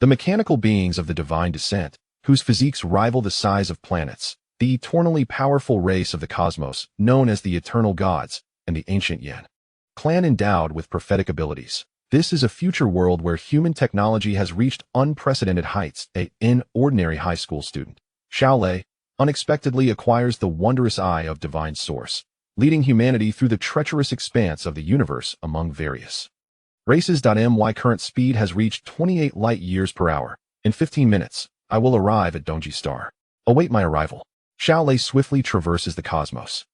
the mechanical beings of the divine descent, whose physiques rival the size of planets, the eternally powerful race of the cosmos, known as the Eternal Gods, and the ancient Yan clan endowed with prophetic abilities. This is a future world where human technology has reached unprecedented heights. An ordinary high school student, Xiao Lei, unexpectedly acquires the wondrous eye of divine source, leading humanity through the treacherous expanse of the universe among various races. My current speed has reached 28 light years per hour. In 15 minutes, I will arrive at Dongji Star. Await my arrival. Xiao Lei swiftly traverses the cosmos.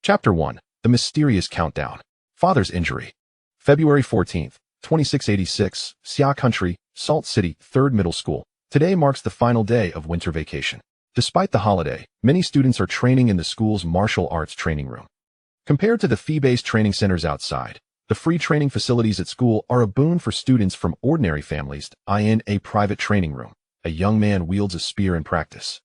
Chapter 1. The Mysterious Countdown. Father's Injury. February 14th, 2686, Xia Country, Salt City, 3rd Middle School. Today marks the final day of winter vacation. Despite the holiday, many students are training in the school's martial arts training room. Compared to the fee-based training centers outside, the free training facilities at school are a boon for students from ordinary families. In a private training room, a young man wields a spear in practice.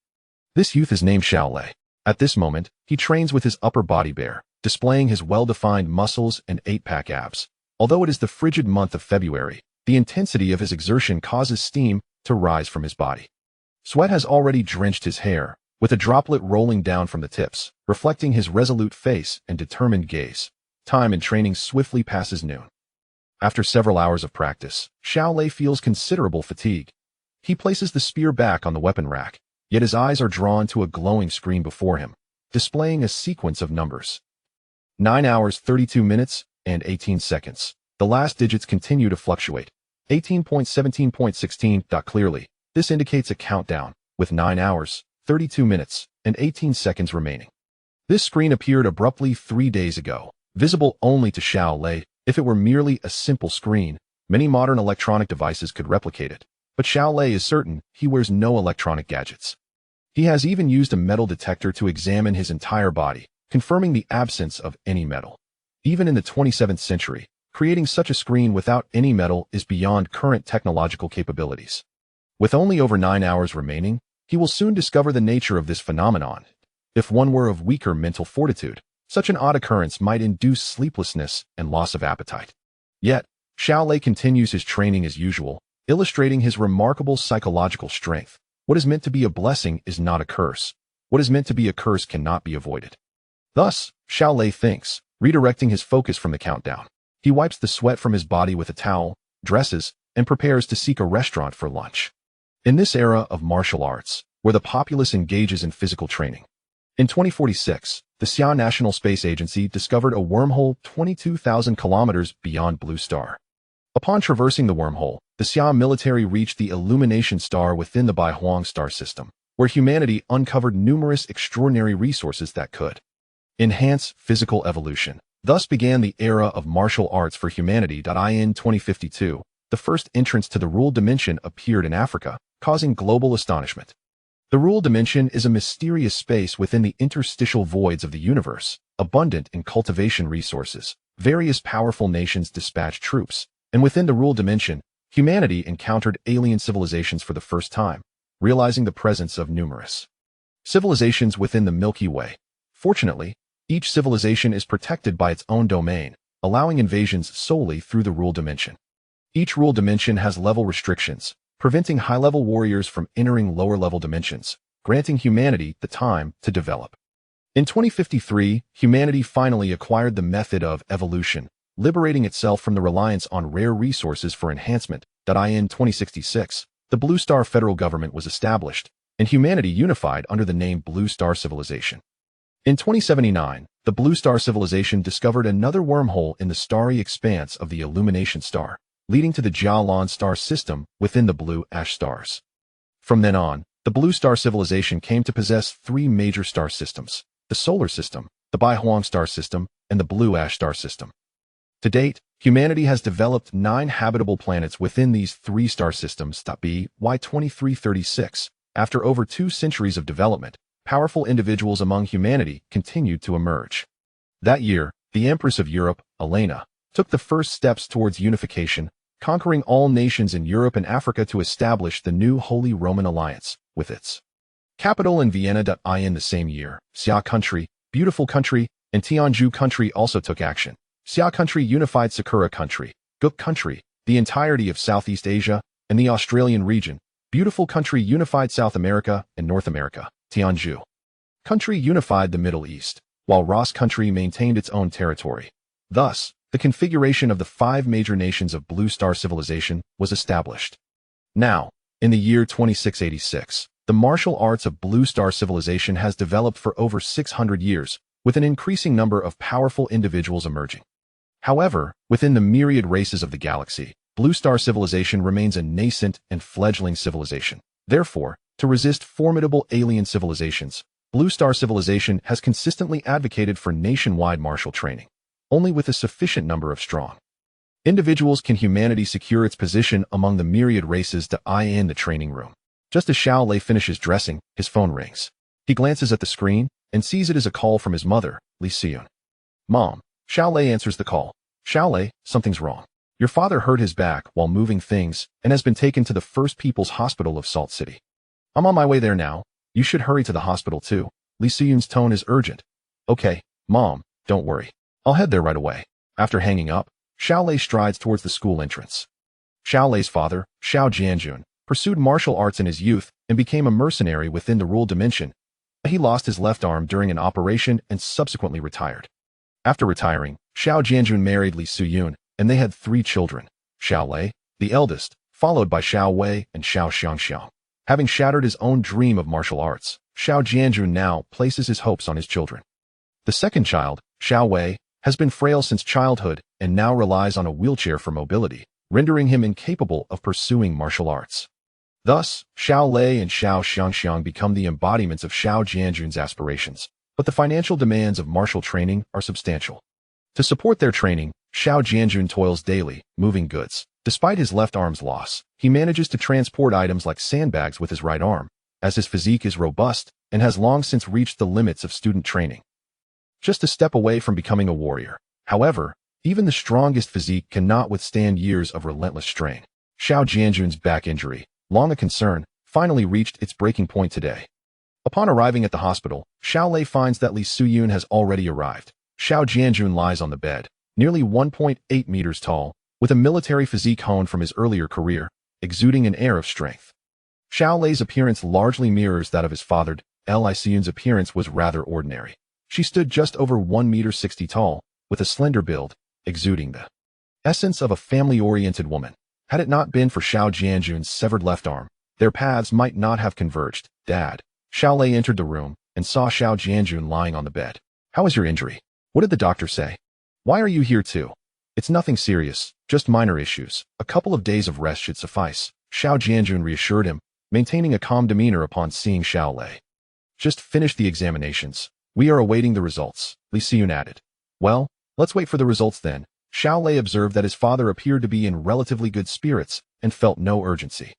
This youth is named Xiao Lei. At this moment, he trains with his upper body bare, displaying his well-defined muscles and 8-pack abs. Although it is the frigid month of February, the intensity of his exertion causes steam to rise from his body. Sweat has already drenched his hair, with a droplet rolling down from the tips, reflecting his resolute face and determined gaze. Time in training swiftly passes noon. After several hours of practice, Xiao Lei feels considerable fatigue. He places the spear back on the weapon rack, yet his eyes are drawn to a glowing screen before him, displaying a sequence of numbers. 9 hours 32 minutes and 18 seconds. The last digits continue to fluctuate. 18.17.16. Clearly, this indicates a countdown, with 9 hours, 32 minutes, and 18 seconds remaining. This screen appeared abruptly 3 days ago, visible only to Xiao Lei. If it were merely a simple screen, many modern electronic devices could replicate it. But Xiao Lei is certain he wears no electronic gadgets. He has even used a metal detector to examine his entire body, confirming the absence of any metal. Even in the 27th century, creating such a screen without any metal is beyond current technological capabilities. With only over 9 hours remaining, he will soon discover the nature of this phenomenon. If one were of weaker mental fortitude, such an odd occurrence might induce sleeplessness and loss of appetite. Yet, Xiao Lei continues his training as usual, illustrating his remarkable psychological strength. What is meant to be a blessing is not a curse. What is meant to be a curse cannot be avoided. Thus, Xiao Lei thinks, redirecting his focus from the countdown. He wipes the sweat from his body with a towel, dresses, and prepares to seek a restaurant for lunch. In this era of martial arts, where the populace engages in physical training. In 2046, the Xia National Space Agency discovered a wormhole 22,000 kilometers beyond Blue Star. Upon traversing the wormhole, the Xia military reached the Illumination Star within the Baihuang star system, where humanity uncovered numerous extraordinary resources that could enhance physical evolution. Thus began the era of martial arts for humanity. In 2052, the first entrance to the ruled dimension appeared in Africa, causing global astonishment. The ruled dimension is a mysterious space within the interstitial voids of the universe, abundant in cultivation resources. Various powerful nations dispatched troops, and within the ruled dimension, humanity encountered alien civilizations for the first time, realizing the presence of numerous civilizations within the Milky Way. Fortunately, each civilization is protected by its own domain, allowing invasions solely through the ruled dimension. Each ruled dimension has level restrictions, preventing high-level warriors from entering lower-level dimensions, granting humanity the time to develop. In 2053, humanity finally acquired the method of evolution, liberating itself from the reliance on rare resources for enhancement. In 2066, the Blue Star federal government was established, and humanity unified under the name Blue Star Civilization. In 2079, the Blue Star Civilization discovered another wormhole in the starry expanse of the Illumination Star, leading to the Jialan star system within the blue ash stars. From then on, the Blue Star Civilization came to possess 3 major star systems: the Solar System, the Baihuang star system, and the Blue Ash star system. To date, humanity has developed 9 habitable planets within these 3 star systems. By 2336, after over 2 centuries of development, powerful individuals among humanity continued to emerge. That year, the Empress of Europe, Elena, took the first steps towards unification, conquering all nations in Europe and Africa to establish the new Holy Roman Alliance, with its capital in Vienna. In the same year, Xia Country, Beautiful Country, and Tianzhu Country also took action. Xia Country unified Sakura Country, Guk Country, the entirety of Southeast Asia, and the Australian region. Beautiful country unified South America and North America. Tianzhu country unified the Middle East, while Ross country maintained its own territory. Thus, the configuration of the 5 major nations of Blue Star civilization was established. Now, in the year 2686, the martial arts of Blue Star civilization has developed for over 600 years, with an increasing number of powerful individuals emerging. However, within the myriad races of the galaxy, Blue Star civilization remains a nascent and fledgling civilization. Therefore, to resist formidable alien civilizations, Blue Star civilization has consistently advocated for nationwide martial training. Only with a sufficient number of strong individuals can humanity secure its position among the myriad races that are in the training room. Just as Xiao Lei finishes dressing, his phone rings. He glances at the screen and sees it as a call from his mother, Li Xiyun. Mom. Xiao Lei answers the call. Xiao Lei, something's wrong. Your father hurt his back while moving things and has been taken to the First People's Hospital of Salt City. I'm on my way there now. You should hurry to the hospital too. Li Xiyun's tone is urgent. Okay, Mom, don't worry. I'll head there right away. After hanging up, Xiao Lei strides towards the school entrance. Xiao Lei's father, Xiao Jianjun, pursued martial arts in his youth and became a mercenary within the ruled dimension. He lost his left arm during an operation and subsequently retired. After retiring, Xiao Jianjun married Li Xiyun, and they had 3 children. Xiao Lei, the eldest, followed by Xiao Wei and Xiao Xiangxiang. Having shattered his own dream of martial arts, Xiao Jianjun now places his hopes on his children. The second child, Xiao Wei, has been frail since childhood and now relies on a wheelchair for mobility, rendering him incapable of pursuing martial arts. Thus, Xiao Lei and Xiao Xiangxiang become the embodiments of Xiao Jianjun's aspirations, but the financial demands of martial training are substantial. To support their training, Xiao Jianjun toils daily, moving goods. Despite his left arm's loss, he manages to transport items like sandbags with his right arm, as his physique is robust and has long since reached the limits of student training. Just a step away from becoming a warrior. However, even the strongest physique cannot withstand years of relentless strain. Xiao Jianjun's back injury, long a concern, finally reached its breaking point today. Upon arriving at the hospital, Xiao Lei finds that Li Xiyun has already arrived. Xiao Jianjun lies on the bed, nearly 1.8 meters tall, with a military physique honed from his earlier career, exuding an air of strength. Xiao Lei's appearance largely mirrors that of his father. Li Xiyun's appearance was rather ordinary. She stood just over 1.60 meters tall, with a slender build, exuding the essence of a family-oriented woman. Had it not been for Xiao Jianjun's severed left arm, their paths might not have converged. Dad. Xiao Lei entered the room and saw Xiao Jianjun lying on the bed. How is your injury? What did the doctor say? Why are you here too? It's nothing serious, just minor issues. A couple of days of rest should suffice. Xiao Jianjun reassured him, maintaining a calm demeanor upon seeing Xiao Lei. Just finished the examinations. We are awaiting the results, Li Xiyun added. Well, let's wait for the results then. Xiao Lei observed that his father appeared to be in relatively good spirits and felt no urgency.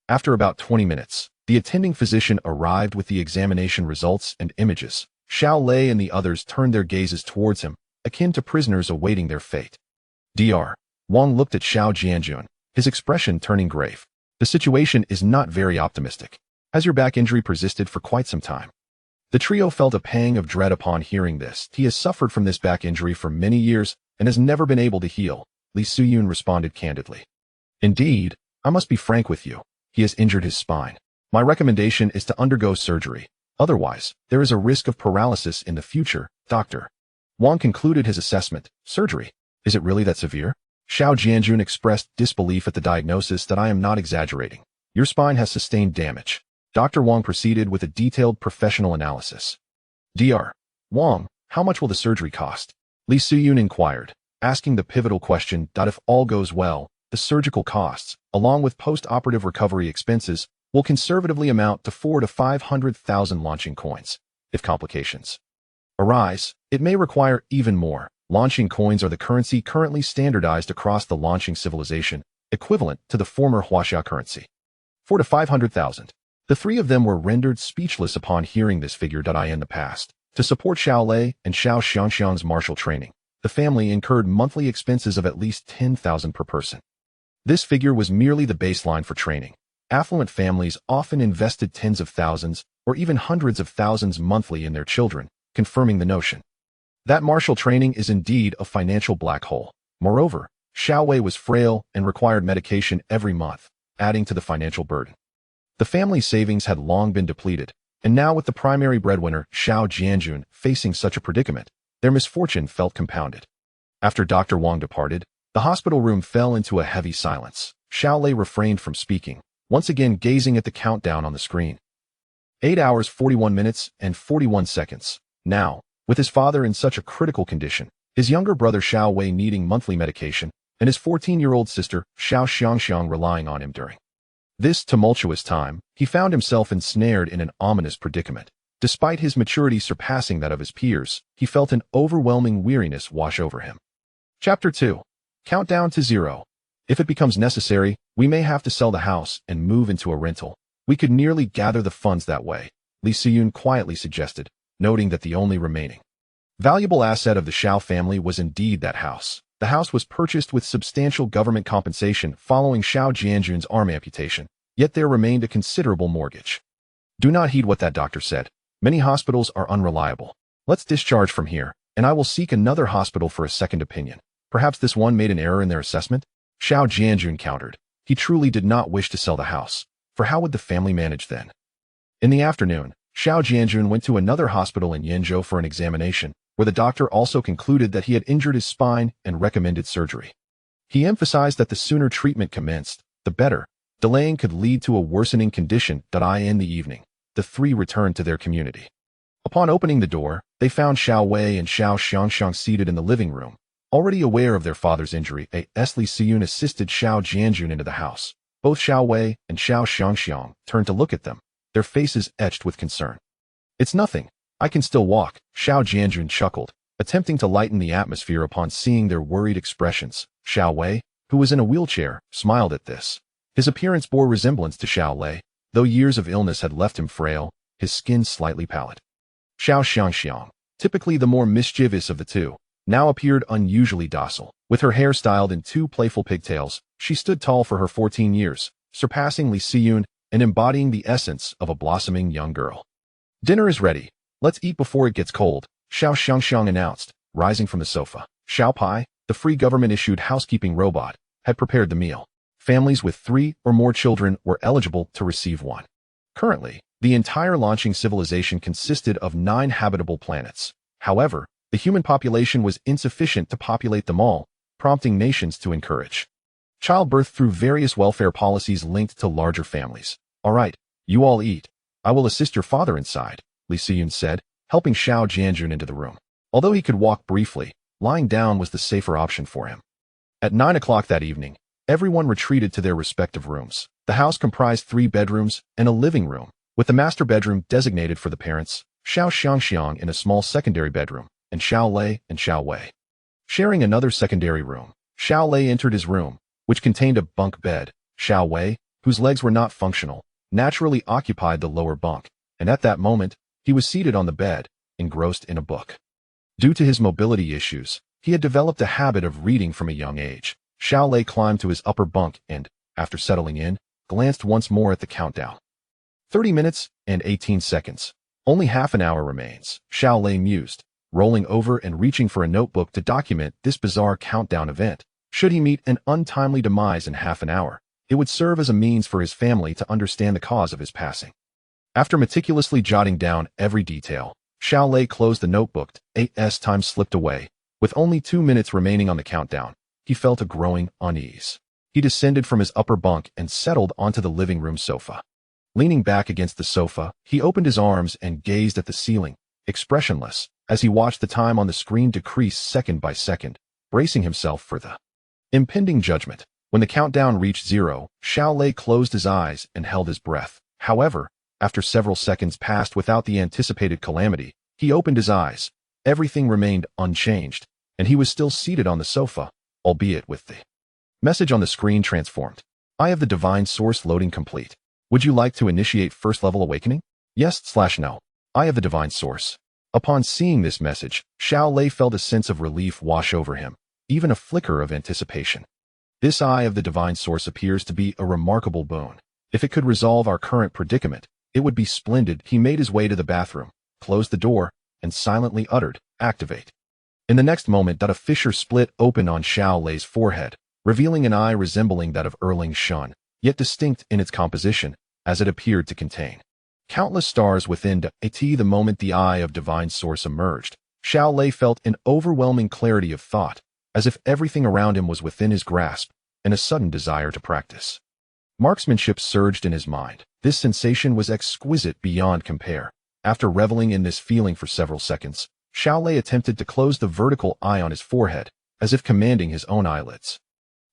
After about 20 minutes, the attending physician arrived with the examination results and images. Xiao Lei and the others turned their gazes towards him, akin to prisoners awaiting their fate. Dr. Wang looked at Xiao Jianjun, his expression turning grave. The situation is not very optimistic. Has your back injury persisted for quite some time? The trio felt a pang of dread upon hearing this. He has suffered from this back injury for many years and has never been able to heal, Li Xiyun responded candidly. Indeed, I must be frank with you. He has injured his spine. My recommendation is to undergo surgery. Otherwise, there is a risk of paralysis in the future. Dr. Wang concluded his assessment. Surgery? Is it really that severe? Xiao Jianjun expressed disbelief at the diagnosis that I am not exaggerating. Your spine has sustained damage. Dr. Wang proceeded with a detailed professional analysis. Dr. Wang, how much will the surgery cost? Li Xiyun inquired, asking the pivotal question that if all goes well, the surgical costs, along with post-operative recovery expenses, will conservatively amount to 400,000 to 500,000 launching coins. If complications arise, it may require even more. Launching coins are the currency currently standardized across the launching civilization, equivalent to the former Huaxia currency. 400,000 to 500,000. The 3 of them were rendered speechless upon hearing this figure. In the past, to support Xiao Lei and Xiao Xiangxiang's martial training, the family incurred monthly expenses of at least 10,000 per person. This figure was merely the baseline for training. Affluent families often invested tens of thousands or even hundreds of thousands monthly in their children, confirming the notion that martial training is indeed a financial black hole. Moreover, Xiao Wei was frail and required medication every month. adding to the financial burden. The family's savings had long been depleted, and now with the primary breadwinner, Xiao Jianjun, facing such a predicament, their misfortune felt compounded. After Dr. Wang departed, the hospital room fell into a heavy silence. Xiao Lei refrained from speaking, once again gazing at the countdown on the screen. 8 hours 41 minutes and 41 seconds. Now, with his father in such a critical condition, his younger brother Xiao Wei needing monthly medication, and his 14-year-old sister, Xiao Xiangxiang, relying on him during this tumultuous time, he found himself ensnared in an ominous predicament. Despite his maturity surpassing that of his peers, he felt an overwhelming weariness wash over him. Chapter 2. Countdown to Zero. If it becomes necessary, we may have to sell the house and move into a rental. We could nearly gather the funds that way, Li Siyun quietly suggested, noting that the only remaining valuable asset of the Xiao family was indeed that house. The house was purchased with substantial government compensation following Xiao Jianjun's arm amputation, yet there remained a considerable mortgage. Do not heed what that doctor said. Many hospitals are unreliable. Let's discharge from here, and I will seek another hospital for a second opinion. Perhaps this one made an error in their assessment? Xiao Jianjun countered. He truly did not wish to sell the house, for how would the family manage then? In the afternoon, Xiao Jianjun went to another hospital in Yenzhou for an examination, where the doctor also concluded that he had injured his spine and recommended surgery. He emphasized that the sooner treatment commenced, the better. Delaying could lead to a worsening condition. In the evening, the three returned to their community. Upon opening the door, they found Xiao Wei and Xiao Xiangxiang seated in the living room. Already aware of their father's injury, Li Siyun assisted Xiao Jianjun into the house. Both Xiao Wei and Xiao Xiangxiang turned to look at them, their faces etched with concern. It's nothing. I can still walk, Xiao Jianjun chuckled, attempting to lighten the atmosphere upon seeing their worried expressions. Xiao Wei, who was in a wheelchair, smiled at this. His appearance bore resemblance to Xiao Lei, though years of illness had left him frail, his skin slightly pallid. Xiao Xiangxiang, typically the more mischievous of the two, now appeared unusually docile. With her hair styled in two playful pigtails, she stood tall for her 14 years, surpassing Li Siyun and embodying the essence of a blossoming young girl. Dinner is ready. Let's eat before it gets cold, Xiao Xiangxiang announced, rising from the sofa. Xiao Pai, the free government-issued housekeeping robot, had prepared the meal. Families with 3 or more children were eligible to receive one. Currently, the entire launching civilization consisted of 9 habitable planets. However, the human population was insufficient to populate them all, prompting nations to encourage childbirth through various welfare policies linked to larger families. All right, you all eat. I will assist your father inside, Li Siyun said, helping Xiao Jianjun into the room. Although he could walk briefly, lying down was the safer option for him. At 9 o'clock that evening, everyone retreated to their respective rooms. The house comprised 3 bedrooms and a living room, with the master bedroom designated for the parents, Xiao Xiangxiang in a small secondary bedroom, and Xiao Lei and Xiao Wei sharing another secondary room. Xiao Lei entered his room, which contained a bunk bed. Xiao Wei, whose legs were not functional, naturally occupied the lower bunk, and at that moment, he was seated on the bed, engrossed in a book. Due to his mobility issues, he had developed a habit of reading from a young age. Xiao Lei climbed to his upper bunk and, after settling in, glanced once more at the countdown. 30 minutes and 18 seconds. Only half an hour remains, Xiao Lei mused, rolling over and reaching for a notebook to document this bizarre countdown event. Should he meet an untimely demise in half an hour, it would serve as a means for his family to understand the cause of his passing. After meticulously jotting down every detail, Xiao Lei closed the notebook. As time slipped away, with only 2 minutes remaining on the countdown, he felt a growing unease. He descended from his upper bunk and settled onto the living room sofa. Leaning back against the sofa, he opened his arms and gazed at the ceiling, expressionless, as he watched the time on the screen decrease second by second, bracing himself for the impending judgment. When the countdown reached 0, Xiao Lei closed his eyes and held his breath. However, after several seconds passed without the anticipated calamity, he opened his eyes. Everything remained unchanged, and he was still seated on the sofa, albeit with the message on the screen transformed. Eye of the Divine Source loading complete. Would you like to initiate first-level awakening? Yes/no. Eye of the Divine Source. Upon seeing this message, Xiao Lei felt a sense of relief wash over him, even a flicker of anticipation. This Eye of the Divine Source appears to be a remarkable boon. If it could resolve our current predicament, it would be splendid. He made his way to the bathroom, closed the door, and silently uttered, "Activate." In the next moment, a fissure split open on Xiao Lei's forehead, revealing an eye resembling that of Erling Shun. yet distinct in its composition, as it appeared to contain countless stars within it. The moment the eye of divine source emerged, Xiao Lei felt an overwhelming clarity of thought, as if everything around him was within his grasp, and a sudden desire to practice. Marksmanship surged in his mind. This sensation was exquisite beyond compare. After reveling in this feeling for several seconds, Xiao Lei attempted to close the vertical eye on his forehead, as if commanding his own eyelids.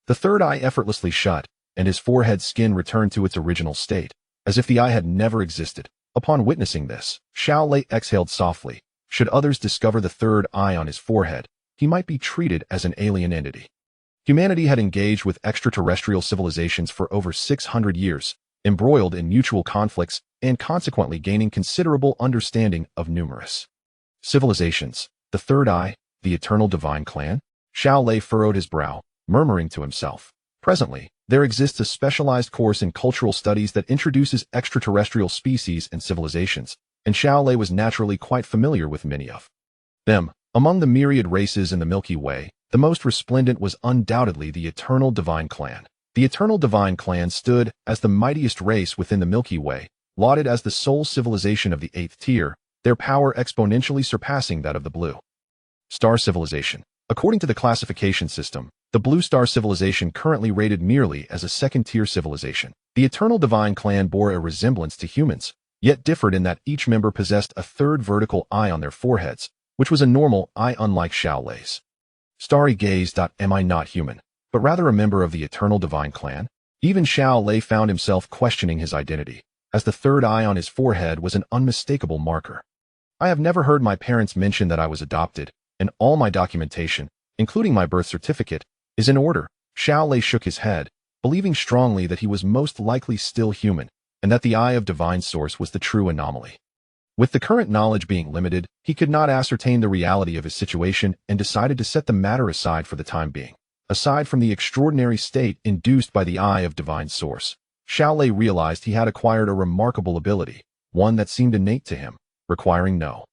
The third eye effortlessly shut, and his forehead skin returned to its original state, as if the eye had never existed. Upon witnessing this, Xiao Lei exhaled softly. Should others discover the third eye on his forehead, he might be treated as an alien entity. Humanity had engaged with extraterrestrial civilizations for over 600 years, embroiled in mutual conflicts and consequently gaining considerable understanding of numerous civilizations. The third eye, the Eternal Divine Clan? Xiao Lei furrowed his brow, murmuring to himself. Presently, there exists a specialized course in cultural studies that introduces extraterrestrial species and civilizations, and Xiao Lei was naturally quite familiar with many of them. Among the myriad races in the Milky Way, the most resplendent was undoubtedly the Eternal Divine Clan. The Eternal Divine Clan stood as the mightiest race within the Milky Way, lauded as the sole civilization of the 8th tier, their power exponentially surpassing that of the Blue Star Civilization. According to the classification system, the Blue Star Civilization currently rated merely as a 2nd-tier civilization. The Eternal Divine Clan bore a resemblance to humans, yet differed in that each member possessed a third vertical eye on their foreheads, which was a normal eye unlike Xiao Lei's. Starry gaze. Am I not human, but rather a member of the Eternal Divine Clan? Even Xiao Lei found himself questioning his identity, as the third eye on his forehead was an unmistakable marker. I have never heard my parents mention that I was adopted, and all my documentation, including my birth certificate, is in order. Xiao Lei shook his head, believing strongly that he was most likely still human, and that the eye of divine source was the true anomaly. With the current knowledge being limited, he could not ascertain the reality of his situation and decided to set the matter aside for the time being. Aside from the extraordinary state induced by the eye of divine source, Xiao Lei realized he had acquired a remarkable ability, one that seemed innate to him, requiring no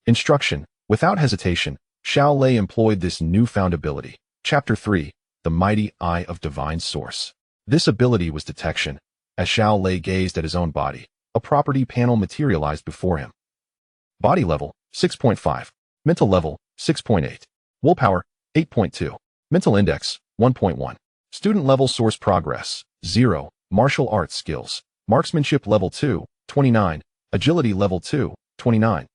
instruction. Without hesitation, Xiao Lei employed this newfound ability. Chapter 3. The Mighty Eye of Divine Source. This ability was detection. As Xiao Lei gazed at his own body, a property panel materialized before him. Body level, 6.5. Mental level, 6.8. Willpower, 8.2. Mental index, 1.1. Student level source progress, 0. Martial arts skills. Marksmanship level 2, 29. Agility level 2, 29.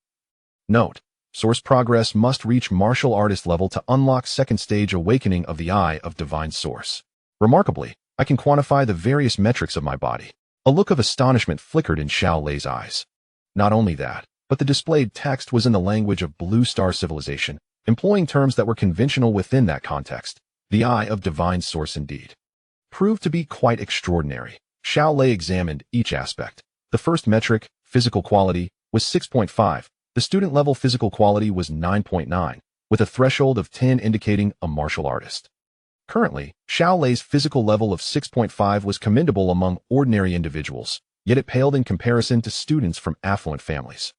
Note: source progress must reach martial artist level to unlock 2nd stage awakening of the Eye of Divine Source. Remarkably, I can quantify the various metrics of my body. A look of astonishment flickered in Xiao Lei's eyes. Not only that, but the displayed text was in the language of Blue Star Civilization, employing terms that were conventional within that context. The Eye of Divine Source indeed proved to be quite extraordinary. Xiao Lei examined each aspect. The first metric, physical quality, was 6.5. The student level physical quality was 9.9, with a threshold of 10 indicating a martial artist. Currently, Xiao Lei's physical level of 6.5 was commendable among ordinary individuals, yet it paled in comparison to students from affluent families.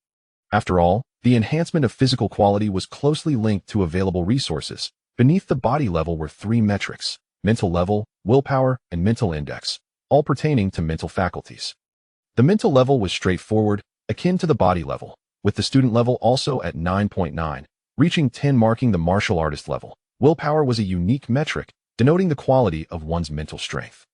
After all, the enhancement of physical quality was closely linked to available resources. Beneath the body level were 3 metrics: mental level, willpower, and mental index, all pertaining to mental faculties. The mental level was straightforward, akin to the body level, with the student level also at 9.9, reaching 10 marking the martial artist level. Willpower was a unique metric, denoting the quality of one's mental strength.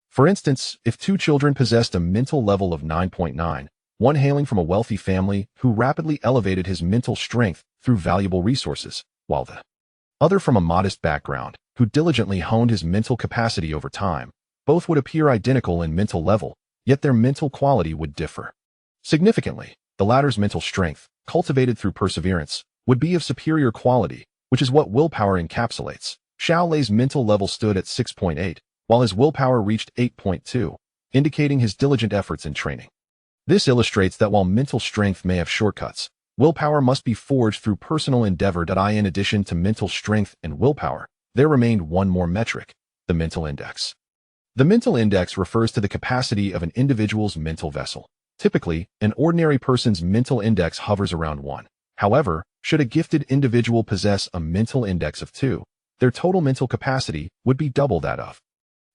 For instance, if 2 children possessed a mental level of 9.9, one hailing from a wealthy family who rapidly elevated his mental strength through valuable resources, while the other from a modest background, who diligently honed his mental capacity over time, both would appear identical in mental level, yet their mental quality would differ. Significantly, the latter's mental strength, cultivated through perseverance, would be of superior quality, which is what willpower encapsulates. Xiao Lei's mental level stood at 6.8, while his willpower reached 8.2, indicating his diligent efforts in training. This illustrates that while mental strength may have shortcuts, willpower must be forged through personal endeavor. In addition to mental strength and willpower, there remained one more metric: the mental index. The mental index refers to the capacity of an individual's mental vessel. Typically, an ordinary person's mental index hovers around 1. However, should a gifted individual possess a mental index of 2, their total mental capacity would be double that of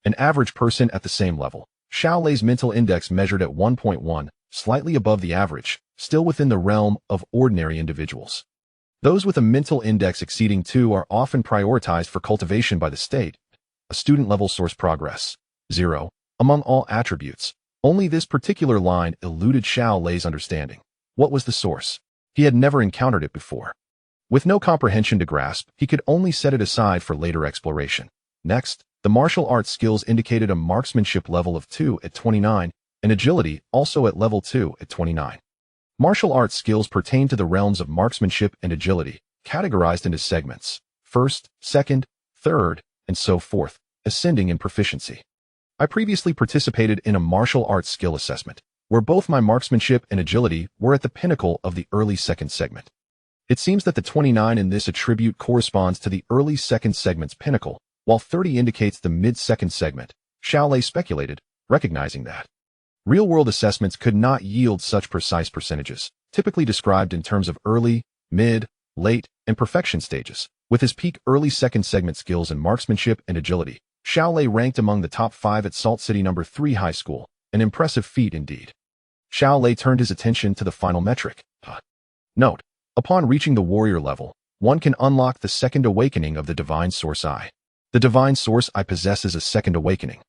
an average person at the same level. Xiao Lei's mental index measured at 1.1, slightly above the average, still within the realm of ordinary individuals. Those with a mental index exceeding 2 are often prioritized for cultivation by the state. A student-level source progress, 0, among all attributes. Only this particular line eluded Xiao Lei's understanding. What was the source? He had never encountered it before. With no comprehension to grasp, he could only set it aside for later exploration. Next, the martial arts skills indicated a marksmanship level of 2 at 29, and agility also at level 2 at 29. Martial arts skills pertain to the realms of marksmanship and agility, categorized into segments, first, second, third, and so forth, ascending in proficiency. I previously participated in a martial arts skill assessment, where both my marksmanship and agility were at the pinnacle of the early second segment. It seems that the 29 in this attribute corresponds to the early second segment's pinnacle, while 30 indicates the mid-second segment. Xiao Lei speculated, recognizing that real-world assessments could not yield such precise percentages, typically described in terms of early, mid, late, and perfection stages. With his peak early second segment skills in marksmanship and agility, Xiao Lei ranked among the top 5 at Salt City No. 3 High School, an impressive feat indeed. Xiao Lei turned his attention to the final metric. Note: upon reaching the warrior level, one can unlock the second awakening of the Divine Source Eye. The Divine Source Eye possesses a second awakening.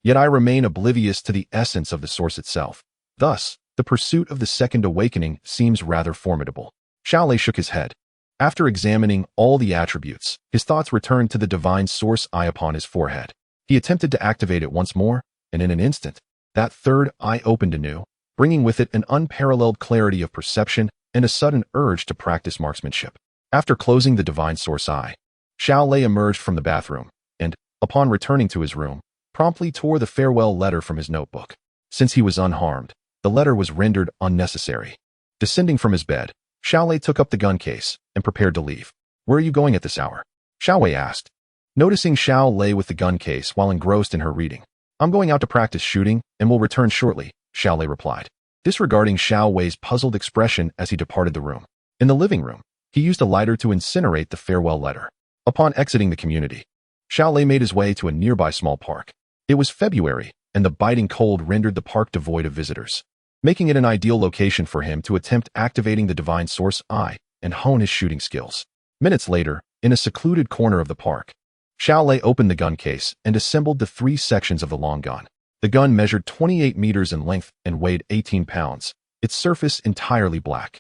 Yet I remain oblivious to the essence of the source itself. Thus, the pursuit of the second awakening seems rather formidable. Xiao Lei shook his head. After examining all the attributes, his thoughts returned to the Divine Source Eye upon his forehead. He attempted to activate it once more, and in an instant, that third eye opened anew, bringing with it an unparalleled clarity of perception and a sudden urge to practice marksmanship. After closing the Divine Source Eye, Xiao Lei emerged from the bathroom, and, upon returning to his room, promptly tore the farewell letter from his notebook. Since he was unharmed, the letter was rendered unnecessary. Descending from his bed, Xiao Lei took up the gun case and prepared to leave. "Where are you going at this hour?" Xiao Lei asked, noticing Xiao Lei with the gun case while engrossed in her reading. "I'm going out to practice shooting and will return shortly," Xiao Lei replied, disregarding Xiao Wei's puzzled expression as he departed the room. In the living room, he used a lighter to incinerate the farewell letter. Upon exiting the community, Xiao Lei made his way to a nearby small park. It was February, and the biting cold rendered the park devoid of visitors, making it an ideal location for him to attempt activating the Divine Source Eye and hone his shooting skills. Minutes later, in a secluded corner of the park, Xiao Lei opened the gun case and assembled the 3 sections of the long gun. The gun measured 28 meters in length and weighed 18 pounds, its surface entirely black.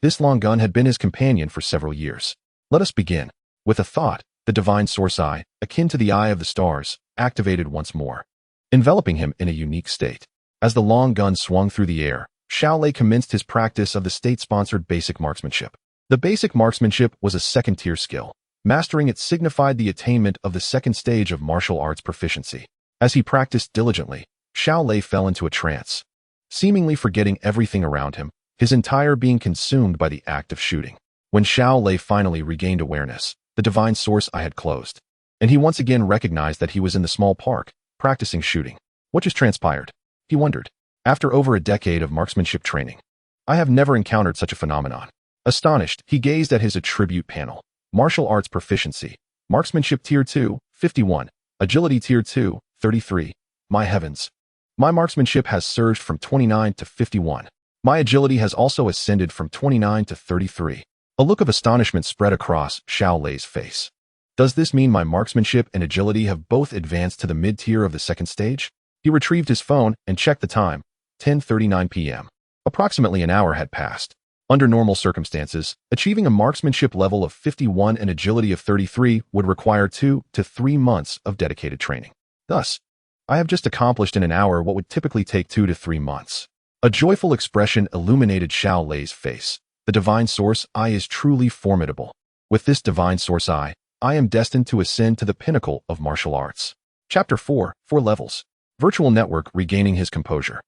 This long gun had been his companion for several years. Let us begin. With a thought, the Divine Source Eye, akin to the eye of the stars, activated once more, enveloping him in a unique state. As the long gun swung through the air, Xiao Lei commenced his practice of the state-sponsored basic marksmanship. The basic marksmanship was a second-tier skill. Mastering it signified the attainment of the second stage of martial arts proficiency. As he practiced diligently, Xiao Lei fell into a trance, seemingly forgetting everything around him, his entire being consumed by the act of shooting. When Xiao Lei finally regained awareness, the Divine Source Eye had closed, and he once again recognized that he was in the small park, practicing shooting. What just transpired? He wondered. After over a decade of marksmanship training, I have never encountered such a phenomenon. Astonished, he gazed at his attribute panel. Martial arts proficiency. Marksmanship tier 2, 51. Agility tier 2, 33. My heavens. My marksmanship has surged from 29 to 51. My agility has also ascended from 29 to 33. A look of astonishment spread across Xiao Lei's face. Does this mean my marksmanship and agility have both advanced to the mid-tier of the second stage? He retrieved his phone and checked the time. 10:39 p.m. Approximately an hour had passed. Under normal circumstances, achieving a marksmanship level of 51 and agility of 33 would require 2 to 3 months of dedicated training. Thus, I have just accomplished in an hour what would typically take 2 to 3 months. A joyful expression illuminated Xiao Lei's face. The Divine Source Eye is truly formidable. With this Divine Source Eye, I am destined to ascend to the pinnacle of martial arts. Chapter 4, 4 Levels. Virtual Network regaining his composure.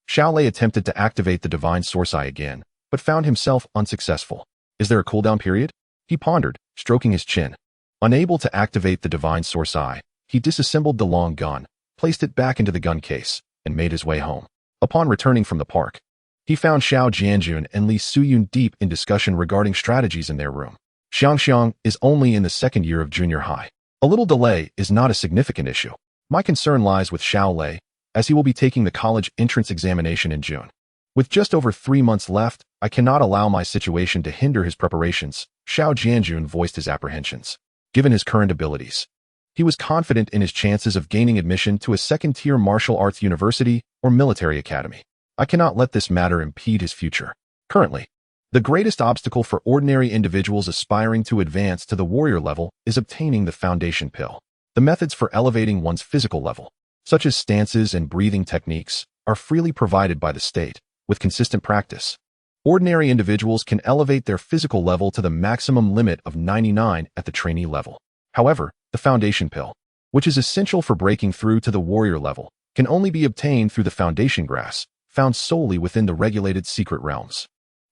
Xiao Lei attempted to activate the Divine Source Eye again, but found himself unsuccessful. Is there a cooldown period? He pondered, stroking his chin. Unable to activate the Divine Source Eye, he disassembled the long gun, placed it back into the gun case, and made his way home. Upon returning from the park, he found Xiao Jianjun and Li Suyun deep in discussion regarding strategies in their room. Xiangxiang is only in the second year of junior high. A little delay is not a significant issue. My concern lies with Xiao Lei, as he will be taking the college entrance examination in June. With just over 3 months left, I cannot allow my situation to hinder his preparations, Xiao Jianjun voiced his apprehensions. Given his current abilities, he was confident in his chances of gaining admission to a second-tier martial arts university or military academy. I cannot let this matter impede his future. Currently, the greatest obstacle for ordinary individuals aspiring to advance to the warrior level is obtaining the foundation pill. The methods for elevating one's physical level, such as stances and breathing techniques, are freely provided by the state. With consistent practice, ordinary individuals can elevate their physical level to the maximum limit of 99 at the trainee level. However, the foundation pill, which is essential for breaking through to the warrior level, can only be obtained through the foundation grass, found solely within the regulated secret realms.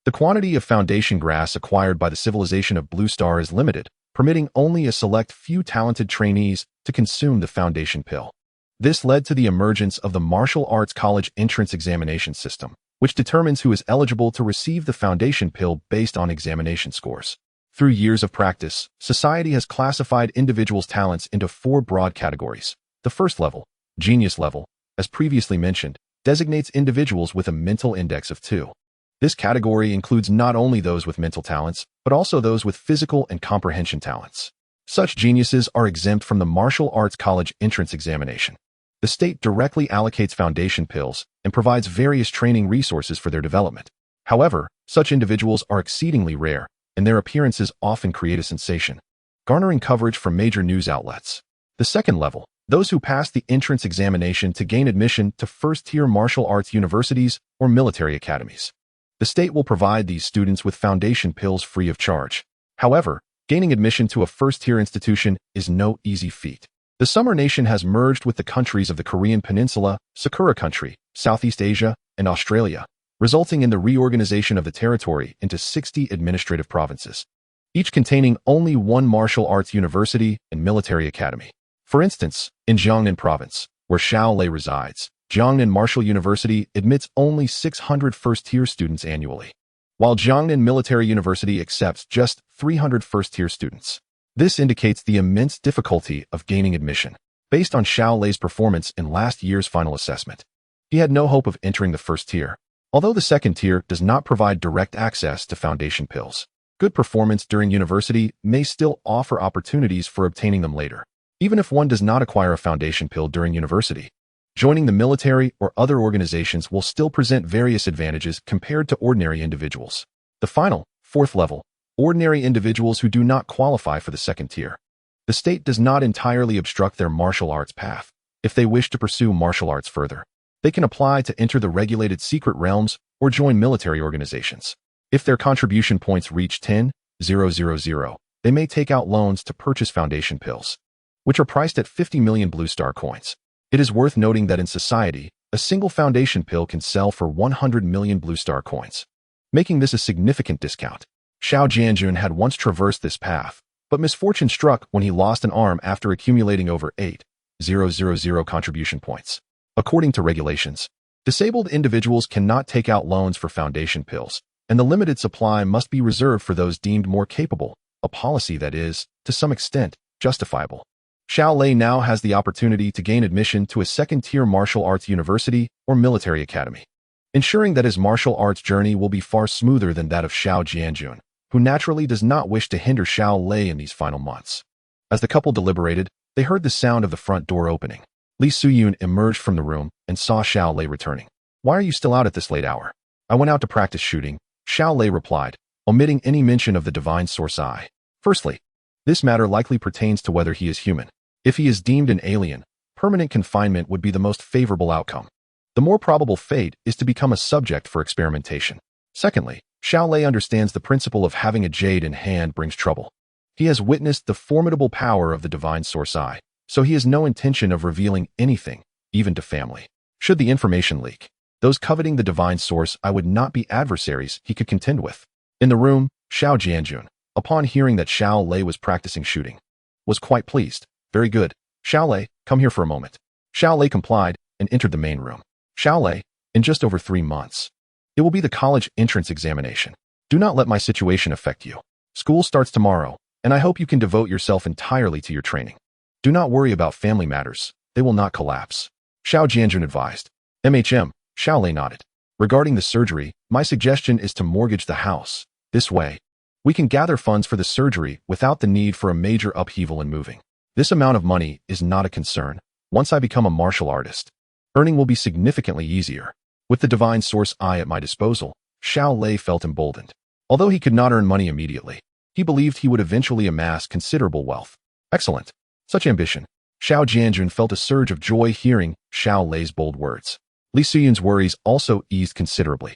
The quantity of foundation grass acquired by the civilization of Blue Star is limited, permitting only a select few talented trainees to consume the foundation pill. This led to the emergence of the Martial Arts College entrance examination system, which determines who is eligible to receive the foundation pill based on examination scores. Through years of practice, society has classified individuals' talents into 4 broad categories. The first level, genius level, as previously mentioned, designates individuals with a mental index of 2. This category includes not only those with mental talents, but also those with physical and comprehension talents. Such geniuses are exempt from the Martial Arts College entrance examination. The state directly allocates foundation pills and provides various training resources for their development. However, such individuals are exceedingly rare, and their appearances often create a sensation, garnering coverage from major news outlets. The second level, those who pass the entrance examination to gain admission to first-tier martial arts universities or military academies. The state will provide these students with foundation pills free of charge. However, gaining admission to a first-tier institution is no easy feat. The Summer Nation has merged with the countries of the Korean Peninsula, Sakura Country, Southeast Asia, and Australia, resulting in the reorganization of the territory into 60 administrative provinces, each containing only one martial arts university and military academy. For instance, in Jiangnan Province, where Xiao Lei resides, Jiangnan Martial University admits only 600 first-tier students annually, while Jiangnan Military University accepts just 300 first-tier students. This indicates the immense difficulty of gaining admission. Based on Xiao Lei's performance in last year's final assessment, he had no hope of entering the first tier. Although the second tier does not provide direct access to foundation pills, good performance during university may still offer opportunities for obtaining them later. Even if one does not acquire a foundation pill during university, joining the military or other organizations will still present various advantages compared to ordinary individuals. The final, 4th level, ordinary individuals who do not qualify for the second tier. The state does not entirely obstruct their martial arts path. If they wish to pursue martial arts further, they can apply to enter the regulated secret realms or join military organizations. If their contribution points reach 10,000, they may take out loans to purchase foundation pills, which are priced at 50 million Blue Star coins. It is worth noting that in society, a single foundation pill can sell for 100 million Blue Star coins, making this a significant discount. Xiao Jianjun had once traversed this path, but misfortune struck when he lost an arm after accumulating over 8,000 contribution points. According to regulations, disabled individuals cannot take out loans for foundation pills, and the limited supply must be reserved for those deemed more capable, a policy that is, to some extent, justifiable. Xiao Lei now has the opportunity to gain admission to a second-tier martial arts university or military academy, ensuring that his martial arts journey will be far smoother than that of Xiao Jianjun, who naturally does not wish to hinder Xiao Lei in these final months. As the couple deliberated, they heard the sound of the front door opening. Li Suyun emerged from the room and saw Xiao Lei returning. "Why are you still out at this late hour?" "I went out to practice shooting," Xiao Lei replied, omitting any mention of the divine source eye. Firstly, this matter likely pertains to whether he is human. If he is deemed an alien, permanent confinement would be the most favorable outcome. The more probable fate is to become a subject for experimentation. Secondly, Xiao Lei understands the principle of having a jade in hand brings trouble. He has witnessed the formidable power of the divine source eye, so he has no intention of revealing anything, even to family. Should the information leak, those coveting the divine source eye would not be adversaries he could contend with. In the room, Xiao Jianjun, upon hearing that Xiao Lei was practicing shooting, was quite pleased. "Very good. Xiao Lei, come here for a moment." Xiao Lei complied and entered the main room. "Xiao Lei, in just over 3 months, it will be the college entrance examination. Do not let my situation affect you. School starts tomorrow, and I hope you can devote yourself entirely to your training. Do not worry about family matters. They will not collapse." Xiao Jianjun advised. Xiao Lei nodded. Regarding the surgery, my suggestion is to mortgage the house. This way, we can gather funds for the surgery without the need for a major upheaval in moving. This amount of money is not a concern. Once I become a martial artist, earning will be significantly easier. With the divine source eye at my disposal, Xiao Lei felt emboldened. Although he could not earn money immediately, he believed he would eventually amass considerable wealth. Excellent. Such ambition. Xiao Jianjun felt a surge of joy hearing Xiao Lei's bold words. Li Suyun's worries also eased considerably.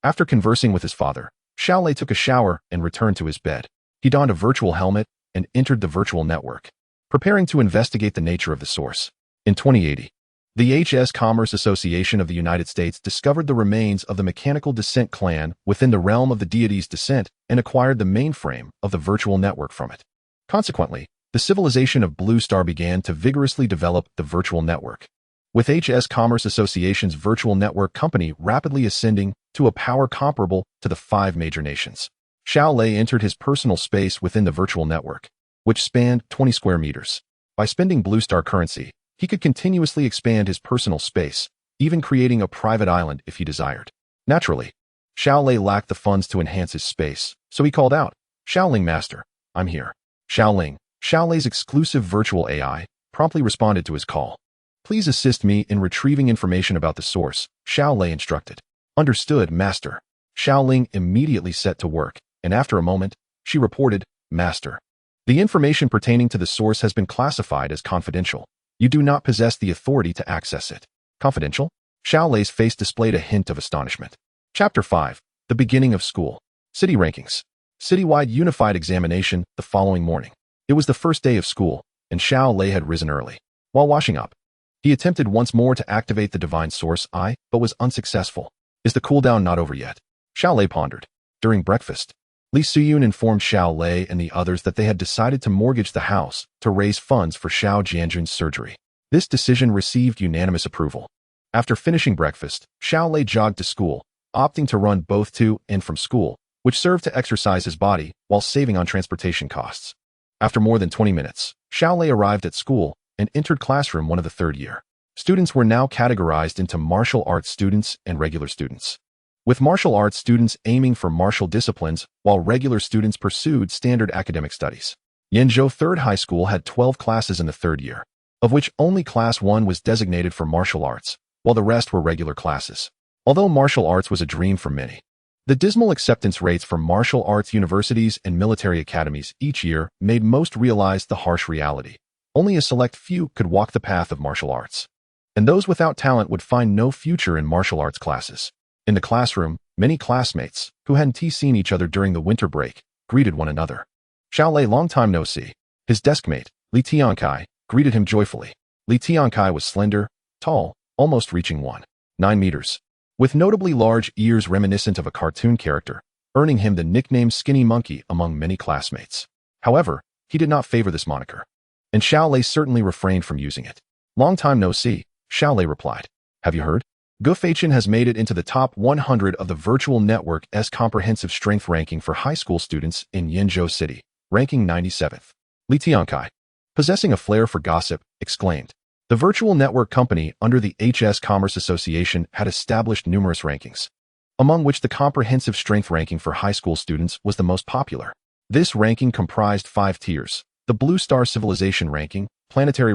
After conversing with his father, Xiao Lei took a shower and returned to his bed. He donned a virtual helmet and entered the virtual network, preparing to investigate the nature of the source. In 2080, the HS Commerce Association of the United States discovered the remains of the mechanical descent clan within the realm of the deity's descent and acquired the mainframe of the virtual network from it. Consequently, the civilization of Blue Star began to vigorously develop the virtual network, with HS Commerce Association's virtual network company rapidly ascending to a power comparable to the 5 major nations. Xiao Lei entered his personal space within the virtual network, which spanned 20 square meters. By spending Blue Star currency, he could continuously expand his personal space, even creating a private island if he desired. Naturally, Xiao Lei lacked the funds to enhance his space, so he called out, "Xiaoling Master, I'm here." Xiaoling, Xiao Lei's exclusive virtual AI, promptly responded to his call. "Please assist me in retrieving information about the source," Xiao Lei instructed. "Understood, Master." Xiaoling immediately set to work, and after a moment, she reported, "Master, the information pertaining to the source has been classified as confidential. You do not possess the authority to access it." Confidential? Xiao Lei's face displayed a hint of astonishment. Chapter 5. The Beginning of School. City Rankings. Citywide unified examination the following morning. It was the first day of school, and Xiao Lei had risen early. While washing up, he attempted once more to activate the divine source eye, but was unsuccessful. Is the cooldown not over yet? Xiao Lei pondered. During breakfast, Li Suyun informed Xiao Lei and the others that they had decided to mortgage the house to raise funds for Xiao Jianjun's surgery. This decision received unanimous approval. After finishing breakfast, Xiao Lei jogged to school, opting to run both to and from school, which served to exercise his body while saving on transportation costs. After more than 20 minutes, Xiao Lei arrived at school and entered classroom 1 of the 3rd year. Students were now categorized into martial arts students and regular students, with martial arts students aiming for martial disciplines while regular students pursued standard academic studies. Yenzhou Third High School had 12 classes in the 3rd year, of which only Class 1 was designated for martial arts, while the rest were regular classes. Although martial arts was a dream for many, the dismal acceptance rates for martial arts universities and military academies each year made most realize the harsh reality. Only a select few could walk the path of martial arts, and those without talent would find no future in martial arts classes. In the classroom, many classmates, who hadn't seen each other during the winter break, greeted one another. Xiao Lei, long time no see. His deskmate, Li Tiankai, greeted him joyfully. Li Tiankai was slender, tall, almost reaching 1.9 meters, with notably large ears reminiscent of a cartoon character, earning him the nickname Skinny Monkey among many classmates. However, he did not favor this moniker, and Xiao Lei certainly refrained from using it. "Long time no see," Xiao Lei replied. "Have you heard? Gu Feichen has made it into the top 100 of the virtual network's comprehensive strength ranking for high school students in Yenzhou City, ranking 97th. Li Tiankai, possessing a flair for gossip, exclaimed. The virtual network company under the HS Commerce Association had established numerous rankings, among which the comprehensive strength ranking for high school students was the most popular. This ranking comprised 5 tiers: the Blue Star Civilization ranking, planetary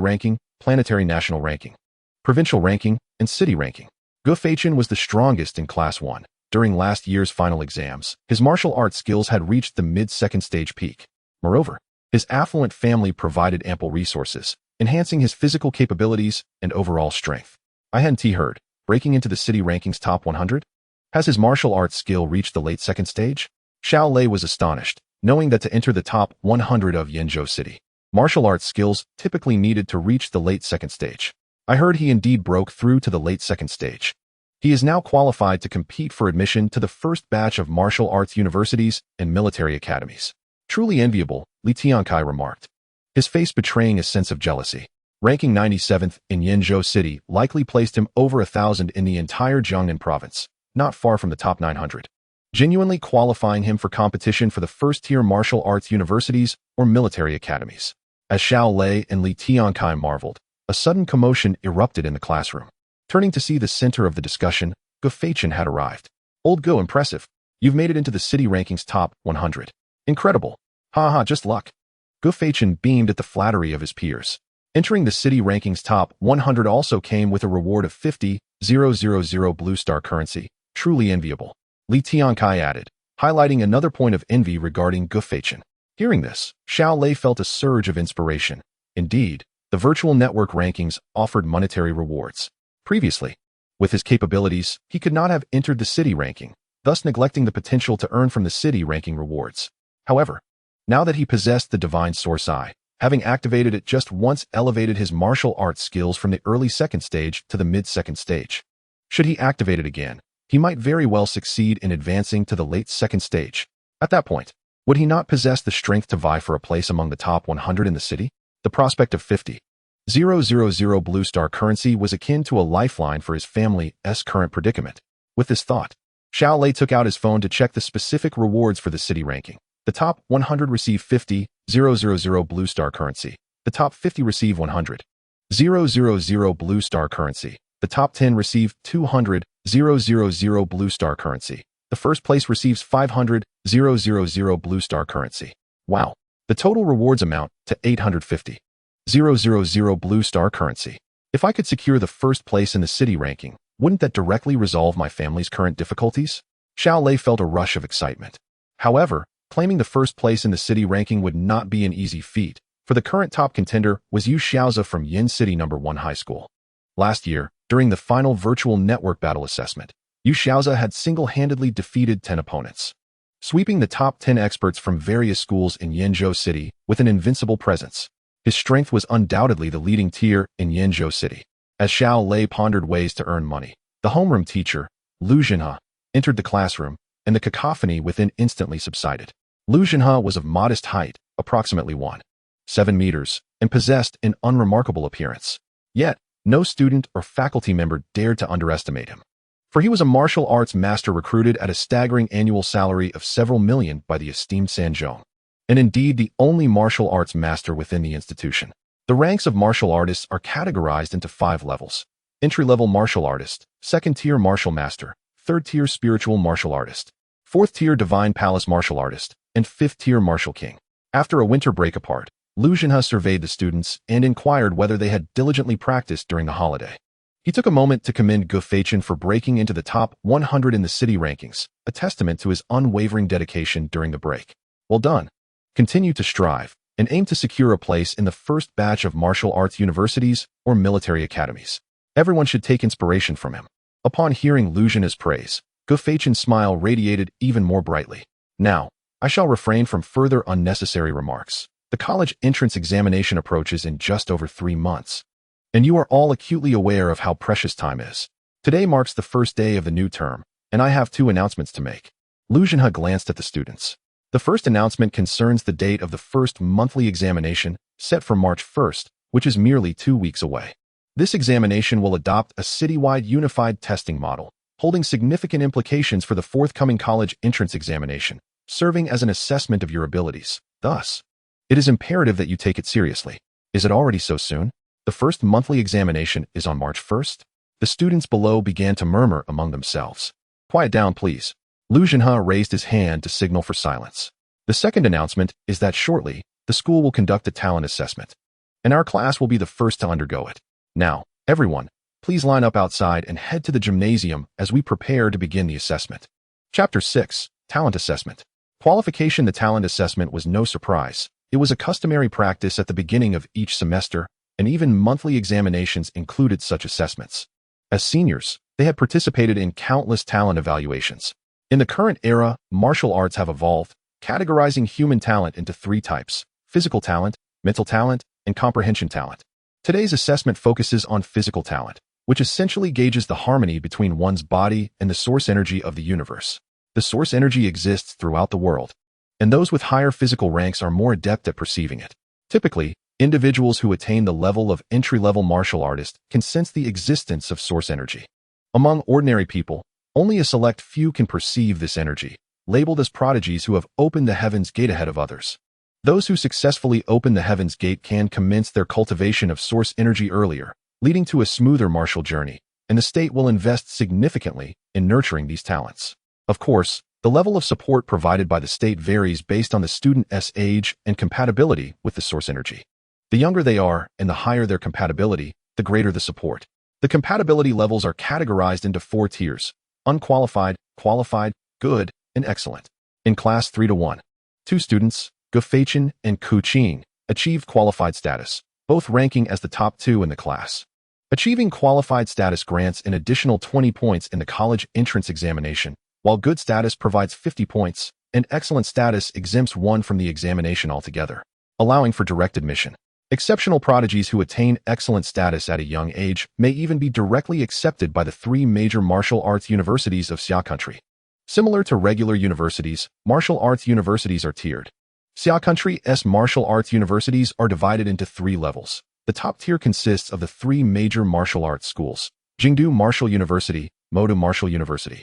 national ranking, provincial ranking, and city ranking. Gu Feichen was the strongest in Class 1. During last year's final exams, his martial arts skills had reached the mid-second stage peak. Moreover, his affluent family provided ample resources, enhancing his physical capabilities and overall strength. I hadn't heard, breaking into the city rankings top 100? Has his martial arts skill reached the late second stage? Xiao Lei was astonished, knowing that to enter the top 100 of Yenzhou City, martial arts skills typically needed to reach the late second stage. I heard he indeed broke through to the late second stage. He is now qualified to compete for admission to the first batch of martial arts universities and military academies. Truly enviable, Li Tiankai remarked, his face betraying a sense of jealousy. Ranking 97th in Yenzhou City likely placed him over 1,000 in the entire Jiangnan province, not far from the top 900, genuinely qualifying him for competition for the first-tier martial arts universities or military academies. As Xiao Lei and Li Tiankai marveled, a sudden commotion erupted in the classroom. Turning to see the center of the discussion, Gu Feichen had arrived. Old Gu, impressive. You've made it into the city rankings top 100. Incredible. Haha, just luck. Gu Feichen beamed at the flattery of his peers. Entering the city rankings top 100 also came with a reward of 50,000 blue star currency. Truly enviable. Li Tiankai added, highlighting another point of envy regarding Gu Feichen. Hearing this, Xiao Lei felt a surge of inspiration. Indeed, the virtual network rankings offered monetary rewards. Previously, with his capabilities, he could not have entered the city ranking, thus neglecting the potential to earn from the city ranking rewards. However, now that he possessed the divine source eye, having activated it just once elevated his martial arts skills from the early second stage to the mid-second stage. Should he activate it again, he might very well succeed in advancing to the late second stage. At that point, would he not possess the strength to vie for a place among the top 100 in the city? The prospect of 50,000 blue star currency was akin to a lifeline for his family's current predicament. With this thought, Xiao Lei took out his phone to check the specific rewards for the city ranking. The top 100 receive 50,000 blue star currency. The top 50 receive 100,000 blue star currency. The top 10 receive 200,000 blue star currency. The first place receives 500,000 blue star currency. Wow. The total rewards amount to 850,000 blue star currency. If I could secure the first place in the city ranking, wouldn't that directly resolve my family's current difficulties? Xiao Lei felt a rush of excitement. However, claiming the first place in the city ranking would not be an easy feat, for the current top contender was Yu Xiaoza from Yin City No. 1 High School. Last year, during the final virtual network battle assessment, Yu Xiaoza had single-handedly defeated 10 opponents, sweeping the top 10 experts from various schools in Yenzhou City with an invincible presence. His strength was undoubtedly the leading tier in Yenzhou City. As Xiao Lei pondered ways to earn money, the homeroom teacher, Lu Jinhe, entered the classroom, and the cacophony within instantly subsided. Lu Jinhe was of modest height, approximately 1.7 meters, and possessed an unremarkable appearance. Yet, no student or faculty member dared to underestimate him. For he was a martial arts master recruited at a staggering annual salary of several million by the esteemed Sanzhong, and indeed the only martial arts master within the institution. The ranks of martial artists are categorized into 5 levels. Entry-level martial artist, second-tier martial master, third-tier spiritual martial artist, fourth-tier divine palace martial artist, and fifth-tier martial king. After a winter break apart, Lu Jinhe surveyed the students and inquired whether they had diligently practiced during the holiday. He took a moment to commend Gu Feichen for breaking into the top 100 in the city rankings, a testament to his unwavering dedication during the break. Well done. Continue to strive and aim to secure a place in the first batch of martial arts universities or military academies. Everyone should take inspiration from him. Upon hearing Lu Jinhe's praise, Gu Feichen's smile radiated even more brightly. Now, I shall refrain from further unnecessary remarks. The college entrance examination approaches in just over 3 months. And you are all acutely aware of how precious time is. Today marks the first day of the new term, and I have 2 announcements to make. Lu Jinhe glanced at the students. The first announcement concerns the date of the first monthly examination, set for March 1st, which is merely 2 weeks away. This examination will adopt a citywide unified testing model, holding significant implications for the forthcoming college entrance examination, serving as an assessment of your abilities. Thus, it is imperative that you take it seriously. Is it already so soon? The first monthly examination is on March 1st. The students below began to murmur among themselves. Quiet down, please. Lu Jinhe raised his hand to signal for silence. The second announcement is that shortly, the school will conduct a talent assessment, and our class will be the first to undergo it. Now, everyone, please line up outside and head to the gymnasium as we prepare to begin the assessment. Chapter 6, Talent Assessment. Qualification. The talent assessment was no surprise. It was a customary practice at the beginning of each semester, and even monthly examinations included such assessments. As seniors, they had participated in countless talent evaluations. In the current era, martial arts have evolved, categorizing human talent into 3 types: physical talent, mental talent, and comprehension talent. Today's assessment focuses on physical talent, which essentially gauges the harmony between one's body and the source energy of the universe. The source energy exists throughout the world, and those with higher physical ranks are more adept at perceiving it. Typically, individuals who attain the level of entry-level martial artist can sense the existence of source energy. Among ordinary people, only a select few can perceive this energy, labeled as prodigies who have opened the heaven's gate ahead of others. Those who successfully open the heaven's gate can commence their cultivation of source energy earlier, leading to a smoother martial journey, and the state will invest significantly in nurturing these talents. Of course, the level of support provided by the state varies based on the student's age and compatibility with the source energy. The younger they are and the higher their compatibility, the greater the support. The compatibility levels are categorized into 4 tiers: unqualified, qualified, good, and excellent. In class 3-1, 2 students, Gufeichen and Kuqing, achieved qualified status, both ranking as the top 2 in the class. Achieving qualified status grants an additional 20 points in the college entrance examination, while good status provides 50 points, and excellent status exempts one from the examination altogether, allowing for direct admission. Exceptional prodigies who attain excellent status at a young age may even be directly accepted by the 3 major martial arts universities of Xia Country. Similar to regular universities, martial arts universities are tiered. Xia Country's martial arts universities are divided into 3 levels. The top tier consists of the 3 major martial arts schools: Jingdu Martial University, Modu Martial University,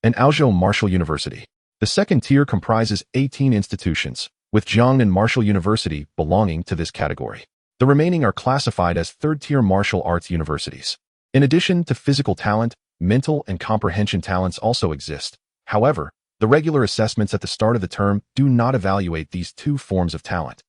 and Aozhou Martial University. The second tier comprises 18 institutions, with Jiangnan Martial University belonging to this category. The remaining are classified as third-tier martial arts universities. In addition to physical talent, mental and comprehension talents also exist. However, the regular assessments at the start of the term do not evaluate these 2 forms of talent,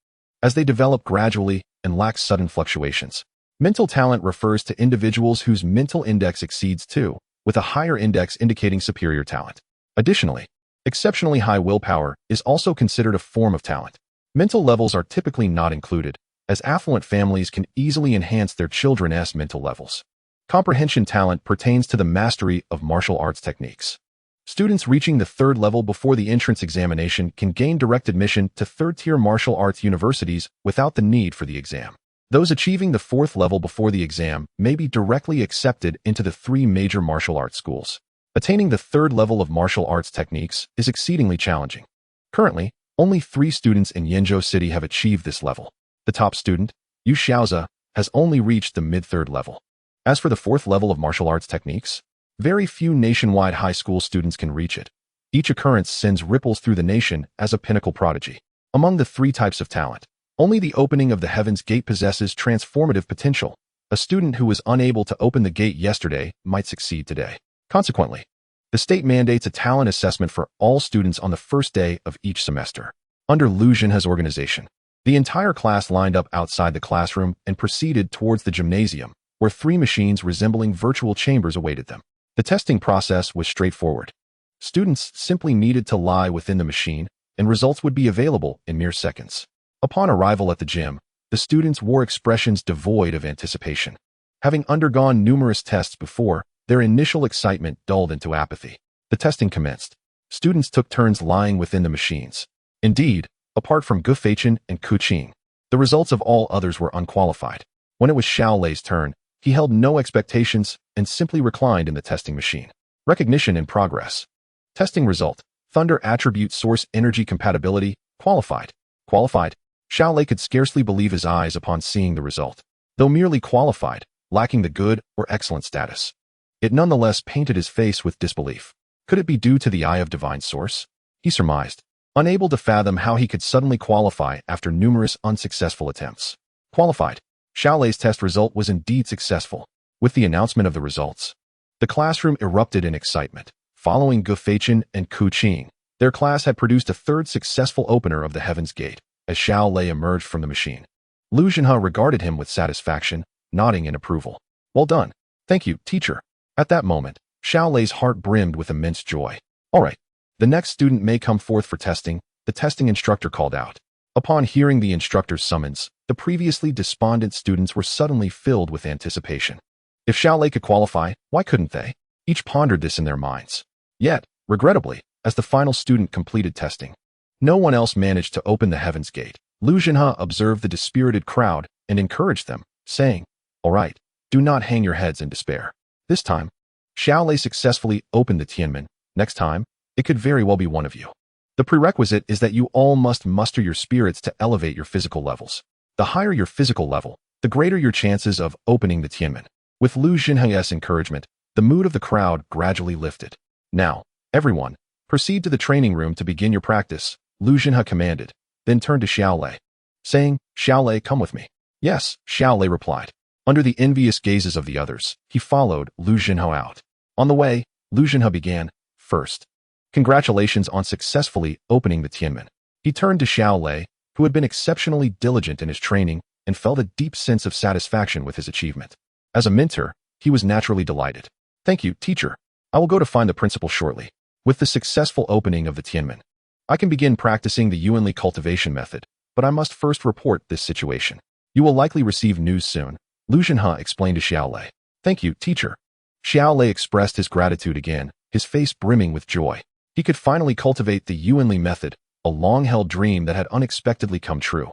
as they develop gradually and lack sudden fluctuations. Mental talent refers to individuals whose mental index exceeds 2, with a higher index indicating superior talent. Additionally, exceptionally high willpower is also considered a form of talent. Mental levels are typically not included, as affluent families can easily enhance their children's mental levels. Comprehension talent pertains to the mastery of martial arts techniques. Students reaching the 3rd level before the entrance examination can gain direct admission to 3rd-tier martial arts universities without the need for the exam. Those achieving the 4th level before the exam may be directly accepted into the 3 major martial arts schools. Attaining the 3rd level of martial arts techniques is exceedingly challenging. Currently, only 3 students in Yenzhou City have achieved this level. The top student, Yu Xiaoza, has only reached the mid-3rd level. As for the 4th level of martial arts techniques, very few nationwide high school students can reach it. Each occurrence sends ripples through the nation as a pinnacle prodigy. Among the 3 types of talent, only the opening of the Heaven's Gate possesses transformative potential. A student who was unable to open the gate yesterday might succeed today. Consequently, the state mandates a talent assessment for all students on the first day of each semester. Under Lu Xinhe's organization, the entire class lined up outside the classroom and proceeded towards the gymnasium, where 3 machines resembling virtual chambers awaited them. The testing process was straightforward. Students simply needed to lie within the machine, and results would be available in mere seconds. Upon arrival at the gym, the students wore expressions devoid of anticipation. Having undergone numerous tests before, their initial excitement dulled into apathy. The testing commenced. Students took turns lying within the machines. Indeed, apart from Gufeichen and Kuqing, the results of all others were unqualified. When it was Xiao Lei's turn, he held no expectations and simply reclined in the testing machine. Recognition in progress. Testing result: Thunder attribute source energy compatibility, qualified. Qualified. Xiao Lei could scarcely believe his eyes upon seeing the result. Though merely qualified, lacking the good or excellent status, it nonetheless painted his face with disbelief. Could it be due to the eye of divine source? He surmised, unable to fathom how he could suddenly qualify after numerous unsuccessful attempts. Qualified. Xiao Lei's test result was indeed successful. With the announcement of the results, the classroom erupted in excitement. Following Gufeichen and Kuqing, their class had produced a 3rd successful opener of the Heaven's Gate. As Xiao Lei emerged from the machine, Lu Xinhe regarded him with satisfaction, nodding in approval. Well done. Thank you, teacher. At that moment, Xiao Lei's heart brimmed with immense joy. All right, the next student may come forth for testing, the testing instructor called out. Upon hearing the instructor's summons, the previously despondent students were suddenly filled with anticipation. If Xiao Lei could qualify, why couldn't they? Each pondered this in their minds. Yet, regrettably, as the final student completed testing, no one else managed to open the Heaven's Gate. Lu Xinhe observed the dispirited crowd and encouraged them, saying, "All right, do not hang your heads in despair. This time, Xiao Lei successfully opened the Tianmen. Next time, it could very well be one of you. The prerequisite is that you all must muster your spirits to elevate your physical levels. The higher your physical level, the greater your chances of opening the Tianmen." With Lu Xinhe's encouragement, the mood of the crowd gradually lifted. "Now, everyone, proceed to the training room to begin your practice," Lu Xinhe commanded, then turned to Xiao Lei, saying, "Xiao Lei, come with me." "Yes," Xiao Lei replied. Under the envious gazes of the others, he followed Lu Jinhao out. On the way, Lu Jinhao began, first. Congratulations on successfully opening the Tianmen. He turned to Xiao Lei, who had been exceptionally diligent in his training and felt a deep sense of satisfaction with his achievement. As a mentor, he was naturally delighted. Thank you, teacher. I will go to find the principal shortly. With the successful opening of the Tianmen, I can begin practicing the Yuanli cultivation method, but I must first report this situation. You will likely receive news soon, Lu Jinhao explained to Xiao Lei. Thank you, teacher. Xiao Lei expressed his gratitude again, his face brimming with joy. He could finally cultivate the Yuanli method, a long-held dream that had unexpectedly come true,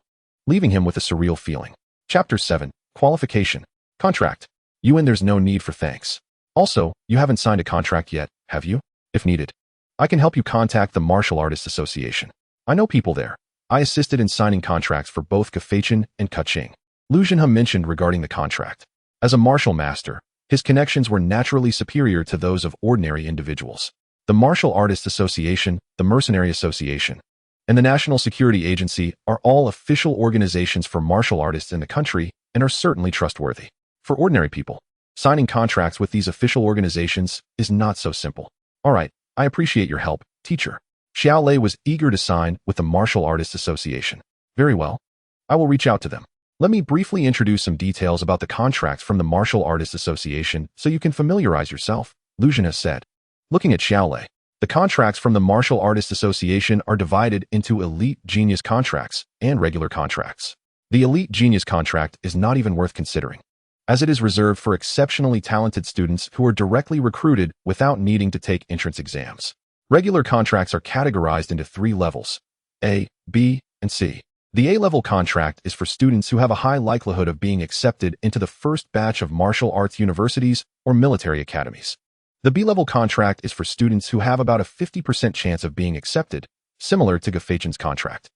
leaving him with a surreal feeling. Chapter 7. Qualification. Contract. Yuan, there's no need for thanks. Also, you haven't signed a contract yet, have you? If needed, I can help you contact the Martial Artists Association. I know people there. I assisted in signing contracts for both Kafeichen and Kaching. Lu Jinhao mentioned regarding the contract. As a martial master, his connections were naturally superior to those of ordinary individuals. The Martial Artists Association, the Mercenary Association, and the National Security Agency are all official organizations for martial artists in the country and are certainly trustworthy. For ordinary people, signing contracts with these official organizations is not so simple. All right, I appreciate your help, teacher. Xiao Lei was eager to sign with the Martial Artists Association. Very well. I will reach out to them. Let me briefly introduce some details about the contracts from the Martial Artists Association so you can familiarize yourself, Lu Jinhao said. Looking at Xiao Lei, the contracts from the Martial Artists Association are divided into Elite Genius contracts and regular contracts. The Elite Genius contract is not even worth considering, as it is reserved for exceptionally talented students who are directly recruited without needing to take entrance exams. Regular contracts are categorized into 3 levels, A, B, and C. The A-level contract is for students who have a high likelihood of being accepted into the first batch of martial arts universities or military academies. The B-level contract is for students who have about a 50% chance of being accepted, similar to Kafeichen's contract.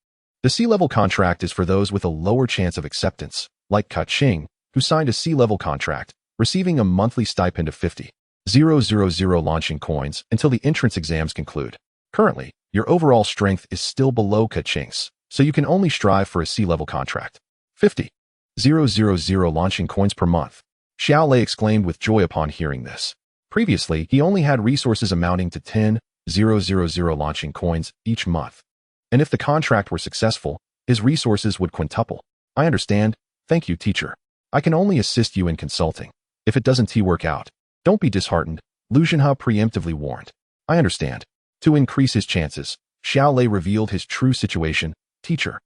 The C-level contract is for those with a lower chance of acceptance, like Kaching, who signed a C-level contract, receiving a monthly stipend of 50,000 launching coins until the entrance exams conclude. Currently, your overall strength is still below Kaching's, so you can only strive for a C-level contract. 50,000 launching coins per month. Xiao Lei exclaimed with joy upon hearing this. Previously, he only had resources amounting to 10,000 launching coins each month. And if the contract were successful, his resources would quintuple. I understand. Thank you, teacher. I can only assist you in consulting. If it doesn't work out, don't be disheartened, Lu Jinhao preemptively warned. I understand. To increase his chances, Xiao Lei revealed his true situation. Teacher,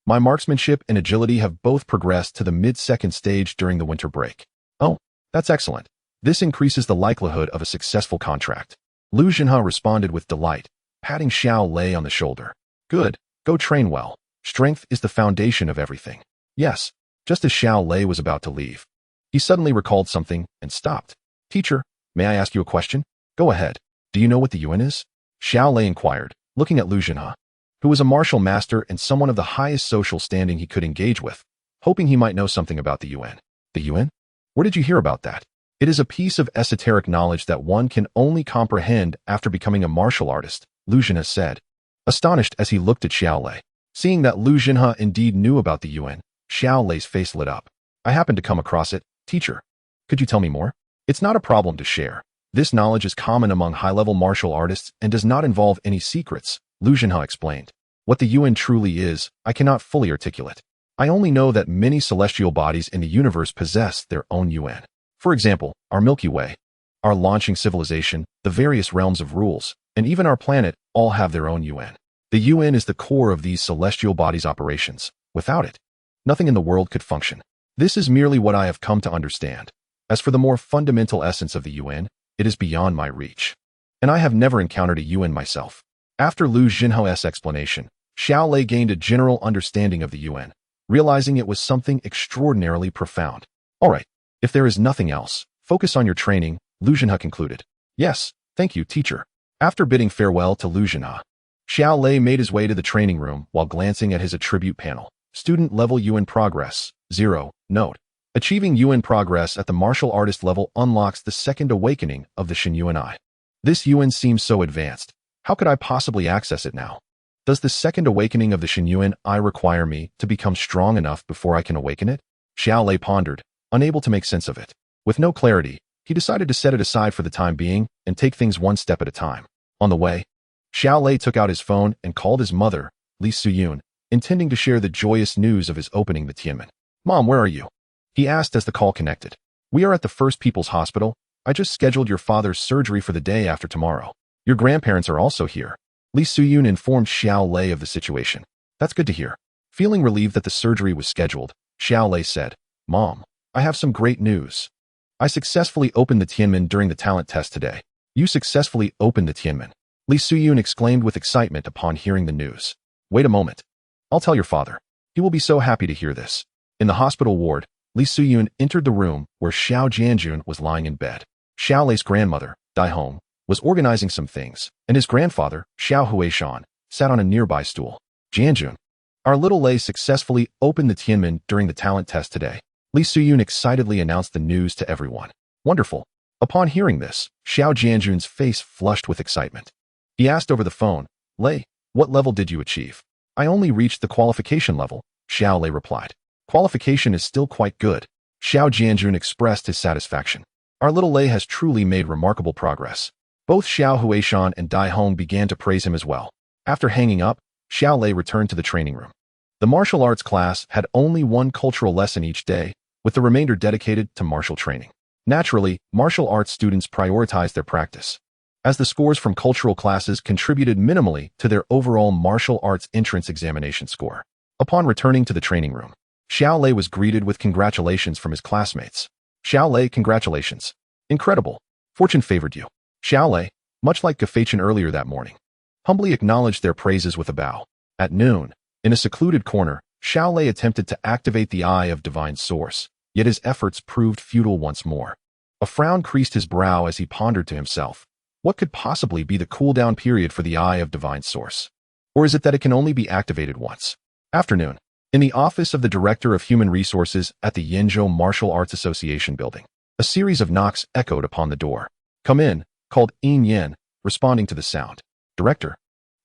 my marksmanship and agility have both progressed to the mid-second stage during the winter break. Oh, that's excellent. This increases the likelihood of a successful contract. Lu Jinhao responded with delight, patting Xiao Lei on the shoulder. Good, go train well. Strength is the foundation of everything. Yes, just as Xiao Lei was about to leave, he suddenly recalled something and stopped. Teacher, may I ask you a question? Go ahead. Do you know what the Yuan is? Xiao Lei inquired, looking at Lu Jinhao, who was a martial master and someone of the highest social standing he could engage with, hoping he might know something about the Yuan. The Yuan? Where did you hear about that? It is a piece of esoteric knowledge that one can only comprehend after becoming a martial artist, Lu Jinhao said, astonished as he looked at Xiao Lei. Seeing that Lu Jinhao indeed knew about the Yuan, Xiao Lei's face lit up. I happened to come across it, teacher. Could you tell me more? It's not a problem to share. This knowledge is common among high-level martial artists and does not involve any secrets, Lu Jinhao explained. What the Yuan truly is, I cannot fully articulate. I only know that many celestial bodies in the universe possess their own Yuan. For example, our Milky Way, our launching civilization, the various realms of rules, and even our planet all have their own Yuan. The Yuan is the core of these celestial bodies' operations. Without it, nothing in the world could function. This is merely what I have come to understand. As for the more fundamental essence of the Yuan, it is beyond my reach. And I have never encountered a Yuan myself. After Lu Jinhao's explanation, Xiao Lei gained a general understanding of the Yuan, realizing it was something extraordinarily profound. All right. If there is nothing else, focus on your training, Lu Jinhao concluded. Yes, thank you, teacher. After bidding farewell to Lu Jinhao, Xiao Lei made his way to the training room while glancing at his attribute panel. Student level Yuan progress, 0. Note. Achieving Yuan progress at the martial artist level unlocks the second awakening of the Shen Yuan Eye. This Yuan seems so advanced. How could I possibly access it now? Does the second awakening of the Shen Yuan Eye require me to become strong enough before I can awaken it? Xiao Lei pondered, unable to make sense of it. With no clarity, he decided to set it aside for the time being and take things one step at a time. On the way, Xiao Lei took out his phone and called his mother, Li Suyun, intending to share the joyous news of his opening the Tianmen. "Mom, where are you?" he asked as the call connected. "We are at the First People's Hospital. I just scheduled your father's surgery for the day after tomorrow. Your grandparents are also here." Li Suyun informed Xiao Lei of the situation. "That's good to hear." Feeling relieved that the surgery was scheduled, Xiao Lei said, "Mom, I have some great news. I successfully opened the Tianmen during the talent test today." "You successfully opened the Tianmen?" Li Suyun exclaimed with excitement upon hearing the news. "Wait a moment. I'll tell your father. He will be so happy to hear this." In the hospital ward, Li Suyun entered the room where Xiao Jianjun was lying in bed. Xiao Lei's grandmother, Dai Hong, was organizing some things, and his grandfather, Xiao Huishan, sat on a nearby stool. "Jianjun, our little Lei successfully opened the Tianmen during the talent test today." Li Suyun excitedly announced the news to everyone. "Wonderful." Upon hearing this, Xiao Jianjun's face flushed with excitement. He asked over the phone, "Lei, what level did you achieve?" "I only reached the qualification level," Xiao Lei replied. "Qualification is still quite good." Xiao Jianjun expressed his satisfaction. "Our little Lei has truly made remarkable progress." Both Xiao Huishan and Dai Hong began to praise him as well. After hanging up, Xiao Lei returned to the training room. The martial arts class had only one cultural lesson each day, with the remainder dedicated to martial training. Naturally, martial arts students prioritized their practice, as the scores from cultural classes contributed minimally to their overall martial arts entrance examination score. Upon returning to the training room, Xiao Lei was greeted with congratulations from his classmates. "Xiao Lei, congratulations. Incredible. Fortune favored you." Xiao Lei, much like Gefeichen earlier that morning, humbly acknowledged their praises with a bow. At noon, in a secluded corner, Xiao Lei attempted to activate the Eye of Divine Source, yet his efforts proved futile once more. A frown creased his brow as he pondered to himself. What could possibly be the cooldown period for the Eye of Divine Source? Or is it that it can only be activated once? Afternoon. In the office of the Director of Human Resources at the Yenzhou Martial Arts Association building, a series of knocks echoed upon the door. "Come in," called Yin Yan, responding to the sound. "Director,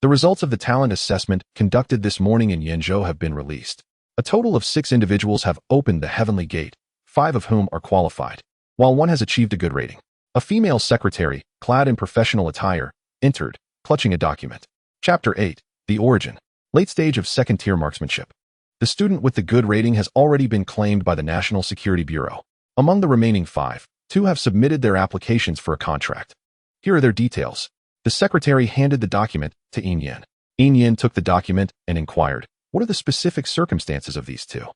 the results of the talent assessment conducted this morning in Yenzhou have been released. A total of 6 individuals have opened the Heavenly Gate, 5 of whom are qualified, while 1 has achieved a good rating." A female secretary, clad in professional attire, entered, clutching a document. Chapter 8. The Origin. Late stage of second-tier marksmanship. The student with the good rating has already been claimed by the National Security Bureau. Among the remaining 5, 2 have submitted their applications for a contract. Here are their details. The secretary handed the document to Yin Yan. Yin Yan took the document and inquired, "What are the specific circumstances of these 2?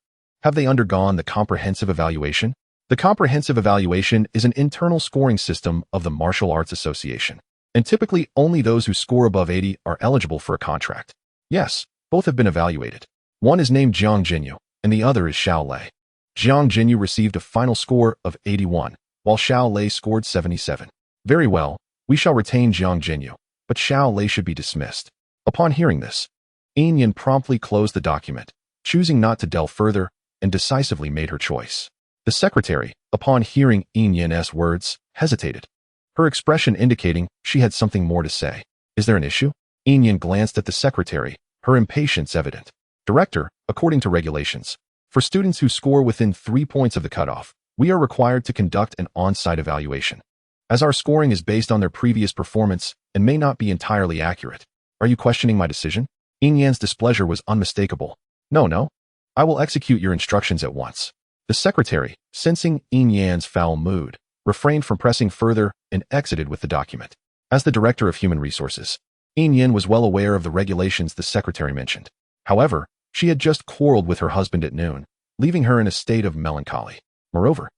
Have they undergone the comprehensive evaluation?" The comprehensive evaluation is an internal scoring system of the Martial Arts Association, and typically only those who score above 80 are eligible for a contract. "Yes, both have been evaluated. One is named Jiang Jinyu, and the other is Xiao Lei." Jiang Jinyu received a final score of 81, while Xiao Lei scored 77. "Very well, we shall retain Jiang Jinyu, but Xiao Lei should be dismissed." Upon hearing this, Yin Yan promptly closed the document, choosing not to delve further, and decisively made her choice. The secretary, upon hearing Yin Yan's words, hesitated, her expression indicating she had something more to say. "Is there an issue?" Yin Yan glanced at the secretary, her impatience evident. "Director, according to regulations, for students who score within 3 points of the cutoff, we are required to conduct an on-site evaluation. As our scoring is based on their previous performance and may not be entirely accurate. Are you questioning my decision?" Yin Yan's displeasure was unmistakable. No. I will execute your instructions at once." The secretary, sensing Yin Yan's foul mood, refrained from pressing further and exited with the document. As the Director of Human Resources, Yin Yan was well aware of the regulations the secretary mentioned. However, she had just quarreled with her husband at noon, leaving her in a state of melancholy. Moreover,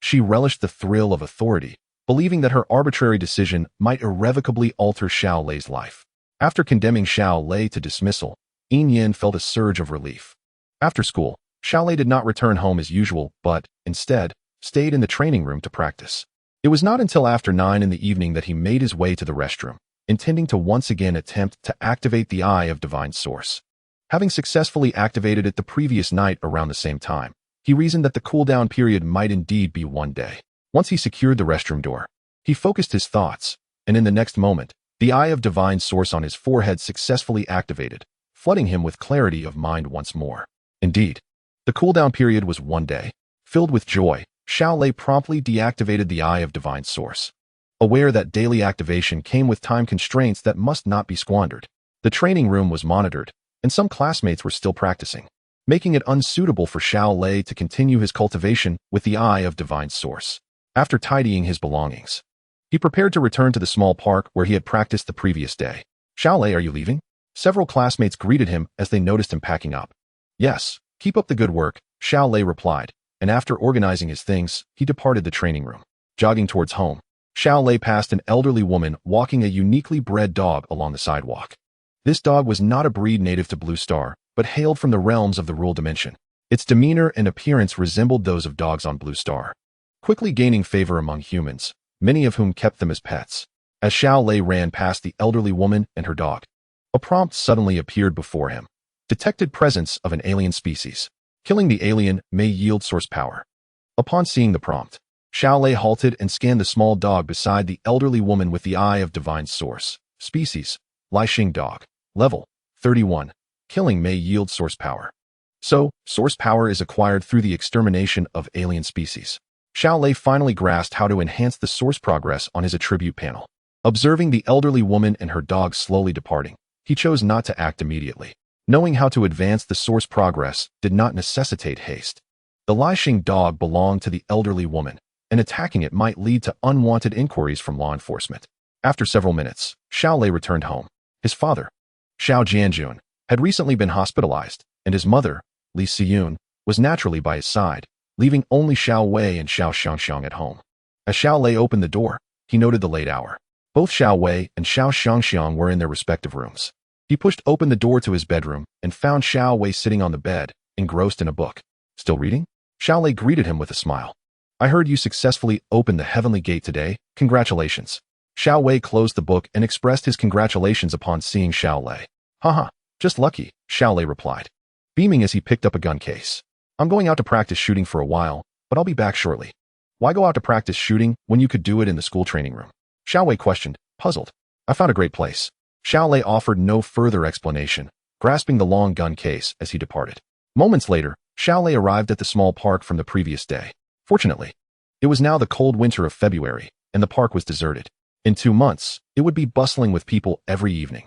she relished the thrill of authority, believing that her arbitrary decision might irrevocably alter Xiao Lei's life. After condemning Xiao Lei to dismissal, Yin Yan felt a surge of relief. After school, Xiao Lei did not return home as usual, but, instead, stayed in the training room to practice. It was not until after 9 in the evening that he made his way to the restroom, intending to once again attempt to activate the Eye of Divine Source. Having successfully activated it the previous night around the same time, he reasoned that the cooldown period might indeed be 1 day. Once he secured the restroom door, he focused his thoughts, and in the next moment, the Eye of Divine Source on his forehead successfully activated, flooding him with clarity of mind once more. Indeed, the cooldown period was 1 day. Filled with joy, Xiao Lei promptly deactivated the Eye of Divine Source, aware that daily activation came with time constraints that must not be squandered. The training room was monitored, and some classmates were still practicing, making it unsuitable for Xiao Lei to continue his cultivation with the Eye of Divine Source. After tidying his belongings, he prepared to return to the small park where he had practiced the previous day. Xiao Lei, are you leaving? Several classmates greeted him as they noticed him packing up. Yes, keep up the good work, Xiao Lei replied, and after organizing his things, he departed the training room. Jogging towards home, Xiao Lei passed an elderly woman walking a uniquely bred dog along the sidewalk. This dog was not a breed native to Blue Star, but hailed from the realms of the Rural Dimension. Its demeanor and appearance resembled those of dogs on Blue Star, quickly gaining favor among humans, many of whom kept them as pets. As Xiao Lei ran past the elderly woman and her dog, a prompt suddenly appeared before him. Detected presence of an alien species. Killing the alien may yield source power. Upon seeing the prompt, Xiao Lei halted and scanned the small dog beside the elderly woman with the Eye of Divine Source. Species: Laixing dog. Level: 31. Killing may yield source power. So, source power is acquired through the extermination of alien species. Xiao Lei finally grasped how to enhance the source progress on his attribute panel. Observing the elderly woman and her dog slowly departing, he chose not to act immediately. Knowing how to advance the source progress did not necessitate haste. The Laixing dog belonged to the elderly woman, and attacking it might lead to unwanted inquiries from law enforcement. After several minutes, Xiao Lei returned home. His father, Xiao Jianjun, had recently been hospitalized, and his mother, Li Xiyun, was naturally by his side, leaving only Xiao Wei and Xiao Xiangxiang at home. As Xiao Lei opened the door, he noted the late hour. Both Xiao Wei and Xiao Xiangxiang were in their respective rooms. He pushed open the door to his bedroom and found Xiao Wei sitting on the bed, engrossed in a book. Still reading? Xiao Lei greeted him with a smile. I heard you successfully opened the heavenly gate today. Congratulations. Xiao Wei closed the book and expressed his congratulations upon seeing Xiao Lei. Haha, just lucky, Xiao Lei replied, beaming as he picked up a gun case. I'm going out to practice shooting for a while, but I'll be back shortly. Why go out to practice shooting when you could do it in the school training room? Xiao Wei questioned, puzzled. I found a great place. Xiao Lei offered no further explanation, grasping the long gun case as he departed. Moments later, Xiao Lei arrived at the small park from the previous day. Fortunately, it was now the cold winter of February, and the park was deserted. In 2 months, it would be bustling with people every evening,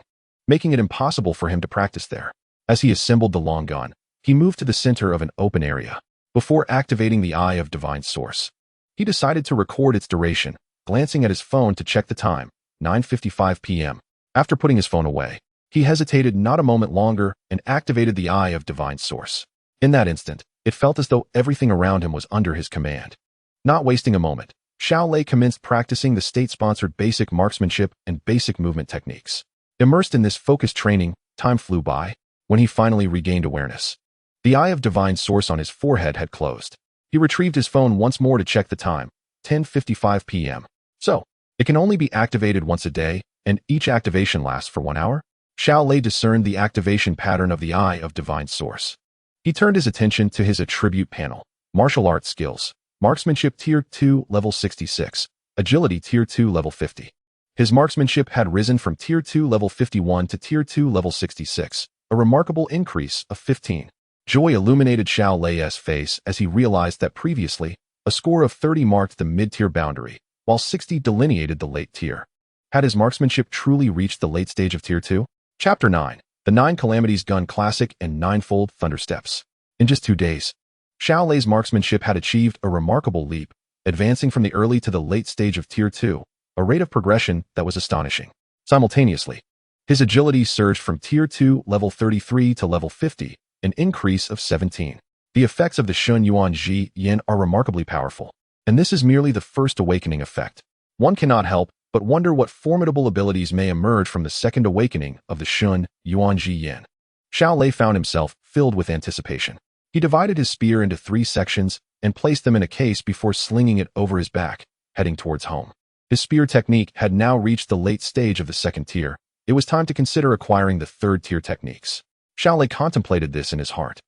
making it impossible for him to practice there. As he assembled the long gun, he moved to the center of an open area. Before activating the Eye of Divine Source, he decided to record its duration, glancing at his phone to check the time, 9:55 p.m. After putting his phone away, he hesitated not a moment longer and activated the Eye of Divine Source. In that instant, it felt as though everything around him was under his command. Not wasting a moment, Xiao Lei commenced practicing the state-sponsored basic marksmanship and basic movement techniques. Immersed in this focused training, time flew by. When he finally regained awareness, the Eye of Divine Source on his forehead had closed. He retrieved his phone once more to check the time, 10:55 p.m. So, it can only be activated once a day, and each activation lasts for 1 hour? Xiao Lei discerned the activation pattern of the Eye of Divine Source. He turned his attention to his attribute panel. Martial arts skills. Marksmanship Tier 2 level 66. Agility Tier 2 level 50. His marksmanship had risen from Tier 2 level 51 to Tier 2 level 66, a remarkable increase of 15. Joy illuminated Xiao Lei's face as he realized that previously, a score of 30 marked the mid-tier boundary, while 60 delineated the late tier. Had his marksmanship truly reached the late stage of Tier 2? Chapter 9. The 9 Calamities Gun Classic and Ninefold Thunder Steps. In just 2 days, Xiao Lei's marksmanship had achieved a remarkable leap, advancing from the early to the late stage of Tier 2, a rate of progression that was astonishing. Simultaneously, his agility surged from Tier 2 level 33 to level 50, an increase of 17. The effects of the Shun Yuan Ji Yin are remarkably powerful, and this is merely the first awakening effect. One cannot help but wonder what formidable abilities may emerge from the second awakening of the Shun Yuan Ji Yin. Xiao Lei found himself filled with anticipation. He divided his spear into 3 sections and placed them in a case before slinging it over his back, heading towards home. His spear technique had now reached the late stage of the 2nd tier. It was time to consider acquiring the 3rd tier techniques. Xiao Lei contemplated this in his heart.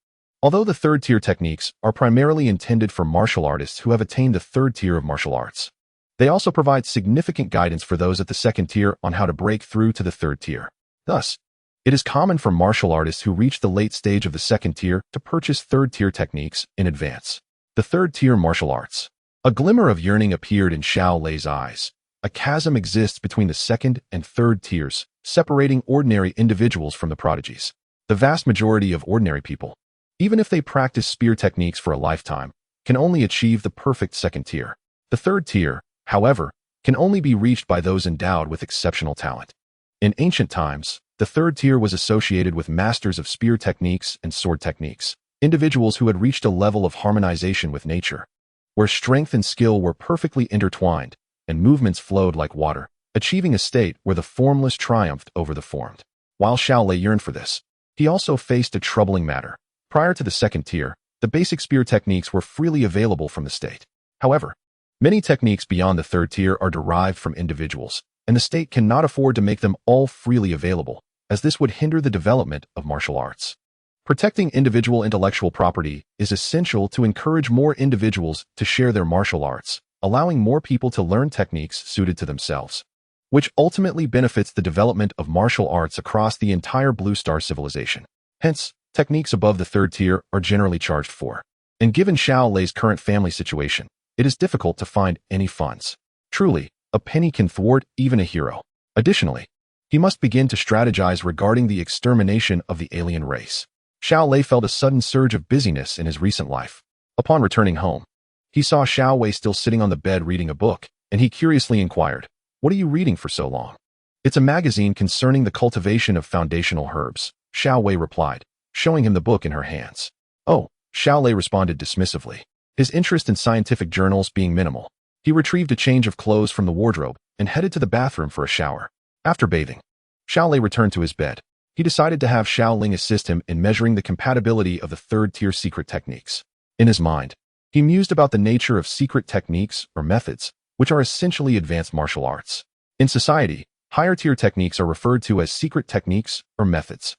Although the 3rd tier techniques are primarily intended for martial artists who have attained the 3rd tier of martial arts, they also provide significant guidance for those at the 2nd tier on how to break through to the 3rd tier. Thus, it is common for martial artists who reach the late stage of the 2nd tier to purchase 3rd tier techniques in advance. The 3rd tier martial arts. A glimmer of yearning appeared in Xiao Lei's eyes. A chasm exists between the second and third tiers, separating ordinary individuals from the prodigies. The vast majority of ordinary people, even if they practice spear techniques for a lifetime, can only achieve the perfect second tier. The third tier, however, can only be reached by those endowed with exceptional talent. In ancient times, the third tier was associated with masters of spear techniques and sword techniques, individuals who had reached a level of harmonization with nature, where strength and skill were perfectly intertwined and movements flowed like water, achieving a state where the formless triumphed over the formed. While Xiao Lei yearned for this, he also faced a troubling matter. Prior to the second tier, the basic spear techniques were freely available from the state. However, many techniques beyond the third tier are derived from individuals, and the state cannot afford to make them all freely available, as this would hinder the development of martial arts. Protecting individual intellectual property is essential to encourage more individuals to share their martial arts, allowing more people to learn techniques suited to themselves, which ultimately benefits the development of martial arts across the entire Blue Star civilization. Hence, techniques above the third tier are generally charged for. And given Xiao Lei's current family situation, it is difficult to find any funds. Truly, a penny can thwart even a hero. Additionally, he must begin to strategize regarding the extermination of the alien race. Xiao Lei felt a sudden surge of busyness in his recent life. Upon returning home, he saw Xiao Wei still sitting on the bed reading a book, and he curiously inquired, "What are you reading for so long?" "It's a magazine concerning the cultivation of foundational herbs," Xiao Wei replied, showing him the book in her hands. "Oh," Xiao Lei responded dismissively, his interest in scientific journals being minimal. He retrieved a change of clothes from the wardrobe and headed to the bathroom for a shower. After bathing, Xiao Lei returned to his bed. He decided to have Xiao Ling assist him in measuring the compatibility of the third-tier secret techniques. In his mind, he mused about the nature of secret techniques or methods, which are essentially advanced martial arts. In society, higher-tier techniques are referred to as secret techniques or methods.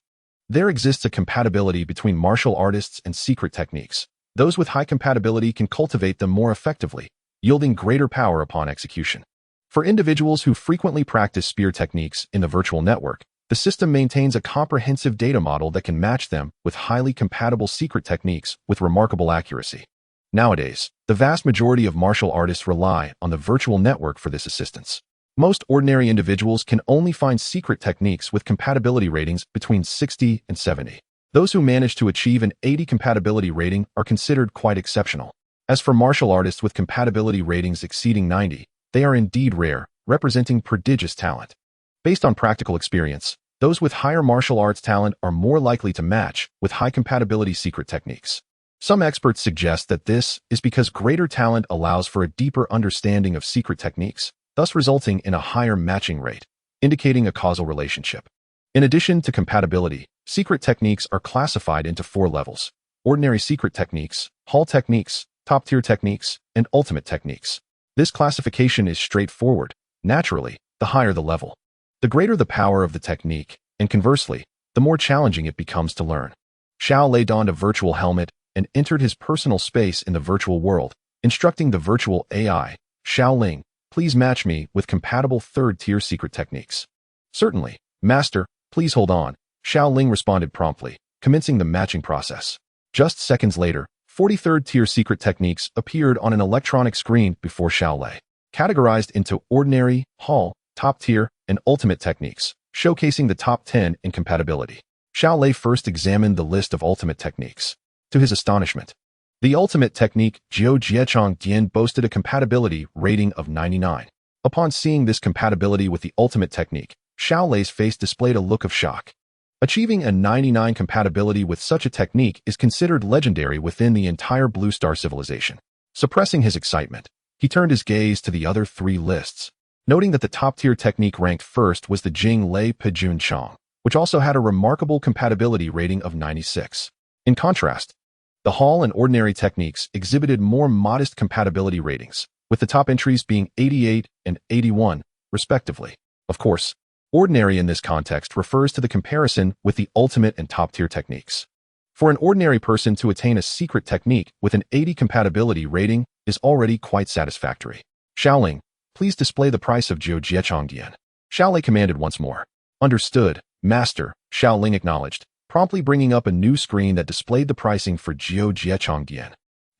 There exists a compatibility between martial artists and secret techniques. Those with high compatibility can cultivate them more effectively, yielding greater power upon execution. For individuals who frequently practice spear techniques in the virtual network, the system maintains a comprehensive data model that can match them with highly compatible secret techniques with remarkable accuracy. Nowadays, the vast majority of martial artists rely on the virtual network for this assistance. Most ordinary individuals can only find secret techniques with compatibility ratings between 60 and 70. Those who manage to achieve an 80 compatibility rating are considered quite exceptional. As for martial artists with compatibility ratings exceeding 90, they are indeed rare, representing prodigious talent. Based on practical experience, those with higher martial arts talent are more likely to match with high compatibility secret techniques. Some experts suggest that this is because greater talent allows for a deeper understanding of secret techniques, thus resulting in a higher matching rate, indicating a causal relationship. In addition to compatibility, secret techniques are classified into 4 levels: ordinary secret techniques, hall techniques, top-tier techniques, and ultimate techniques. This classification is straightforward. Naturally, the higher the level, the greater the power of the technique, and conversely, the more challenging it becomes to learn. Xiao Lei donned a virtual helmet and entered his personal space in the virtual world, instructing the virtual AI, "Xiao Ling, please match me with compatible third-tier secret techniques." "Certainly, Master, please hold on," Xiao Ling responded promptly, commencing the matching process. Just seconds later, 43rd-tier secret techniques appeared on an electronic screen before Xiao Lei, categorized into ordinary, hall, top-tier, and ultimate techniques, showcasing the top 10 in compatibility. Xiao Lei first examined the list of ultimate techniques. To his astonishment, the ultimate technique Jiu Jiechong Dian boasted a compatibility rating of 99. Upon seeing this compatibility with the ultimate technique, Xiao Lei's face displayed a look of shock. Achieving a 99 compatibility with such a technique is considered legendary within the entire Blue Star civilization. Suppressing his excitement, he turned his gaze to the other 3 lists, noting that the top-tier technique ranked first was the Jing Lei Pejun Chong, which also had a remarkable compatibility rating of 96. In contrast, the hall and ordinary techniques exhibited more modest compatibility ratings, with the top entries being 88 and 81, respectively. Of course, ordinary in this context refers to the comparison with the ultimate and top-tier techniques. For an ordinary person to attain a secret technique with an 80 compatibility rating is already quite satisfactory. "Xiao Ling, please display the price of Jiu Jiechong Dian," Xiao Lei commanded once more. "Understood, Master," Xiao Ling acknowledged, promptly bringing up a new screen that displayed the pricing for Jiu Jiechong Dian.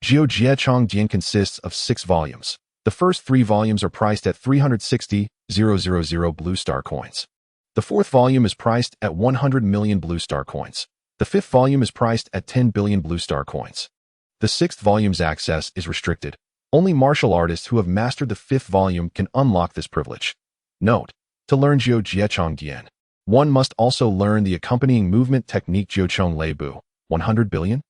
Jiao Jiechong Dian consists of 6 volumes. The first 3 volumes are priced at 360,000 blue star coins. The 4th volume is priced at 100 million blue star coins. The 5th volume is priced at 10 billion blue star coins. The 6th volume's access is restricted. Only martial artists who have mastered the 5th volume can unlock this privilege. Note: to learn Jiao Jiechong Dian, one must also learn the accompanying movement technique Jiao Lei Bu, 100 billion.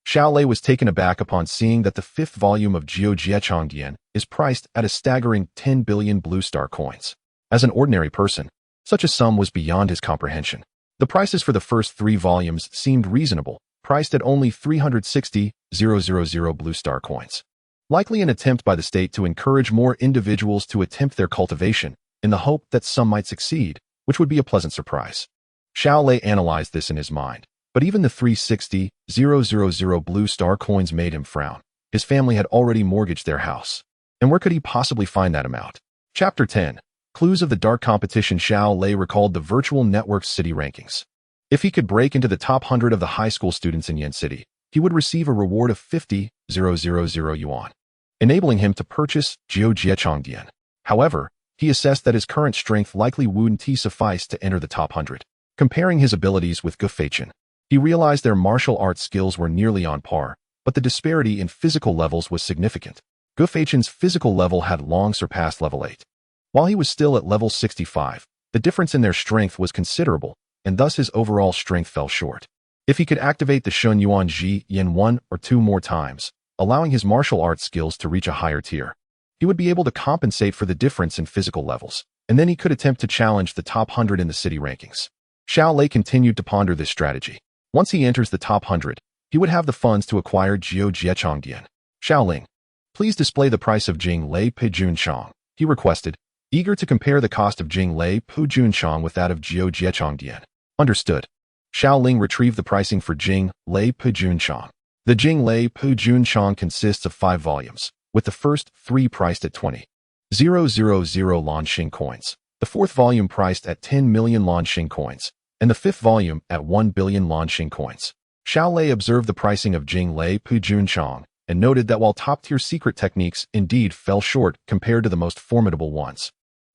Xiao Lei was taken aback upon seeing that the 5th volume of Jiao Jiechong Dian is priced at a staggering 10 billion blue star coins. As an ordinary person, such a sum was beyond his comprehension. The prices for the first 3 volumes seemed reasonable, priced at only 360,000 blue star coins. Likely an attempt by the state to encourage more individuals to attempt their cultivation, in the hope that some might succeed, which would be a pleasant surprise. Xiao Lei analyzed this in his mind, but even the 360,000 blue star coins made him frown. His family had already mortgaged their house. And where could he possibly find that amount? Chapter 10. Clues of the Dark Competition. Xiao Lei recalled the virtual network's city rankings. If he could break into the top 100 of the high school students in Yan City, he would receive a reward of 50,000 yuan, enabling him to purchase Jiao Jiechong Dian. However, he assessed that his current strength likely wouldn't suffice to enter the top 100. Comparing his abilities with Gu Feichen, he realized their martial arts skills were nearly on par, but the disparity in physical levels was significant. Gu Feichen's physical level had long surpassed level 8. While he was still at level 65, the difference in their strength was considerable, and thus his overall strength fell short. If he could activate the Shun Yuan Ji Yin 1 or 2 more times, allowing his martial arts skills to reach a higher tier, he would be able to compensate for the difference in physical levels, and then he could attempt to challenge the top 100 in the city rankings. Xiao Lei continued to ponder this strategy. Once he enters the top 100, he would have the funds to acquire Jiao Jiechong Dian. Xiao Ling, please display the price of Jing Lei Pu Junchong, he requested, eager to compare the cost of Jing Lei Pu Junchong with that of Jiao Jiechong Dian. Understood. Xiao Ling retrieved the pricing for Jing Lei Pu Junchong. The Jing Lei Pu Junchong consists of 5 volumes, with the first 3 priced at 20,000 Lanxing coins, the 4th volume priced at 10 million Lanxing coins, and the 5th volume at 1 billion Lanxing coins. Xiao Lei observed the pricing of Jing Lei Pu Junchong and noted that while top-tier secret techniques indeed fell short compared to the most formidable ones,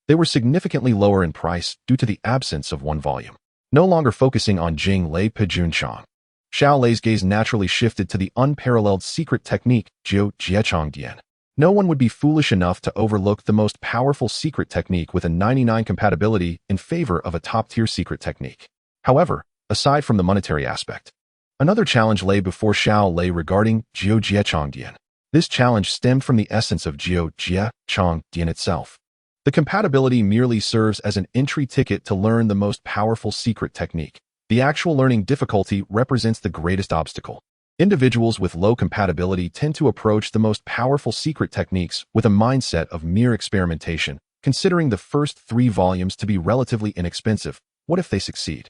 they were significantly lower in price due to the absence of 1 volume. No longer focusing on Jing Lei Pu Junchong, Xiao Lei's gaze naturally shifted to the unparalleled secret technique Jiao Jiechong Dian. No one would be foolish enough to overlook the most powerful secret technique with a 99 compatibility in favor of a top-tier secret technique. However, aside from the monetary aspect, another challenge lay before Xiao Lei regarding Jiao Jiechong Dian. This challenge stemmed from the essence of Jiao Jiechong Dian itself. The compatibility merely serves as an entry ticket to learn the most powerful secret technique. The actual learning difficulty represents the greatest obstacle. Individuals with low compatibility tend to approach the most powerful secret techniques with a mindset of mere experimentation, considering the first 3 volumes to be relatively inexpensive. What if they succeed?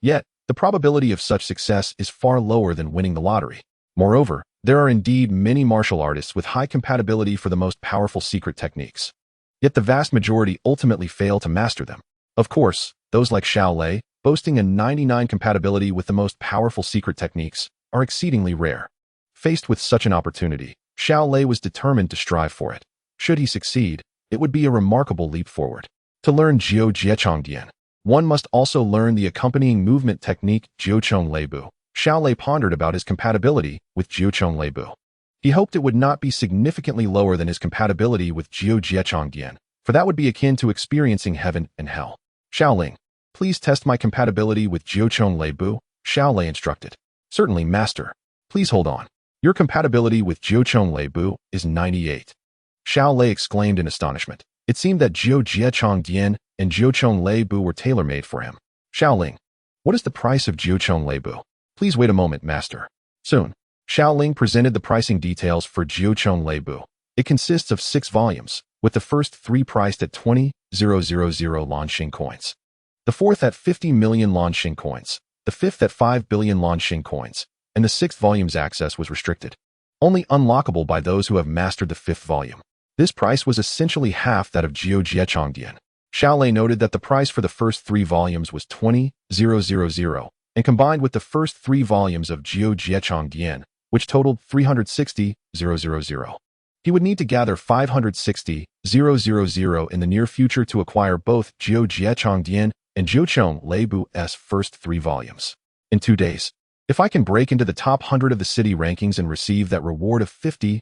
Yet, the probability of such success is far lower than winning the lottery. Moreover, there are indeed many martial artists with high compatibility for the most powerful secret techniques. Yet the vast majority ultimately fail to master them. Of course, those like Xiao Lei, boasting a 99 compatibility with the most powerful secret techniques, are exceedingly rare. Faced with such an opportunity, Xiao Lei was determined to strive for it. Should he succeed, it would be a remarkable leap forward. To learn Jiao Jiechong Dian, one must also learn the accompanying movement technique Jiao Lei Bu. Xiao Lei pondered about his compatibility with Jiao Lei Bu. He hoped it would not be significantly lower than his compatibility with Jiao Jiechong Dian, for that would be akin to experiencing heaven and hell. Xiao Ling, please test my compatibility with Jiao Lei Bu, Xiao Lei instructed. Certainly, master. Please hold on. Your compatibility with Jiao Lei Bu is 98. Xiao Lei exclaimed in astonishment. It seemed that Jiao Jiechong Dian and Jiao Lei Bu were tailor-made for him. Xiao Ling, what is the price of Jiao Lei Bu? Please wait a moment, master. Soon. Xiao Ling presented the pricing details for Jiao Lei Bu. It consists of 6 volumes, with the first 3 priced at 20,000 Lanxing coins, the 4th at 50 million Lanxing coins, the 5th at 5 billion Lanxing coins, and the 6th volume's access was restricted, only unlockable by those who have mastered the 5th volume. This price was essentially half that of Jiao Jiechong Dian. Xiao Lei noted that the price for the first 3 volumes was 20,000, and combined with the first 3 volumes of Jiao Jiechong Dian, which totaled 360,000. He would need to gather 560,000 in the near future to acquire both Jiu Jiechong Dian and Jiuqiong Leibu's first 3 volumes. In 2 days, if I can break into the top 100 of the city rankings and receive that reward of 50,000,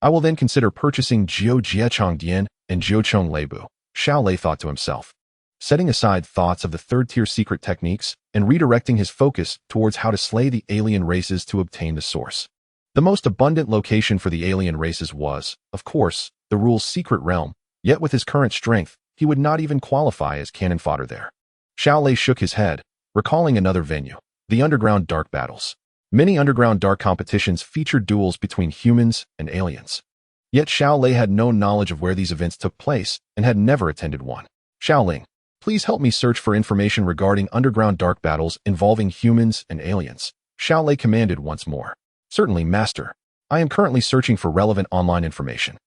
I will then consider purchasing Jiu Jiechong Dian and Jiuqiong Leibu, Xiao Lei thought to himself, setting aside thoughts of the third-tier secret techniques and redirecting his focus towards how to slay the alien races to obtain the source. The most abundant location for the alien races was, of course, the Rule's secret realm, yet with his current strength, he would not even qualify as cannon fodder there. Xiao Lei shook his head, recalling another venue, the underground dark battles. Many underground dark competitions featured duels between humans and aliens. Yet Xiao Lei had no knowledge of where these events took place and had never attended one. Xiao Ling, please help me search for information regarding underground dark battles involving humans and aliens, Xiao Lei commanded once more. Certainly, Master. I am currently searching for relevant online information.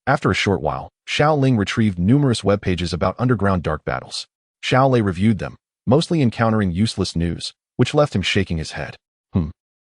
After a short while, Xiao Ling retrieved numerous web pages about underground dark battles. Xiao Lei reviewed them, mostly encountering useless news, which left him shaking his head.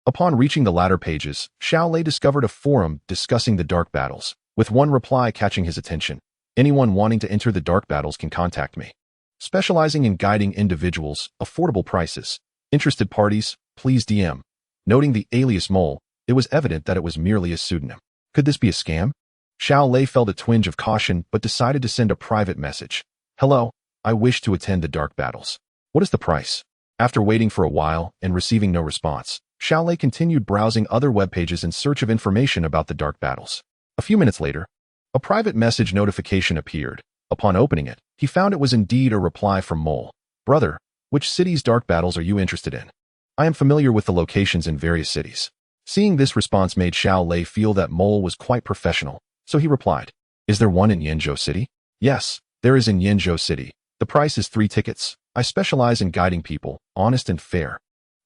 Upon reaching the latter pages, Xiao Lei discovered a forum discussing the dark battles, with one reply catching his attention. Anyone wanting to enter the dark battles can contact me. Specializing in guiding individuals, affordable prices. Interested parties, please DM. Noting the alias Mole, it was evident that it was merely a pseudonym. Could this be a scam? Xiao Lei felt a twinge of caution but decided to send a private message. Hello, I wish to attend the dark battles. What is the price? After waiting for a while and receiving no response, Xiao Lei continued browsing other web pages in search of information about the dark battles. A few minutes later, a private message notification appeared. Upon opening it, he found it was indeed a reply from Mole. Brother, which city's dark battles are you interested in? I am familiar with the locations in various cities. Seeing this response made Xiao Lei feel that Mole was quite professional, so he replied, Is there one in Yanzhou City? Yes, there is in Yanzhou City. The price is 3 tickets. I specialize in guiding people, honest and fair.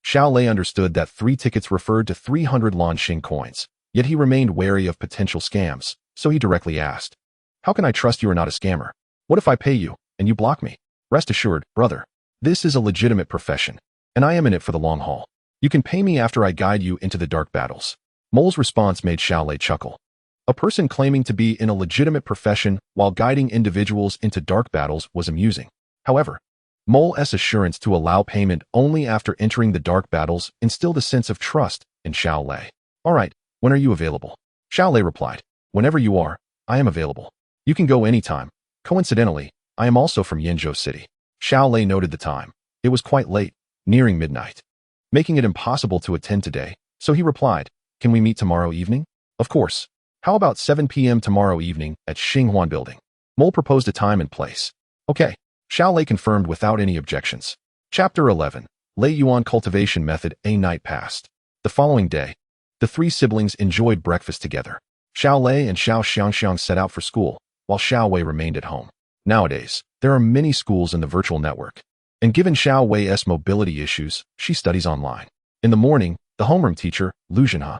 Xiao Lei understood that 3 tickets referred to 300 Lanxing coins, yet he remained wary of potential scams, so he directly asked, How can I trust you are not a scammer? What if I pay you, and you block me? Rest assured, brother, this is a legitimate profession, and I am in it for the long haul. You can pay me after I guide you into the dark battles. Mole's response made Xiao Lei chuckle. A person claiming to be in a legitimate profession while guiding individuals into dark battles was amusing. However, Mole's assurance to allow payment only after entering the dark battles instilled a sense of trust in Xiao Lei. All right, when are you available? Xiao Lei replied, Whenever you are, I am available. You can go anytime. Coincidentally, I am also from Yanzhou City. Xiao Lei noted the time. It was quite late, nearing midnight, making it impossible to attend today, so he replied, Can we meet tomorrow evening? Of course. How about 7 p.m. tomorrow evening at Xinghuan Building? Mole proposed a time and place. Okay. Xiao Lei confirmed without any objections. Chapter 11. Lei Yuan Cultivation Method. A night passed. The following day, the 3 siblings enjoyed breakfast together. Xiao Lei and Xiao Xiangxiang set out for school, while Xiao Wei remained at home. Nowadays, there are many schools in the virtual network, and given Xiao Wei's mobility issues, she studies online. In the morning, the homeroom teacher, Lu Zhenhe,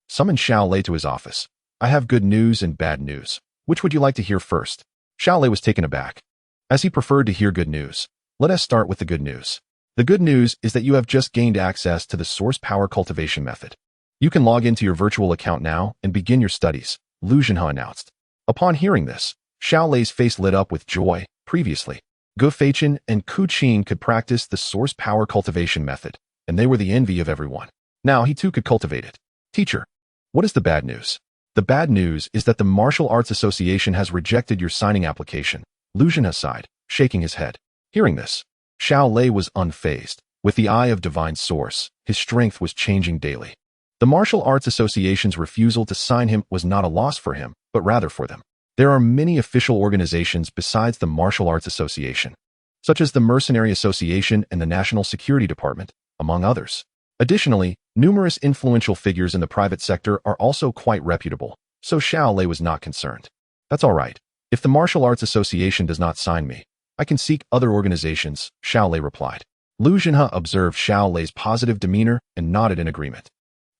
summoned Xiao Lei to his office. I have good news and bad news. Which would you like to hear first? Xiao Lei was taken aback, as he preferred to hear good news. Let us start with the good news. The good news is that you have just gained access to the source power cultivation method. You can log into your virtual account now and begin your studies, Lu Zhenhe announced. Upon hearing this, Xiao Lei's face lit up with joy. Previously, Gu Feichen and Ku Qin could practice the source power cultivation method, and they were the envy of everyone. Now he too could cultivate it. Teacher, what is the bad news? The bad news is that the Martial Arts Association has rejected your signing application, Lu Zhenhe sighed, shaking his head. Hearing this, Xiao Lei was unfazed. With the eye of divine source, his strength was changing daily. The Martial Arts Association's refusal to sign him was not a loss for him, but rather for them. There are many official organizations besides the Martial Arts Association, such as the Mercenary Association and the National Security Department, among others. Additionally, numerous influential figures in the private sector are also quite reputable, so Xiao Lei was not concerned. That's all right. If the Martial Arts Association does not sign me, I can seek other organizations, Xiao Lei replied. Lu Zhenhe observed Xiao Lei's positive demeanor and nodded in agreement.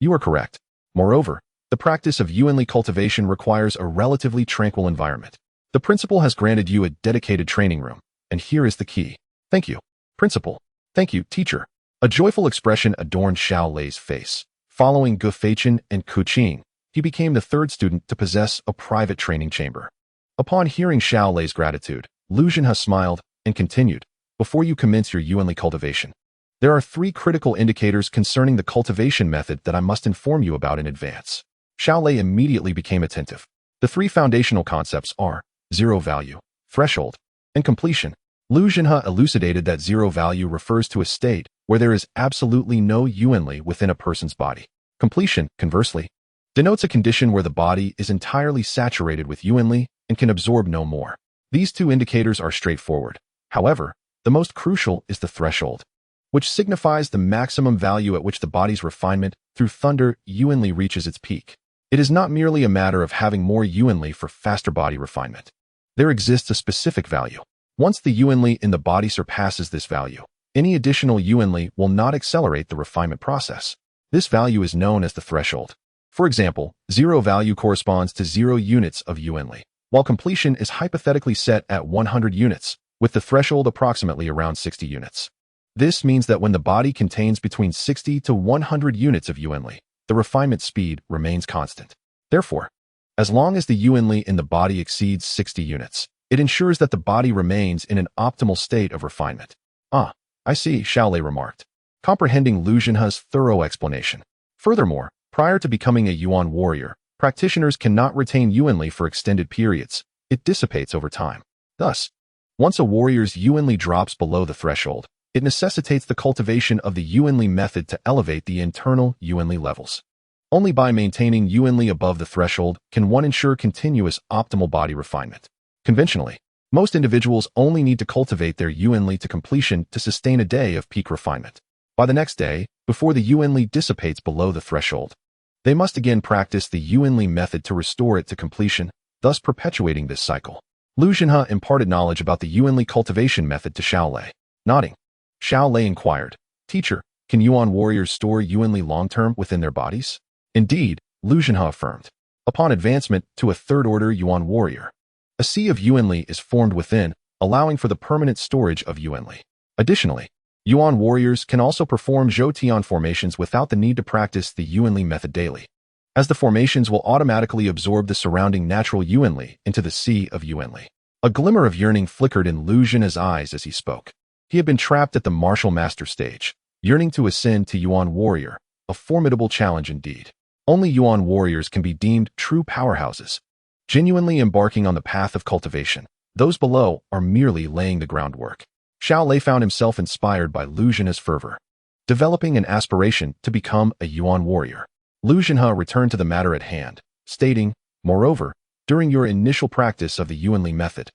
You are correct. Moreover, the practice of Yuanli cultivation requires a relatively tranquil environment. The principal has granted you a dedicated training room, and here is the key. Thank you, principal. Thank you, teacher. A joyful expression adorned Xiao Lei's face. Following Gu Feiqian and Ku Qing, he became the third student to possess a private training chamber. Upon hearing Xiao Lei's gratitude, Lu Zhenhe smiled and continued, "Before you commence your Yuanli cultivation, there are 3 critical indicators concerning the cultivation method that I must inform you about in advance." Xiao Lei immediately became attentive. The 3 foundational concepts are zero value, threshold, and completion. Lu Zhenhe elucidated that zero value refers to a state where there is absolutely no Yuanli within a person's body. Completion, conversely, denotes a condition where the body is entirely saturated with Yuanli and can absorb no more. These 2 indicators are straightforward. However, the most crucial is the threshold, which signifies the maximum value at which the body's refinement through thunder Yuanli reaches its peak. It is not merely a matter of having more Yuanli for faster body refinement. There exists a specific value. Once the Yuanli in the body surpasses this value, any additional Yuanli will not accelerate the refinement process. This value is known as the threshold. For example, zero value corresponds to 0 units of Yuanli, while completion is hypothetically set at 100 units, with the threshold approximately around 60 units. This means that when the body contains between 60 to 100 units of Yuanli, the refinement speed remains constant. Therefore, as long as the Yuanli in the body exceeds 60 units, it ensures that the body remains in an optimal state of refinement. "Ah, I see," Xiao Lei remarked, comprehending Lu Zhenhe's thorough explanation. Furthermore, prior to becoming a Yuan warrior, practitioners cannot retain Yuanli for extended periods. It dissipates over time. Thus, once a warrior's Yuanli drops below the threshold, it necessitates the cultivation of the Yuanli method to elevate the internal Yuanli levels. Only by maintaining Yuanli above the threshold can one ensure continuous optimal body refinement. Conventionally, most individuals only need to cultivate their Yuanli to completion to sustain a day of peak refinement. By the next day, before the Yuanli dissipates below the threshold, they must again practice the Yuanli method to restore it to completion, thus perpetuating this cycle. Lu Zhenhe imparted knowledge about the Yuanli cultivation method to Xiao Lei. Nodding, Xiao Lei inquired, "Teacher, can Yuan warriors store Yuanli long-term within their bodies?" Indeed, Lu Zhenhe affirmed. Upon advancement to a third-order Yuan warrior, a sea of Yuanli is formed within, allowing for the permanent storage of Yuanli. Additionally, Yuan warriors can also perform Zhou-Tian formations without the need to practice the Yuanli method daily, as the formations will automatically absorb the surrounding natural Yuanli into the sea of Yuanli. A glimmer of yearning flickered in Lu Zhenhe's eyes as he spoke. He had been trapped at the martial master stage, yearning to ascend to Yuan warrior, a formidable challenge indeed. Only Yuan warriors can be deemed true powerhouses, genuinely embarking on the path of cultivation. Those below are merely laying the groundwork. Xiao Lei found himself inspired by Lu Zhenhe's fervor, developing an aspiration to become a Yuan warrior. Lu Zhenhe returned to the matter at hand, stating, "Moreover, during your initial practice of the Yuanli method,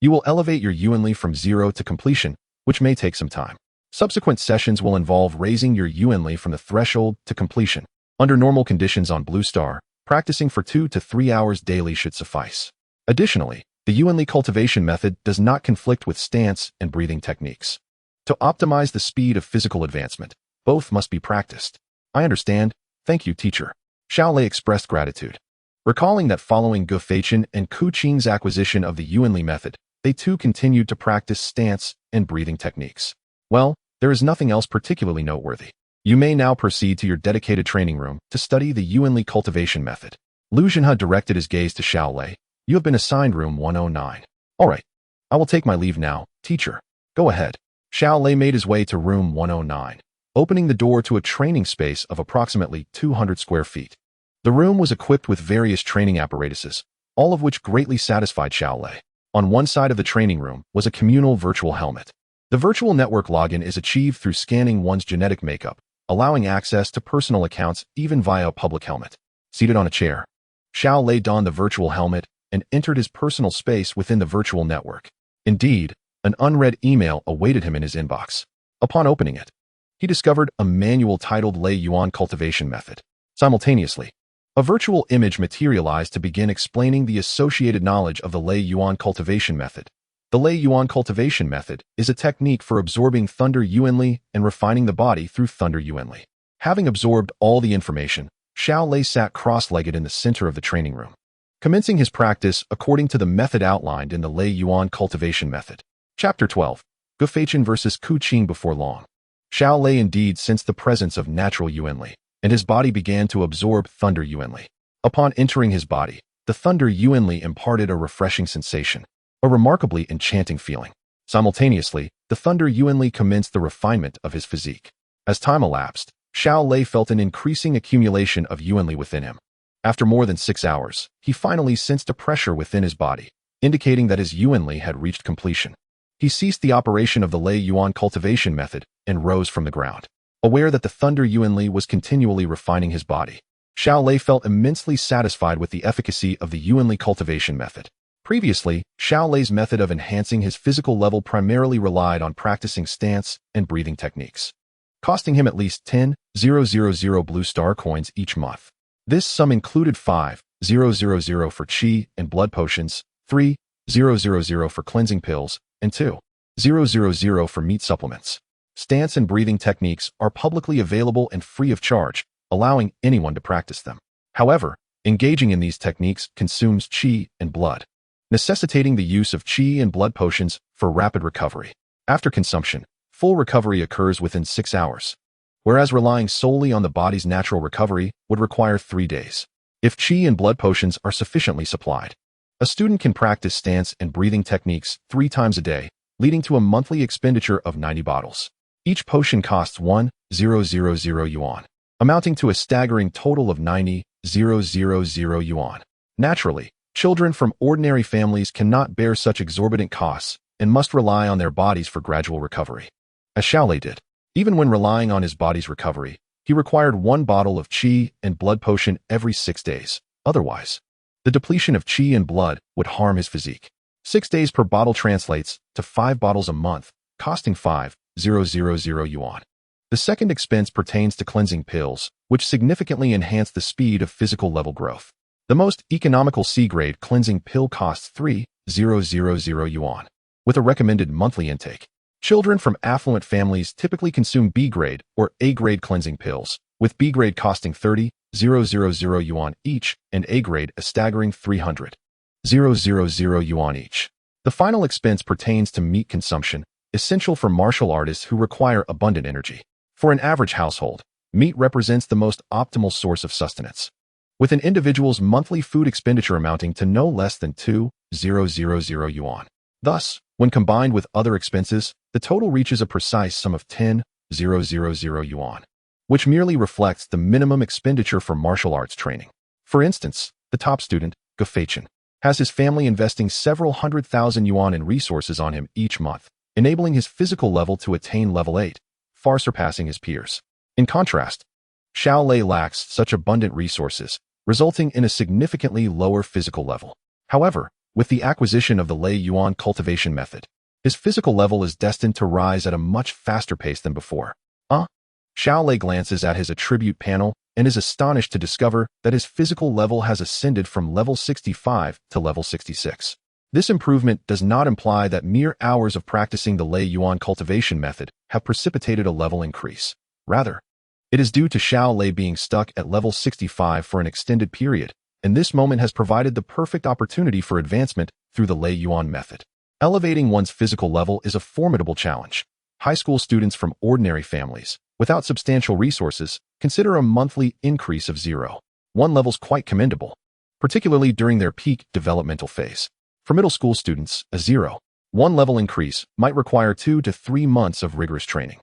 you will elevate your Yuanli from 0 to completion, which may take some time. Subsequent sessions will involve raising your Yuanli from the threshold to completion. Under normal conditions on Blue Star, practicing for 2 to 3 hours daily should suffice. Additionally, the Yuanli cultivation method does not conflict with stance and breathing techniques. To optimize the speed of physical advancement, both must be practiced." "I understand. Thank you, teacher." Xiao Lei expressed gratitude. Recalling that following Gu Feiqian and Ku Qing's acquisition of the Yuanli method, they too continued to practice stance and breathing techniques. "Well, there is nothing else particularly noteworthy. You may now proceed to your dedicated training room to study the Yuanli cultivation method." Lu Zhenhe directed his gaze to Xiao Lei. "You have been assigned room 109. All right. I will take my leave now, teacher. Go ahead." Xiao Lei made his way to room 109, opening the door to a training space of approximately 200 square feet. The room was equipped with various training apparatuses, all of which greatly satisfied Xiao Lei. On one side of the training room was a communal virtual helmet. The virtual network login is achieved through scanning one's genetic makeup, allowing access to personal accounts even via a public helmet. Seated on a chair, Xiao Lei donned the virtual helmet and entered his personal space within the virtual network. Indeed, an unread email awaited him in his inbox. Upon opening it, he discovered a manual titled Lei Yuan Cultivation Method. Simultaneously, a virtual image materialized to begin explaining the associated knowledge of the Lei Yuan Cultivation Method. The Lei Yuan Cultivation Method is a technique for absorbing Thunder Yuanli and refining the body through Thunder Yuanli. Having absorbed all the information, Xiao Lei sat cross-legged in the center of the training room, commencing his practice according to the method outlined in the Lei Yuan Cultivation Method. Chapter 12. Gu Feiqian versus Ku Qing. Before long, Xiao Lei indeed sensed the presence of natural Yuanli, and his body began to absorb thunder Yuanli. Upon entering his body, the thunder Yuanli imparted a refreshing sensation, a remarkably enchanting feeling. Simultaneously, the thunder Yuanli commenced the refinement of his physique. As time elapsed, Xiao Lei felt an increasing accumulation of Yuanli within him. After more than 6 hours, he finally sensed a pressure within his body, indicating that his Yuanli had reached completion. He ceased the operation of the Lei Yuan cultivation method and rose from the ground. Aware that the thunder Yuanli was continually refining his body, Xiao Lei felt immensely satisfied with the efficacy of the Yuanli cultivation method. Previously, Xiao Lei's method of enhancing his physical level primarily relied on practicing stance and breathing techniques, costing him at least 10,000 blue star coins each month. This sum included 5,000 for qi and blood potions, 3,000 for cleansing pills, and 2,000 for meat supplements. Stance and breathing techniques are publicly available and free of charge, allowing anyone to practice them. However, engaging in these techniques consumes qi and blood, necessitating the use of qi and blood potions for rapid recovery. After consumption, full recovery occurs within 6 hours, whereas relying solely on the body's natural recovery would require 3 days. If qi and blood potions are sufficiently supplied, a student can practice stance and breathing techniques 3 times a day, leading to a monthly expenditure of 90 bottles. Each potion costs 1,000 yuan, amounting to a staggering total of 90,000 yuan. Naturally, children from ordinary families cannot bear such exorbitant costs and must rely on their bodies for gradual recovery. As Xiao Lei did. Even when relying on his body's recovery, he required 1 bottle of qi and blood potion every 6 days. Otherwise, the depletion of qi and blood would harm his physique. 6 days per bottle translates to 5 bottles a month, costing 5,000 yuan. The second expense pertains to cleansing pills, which significantly enhance the speed of physical level growth. The most economical C-grade cleansing pill costs 3,000 yuan, with a recommended monthly intake. Children from affluent families typically consume B-grade or A-grade cleansing pills, with B-grade costing 30,000 yuan each and A-grade a staggering 300,000 yuan each. The final expense pertains to meat consumption, essential for martial artists who require abundant energy. For an average household, meat represents the most optimal source of sustenance, with an individual's monthly food expenditure amounting to no less than 2,000 yuan. Thus, when combined with other expenses, the total reaches a precise sum of 10,000 yuan, which merely reflects the minimum expenditure for martial arts training. For instance, the top student, Gafeichen, has his family investing several 100,000 yuan in resources on him each month, enabling his physical level to attain level 8, far surpassing his peers. In contrast, Xiao Lei lacks such abundant resources, resulting in a significantly lower physical level. However, with the acquisition of the Lei Yuan cultivation method, his physical level is destined to rise at a much faster pace than before. Xiao Lei glances at his attribute panel and is astonished to discover that his physical level has ascended from level 65 to level 66. This improvement does not imply that mere hours of practicing the Lei Yuan cultivation method have precipitated a level increase. Rather, it is due to Xiao Lei being stuck at level 65 for an extended period, and this moment has provided the perfect opportunity for advancement through the Lei Yuan method. Elevating one's physical level is a formidable challenge. High school students from ordinary families, without substantial resources, consider a monthly increase of 0.1 levels quite commendable, particularly during their peak developmental phase. For middle school students, a 0.1 level increase might require 2 to 3 months of rigorous training.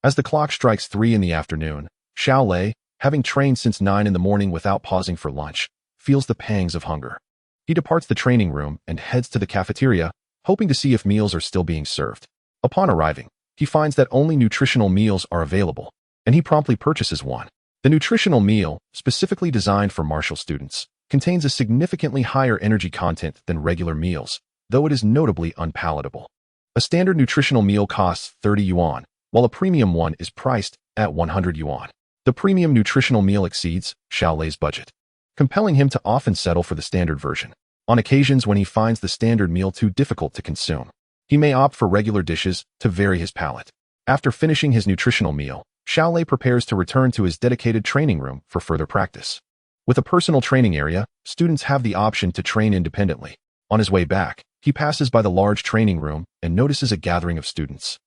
As the clock strikes 3 in the afternoon, Xiao Lei, having trained since 9 in the morning without pausing for lunch, feels the pangs of hunger. He departs the training room and heads to the cafeteria, hoping to see if meals are still being served. Upon arriving, he finds that only nutritional meals are available, and he promptly purchases one. The nutritional meal, specifically designed for martial students, contains a significantly higher energy content than regular meals, though it is notably unpalatable. A standard nutritional meal costs 30 yuan, while a premium one is priced at 100 yuan. The premium nutritional meal exceeds Xiao Lei's budget, compelling him to often settle for the standard version. On occasions when he finds the standard meal too difficult to consume, he may opt for regular dishes to vary his palate. After finishing his nutritional meal, Xiao Lei prepares to return to his dedicated training room for further practice. With a personal training area, students have the option to train independently. On his way back, he passes by the large training room and notices a gathering of students,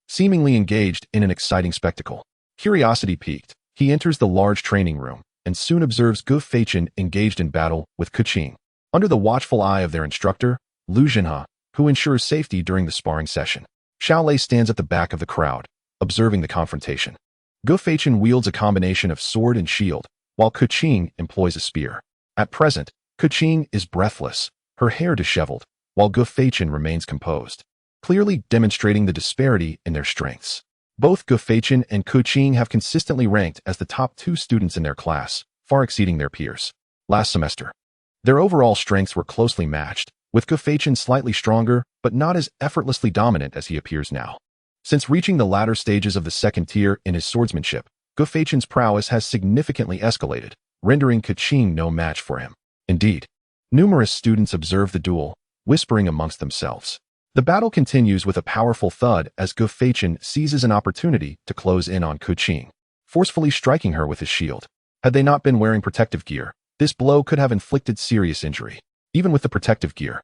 seemingly engaged in an exciting spectacle. Curiosity piqued, He enters the large training room and soon observes Gu Feichen engaged in battle with Kuqing, under the watchful eye of their instructor, Lu Jinhe, who ensures safety during the sparring session. Xiao Lei stands at the back of the crowd, observing the confrontation. Gu Feichen wields a combination of sword and shield, while Kuqing employs a spear. At present, Kuqing is breathless, her hair disheveled, while Gu Feichen remains composed, clearly demonstrating the disparity in their strengths. Both Gu Feichen and Kuqing have consistently ranked as the top 2 students in their class, far exceeding their peers. Last semester, their overall strengths were closely matched, with Gu Feichen slightly stronger, but not as effortlessly dominant as he appears now. Since reaching the latter stages of the second tier in his swordsmanship, Gu Feichen's prowess has significantly escalated, rendering Kuqing no match for him. Indeed, numerous students observe the duel, whispering amongst themselves. The battle continues with a powerful thud as Gu Feichen seizes an opportunity to close in on Kuqing, forcefully striking her with his shield. Had they not been wearing protective gear, this blow could have inflicted serious injury. Even with the protective gear,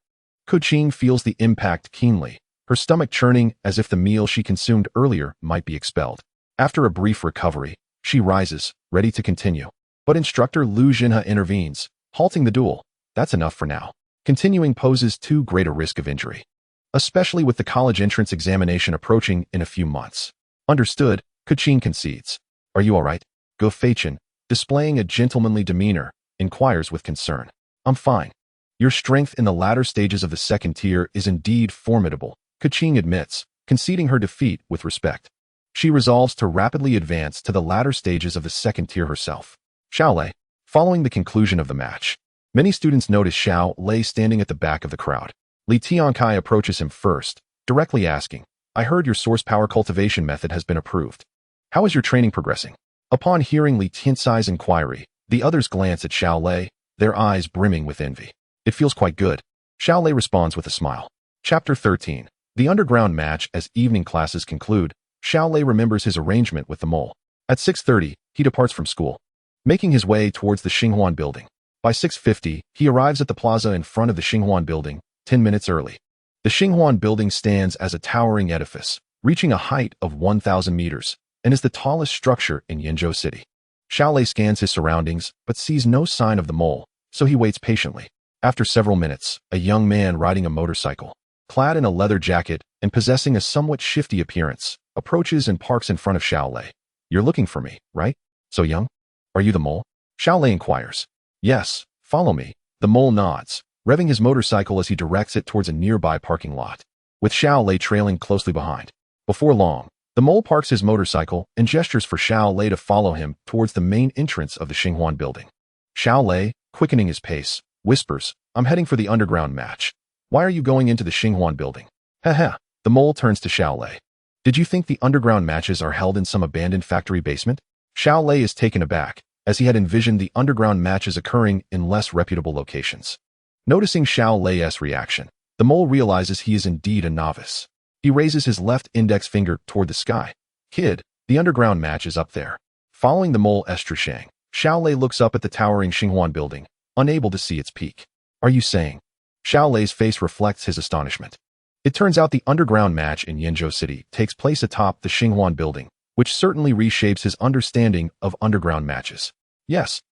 Kuqing feels the impact keenly, her stomach churning as if the meal she consumed earlier might be expelled. After a brief recovery, she rises, ready to continue. But instructor Lu Jinhe intervenes, halting the duel. That's enough for now. Continuing poses too great a risk of injury, especially with the college entrance examination approaching in a few months. Understood, Kuqing concedes. Are you all right? Gu Feichen, displaying a gentlemanly demeanor, inquires with concern. I'm fine. Your strength in the latter stages of the second tier is indeed formidable, Kuqing admits, conceding her defeat with respect. She resolves to rapidly advance to the latter stages of the second tier herself. Xiao Lei. Following the conclusion of the match, many students notice Xiao Lei standing at the back of the crowd. Li Tiankai approaches him first, directly asking, I heard your source power cultivation method has been approved. How is your training progressing? Upon hearing Li Tiankai's inquiry, the others glance at Xiao Lei, their eyes brimming with envy. It feels quite good. Xiao Lei responds with a smile. Chapter 13. The underground match. As evening classes conclude, Xiao Lei remembers his arrangement with the mole. At 6:30, he departs from school, making his way towards the Xinghuan building. By 6:50, he arrives at the plaza in front of the Xinghuan building, 10 minutes early. The Xinghuan building stands as a towering edifice, reaching a height of 1,000 meters, and is the tallest structure in Yenzhou City. Xiao Lei scans his surroundings, but sees no sign of the mole, so he waits patiently. After several minutes, a young man riding a motorcycle, clad in a leather jacket and possessing a somewhat shifty appearance, approaches and parks in front of Xiao Lei. You're looking for me, right? So young? Are you the mole? Xiao Lei inquires. Yes, follow me. The mole nods, revving his motorcycle as he directs it towards a nearby parking lot, with Xiao Lei trailing closely behind. Before long, the mole parks his motorcycle and gestures for Xiao Lei to follow him towards the main entrance of the Xinghuan building. Xiao Lei, quickening his pace, whispers, I'm heading for the underground match. Why are you going into the Xinghuan building? Haha. The mole turns to Xiao Lei. Did you think the underground matches are held in some abandoned factory basement? Xiao Lei is taken aback, as he had envisioned the underground matches occurring in less reputable locations. Noticing Xiao Lei's reaction, the mole realizes he is indeed a novice. He raises his left index finger toward the sky. Kid, the underground match is up there. Following the mole's gesturing, Xiao Lei looks up at the towering Xinghuan building, unable to see its peak. Are you saying? Xiao Lei's face reflects his astonishment. It turns out the underground match in Yenzhou City takes place atop the Xinghuan building, which certainly reshapes his understanding of underground matches. Yes,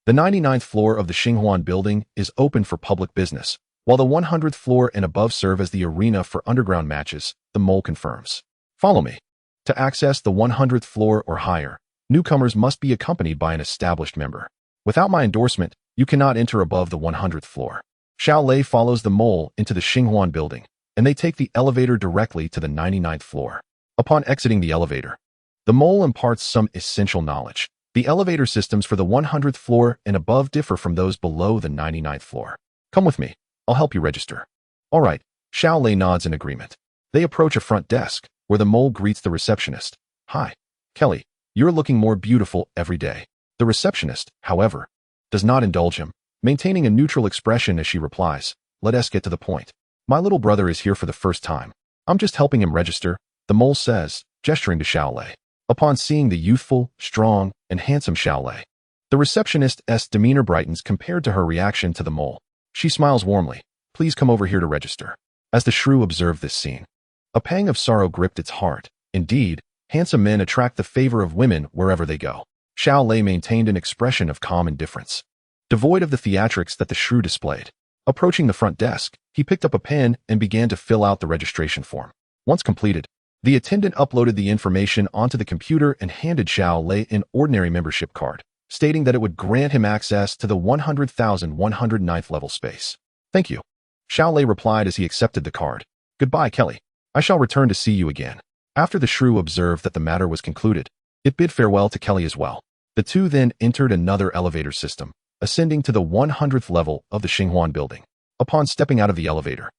the 99th floor of the Xinghuan building is open for public business, while the 100th floor and above serve as the arena for underground matches, the mole confirms. Follow me. To access the 100th floor or higher, newcomers must be accompanied by an established member. Without my endorsement, you cannot enter above the 100th floor. Xiao Lei follows the mole into the Xinghuan building, and they take the elevator directly to the 99th floor. Upon exiting the elevator, the mole imparts some essential knowledge. The elevator systems for the 100th floor and above differ from those below the 99th floor. Come with me. I'll help you register. All right. Xiao Lei nods in agreement. They approach a front desk, where the mole greets the receptionist. Hi, Kelly. You're looking more beautiful every day. The receptionist, however, does not indulge him, maintaining a neutral expression as she replies, let us get to the point. My little brother is here for the first time. I'm just helping him register, the mole says, gesturing to Xiao Lei. Upon seeing the youthful, strong, and handsome Xiao Lei, the receptionist's demeanor brightens compared to her reaction to the mole. She smiles warmly. Please come over here to register. As the shrew observed this scene, a pang of sorrow gripped its heart. Indeed, handsome men attract the favor of women wherever they go. Xiao Lei maintained an expression of calm indifference, devoid of the theatrics that the shrew displayed. Approaching the front desk, he picked up a pen and began to fill out the registration form. Once completed, the attendant uploaded the information onto the computer and handed Xiao Lei an ordinary membership card, stating that it would grant him access to the 100,109th level space. Thank you. Xiao Lei replied as he accepted the card. Goodbye, Kelly. I shall return to see you again. After the shrew observed that the matter was concluded, it bid farewell to Kelly as well. The two then entered another elevator system, ascending to the 100th level of the Xinghuan building. Upon stepping out of the elevator,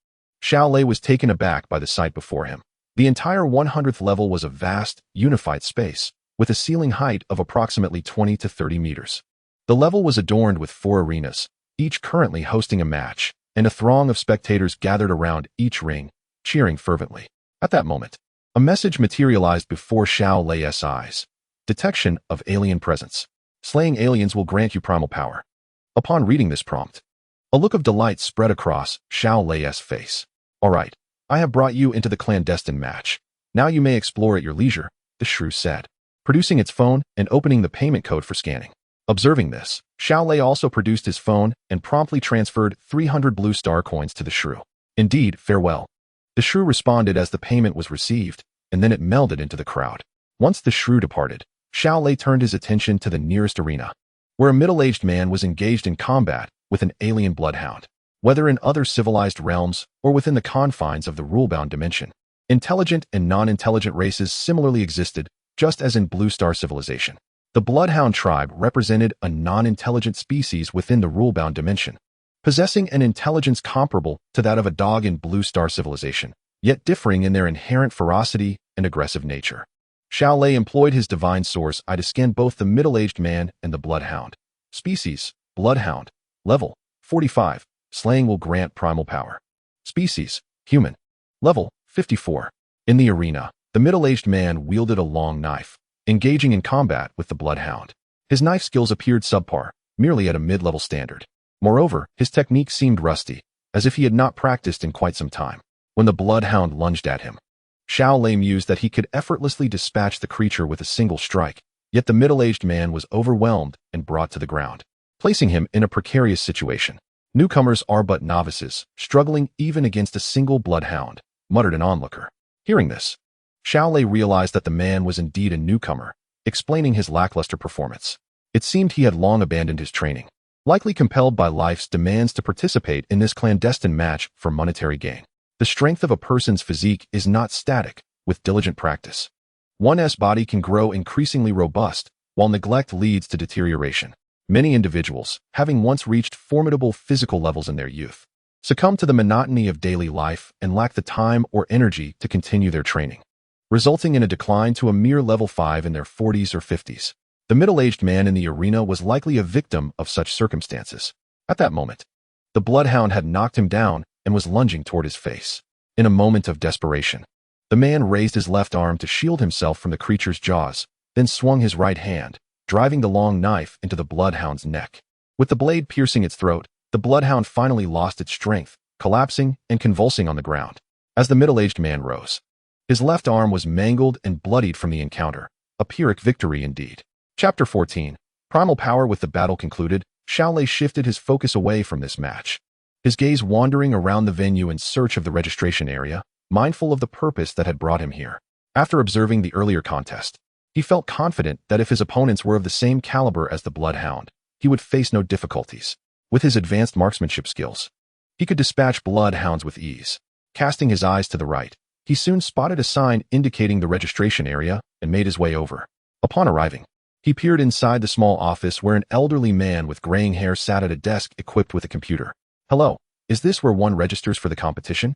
Xiao Lei was taken aback by the sight before him. The entire 100th level was a vast, unified space, with a ceiling height of approximately 20 to 30 meters. The level was adorned with 4 arenas, each currently hosting a match, and a throng of spectators gathered around each ring, cheering fervently. At that moment, a message materialized before Xiao Lei's eyes. Detection of alien presence. Slaying aliens will grant you primal power. Upon reading this prompt, a look of delight spread across Xiao Lei's face. All right, I have brought you into the clandestine match. Now you may explore at your leisure, the shrew said, producing its phone and opening the payment code for scanning. Observing this, Xiao Lei also produced his phone and promptly transferred 300 blue star coins to the shrew. Indeed, farewell. The shrew responded as the payment was received, and then it melded into the crowd. Once the shrew departed, Xiao Lei turned his attention to the nearest arena, where a middle-aged man was engaged in combat with an alien bloodhound. Whether in other civilized realms or within the confines of the rule-bound dimension, intelligent and non-intelligent races similarly existed, just as in Blue Star civilization. The Bloodhound tribe represented a non-intelligent species within the rule-bound dimension, possessing an intelligence comparable to that of a dog in Blue Star civilization, yet differing in their inherent ferocity and aggressive nature. Xiao Lei employed his divine source eye to scan both the middle-aged man and the Bloodhound. Species, Bloodhound. Level, 45. Slaying will grant primal power. Species, human. Level, 54. In the arena, the middle-aged man wielded a long knife, engaging in combat with the Bloodhound. His knife skills appeared subpar, merely at a mid-level standard. Moreover, his technique seemed rusty, as if he had not practiced in quite some time. When the Bloodhound lunged at him, Xiao Lei mused that he could effortlessly dispatch the creature with a single strike, yet the middle-aged man was overwhelmed and brought to the ground, placing him in a precarious situation. Newcomers are but novices, struggling even against a single bloodhound, muttered an onlooker. Hearing this, Xiao Lei realized that the man was indeed a newcomer, explaining his lackluster performance. It seemed he had long abandoned his training, likely compelled by life's demands to participate in this clandestine match for monetary gain. The strength of a person's physique is not static. With diligent practice, one's body can grow increasingly robust, while neglect leads to deterioration. Many individuals, having once reached formidable physical levels in their youth, succumb to the monotony of daily life and lack the time or energy to continue their training, resulting in a decline to a mere level 5 in their 40s or 50s. The middle-aged man in the arena was likely a victim of such circumstances. At that moment, the bloodhound had knocked him down and was lunging toward his face. In a moment of desperation, the man raised his left arm to shield himself from the creature's jaws, then swung his right hand, driving the long knife into the bloodhound's neck. With the blade piercing its throat, the bloodhound finally lost its strength, collapsing and convulsing on the ground. As the middle-aged man rose, his left arm was mangled and bloodied from the encounter. A Pyrrhic victory indeed. Chapter 14. Primal Power. With the battle concluded, Xiao Lei shifted his focus away from this match, his gaze wandering around the venue in search of the registration area, mindful of the purpose that had brought him here. After observing the earlier contest, he felt confident that if his opponents were of the same caliber as the Bloodhound, he would face no difficulties. With his advanced marksmanship skills, he could dispatch bloodhounds with ease. Casting his eyes to the right, he soon spotted a sign indicating the registration area and made his way over. Upon arriving, he peered inside the small office where an elderly man with graying hair sat at a desk equipped with a computer. "Hello, is this where one registers for the competition?"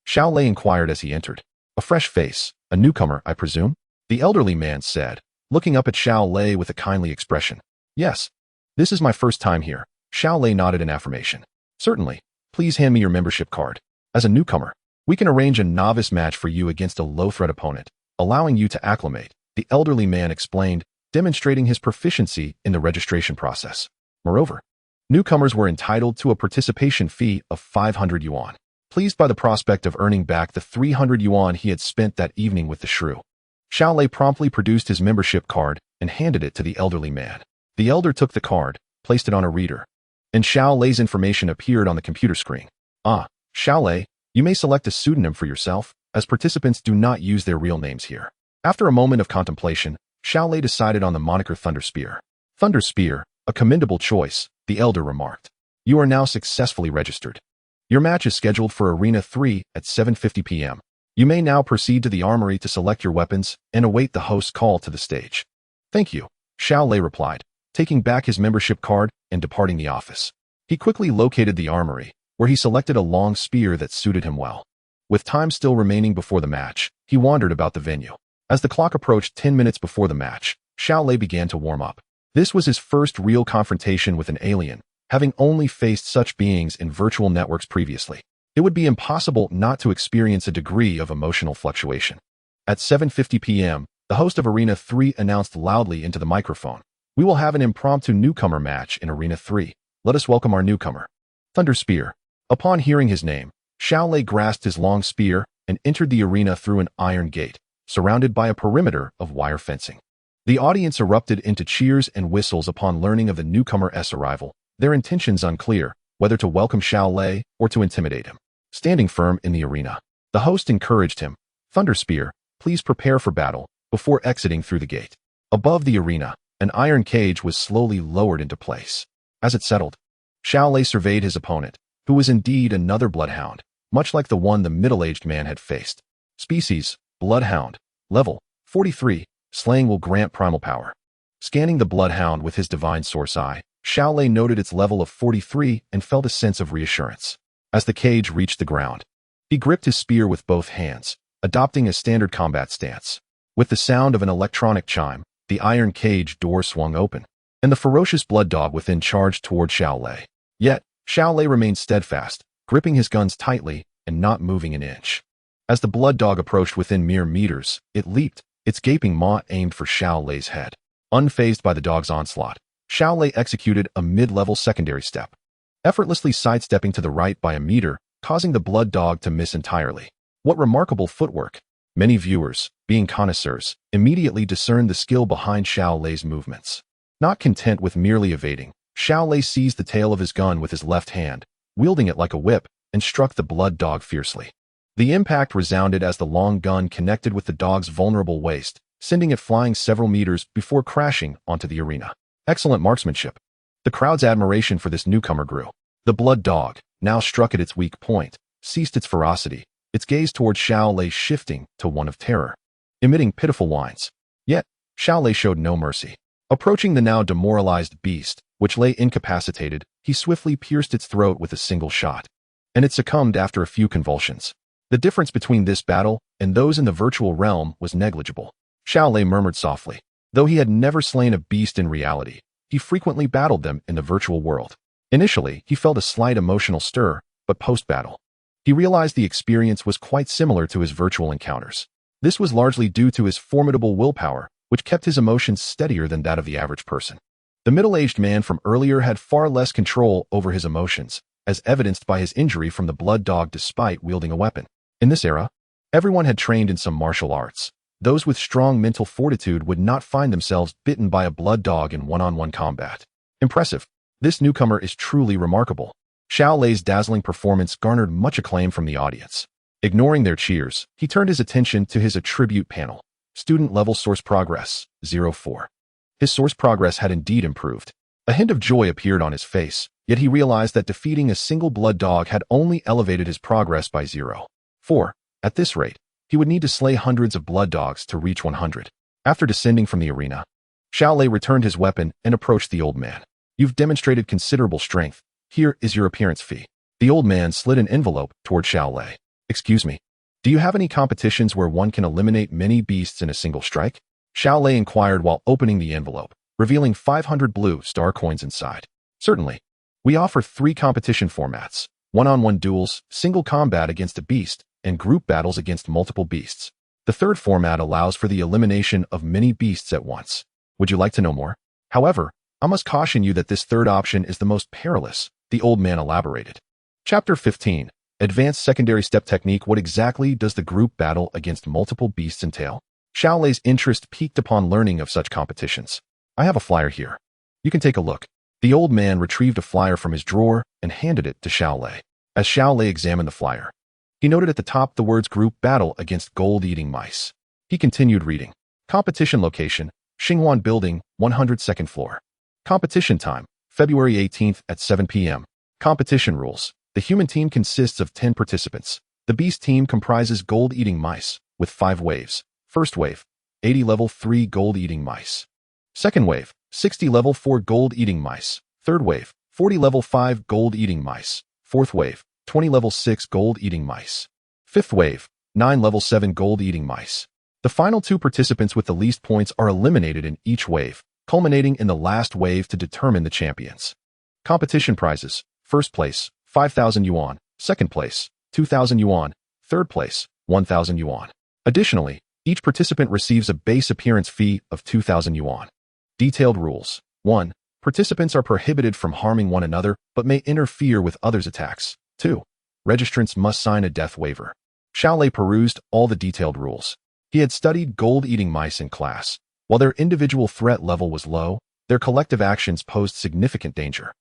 Xiao Lei inquired as he entered. "A fresh face, a newcomer, I presume?" the elderly man said, looking up at Xiao Lei with a kindly expression. "Yes, this is my first time here." Xiao Lei nodded in affirmation. "Certainly, please hand me your membership card. As a newcomer, we can arrange a novice match for you against a low-threat opponent, allowing you to acclimate," the elderly man explained, demonstrating his proficiency in the registration process. Moreover, newcomers were entitled to a participation fee of 500 yuan. Pleased by the prospect of earning back the 300 yuan he had spent that evening with the shrew, Xiao Lei promptly produced his membership card and handed it to the elderly man. The elder took the card, placed it on a reader, and Xiao Lei's information appeared on the computer screen. Ah, Xiao Lei, you may select a pseudonym for yourself, as participants do not use their real names here. After a moment of contemplation, Xiao Lei decided on the moniker Thunder Spear. Thunder Spear, a commendable choice, the elder remarked. You are now successfully registered. Your match is scheduled for Arena 3 at 7:50 p.m. You may now proceed to the armory to select your weapons and await the host's call to the stage. Thank you, Xiao Lei replied, taking back his membership card and departing the office. He quickly located the armory, where he selected a long spear that suited him well. With time still remaining before the match, he wandered about the venue. As the clock approached 10 minutes before the match, Xiao Lei began to warm up. This was his first real confrontation with an alien, having only faced such beings in virtual networks previously. It would be impossible not to experience a degree of emotional fluctuation. At 7:50 p.m., the host of Arena 3 announced loudly into the microphone, "We will have an impromptu newcomer match in Arena 3. Let us welcome our newcomer, Thunder Spear." Upon hearing his name, Xiao Lei grasped his long spear and entered the arena through an iron gate, surrounded by a perimeter of wire fencing. The audience erupted into cheers and whistles upon learning of the newcomer's arrival, their intentions unclear, whether to welcome Xiao Lei or to intimidate him. Standing firm in the arena, the host encouraged him, "Thunder Spear, please prepare for battle," before exiting through the gate. Above the arena, an iron cage was slowly lowered into place. As it settled, Xiao Lei surveyed his opponent, who was indeed another bloodhound, much like the one the middle-aged man had faced. Species, bloodhound. Level, 43. Slaying will grant primal power. Scanning the bloodhound with his divine source eye, Xiao Lei noted its level of 43 and felt a sense of reassurance. As the cage reached the ground, he gripped his spear with both hands, adopting a standard combat stance. With the sound of an electronic chime, the iron cage door swung open, and the ferocious blood dog within charged toward Xiao Lei. Yet, Xiao Lei remained steadfast, gripping his guns tightly and not moving an inch. As the blood dog approached within mere meters, it leaped, its gaping maw aimed for Xiao Lei's head. Unfazed by the dog's onslaught, Xiao Lei executed a mid-level secondary step, effortlessly sidestepping to the right by a meter, causing the blood dog to miss entirely. What remarkable footwork! Many viewers, being connoisseurs, immediately discerned the skill behind Xiao Lei's movements. Not content with merely evading, Xiao Lei seized the tail of his gun with his left hand, wielding it like a whip, and struck the blood dog fiercely. The impact resounded as the long gun connected with the dog's vulnerable waist, sending it flying several meters before crashing onto the arena. Excellent marksmanship. The crowd's admiration for this newcomer grew. The blood dog, now struck at its weak point, ceased its ferocity, its gaze toward Xiao Lei shifting to one of terror, emitting pitiful whines. Yet, Xiao Lei showed no mercy. Approaching the now demoralized beast, which lay incapacitated, he swiftly pierced its throat with a single shot, and it succumbed after a few convulsions. The difference between this battle and those in the virtual realm was negligible. Xiao Lei murmured softly. Though he had never slain a beast in reality, he frequently battled them in the virtual world. Initially, he felt a slight emotional stir, but post-battle, he realized the experience was quite similar to his virtual encounters. This was largely due to his formidable willpower, which kept his emotions steadier than that of the average person. The middle-aged man from earlier had far less control over his emotions, as evidenced by his injury from the blood dog despite wielding a weapon. In this era, everyone had trained in some martial arts. Those with strong mental fortitude would not find themselves bitten by a blood dog in one-on-one combat. Impressive. This newcomer is truly remarkable. Xiao Lei's dazzling performance garnered much acclaim from the audience. Ignoring their cheers, he turned his attention to his attribute panel. Student level source progress, 04. His source progress had indeed improved. A hint of joy appeared on his face, yet he realized that defeating a single blood dog had only elevated his progress by 0.4. At this rate, he would need to slay hundreds of blood dogs to reach 100. After descending from the arena, Xiao Lei returned his weapon and approached the old man. You've demonstrated considerable strength. Here is your appearance fee. The old man slid an envelope toward Xiao Lei. Excuse me, do you have any competitions where one can eliminate many beasts in a single strike? Xiao Lei inquired while opening the envelope, revealing 500 blue star coins inside. Certainly. We offer 3 competition formats: one-on-one duels, single combat against a beast, and group battles against multiple beasts. The third format allows for the elimination of many beasts at once. Would you like to know more? However, I must caution you that this third option is the most perilous, the old man elaborated. Chapter 15. Advanced Secondary Step Technique. What exactly does the group battle against multiple beasts entail? Xiao Lei's interest piqued upon learning of such competitions. I have a flyer here. You can take a look. The old man retrieved a flyer from his drawer and handed it to Xiao Lei. As Xiao Lei examined the flyer, he noted at the top the words group battle against gold-eating mice. He continued reading. Competition location, Xinhuan Building, 102nd floor. Competition time, February 18th at 7 p.m. Competition rules. The human team consists of 10 participants. The beast team comprises gold-eating mice, with 5 waves. First wave, 80 level 3 gold-eating mice. Second wave, 60 level 4 gold-eating mice. Third wave, 40 level 5 gold-eating mice. Fourth wave, 20 level 6 gold-eating mice. Fifth wave, 9 level 7 gold-eating mice. The final 2 participants with the least points are eliminated in each wave, culminating in the last wave to determine the champions. Competition prizes. First place, 5,000 yuan. Second place, 2,000 yuan. Third place, 1,000 yuan. Additionally, each participant receives a base appearance fee of 2,000 yuan. Detailed rules. 1. Participants are prohibited from harming one another but may interfere with others' attacks. 2. Registrants must sign a death waiver. Xiao Lei perused all the detailed rules. He had studied gold-eating mice in class. While their individual threat level was low, their collective actions posed significant danger.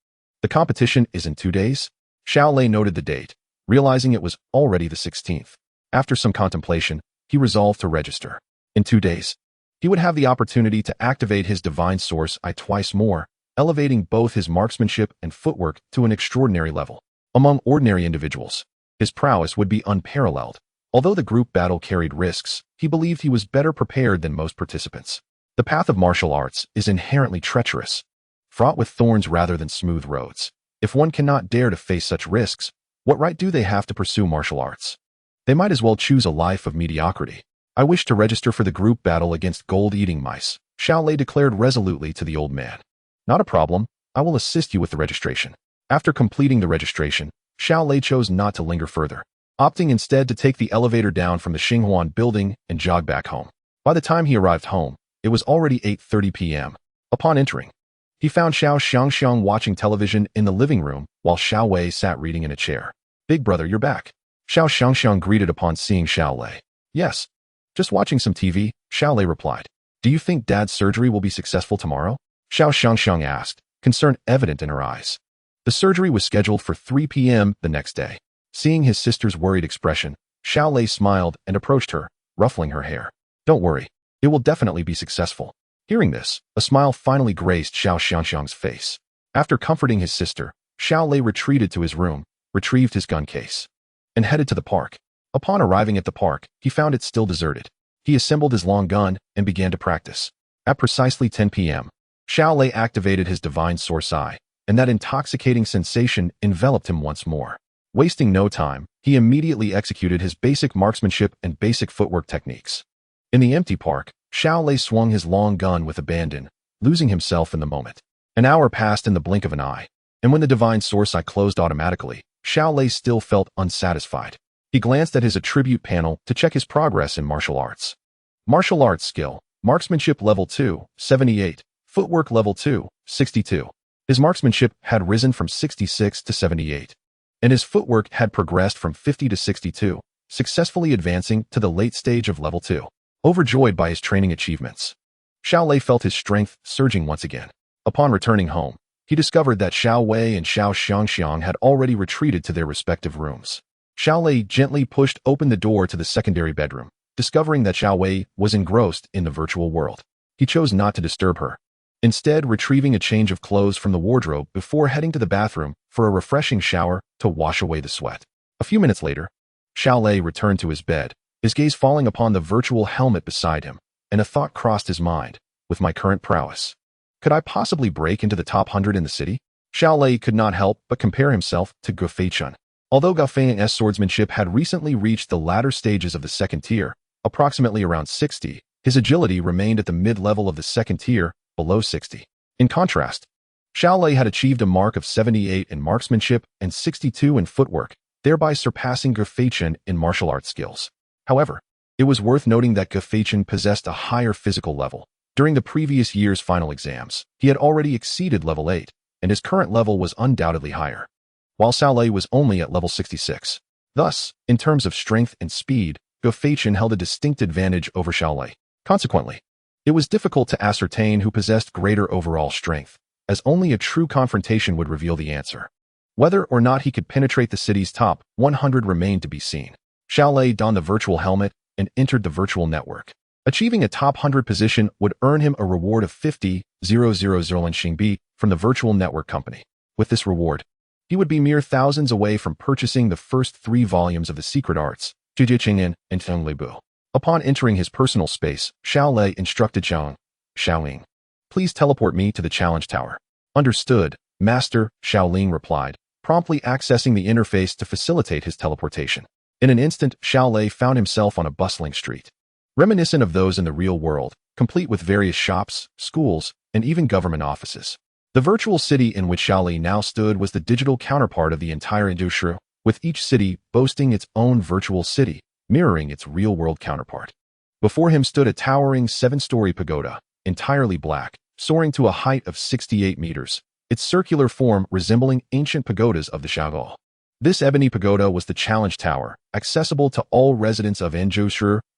The competition is in 2 days? Xiao Lei noted the date, realizing it was already the 16th. After some contemplation, he resolved to register. In 2 days, he would have the opportunity to activate his divine source twice more, elevating both his marksmanship and footwork to an extraordinary level. Among ordinary individuals, his prowess would be unparalleled. Although the group battle carried risks, he believed he was better prepared than most participants. The path of martial arts is inherently treacherous, fraught with thorns rather than smooth roads. If one cannot dare to face such risks, what right do they have to pursue martial arts? They might as well choose a life of mediocrity. I wish to register for the group battle against gold-eating mice, Xiao Lei declared resolutely to the old man. Not a problem, I will assist you with the registration. After completing the registration, Xiao Lei chose not to linger further, opting instead to take the elevator down from the Xinhuan building and jog back home. By the time he arrived home, it was already 8:30 p.m. Upon entering, he found Xiao Xiangxiang watching television in the living room while Xiao Wei sat reading in a chair. Big brother, you're back. Xiao Xiangxiang greeted upon seeing Xiao Lei. Yes. Just watching some TV, Xiao Lei replied. Do you think Dad's surgery will be successful tomorrow? Xiao Xiangxiang asked, concern evident in her eyes. The surgery was scheduled for 3 p.m. the next day. Seeing his sister's worried expression, Xiao Lei smiled and approached her, ruffling her hair. Don't worry, it will definitely be successful. Hearing this, a smile finally graced Xiao Xiangxiang's face. After comforting his sister, Xiao Lei retreated to his room, retrieved his gun case, and headed to the park. Upon arriving at the park, he found it still deserted. He assembled his long gun and began to practice. At precisely 10 p.m., Xiao Lei activated his divine source eye, and that intoxicating sensation enveloped him once more. Wasting no time, he immediately executed his basic marksmanship and basic footwork techniques. In the empty park, Xiao Lei swung his long gun with abandon, losing himself in the moment. An hour passed in the blink of an eye, and when the divine source eye closed automatically, Xiao Lei still felt unsatisfied. He glanced at his attribute panel to check his progress in martial arts. Martial arts skill, marksmanship level 2, 78, footwork level 2, 62. His marksmanship had risen from 66 to 78, and his footwork had progressed from 50 to 62, successfully advancing to the late stage of level 2. Overjoyed by his training achievements, Xiao Lei felt his strength surging once again. Upon returning home, he discovered that Xiao Wei and Xiao Xiangxiang had already retreated to their respective rooms. Xiao Lei gently pushed open the door to the secondary bedroom, discovering that Xiao Wei was engrossed in the virtual world. He chose not to disturb her, instead retrieving a change of clothes from the wardrobe before heading to the bathroom for a refreshing shower to wash away the sweat. A few minutes later, Xiao Lei returned to his bed, his gaze falling upon the virtual helmet beside him, and a thought crossed his mind. With my current prowess, could I possibly break into the top 100 in the city? Xiao Lei could not help but compare himself to Gu Feichun. Although Gu Feichun's swordsmanship had recently reached the latter stages of the second tier, approximately around 60, his agility remained at the mid-level of the second tier, below 60. In contrast, Xiao Lei had achieved a mark of 78 in marksmanship and 62 in footwork, thereby surpassing Gu Feichun in martial arts skills. However, it was worth noting that Gu Feichun possessed a higher physical level. During the previous year's final exams, he had already exceeded level 8, and his current level was undoubtedly higher, while Xiao Lei was only at level 66. Thus, in terms of strength and speed, Gu Feichun held a distinct advantage over Xiao Lei. Consequently, it was difficult to ascertain who possessed greater overall strength, as only a true confrontation would reveal the answer. Whether or not he could penetrate the city's top 100 remained to be seen. Xiao Lei donned the virtual helmet and entered the virtual network. Achieving a top 100 position would earn him a reward of 50,000 Xingbi from the virtual network company. With this reward, he would be mere thousands away from purchasing the first 3 volumes of the secret arts, Jijiqingyan and Fengleibu. Upon entering his personal space, Xiao Lei instructed Xiaoling, "Please teleport me to the challenge tower." "Understood, Master," Xiaoling replied, promptly accessing the interface to facilitate his teleportation. In an instant, Xiao Lei found himself on a bustling street, reminiscent of those in the real world, complete with various shops, schools, and even government offices. The virtual city in which Xiao Lei now stood was the digital counterpart of the entire industry, with each city boasting its own virtual city, mirroring its real-world counterpart. Before him stood a towering 7-story pagoda, entirely black, soaring to a height of 68 meters, its circular form resembling ancient pagodas of the Xiao. This ebony pagoda was the challenge tower, accessible to all residents of Anjou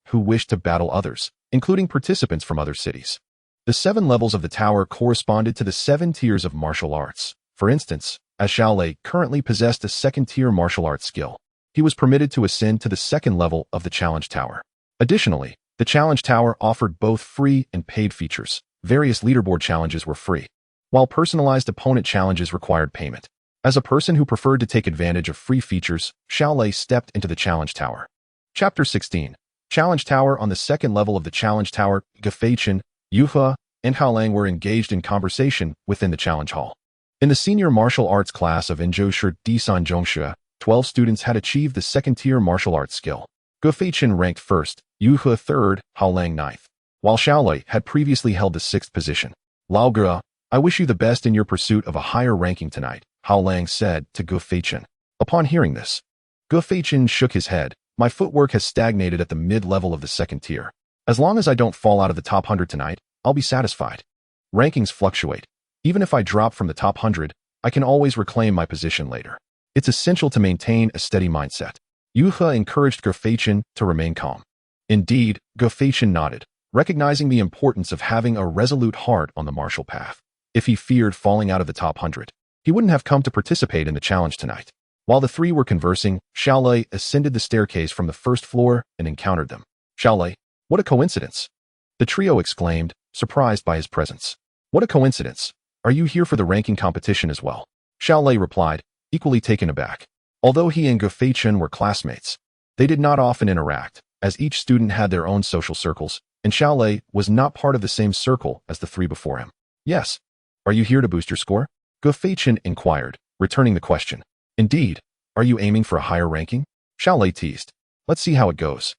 who wished to battle others, including participants from other cities. The 7 levels of the tower corresponded to the 7 tiers of martial arts. For instance, as Xiao Lei currently possessed a 2nd-tier martial arts skill, he was permitted to ascend to the 2nd level of the challenge tower. Additionally, the challenge tower offered both free and paid features. Various leaderboard challenges were free, while personalized opponent challenges required payment. As a person who preferred to take advantage of free features, Xiao Lei stepped into the challenge tower. Chapter 16. Challenge Tower. On the 2nd level of the challenge tower, Gefeichen, Yuhe, and Haolang were engaged in conversation within the challenge hall. In the senior martial arts class of Enjoushi Disan Zhongshe, 12 students had achieved the 2nd-tier martial arts skill. Gefeichen ranked 1st, Yuhe 3rd, Haolang 9th, while Xiao Lei had previously held the 6th position. "Lao Ge, I wish you the best in your pursuit of a higher ranking tonight," Haolang said to Gefeichen. Upon hearing this, Gefeichen shook his head. "My footwork has stagnated at the mid-level of the 2nd tier. As long as I don't fall out of the top 100 tonight, I'll be satisfied. Rankings fluctuate. Even if I drop from the top 100, I can always reclaim my position later. It's essential to maintain a steady mindset." Yuhe encouraged Gefeichen to remain calm. Indeed, Gefeichen nodded, recognizing the importance of having a resolute heart on the martial path. If he feared falling out of the top 100, he wouldn't have come to participate in the challenge tonight. While the 3 were conversing, Xiao Lei ascended the staircase from the 1st floor and encountered them. "Xiao Lei, what a coincidence!" the trio exclaimed, surprised by his presence. "What a coincidence! Are you here for the ranking competition as well?" Xiao Lei replied, equally taken aback. Although he and Gefeichen were classmates, they did not often interact, as each student had their own social circles, and Xiao Lei was not part of the same circle as the 3 before him. "Yes. Are you here to boost your score?" Gefeichen inquired, returning the question. "Indeed. Are you aiming for a higher ranking?" Xiao Lei teased. "Let's see how it goes.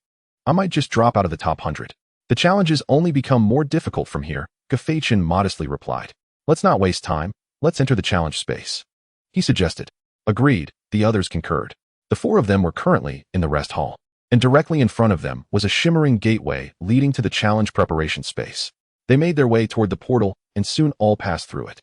I might just drop out of the top 100. The challenges only become more difficult from here," Gefeichen modestly replied. "Let's not waste time. Let's enter the challenge space," he suggested. Agreed, the others concurred. The 4 of them were currently in the rest hall, and directly in front of them was a shimmering gateway leading to the challenge preparation space. They made their way toward the portal and soon all passed through it.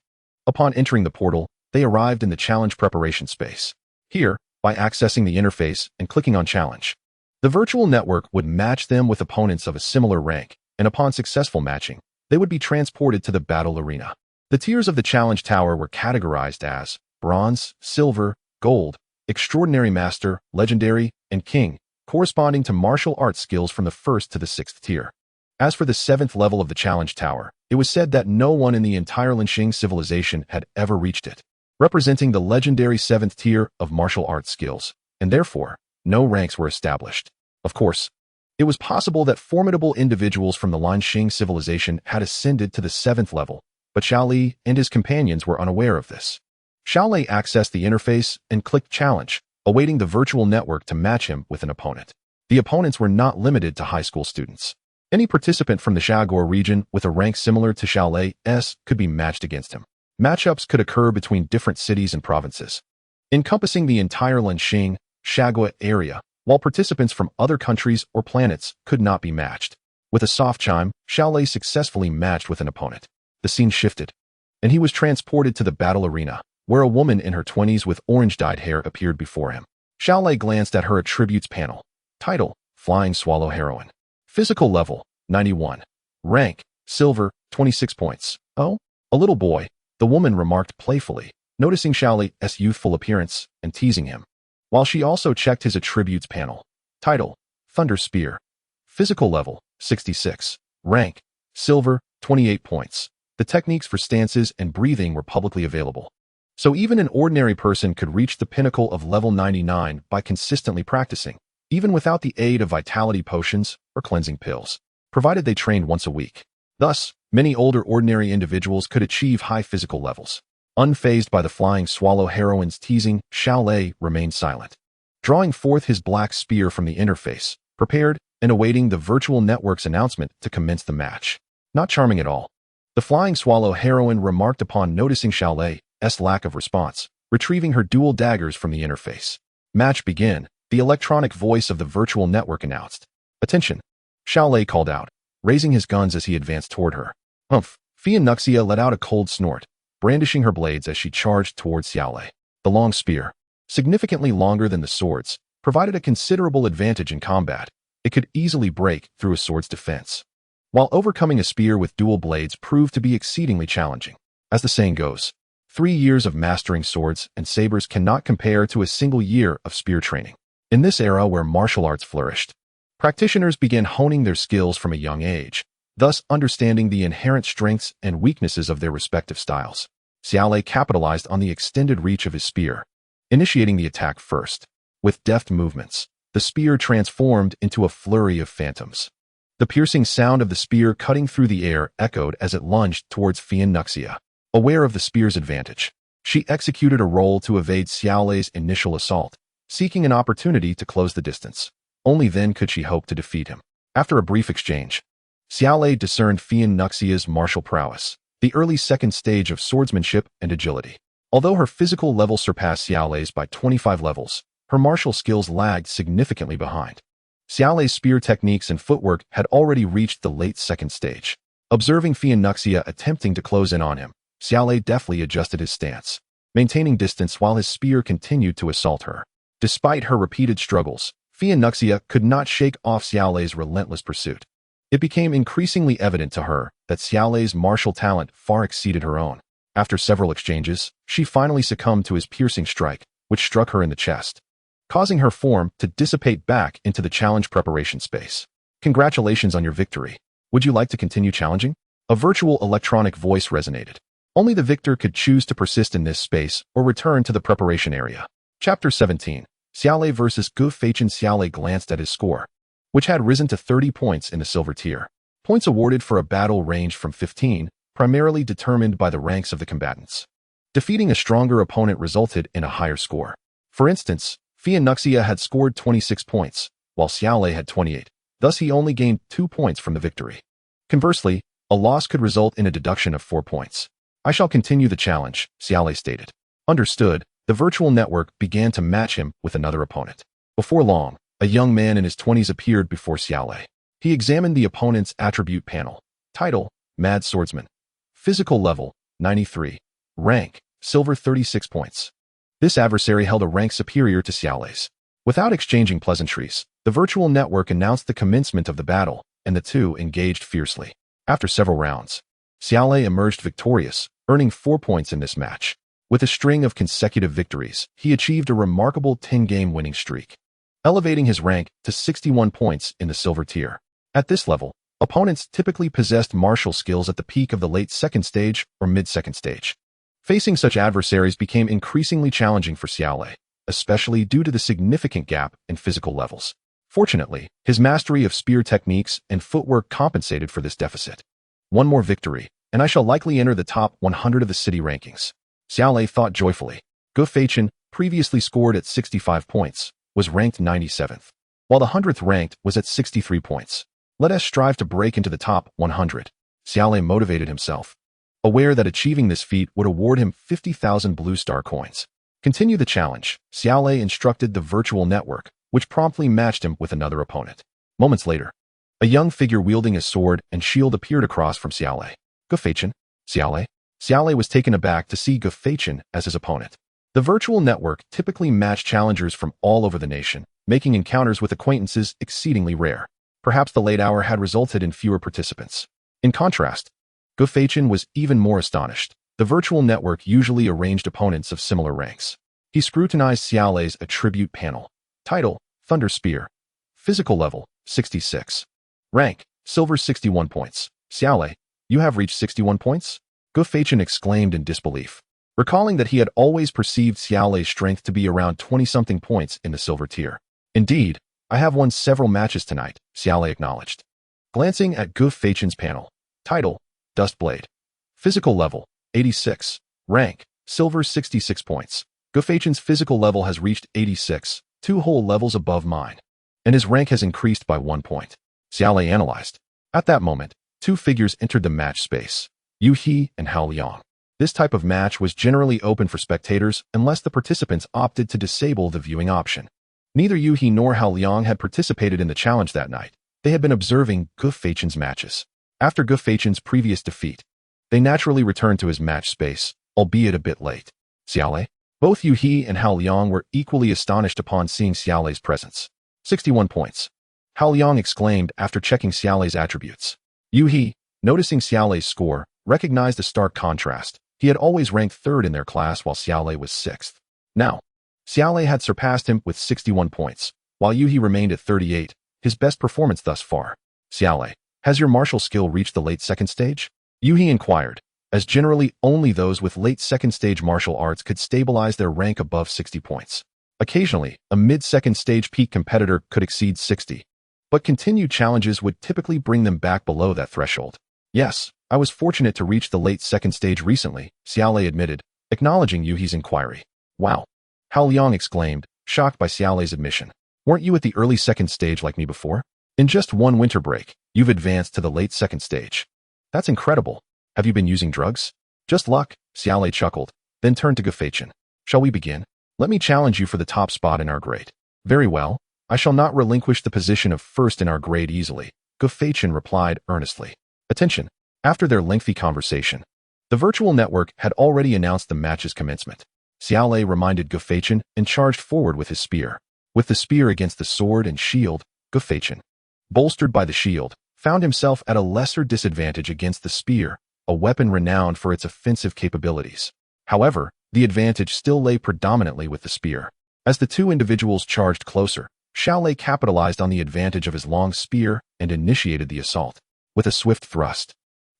Upon entering the portal, they arrived in the challenge preparation space. Here, by accessing the interface and clicking on challenge, the virtual network would match them with opponents of a similar rank, and upon successful matching, they would be transported to the battle arena. The tiers of the challenge tower were categorized as bronze, silver, gold, extraordinary master, legendary, and king, corresponding to martial arts skills from the 1st to the 6th tier. As for the 7th level of the challenge tower, it was said that no one in the entire Linxing civilization had ever reached it, representing the legendary 7th tier of martial arts skills, and therefore, no ranks were established. Of course, it was possible that formidable individuals from the Linxing civilization had ascended to the 7th level, but Xiao Lei and his companions were unaware of this. Xiao Lei accessed the interface and clicked challenge, awaiting the virtual network to match him with an opponent. The opponents were not limited to high school students. Any participant from the Xiagor region with a rank similar to Xiao Lei's could be matched against him. Matchups could occur between different cities and provinces, encompassing the entire Linxing, Xiagor area, while participants from other countries or planets could not be matched. With a soft chime, Xiao Lei successfully matched with an opponent. The scene shifted, and he was transported to the battle arena, where a woman in her 20s with orange-dyed hair appeared before him. Xiao Lei glanced at her attributes panel. Title: Flying Swallow Heroine. Physical level: 91. Rank, silver, 26 points. Oh, a little boy, the woman remarked playfully, noticing Xiao Lei's youthful appearance and teasing him, while she also checked his attributes panel. Title, Thunder Spear. Physical level, 66. Rank, silver, 28 points. The techniques for stances and breathing were publicly available, so even an ordinary person could reach the pinnacle of level 99 by consistently practicing, even without the aid of vitality potions or cleansing pills, provided they trained once a week. Thus, many older ordinary individuals could achieve high physical levels. Unfazed by the flying swallow heroine's teasing, Xiao Lei remained silent, drawing forth his black spear from the interface, prepared and awaiting the virtual network's announcement to commence the match. Not charming at all. The flying swallow heroine remarked upon noticing Xiao Lei's lack of response, retrieving her dual daggers from the interface. Match begin, the electronic voice of the virtual network announced. Attention! Xiao Lei called out, raising his guns as he advanced toward her. Humph! Nuxia let out a cold snort, brandishing her blades as she charged towards Xiao Lei. The long spear, significantly longer than the swords, provided a considerable advantage in combat. It could easily break through a sword's defense, while overcoming a spear with dual blades proved to be exceedingly challenging. As the saying goes, 3 years of mastering swords and sabers cannot compare to a single year of spear training. In this era where martial arts flourished, practitioners began honing their skills from a young age, thus understanding the inherent strengths and weaknesses of their respective styles. Xiao Lei capitalized on the extended reach of his spear, initiating the attack first. With deft movements, the spear transformed into a flurry of phantoms. The piercing sound of the spear cutting through the air echoed as it lunged towards Nuxia. Aware of the spear's advantage, she executed a roll to evade Xiao Lei's initial assault, seeking an opportunity to close the distance. Only then could she hope to defeat him. After a brief exchange, Xiao Lei discerned Nuxia's martial prowess, the early second stage of swordsmanship and agility. Although her physical level surpassed Xiao Lei's by 25 levels, her martial skills lagged significantly behind. Xiao Lei's spear techniques and footwork had already reached the late second stage. Observing Nuxia attempting to close in on him, Xiao Lei deftly adjusted his stance, maintaining distance while his spear continued to assault her. Despite her repeated struggles, Nuxia could not shake off Xiao Lei's relentless pursuit. It became increasingly evident to her that Xiao Lei's martial talent far exceeded her own. After several exchanges, she finally succumbed to his piercing strike, which struck her in the chest, causing her form to dissipate back into the challenge preparation space. Congratulations on your victory. Would you like to continue challenging? A virtual electronic voice resonated. Only the victor could choose to persist in this space or return to the preparation area. Chapter 17. Xiao Lei vs. Gu Feichen. Xiao Lei glanced at his score, which had risen to 30 points in the silver tier. Points awarded for a battle ranged from 15, primarily determined by the ranks of the combatants. Defeating a stronger opponent resulted in a higher score. For instance, Nuxia had scored 26 points, while Xiao Lei had 28. Thus he only gained 2 points from the victory. Conversely, a loss could result in a deduction of 4 points. I shall continue the challenge, Xiao Lei stated. Understood, the virtual network began to match him with another opponent. Before long, a young man in his 20s appeared before Xiao Lei. He examined the opponent's attribute panel. Title, Mad Swordsman. Physical level, 93. Rank, silver 36 points. This adversary held a rank superior to Xiao Lei's. Without exchanging pleasantries, the virtual network announced the commencement of the battle, and the two engaged fiercely. After several rounds, Xiao Lei emerged victorious, earning 4 points in this match. With a string of consecutive victories, he achieved a remarkable 10-game winning streak, elevating his rank to 61 points in the silver tier. At this level, opponents typically possessed martial skills at the peak of the late second stage or mid-second stage. Facing such adversaries became increasingly challenging for Xiao Lei, especially due to the significant gap in physical levels. Fortunately, his mastery of spear techniques and footwork compensated for this deficit. One more victory, and I shall likely enter the top 100 of the city rankings. Xiao Lei thought joyfully. Gu Feichen, previously scored at 65 points, was ranked 97th, while the 100th ranked was at 63 points. Let us strive to break into the top 100. Xiao Lei motivated himself, aware that achieving this feat would award him 50,000 blue star coins. Continue the challenge, Xiao Lei instructed the virtual network, which promptly matched him with another opponent. Moments later, a young figure wielding a sword and shield appeared across from Xiao Lei. Gu Feichen, Xiao Lei? Xiao Lei was taken aback to see Gu Feichen as his opponent. The virtual network typically matched challengers from all over the nation, making encounters with acquaintances exceedingly rare. Perhaps the late hour had resulted in fewer participants. In contrast, Gu Feichen was even more astonished. The virtual network usually arranged opponents of similar ranks. He scrutinized Xiao Lei's attribute panel. Title, Thunder Spear. Physical level, 66. Rank, Silver 61 points. Xiao Lei, you have reached 61 points? Gu Feichen exclaimed in disbelief, recalling that he had always perceived Xiao Lei's strength to be around 20-something points in the silver tier. Indeed, I have won several matches tonight, Xiao Lei acknowledged. Glancing at Gu Feichen's panel. Title, Dustblade. Physical level, 86. Rank, Silver 66 points. Gu Feichen's physical level has reached 86, 2 whole levels above mine, and his rank has increased by 1 point. Xiao Lei analyzed. At that moment, 2 figures entered the match space, Yu He and Hao Liang. This type of match was generally open for spectators unless the participants opted to disable the viewing option. Neither Yu He nor Hao Liang had participated in the challenge that night. They had been observing Gu Feichen's matches. After Gu Feichen's previous defeat, they naturally returned to his match space, albeit a bit late. Xiao Lei? Both Yu He and Hao Liang were equally astonished upon seeing Xiao Lei's presence. 61 points. Hao Liang exclaimed after checking Xiao Lei's attributes. Yu He, noticing Xiao Lei's score, recognized a stark contrast. He had always ranked 3rd in their class while Xiao Lei was 6th. Now, Xiao Lei had surpassed him with 61 points, while Yu He remained at 38, his best performance thus far. Xiao Lei, has your martial skill reached the late 2nd stage? Yu He inquired, as generally only those with late 2nd stage martial arts could stabilize their rank above 60 points. Occasionally, a mid-2nd stage peak competitor could exceed 60, but continued challenges would typically bring them back below that threshold. Yes, I was fortunate to reach the late 2nd stage recently, Xiao Lei admitted, acknowledging Yu He's inquiry. Wow! Hao Liang exclaimed, shocked by Xiao Lei's admission. Weren't you at the early 2nd stage like me before? In just one winter break, you've advanced to the late 2nd stage. That's incredible. Have you been using drugs? Just luck, Xiao Lei chuckled, then turned to Gu Feichen. Shall we begin? Let me challenge you for the top spot in our grade. Very well. I shall not relinquish the position of 1st in our grade easily, Gu Feichen replied earnestly. Attention. After their lengthy conversation, the virtual network had already announced the match's commencement. Xiao Lei reminded Gu Feichen and charged forward with his spear. With the spear against the sword and shield, Gu Feichen, bolstered by the shield, found himself at a lesser disadvantage against the spear, a weapon renowned for its offensive capabilities. However, the advantage still lay predominantly with the spear. As the 2 individuals charged closer, Xiao Lei capitalized on the advantage of his long spear and initiated the assault. With a swift thrust,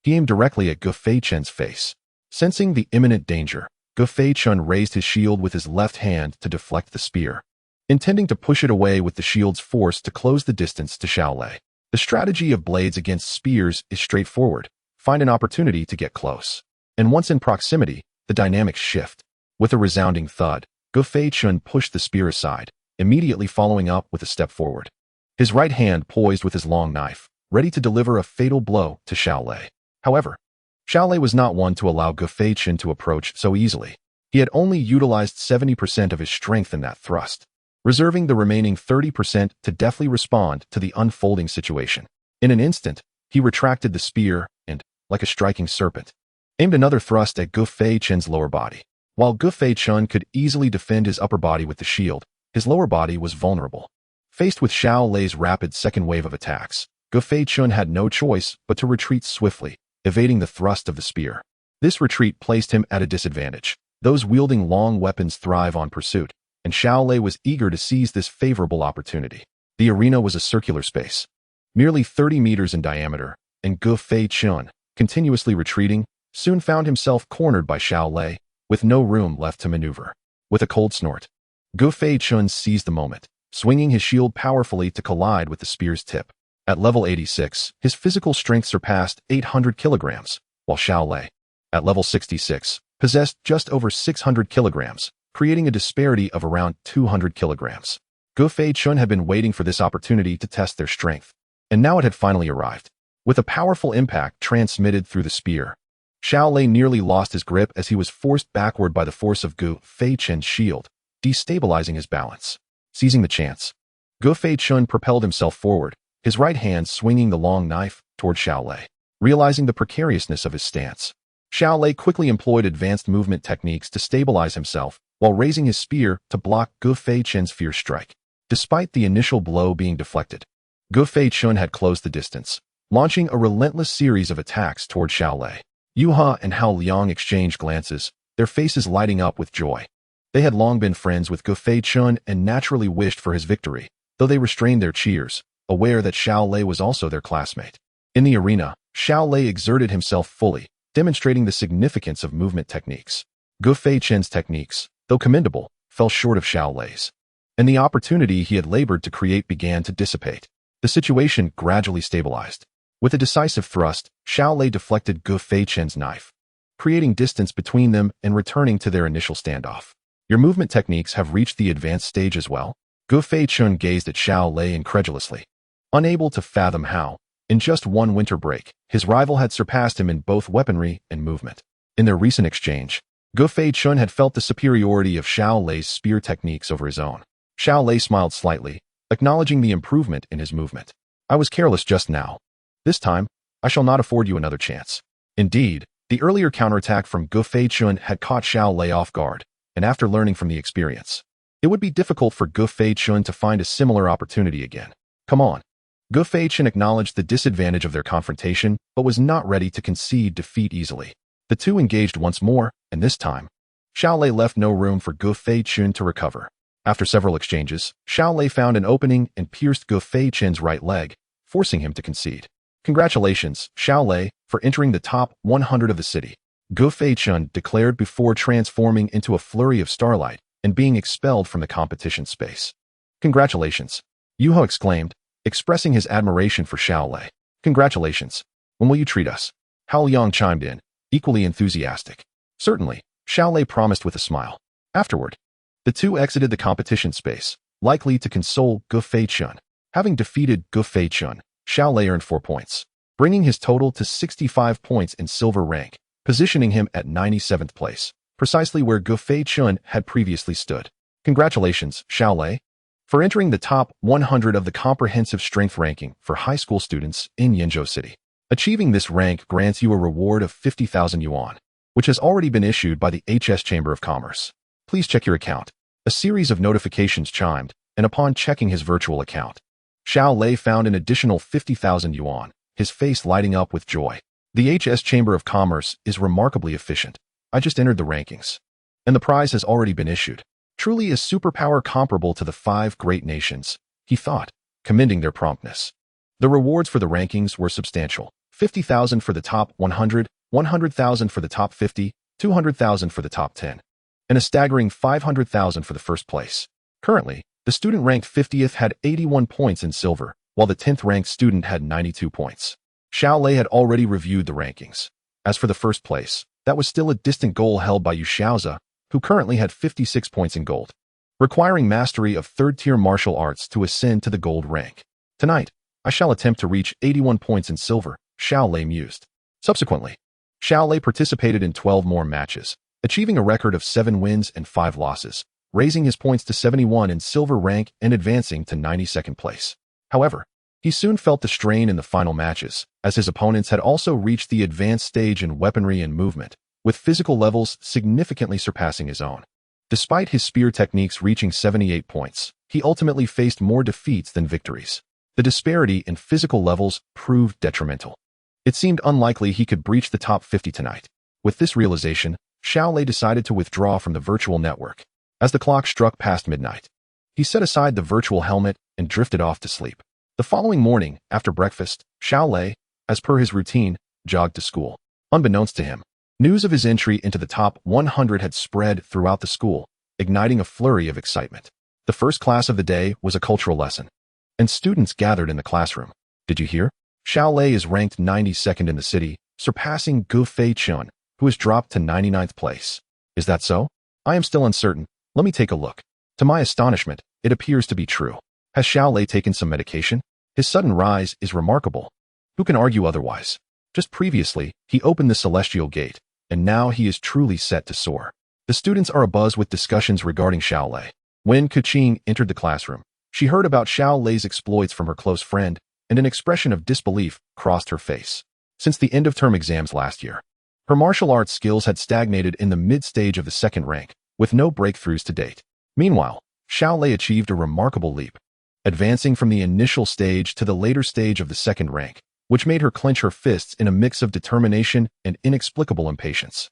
he aimed directly at Gu Feichen's face. Sensing the imminent danger, Gu Feichen raised his shield with his left hand to deflect the spear, intending to push it away with the shield's force to close the distance to Xiao Lei. The strategy of blades against spears is straightforward. Find an opportunity to get close. And once in proximity, the dynamics shift. With a resounding thud, Gu Feichen pushed the spear aside, immediately following up with a step forward. His right hand poised with his long knife, ready to deliver a fatal blow to Xiao Lei. However, Xiao Lei was not one to allow Gu Feichen to approach so easily. He had only utilized 70% of his strength in that thrust, reserving the remaining 30% to deftly respond to the unfolding situation. In an instant, he retracted the spear and, like a striking serpent, aimed another thrust at Gu Feichen's lower body. While Gu Feichen could easily defend his upper body with the shield, his lower body was vulnerable. Faced with Xiao Lei's rapid second wave of attacks, Gu Feichen had no choice but to retreat swiftly, evading the thrust of the spear. This retreat placed him at a disadvantage. Those wielding long weapons thrive on pursuit, and Xiao Lei was eager to seize this favorable opportunity. The arena was a circular space, merely 30 meters in diameter, and Gu Feichen, continuously retreating, soon found himself cornered by Xiao Lei, with no room left to maneuver. With a cold snort, Gu Feichen seized the moment, swinging his shield powerfully to collide with the spear's tip. At level 86, his physical strength surpassed 800 kilograms, while Xiao Lei, at level 66, possessed just over 600 kilograms, creating a disparity of around 200 kilograms. Gu Feichen had been waiting for this opportunity to test their strength, and now it had finally arrived. With a powerful impact transmitted through the spear, Xiao Lei nearly lost his grip as he was forced backward by the force of Gu Feichen's shield, destabilizing his balance. Seizing the chance, Gu Feichen propelled himself forward, his right hand swinging the long knife toward Xiao Lei. Realizing the precariousness of his stance, Xiao Lei quickly employed advanced movement techniques to stabilize himself while raising his spear to block Gu Feichen's fierce strike. Despite the initial blow being deflected, Gu Feichen had closed the distance, launching a relentless series of attacks toward Xiao Lei. Yuha and Hao Liang exchanged glances, their faces lighting up with joy. They had long been friends with Gu Feichun and naturally wished for his victory, though they restrained their cheers, aware that Xiao Lei was also their classmate. In the arena, Xiao Lei exerted himself fully, demonstrating the significance of movement techniques. Gu Feichun's techniques, though commendable, fell short of Xiao Lei's, and the opportunity he had labored to create began to dissipate. The situation gradually stabilized. With a decisive thrust, Xiao Lei deflected Gu Feichun's knife, creating distance between them and returning to their initial standoff. Your movement techniques have reached the advanced stage as well? Gu Feichun gazed at Xiao Lei incredulously, unable to fathom how, in just one winter break, his rival had surpassed him in both weaponry and movement. In their recent exchange, Gu Feichun had felt the superiority of Xiao Lei's spear techniques over his own. Xiao Lei smiled slightly, acknowledging the improvement in his movement. I was careless just now. This time, I shall not afford you another chance. Indeed, the earlier counterattack from Gu Feichun had caught Xiao Lei off guard, and after learning from the experience, it would be difficult for Gu Feichun to find a similar opportunity again. Come on. Gu Feichun acknowledged the disadvantage of their confrontation, but was not ready to concede defeat easily. The two engaged once more, and this time, Xiao Lei left no room for Gu Feichun to recover. After several exchanges, Xiao Lei found an opening and pierced Gu Feichun's right leg, forcing him to concede. Congratulations, Xiao Lei, for entering the top 100 of the city, Gu Feichun declared before transforming into a flurry of starlight and being expelled from the competition space. Congratulations, Yuho exclaimed, expressing his admiration for Xiao Lei. Congratulations. When will you treat us? Hao Liang chimed in, equally enthusiastic. Certainly, Xiao Lei promised with a smile. Afterward, the two exited the competition space, likely to console Gu Feichun. Having defeated Gu Feichun, Xiao Lei earned 4 points, bringing his total to 65 points in silver rank, positioning him at 97th place, precisely where Gu Feichun had previously stood. Congratulations, Xiao Lei, for entering the top 100 of the comprehensive strength ranking for high school students in Yenzhou City. Achieving this rank grants you a reward of 50,000 yuan, which has already been issued by the HS Chamber of Commerce. Please check your account. A series of notifications chimed, and upon checking his virtual account, Xiao Lei found an additional 50,000 yuan, his face lighting up with joy. The HS Chamber of Commerce is remarkably efficient. I just entered the rankings, and the prize has already been issued. Truly a superpower comparable to the 5 great nations, he thought, commending their promptness. The rewards for the rankings were substantial. 50,000 for the top 100, 100,000 for the top 50, 200,000 for the top 10, and a staggering 500,000 for the first place. Currently, the student ranked 50th had 81 points in silver, while the 10th ranked student had 92 points. Xiao Lei had already reviewed the rankings. As for the first place, that was still a distant goal held by Yu Xiaozi, who currently had 56 points in gold, requiring mastery of third-tier martial arts to ascend to the gold rank. Tonight, I shall attempt to reach 81 points in silver, Xiao Lei mused. Subsequently, Xiao Lei participated in 12 more matches, achieving a record of 7 wins and 5 losses, raising his points to 71 in silver rank and advancing to 92nd place. However, he soon felt the strain in the final matches, as his opponents had also reached the advanced stage in weaponry and movement, with physical levels significantly surpassing his own. Despite his spear techniques reaching 78 points, he ultimately faced more defeats than victories. The disparity in physical levels proved detrimental. It seemed unlikely he could breach the top 50 tonight. With this realization, Xiao Lei decided to withdraw from the virtual network. As the clock struck past midnight, he set aside the virtual helmet and drifted off to sleep. The following morning, after breakfast, Xiao Lei, as per his routine, jogged to school. Unbeknownst to him, news of his entry into the top 100 had spread throughout the school, igniting a flurry of excitement. The first class of the day was a cultural lesson, and students gathered in the classroom. Did you hear? Xiao Lei is ranked 92nd in the city, surpassing Gu Feichun, who has dropped to 99th place. Is that so? I am still uncertain. Let me take a look. To my astonishment, it appears to be true. Has Xiao Lei taken some medication? His sudden rise is remarkable. Who can argue otherwise? Just previously, he opened the celestial gate, and now he is truly set to soar. The students are abuzz with discussions regarding Xiao Lei. When Kuqing entered the classroom, she heard about Xiao Lei's exploits from her close friend, and an expression of disbelief crossed her face. Since the end-of-term exams last year, her martial arts skills had stagnated in the mid-stage of the second rank, with no breakthroughs to date. Meanwhile, Xiao Lei achieved a remarkable leap, advancing from the initial stage to the later stage of the second rank, which made her clench her fists in a mix of determination and inexplicable impatience.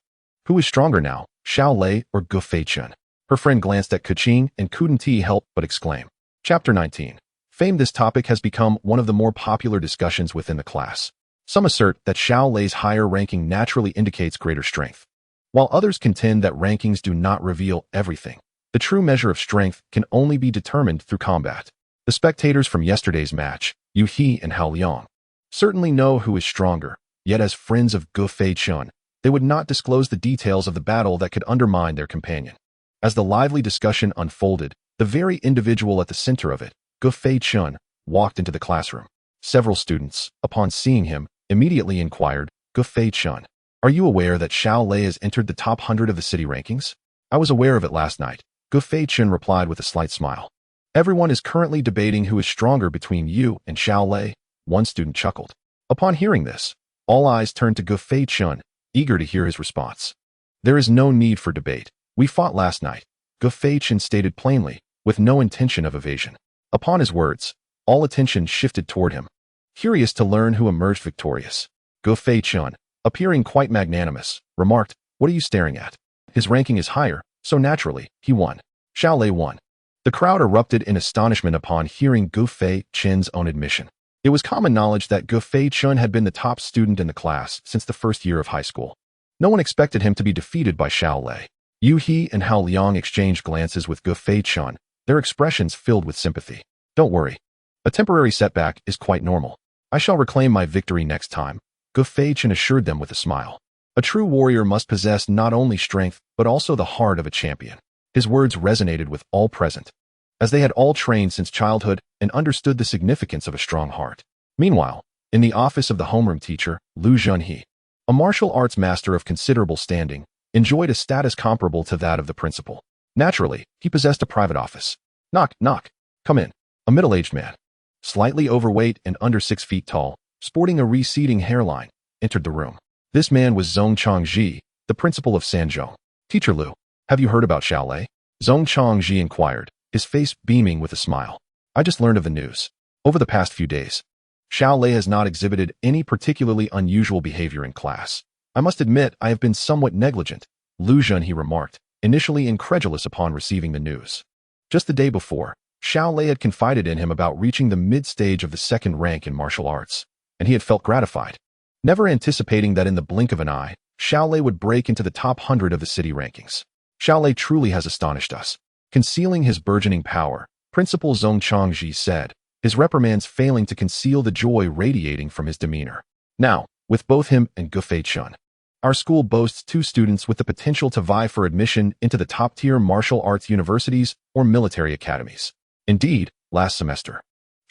Who is stronger now, Xiao Lei or Gu Feichun? Her friend glanced at Kuching and couldn't help but exclaim. Chapter 19. Fame. This topic has become one of the more popular discussions within the class. Some assert that Xiao Lei's higher ranking naturally indicates greater strength, while others contend that rankings do not reveal everything. The true measure of strength can only be determined through combat. The spectators from yesterday's match, Yu He and Hao Liang, certainly know who is stronger, yet as friends of Gu Feichun, they would not disclose the details of the battle that could undermine their companion. As the lively discussion unfolded, the very individual at the center of it, Gu Feichun, walked into the classroom. Several students, upon seeing him, immediately inquired, Gu Feichun, are you aware that Xiao Lei has entered the top 100 of the city rankings? I was aware of it last night, Gu Feichun replied with a slight smile. Everyone is currently debating who is stronger between you and Xiao Lei, one student chuckled. Upon hearing this, all eyes turned to Gu Feichun, eager to hear his response. There is no need for debate. We fought last night, Gu Feichun stated plainly, with no intention of evasion. Upon his words, all attention shifted toward him. Curious to learn who emerged victorious, Gu Feichun, appearing quite magnanimous, remarked, what are you staring at? His ranking is higher, so naturally, he won. Xiao Lei won. The crowd erupted in astonishment upon hearing Gu Feichun's own admission. It was common knowledge that Gu Feichun had been the top student in the class since the first year of high school. No one expected him to be defeated by Xiao Lei. Yu He and Hao Liang exchanged glances with Gu Feichun, their expressions filled with sympathy. Don't worry. A temporary setback is quite normal. I shall reclaim my victory next time, Gu Feichun assured them with a smile. A true warrior must possess not only strength, but also the heart of a champion. His words resonated with all present, as they had all trained since childhood and understood the significance of a strong heart. Meanwhile, in the office of the homeroom teacher, Lu Junhe, a martial arts master of considerable standing, enjoyed a status comparable to that of the principal. Naturally, he possessed a private office. Knock, knock. Come in. A middle-aged man, slightly overweight and under 6 feet tall, sporting a receding hairline, entered the room. This man was Zhong Changji, the principal of Sanzhong. Teacher Lu, have you heard about Xiao Lei? Zhong Changji inquired, his face beaming with a smile. I just learned of the news. Over the past few days, Xiao Lei has not exhibited any particularly unusual behavior in class. I must admit I have been somewhat negligent, Lu Junhe remarked, initially incredulous upon receiving the news. Just the day before, Xiao Lei had confided in him about reaching the mid-stage of the second rank in martial arts, and he had felt gratified, never anticipating that in the blink of an eye, Xiao Lei would break into the top 100 of the city rankings. Xiao Lei truly has astonished us. Concealing his burgeoning power, Principal Zhong Changji said, his reprimands failing to conceal the joy radiating from his demeanor. Now, with both him and Gu Feichun, our school boasts 2 students with the potential to vie for admission into the top-tier martial arts universities or military academies. Indeed, last semester,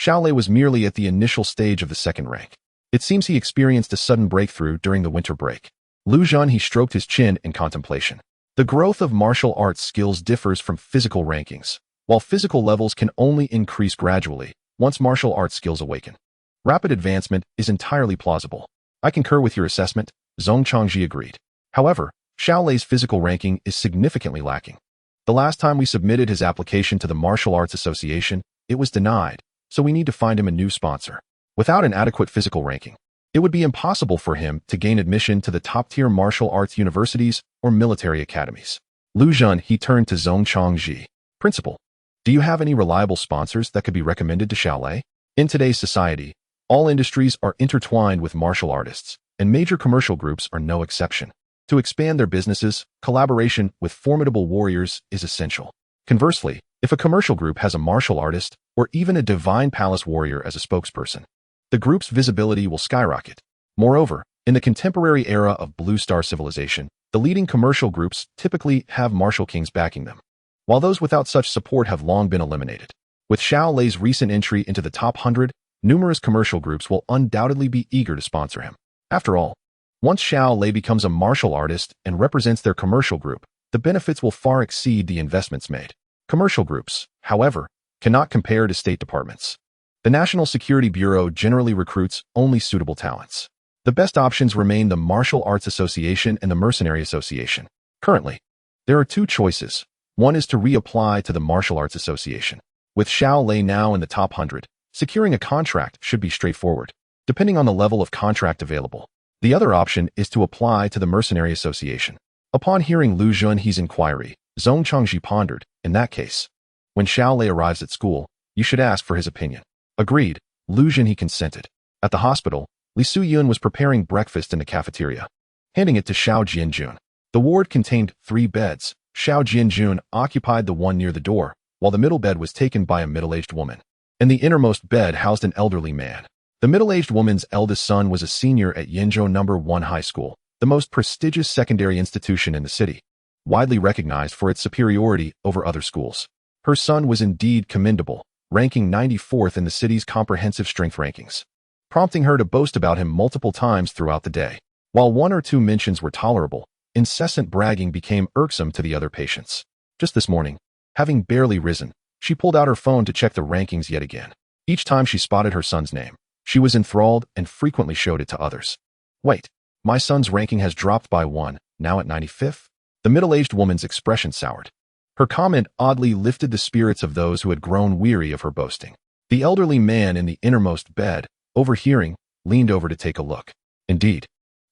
Xiao Lei was merely at the initial stage of the second rank. It seems he experienced a sudden breakthrough during the winter break. Lu Junhe stroked his chin in contemplation. The growth of martial arts skills differs from physical rankings, while physical levels can only increase gradually once martial arts skills awaken. Rapid advancement is entirely plausible. I concur with your assessment, Zhong Changji agreed. However, Xiao Lei's physical ranking is significantly lacking. The last time we submitted his application to the Martial Arts Association, it was denied, so we need to find him a new sponsor. Without an adequate physical ranking, it would be impossible for him to gain admission to the top-tier martial arts universities or military academies. Lu Junhe turned to Zhong Changji. Principal, do you have any reliable sponsors that could be recommended to Xiao Lei? In today's society, all industries are intertwined with martial artists, and major commercial groups are no exception. To expand their businesses, collaboration with formidable warriors is essential. Conversely, if a commercial group has a martial artist or even a divine palace warrior as a spokesperson, the group's visibility will skyrocket. Moreover, in the contemporary era of Blue Star civilization, the leading commercial groups typically have martial kings backing them, while those without such support have long been eliminated. With Xiao Lei's recent entry into the top 100, numerous commercial groups will undoubtedly be eager to sponsor him. After all, once Xiao Lei becomes a martial artist and represents their commercial group, the benefits will far exceed the investments made. Commercial groups, however, cannot compare to state departments. The National Security Bureau generally recruits only suitable talents. The best options remain the Martial Arts Association and the Mercenary Association. Currently, there are 2 choices. One is to reapply to the Martial Arts Association. With Xiao Lei now in the top 100, securing a contract should be straightforward. depending on the level of contract available. The other option is to apply to the Mercenary Association. Upon hearing Lu Junhe's inquiry, Zhong Changji pondered, in that case, when Xiao Lei arrives at school, you should ask for his opinion. Agreed, Lu Junhe consented. At the hospital, Li Suyun was preparing breakfast in the cafeteria, handing it to Xiao Jianjun. The ward contained 3 beds. Xiao Jianjun occupied the one near the door, while the middle bed was taken by a middle-aged woman. And the innermost bed housed an elderly man. The middle-aged woman's eldest son was a senior at Yinzhou No. 1 High School, the most prestigious secondary institution in the city, widely recognized for its superiority over other schools. Her son was indeed commendable, ranking 94th in the city's comprehensive strength rankings, prompting her to boast about him multiple times throughout the day. While 1 or 2 mentions were tolerable, incessant bragging became irksome to the other patients. Just this morning, having barely risen, she pulled out her phone to check the rankings yet again. Each time she spotted her son's name, she was enthralled and frequently showed it to others. Wait, my son's ranking has dropped by 1, now at 95th? The middle-aged woman's expression soured. Her comment oddly lifted the spirits of those who had grown weary of her boasting. The elderly man in the innermost bed, overhearing, leaned over to take a look. Indeed,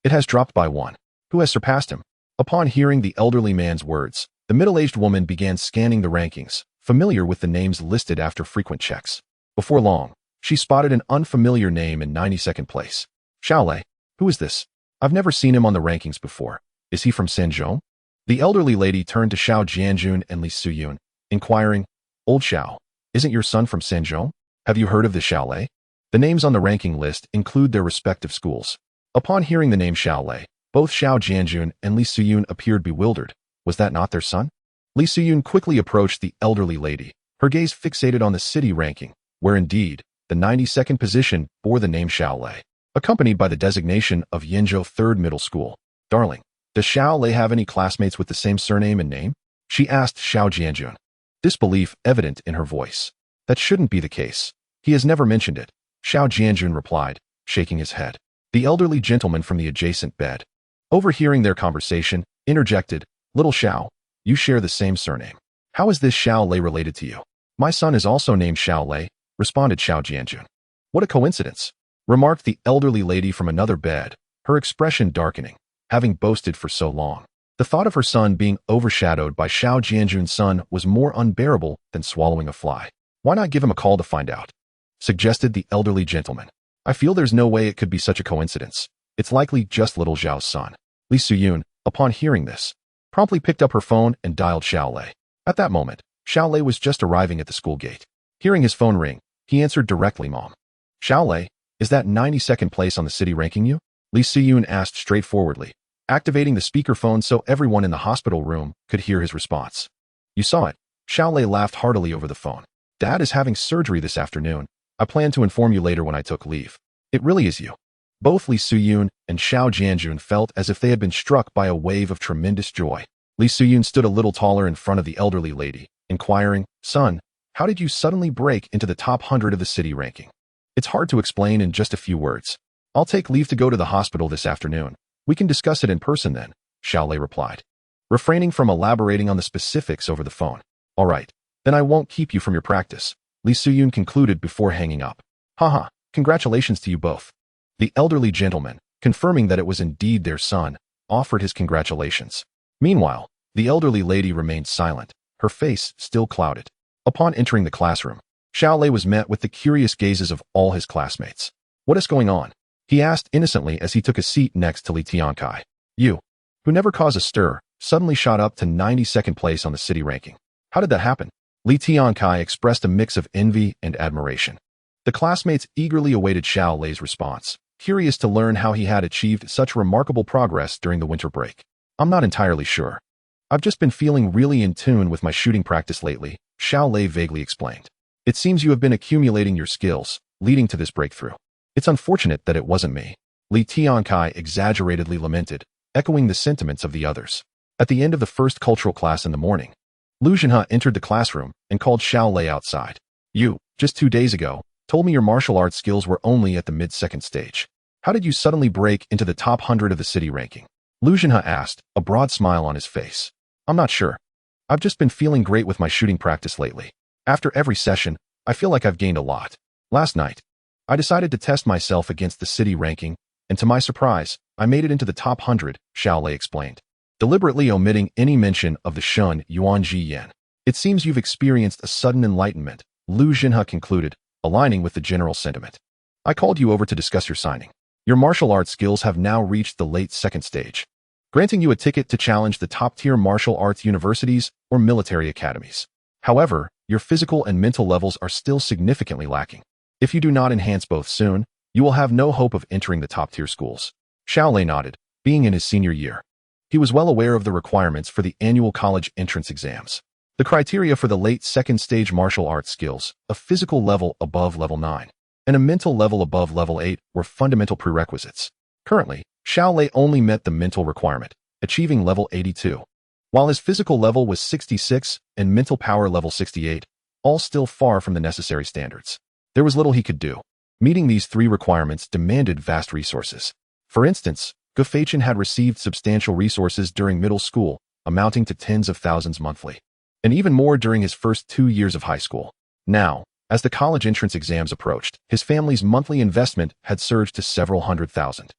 it has dropped by 1. Who has surpassed him? Upon hearing the elderly man's words, the middle-aged woman began scanning the rankings, familiar with the names listed after frequent checks. Before long, she spotted an unfamiliar name in 92nd place. Xiao Lei. Who is this? I've never seen him on the rankings before. Is he from Shenzhou? The elderly lady turned to Xiao Jianjun and Li Suyun, inquiring, Old Xiao, isn't your son from Shenzhou? Have you heard of the Xiao Lei? The names on the ranking list include their respective schools. Upon hearing the name Xiao Lei, both Xiao Jianjun and Li Suyun appeared bewildered. Was that not their son? Li Suyun quickly approached the elderly lady, her gaze fixated on the city ranking, where indeed, the 92nd position bore the name Xiao Lei, accompanied by the designation of Yinzhou 3rd Middle School. Darling, does Xiao Lei have any classmates with the same surname and name? She asked Xiao Jianjun, disbelief evident in her voice. That shouldn't be the case. He has never mentioned it, Xiao Jianjun replied, shaking his head. The elderly gentleman from the adjacent bed, overhearing their conversation, interjected, Little Xiao, you share the same surname. How is this Xiao Lei related to you? My son is also named Xiao Lei, responded Xiao Jianjun. What a coincidence, remarked the elderly lady from another bed, her expression darkening. Having boasted for so long, the thought of her son being overshadowed by Xiao Jianjun's son was more unbearable than swallowing a fly. Why not give him a call to find out? Suggested the elderly gentleman. I feel there's no way it could be such a coincidence. It's likely just little Xiao's son. Li Suyun, upon hearing this, promptly picked up her phone and dialed Xiao Lei. At that moment, Xiao Lei was just arriving at the school gate. Hearing his phone ring, he answered directly, Mom. Xiao Lei, is that 92nd place on the city ranking you? Li Suyun asked straightforwardly, activating the speakerphone so everyone in the hospital room could hear his response. You saw it. Xiao Lei laughed heartily over the phone. Dad is having surgery this afternoon. I plan to inform you later when I took leave. It really is you. Both Li Suyun and Xiao Jianjun felt as if they had been struck by a wave of tremendous joy. Li Suyun stood a little taller in front of the elderly lady, inquiring, Son, how did you suddenly break into the top 100 of the city ranking? It's hard to explain in just a few words. I'll take leave to go to the hospital this afternoon. We can discuss it in person then, Xiao Lei replied, refraining from elaborating on the specifics over the phone. All right, then I won't keep you from your practice, Li Suyun concluded before hanging up. Haha, congratulations to you both. The elderly gentleman, confirming that it was indeed their son, offered his congratulations. Meanwhile, the elderly lady remained silent, her face still clouded. Upon entering the classroom, Xiao Lei was met with the curious gazes of all his classmates. What is going on? He asked innocently as he took a seat next to Li Tiankai. You, who never caused a stir, suddenly shot up to 92nd place on the city ranking. How did that happen? Li Tiankai expressed a mix of envy and admiration. The classmates eagerly awaited Xiao Lei's response, curious to learn how he had achieved such remarkable progress during the winter break. I'm not entirely sure. I've just been feeling really in tune with my shooting practice lately, Xiao Lei vaguely explained. It seems you have been accumulating your skills, leading to this breakthrough. It's unfortunate that it wasn't me, Li Tiankai exaggeratedly lamented, echoing the sentiments of the others. At the end of the first cultural class in the morning, Lu Junhe entered the classroom and called Xiao Lei outside. You, just 2 days ago, told me your martial arts skills were only at the mid-second stage. How did you suddenly break into the top 100 of the city ranking? Lu Junhe asked, a broad smile on his face. I'm not sure. I've just been feeling great with my shooting practice lately. After every session, I feel like I've gained a lot. Last night, I decided to test myself against the city ranking, and to my surprise, I made it into the top 100, Xiao Lei explained, deliberately omitting any mention of the Shun Yuanji Yan. It seems you've experienced a sudden enlightenment, Lu Jinhe concluded, aligning with the general sentiment. I called you over to discuss your signing. Your martial arts skills have now reached the late second stage, granting you a ticket to challenge the top-tier martial arts universities or military academies. However, your physical and mental levels are still significantly lacking. If you do not enhance both soon, you will have no hope of entering the top-tier schools. Xiao Lei nodded, being in his senior year. He was well aware of the requirements for the annual college entrance exams. The criteria for the late second stage martial arts skills, a physical level above level 9, and a mental level above level 8 were fundamental prerequisites. Currently, Xiao Lei only met the mental requirement, achieving level 82, while his physical level was 66 and mental power level 68, all still far from the necessary standards. There was little he could do. Meeting these three requirements demanded vast resources. For instance, Gufeichen had received substantial resources during middle school, amounting to tens of thousands monthly, and even more during his first 2 years of high school. Now, as the college entrance exams approached, his family's monthly investment had surged to several hundred thousand.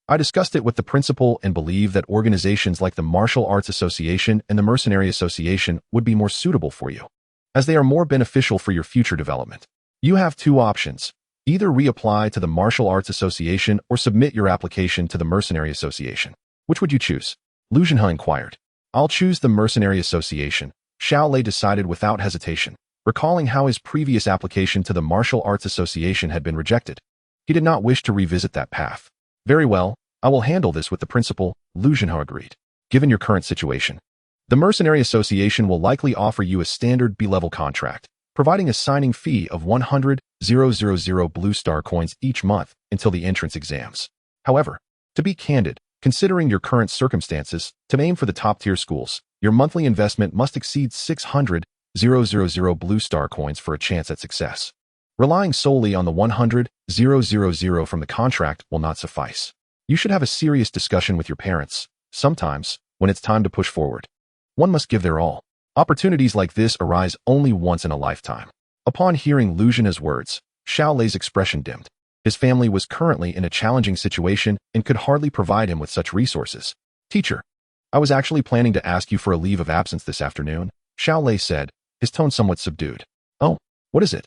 I discussed it with the principal and believe that organizations like the Martial Arts Association and the Mercenary Association would be more suitable for you, as they are more beneficial for your future development. You have two options. Either reapply to the Martial Arts Association or submit your application to the Mercenary Association. Which would you choose? Lu Jinhe inquired. I'll choose the Mercenary Association, Xiao Lei decided without hesitation, recalling how his previous application to the Martial Arts Association had been rejected. He did not wish to revisit that path. Very well, I will handle this with the principal, Lu Jinhe agreed. Given your current situation, the Mercenary Association will likely offer you a standard B-level contract, providing a signing fee of 100,000 blue star coins each month until the entrance exams. However, to be candid, considering your current circumstances, to aim for the top-tier schools, your monthly investment must exceed 600,000 blue star coins for a chance at success. Relying solely on the 100,000 from the contract will not suffice. You should have a serious discussion with your parents. Sometimes, when it's time to push forward, one must give their all. Opportunities like this arise only once in a lifetime. Upon hearing Lu Jinhe's words, Xiao Lei's expression dimmed. His family was currently in a challenging situation and could hardly provide him with such resources. Teacher, I was actually planning to ask you for a leave of absence this afternoon, Xiao Lei said, his tone somewhat subdued. Oh, what is it?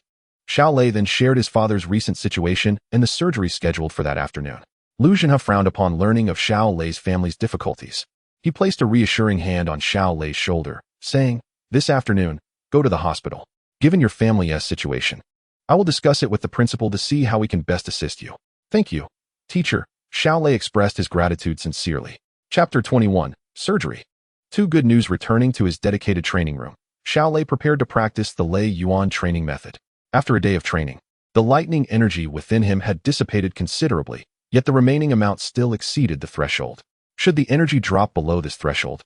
Xiao Lei then shared his father's recent situation and the surgery scheduled for that afternoon. Lu Jinhe frowned upon learning of Xiao Lei's family's difficulties. He placed a reassuring hand on Xiao Lei's shoulder, saying, this afternoon, go to the hospital. Given your family's situation, I will discuss it with the principal to see how we can best assist you. Thank you, teacher. Xiao Lei expressed his gratitude sincerely. Chapter 21, Surgery. Two good news returning to his dedicated training room. Xiao Lei prepared to practice the Lei Yuan training method. After a day of training, the lightning energy within him had dissipated considerably, yet the remaining amount still exceeded the threshold. Should the energy drop below this threshold,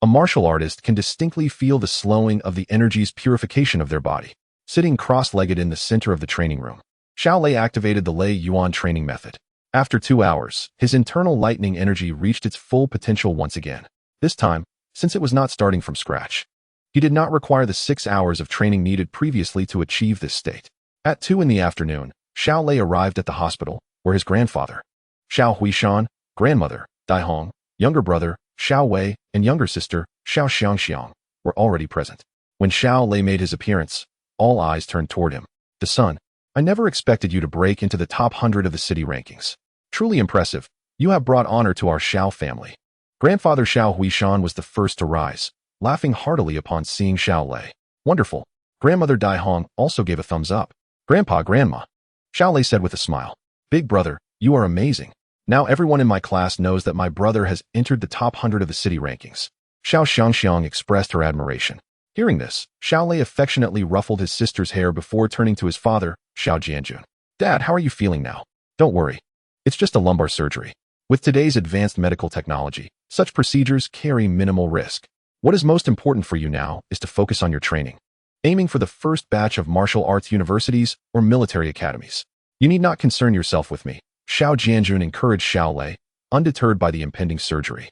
a martial artist can distinctly feel the slowing of the energy's purification of their body. Sitting cross-legged in the center of the training room, Xiao Lei activated the Lei Yuan training method. After 2 hours, his internal lightning energy reached its full potential once again. This time, since it was not starting from scratch, he did not require the 6 hours of training needed previously to achieve this state. At 2 in the afternoon, Xiao Lei arrived at the hospital, where his grandfather, Xiao Huishan, grandmother, Dai Hong, younger brother, Xiao Wei, and younger sister, Xiao Xiangxiang, were already present. When Xiao Lei made his appearance, all eyes turned toward him. The son, I never expected you to break into the top 100 of the city rankings. Truly impressive. You have brought honor to our Xiao family. Grandfather Xiao Huishan was the first to rise, laughing heartily upon seeing Xiao Lei. Wonderful. Grandmother Dai Hong also gave a thumbs up. Grandpa, Grandma, Xiao Lei said with a smile. Big brother, you are amazing. Now everyone in my class knows that my brother has entered the top 100 of the city rankings. Xiao Xiangxiang expressed her admiration. Hearing this, Xiao Lei affectionately ruffled his sister's hair before turning to his father, Xiao Jianjun. Dad, how are you feeling now? Don't worry. It's just a lumbar surgery. With today's advanced medical technology, such procedures carry minimal risk. What is most important for you now is to focus on your training, aiming for the first batch of martial arts universities or military academies. You need not concern yourself with me, Xiao Jianjun encouraged Xiao Lei, undeterred by the impending surgery.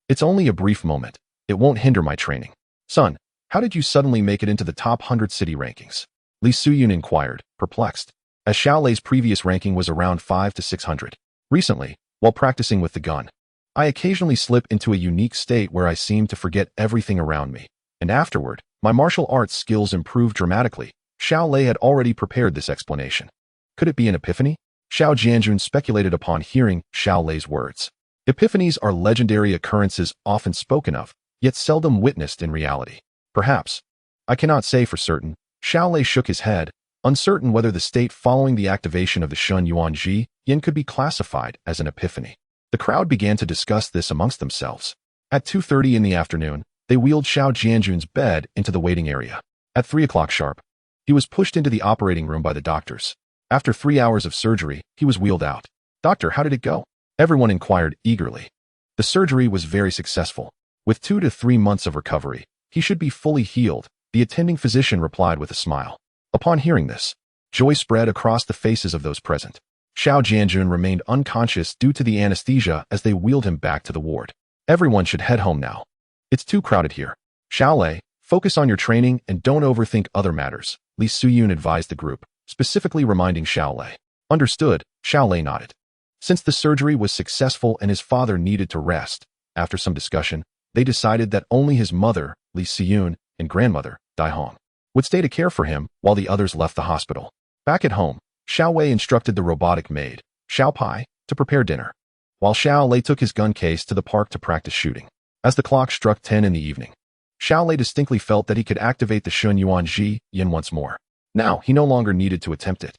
It's only a brief moment. It won't hinder my training. Son, how did you suddenly make it into the top 100 city rankings? Li Suyun inquired, perplexed. as Xiao Lei's previous ranking was around 5 to 600. Recently, while practicing with the gun, I occasionally slip into a unique state where I seem to forget everything around me, and afterward, my martial arts skills improve dramatically. Xiao Lei had already prepared this explanation. Could it be an epiphany? Xiao Jianjun speculated upon hearing Xiao Lei's words. Epiphanies are legendary occurrences often spoken of, yet seldom witnessed in reality. Perhaps. I cannot say for certain. Xiao Lei shook his head, uncertain whether the state following the activation of the Shun Yuan Ji Yin could be classified as an epiphany. The crowd began to discuss this amongst themselves. At 2:30 in the afternoon, they wheeled Xiao Jianjun's bed into the waiting area. At 3 o'clock sharp, he was pushed into the operating room by the doctors. After 3 hours of surgery, he was wheeled out. "Doctor, how did it go?" Everyone inquired eagerly. The surgery was very successful. With 2 to 3 months of recovery, he should be fully healed, the attending physician replied with a smile. Upon hearing this, joy spread across the faces of those present. Xiao Jianjun remained unconscious due to the anesthesia as they wheeled him back to the ward. Everyone should head home now. It's too crowded here. Xiao Lei, focus on your training and don't overthink other matters, Li Suyun advised the group, specifically reminding Xiao Lei. Understood, Xiao Lei nodded. Since the surgery was successful and his father needed to rest, after some discussion, they decided that only his mother, Li Suyun, and grandmother, Dai Hong, would stay to care for him while the others left the hospital. Back at home, Xiao Wei instructed the robotic maid, Xiao Pai, to prepare dinner, while Xiao Lei took his gun case to the park to practice shooting. As the clock struck 10 in the evening, Xiao Lei distinctly felt that he could activate the Shun Yuan Ji Yin once more. Now, he no longer needed to attempt it.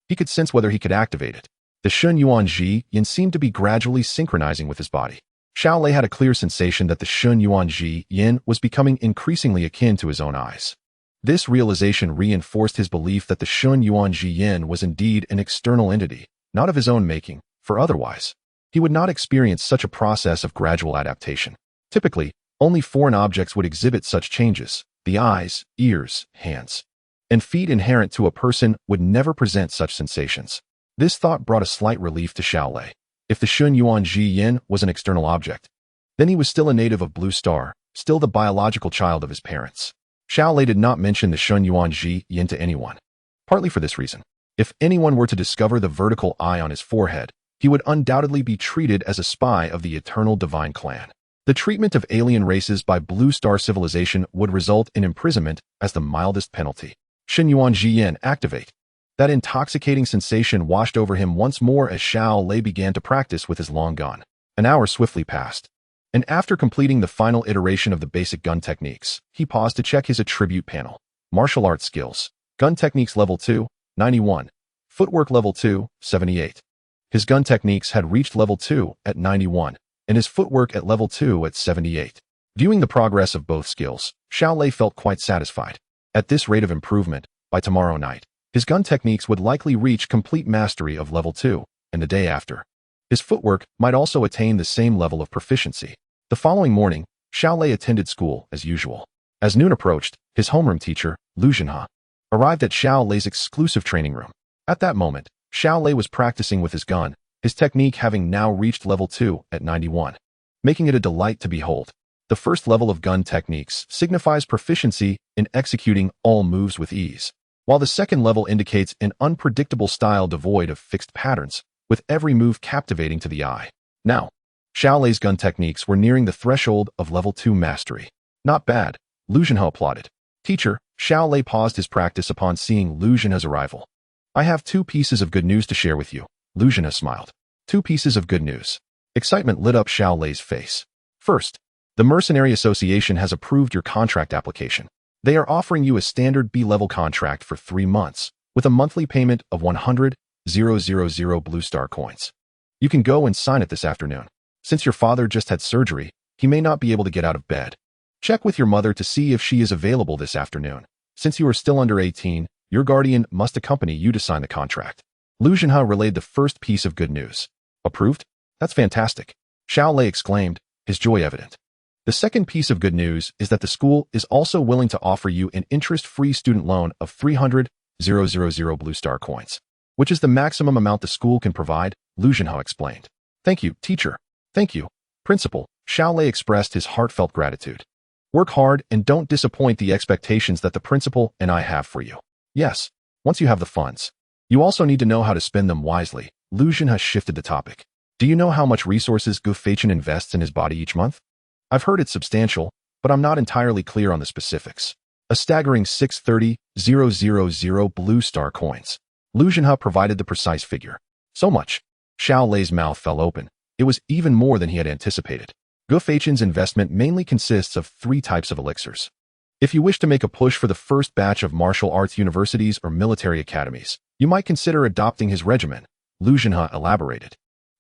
He could sense whether he could activate it. The Shun Yuan Ji Yin seemed to be gradually synchronizing with his body. Xiao Lei had a clear sensation that the Shun Yuan Ji Yin was becoming increasingly akin to his own eyes. This realization reinforced his belief that the Shun Yuan Ji Yin was indeed an external entity, not of his own making, for otherwise, he would not experience such a process of gradual adaptation. Typically, only foreign objects would exhibit such changes. The eyes, ears, hands, and feet inherent to a person would never present such sensations. This thought brought a slight relief to Xiao Lei. If the Shun Yuan Ji Yin was an external object, then he was still a native of Blue Star, still the biological child of his parents. Xiao Lei did not mention the Shun Yuan Ji Yin to anyone. Partly for this reason. If anyone were to discover the vertical eye on his forehead, he would undoubtedly be treated as a spy of the Eternal Divine Clan. The treatment of alien races by Blue Star civilization would result in imprisonment as the mildest penalty. Shun Yuan Ji Yin, activate. That intoxicating sensation washed over him once more as Xiao Lei began to practice with his long gun. An hour swiftly passed, and after completing the final iteration of the basic gun techniques, he paused to check his attribute panel. Martial arts skills. Gun techniques level 2, 91. Footwork level 2, 78. His gun techniques had reached level 2 at 91, and his footwork at level 2 at 78. Viewing the progress of both skills, Xiao Lei felt quite satisfied. At this rate of improvement, by tomorrow night, his gun techniques would likely reach complete mastery of level 2, and the day after, his footwork might also attain the same level of proficiency. The following morning, Xiao Lei attended school as usual. As noon approached, his homeroom teacher, Lu Zhenhe, arrived at Xiao Lei's exclusive training room. At that moment, Xiao Lei was practicing with his gun, his technique having now reached level 2 at 91, making it a delight to behold. The first level of gun techniques signifies proficiency in executing all moves with ease, while the second level indicates an unpredictable style devoid of fixed patterns, with every move captivating to the eye. Now, Xiao Lei's gun techniques were nearing the threshold of level 2 mastery. Not bad, Lu Zhenhe applauded. Teacher, Xiao Lei paused his practice upon seeing Lu Zhenhe's arrival. I have 2 pieces of good news to share with you, Lu Zhenhe smiled. 2 pieces of good news. Excitement lit up Xiao Lei's face. First, the Mercenary Association has approved your contract application. They are offering you a standard B-level contract for 3 months, with a monthly payment of 100,000 Blue Star coins. You can go and sign it this afternoon. Since your father just had surgery, he may not be able to get out of bed. Check with your mother to see if she is available this afternoon. Since you are still under 18, your guardian must accompany you to sign the contract. Lu Zhenhe relayed the first piece of good news. Approved? That's fantastic, Xiao Lei exclaimed, his joy evident. The second piece of good news is that the school is also willing to offer you an interest-free student loan of 300,000 Blue Star coins, which is the maximum amount the school can provide, Lu Zhenhe explained. Thank you, teacher. Thank you, principal, Xiao Lei expressed his heartfelt gratitude. Work hard and don't disappoint the expectations that the principal and I have for you. Yes, once you have the funds. You also need to know how to spend them wisely. Lu Xinhe shifted the topic. Do you know how much resources Gu Feichen invests in his body each month? I've heard it's substantial, but I'm not entirely clear on the specifics. A staggering 630,000 blue star coins. Lu Xinhe provided the precise figure. So much. Xiao Lei's mouth fell open. It was even more than he had anticipated. Gu Feichen's investment mainly consists of 3 types of elixirs. If you wish to make a push for the first batch of martial arts universities or military academies, you might consider adopting his regimen, Lu Xinhe elaborated.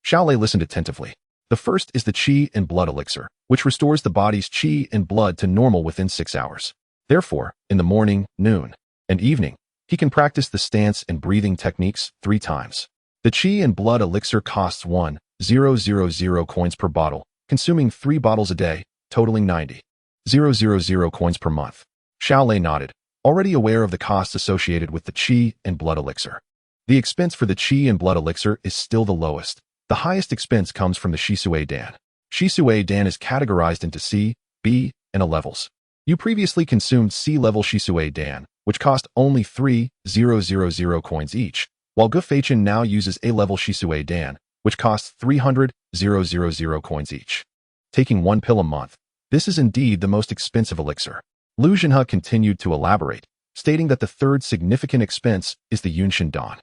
Xiao Lei listened attentively. The first is the Qi and Blood elixir, which restores the body's Qi and blood to normal within 6 hours. Therefore, in the morning, noon, and evening, he can practice the stance and breathing techniques 3 times. The Qi and Blood elixir costs 1,000 coins per bottle, consuming 3 bottles a day, totaling 90,000 coins per month. Xiao Lei nodded, already aware of the costs associated with the Qi and Blood elixir. The expense for the Qi and Blood elixir is still the lowest. The highest expense comes from the Shisui Dan. Shisui Dan is categorized into C, B, and A levels. You previously consumed C-level Shisui Dan, which cost only 3,000 coins each, while Gu Feichen now uses A-level Shisui Dan, which costs 300,000 coins each. Taking 1 pill a month, this is indeed the most expensive elixir. Lu Xinhe continued to elaborate, stating that the third significant expense is the Yunshin Dan.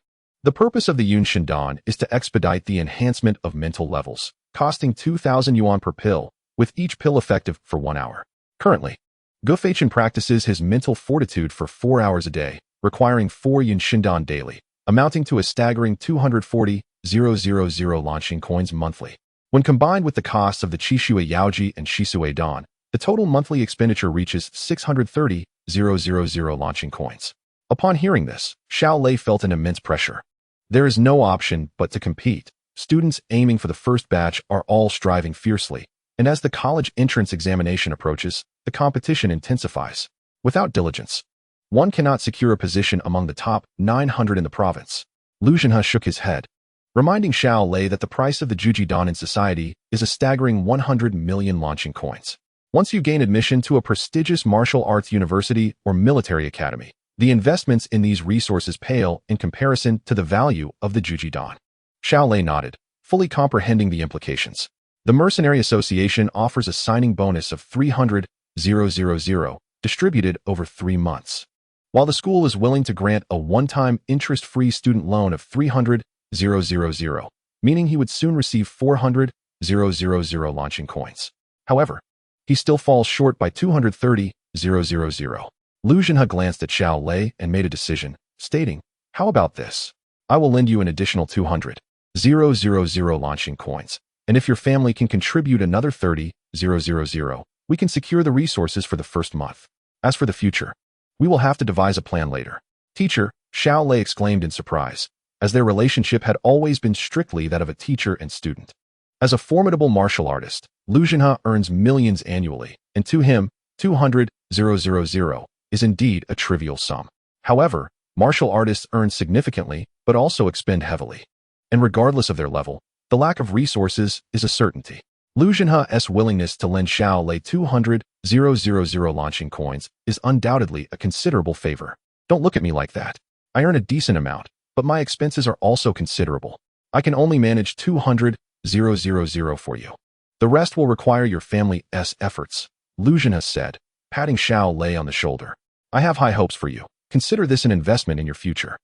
The purpose of the Yunshin Dan is to expedite the enhancement of mental levels, costing 2,000 yuan per pill, with each pill effective for 1 hour. Currently, Gu Feichen practices his mental fortitude for 4 hours a day, requiring 4 Yunshin Dan daily, amounting to a staggering 240,000 launching coins monthly. When combined with the costs of the Qishui Yaoji and Shisui Dan, the total monthly expenditure reaches 630,000 launching coins. Upon hearing this, Xiao Lei felt an immense pressure. There is no option but to compete. Students aiming for the first batch are all striving fiercely, and as the college entrance examination approaches, the competition intensifies. Without diligence, one cannot secure a position among the top 900 in the province. Lu Xinhe shook his head, reminding Xiao Lei that the price of the Juji Dan in society is a staggering 100 million launching coins. Once you gain admission to a prestigious martial arts university or military academy, the investments in these resources pale in comparison to the value of the Juji Dan. Xiao Lei nodded, fully comprehending the implications. The Mercenary Association offers a signing bonus of 300,000, distributed over 3 months. While the school is willing to grant a one-time interest-free student loan of 300,000, meaning he would soon receive 400,000 launching coins. However, he still falls short by 230,000. Lu Xinhe glanced at Xiao Lei and made a decision, stating, "How about this? I will lend you an additional 200,000 launching coins, and if your family can contribute another 30,000, we can secure the resources for the first month. As for the future, we will have to devise a plan later." "Teacher," Xiao Lei exclaimed in surprise, as their relationship had always been strictly that of a teacher and student. As a formidable martial artist, Lu Xinhe earns millions annually, and to him, 200,000 is indeed a trivial sum. However, martial artists earn significantly, but also expend heavily. And regardless of their level, the lack of resources is a certainty. Lu Xinhe's willingness to lend Xiao Lei 200,000 launching coins is undoubtedly a considerable favor. "Don't look at me like that. I earn a decent amount, but my expenses are also considerable. I can only manage 200,000 for you. The rest will require your family's efforts," Lu Xinhe said, patting Xiao Lei on the shoulder. "I have high hopes for you. Consider this an investment in your future."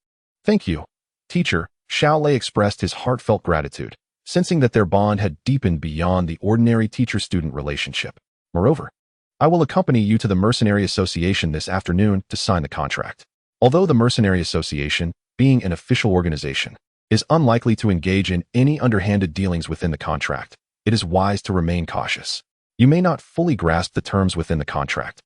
"Thank you, teacher," Xiao Lei expressed his heartfelt gratitude, sensing that their bond had deepened beyond the ordinary teacher-student relationship. "Moreover, I will accompany you to the Mercenary Association this afternoon to sign the contract." Although the Mercenary Association, being an official organization, is unlikely to engage in any underhanded dealings within the contract, it is wise to remain cautious. You may not fully grasp the terms within the contract,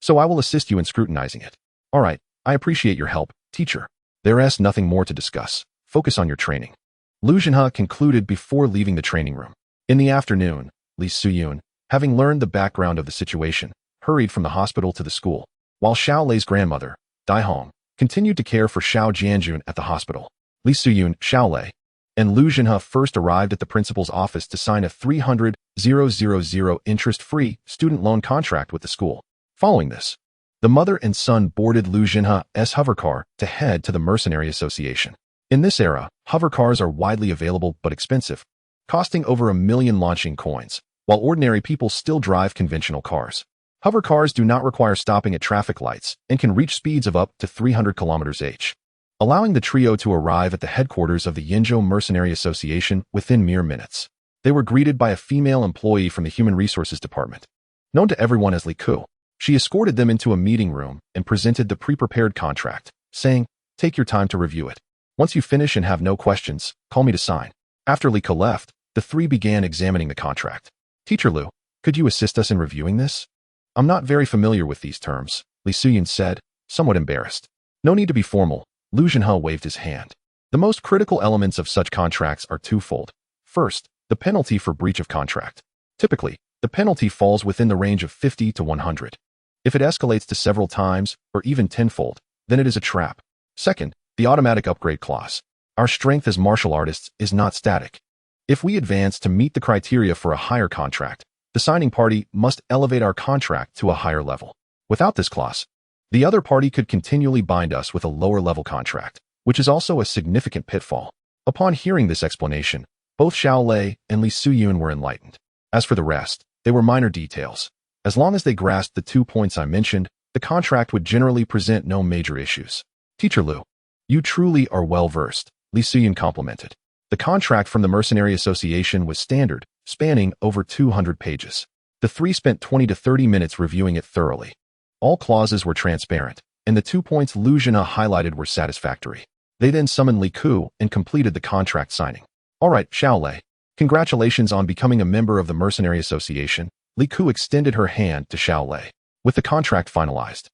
so I will assist you in scrutinizing it. "All right, I appreciate your help, teacher. There is nothing more to discuss. Focus on your training," Lu Xinhe concluded before leaving the training room. In the afternoon, Li Suyun, having learned the background of the situation, hurried from the hospital to the school, while Xiao Lei's grandmother, Dai Hong, continued to care for Xiao Jianjun at the hospital. Li Suyun, Xiao Lei, and Lu Xinhe first arrived at the principal's office to sign a 300,000 interest-free student loan contract with the school. Following this, the mother and son boarded Lu Xinhe's hovercar to head to the Mercenary Association. In this era, hover cars are widely available but expensive, costing over 1 million launching coins, while ordinary people still drive conventional cars. Hover cars do not require stopping at traffic lights and can reach speeds of up to 300 km/h, allowing the trio to arrive at the headquarters of the Yinzhou Mercenary Association within mere minutes. They were greeted by a female employee from the Human Resources Department, known to everyone as Li Ku. She escorted them into a meeting room and presented the pre-prepared contract, saying, "Take your time to review it. Once you finish and have no questions, call me to sign." After Li Ku left, the three began examining the contract. "Teacher Liu, could you assist us in reviewing this? I'm not very familiar with these terms," Li Suyun said, somewhat embarrassed. "No need to be formal." Lu Zhenhe waved his hand. The most critical elements of such contracts are twofold. First, the penalty for breach of contract. Typically, the penalty falls within the range of 50 to 100. If it escalates to several times, or even tenfold, then it is a trap. Second, the automatic upgrade clause. Our strength as martial artists is not static. If we advance to meet the criteria for a higher contract, the signing party must elevate our contract to a higher level. Without this clause, the other party could continually bind us with a lower level contract, which is also a significant pitfall. Upon hearing this explanation, both Xiao Lei and Li Suyun were enlightened. As for the rest, they were minor details. As long as they grasped the 2 points I mentioned, the contract would generally present no major issues. "Teacher Liu, you truly are well-versed," Li Suyun complimented. The contract from the Mercenary Association was standard, spanning over 200 pages. The three spent 20 to 30 minutes reviewing it thoroughly. All clauses were transparent, and the 2 points Lu Zhenhe highlighted were satisfactory. They then summoned Li Ku and completed the contract signing. "All right, Xiao Lei, congratulations on becoming a member of the Mercenary Association." Li Ku extended her hand to Xiao Lei. With the contract finalized,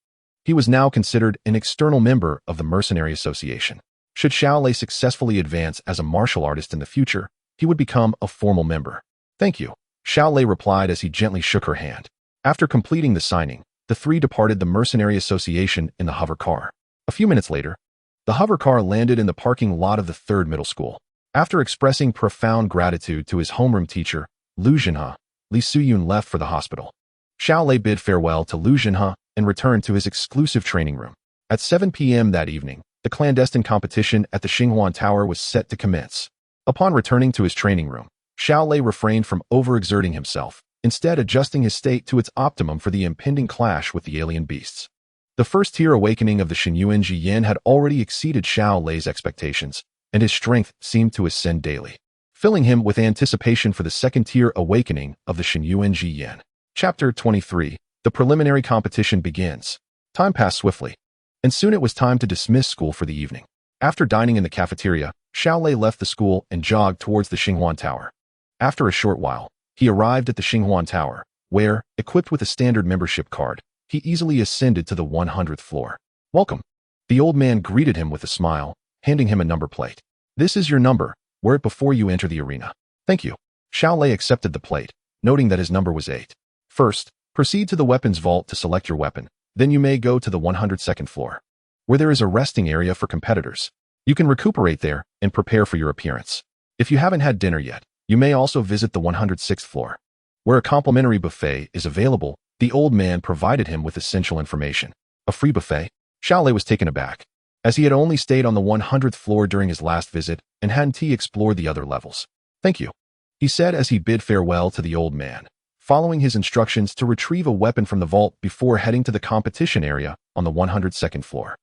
he was now considered an external member of the Mercenary Association. Should Xiao Lei successfully advance as a martial artist in the future, he would become a formal member. "Thank you," Xiao Lei replied as he gently shook her hand. After completing the signing, the three departed the Mercenary Association in the hover car. A few minutes later, the hover car landed in the parking lot of the 3rd middle school. After expressing profound gratitude to his homeroom teacher, Lu Zhenhe, Li Suyun left for the hospital. Xiao Lei bid farewell to Lu Zhenhe and returned to his exclusive training room. At 7 p.m. that evening, the clandestine competition at the Xinghuan Tower was set to commence. Upon returning to his training room, Xiao Lei refrained from overexerting himself, instead adjusting his state to its optimum for the impending clash with the alien beasts. The first-tier awakening of the Xinyuan Yin had already exceeded Xiao Lei's expectations, and his strength seemed to ascend daily, filling him with anticipation for the second-tier awakening of the Xinyuan Yin. Chapter 23. The preliminary competition begins. Time passed swiftly, and soon it was time to dismiss school for the evening. After dining in the cafeteria, Xiao Lei left the school and jogged towards the Xinghuan Tower. After a short while, he arrived at the Xinghuan Tower, where, equipped with a standard membership card, he easily ascended to the 100th floor. "Welcome." The old man greeted him with a smile, handing him a number plate. "This is your number. Wear it before you enter the arena." "Thank you." Xiao Lei accepted the plate, noting that his number was 8. "First, proceed to the weapons vault to select your weapon. Then you may go to the 102nd floor, where there is a resting area for competitors. You can recuperate there and prepare for your appearance. If you haven't had dinner yet, you may also visit the 106th floor, where a complimentary buffet is available." The old man provided him with essential information. A free buffet? Xiao Lei was taken aback, as he had only stayed on the 100th floor during his last visit and hadn't explored the other levels. "Thank you," he said as he bid farewell to the old man, following his instructions to retrieve a weapon from the vault before heading to the competition area on the 102nd floor.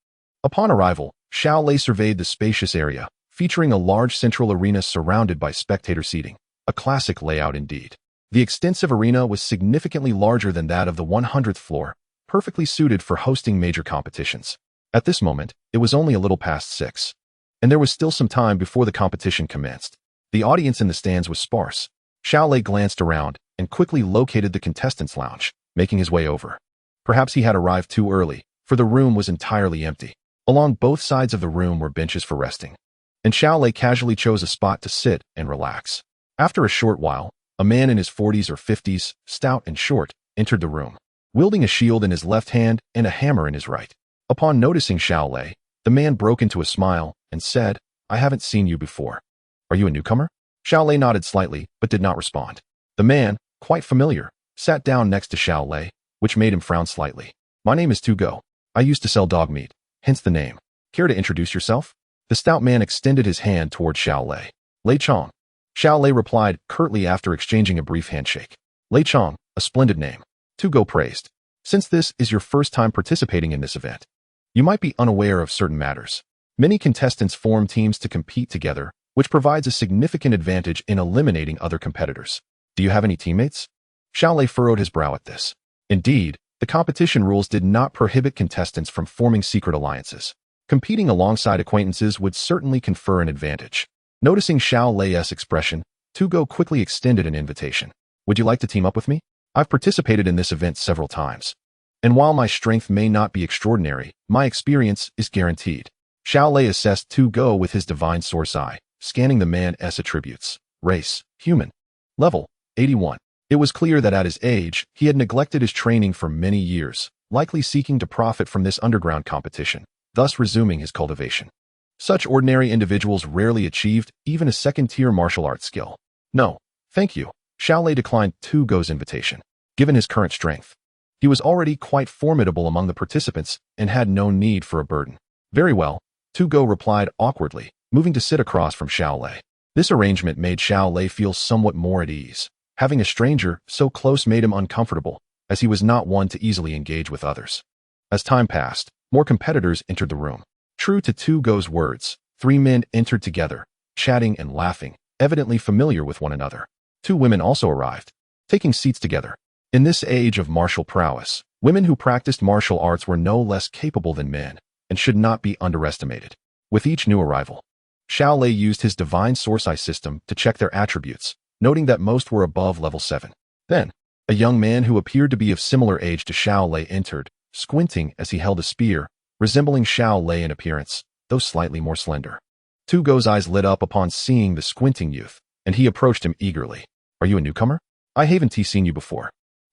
Upon arrival, Xiao Lei surveyed the spacious area, featuring a large central arena surrounded by spectator seating. A classic layout indeed. The extensive arena was significantly larger than that of the 100th floor, perfectly suited for hosting major competitions. At this moment, it was only a little past 6, and there was still some time before the competition commenced. The audience in the stands was sparse. Xiao Lei glanced around and quickly located the contestants' lounge, making his way over. Perhaps he had arrived too early, for the room was entirely empty. Along both sides of the room were benches for resting, and Xiao Lei casually chose a spot to sit and relax. After a short while, a man in his 40s or 50s, stout and short, entered the room, wielding a shield in his left hand and a hammer in his right. Upon noticing Xiao Lei, the man broke into a smile and said, "I haven't seen you before. Are you a newcomer?" Xiao Lei nodded slightly, but did not respond. The man, quite familiar, sat down next to Xiao Lei, which made him frown slightly. "My name is Tu Go. I used to sell dog meat, hence the name. Care to introduce yourself?" The stout man extended his hand toward Xiao Lei. Lei Chong. Xiao Lei replied curtly after exchanging a brief handshake. Lei Chong, a splendid name. Tugo praised. Since this is your first time participating in this event, you might be unaware of certain matters. Many contestants form teams to compete together, which provides a significant advantage in eliminating other competitors. Do you have any teammates? Xiao Lei furrowed his brow at this. Indeed, the competition rules did not prohibit contestants from forming secret alliances. Competing alongside acquaintances would certainly confer an advantage. Noticing Xiao Lei's expression, Tugo quickly extended an invitation. Would you like to team up with me? I've participated in this event several times. And while my strength may not be extraordinary, my experience is guaranteed. Xiao Lei assessed Tugo with his divine source eye, scanning the man's attributes. Race, human. Level, 81. It was clear that at his age, he had neglected his training for many years, likely seeking to profit from this underground competition, thus resuming his cultivation. Such ordinary individuals rarely achieved even a second-tier martial arts skill. No, thank you. Xiao Lei declined Tugo's invitation. Given his current strength, he was already quite formidable among the participants and had no need for a burden. Very well, Tugo replied awkwardly, moving to sit across from Xiao Lei. This arrangement made Xiao Lei feel somewhat more at ease. Having a stranger so close made him uncomfortable, as he was not one to easily engage with others. As time passed, more competitors entered the room. True to Tugo's words, 3 men entered together, chatting and laughing, evidently familiar with one another. 2 women also arrived, taking seats together. In this age of martial prowess, women who practiced martial arts were no less capable than men, and should not be underestimated. With each new arrival, Xiao Lei used his divine source eye system to check their attributes, noting that most were above level 7. Then, a young man who appeared to be of similar age to Xiao Lei entered, squinting as he held a spear, resembling Xiao Lei in appearance, though slightly more slender. Tugo's eyes lit up upon seeing the squinting youth, and he approached him eagerly. Are you a newcomer? I haven't seen you before.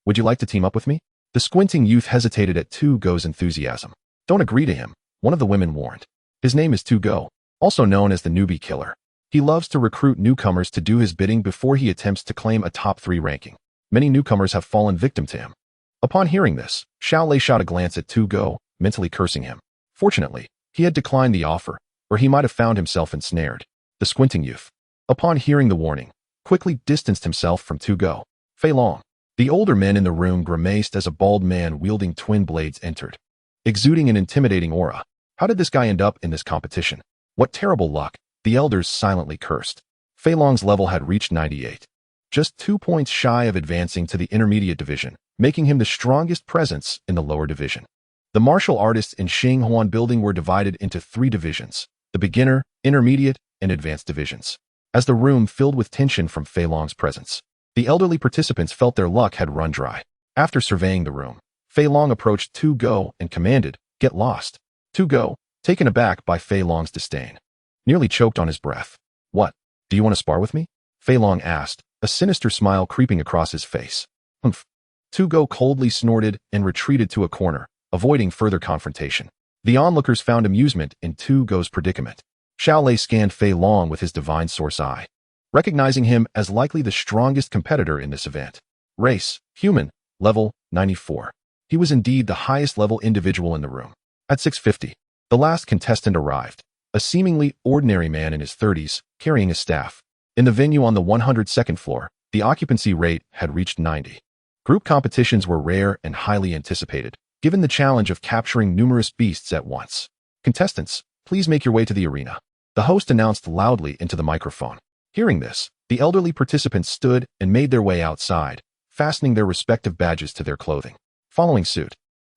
Would you like to team up with me? The squinting youth hesitated at Tugo's enthusiasm. Don't agree to him, one of the women warned. His name is Tugo, also known as the newbie killer. He loves to recruit newcomers to do his bidding before he attempts to claim a top 3 ranking. Many newcomers have fallen victim to him. Upon hearing this, Xiao Lei shot a glance at Tugo, mentally cursing him. Fortunately, he had declined the offer, or he might have found himself ensnared. The squinting youth, upon hearing the warning, quickly distanced himself from Tugo. Fei Long. The older men in the room grimaced as a bald man wielding twin blades entered, exuding an intimidating aura. How did this guy end up in this competition? What terrible luck, the elders silently cursed. Fei Long's level had reached 98. Just 2 points shy of advancing to the intermediate division, making him the strongest presence in the lower division. The martial artists in Xinghuan building were divided into 3 divisions, the beginner, intermediate, and advanced divisions. As the room filled with tension from Fei Long's presence, the elderly participants felt their luck had run dry. After surveying the room, Fei Long approached Tugo and commanded, "Get lost." Tugo, taken aback by Fei Long's disdain, nearly choked on his breath. What? Do you want to spar with me? Fei Long asked, a sinister smile creeping across his face. Humph. Tugo coldly snorted and retreated to a corner, avoiding further confrontation. The onlookers found amusement in Tugo's predicament. Xiao Lei scanned Fei Long with his divine source eye, recognizing him as likely the strongest competitor in this event. Race, human, level, 94. He was indeed the highest level individual in the room. At 650, the last contestant arrived, a seemingly ordinary man in his 30s, carrying a staff. In the venue on the 102nd floor, the occupancy rate had reached 90. Group competitions were rare and highly anticipated, given the challenge of capturing numerous beasts at once. Contestants, please make your way to the arena. The host announced loudly into the microphone. Hearing this, the elderly participants stood and made their way outside, fastening their respective badges to their clothing. Following suit,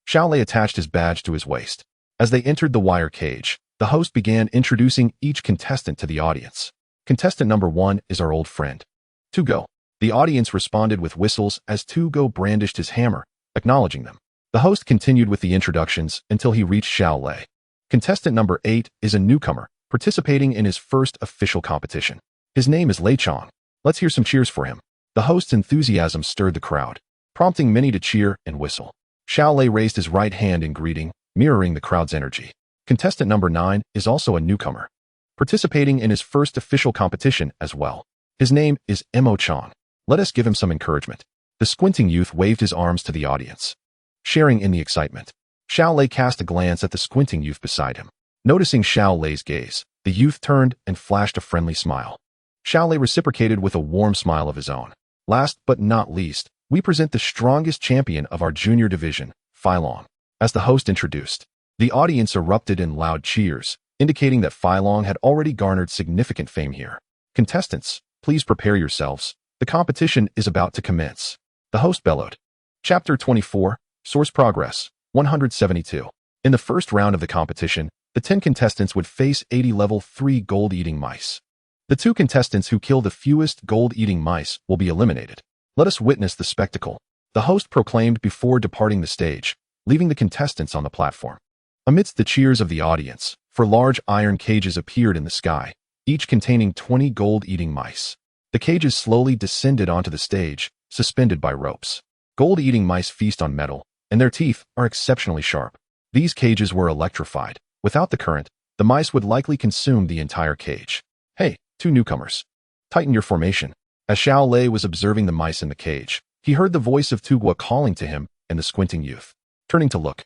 Xiao Lei attached his badge to his waist. As they entered the wire cage, the host began introducing each contestant to the audience. Contestant number 1 is our old friend, Tugo. The audience responded with whistles as Tugo brandished his hammer, acknowledging them. The host continued with the introductions until he reached Xiao Lei. Contestant number 8 is a newcomer, participating in his first official competition. His name is Lei Chong. Let's hear some cheers for him. The host's enthusiasm stirred the crowd, prompting many to cheer and whistle. Xiao Lei raised his right hand in greeting, mirroring the crowd's energy. Contestant number 9 is also a newcomer, participating in his first official competition as well. His name is Mo Chong. Let us give him some encouragement. The squinting youth waved his arms to the audience, sharing in the excitement. Xiao Lei cast a glance at the squinting youth beside him. Noticing Xiao Lei's gaze, The youth turned and flashed a friendly smile. Xiao Lei reciprocated with a warm smile of his own. Last but not least, we present the strongest champion of our junior division, Long. As the host introduced, the audience erupted in loud cheers, indicating that Long had already garnered significant fame here. Contestants, please prepare yourselves. The competition is about to commence. The host bellowed. Chapter 24, Source Progress, 172. In the first round of the competition, the 10 contestants would face 80 level 3 gold-eating mice. The 2 contestants who kill the fewest gold-eating mice will be eliminated. Let us witness the spectacle, the host proclaimed before departing the stage, leaving the contestants on the platform. Amidst the cheers of the audience, 4 large iron cages appeared in the sky, each containing 20 gold-eating mice. The cages slowly descended onto the stage, suspended by ropes. Gold-eating mice feast on metal, and their teeth are exceptionally sharp. These cages were electrified. Without the current, the mice would likely consume the entire cage. Hey, 2 newcomers. Tighten your formation. As Xiao Lei was observing the mice in the cage, he heard the voice of Tugua calling to him and the squinting youth. Turning to look,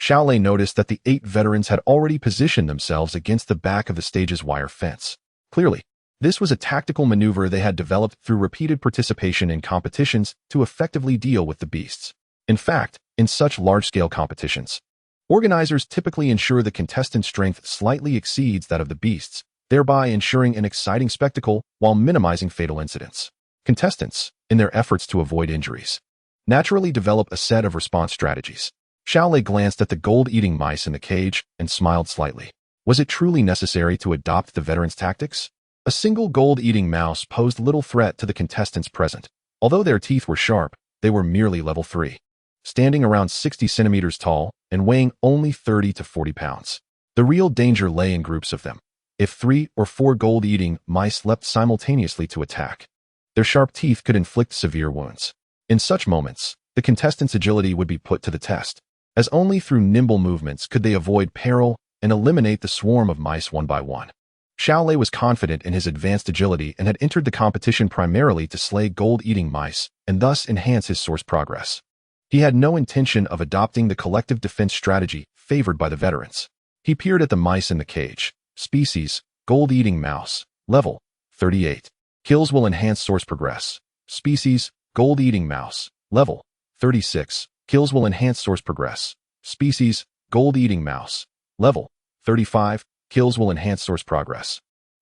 Xiao Lei noticed that the 8 veterans had already positioned themselves against the back of the stage's wire fence. Clearly, this was a tactical maneuver they had developed through repeated participation in competitions to effectively deal with the beasts. In fact, in such large-scale competitions, organizers typically ensure the contestant's strength slightly exceeds that of the beasts, thereby ensuring an exciting spectacle while minimizing fatal incidents. Contestants, in their efforts to avoid injuries, naturally develop a set of response strategies. Xiao Lei glanced at the gold-eating mice in the cage and smiled slightly. Was it truly necessary to adopt the veterans' tactics? A single gold-eating mouse posed little threat to the contestants present. Although their teeth were sharp, they were merely level 3, standing around 60 centimeters tall and weighing only 30 to 40 pounds. The real danger lay in groups of them. If 3 or 4 gold-eating mice leapt simultaneously to attack, their sharp teeth could inflict severe wounds. In such moments, the contestants' agility would be put to the test, as only through nimble movements could they avoid peril and eliminate the swarm of mice one by one. Xiao Lei was confident in his advanced agility and had entered the competition primarily to slay gold-eating mice and thus enhance his source progress. He had no intention of adopting the collective defense strategy favored by the veterans. He peered at the mice in the cage. Species, gold-eating mouse, level 38. Kills will enhance source progress. Species, gold-eating mouse, level 36. Kills will enhance source progress. Species, gold-eating mouse, level 35. Kills will enhance source progress.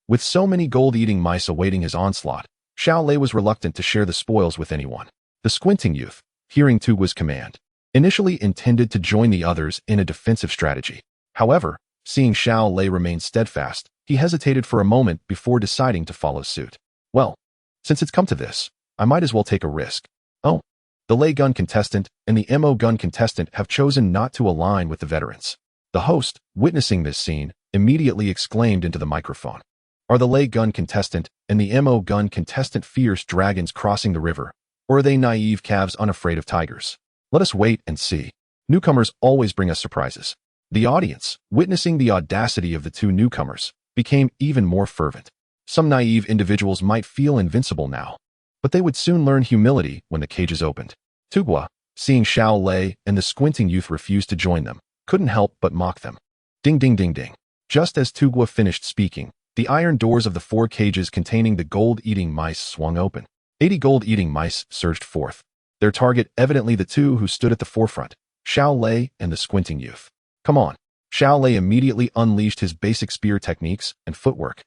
With so many gold-eating mice awaiting his onslaught, Xiao Lei was reluctant to share the spoils with anyone. The squinting youth, hearing Tugua's command, initially intended to join the others in a defensive strategy. However, seeing Xiao Lei remain steadfast, he hesitated for a moment before deciding to follow suit. Well, since it's come to this, I might as well take a risk. Oh, the Lei gun contestant and the MO gun contestant have chosen not to align with the veterans. The host, witnessing this scene, immediately exclaimed into the microphone. Are the Lei gun contestant and the MO gun contestant fierce dragons crossing the river, or are they naive calves unafraid of tigers? Let us wait and see. Newcomers always bring us surprises. The audience, witnessing the audacity of the 2 newcomers, became even more fervent. Some naive individuals might feel invincible now, but they would soon learn humility when the cages opened. Tugua, seeing Xiao Lei and the squinting youth refuse to join them, couldn't help but mock them. Ding ding ding ding. Just as Tugua finished speaking, the iron doors of the 4 cages containing the gold-eating mice swung open. 80 gold-eating mice surged forth. Their target evidently the 2 who stood at the forefront, Xiao Lei and the squinting youth. Come on. Xiao Lei immediately unleashed his basic spear techniques and footwork,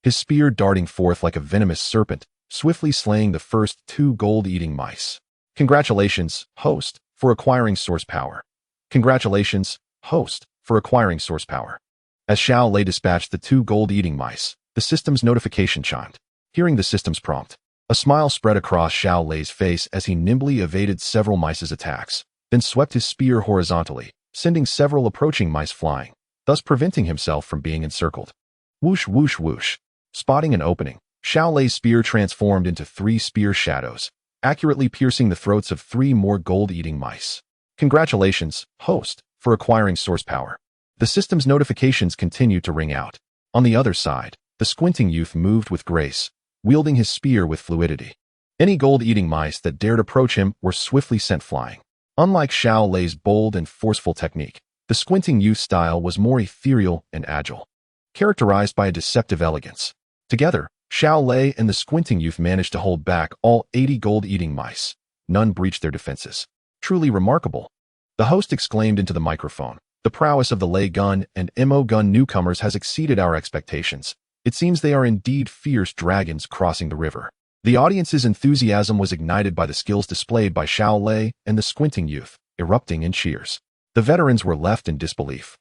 his spear darting forth like a venomous serpent, swiftly slaying the first 2 gold-eating mice. Congratulations, host, for acquiring source power. Congratulations, host, for acquiring source power. As Xiao Lei dispatched the 2 gold-eating mice, the system's notification chimed. Hearing the system's prompt, a smile spread across Xiao Lei's face as he nimbly evaded several mice's attacks, then swept his spear horizontally, sending several approaching mice flying, thus preventing himself from being encircled. Whoosh whoosh whoosh. Spotting an opening, Xiao Lei's spear transformed into 3 spear shadows, accurately piercing the throats of 3 more gold-eating mice. Congratulations, host, for acquiring source power. The system's notifications continued to ring out. On the other side, the squinting youth moved with grace, wielding his spear with fluidity. Any gold-eating mice that dared approach him were swiftly sent flying. Unlike Xiao Lei's bold and forceful technique, the squinting youth's style was more ethereal and agile. characterized by a deceptive elegance. Together, Xiao Lei and the squinting youth managed to hold back all 80 gold-eating mice. None breached their defenses. Truly remarkable. The host exclaimed into the microphone. The prowess of the Lei gun and Mo gun newcomers has exceeded our expectations. It seems they are indeed fierce dragons crossing the river. The audience's enthusiasm was ignited by the skills displayed by Xiao Lei and the squinting youth, erupting in cheers. The veterans were left in disbelief.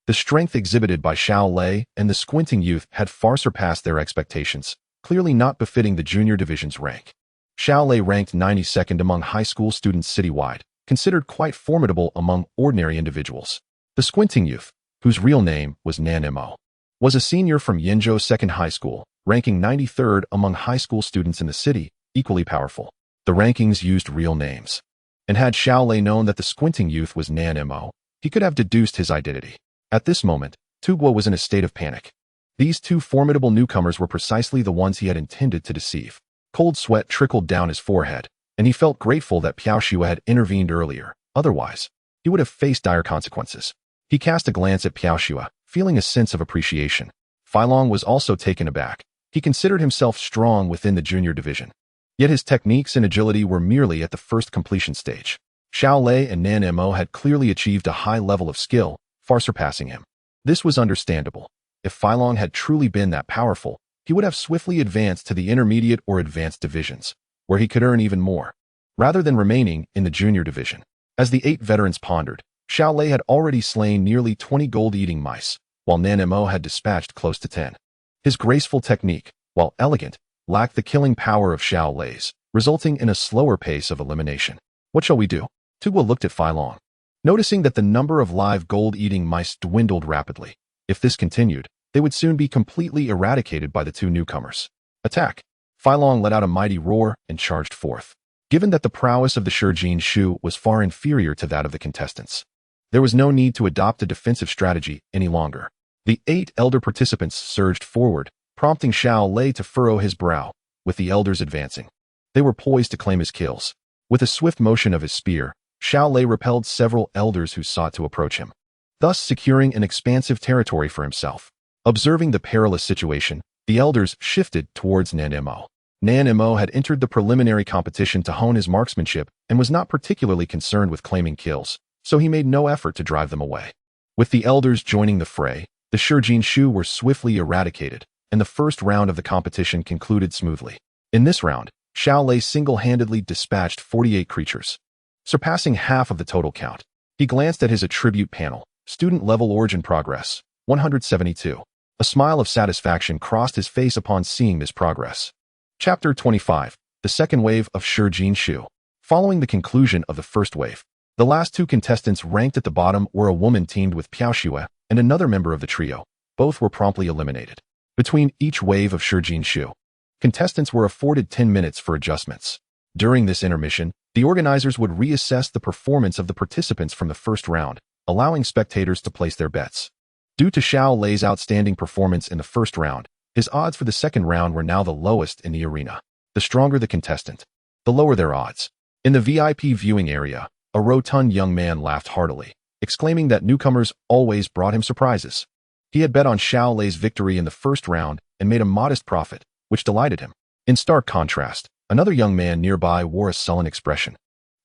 The strength exhibited by Xiao Lei and the squinting youth had far surpassed their expectations, clearly not befitting the junior division's rank. Xiao Lei ranked 92nd among high school students citywide, considered quite formidable among ordinary individuals. The squinting youth, whose real name was Nan Mo, was a senior from Yinzhou Second High School, ranking 93rd among high school students in the city, equally powerful. The rankings used real names. And had Xiao Lei known that the squinting youth was Nan Mo, he could have deduced his identity. At this moment, Tuguo was in a state of panic. These two formidable newcomers were precisely the ones he had intended to deceive. Cold sweat trickled down his forehead, and he felt grateful that Piaoxua had intervened earlier. Otherwise, he would have faced dire consequences. He cast a glance at Piaoxua, feeling a sense of appreciation. Feilong was also taken aback. He considered himself strong within the junior division. Yet his techniques and agility were merely at the first completion stage. Xiao Lei and Nan Mo had clearly achieved a high level of skill, far surpassing him. This was understandable. If Feilong had truly been that powerful, he would have swiftly advanced to the intermediate or advanced divisions, where he could earn even more, rather than remaining in the junior division. As the 8 veterans pondered, Xiao Lei had already slain nearly 20 gold-eating mice, while Nan Mo had dispatched close to 10. His graceful technique, while elegant, lacked the killing power of Xiao Lei's, resulting in a slower pace of elimination. What shall we do? Tuguo looked at Feilong. Noticing that the number of live gold-eating mice dwindled rapidly. If this continued, they would soon be completely eradicated by the two newcomers. Attack! Feilong let out a mighty roar and charged forth. Given that the prowess of the Shijin Shu was far inferior to that of the contestants, there was no need to adopt a defensive strategy any longer. The 8 elder participants surged forward, prompting Xiao Lei to furrow his brow, with the elders advancing. They were poised to claim his kills. With a swift motion of his spear, Xiao Lei repelled several elders who sought to approach him, thus securing an expansive territory for himself. Observing the perilous situation, the elders shifted towards Nan Mo. Nan Mo had entered the preliminary competition to hone his marksmanship and was not particularly concerned with claiming kills, so he made no effort to drive them away. With the elders joining the fray, the Shijin Shu were swiftly eradicated, and the first round of the competition concluded smoothly. In this round, Xiao Lei single-handedly dispatched 48 creatures, surpassing half of the total count. He glanced at his attribute panel, student-level origin progress, 172. A smile of satisfaction crossed his face upon seeing this progress. Chapter 25. The second wave of Shijin Shu. Following the conclusion of the first wave, the last 2 contestants ranked at the bottom were a woman teamed with Piaoxua and another member of the trio. Both were promptly eliminated. Between each wave of Shijin Shu, contestants were afforded 10 minutes for adjustments. During this intermission, the organizers would reassess the performance of the participants from the first round, allowing spectators to place their bets. Due to Xiao Lei's outstanding performance in the first round, his odds for the second round were now the lowest in the arena. The stronger the contestant, the lower their odds. In the VIP viewing area, a rotund young man laughed heartily, exclaiming that newcomers always brought him surprises. He had bet on Xiao Lei's victory in the first round and made a modest profit, which delighted him. In stark contrast, another young man nearby wore a sullen expression.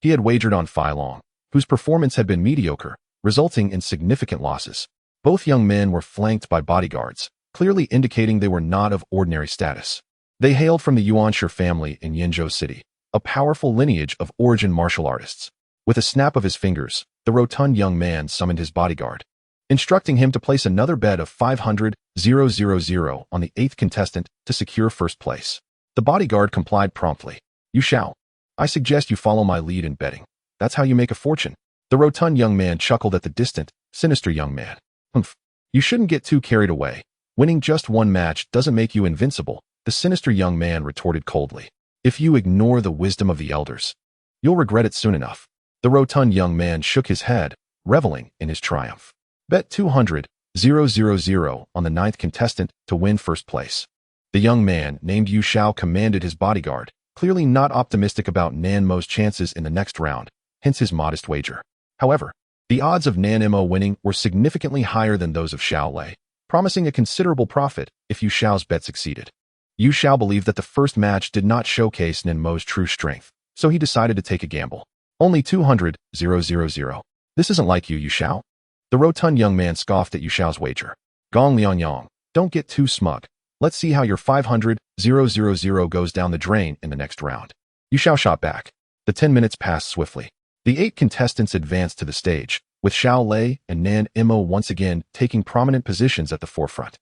He had wagered on Feilong, whose performance had been mediocre, resulting in significant losses. Both young men were flanked by bodyguards, clearly indicating they were not of ordinary status. They hailed from the Yuanshe family in Yinzhou City, a powerful lineage of origin martial artists. With a snap of his fingers, the rotund young man summoned his bodyguard, instructing him to place another bet of 500,000 on the 8th contestant to secure first place. The bodyguard complied promptly. "You shall. I suggest you follow my lead in betting. That's how you make a fortune." The rotund young man chuckled at the distant, sinister young man. "Humph. You shouldn't get too carried away. Winning just one match doesn't make you invincible," the sinister young man retorted coldly. "If you ignore the wisdom of the elders, you'll regret it soon enough." The rotund young man shook his head, reveling in his triumph. "Bet 200,000 on the 9th contestant to win first place." The young man, named Yu Shao, commanded his bodyguard, clearly not optimistic about Nan Mo's chances in the next round, hence his modest wager. However, the odds of Nan Mo winning were significantly higher than those of Xiao Lei. promising a considerable profit if Yu Xiao's bet succeeded. Yu Xiao believed that the first match did not showcase Nen Mo's true strength, so he decided to take a gamble. Only 200,000. This isn't like you, Yu Xiao. The rotund young man scoffed at Yu Xiao's wager. Gong Lianyang, don't get too smug. Let's see how your 500,000 goes down the drain in the next round. Yu Xiao shot back. The 10 minutes passed swiftly. The 8 contestants advanced to the stage, with Xiao Lei and Nan Mo once again taking prominent positions at the forefront.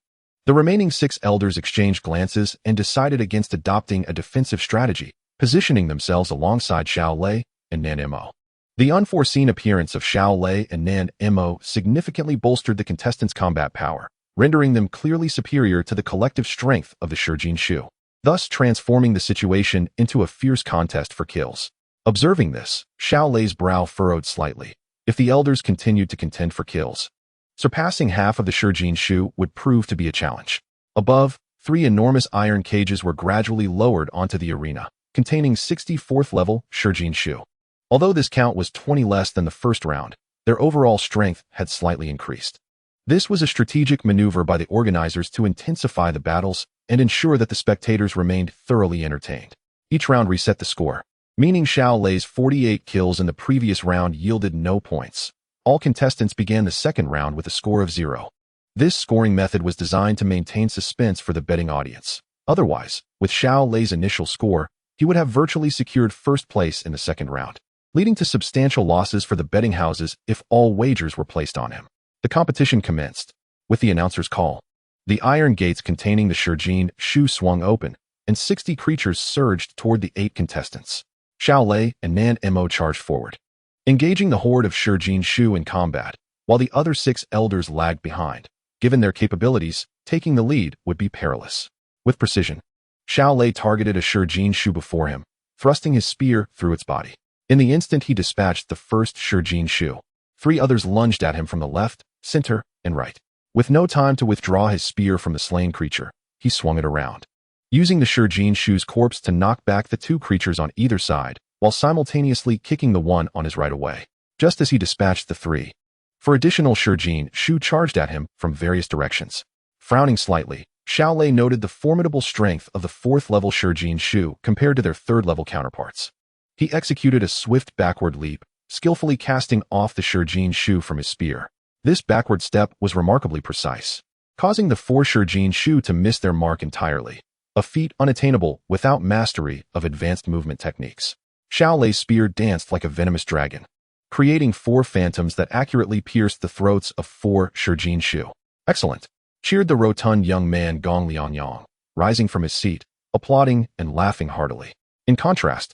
The remaining 6 elders exchanged glances and decided against adopting a defensive strategy, positioning themselves alongside Xiao Lei and Nan Mo. The unforeseen appearance of Xiao Lei and Nan Mo significantly bolstered the contestants' combat power, rendering them clearly superior to the collective strength of the Shijin Shu, thus transforming the situation into a fierce contest for kills. Observing this, Xiao Lei's brow furrowed slightly. If the elders continued to contend for kills, surpassing half of the Shijin Shu would prove to be a challenge. Above, 3 enormous iron cages were gradually lowered onto the arena, containing 64th level Shijin Shu. Although this count was 20 less than the first round, their overall strength had slightly increased. This was a strategic maneuver by the organizers to intensify the battles and ensure that the spectators remained thoroughly entertained. Each round reset the score, meaning Xiao Lei's 48 kills in the previous round yielded no points. All contestants began the second round with a score of 0. This scoring method was designed to maintain suspense for the betting audience. Otherwise, with Xiao Lei's initial score, he would have virtually secured first place in the second round, leading to substantial losses for the betting houses if all wagers were placed on him. The competition commenced. With the announcer's call, the iron gates containing the Shijin Shu swung open, and 60 creatures surged toward the 8 contestants. Xiao Lei and Nan Mo charged forward, engaging the horde of Shijin Shu in combat, while the other 6 elders lagged behind. Given their capabilities, taking the lead would be perilous. With precision, Xiao Lei targeted a Shijin Shu before him, thrusting his spear through its body. In the instant he dispatched the first Shijin Shu, 3 others lunged at him from the left, center, and right. With no time to withdraw his spear from the slain creature, he swung it around, using the Shijin Shu's corpse to knock back the 2 creatures on either side, while simultaneously kicking the one on his right away. Just as he dispatched the 3, 4 additional Shijin Shu charged at him from various directions. Frowning slightly, Xiao Lei noted the formidable strength of the 4th level Shijin Shu compared to their 3rd level counterparts. He executed a swift backward leap, skillfully casting off the Shijin Shu from his spear. This backward step was remarkably precise, causing the 4 Shijin Shu to miss their mark entirely, a feat unattainable without mastery of advanced movement techniques. Xiao Lei's spear danced like a venomous dragon, creating 4 phantoms that accurately pierced the throats of 4 Shijin Shu. Excellent, cheered the rotund young man Gong Lianyang, rising from his seat, applauding and laughing heartily. In contrast,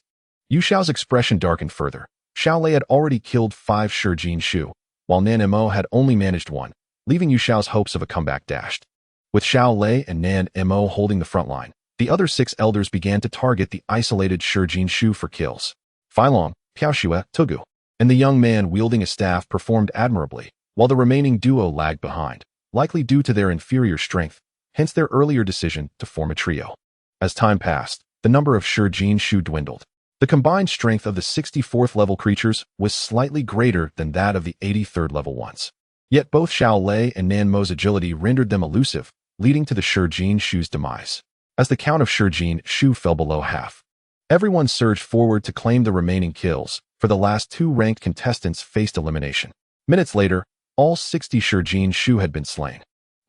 Yu Xiao's expression darkened further. Xiao Lei had already killed 5 Shijin Shu, while Nan Mo had only managed 1, leaving Yu Xiao's hopes of a comeback dashed. With Xiao Lei and Nan Mo holding the front line, the other 6 elders began to target the isolated Shijin Shu for kills. Feilong, Piaoxue, Tugu, and the young man wielding a staff performed admirably, while the remaining duo lagged behind, likely due to their inferior strength, hence their earlier decision to form a trio. As time passed, the number of Shijin Shu dwindled. The combined strength of the 64th level creatures was slightly greater than that of the 83rd level ones. Yet both Xiao Lei and Nan Mo's agility rendered them elusive, leading to the Shijin Shu's demise. As the count of Shijin Shu fell below half, everyone surged forward to claim the remaining kills, for the last 2 ranked contestants faced elimination. Minutes later, all 60 Shijin Shu had been slain.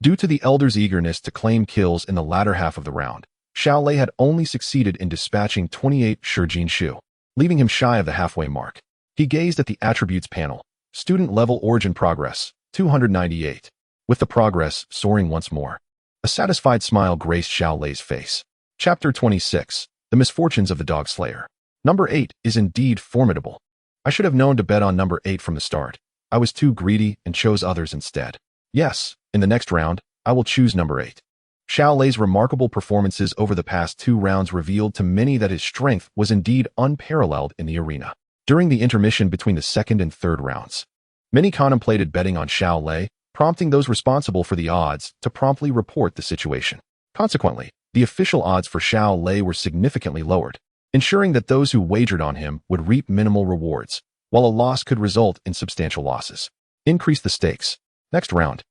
Due to the elders' eagerness to claim kills in the latter half of the round, Xiao Lei had only succeeded in dispatching 28 Shijin Shu, leaving him shy of the halfway mark. He gazed at the attributes panel. Student level origin progress, 298. With the progress soaring once more, a satisfied smile graced Xiao Lei's face. Chapter 26. The Misfortunes of the Dog Slayer. Number 8 is indeed formidable. I should have known to bet on number 8 from the start. I was too greedy and chose others instead. Yes, in the next round, I will choose number 8. Xiao Lei's remarkable performances over the past 2 rounds revealed to many that his strength was indeed unparalleled in the arena. During the intermission between the second and third rounds, many contemplated betting on Xiao Lei, prompting those responsible for the odds to promptly report the situation. Consequently, the official odds for Xiao Lei were significantly lowered, ensuring that those who wagered on him would reap minimal rewards, while a loss could result in substantial losses. Increase the stakes. Next round.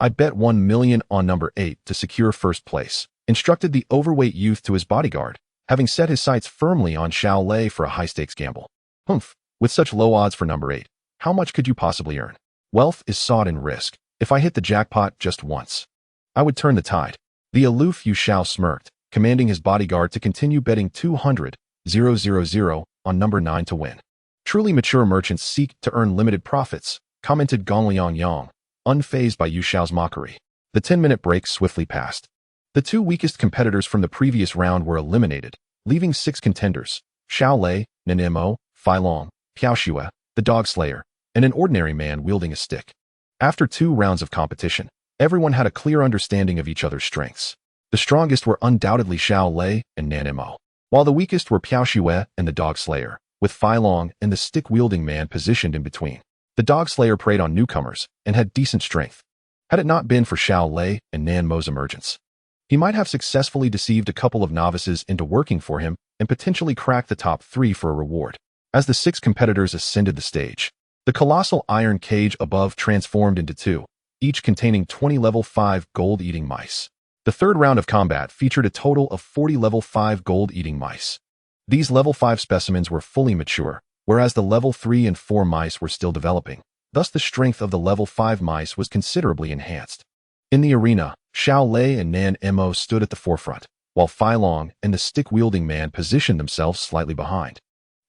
I bet 1 million on number 8 to secure first place, instructed the overweight youth to his bodyguard, having set his sights firmly on Xiao Lei for a high-stakes gamble. Humph, with such low odds for number 8, how much could you possibly earn? Wealth is sought in risk. If I hit the jackpot just once, I would turn the tide. The aloof Yu Xiao smirked, commanding his bodyguard to continue betting 200,000 on number 9 to win. Truly mature merchants seek to earn limited profits, commented Gong Liang Yang, unfazed by Yu Xiao's mockery. The 10-minute break swiftly passed. The two weakest competitors from the previous round were eliminated, leaving 6 contenders: Xiao Lei, Nanimo, Fai Long, Piao Xue, the dog slayer, and an ordinary man wielding a stick. After 2 rounds of competition, everyone had a clear understanding of each other's strengths. The strongest were undoubtedly Xiao Lei and Nanimo, while the weakest were Piao Xue and the dog slayer, with Fai Long and the stick-wielding man positioned in between. The dog slayer preyed on newcomers and had decent strength. Had it not been for Xiao Lei and Nanmo's emergence, he might have successfully deceived a couple of novices into working for him and potentially cracked the top 3 for a reward. As the 6 competitors ascended the stage, the colossal iron cage above transformed into 2, each containing 20 level 5 gold-eating mice. The third round of combat featured a total of 40 level 5 gold-eating mice. These level 5 specimens were fully mature, whereas the level 3 and 4 mice were still developing. Thus the strength of the level 5 mice was considerably enhanced. In the arena, Xiao Lei and Nan Mo stood at the forefront, while Fai Long and the stick-wielding man positioned themselves slightly behind,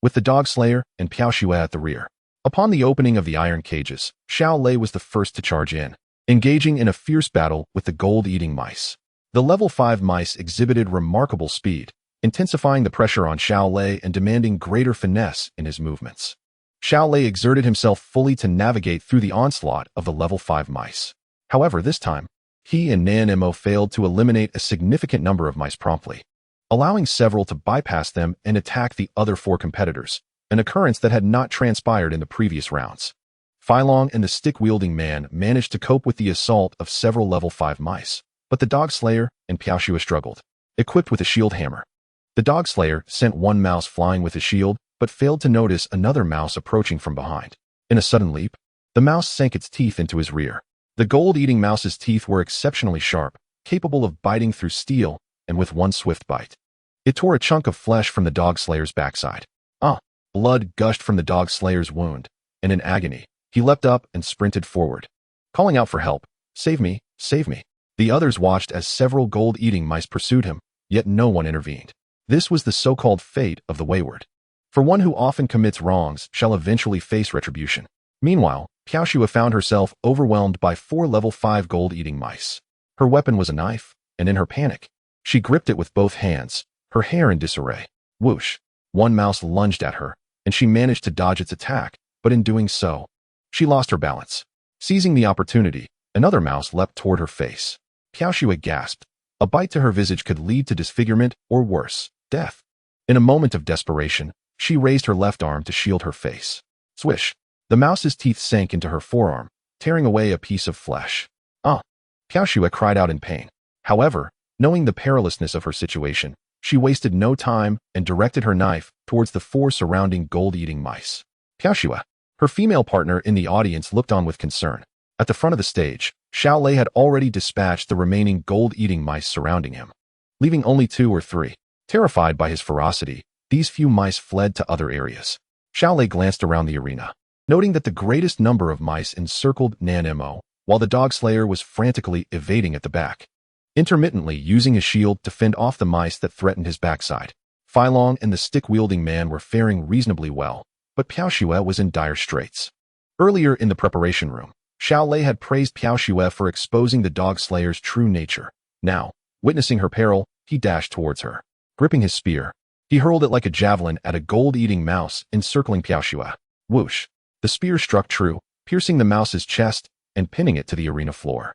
with the dog slayer and Piao Xue at the rear. Upon the opening of the iron cages, Xiao Lei was the first to charge in, engaging in a fierce battle with the gold-eating mice. The level 5 mice exhibited remarkable speed, intensifying the pressure on Xiao Lei and demanding greater finesse in his movements. Xiao Lei exerted himself fully to navigate through the onslaught of the level 5 mice. However, this time, he and Nan Mo failed to eliminate a significant number of mice promptly, allowing several to bypass them and attack the other 4 competitors, an occurrence that had not transpired in the previous rounds. Fai Long and the stick-wielding man managed to cope with the assault of several level 5 mice, but the dog slayer and Piao Xue struggled, equipped with a shield hammer. The dog slayer sent one mouse flying with his shield, but failed to notice another mouse approaching from behind. In a sudden leap, the mouse sank its teeth into his rear. The gold-eating mouse's teeth were exceptionally sharp, capable of biting through steel, and with one swift bite, it tore a chunk of flesh from the dog slayer's backside. Blood gushed from the dog slayer's wound, and in agony, he leapt up and sprinted forward, calling out for help. "Save me, save me." The others watched as several gold-eating mice pursued him, yet no one intervened. This was the so-called fate of the wayward. For one who often commits wrongs shall eventually face retribution. Meanwhile, Piao Xue found herself overwhelmed by 4 level 5 gold-eating mice. Her weapon was a knife, and in her panic, she gripped it with both hands, her hair in disarray. Whoosh! One mouse lunged at her, and she managed to dodge its attack, but in doing so, she lost her balance. Seizing the opportunity, another mouse leapt toward her face. Piao Xue gasped. A bite to her visage could lead to disfigurement or worse, death. In a moment of desperation, she raised her left arm to shield her face. Swish! The mouse's teeth sank into her forearm, tearing away a piece of flesh. Piao Xue cried out in pain. However, knowing the perilousness of her situation, she wasted no time and directed her knife towards the 4 surrounding gold-eating mice. Piao Xue, her female partner in the audience, looked on with concern. At the front of the stage, Xiao Lei had already dispatched the remaining gold-eating mice surrounding him, leaving only 2 or 3. Terrified by his ferocity, these few mice fled to other areas. Xiao Lei glanced around the arena, noting that the greatest number of mice encircled Nan Mo, while the dog slayer was frantically evading at the back, intermittently using his shield to fend off the mice that threatened his backside. Fai Long and the stick-wielding man were faring reasonably well, but Piao Xue was in dire straits. Earlier in the preparation room, Xiao Lei had praised Piao Xue for exposing the dog slayer's true nature. Now, witnessing her peril, he dashed towards her. Gripping his spear, he hurled it like a javelin at a gold-eating mouse encircling Piao Xue. Whoosh! The spear struck true, piercing the mouse's chest and pinning it to the arena floor.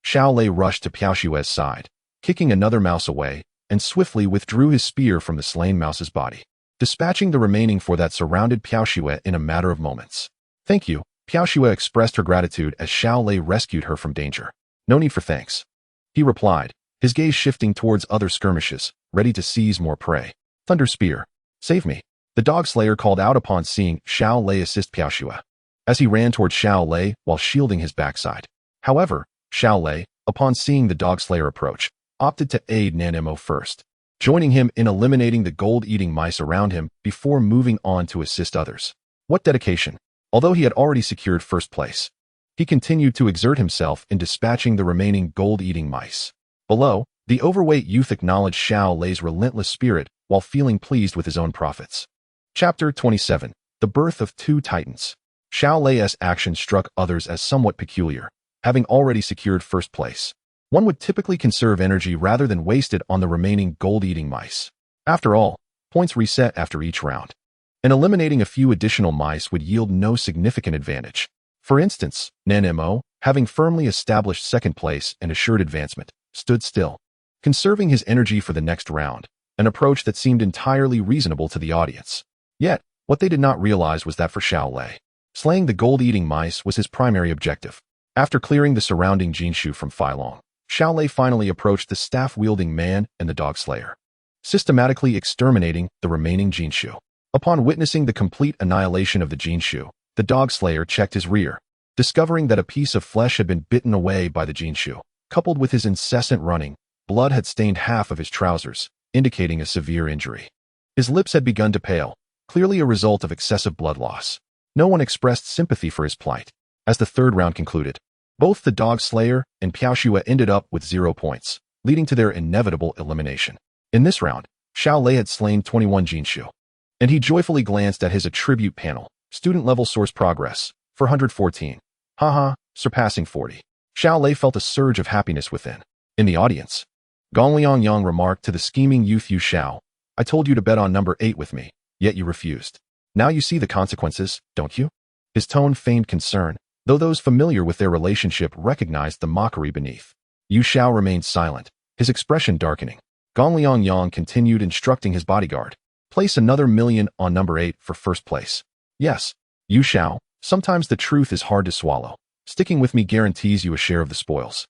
Xiao Lei rushed to Piao Xue's side, kicking another mouse away, and swiftly withdrew his spear from the slain mouse's body, dispatching the remaining 4 that surrounded Piao Xue in a matter of moments. "Thank you." Piao Xue expressed her gratitude as Xiao Lei rescued her from danger. "No need for thanks," he replied, his gaze shifting towards other skirmishes, ready to seize more prey. "Thunder Spear, save me," the dog slayer called out upon seeing Xiao Lei assist Piao Xue, as he ran towards Xiao Lei while shielding his backside. However, Xiao Lei, upon seeing the dog slayer approach, opted to aid Nan Mo first, joining him in eliminating the gold-eating mice around him before moving on to assist others. What dedication! Although he had already secured first place, he continued to exert himself in dispatching the remaining gold-eating mice. Below, the overweight youth acknowledged Xiao Lei's relentless spirit while feeling pleased with his own profits. Chapter 27. The Birth of Two Titans. Xiao Lei's action struck others as somewhat peculiar. Having already secured first place, one would typically conserve energy rather than waste it on the remaining gold-eating mice. After all, points reset after each round, and eliminating a few additional mice would yield no significant advantage. For instance, Nan Mo, having firmly established second place and assured advancement, stood still, conserving his energy for the next round, an approach that seemed entirely reasonable to the audience. Yet, what they did not realize was that for Xiao Lei, slaying the gold-eating mice was his primary objective. After clearing the surrounding Jinshu from Feilong, Xiao Lei finally approached the staff-wielding man and the dog slayer, systematically exterminating the remaining Jinshu. Upon witnessing the complete annihilation of the Jinshu, the dog slayer checked his rear, discovering that a piece of flesh had been bitten away by the Jinshu. Coupled with his incessant running, blood had stained half of his trousers, indicating a severe injury. His lips had begun to pale, clearly a result of excessive blood loss. No one expressed sympathy for his plight. As the third round concluded, both the dog slayer and Piaoxua ended up with 0 points, leading to their inevitable elimination. In this round, Xiao Lei had slain 21 Jinshu, and he joyfully glanced at his attribute panel, student level source progress, 414. Haha, surpassing 40. Xiao Lei felt a surge of happiness within. In the audience, Gong Liangyang remarked to the scheming youth Yu Xiao, I told you to bet on number 8 with me, yet you refused. Now you see the consequences, don't you? His tone feigned concern, though those familiar with their relationship recognized the mockery beneath. Yu Xiao remained silent, his expression darkening. Gong Liangyang continued instructing his bodyguard, place another million on number 8 for first place. Yes, Yu Xiao, sometimes the truth is hard to swallow. Sticking with me guarantees you a share of the spoils.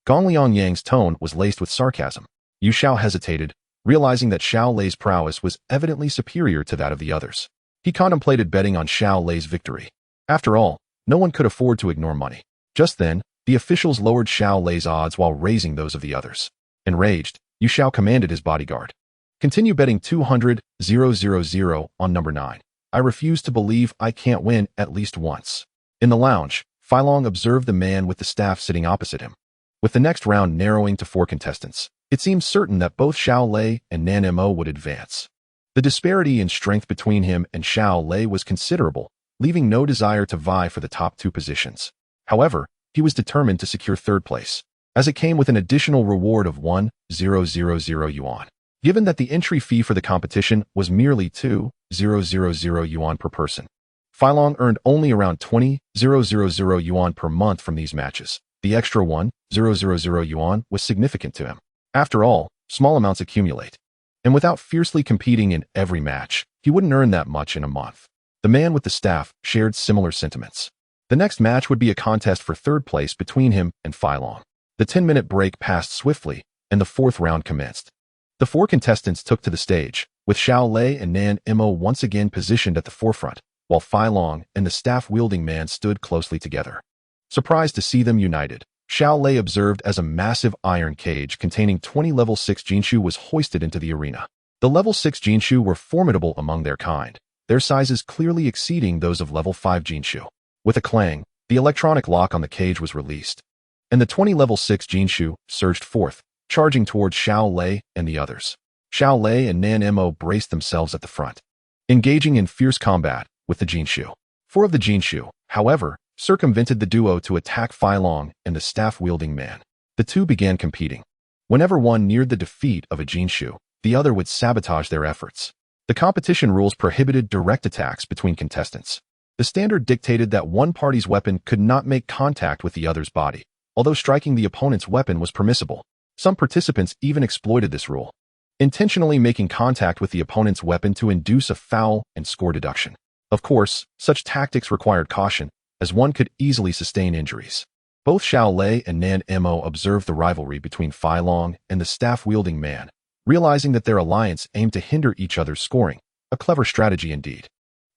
Gong Liangyang's tone was laced with sarcasm. Yu Xiao hesitated, realizing that Xiao Lei's prowess was evidently superior to that of the others. He contemplated betting on Xiao Lei's victory. After all, no one could afford to ignore money. Just then, the officials lowered Xiao Lei's odds while raising those of the others. Enraged, Yu Xiao commanded his bodyguard, continue betting 200,000 on number 9. I refuse to believe I can't win at least once. In the lounge, Feilong observed the man with the staff sitting opposite him. With the next round narrowing to 4 contestants, it seemed certain that both Xiao Lei and Nan Mo would advance. The disparity in strength between him and Xiao Lei was considerable, leaving no desire to vie for the top 2 positions. However, he was determined to secure third place, as it came with an additional reward of 1,000 yuan. Given that the entry fee for the competition was merely 2,000 yuan per person, Feilong earned only around 20,000 yuan per month from these matches. The extra 1,000 yuan was significant to him. After all, small amounts accumulate. And without fiercely competing in every match, he wouldn't earn that much in a month. The man with the staff shared similar sentiments. The next match would be a contest for third place between him and Feilong. The 10-minute break passed swiftly, and the 4th round commenced. The 4 contestants took to the stage, with Xiao Lei and Nan Mo once again positioned at the forefront, while Feilong and the staff-wielding man stood closely together. Surprised to see them united, Xiao Lei observed as a massive iron cage containing 20 level 6 Jinshu was hoisted into the arena. The level 6 Jinshu were formidable among their kind, their sizes clearly exceeding those of level 5 Jinshu. With a clang, the electronic lock on the cage was released, and the 20 level 6 Jinshu surged forth, charging towards Xiao Lei and the others. Xiao Lei and Nan Mo braced themselves at the front, engaging in fierce combat with the Jinshu. 4 of the Jinshu, however, circumvented the duo to attack Feilong and the staff-wielding man. The two began competing. Whenever one neared the defeat of a Jinshu, the other would sabotage their efforts. The competition rules prohibited direct attacks between contestants. The standard dictated that one party's weapon could not make contact with the other's body, although striking the opponent's weapon was permissible. Some participants even exploited this rule, intentionally making contact with the opponent's weapon to induce a foul and score deduction. Of course, such tactics required caution, as one could easily sustain injuries. Both Xiao Lei and Nan Mo observed the rivalry between Feilong and the staff-wielding man, realizing that their alliance aimed to hinder each other's scoring, a clever strategy indeed.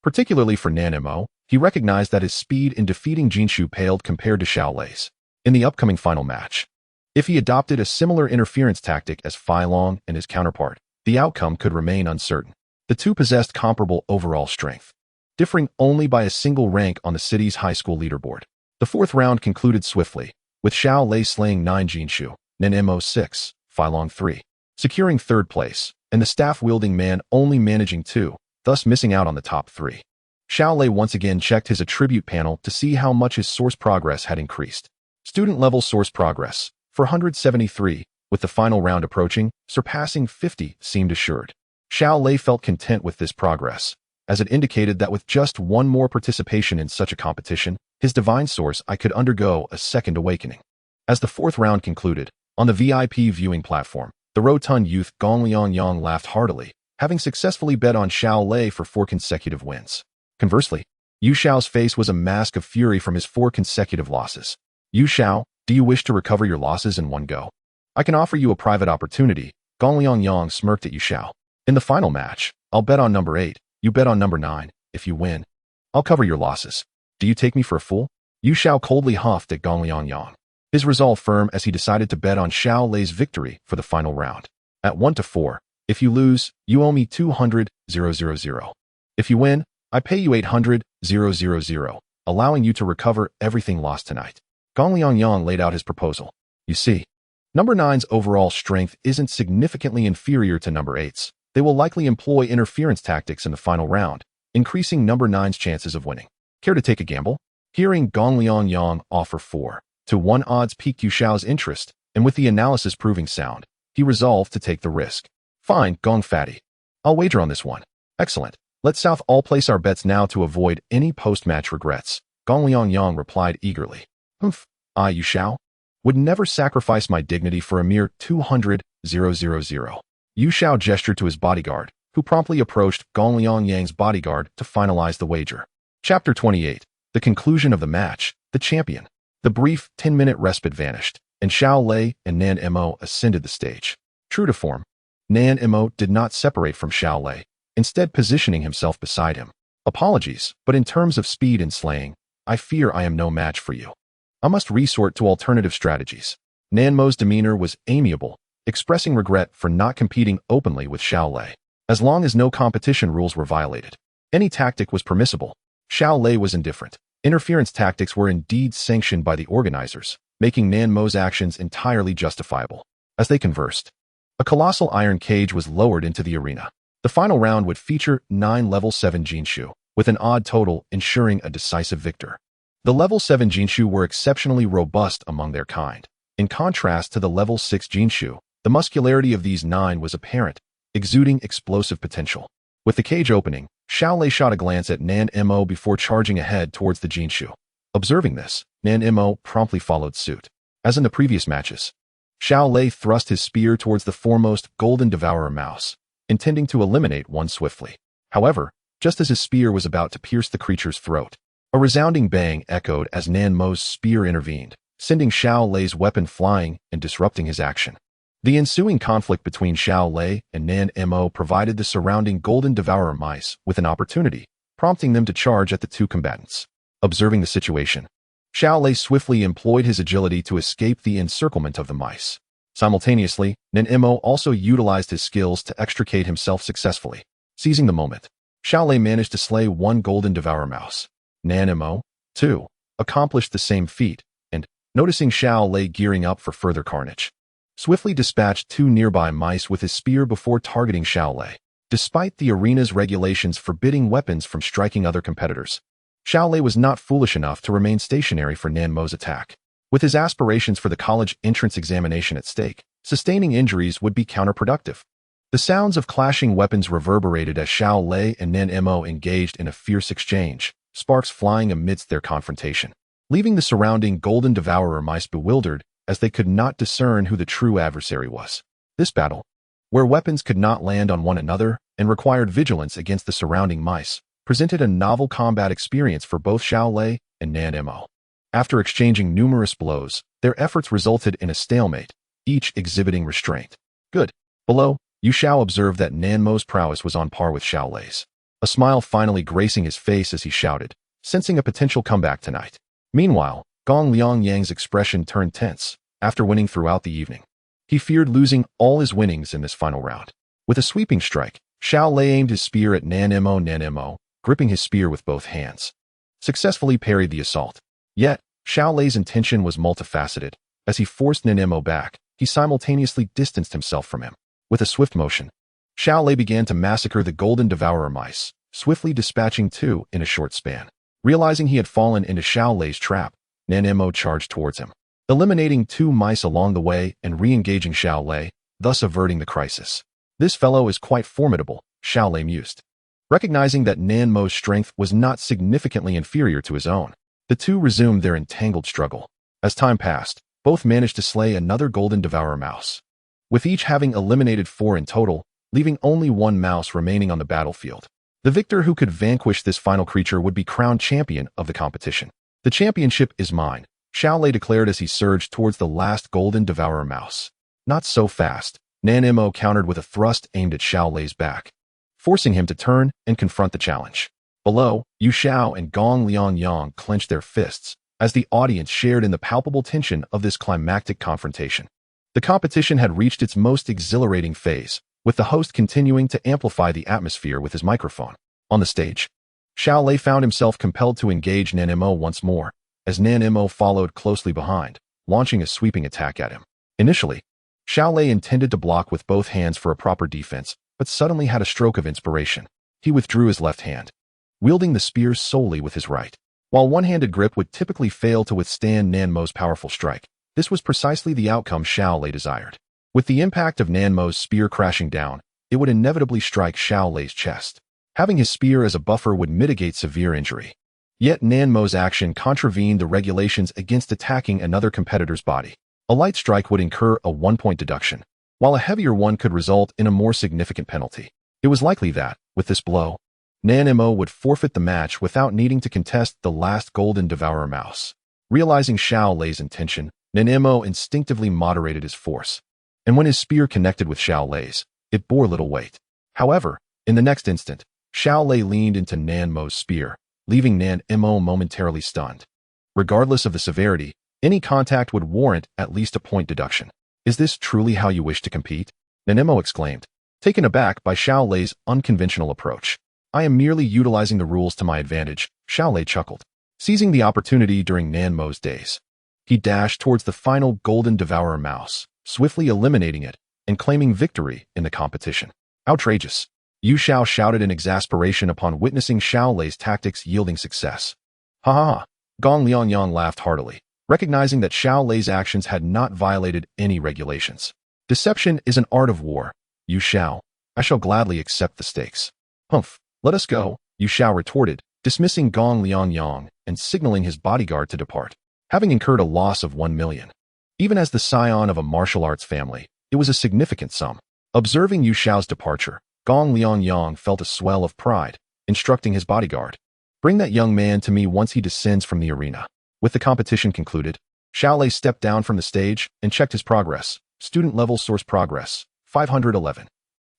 Particularly for Nan Mo, he recognized that his speed in defeating Jinshu paled compared to Xiao Lei's. in the upcoming final match. If he adopted a similar interference tactic as Fai Long and his counterpart, the outcome could remain uncertain. The two possessed comparable overall strength, differing only by a single rank on the city's high school leaderboard. The fourth round concluded swiftly, with Xiao Lei slaying 9 Jinshu, Nen 6, Fai Long 3, securing third place, and the staff-wielding man only managing 2, thus missing out on the top 3. Xiao Lei once again checked his attribute panel to see how much his source progress had increased. Student-level source progress, 473, with the final round approaching, surpassing 50 seemed assured. Xiao Lei felt content with this progress, as it indicated that with just one more participation in such a competition, his divine source I could undergo a second awakening. As the fourth round concluded, on the VIP viewing platform, the rotund youth Gong Liangyang laughed heartily, having successfully bet on Xiao Lei for 4 consecutive wins. Conversely, Yu Xiao's face was a mask of fury from his 4 consecutive losses. Yu Xiao, do you wish to recover your losses in one go? I can offer you a private opportunity. Gong Liangyang smirked at Yu Xiao. In the final match, I'll bet on number 8, you bet on number 9. If you win, I'll cover your losses. Do you take me for a fool? Yu Xiao coldly huffed at Gong Liangyang, his resolve firm as he decided to bet on Xiao Lei's victory for the final round. At 1-4, if you lose, you owe me 200,000. If you win, I pay you 800,000, allowing you to recover everything lost tonight. Gong Liangyang laid out his proposal. You see, number 9's overall strength isn't significantly inferior to number 8's. They will likely employ interference tactics in the final round, increasing number 9's chances of winning. Care to take a gamble? Hearing Gong Liangyang offer 4-1 odds piqued Yu Xiao's interest, and with the analysis proving sound, he resolved to take the risk. Fine, Gong Fatty. I'll wager on this one. Excellent. Let's South all place our bets now to avoid any post-match regrets. Gong Liangyang replied eagerly. Humph, I, Yu Xiao, would never sacrifice my dignity for a mere 200,000. Yu Xiao gestured to his bodyguard, who promptly approached Gong Liangyang's bodyguard to finalize the wager. Chapter 28. The conclusion of the match, the champion. The brief 10-minute respite vanished, and Xiao Lei and Nan Mo ascended the stage. True to form, Nan Mo did not separate from Xiao Lei, instead positioning himself beside him. Apologies, but in terms of speed and slaying, I fear I am no match for you. I must resort to alternative strategies. Nan Mo's demeanor was amiable, expressing regret for not competing openly with Xiao Lei. As long as no competition rules were violated, any tactic was permissible. Xiao Lei was indifferent. Interference tactics were indeed sanctioned by the organizers, making Nan Mo's actions entirely justifiable. As they conversed, a colossal iron cage was lowered into the arena. The final round would feature 9 level 7 Jinshu, with an odd total ensuring a decisive victor. The level 7 Jinshu were exceptionally robust among their kind. In contrast to the level 6 Jinshu, the muscularity of these 9 was apparent, exuding explosive potential. With the cage opening, Xiao Lei shot a glance at Nan Mo before charging ahead towards the Jinshu. Observing this, Nan Mo promptly followed suit. As in the previous matches, Xiao Lei thrust his spear towards the foremost golden devourer mouse, intending to eliminate one swiftly. However, just as his spear was about to pierce the creature's throat, a resounding bang echoed as Nan Mo's spear intervened, sending Xiao Lei's weapon flying and disrupting his action. The ensuing conflict between Xiao Lei and Nan Mo provided the surrounding golden devourer mice with an opportunity, prompting them to charge at the two combatants. Observing the situation, Xiao Lei swiftly employed his agility to escape the encirclement of the mice. Simultaneously, Nan Mo also utilized his skills to extricate himself successfully. Seizing the moment, Xiao Lei managed to slay one golden devourer mouse. Nan Mo, too, accomplished the same feat, and, noticing Xiao Lei gearing up for further carnage, swiftly dispatched 2 nearby mice with his spear before targeting Xiao Lei. Despite the arena's regulations forbidding weapons from striking other competitors, Xiao Lei was not foolish enough to remain stationary for Nan Mo's attack. With his aspirations for the college entrance examination at stake, sustaining injuries would be counterproductive. The sounds of clashing weapons reverberated as Xiao Lei and Nan Mo engaged in a fierce exchange, sparks flying amidst their confrontation, leaving the surrounding golden devourer mice bewildered as they could not discern who the true adversary was. This battle, where weapons could not land on one another and required vigilance against the surrounding mice, presented a novel combat experience for both Xiao Lei and Nan Mo. After exchanging numerous blows, their efforts resulted in a stalemate, each exhibiting restraint. Good. Below, Yu Xiao observed that Nan Mo's prowess was on par with Xiao Lei's, a smile finally gracing his face as he shouted, sensing a potential comeback tonight. Meanwhile, Gong Liangyang's expression turned tense after winning throughout the evening. He feared losing all his winnings in this final round. With a sweeping strike, Xiao Lei aimed his spear at Nan-Mo, gripping his spear with both hands. Successfully parried the assault. Yet, Xiao Lei's intention was multifaceted. As he forced Nan-Mo back, he simultaneously distanced himself from him. With a swift motion, Xiao Lei began to massacre the golden devourer mice, swiftly dispatching 2 in a short span. Realizing he had fallen into Xiao Lei's trap, Nan-Mo charged towards him, eliminating 2 mice along the way and re-engaging Xiao Lei, thus averting the crisis. This fellow is quite formidable, Xiao Lei mused. Recognizing that Nan-Mo's strength was not significantly inferior to his own, the two resumed their entangled struggle. As time passed, both managed to slay another golden devourer mouse, with each having eliminated 4 in total, leaving only 1 mouse remaining on the battlefield. The victor who could vanquish this final creature would be crowned champion of the competition. The championship is mine, Xiao Lei declared as he surged towards the last golden devourer mouse. Not so fast, Nan-Mo countered with a thrust aimed at Xiao Lei's back, forcing him to turn and confront the challenge. Below, Yu Xiao and Gong Liangyang clenched their fists as the audience shared in the palpable tension of this climactic confrontation. The competition had reached its most exhilarating phase, with the host continuing to amplify the atmosphere with his microphone. On the stage, Xiao Lei found himself compelled to engage Nan-Mo once more, as Nan-Mo followed closely behind, launching a sweeping attack at him. Initially, Xiao Lei intended to block with both hands for a proper defense, but suddenly had a stroke of inspiration. He withdrew his left hand, wielding the spear solely with his right. While one-handed grip would typically fail to withstand Nan-Mo's powerful strike, this was precisely the outcome Xiao Lei desired. With the impact of Nan-Mo's spear crashing down, it would inevitably strike Xiao Lei's chest. Having his spear as a buffer would mitigate severe injury. Yet Nan-Mo's action contravened the regulations against attacking another competitor's body. A light strike would incur a 1-point deduction, while a heavier one could result in a more significant penalty. It was likely that, with this blow, Nan-Mo would forfeit the match without needing to contest the last golden devourer mouse. Realizing Xiao Lei's intention, Nan-Mo instinctively moderated his force, and when his spear connected with Xiao Lei's, it bore little weight. However, in the next instant, Xiao Lei leaned into Nan-Mo's spear, leaving Nan-Mo momentarily stunned. Regardless of the severity, any contact would warrant at least a point deduction. Is this truly how you wish to compete? Nan-Mo exclaimed, taken aback by Xiao Lei's unconventional approach. I am merely utilizing the rules to my advantage, Xiao Lei chuckled. Seizing the opportunity during Nan-Mo's days, he dashed towards the final golden devourer mouse, swiftly eliminating it and claiming victory in the competition. Outrageous! Yu Xiao shouted in exasperation upon witnessing Xiao Lei's tactics yielding success. Ha ha ha! Gong Liangyang laughed heartily, recognizing that Xiao Lei's actions had not violated any regulations. Deception is an art of war, Yu Xiao. I shall gladly accept the stakes. Humph, let us go, Yu Xiao retorted, dismissing Gong Liangyang and signaling his bodyguard to depart. Having incurred a loss of 1 million. Even as the scion of a martial arts family, it was a significant sum. Observing Yu Xiao's departure, Gong Liangyang felt a swell of pride, instructing his bodyguard, bring that young man to me once he descends from the arena. With the competition concluded, Xiao Lei stepped down from the stage and checked his progress. Student level source progress, 511.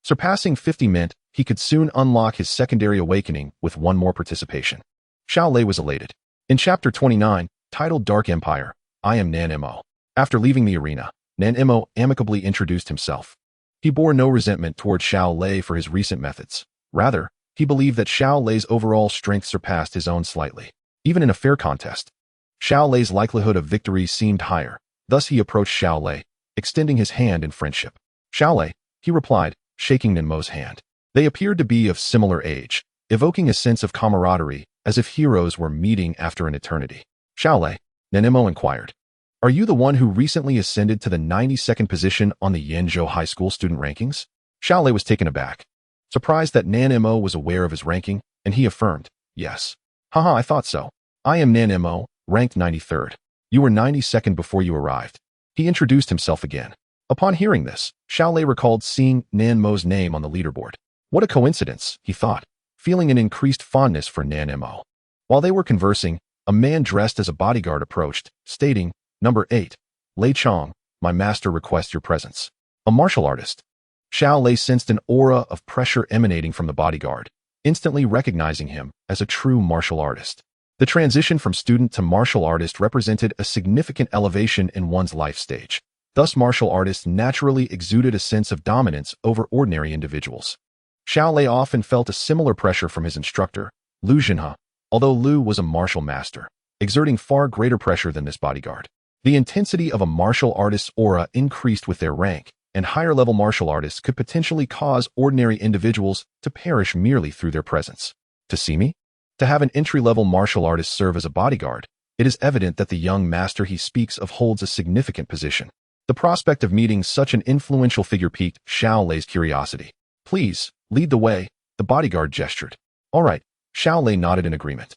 Surpassing 50 meant he could soon unlock his secondary awakening with 1 more participation. Xiao Lei was elated. In Chapter 29, titled Dark Empire, I am Nan-Mo. After leaving the arena, Nan-Mo amicably introduced himself. He bore no resentment toward Xiao Lei for his recent methods. Rather, he believed that Xiao Lei's overall strength surpassed his own slightly. Even in a fair contest, Xiao Lei's likelihood of victory seemed higher. Thus he approached Xiao Lei, extending his hand in friendship. Xiao Lei, he replied, shaking Nan-Mo's hand. They appeared to be of similar age, evoking a sense of camaraderie, as if heroes were meeting after an eternity. Xiao Lei, Nan-Mo inquired, are you the one who recently ascended to the 92nd position on the Yanzhou High School student rankings? Xiao Lei was taken aback, surprised that Nan-Mo was aware of his ranking, and he affirmed, yes. Haha, I thought so. I am Nan-Mo, ranked 93rd. You were 92nd before you arrived. He introduced himself again. Upon hearing this, Xiao Lei recalled seeing Nan-Mo's name on the leaderboard. What a coincidence, he thought, feeling an increased fondness for Nan-Mo. While they were conversing, a man dressed as a bodyguard approached, stating, Number 8, Lei Chong, my master requests your presence. A martial artist. Xiao Lei sensed an aura of pressure emanating from the bodyguard, instantly recognizing him as a true martial artist. The transition from student to martial artist represented a significant elevation in one's life stage. Thus, martial artists naturally exuded a sense of dominance over ordinary individuals. Xiao Lei often felt a similar pressure from his instructor, Lu Jinhe, although Lu was a martial master, exerting far greater pressure than this bodyguard. The intensity of a martial artist's aura increased with their rank, and higher-level martial artists could potentially cause ordinary individuals to perish merely through their presence. To see me? To have an entry-level martial artist serve as a bodyguard, it is evident that the young master he speaks of holds a significant position. The prospect of meeting such an influential figure piqued Xiao Lei's curiosity. Please, lead the way, the bodyguard gestured. All right, Xiao Lei nodded in agreement.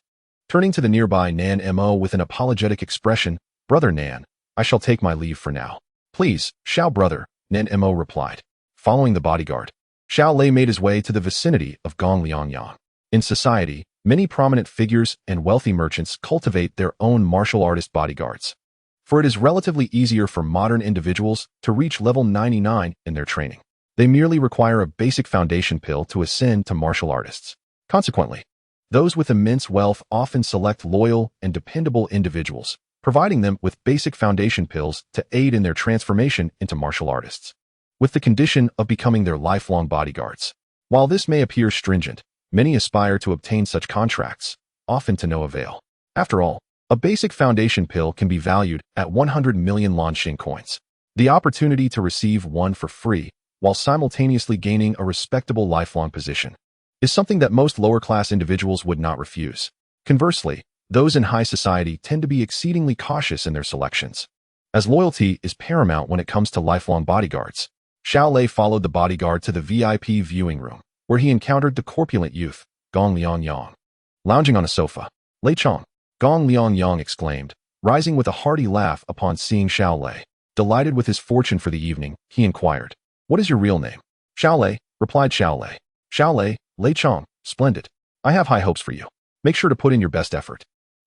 Turning to the nearby Nan Mo with an apologetic expression, Brother Nan, I shall take my leave for now. Please, Xiao brother, Nan Mo replied. Following the bodyguard, Xiao Lei made his way to the vicinity of Gongliangyang. In society, many prominent figures and wealthy merchants cultivate their own martial artist bodyguards. For it is relatively easier for modern individuals to reach level 99 in their training. They merely require a basic foundation pill to ascend to martial artists. Consequently, those with immense wealth often select loyal and dependable individuals, providing them with basic foundation pills to aid in their transformation into martial artists, with the condition of becoming their lifelong bodyguards. While this may appear stringent, many aspire to obtain such contracts, often to no avail. After all, a basic foundation pill can be valued at 100 million Lanxing coins. The opportunity to receive one for free, while simultaneously gaining a respectable lifelong position, is something that most lower-class individuals would not refuse. Conversely, those in high society tend to be exceedingly cautious in their selections, as loyalty is paramount when it comes to lifelong bodyguards. Xiao Lei followed the bodyguard to the VIP viewing room, where he encountered the corpulent youth, Gong Liangyang. Lounging on a sofa, Lei Chong, Gong Liangyang exclaimed, rising with a hearty laugh upon seeing Xiao Lei. Delighted with his fortune for the evening, he inquired, "What is your real name?" "Xiao Lei," replied Xiao Lei. "Xiao Lei, Lei Chong, splendid. I have high hopes for you. Make sure to put in your best effort.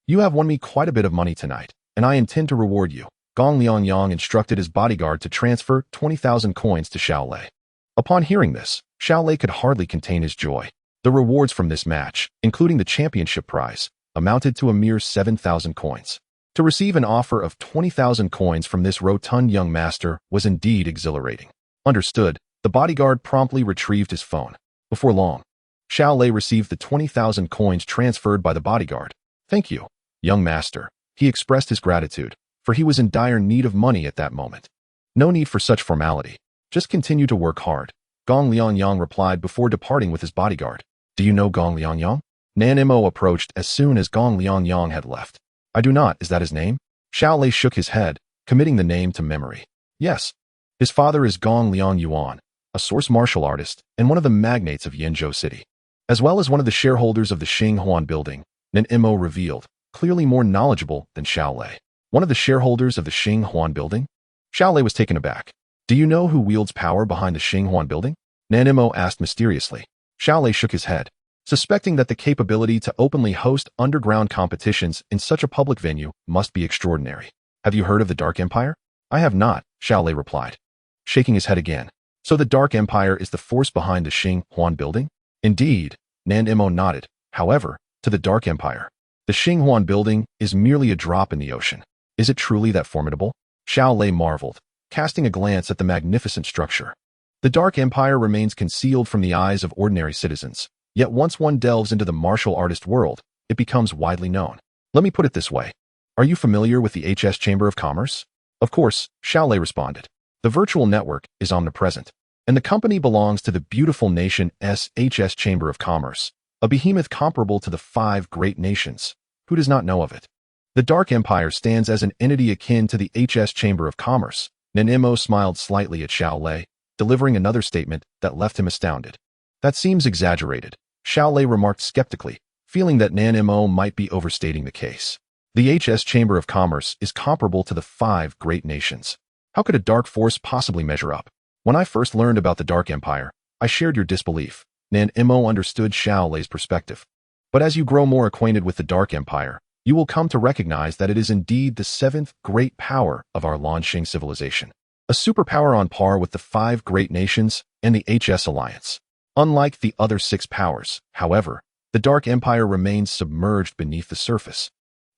You have won me quite a bit of money tonight, and I intend to reward you." Gong Liangyang instructed his bodyguard to transfer 20,000 coins to Xiao Lei. Upon hearing this, Xiao Lei could hardly contain his joy. The rewards from this match, including the championship prize, amounted to a mere 7,000 coins. To receive an offer of 20,000 coins from this rotund young master was indeed exhilarating. Understood, the bodyguard promptly retrieved his phone. Before long, Xiao Lei received the 20,000 coins transferred by the bodyguard. "Thank you, young master." He expressed his gratitude, for he was in dire need of money at that moment. "No need for such formality. Just continue to work hard," Gong Liangyang replied before departing with his bodyguard. "Do you know Gong Liangyang?" Nan Mo approached as soon as Gong Liangyang had left. "I do not. Is that his name?" Xiao Lei shook his head, committing the name to memory. "Yes. His father is Gong Liang Yuan, a source martial artist and one of the magnates of Yenzhou City, as well as one of the shareholders of the Xinghuan building," Nan Mo revealed, clearly more knowledgeable than Xiao Lei. "One of the shareholders of the Xinghuan building?" Xiao Lei was taken aback. "Do you know who wields power behind the Xinghuan building?" Nan Mo asked mysteriously. Xiao Lei shook his head, suspecting that the capability to openly host underground competitions in such a public venue must be extraordinary. "Have you heard of the Dark Empire?" "I have not," Xiao Lei replied, shaking his head again. "So the Dark Empire is the force behind the Xinghuan building?" "Indeed," Nan Mo nodded. "However, to the Dark Empire, the Xinghuan building is merely a drop in the ocean." "Is it truly that formidable?" Xiao Lei marveled, casting a glance at the magnificent structure. "The Dark Empire remains concealed from the eyes of ordinary citizens. Yet once one delves into the martial artist world, it becomes widely known. Let me put it this way. Are you familiar with the HS Chamber of Commerce?" "Of course," Xiao Lei responded. "The virtual network is omnipresent, and the company belongs to the beautiful nation's HS Chamber of Commerce, a behemoth comparable to the 5 great nations. Who does not know of it?" "The Dark Empire stands as an entity akin to the HS Chamber of Commerce." Nan Mo smiled slightly at Xiao Lei, delivering another statement that left him astounded. "That seems exaggerated," Xiao Lei remarked skeptically, feeling that Nan Mo might be overstating the case. "The HS Chamber of Commerce is comparable to the 5 great nations. How could a dark force possibly measure up?" "When I first learned about the Dark Empire, I shared your disbelief." Nan Mo understood Xiao Lei's perspective. "But as you grow more acquainted with the Dark Empire, you will come to recognize that it is indeed the 7th great power of our Lanxing civilization. A superpower on par with the 5 great nations and the HS Alliance. Unlike the other 6 powers, however, The Dark Empire remains submerged beneath the surface,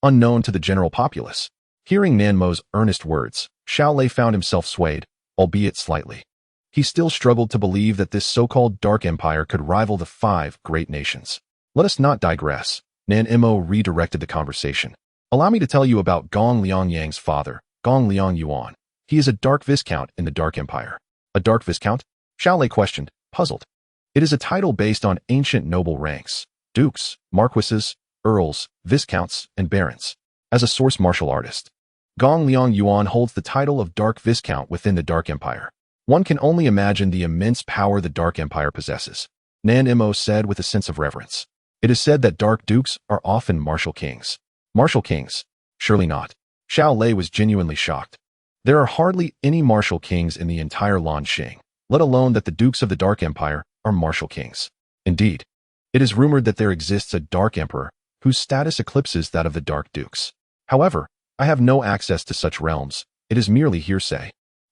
unknown to the general populace. Hearing Nanmo's earnest words, Xiao Lei found himself swayed, albeit slightly. He still struggled to believe that this so-called Dark Empire could rival the 5 great nations. Let us not digress. Nanmo redirected the conversation. Allow me to tell you about Gong Liangyang's father, Gong Liang Yuan. He is a Dark Viscount in the Dark Empire. A Dark Viscount? Xiao Lei questioned, puzzled. It is a title based on ancient noble ranks: dukes, marquises, earls, viscounts, and barons. As a source martial artist, Gong Liang Yuan holds the title of Dark Viscount within the Dark Empire. One can only imagine the immense power the Dark Empire possesses. Nanmo said with a sense of reverence. It is said that Dark Dukes are often martial kings. Martial kings? Surely not. Xiao Lei was genuinely shocked. There are hardly any martial kings in the entire Lanxing, let alone that the Dukes of the Dark Empire are martial kings. Indeed, it is rumored that there exists a Dark Emperor whose status eclipses that of the Dark Dukes. However, I have no access to such realms. It is merely hearsay.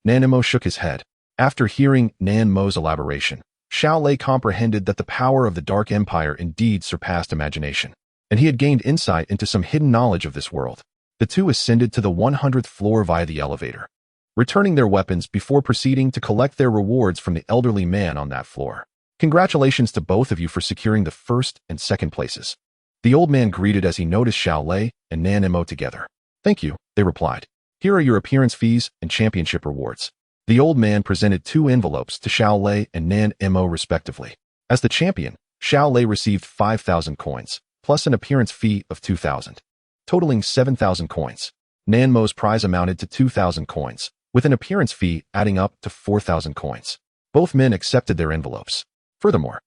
Nanmo shook his head. After hearing Nanmo's elaboration, Xiao Lei comprehended that the power of the Dark Empire indeed surpassed imagination, and he had gained insight into some hidden knowledge of this world. The two ascended to the 100th floor via the elevator, returning their weapons before proceeding to collect their rewards from the elderly man on that floor. Congratulations to both of you for securing the first and second places. The old man greeted as he noticed Xiao Lei and Nanmo together. Thank you, they replied. Here are your appearance fees and championship rewards. The old man presented 2 envelopes to Xiao Lei and Nanmo respectively. As the champion, Xiao Lei received 5,000 coins, plus an appearance fee of 2,000, totaling 7,000 coins. Nanmo's prize amounted to 2,000 coins, with an appearance fee adding up to 4,000 coins. Both men accepted their envelopes. Furthermore,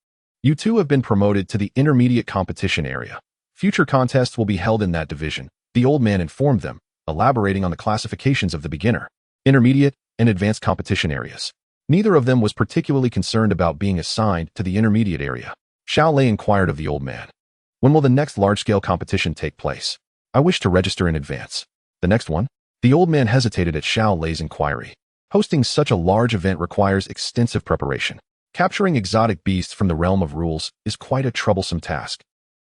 you two have been promoted to the intermediate competition area. Future contests will be held in that division, the old man informed them, elaborating on the classifications of the beginner, intermediate, and advanced competition areas. Neither of them was particularly concerned about being assigned to the intermediate area. Xiao Lei inquired of the old man. When will the next large-scale competition take place? I wish to register in advance. The next one? The old man hesitated at Xiao Lei's inquiry. Hosting such a large event requires extensive preparation. Capturing exotic beasts from the realm of rules is quite a troublesome task.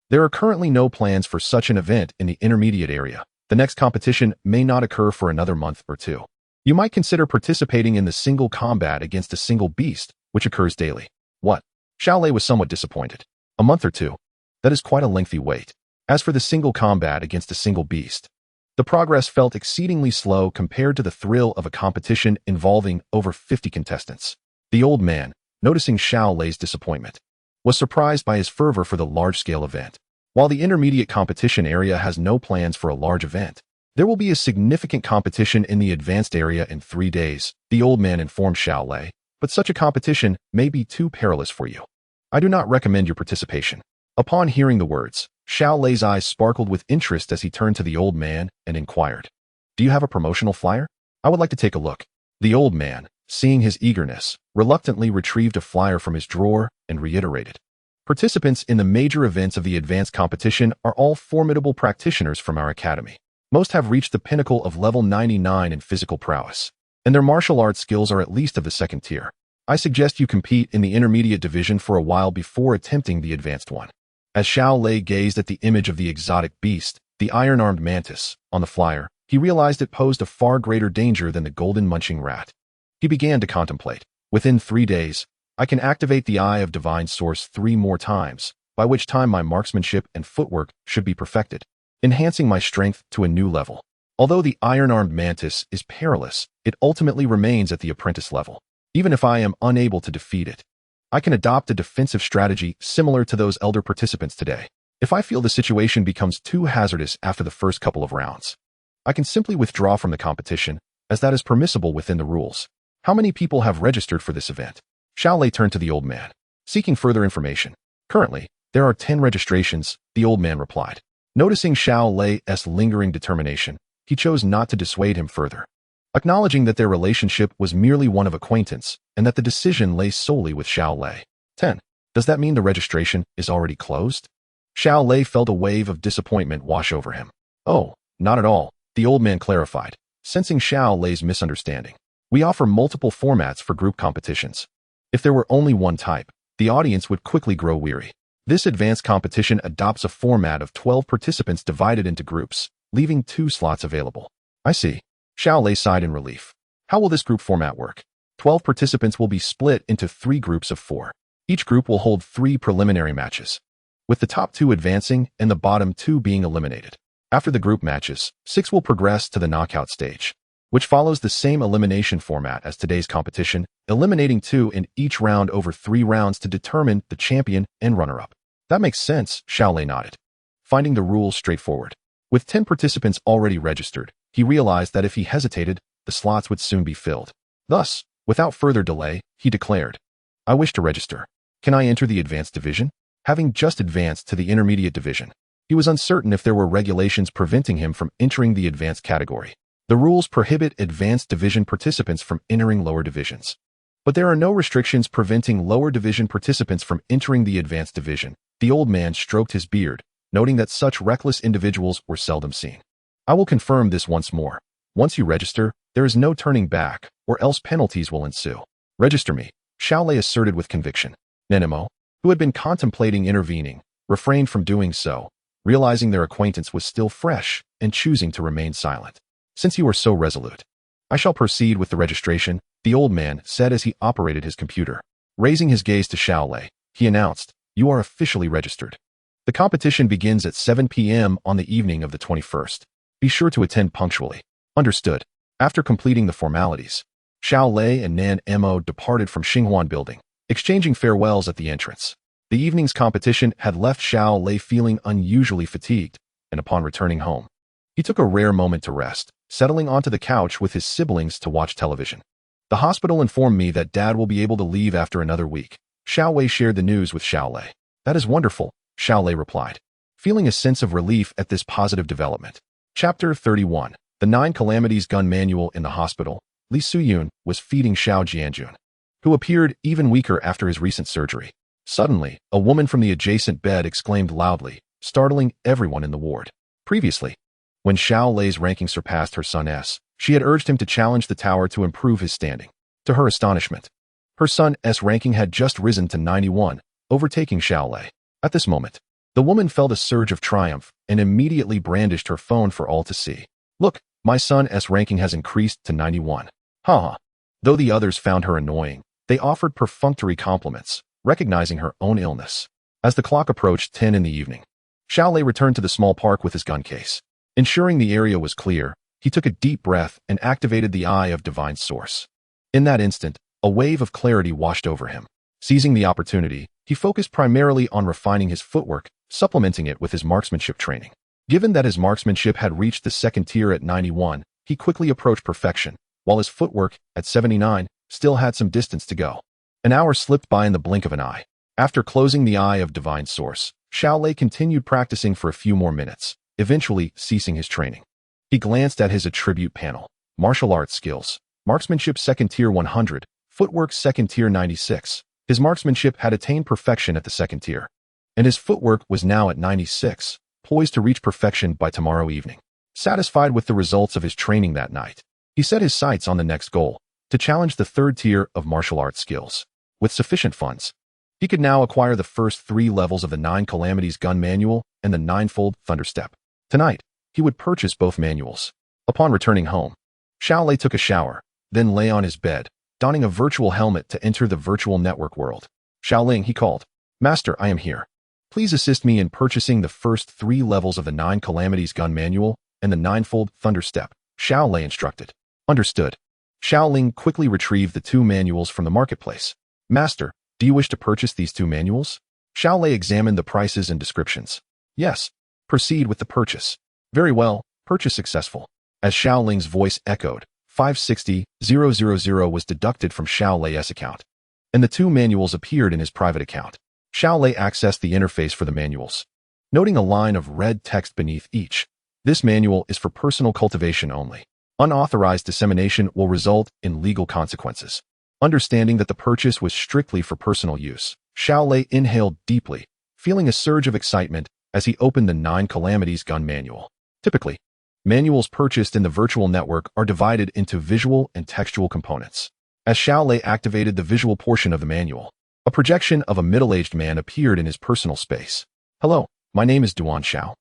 There are currently no plans for such an event in the intermediate area. The next competition may not occur for another month or 2. You might consider participating in the single combat against a single beast, which occurs daily. What? Xiao Lei was somewhat disappointed. A month or 2. That is quite a lengthy wait. As for the single combat against a single beast, the progress felt exceedingly slow compared to the thrill of a competition involving over 50 contestants. The old man, noticing Xiao Lei's disappointment, was surprised by his fervor for the large-scale event. While the intermediate competition area has no plans for a large event, there will be a significant competition in the advanced area in 3 days, the old man informed Xiao Lei, but such a competition may be too perilous for you. I do not recommend your participation. Upon hearing the words, Xiao Lei's eyes sparkled with interest as he turned to the old man and inquired, Do you have a promotional flyer? I would like to take a look. The old man, seeing his eagerness, reluctantly retrieved a flyer from his drawer and reiterated, Participants in the major events of the advanced competition are all formidable practitioners from our academy. Most have reached the pinnacle of level 99 in physical prowess, and their martial arts skills are at least of the 2nd tier. I suggest you compete in the intermediate division for a while before attempting the advanced one. As Xiao Lei gazed at the image of the exotic beast, the iron-armed mantis, on the flyer, he realized it posed a far greater danger than the golden munching rat. He began to contemplate. Within 3 days, I can activate the Eye of Divine Source 3 more times, by which time my marksmanship and footwork should be perfected, enhancing my strength to a new level. Although the iron-armed mantis is perilous, it ultimately remains at the apprentice level. Even if I am unable to defeat it, I can adopt a defensive strategy similar to those elder participants today. If I feel the situation becomes too hazardous after the first couple of rounds, I can simply withdraw from the competition, as that is permissible within the rules. How many people have registered for this event? Xiao Lei turned to the old man, seeking further information. Currently, there are 10 registrations, the old man replied. Noticing Xiao Lei's lingering determination, he chose not to dissuade him further, acknowledging that their relationship was merely one of acquaintance and that the decision lay solely with Xiao Lei. 10. Does that mean the registration is already closed? Xiao Lei felt a wave of disappointment wash over him. Oh, not at all, the old man clarified, sensing Xiao Lei's misunderstanding. We offer multiple formats for group competitions. If there were only one type, the audience would quickly grow weary. This advanced competition adopts a format of 12 participants divided into groups, leaving 2 slots available. I see. Xiao Lei sighed in relief. How will this group format work? 12 participants will be split into 3 groups of 4. Each group will hold 3 preliminary matches, with the top 2 advancing and the bottom 2 being eliminated. After the group matches, 6 will progress to the knockout stage, which follows the same elimination format as today's competition, eliminating 2 in each round over 3 rounds to determine the champion and runner-up. That makes sense, Xiao Lei nodded, finding the rules straightforward. With 10 participants already registered, he realized that if he hesitated, the slots would soon be filled. Thus, without further delay, he declared, I wish to register. Can I enter the advanced division? Having just advanced to the intermediate division, he was uncertain if there were regulations preventing him from entering the advanced category. The rules prohibit advanced division participants from entering lower divisions. But there are no restrictions preventing lower division participants from entering the advanced division. The old man stroked his beard, noting that such reckless individuals were seldom seen. I will confirm this once more. Once you register, there is no turning back, or else penalties will ensue. Register me, Xiao Lei asserted with conviction. Nenemo, who had been contemplating intervening, refrained from doing so, realizing their acquaintance was still fresh and choosing to remain silent. Since you are so resolute, I shall proceed with the registration, the old man said as he operated his computer. Raising his gaze to Xiao Lei, he announced, You are officially registered. The competition begins at 7 p.m. on the evening of the 21st. Be sure to attend punctually. Understood. After completing the formalities, Xiao Lei and Nan Mo departed from Xinghuan Building, exchanging farewells at the entrance. The evening's competition had left Xiao Lei feeling unusually fatigued, and upon returning home, he took a rare moment to rest, settling onto the couch with his siblings to watch television. The hospital informed me that Dad will be able to leave after another week. Xiao Wei shared the news with Xiao Lei. That is wonderful, Xiao Lei replied, feeling a sense of relief at this positive development. Chapter 31. The 9 Calamities Gun Manual. In the hospital, Li Suyun was feeding Xiao Jianjun, who appeared even weaker after his recent surgery. Suddenly, a woman from the adjacent bed exclaimed loudly, startling everyone in the ward. Previously, when Xiao Lei's ranking surpassed her son's, she had urged him to challenge the tower to improve his standing. To her astonishment, her son's ranking had just risen to 91, overtaking Xiao Lei. At this moment, the woman felt a surge of triumph and immediately brandished her phone for all to see. Look, my son's ranking has increased to 91. Haha. Though the others found her annoying, they offered perfunctory compliments, recognizing her own illness. As the clock approached 10 in the evening, Xiao Lei returned to the small park with his gun case. Ensuring the area was clear, he took a deep breath and activated the Eye of Divine Source. In that instant, a wave of clarity washed over him. Seizing the opportunity, he focused primarily on refining his footwork, supplementing it with his marksmanship training. Given that his marksmanship had reached the 2nd tier at 91, he quickly approached perfection, while his footwork, at 79, still had some distance to go. An hour slipped by in the blink of an eye. After closing the Eye of Divine Source, Xiao Lei continued practicing for a few more minutes, eventually ceasing his training. He glanced at his attribute panel. Martial arts skills. Marksmanship 2nd tier 100, footwork 2nd tier 96. His marksmanship had attained perfection at the 2nd tier, and his footwork was now at 96, poised to reach perfection by tomorrow evening. Satisfied with the results of his training that night, he set his sights on the next goal, to challenge the 3rd tier of martial arts skills. With sufficient funds, he could now acquire the first 3 levels of the 9 Calamities Gun Manual and the 9-fold Thunderstep. Tonight, he would purchase both manuals. Upon returning home, Xiao Lei took a shower, then lay on his bed, donning a virtual helmet to enter the virtual network world. Xiao Ling, he called. Master, I am here. Please assist me in purchasing the first 3 levels of the 9 Calamities Gun Manual and the 9-fold Thunderstep, Xiao Lei instructed. Understood. Xiao Ling quickly retrieved the 2 manuals from the marketplace. Master, do you wish to purchase these 2 manuals? Xiao Lei examined the prices and descriptions. Yes. Proceed with the purchase. Very well, purchase successful. As Xiao Ling's voice echoed, 560,000 was deducted from Xiao Lei's account, and the 2 manuals appeared in his private account. Xiao Lei accessed the interface for the manuals, noting a line of red text beneath each. This manual is for personal cultivation only. Unauthorized dissemination will result in legal consequences. Understanding that the purchase was strictly for personal use, Xiao Lei inhaled deeply, feeling a surge of excitement as he opened the 9 Calamities Gun Manual. Typically, manuals purchased in the virtual network are divided into visual and textual components. As Xiao Lei activated the visual portion of the manual, A projection of a middle-aged man appeared in his personal space. Hello, my name is Duan Xiao.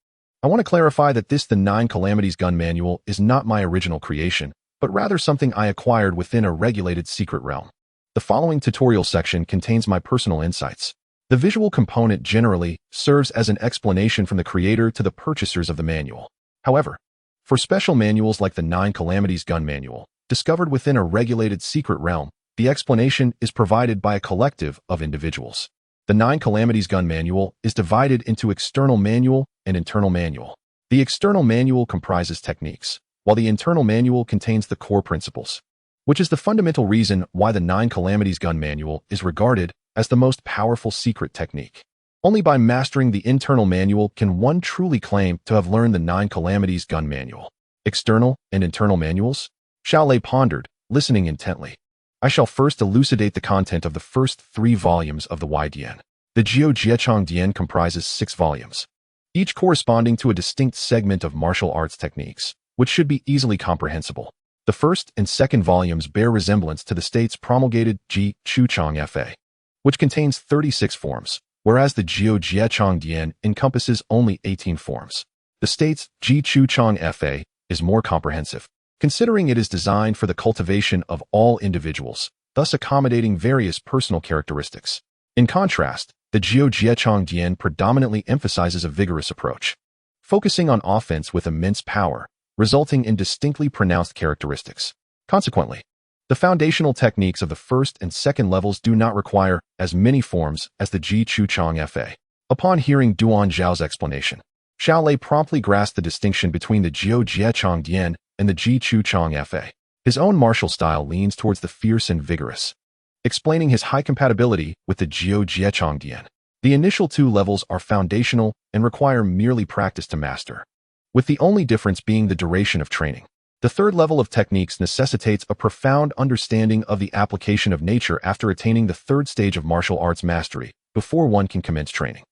I want to clarify that the 9 Calamities gun manual is not my original creation, but rather something I acquired within a regulated secret realm. The following tutorial section contains my personal insights. The visual component generally serves as an explanation from the creator to the purchasers of the manual. However, for special manuals like the 9 Calamities gun manual, discovered within a regulated secret realm, the explanation is provided by a collective of individuals. The 9 Calamities gun manual is divided into external manual and internal manual. The external manual comprises techniques, while the internal manual contains the core principles, which is the fundamental reason why the 9 Calamities gun manual is regarded as the most powerful secret technique. Only by mastering the internal manual can one truly claim to have learned the 9 Calamities gun manual. External and internal manuals? Xiao Lei pondered, listening intently. I shall first elucidate the content of the first 3 volumes of the YDN. The Jiu Jiechong Dian comprises 6 volumes, each corresponding to a distinct segment of martial arts techniques, which should be easily comprehensible. The first and second volumes bear resemblance to the state's promulgated Ji Chuchong Fa, which contains 36 forms, whereas the Jiu Jiechong Dian encompasses only 18 forms. The state's Ji Chuchong Fa is more comprehensive, considering it is designed for the cultivation of all individuals, thus accommodating various personal characteristics. In contrast, the Jiu Jiechong Dian predominantly emphasizes a vigorous approach, focusing on offense with immense power, resulting in distinctly pronounced characteristics. Consequently, the foundational techniques of the first and second levels do not require as many forms as the Ji Chuchong Fa. Upon hearing Duan Zhao's explanation, Xiao Lei promptly grasped the distinction between the Jiu Jiechong Dian and the Ji Chuchong Fa. His own martial style leans towards the fierce and vigorous, explaining his high compatibility with the Jiu Jiechong Dian. The initial 2 levels are foundational and require merely practice to master, with the only difference being the duration of training. The third level of techniques necessitates a profound understanding of the application of nature after attaining the 3rd stage of martial arts mastery, before one can commence training.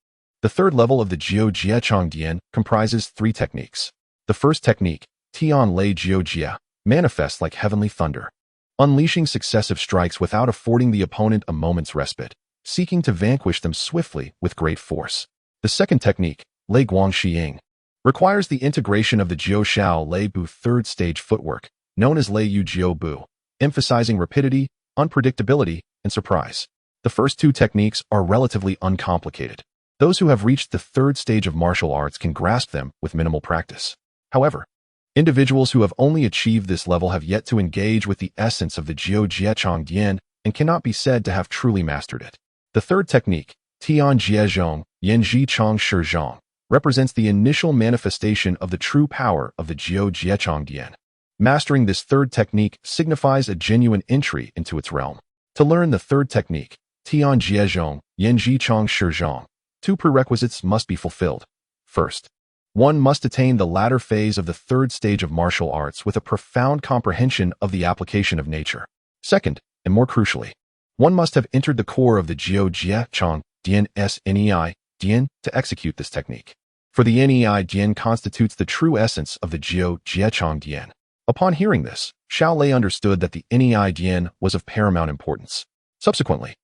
The third level of the Jiu Jiechong Dian comprises 3 techniques. The first technique, Tian Lei Jiu Jia, manifests like heavenly thunder, unleashing successive strikes without affording the opponent a moment's respite, seeking to vanquish them swiftly with great force. The second technique, Lei Guang Xiying, requires the integration of the Jiu Xiao Lei Bu 3rd stage footwork, known as Lei Yu Jiu Bu, emphasizing rapidity, unpredictability, and surprise. The first 2 techniques are relatively uncomplicated. Those who have reached the 3rd stage of martial arts can grasp them with minimal practice. However, individuals who have only achieved this level have yet to engage with the essence of the Jiu Jiechong Dian and cannot be said to have truly mastered it. The third technique, Tian Jiezhong Yanji Chong Shizhong, represents the initial manifestation of the true power of the Jiu Jiechong Dian. Mastering this third technique signifies a genuine entry into its realm. To learn the third technique, Tian Jiezhong Yanji Chong Shizhong, 2 prerequisites must be fulfilled. First, one must attain the latter phase of the 3rd stage of martial arts with a profound comprehension of the application of nature. Second, and more crucially, one must have entered the core of the Jiu Jiechong Dian Nei Dian to execute this technique. For the Nei Dian constitutes the true essence of the Jiu Jiechong Dian. Upon hearing this, Xiao Lei understood that the Nei Dian was of paramount importance. Subsequently,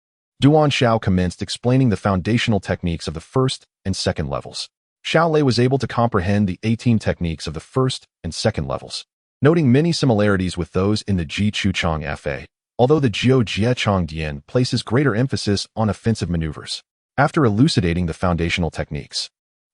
Duan Xiao commenced explaining the foundational techniques of the first and second levels. Xiao Lei was able to comprehend the 18 techniques of the first and second levels, noting many similarities with those in the Ji Chuchong Fa, although the Jiu Jiechong Dian places greater emphasis on offensive maneuvers. After elucidating the foundational techniques,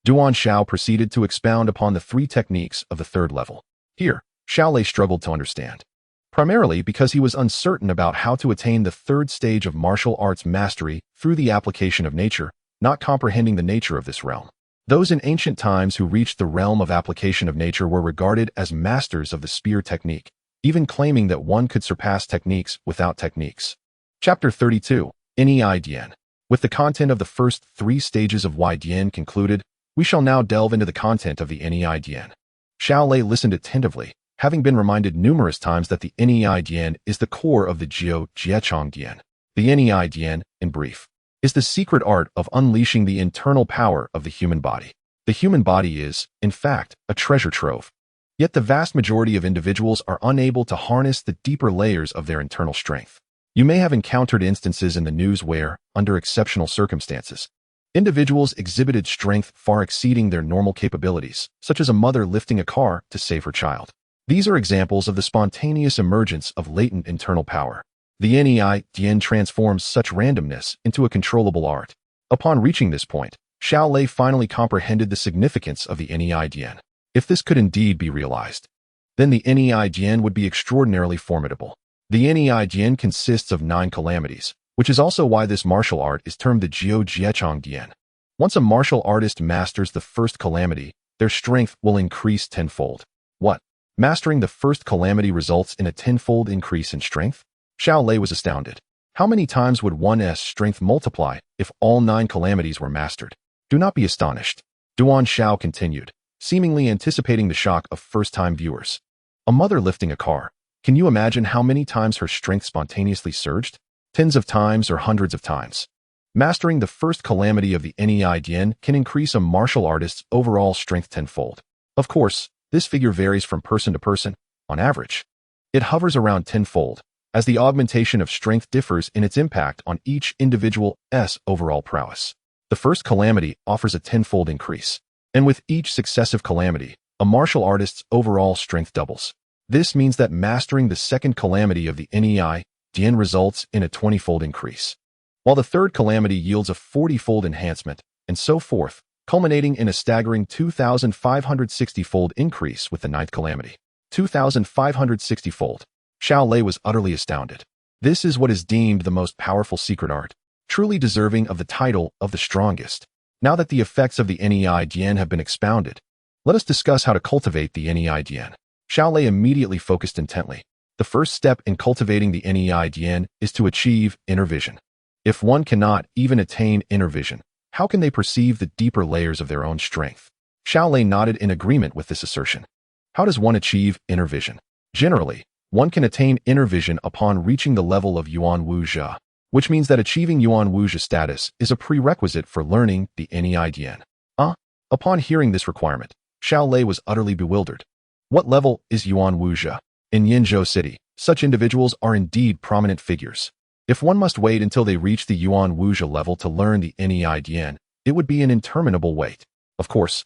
Duan Xiao proceeded to expound upon the 3 techniques of the 3rd level. Here, Xiao Lei struggled to understand, primarily because he was uncertain about how to attain the 3rd stage of martial arts mastery through the application of nature, not comprehending the nature of this realm. Those in ancient times who reached the realm of application of nature were regarded as masters of the spear technique, even claiming that one could surpass techniques without techniques. Chapter 32, Nei Dian. With the content of the first 3 stages of Y Dian concluded, we shall now delve into the content of the Nei Dian. Xiao Lei listened attentively, having been reminded numerous times that the Nei Dian is the core of the Jiu Jiechong Dian. The Nei Dian, in brief, is the secret art of unleashing the internal power of the human body. The human body is, in fact, a treasure trove. Yet the vast majority of individuals are unable to harness the deeper layers of their internal strength. You may have encountered instances in the news where, under exceptional circumstances, individuals exhibited strength far exceeding their normal capabilities, such as a mother lifting a car to save her child. These are examples of the spontaneous emergence of latent internal power. The Nei Dian transforms such randomness into a controllable art. Upon reaching this point, Xiao Lei finally comprehended the significance of the Nei Dian. If this could indeed be realized, then the Nei Dian would be extraordinarily formidable. The Nei Dian consists of 9 calamities, which is also why this martial art is termed the Jiu Jiechong Dian. Once a martial artist masters the first calamity, their strength will increase tenfold. What? Mastering the first calamity results in a tenfold increase in strength? Xiao Lei was astounded. How many times would one's strength multiply if all 9 calamities were mastered? Do not be astonished. Duan Xiao continued, seemingly anticipating the shock of first-time viewers. A mother lifting a car. Can you imagine how many times her strength spontaneously surged? Tens of times or hundreds of times. Mastering the first calamity of the Nei Dian can increase a martial artist's overall strength tenfold. Of course, this figure varies from person to person. On average, it hovers around tenfold, as the augmentation of strength differs in its impact on each individual's overall prowess. The first calamity offers a tenfold increase, and with each successive calamity, a martial artist's overall strength doubles. This means that mastering the second calamity of the Nei Dian results in a 20-fold increase, while the third calamity yields a 40-fold enhancement, and so forth, culminating in a staggering 2,560-fold increase with the ninth calamity. 2,560-fold. Xiao Lei was utterly astounded. This is what is deemed the most powerful secret art, truly deserving of the title of the strongest. Now that the effects of the Nei Dian have been expounded, let us discuss how to cultivate the Nei Dian. Xiao Lei immediately focused intently. The first step in cultivating the Nei Dian is to achieve inner vision. If one cannot even attain inner vision, how can they perceive the deeper layers of their own strength? Xiao Lei nodded in agreement with this assertion. How does one achieve inner vision? Generally, one can attain inner vision upon reaching the level of Yuan Wu Jia, which means that achieving Yuan Wu Jia status is a prerequisite for learning the Nei Dian. Upon hearing this requirement, Xiao Lei was utterly bewildered. What level is Yuan Wu Jia? In Yinzhou City, such individuals are indeed prominent figures. If one must wait until they reach the Yuan Wu Jia level to learn the Nei Dian, it would be an interminable wait. Of course,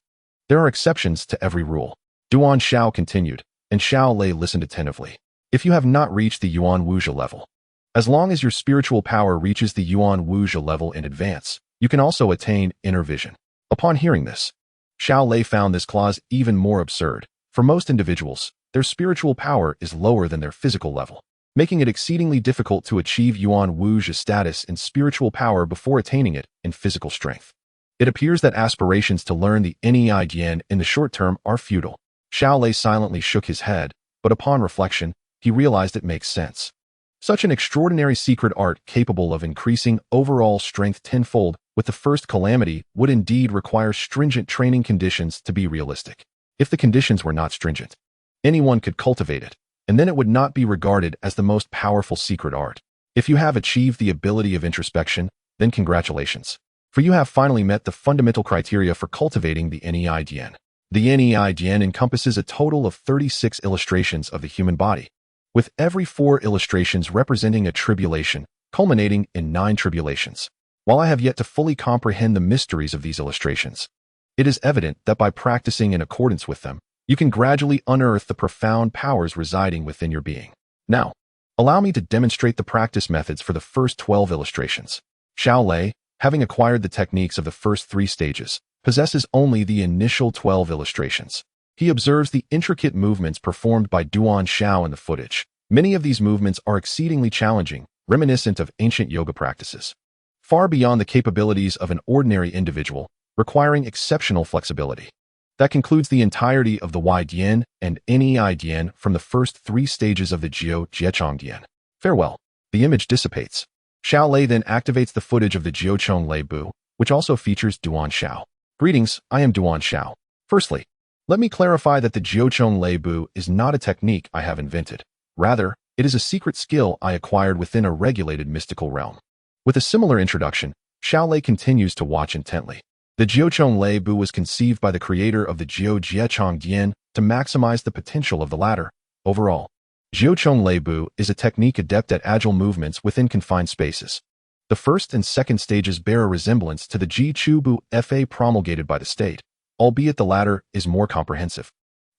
there are exceptions to every rule. Duan Xiao continued, and Xiao Lei listened attentively. If you have not reached the Yuan Wu Jia level, as long as your spiritual power reaches the Yuan Wu Jia level in advance, you can also attain inner vision. Upon hearing this, Xiao Lei found this clause even more absurd. For most individuals, their spiritual power is lower than their physical level, making it exceedingly difficult to achieve Yuan Wu Jia status in spiritual power before attaining it in physical strength. It appears that aspirations to learn the Nei Dian in the short term are futile. Xiao Lei silently shook his head, but upon reflection, he realized it makes sense. Such an extraordinary secret art capable of increasing overall strength tenfold with the first calamity would indeed require stringent training conditions to be realistic. If the conditions were not stringent, anyone could cultivate it, and then it would not be regarded as the most powerful secret art. If you have achieved the ability of introspection, then congratulations, for you have finally met the fundamental criteria for cultivating the Nei Dian. The Nei Dian encompasses a total of 36 illustrations of the human body, with every 4 illustrations representing a tribulation, culminating in 9 tribulations. While I have yet to fully comprehend the mysteries of these illustrations, it is evident that by practicing in accordance with them, you can gradually unearth the profound powers residing within your being. Now, allow me to demonstrate the practice methods for the first 12 illustrations. Xiao Lei, having acquired the techniques of the first 3 stages, possesses only the initial 12 illustrations. He observes the intricate movements performed by Duan Xiao in the footage. Many of these movements are exceedingly challenging, reminiscent of ancient yoga practices, far beyond the capabilities of an ordinary individual, requiring exceptional flexibility. That concludes the entirety of the Wai Dian and Nei Dian from the first 3 stages of the Jiu Jiechong Dian. Farewell. The image dissipates. Xiao Lei then activates the footage of the Jiuchong Lei Bu, which also features Duan Xiao. Greetings, I am Duan Xiao. Firstly, let me clarify that the Jiuchong Lei Bu is not a technique I have invented. Rather, it is a secret skill I acquired within a regulated mystical realm. With a similar introduction, Xiao Lei continues to watch intently. The Jiuchong Lei Bu was conceived by the creator of the Jiu Jiechong Dian to maximize the potential of the latter. Overall, Xiao Lei Bu is a technique adept at agile movements within confined spaces. The first and second stages bear a resemblance to the Ji Chu Bu Fa promulgated by the state, albeit the latter is more comprehensive,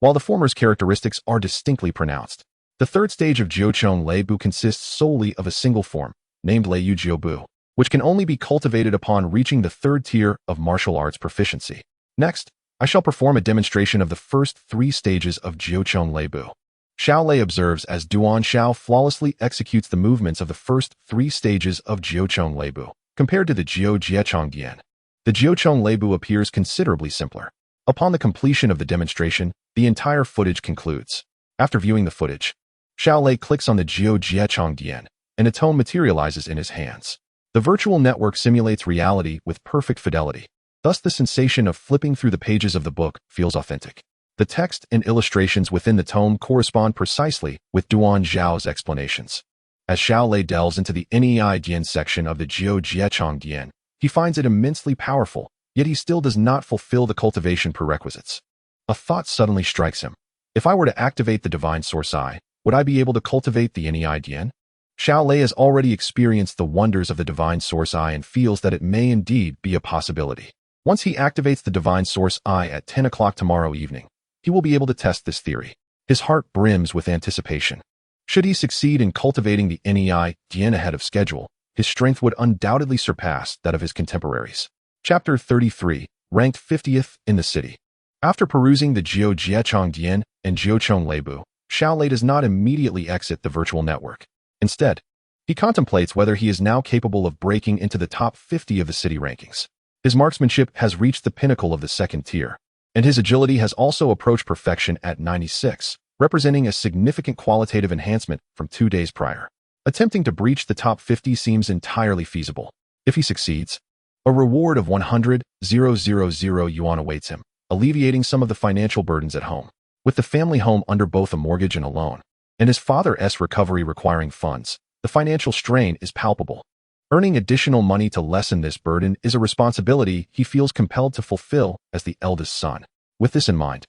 while the former's characteristics are distinctly pronounced. The third stage of Xiao Lei Bu consists solely of a single form, named Lei Yu Jiu Bu, which can only be cultivated upon reaching the third tier of martial arts proficiency. Next, I shall perform a demonstration of the first three stages of Xiao Lei Bu. Xiao Lei observes as Duan Xiao flawlessly executes the movements of the first three stages of Xiao Lei Bu, compared to the Jiu Jiechong Dian. The Xiao Lei Bu appears considerably simpler. Upon the completion of the demonstration, the entire footage concludes. After viewing the footage, Xiao Lei clicks on the Jiu Jiechong Dian, and a tome materializes in his hands. The virtual network simulates reality with perfect fidelity. Thus, the sensation of flipping through the pages of the book feels authentic. The text and illustrations within the tome correspond precisely with Duan Zhao's explanations. As Xiao Lei delves into the Nei Dian section of the Jiu Jiechong Dian, he finds it immensely powerful, yet he still does not fulfill the cultivation prerequisites. A thought suddenly strikes him. If I were to activate the Divine Source Eye, would I be able to cultivate the Nei Dian? Xiao Lei has already experienced the wonders of the Divine Source Eye and feels that it may indeed be a possibility. Once he activates the Divine Source Eye at 10 o'clock tomorrow evening, he will be able to test this theory. His heart brims with anticipation. Should he succeed in cultivating the Nei Dian ahead of schedule, his strength would undoubtedly surpass that of his contemporaries. Chapter 33, ranked 50th in the city. After perusing the Jiu Jiechong Dian and Xiao Lei Bu, Xiao Lei does not immediately exit the virtual network. Instead, he contemplates whether he is now capable of breaking into the top 50 of the city rankings. His marksmanship has reached the pinnacle of the second tier, and his agility has also approached perfection at 96, representing a significant qualitative enhancement from 2 days prior. Attempting to breach the top 50 seems entirely feasible. If he succeeds, a reward of 100,000 yuan awaits him, alleviating some of the financial burdens at home. With the family home under both a mortgage and a loan, and his father's recovery requiring funds, the financial strain is palpable. Earning additional money to lessen this burden is a responsibility he feels compelled to fulfill as the eldest son. With this in mind,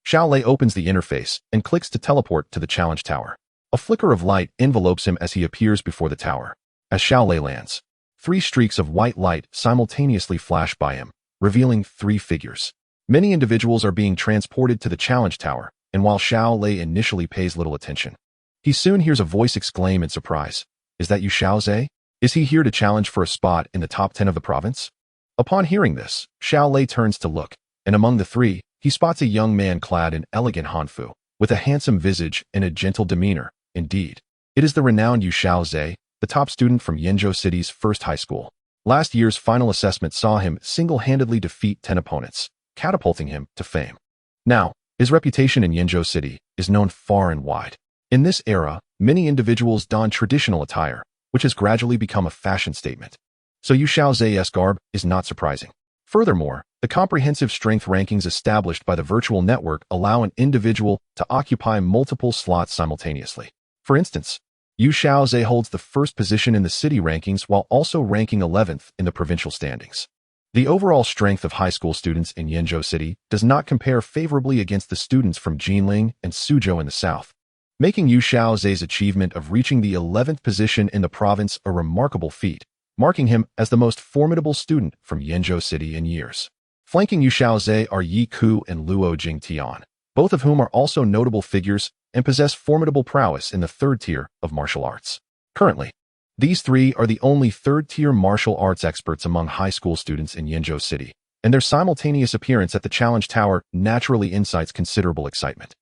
Xiao Lei opens the interface and clicks to teleport to the challenge tower. A flicker of light envelopes him as he appears before the tower. As Xiao Lei lands, 3 streaks of white light simultaneously flash by him, revealing 3 figures. Many individuals are being transported to the challenge tower, and while Xiao Lei initially pays little attention, he soon hears a voice exclaim in surprise, "Is that you, Xiao Lei? Is he here to challenge for a spot in the top 10 of the province?" Upon hearing this, Xiao Lei turns to look, and among the 3, he spots a young man clad in elegant hanfu, with a handsome visage and a gentle demeanor. Indeed, it is the renowned Yu Xiaozhe, the top student from Yenzhou City's first high school. Last year's final assessment saw him single-handedly defeat 10 opponents, catapulting him to fame. Now, his reputation in Yenzhou City is known far and wide. In this era, many individuals don traditional attire, which has gradually become a fashion statement. So Yu Xiaozhe's garb is not surprising. Furthermore, the comprehensive strength rankings established by the virtual network allow an individual to occupy multiple slots simultaneously. For instance, Yu Xiaozhe holds the first position in the city rankings while also ranking 11th in the provincial standings. The overall strength of high school students in Yenzhou City does not compare favorably against the students from Jinling and Suzhou in the south, making Yu Xiaozhe's achievement of reaching the 11th position in the province a remarkable feat, marking him as the most formidable student from Yenzhou City in years. Flanking Yu Xiaozhe are Yi Ku and Luo Jingtian, both of whom are also notable figures and possess formidable prowess in the third tier of martial arts. Currently, these 3 are the only third-tier martial arts experts among high school students in Yenzhou City, and their simultaneous appearance at the challenge tower naturally incites considerable excitement.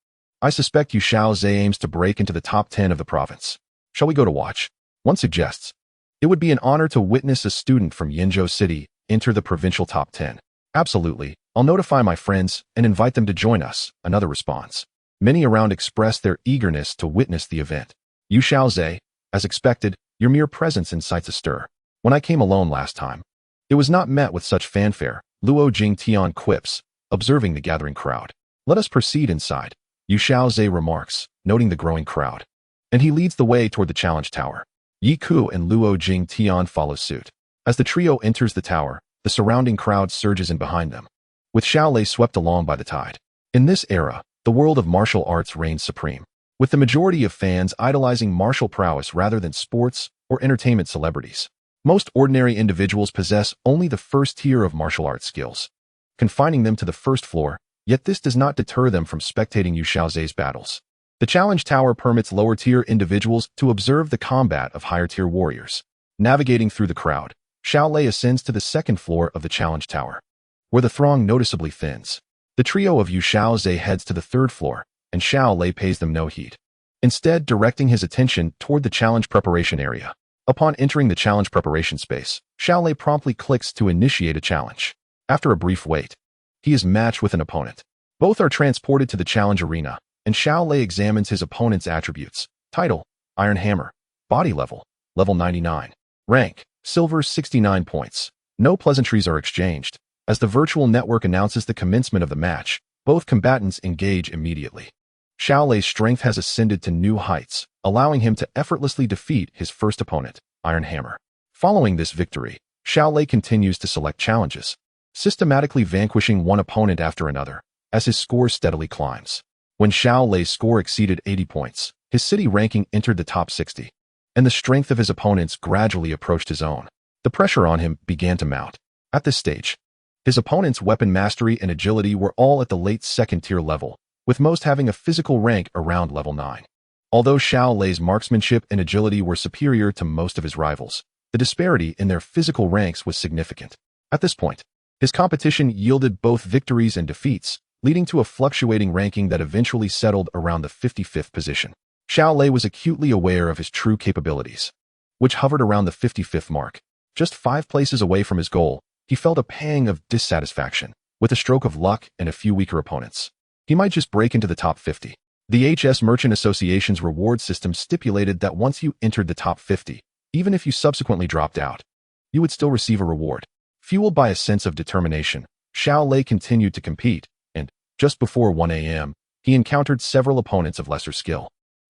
I suspect Yu Xiaozhe aims to break into the top 10 of the province. Shall we go to watch? One suggests, it would be an honor to witness a student from Yenzhou City enter the provincial top 10. Absolutely, I'll notify my friends and invite them to join us, another responds. Many around express their eagerness to witness the event. Yu Xiaozhe, as expected, your mere presence incites a stir. When I came alone last time, it was not met with such fanfare, Luo Jingtian quips, observing the gathering crowd. Let us proceed inside, Yu Xiaozhe remarks, noting the growing crowd. And he leads the way toward the challenge tower. Yi Ku and Luo Jingtian follow suit. As the trio enters the tower, the surrounding crowd surges in behind them, with Xiao Lei swept along by the tide. In this era, the world of martial arts reigns supreme. with the majority of fans idolizing martial prowess rather than sports or entertainment celebrities. Most ordinary individuals possess only the first tier of martial arts skills, confining them to the first floor, yet this does not deter them from spectating Xiao Lei's battles. The Challenge Tower permits lower-tier individuals to observe the combat of higher-tier warriors. Navigating through the crowd, Xiao Lei ascends to the second floor of the Challenge Tower, where the throng noticeably thins. The trio of Xiao Lei heads to the third floor, and Xiao Lei pays them no heed, instead directing his attention toward the challenge preparation area. Upon entering the challenge preparation space, Xiao Lei promptly clicks to initiate a challenge. After a brief wait, he is matched with an opponent. Both are transported to the challenge arena, and Xiao Lei examines his opponent's attributes. Title: Iron Hammer. Body level: level 99. Rank: Silver 69 points. No pleasantries are exchanged. As the virtual network announces the commencement of the match, both combatants engage immediately. Xiao Lei's strength has ascended to new heights, allowing him to effortlessly defeat his first opponent, Iron Hammer. Following this victory, Xiao Lei continues to select challenges, systematically vanquishing one opponent after another, as his score steadily climbs. When Xiao Lei's score exceeded 80 points, his city ranking entered the top 60, and the strength of his opponents gradually approached his own. The pressure on him began to mount. At this stage, his opponent's weapon mastery and agility were all at the late second-tier level, with most having a physical rank around level 9. Although Xiao Lei's marksmanship and agility were superior to most of his rivals, the disparity in their physical ranks was significant. At this point, his competition yielded both victories and defeats, leading to a fluctuating ranking that eventually settled around the 55th position. Xiao Lei was acutely aware of his true capabilities, which hovered around the 55th mark. Just 5 places away from his goal, he felt a pang of dissatisfaction. With a stroke of luck and a few weaker opponents, he might just break into the top 50. The HS Merchant Association's reward system stipulated that once you entered the top 50, even if you subsequently dropped out, you would still receive a reward. Fueled by a sense of determination, Xiao Lei continued to compete, and, just before 1 a.m., he encountered several opponents of lesser skill,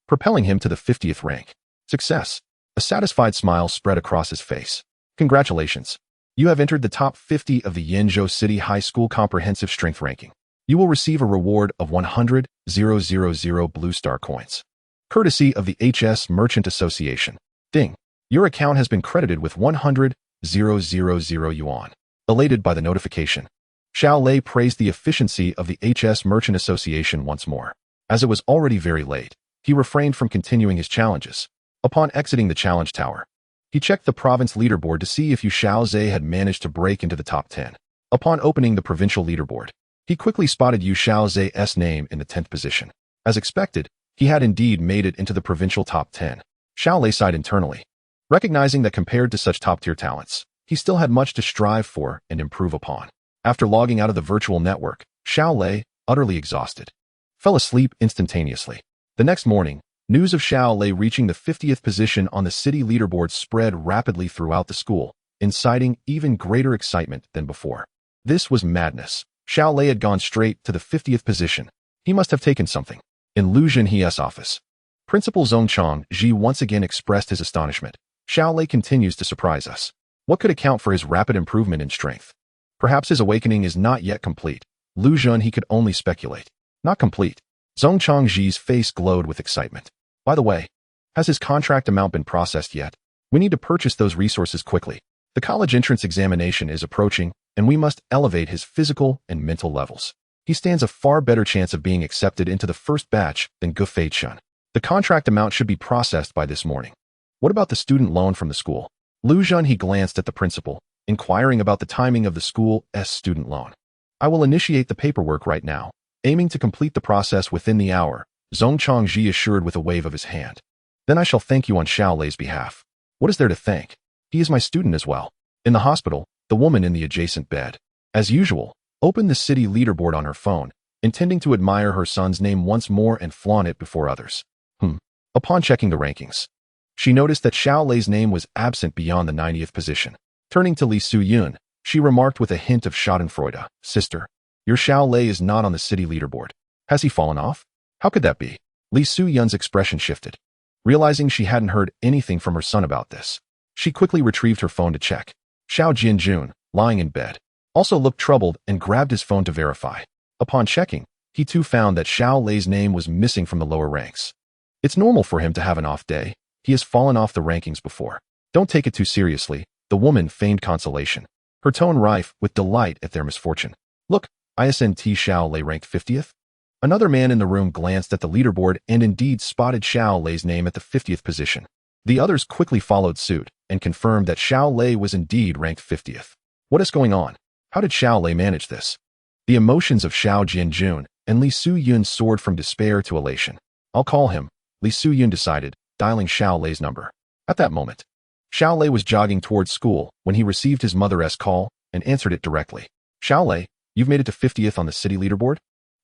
propelling him to the 50th rank. Success! A satisfied smile spread across his face. Congratulations! You have entered the top 50 of the Yenzhou City High School Comprehensive Strength Ranking. You will receive a reward of 100,000 Blue Star coins, courtesy of the HS Merchant Association. Ding! Your account has been credited with 100,000 yuan. Elated by the notification, Xiao Lei praised the efficiency of the HS Merchant Association once more. As it was already very late, he refrained from continuing his challenges. Upon exiting the challenge tower, he checked the province leaderboard to see if Xiao Lei had managed to break into the top 10. Upon opening the provincial leaderboard, he quickly spotted Xiao Lei's name in the 10th position. As expected, he had indeed made it into the provincial top 10. Xiao Lei sighed internally, recognizing that compared to such top-tier talents, he still had much to strive for and improve upon. After logging out of the virtual network, Xiao Lei, utterly exhausted, fell asleep instantaneously. The next morning, news of Xiao Lei reaching the 50th position on the city leaderboard spread rapidly throughout the school, inciting even greater excitement than before. This was madness. Xiao Lei had gone straight to the 50th position. He must have taken something. In Lu Zhenhe's office, Principal Zhongchang Ji once again expressed his astonishment. Xiao Lei continues to surprise us. What could account for his rapid improvement in strength? Perhaps his awakening is not yet complete. Lu Zhen he could only speculate. Not complete. Zhongchang Ji's face glowed with excitement. By the way, has his contract amount been processed yet? We need to purchase those resources quickly. The college entrance examination is approaching, and we must elevate his physical and mental levels. He stands a far better chance of being accepted into the first batch than Gu Feichun. The contract amount should be processed by this morning. What about the student loan from the school? Lu Zhen he glanced at the principal, inquiring about the timing of the school's student loan. I will initiate the paperwork right now, aiming to complete the process within the hour, Zhongchang Ji assured with a wave of his hand. Then I shall thank you on Xiao Lei's behalf. What is there to thank? He is my student as well. In the hospital, the woman in the adjacent bed, as usual, opened the city leaderboard on her phone, intending to admire her son's name once more and flaunt it before others. Upon checking the rankings, she noticed that Xiao Lei's name was absent beyond the 90th position. Turning to Li Suyun, she remarked with a hint of schadenfreude, Sister, your Xiao Lei is not on the city leaderboard. Has he fallen off? How could that be? Li Suyun's expression shifted. Realizing she hadn't heard anything from her son about this, she quickly retrieved her phone to check. Xiao Jianjun, lying in bed, also looked troubled and grabbed his phone to verify. Upon checking, he too found that Xiao Lei's name was missing from the lower ranks. It's normal for him to have an off day. He has fallen off the rankings before. Don't take it too seriously, the woman feigned consolation, her tone rife with delight at their misfortune. Look, ISNT Xiao Lei ranked 50th? Another man in the room glanced at the leaderboard and indeed spotted Xiao Lei's name at the 50th position. The others quickly followed suit and confirmed that Xiao Lei was indeed ranked 50th. What is going on? How did Xiao Lei manage this? The emotions of Xiao Jianjun and Li Suyun soared from despair to elation. I'll call him, Li Suyun decided, dialing Xiao Lei's number. At that moment, Xiao Lei was jogging towards school when he received his mother's call and answered it directly. Xiao Lei, you've made it to 50th on the city leaderboard?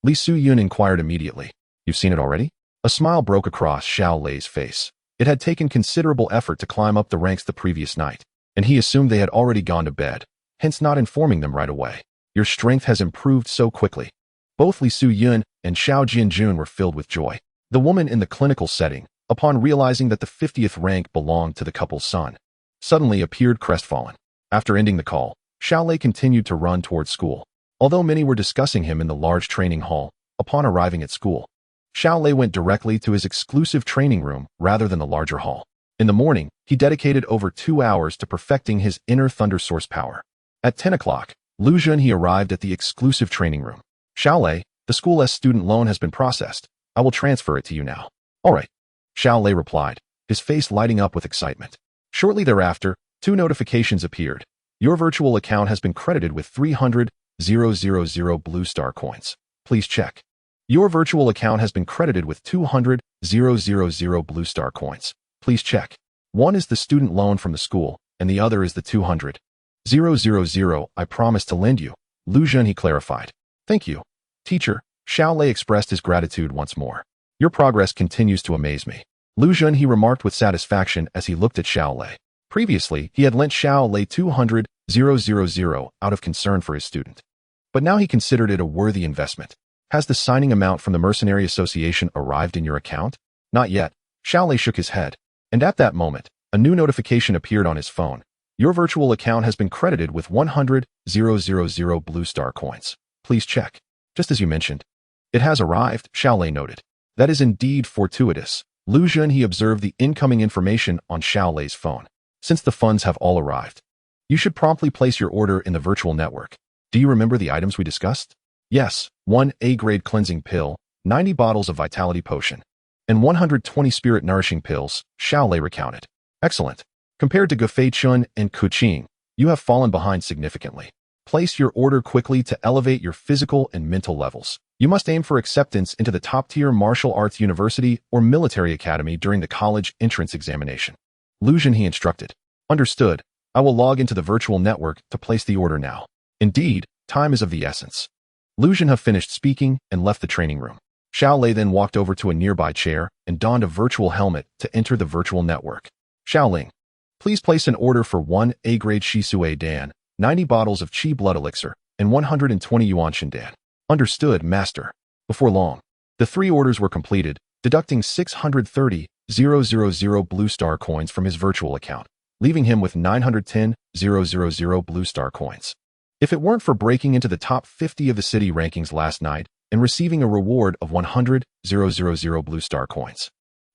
Li Suyun inquired immediately. You've seen it already? A smile broke across Xiao Lei's face. It had taken considerable effort to climb up the ranks the previous night, and he assumed they had already gone to bed, hence not informing them right away. Your strength has improved so quickly. Both Li Suyun and Xiao Jianjun were filled with joy. The woman in the clinical setting, upon realizing that the 50th rank belonged to the couple's son, suddenly appeared crestfallen. After ending the call, Xiao Lei continued to run towards school. Although many were discussing him in the large training hall, upon arriving at school, Xiao Lei went directly to his exclusive training room rather than the larger hall. In the morning, he dedicated over 2 hours to perfecting his inner thunder source power. At 10 o'clock, Lu Junhe arrived at the exclusive training room. Xiao Lei, the school's student loan has been processed. I will transfer it to you now. All right, Xiao Lei replied, his face lighting up with excitement. Shortly thereafter, 2 notifications appeared. Your virtual account has been credited with 300,000 Blue Star coins. Please check. Your virtual account has been credited with 200,000 Blue Star coins. Please check. One is the student loan from the school, and the other is the 200,000 I promised to lend you, Lu Junhe clarified. Thank you, teacher. Xiao Lei expressed his gratitude once more. Your progress continues to amaze me, Lu Junhe remarked with satisfaction as he looked at Xiao Lei. Previously, he had lent Xiao Lei 200,000 out of concern for his student. But now he considered it a worthy investment. Has the signing amount from the Mercenary Association arrived in your account? Not yet. Xiao Lei shook his head. And at that moment, a new notification appeared on his phone. Your virtual account has been credited with 100,000 Blue Star coins. Please check. Just as you mentioned. It has arrived, Xiao Lei noted. That is indeed fortuitous. Lu Junhe observed the incoming information on Xiao Lei's phone. Since the funds have all arrived, you should promptly place your order in the virtual network. Do you remember the items we discussed? Yes, 1 A-grade cleansing pill, 90 bottles of vitality potion, and 120 spirit nourishing pills, Xiao Lei recounted. Excellent. Compared to Gufei Chun and Kuqing, you have fallen behind significantly. Place your order quickly to elevate your physical and mental levels. You must aim for acceptance into the top-tier martial arts university or military academy during the college entrance examination. Lu Junhe instructed. Understood. I will log into the virtual network to place the order now. Indeed, time is of the essence. Lu Junhe finished speaking and left the training room. Xiao Lei then walked over to a nearby chair and donned a virtual helmet to enter the virtual network. Xiao Ling, please place an order for 1 A-grade Shisui Dan, 90 bottles of Qi blood elixir, and 120 Yuan Shindan. Understood, master. Before long, the 3 orders were completed, deducting 630,000 Blue Star coins from his virtual account, leaving him with 910,000 Blue Star coins. If it weren't for breaking into the top 50 of the city rankings last night and receiving a reward of 100,000 Blue Star coins,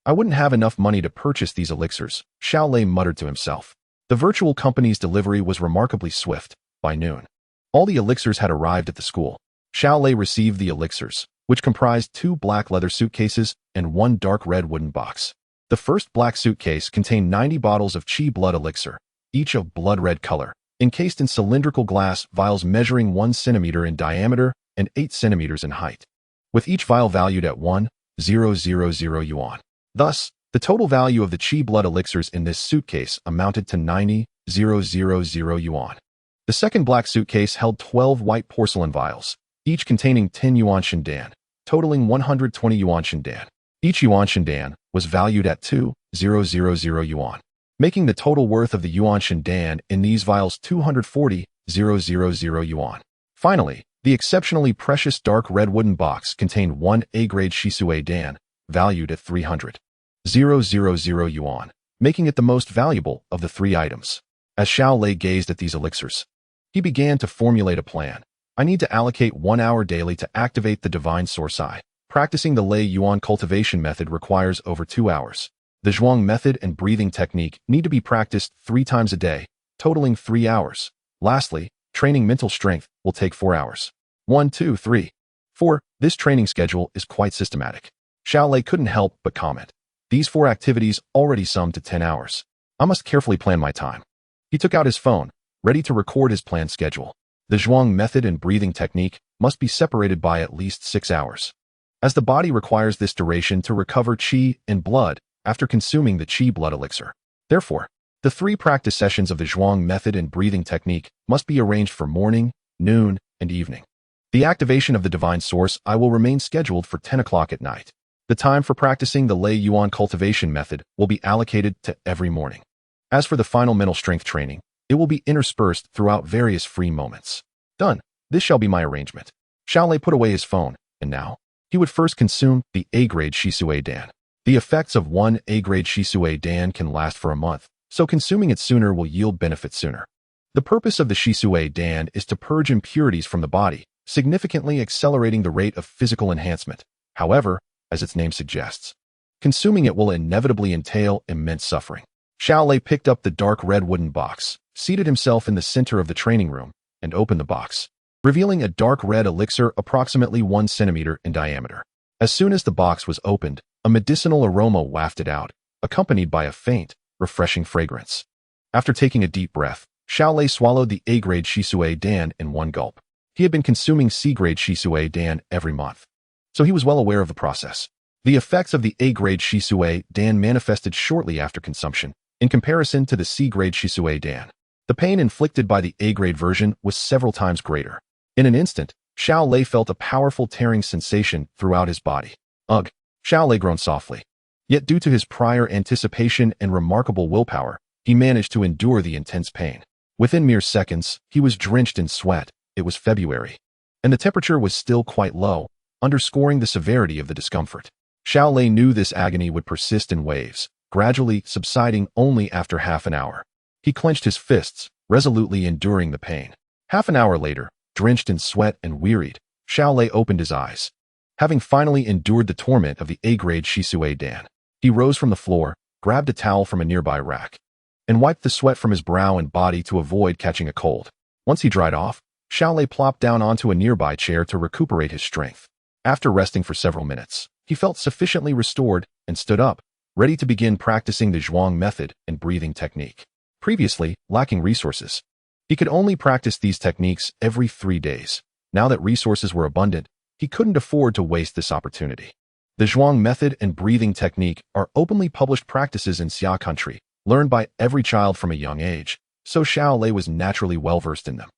I wouldn't have enough money to purchase these elixirs, Xiao Lei muttered to himself. The virtual company's delivery was remarkably swift. By noon, all the elixirs had arrived at the school. Xiao Lei received the elixirs, which comprised 2 black leather suitcases and 1 dark red wooden box. The first black suitcase contained 90 bottles of Qi blood elixir, each of blood red color, encased in cylindrical glass vials measuring 1 centimeter in diameter and 8 centimeters in height, with each vial valued at 1,000 yuan. Thus, the total value of the Qi blood elixirs in this suitcase amounted to 90,000 yuan. The second black suitcase held 12 white porcelain vials, each containing 10 Yuan Shindan, totaling 120 Yuan Shindan. Each Yuan Shindan was valued at 2,000 yuan, making the total worth of the Yuan Shindan in these vials 240,000 yuan. Finally, the exceptionally precious dark red wooden box contained 1 A-grade Shisui Dan, valued at 300,000 yuan, making it the most valuable of the 3 items. As Xiao Lei gazed at these elixirs, he began to formulate a plan. I need to allocate 1 hour daily to activate the Divine Source Eye, Practicing the Lei Yuan cultivation method requires over 2 hours. The Zhuang method and breathing technique need to be practiced 3 times a day, totaling 3 hours. Lastly, training mental strength will take 4 hours. 1, 2, 3, 4. This training schedule is quite systematic. Xiao Lei couldn't help but comment. These 4 activities already sum to 10 hours. I must carefully plan my time. He took out his phone, ready to record his planned schedule. The Zhuang method and breathing technique must be separated by at least 6 hours, as the body requires this duration to recover qi and blood after consuming the qi blood elixir. Therefore, the 3 practice sessions of the Zhuang method and breathing technique must be arranged for morning, noon, and evening. The activation of the divine source I will remain scheduled for 10 o'clock at night. The time for practicing the Lei Yuan cultivation method will be allocated to every morning. As for the final mental strength training, it will be interspersed throughout various free moments. Done. This shall be my arrangement. Xiao Lei put away his phone, and now, he would first consume the A-grade Shisui Dan. The effects of one A-grade Shisui Dan can last for a month, so consuming it sooner will yield benefits sooner. The purpose of the Shisui Dan is to purge impurities from the body, significantly accelerating the rate of physical enhancement. However, as its name suggests, consuming it will inevitably entail immense suffering. Xiao Lei picked up the dark red wooden box, seated himself in the center of the training room, and opened the box, revealing a dark red elixir approximately 1 centimeter in diameter. As soon as the box was opened, a medicinal aroma wafted out, accompanied by a faint, refreshing fragrance. After taking a deep breath, Xiao Lei swallowed the A-grade Shisui Dan in one gulp. He had been consuming C-grade Shisui Dan every month, so he was well aware of the process. The effects of the A-grade Shisui Dan manifested shortly after consumption, in comparison to the C-grade Shisui Dan. The pain inflicted by the A-grade version was several times greater. In an instant, Xiao Lei felt a powerful tearing sensation throughout his body. Ugh! Xiao Lei groaned softly. Yet due to his prior anticipation and remarkable willpower, he managed to endure the intense pain. Within mere seconds, he was drenched in sweat. It was February, and the temperature was still quite low, underscoring the severity of the discomfort. Xiao Lei knew this agony would persist in waves, gradually subsiding only after half an hour. He clenched his fists, resolutely enduring the pain. Half an hour later, drenched in sweat and wearied, Xiao Lei opened his eyes. Having finally endured the torment of the A-grade Shisui Dan, he rose from the floor, grabbed a towel from a nearby rack, and wiped the sweat from his brow and body to avoid catching a cold. Once he dried off, Xiao Lei plopped down onto a nearby chair to recuperate his strength. After resting for several minutes, he felt sufficiently restored and stood up, ready to begin practicing the Zhuang method and breathing technique. Previously, lacking resources, he could only practice these techniques every 3 days. Now that resources were abundant, he couldn't afford to waste this opportunity. The Zhuang method and breathing technique are openly published practices in Xia country, learned by every child from a young age, so Xiao Lei was naturally well-versed in them.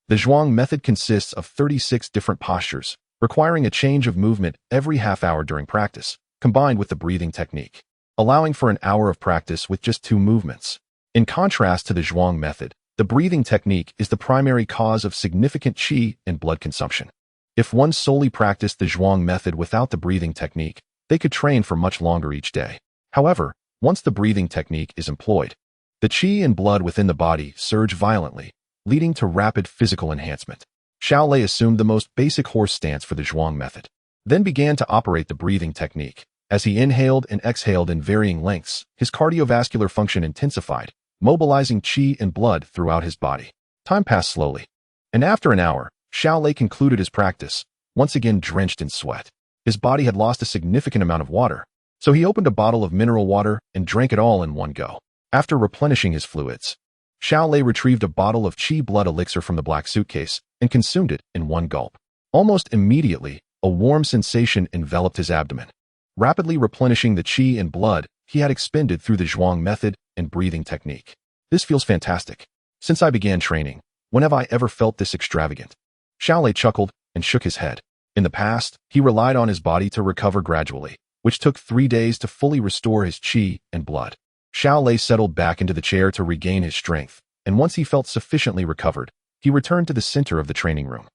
The Zhuang method consists of 36 different postures, requiring a change of movement every half hour during practice, combined with the breathing technique, allowing for an hour of practice with just 2 movements. In contrast to the Zhuang method, the breathing technique is the primary cause of significant qi and blood consumption. If one solely practiced the Zhuang method without the breathing technique, they could train for much longer each day. However, once the breathing technique is employed, the qi and blood within the body surge violently, leading to rapid physical enhancement. Xiao Lei assumed the most basic horse stance for the Zhuang method, then began to operate the breathing technique. As he inhaled and exhaled in varying lengths, his cardiovascular function intensified, mobilizing qi and blood throughout his body. Time passed slowly, and after an hour, Xiao Lei concluded his practice, once again drenched in sweat. His body had lost a significant amount of water, so he opened a bottle of mineral water and drank it all in one go. After replenishing his fluids, Xiao Lei retrieved a bottle of qi blood elixir from the black suitcase and consumed it in one gulp. Almost immediately, a warm sensation enveloped his abdomen. Rapidly replenishing the qi and blood he had expended through the Zhuang method and breathing technique. This feels fantastic. Since I began training, when have I ever felt this extravagant? Xiao Lei chuckled and shook his head. In the past, he relied on his body to recover gradually, which took 3 days to fully restore his qi and blood. Xiao Lei settled back into the chair to regain his strength, and once he felt sufficiently recovered, he returned to the center of the training room,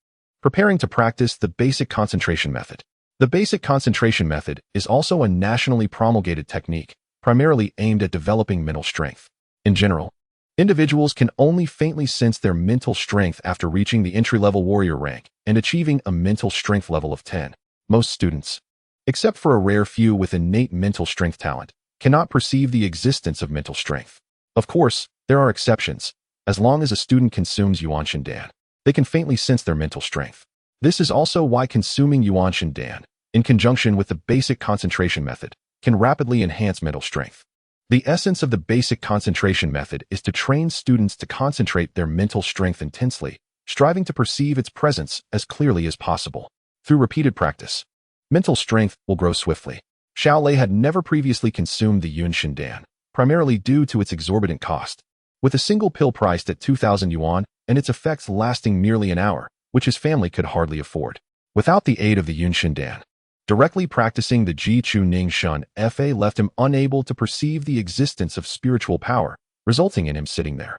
preparing to practice the basic concentration method. The basic concentration method is also a nationally promulgated technique, primarily aimed at developing mental strength. In general, individuals can only faintly sense their mental strength after reaching the entry-level warrior rank and achieving a mental strength level of 10. Most students, except for a rare few with innate mental strength talent, cannot perceive the existence of mental strength. Of course, there are exceptions. As long as a student consumes Yuan Shendan, they can faintly sense their mental strength. This is also why consuming Yuan Shendan, in conjunction with the basic concentration method, can rapidly enhance mental strength. The essence of the basic concentration method is to train students to concentrate their mental strength intensely, striving to perceive its presence as clearly as possible. Through repeated practice, mental strength will grow swiftly. Xiao Lei had never previously consumed the Yuan Shendan, primarily due to its exorbitant cost. With a single pill priced at 2,000 yuan and its effects lasting merely an hour, which his family could hardly afford. Without the aid of the Yuan Shendan, directly practicing the Ji Chu Ning Shun Fa left him unable to perceive the existence of spiritual power, resulting in him sitting there,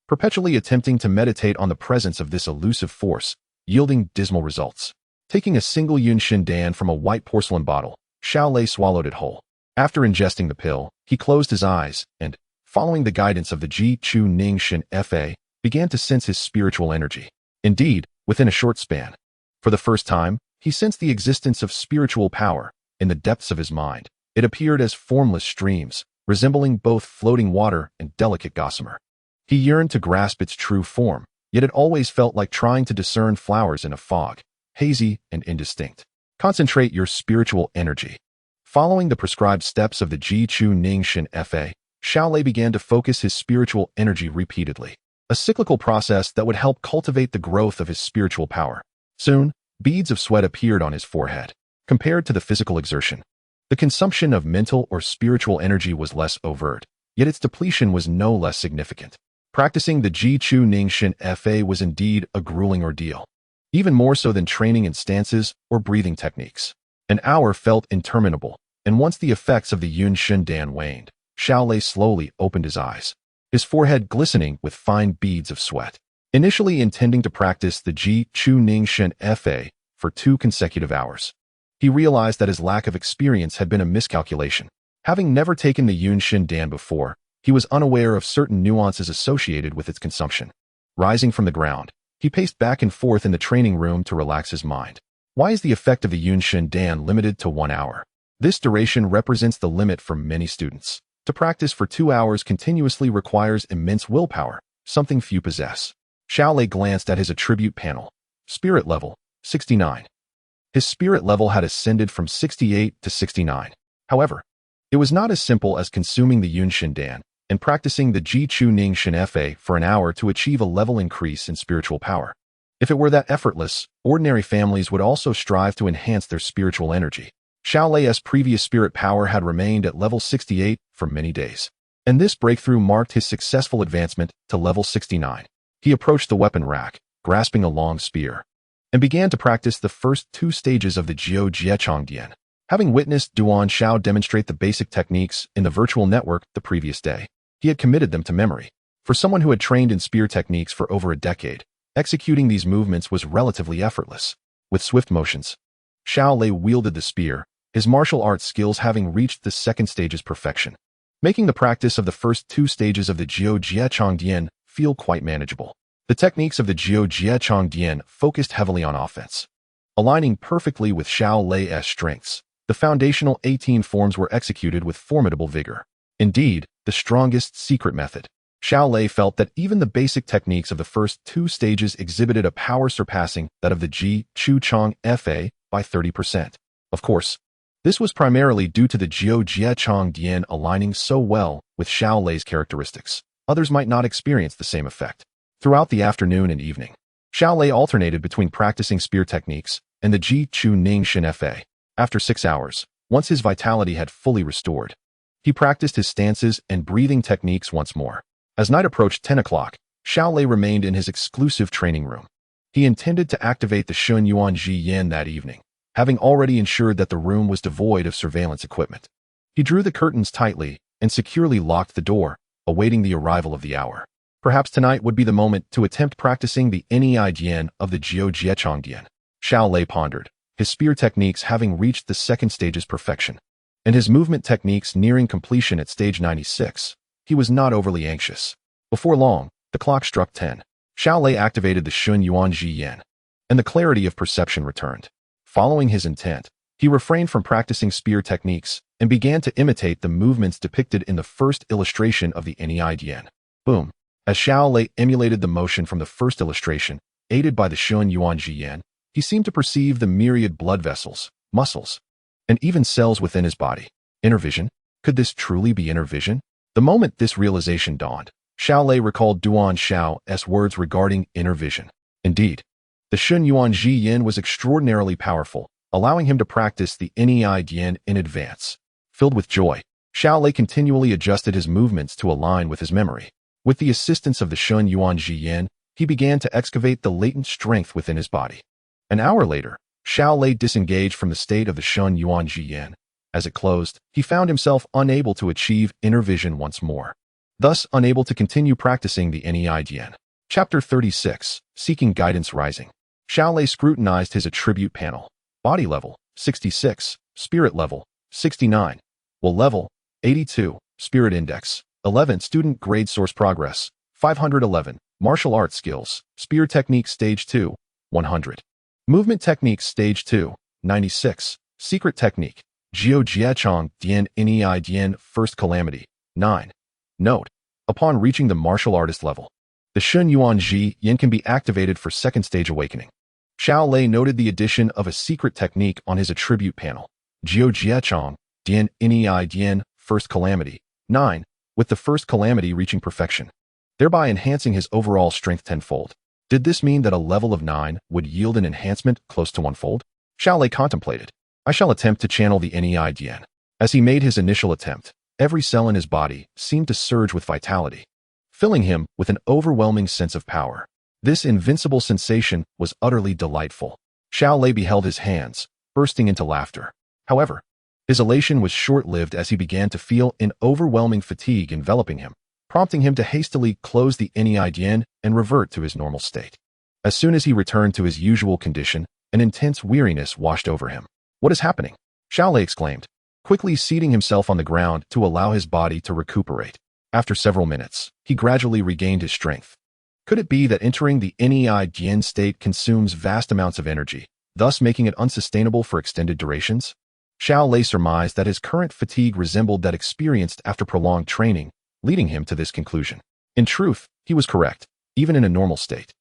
perpetually attempting to meditate on the presence of this elusive force, yielding dismal results. Taking a single Yuan Shendan from a white porcelain bottle, Xiao Lei swallowed it whole. After ingesting the pill, he closed his eyes and, following the guidance of the Ji Chu Ning Shin Fa, began to sense his spiritual energy. Indeed, within a short span, for the first time, he sensed the existence of spiritual power in the depths of his mind. It appeared as formless streams, resembling both floating water and delicate gossamer. He yearned to grasp its true form, yet it always felt like trying to discern flowers in a fog, hazy and indistinct. Concentrate your spiritual energy. Following the prescribed steps of the Ji Chu Ning Shin Fa, Xiao Lei began to focus his spiritual energy repeatedly, a cyclical process that would help cultivate the growth of his spiritual power. Soon, beads of sweat appeared on his forehead. Compared to the physical exertion, the consumption of mental or spiritual energy was less overt, yet its depletion was no less significant. Practicing the Ji Chu Ning Shin Fa was indeed a grueling ordeal, even more so than training in stances or breathing techniques. An hour felt interminable, and once the effects of the Yuan Shendan waned, Xiao Lei slowly opened his eyes, his forehead glistening with fine beads of sweat. Initially intending to practice the Ji Chu Ning Shin Fa for 2 consecutive hours, he realized that his lack of experience had been a miscalculation. Having never taken the Yuan Shendan before, he was unaware of certain nuances associated with its consumption. Rising from the ground, he paced back and forth in the training room to relax his mind. Why is the effect of the Yuan Shendan limited to 1 hour? This duration represents the limit for many students. To practice for 2 hours continuously requires immense willpower, something few possess. Xiao Lei glanced at his attribute panel. Spirit level, 69. His spirit level had ascended from 68 to 69. However, it was not as simple as consuming the Yuan Shendan and practicing the Ji Chu Ning Shin Fa for an hour to achieve a level increase in spiritual power. If it were that effortless, ordinary families would also strive to enhance their spiritual energy. Xiao Lei's previous spirit power had remained at level 68 for many days, and this breakthrough marked his successful advancement to level 69. He approached the weapon rack, grasping a long spear, and began to practice the first 2 stages of the Jiu Jiechong Dian. Having witnessed Duan Xiao demonstrate the basic techniques in the virtual network the previous day, he had committed them to memory. For someone who had trained in spear techniques for over a decade, executing these movements was relatively effortless. With swift motions, Xiao Lei wielded the spear, his martial arts skills having reached the 2nd stage's perfection, making the practice of the first 2 stages of the Jiu Jiechong Dian feel quite manageable. The techniques of the Jiu Jiechong Dian focused heavily on offense. Aligning perfectly with Xiao Lei's strengths, the foundational 18 forms were executed with formidable vigor. Indeed, the strongest secret method. Xiao Lei felt that even the basic techniques of the first 2 stages exhibited a power surpassing that of the Ji Chu Chong Fa by 30%. Of course, this was primarily due to the Jiu Jiechong Dian aligning so well with Xiao Lei's characteristics. Others might not experience the same effect. Throughout the afternoon and evening, Xiao Lei alternated between practicing spear techniques and the Ji Chu Ning Shin Fa. After 6 hours, once his vitality had fully restored, he practiced his stances and breathing techniques once more. As night approached 10 o'clock, Xiao Lei remained in his exclusive training room. He intended to activate the Shun Yuan Ji Yin that evening, having already ensured that the room was devoid of surveillance equipment. He drew the curtains tightly and securely locked the door, awaiting the arrival of the hour. Perhaps tonight would be the moment to attempt practicing the Nei Dian of the Jiu Jiechong Dian. Xiao Lei pondered, his spear techniques having reached the 2nd stage's perfection, and his movement techniques nearing completion at stage 96. He was not overly anxious. Before long, the clock struck 10. Xiao Lei activated the Shun Yuan Ji Yin, and the clarity of perception returned. Following his intent, He refrained from practicing spear techniques and began to imitate the movements depicted in the first illustration of the Dian. Boom. As Xiao Lei emulated the motion from the first illustration, aided by the Shun Yuan Jiyan, he seemed to perceive the myriad blood vessels, muscles, and even cells within his body. Inner vision? Could this truly be inner vision? The moment this realization dawned, Xiao Lei recalled Duan Xiao's words regarding inner vision. Indeed, the Shun Yuan Jiyan was extraordinarily powerful, allowing him to practice the Dian in advance. Filled with joy, Xiao Lei continually adjusted his movements to align with his memory. With the assistance of the Shun Yuan Jiyan, he began to excavate the latent strength within his body. An hour later, Xiao Lei disengaged from the state of the Shun Yuan Jiyan. As it closed, he found himself unable to achieve inner vision once more, thus unable to continue practicing the Dian. Chapter 36, Seeking Guidance Rising. Xiao Lei scrutinized his attribute panel. Body level, 66. Spirit level, 69. Will level, 82. Spirit index, 11. Student grade source progress, 511. Martial arts skills, spear technique stage 2, 100. Movement techniques stage 2, 96. Secret technique, Jiao Jiachong Dian Dian first calamity, 9. Note: upon reaching the martial artist level, the Shun Yuan Jiyan can be activated for second stage awakening. Xiao Lei noted the addition of a secret technique on his attribute panel, Jiao Jiachong Dian Dian first calamity, 9, with the first calamity reaching perfection, thereby enhancing his overall strength tenfold. Did this mean that a level of 9 would yield an enhancement close to onefold? Xiao Lei contemplated. I shall attempt to channel the Dian. As he made his initial attempt, every cell in his body seemed to surge with vitality, filling him with an overwhelming sense of power. This invincible sensation was utterly delightful. Xiao Lei beheld his hands, bursting into laughter. However, his elation was short-lived as he began to feel an overwhelming fatigue enveloping him, prompting him to hastily close the Dian and revert to his normal state. As soon as he returned to his usual condition, an intense weariness washed over him. What is happening? Xiao Lei exclaimed, quickly seating himself on the ground to allow his body to recuperate. After several minutes, he gradually regained his strength. Could it be that entering the Dian state consumes vast amounts of energy, thus making it unsustainable for extended durations? Xiao Lei surmised that his current fatigue resembled that experienced after prolonged training, leading him to this conclusion. In truth, he was correct, even in a normal state.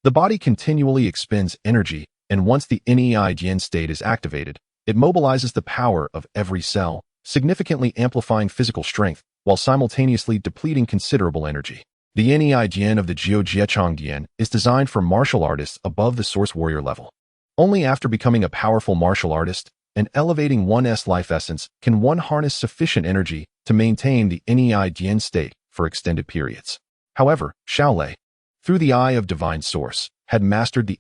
The body continually expends energy, and once the Dian state is activated, it mobilizes the power of every cell, significantly amplifying physical strength while simultaneously depleting considerable energy. The Dian of the Jiao Jiachong Dian is designed for martial artists above the source warrior level. Only after becoming a powerful martial artist and elevating one's life essence can one harness sufficient energy to maintain the Dian state for extended periods. However, Xiao Lei, through the eye of divine source, had mastered the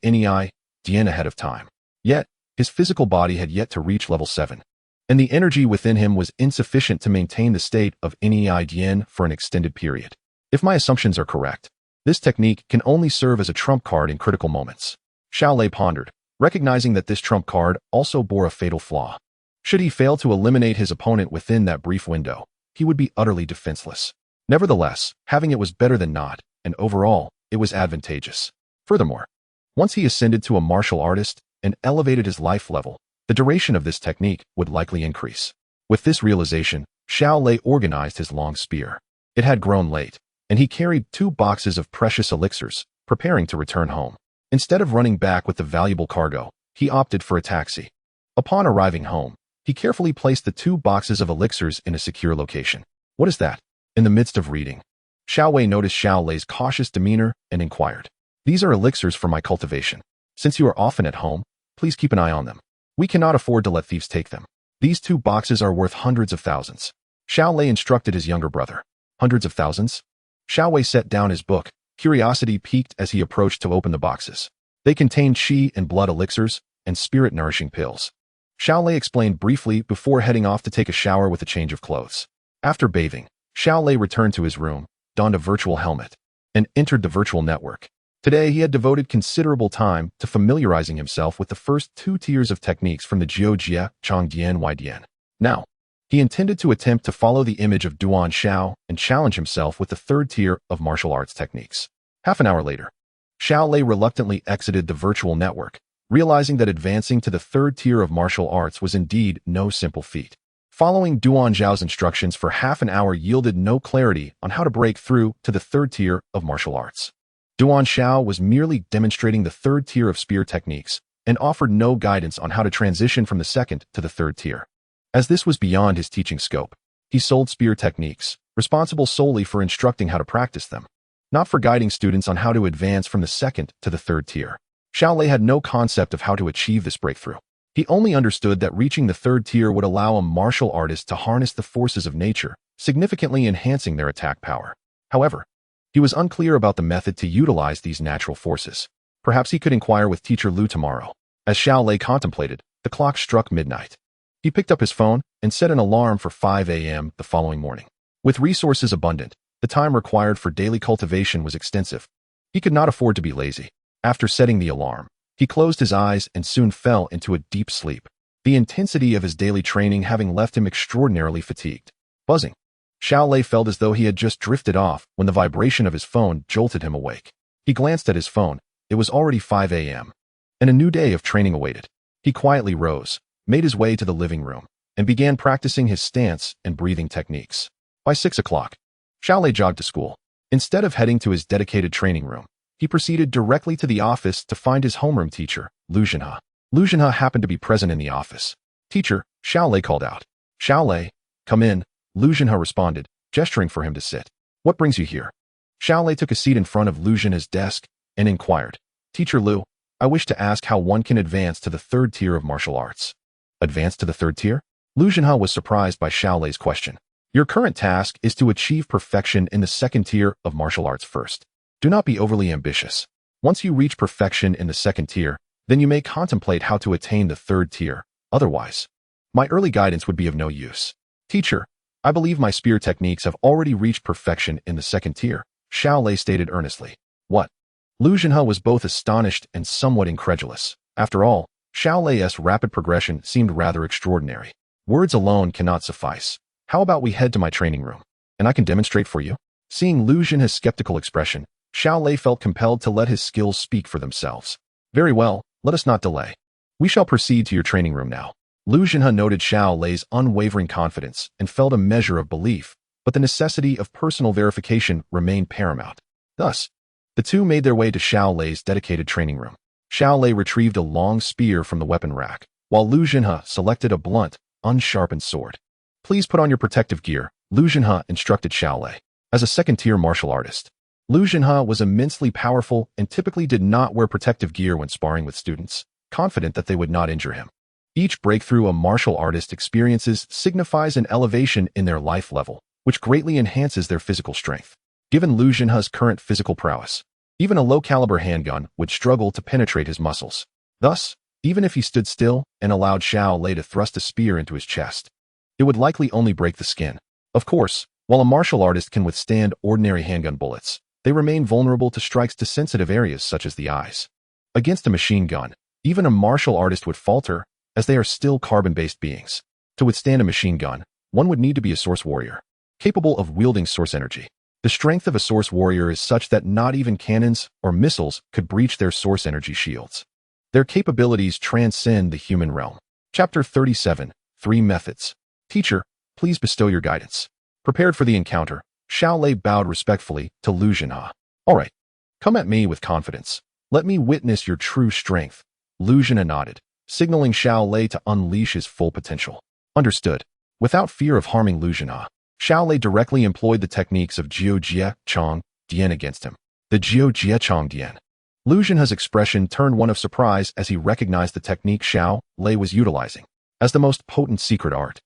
Dian ahead of time. Yet, his physical body had yet to reach level 7, and the energy within him was insufficient to maintain the state of Dian for an extended period. If my assumptions are correct, this technique can only serve as a trump card in critical moments. Xiao Lei pondered, recognizing that this trump card also bore a fatal flaw. Should he fail to eliminate his opponent within that brief window, he would be utterly defenseless. Nevertheless, having it was better than not, and overall, it was advantageous. Furthermore, once he ascended to a martial artist and elevated his life level, the duration of this technique would likely increase. With this realization, Xiao Lei organized his long spear. It had grown late, and he carried 2 boxes of precious elixirs, preparing to return home. Instead of running back with the valuable cargo, he opted for a taxi. Upon arriving home, he carefully placed the 2 boxes of elixirs in a secure location. What is that? In the midst of reading, Xiao Wei noticed Xiao Lei's cautious demeanor and inquired. These are elixirs for my cultivation. Since you are often at home, please keep an eye on them. We cannot afford to let thieves take them. These 2 boxes are worth hundreds of thousands. Xiao Lei instructed his younger brother. Hundreds of thousands? Xiao Wei set down his book, curiosity piqued as he approached to open the boxes. They contained qi and blood elixirs and spirit-nourishing pills. Xiao Lei explained briefly before heading off to take a shower with a change of clothes. After bathing, Xiao Lei returned to his room, donned a virtual helmet, and entered the virtual network. Today, he had devoted considerable time to familiarizing himself with the first 2 tiers of techniques from the Jiao Jiachong Dian. Now, he intended to attempt to follow the image of Duan Xiao and challenge himself with the 3rd tier of martial arts techniques. Half an hour later, Xiao Lei reluctantly exited the virtual network, realizing that advancing to the third tier of martial arts was indeed no simple feat. Following Duan Zhao's instructions for half an hour yielded no clarity on how to break through to the third tier of martial arts. Duan Zhao was merely demonstrating the third tier of spear techniques and offered no guidance on how to transition from the second to the third tier. As this was beyond his teaching scope, he sold spear techniques, responsible solely for instructing how to practice them, not for guiding students on how to advance from the second to the third tier. Xiao Lei had no concept of how to achieve this breakthrough. He only understood that reaching the third tier would allow a martial artist to harness the forces of nature, significantly enhancing their attack power. However, he was unclear about the method to utilize these natural forces. Perhaps he could inquire with Teacher Lu tomorrow. As Xiao Lei contemplated, the clock struck midnight. He picked up his phone and set an alarm for 5 a.m. the following morning. With resources abundant, the time required for daily cultivation was extensive. He could not afford to be lazy. After setting the alarm, he closed his eyes and soon fell into a deep sleep, the intensity of his daily training having left him extraordinarily fatigued. Buzzing. Xiao Lei felt as though he had just drifted off when the vibration of his phone jolted him awake. He glanced at his phone. It was already 5 a.m. and a new day of training awaited. He quietly rose, made his way to the living room, and began practicing his stance and breathing techniques. By 6 o'clock, Xiao Lei jogged to school. Instead of heading to his dedicated training room, he proceeded directly to the office to find his homeroom teacher, Lu Zhenhe. Lu Zhenhe happened to be present in the office. "Teacher," Xiao Lei called out. "Xiao Lei, come in," Lu Zhenhe responded, gesturing for him to sit. "What brings you here?" Xiao Lei took a seat in front of Lu Zhenhe's desk and inquired, "Teacher Lu, I wish to ask how one can advance to the third tier of martial arts." "Advance to the third tier?" Lu Zhenhe was surprised by Xiao Lei's question. "Your current task is to achieve perfection in the second tier of martial arts first. Do not be overly ambitious. Once you reach perfection in the second tier, then you may contemplate how to attain the third tier. Otherwise, my early guidance would be of no use." "Teacher, I believe my spear techniques have already reached perfection in the second tier," Xiao Lei stated earnestly. "What?" Lu Zhenhe was both astonished and somewhat incredulous. After all, Xiao Lei's rapid progression seemed rather extraordinary. Words alone cannot suffice. "How about we head to my training room, and I can demonstrate for you?" Seeing Lu Zhenhe's skeptical expression, Xiao Lei felt compelled to let his skills speak for themselves. "Very well, let us not delay. We shall proceed to your training room now." Lu Zhenhe noted Xiao Lei's unwavering confidence and felt a measure of belief, but the necessity of personal verification remained paramount. Thus, the two made their way to Xiao Lei's dedicated training room. Xiao Lei retrieved a long spear from the weapon rack, while Lu Zhenhe selected a blunt, unsharpened sword. "Please put on your protective gear," Lu Zhenhe instructed Xiao Lei. As a second-tier martial artist, Lu Zhenhe was immensely powerful and typically did not wear protective gear when sparring with students, confident that they would not injure him. Each breakthrough a martial artist experiences signifies an elevation in their life level, which greatly enhances their physical strength. Given Lu Zhenhe's current physical prowess, even a low-caliber handgun would struggle to penetrate his muscles. Thus, even if he stood still and allowed Xiao Lei to thrust a spear into his chest, it would likely only break the skin. Of course, while a martial artist can withstand ordinary handgun bullets, they remain vulnerable to strikes to sensitive areas such as the eyes. Against a machine gun, even a martial artist would falter, as they are still carbon-based beings. To withstand a machine gun, one would need to be a source warrior, capable of wielding source energy. The strength of a source warrior is such that not even cannons or missiles could breach their source energy shields. Their capabilities transcend the human realm. Chapter 37, 3 Methods. "Teacher, please bestow your guidance." Prepared for the encounter, Xiao Lei bowed respectfully to Lu Zhenhe. "All right, come at me with confidence. Let me witness your true strength." Lu Zhenhe nodded, signaling Xiao Lei to unleash his full potential. Understood. Without fear of harming Lu Zhenhe, Xiao Lei directly employed the techniques of Jiu Jie Chong Dian against him. The Jiu Jie Chong Dian. Lu Zhenhe's expression turned one of surprise as he recognized the technique Xiao Lei was utilizing as the most potent secret art.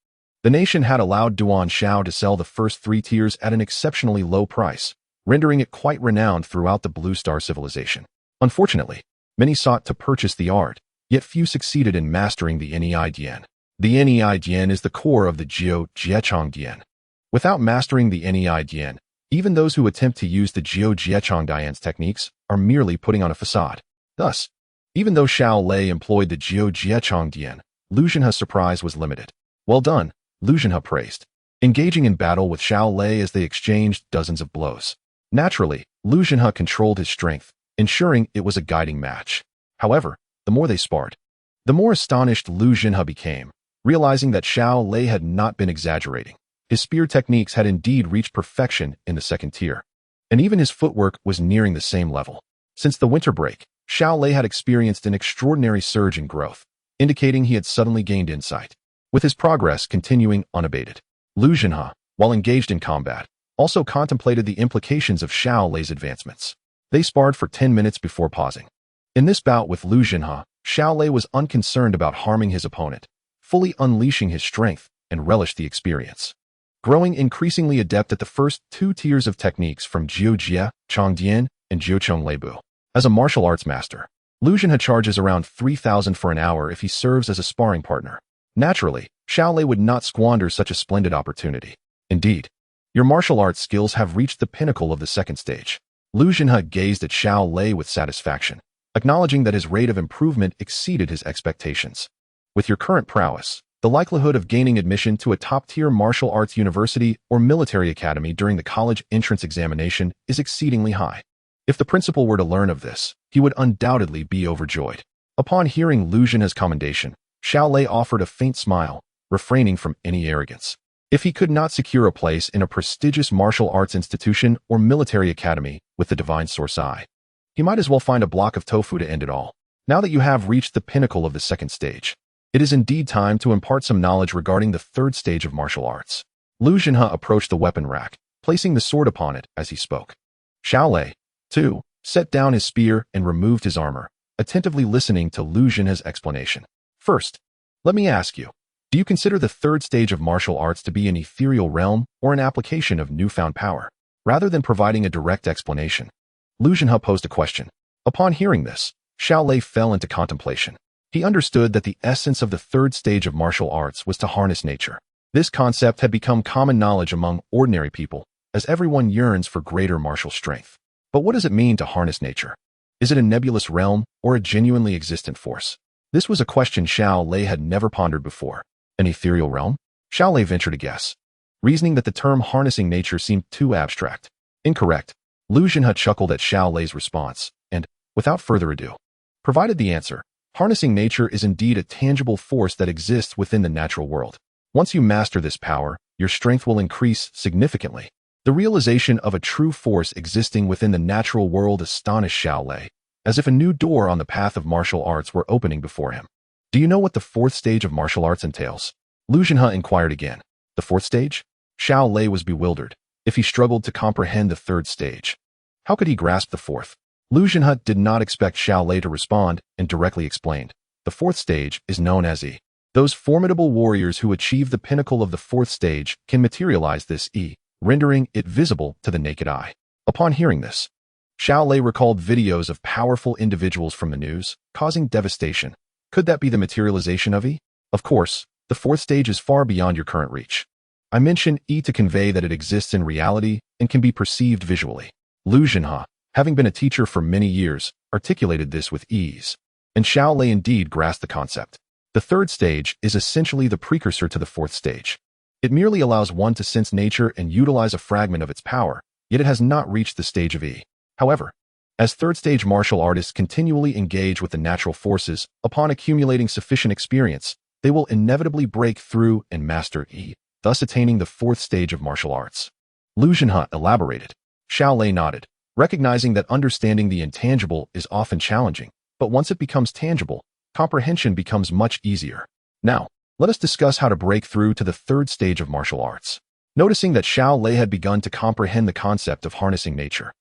The nation had allowed Duan Zhao to sell the first 3 tiers at an exceptionally low price, rendering it quite renowned throughout the Blue Star civilization. Unfortunately, many sought to purchase the art, yet few succeeded in mastering the Nei Dian. The Nei Dian is the core of the Jiu Jiechong Dian. Without mastering the Nei Dian, even those who attempt to use the Jiu Jiechong Dian's techniques are merely putting on a facade. Thus, even though Xiao Lei employed the Jiu Jiechong Dian, Lu Zhenhe's surprise was limited. "Well done," Lu Zhenhe praised, engaging in battle with Xiao Lei as they exchanged dozens of blows. Naturally, Lu Zhenhe controlled his strength, ensuring it was a guiding match. However, the more they sparred. The more astonished Lu Xinhe became, realizing that Xiao Lei had not been exaggerating. His spear techniques had indeed reached perfection in the second tier, and even his footwork was nearing the same level. Since the winter break, Xiao Lei had experienced an extraordinary surge in growth, indicating he had suddenly gained insight. With his progress continuing unabated, Lu Xinhe, while engaged in combat, also contemplated the implications of Xiao Lei's advancements. They sparred for 10 minutes before pausing. In this bout with Lu Xinhe, Xiao Lei was unconcerned about harming his opponent, fully unleashing his strength and relished the experience. Growing increasingly adept at the first two tiers of techniques from Jiu Jie, Chongdian, and Jiu Chong Leibu. As a martial arts master, Lu Xinhe charges around 3,000 for an hour if he serves as a sparring partner. Naturally, Xiao Lei would not squander such a splendid opportunity. Indeed, your martial arts skills have reached the pinnacle of the second stage. Lu Xinhe gazed at Xiao Lei with satisfaction, acknowledging that his rate of improvement exceeded his expectations. With your current prowess, the likelihood of gaining admission to a top-tier martial arts university or military academy during the college entrance examination is exceedingly high. If the principal were to learn of this, he would undoubtedly be overjoyed. Upon hearing Lu Xinhe's commendation, Xiao Lei offered a faint smile, refraining from any arrogance. If he could not secure a place in a prestigious martial arts institution or military academy with the divine source eye, he might as well find a block of tofu to end it all. Now that you have reached the pinnacle of the second stage, it is indeed time to impart some knowledge regarding the third stage of martial arts. Lu Xinhe approached the weapon rack, placing the sword upon it as he spoke. Xiao Lei, too, set down his spear and removed his armor, attentively listening to Lu Xinhe's explanation. First, let me ask you, do you consider the third stage of martial arts to be an ethereal realm or an application of newfound power? Rather than providing a direct explanation, Lu Xinhe posed a question. Upon hearing this, Xiao Lei fell into contemplation. He understood that the essence of the third stage of martial arts was to harness nature. This concept had become common knowledge among ordinary people, as everyone yearns for greater martial strength. But what does it mean to harness nature? Is it a nebulous realm or a genuinely existent force? This was a question Xiao Lei had never pondered before. An ethereal realm? Xiao Lei ventured a guess, reasoning that the term harnessing nature seemed too abstract. Incorrect. Lu Xinhe chuckled at Xiao Lei's response, and, without further ado, provided the answer. Harnessing nature is indeed a tangible force that exists within the natural world. Once you master this power, your strength will increase significantly. The realization of a true force existing within the natural world astonished Xiao Lei, as if a new door on the path of martial arts were opening before him. Do you know what the fourth stage of martial arts entails? Lu Xinhe inquired again. The fourth stage? Xiao Lei was bewildered. If he struggled to comprehend the third stage, how could he grasp the fourth? Lu Xinhe did not expect Xiao Lei to respond and directly explained. The fourth stage is known as I. Those formidable warriors who achieve the pinnacle of the fourth stage can materialize this I, rendering it visible to the naked eye. Upon hearing this, Xiao Lei recalled videos of powerful individuals from the news, causing devastation. Could that be the materialization of I? Of course, the fourth stage is far beyond your current reach. I mention I to convey that it exists in reality and can be perceived visually. Lu Xinhe, having been a teacher for many years, articulated this with ease, and Xiao Lei indeed grasped the concept. The third stage is essentially the precursor to the fourth stage. It merely allows one to sense nature and utilize a fragment of its power, yet it has not reached the stage of I. However, as third-stage martial artists continually engage with the natural forces, upon accumulating sufficient experience, they will inevitably break through and master I, thus attaining the fourth stage of martial arts. Lu Xinhe elaborated. Xiao Lei nodded, recognizing that understanding the intangible is often challenging, but once it becomes tangible, comprehension becomes much easier. Now, let us discuss how to break through to the third stage of martial arts. Noticing that Xiao Lei had begun to comprehend the concept of harnessing nature,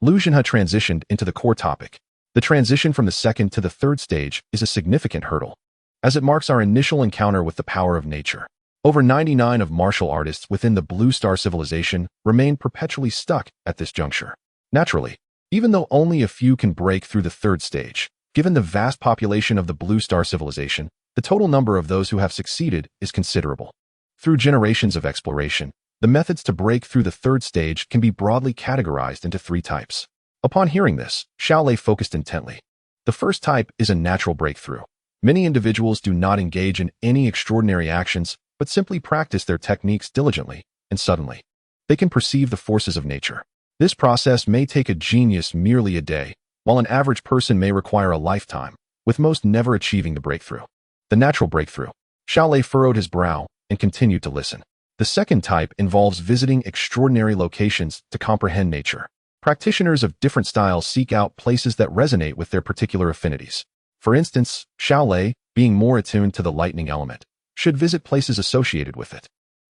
Lu Xinhe transitioned into the core topic. The transition from the second to the third stage is a significant hurdle, as it marks our initial encounter with the power of nature. Over 99 of martial artists within the Blue Star civilization remain perpetually stuck at this juncture. Naturally, even though only a few can break through the third stage, given the vast population of the Blue Star civilization, the total number of those who have succeeded is considerable. Through generations of exploration, the methods to break through the third stage can be broadly categorized into three types. Upon hearing this, Xiao Lei focused intently. The first type is a natural breakthrough. Many individuals do not engage in any extraordinary actions, but simply practice their techniques diligently, and suddenly, they can perceive the forces of nature. This process may take a genius merely a day, while an average person may require a lifetime. with most never achieving the breakthrough. The natural breakthrough. Xiao Lei furrowed his brow and continued to listen. The second type involves visiting extraordinary locations to comprehend nature. Practitioners of different styles seek out places that resonate with their particular affinities. For instance, Xiao Lei, being more attuned to the lightning element, should visit places associated with it.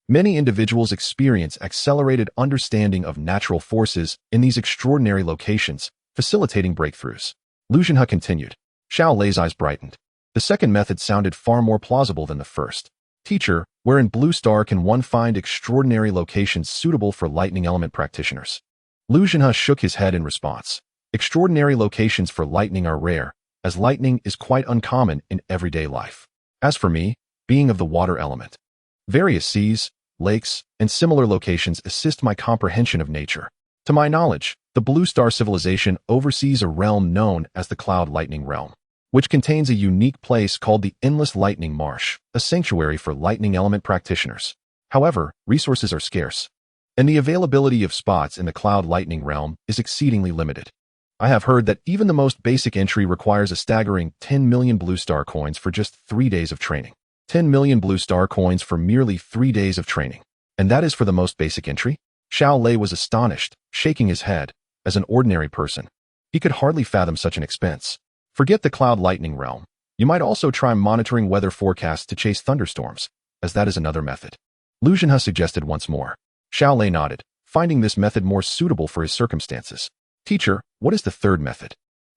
Many individuals experience accelerated understanding of natural forces in these extraordinary locations, facilitating breakthroughs. Lu Zhenhe continued. Xiao Lei's eyes brightened. The second method sounded far more plausible than the first. Teacher, where in Blue Star can one find extraordinary locations suitable for lightning element practitioners? Lu Zhenhe shook his head in response. Extraordinary locations for lightning are rare, as lightning is quite uncommon in everyday life. As for me, being of the water element, various seas, lakes, and similar locations assist my comprehension of nature. To my knowledge, the Blue Star civilization oversees a realm known as the Cloud Lightning Realm, which contains a unique place called the Endless Lightning Marsh, a sanctuary for lightning element practitioners. However, resources are scarce, and the availability of spots in the Cloud Lightning Realm is exceedingly limited. I have heard that even the most basic entry requires a staggering 10 million Blue Star coins for just 3 days of training. 10 million Blue Star coins for merely 3 days of training. And that is for the most basic entry? Xiao Lei was astonished, shaking his head. As an ordinary person, he could hardly fathom such an expense. Forget the Cloud Lightning Realm. You might also try monitoring weather forecasts to chase thunderstorms, as that is another method. Lu Zhenhe suggested once more. Xiao Lei nodded, finding this method more suitable for his circumstances. Teacher, what is the third method?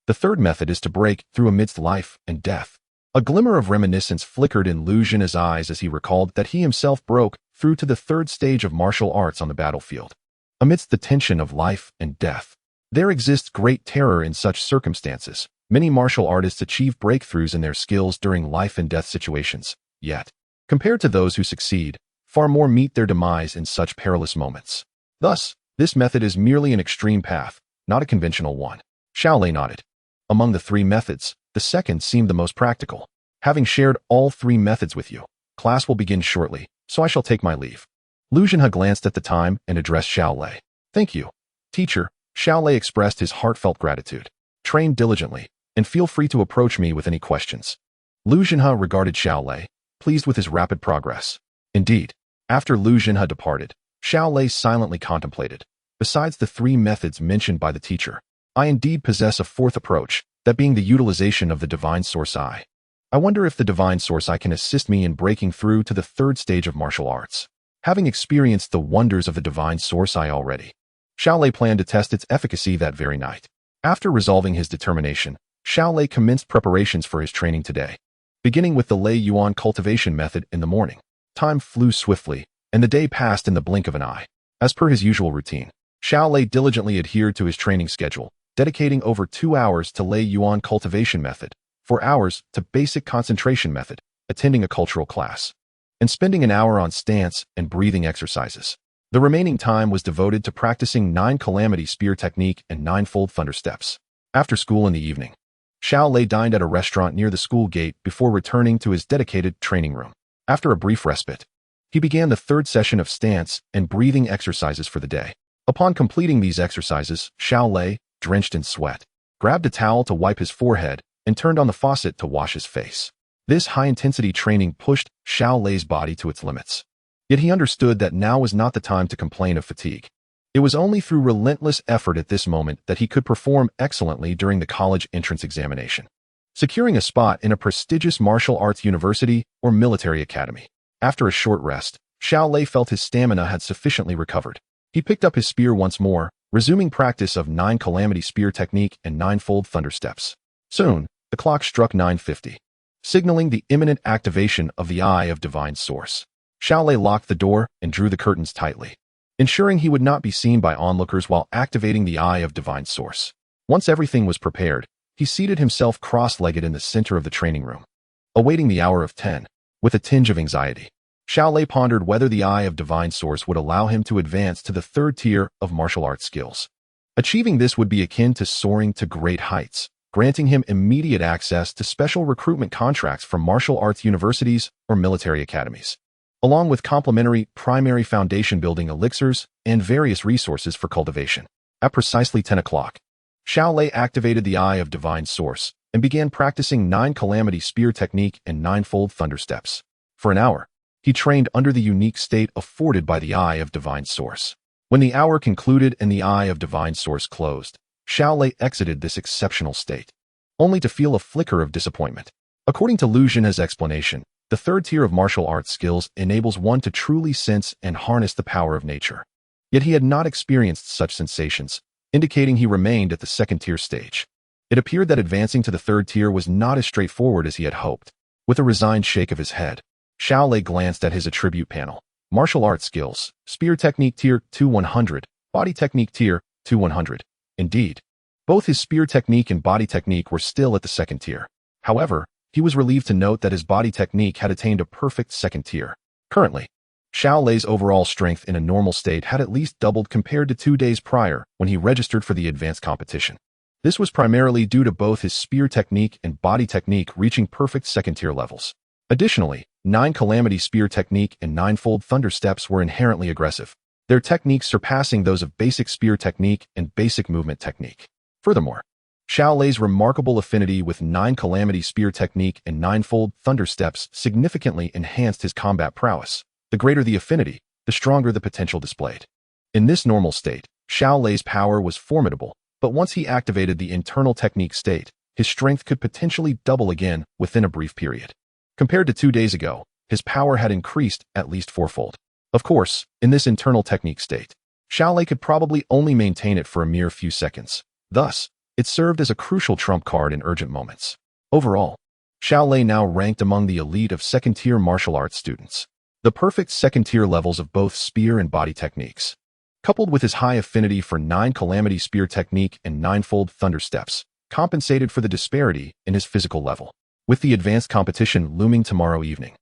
The third method is to break through amidst life and death. A glimmer of reminiscence flickered in Lu Zhenhe's eyes as he recalled that he himself broke through to the third stage of martial arts on the battlefield. Amidst the tension of life and death, there exists great terror in such circumstances. Many martial artists achieve breakthroughs in their skills during life and death situations. Yet, compared to those who succeed, far more meet their demise in such perilous moments. Thus, this method is merely an extreme path, not a conventional one. Xiao Lei nodded. Among the 3 methods, the second seemed the most practical. Having shared all 3 methods with you, class will begin shortly, so I shall take my leave. Lu Zhenhe glanced at the time and addressed Xiao Lei. Thank you, teacher. Xiao Lei expressed his heartfelt gratitude. Train diligently, and feel free to approach me with any questions. Lu Zhenhe regarded Xiao Lei, pleased with his rapid progress. Indeed, after Lu Zhenhe departed, Xiao Lei silently contemplated. Besides the 3 methods mentioned by the teacher, I indeed possess a 4th approach, that being the utilization of the Divine Source Eye. I wonder if the Divine Source Eye can assist me in breaking through to the 3rd stage of martial arts. Having experienced the wonders of the Divine Source Eye already, Xiao Lei planned to test its efficacy that very night. After resolving his determination, Xiao Lei commenced preparations for his training today. Beginning with the Lei Yuan cultivation method in the morning, time flew swiftly, and the day passed in the blink of an eye. As per his usual routine, Xiao Lei diligently adhered to his training schedule, dedicating over 2 hours to Lei Yuan cultivation method, 4 hours to basic concentration method, attending a cultural class, and spending an hour on stance and breathing exercises. The remaining time was devoted to practicing 9 calamity spear technique and 9-fold thunder steps. After school in the evening, Xiao Lei dined at a restaurant near the school gate before returning to his dedicated training room. After a brief respite, he began the 3rd session of stance and breathing exercises for the day. Upon completing these exercises, Xiao Lei, drenched in sweat, grabbed a towel to wipe his forehead and turned on the faucet to wash his face. This high-intensity training pushed Xiao Lei's body to its limits. Yet he understood that now was not the time to complain of fatigue. It was only through relentless effort at this moment that he could perform excellently during the college entrance examination, securing a spot in a prestigious martial arts university or military academy. After a short rest, Xiao Lei felt his stamina had sufficiently recovered. He picked up his spear once more, resuming practice of 9 calamity spear technique and 9-fold thunder steps. Soon, the clock struck 9:50, signaling the imminent activation of the Eye of Divine Source. Xiao Lei locked the door and drew the curtains tightly, ensuring he would not be seen by onlookers while activating the Eye of Divine Source. Once everything was prepared, he seated himself cross-legged in the center of the training room, awaiting the hour of 10, with a tinge of anxiety. Xiao Lei pondered whether the Eye of Divine Source would allow him to advance to the 3rd tier of martial arts skills. Achieving this would be akin to soaring to great heights, granting him immediate access to special recruitment contracts from martial arts universities or military academies, along with complementary primary foundation building elixirs and various resources for cultivation. At precisely 10 o'clock, Xiao Lei activated the Eye of Divine Source and began practicing 9 Calamity Spear technique and 9-fold Thunder Steps. For an hour, he trained under the unique state afforded by the Eye of Divine Source. When the hour concluded and the Eye of Divine Source closed, Xiao Lei exited this exceptional state, only to feel a flicker of disappointment. According to Lu Xun's explanation, the third tier of martial arts skills enables one to truly sense and harness the power of nature. Yet he had not experienced such sensations, indicating he remained at the second tier stage. It appeared that advancing to the third tier was not as straightforward as he had hoped. With a resigned shake of his head, Xiao Lei glanced at his attribute panel. Martial arts skills, Spear Technique Tier 2-100, Body Technique Tier 2-100. Indeed, both his Spear Technique and Body Technique were still at the second tier. However, he was relieved to note that his Body Technique had attained a perfect second tier. Currently, Xiao Lei's overall strength in a normal state had at least doubled compared to 2 days prior when he registered for the advanced competition. This was primarily due to both his Spear Technique and Body Technique reaching perfect second-tier levels. Additionally, 9 Calamity Spear Technique and 9-fold Thunder Steps were inherently aggressive, their techniques surpassing those of Basic Spear Technique and Basic Movement Technique. Furthermore, Xiao Lei's remarkable affinity with 9 Calamity Spear Technique and 9-fold Thunder Steps significantly enhanced his combat prowess. The greater the affinity, the stronger the potential displayed. In this normal state, Xiao Lei's power was formidable, but once he activated the internal technique state, his strength could potentially double again within a brief period. Compared to 2 days ago, his power had increased at least 4-fold. Of course, in this internal technique state, Xiao Lei could probably only maintain it for a mere few seconds. Thus, it served as a crucial trump card in urgent moments. Overall, Xiao Lei now ranked among the elite of second-tier martial arts students. The perfect second-tier levels of both spear and body techniques, coupled with his high affinity for 9 Calamity Spear Technique and 9-fold Thunder Steps, compensated for the disparity in his physical level. With the advanced competition looming tomorrow evening,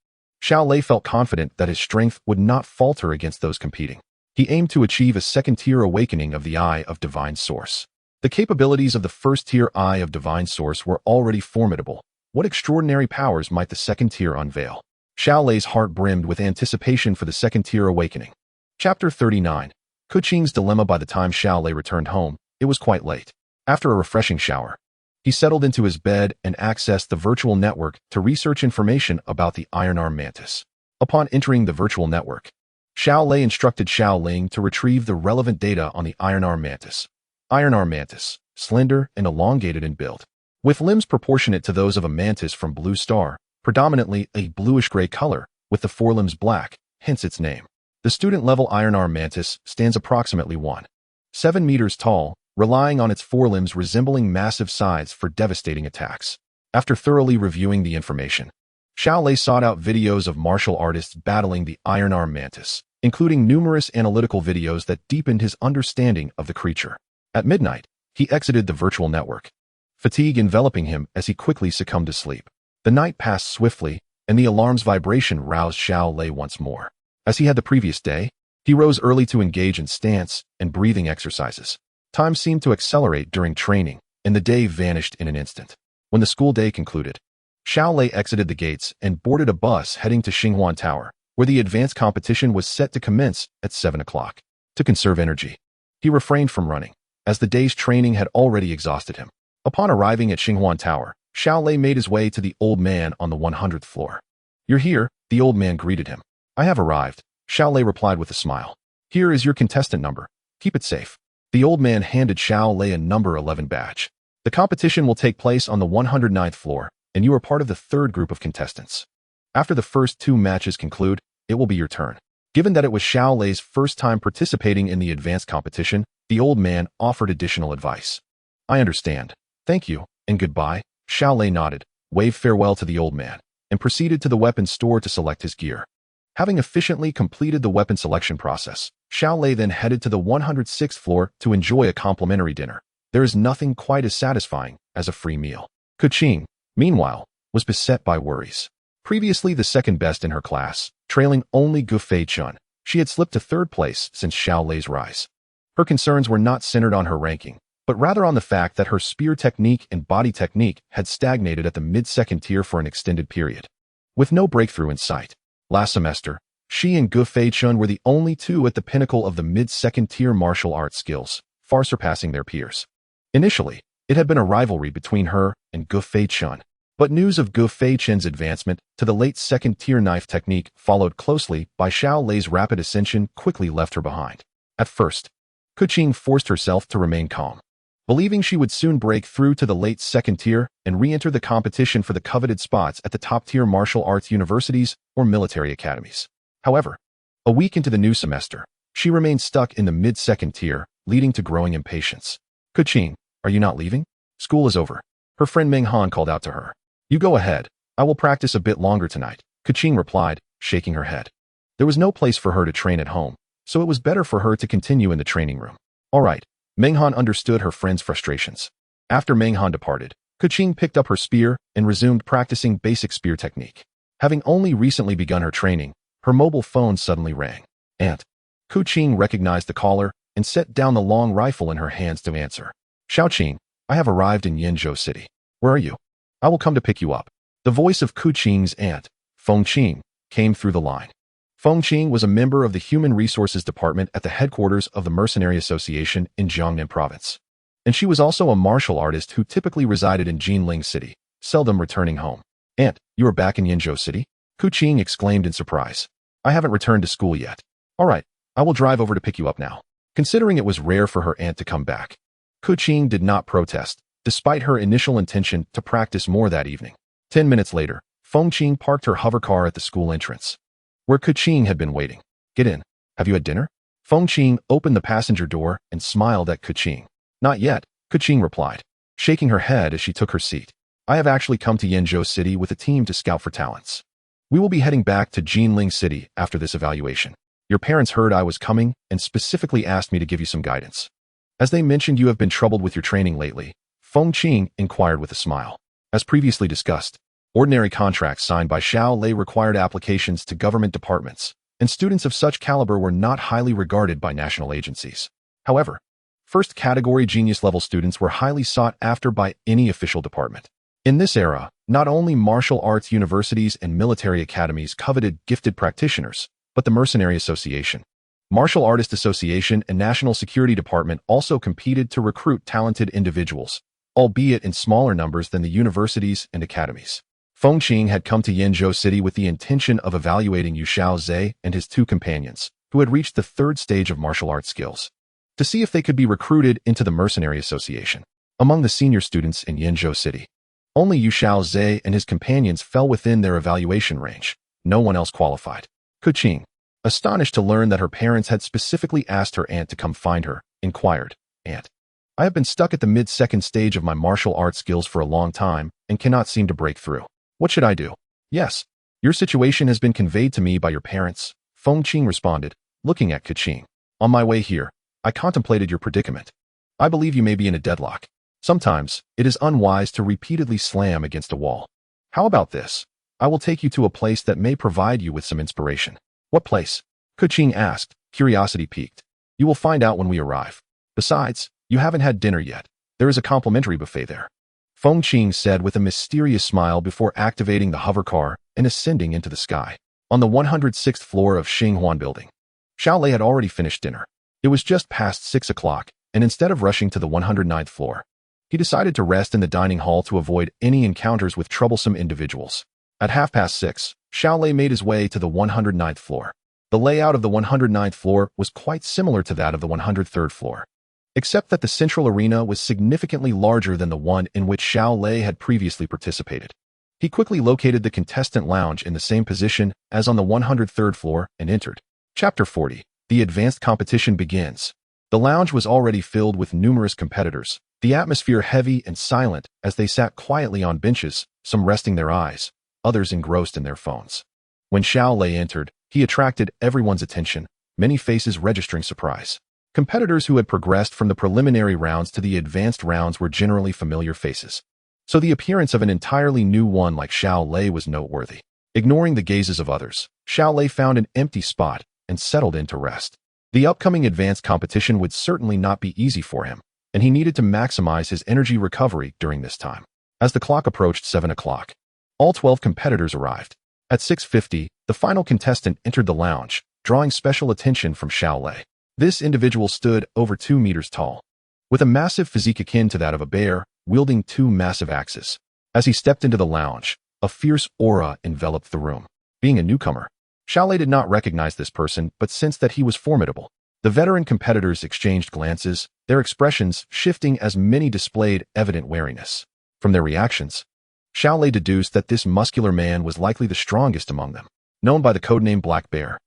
Xiao Lei felt confident that his strength would not falter against those competing. He aimed to achieve a second-tier awakening of the Eye of Divine Source. The capabilities of the first-tier Eye of Divine Source were already formidable. What extraordinary powers might the second tier unveil? Xiao Lei's heart brimmed with anticipation for the second-tier awakening. Chapter 39. Kuqing's Dilemma. By the time Xiao Lei returned home, it was quite late. After a refreshing shower, he settled into his bed and accessed the virtual network to research information about the Iron Arm Mantis. Upon entering the virtual network, Xiao Lei instructed Xiao Ling to retrieve the relevant data on the Iron Arm Mantis. Iron Arm Mantis, slender and elongated in build, with limbs proportionate to those of a mantis from Blue Star, predominantly a bluish-gray color, with the forelimbs black, hence its name. The student-level Iron Arm Mantis stands approximately 1.7 meters tall, relying on its forelimbs resembling massive scythes for devastating attacks. After thoroughly reviewing the information, Xiao Lei sought out videos of martial artists battling the Iron Arm Mantis, including numerous analytical videos that deepened his understanding of the creature. At midnight, he exited the virtual network, fatigue enveloping him as he quickly succumbed to sleep. The night passed swiftly, and the alarm's vibration roused Xiao Lei once more. As he had the previous day, he rose early to engage in stance and breathing exercises. Time seemed to accelerate during training, and the day vanished in an instant. When the school day concluded, Xiao Lei exited the gates and boarded a bus heading to Xinghuan Tower, where the advanced competition was set to commence at 7 o'clock. To conserve energy, he refrained from running, as the day's training had already exhausted him. Upon arriving at Xinghuan Tower, Xiao Lei made his way to the old man on the 100th floor. "You're here," the old man greeted him. "I have arrived," Xiao Lei replied with a smile. "Here is your contestant number. Keep it safe." The old man handed Xiao Lei a number 11 badge. "The competition will take place on the 109th floor, and you are part of the third group of contestants. After the first 2 matches conclude, it will be your turn." Given that it was Xiao Lei's first time participating in the advanced competition, the old man offered additional advice. "I understand. Thank you, and goodbye." Xiao Lei nodded, waved farewell to the old man, and proceeded to the weapons store to select his gear. Having efficiently completed the weapon selection process, Xiao Lei then headed to the 106th floor to enjoy a complimentary dinner. There is nothing quite as satisfying as a free meal. Kuqing, meanwhile, was beset by worries. Previously the second best in her class, trailing only Gufei Chun, she had slipped to third place since Xiao Lei's rise. Her concerns were not centered on her ranking, but rather on the fact that her spear technique and body technique had stagnated at the mid-second tier for an extended period. With no breakthrough in sight, last semester, she and Gufei Chun were the only two at the pinnacle of the mid-second tier martial arts skills, far surpassing their peers. Initially, it had been a rivalry between her and Gu Fei-chun. But news of Gu Fei-chun's advancement to the late second-tier knife technique, followed closely by Xiao Lei's rapid ascension, quickly left her behind. At first, Kuqing forced herself to remain calm, believing she would soon break through to the late second tier and re-enter the competition for the coveted spots at the top-tier martial arts universities or military academies. However, a week into the new semester, she remained stuck in the mid-second tier, leading to growing impatience. Kuqing, are you not leaving? School is over. Her friend Meng Han called out to her. You go ahead. I will practice a bit longer tonight, Kuqing replied, shaking her head. There was no place for her to train at home, so it was better for her to continue in the training room. All right. Meng Han understood her friend's frustrations. After Meng Han departed, Kuqing picked up her spear and resumed practicing basic spear technique. Having only recently begun her training, her mobile phone suddenly rang. Aunt. Kuqing recognized the caller and set down the long rifle in her hands to answer. Xiaoqing, I have arrived in Yenzhou City. Where are you? I will come to pick you up. The voice of Kuqing's aunt, Fengqing, came through the line. Fengqing was a member of the Human Resources Department at the headquarters of the Mercenary Association in Jiangnan Province. And she was also a martial artist who typically resided in Jinling City, seldom returning home. Aunt, you are back in Yenzhou City? Kuqing exclaimed in surprise. I haven't returned to school yet. All right, I will drive over to pick you up now. Considering it was rare for her aunt to come back, Kuqing did not protest, despite her initial intention to practice more that evening. 10 minutes later, Fengqing parked her hovercar at the school entrance, where Kuqing had been waiting. Get in. Have you had dinner? Fengqing opened the passenger door and smiled at Kuqing. Not yet, Kuqing replied, shaking her head as she took her seat. I have actually come to Yenzhou City with a team to scout for talents. We will be heading back to Jinling City after this evaluation. Your parents heard I was coming and specifically asked me to give you some guidance. As they mentioned you have been troubled with your training lately, Fengqing inquired with a smile. As previously discussed, ordinary contracts signed by Xiao Lei required applications to government departments, and students of such caliber were not highly regarded by national agencies. However, first-category genius-level students were highly sought after by any official department. In this era, not only martial arts universities and military academies coveted gifted practitioners, but the Mercenary Association, Martial Artist Association, and National Security Department also competed to recruit talented individuals, albeit in smaller numbers than the universities and academies. Fengqing had come to Yenzhou City with the intention of evaluating Xiao Lei and his two companions, who had reached the third stage of martial arts skills, to see if they could be recruited into the Mercenary Association. Among the senior students in Yenzhou City, only Xiao Lei and his companions fell within their evaluation range. No one else qualified. Kuqing, astonished to learn that her parents had specifically asked her aunt to come find her, inquired, Aunt, I have been stuck at the mid-second stage of my martial arts skills for a long time and cannot seem to break through. What should I do? Yes, your situation has been conveyed to me by your parents, Fengqing responded, looking at Kuqing. On my way here, I contemplated your predicament. I believe you may be in a deadlock. Sometimes, it is unwise to repeatedly slam against a wall. How about this? I will take you to a place that may provide you with some inspiration. What place? Kuqing asked, curiosity piqued. You will find out when we arrive. Besides, you haven't had dinner yet. There is a complimentary buffet there. Fengqing said with a mysterious smile before activating the hovercar and ascending into the sky. On the 106th floor of Xinghuan Building, Xiao Lei had already finished dinner. It was just past 6 o'clock, and instead of rushing to the 109th floor, he decided to rest in the dining hall to avoid any encounters with troublesome individuals. At 6:30, Xiao Lei made his way to the 109th floor. The layout of the 109th floor was quite similar to that of the 103rd floor, except that the central arena was significantly larger than the one in which Xiao Lei had previously participated. He quickly located the contestant lounge in the same position as on the 103rd floor and entered. Chapter 40. The advanced competition begins. The lounge was already filled with numerous competitors, the atmosphere heavy and silent as they sat quietly on benches, some resting their eyes, others engrossed in their phones. When Xiao Lei entered, he attracted everyone's attention, many faces registering surprise. Competitors who had progressed from the preliminary rounds to the advanced rounds were generally familiar faces, so the appearance of an entirely new one like Xiao Lei was noteworthy. Ignoring the gazes of others, Xiao Lei found an empty spot and settled in to rest. The upcoming advanced competition would certainly not be easy for him, and he needed to maximize his energy recovery during this time. As the clock approached 7 o'clock, all 12 competitors arrived. At 6:50, the final contestant entered the lounge, drawing special attention from Xiao Lei. This individual stood over 2 meters tall. With a massive physique akin to that of a bear, wielding two massive axes. As he stepped into the lounge, a fierce aura enveloped the room. Being a newcomer, Xiao Lei did not recognize this person but sensed that he was formidable. The veteran competitors exchanged glances, their expressions shifting as many displayed evident wariness. From their reactions, Xiao Lei deduced that this muscular man was likely the strongest among them. Known by the codename Black Bear,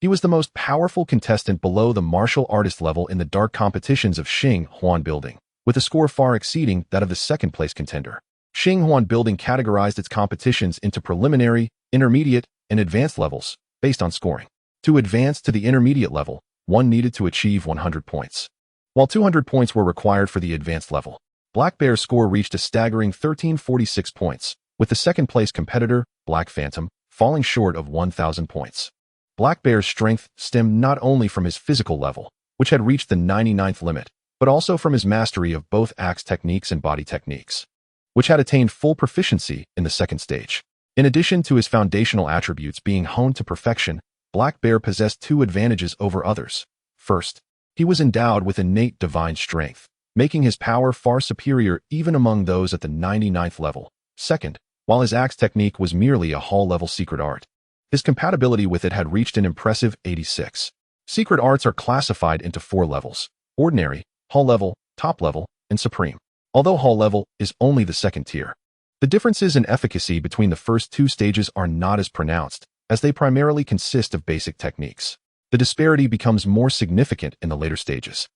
he was the most powerful contestant below the martial artist level in the dark competitions of Xing Huan Building, with a score far exceeding that of the second-place contender. Xing Huan Building categorized its competitions into preliminary, intermediate, and advanced levels, based on scoring. To advance to the intermediate level, one needed to achieve 100 points, while 200 points were required for the advanced level. Black Bear's score reached a staggering 1346 points, with the second-place competitor, Black Phantom, falling short of 1,000 points. Black Bear's strength stemmed not only from his physical level, which had reached the 99th limit, but also from his mastery of both axe techniques and body techniques, which had attained full proficiency in the second stage. In addition to his foundational attributes being honed to perfection, Black Bear possessed two advantages over others. First, he was endowed with innate divine strength, making his power far superior even among those at the 99th level. Second, while his axe technique was merely a hall-level secret art, his compatibility with it had reached an impressive 86. Secret arts are classified into 4 levels: ordinary, hall level, top level, and supreme. Although hall level is only the second tier, the differences in efficacy between the first 2 stages are not as pronounced, as they primarily consist of basic techniques. The disparity becomes more significant in the later stages.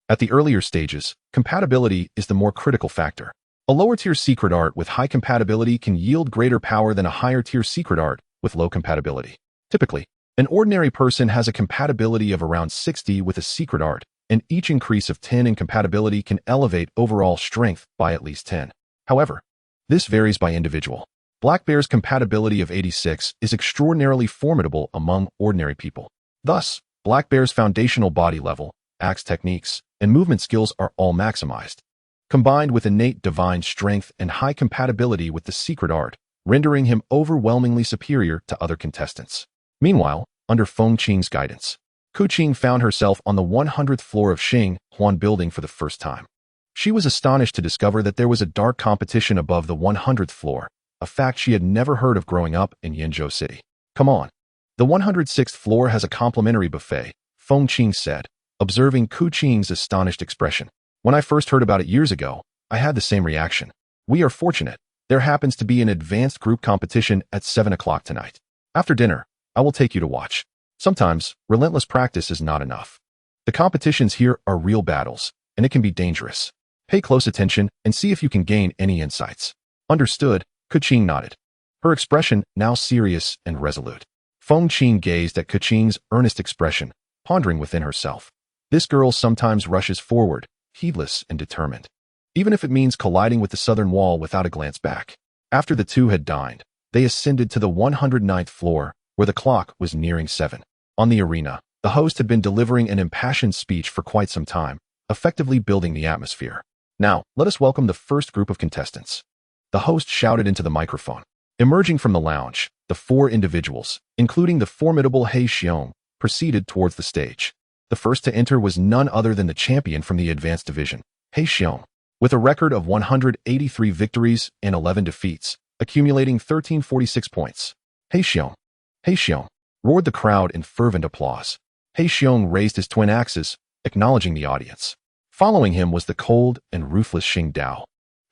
At the earlier stages, compatibility is the more critical factor. A lower-tier secret art with high compatibility can yield greater power than a higher-tier secret art with low compatibility. Typically, an ordinary person has a compatibility of around 60 with a secret art, and each increase of 10 in compatibility can elevate overall strength by at least 10. However, this varies by individual. Black Bear's compatibility of 86 is extraordinarily formidable among ordinary people. Thus, Black Bear's foundational body level, axe techniques, and movement skills are all maximized, combined with innate divine strength and high compatibility with the secret art, rendering him overwhelmingly superior to other contestants. Meanwhile, under Feng Qing's guidance, Ku Qing found herself on the 100th floor of Xing Huan Building for the first time. She was astonished to discover that there was a dark competition above the 100th floor, a fact she had never heard of growing up in Yenzhou City. "Come on. The 106th floor has a complimentary buffet," Feng Qing said, observing Ku Qing's astonished expression. "When I first heard about it years ago, I had the same reaction. We are fortunate. There happens to be an advanced group competition at 7 o'clock tonight. After dinner, I will take you to watch." Sometimes, relentless practice is not enough. The competitions here are real battles, and it can be dangerous. Pay close attention and see if you can gain any insights. "Understood," Ku Qing nodded, her expression now serious and resolute. Feng Qing gazed at Ku Qing's earnest expression, pondering within herself. This girl sometimes rushes forward, heedless and determined, even if it means colliding with the southern wall without a glance back. After the two had dined, they ascended to the 109th floor, where the clock was nearing 7. On the arena, the host had been delivering an impassioned speech for quite some time, effectively building the atmosphere. "Now, let us welcome the first group of contestants," the host shouted into the microphone. Emerging from the lounge, the 4 individuals, including the formidable He Xiong, proceeded towards the stage. The first to enter was none other than the champion from the advanced division, He Xiong, with a record of 183 victories and 11 defeats, accumulating 1346 points. "He Xiong! He Xiong!" roared the crowd in fervent applause. He Xiong raised his twin axes, acknowledging the audience. Following him was the cold and ruthless Xing Dao,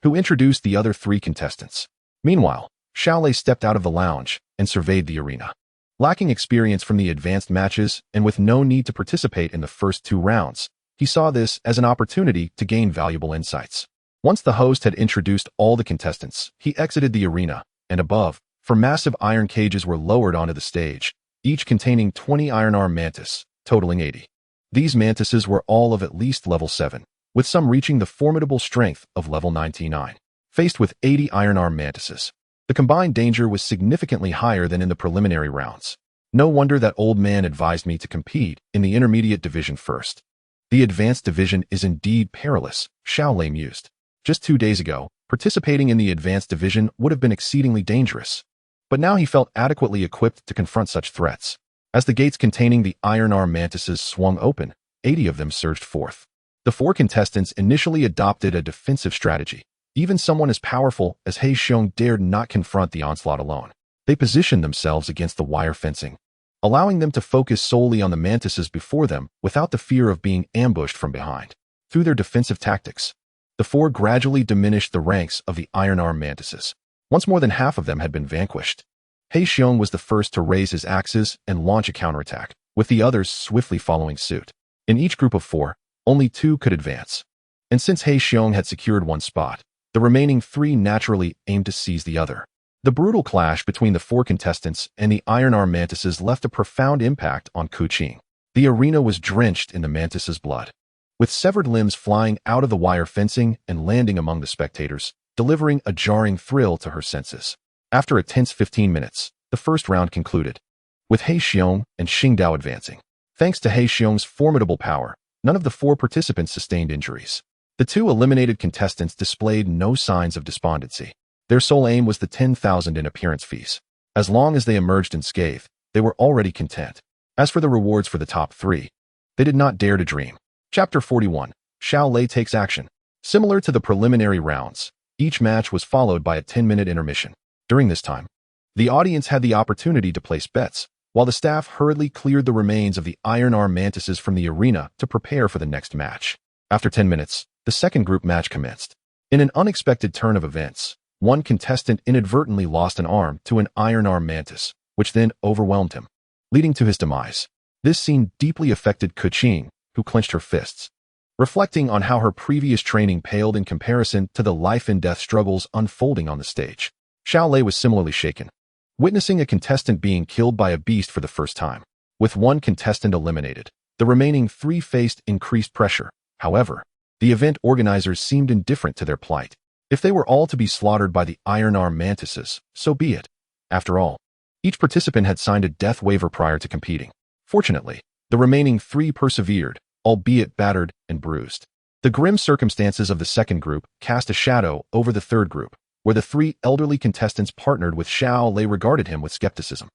who introduced the other 3 contestants. Meanwhile, Xiao Lei stepped out of the lounge and surveyed the arena. Lacking experience from the advanced matches and with no need to participate in the first 2 rounds, he saw this as an opportunity to gain valuable insights. Once the host had introduced all the contestants, he exited the arena, and above, 4 massive iron cages were lowered onto the stage, each containing 20 iron arm mantis, totaling 80. These mantises were all of at least level 7, with some reaching the formidable strength of level 99. Faced with 80 iron arm mantises, the combined danger was significantly higher than in the preliminary rounds. "No wonder that old man advised me to compete in the intermediate division first. The advanced division is indeed perilous," Xiao Lei mused. Just 2 days ago, participating in the advanced division would have been exceedingly dangerous. But now he felt adequately equipped to confront such threats. As the gates containing the iron arm mantises swung open, 80 of them surged forth. The 4 contestants initially adopted a defensive strategy, Even someone as powerful as He Xiong dared not confront the onslaught alone. They positioned themselves against the wire fencing, allowing them to focus solely on the mantises before them without the fear of being ambushed from behind. Through their defensive tactics, the four gradually diminished the ranks of the iron-armed mantises. Once more than half of them had been vanquished, He Xiong was the first to raise his axes and launch a counterattack, with the others swiftly following suit. In each group of four, only two could advance. And since He Xiong had secured one spot, the remaining three naturally aimed to seize the other. The brutal clash between the four contestants and the iron-armed mantises left a profound impact on Kuqing. The arena was drenched in the mantis's blood, with severed limbs flying out of the wire fencing and landing among the spectators, delivering a jarring thrill to her senses. After a tense 15 minutes, the first round concluded, with He Xiong and Xingdao advancing. Thanks to He Xiong's formidable power, none of the four participants sustained injuries. The two eliminated contestants displayed no signs of despondency. Their sole aim was the 10,000 in appearance fees. As long as they emerged unscathed, they were already content. As for the rewards for the top three, they did not dare to dream. Chapter 41. Xiao Lei takes action. Similar to the preliminary rounds, each match was followed by a 10-minute intermission. During this time, the audience had the opportunity to place bets, while the staff hurriedly cleared the remains of the iron-armed mantises from the arena to prepare for the next match. After 10 minutes, the second group match commenced. In an unexpected turn of events, one contestant inadvertently lost an arm to an iron-armed mantis, which then overwhelmed him, leading to his demise. This scene deeply affected Kuqing, who clenched her fists, reflecting on how her previous training paled in comparison to the life-and-death struggles unfolding on the stage. Xiao Lei was similarly shaken, witnessing a contestant being killed by a beast for the first time. With one contestant eliminated, the remaining three faced increased pressure. However, the event organizers seemed indifferent to their plight. If they were all to be slaughtered by the iron-armed mantises, so be it. After all, each participant had signed a death waiver prior to competing. Fortunately, the remaining three persevered, albeit battered and bruised. The grim circumstances of the second group cast a shadow over the third group, where the three elderly contestants partnered with Xiao Lei regarded him with skepticism.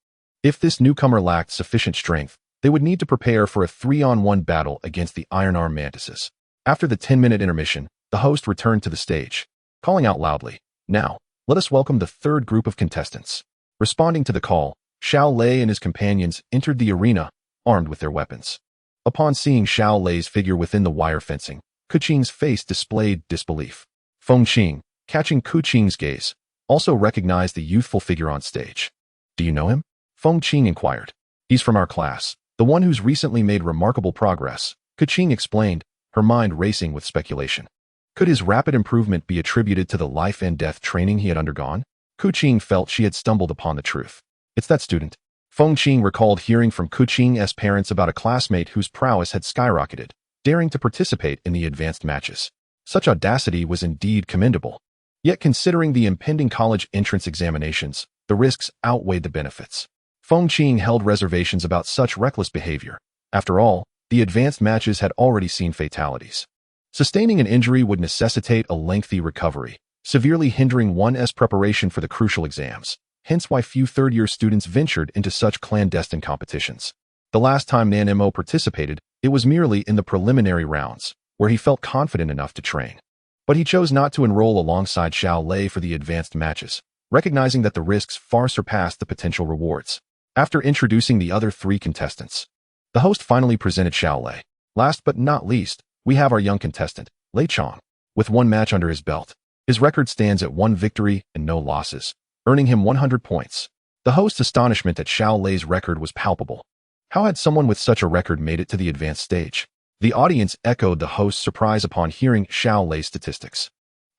If this newcomer lacked sufficient strength, they would need to prepare for a 3-on-1 battle against the iron-armed mantises. After the 10-minute intermission, the host returned to the stage, calling out loudly, "Now, let us welcome the third group of contestants." Responding to the call, Xiao Lei and his companions entered the arena, armed with their weapons. Upon seeing Xiao Lei's figure within the wire fencing, Kuqing's face displayed disbelief. Feng Qing, catching Kuqing's gaze, also recognized the youthful figure on stage. "Do you know him?" Feng Qing inquired. "He's from our class, the one who's recently made remarkable progress," Kuqing explained, her mind racing with speculation. Could his rapid improvement be attributed to the life-and-death training he had undergone? Kuqing felt she had stumbled upon the truth. "It's that student." Feng Qing recalled hearing from Kuqing's parents about a classmate whose prowess had skyrocketed, daring to participate in the advanced matches. Such audacity was indeed commendable. Yet considering the impending college entrance examinations, the risks outweighed the benefits. Feng Qing held reservations about such reckless behavior. After all, the advanced matches had already seen fatalities. Sustaining an injury would necessitate a lengthy recovery, severely hindering one's preparation for the crucial exams, hence why few third-year students ventured into such clandestine competitions. The last time Nan Mo participated, it was merely in the preliminary rounds, where he felt confident enough to train. But he chose not to enroll alongside Xiao Lei for the advanced matches, recognizing that the risks far surpassed the potential rewards. After introducing the other three contestants, the host finally presented Xiao Lei. "Last but not least, we have our young contestant, Lei Chong. With one match under his belt, his record stands at 1 victory and no losses, earning him 100 points. The host's astonishment at Xiao Lei's record was palpable. How had someone with such a record made it to the advanced stage? The audience echoed the host's surprise upon hearing Xiao Lei's statistics.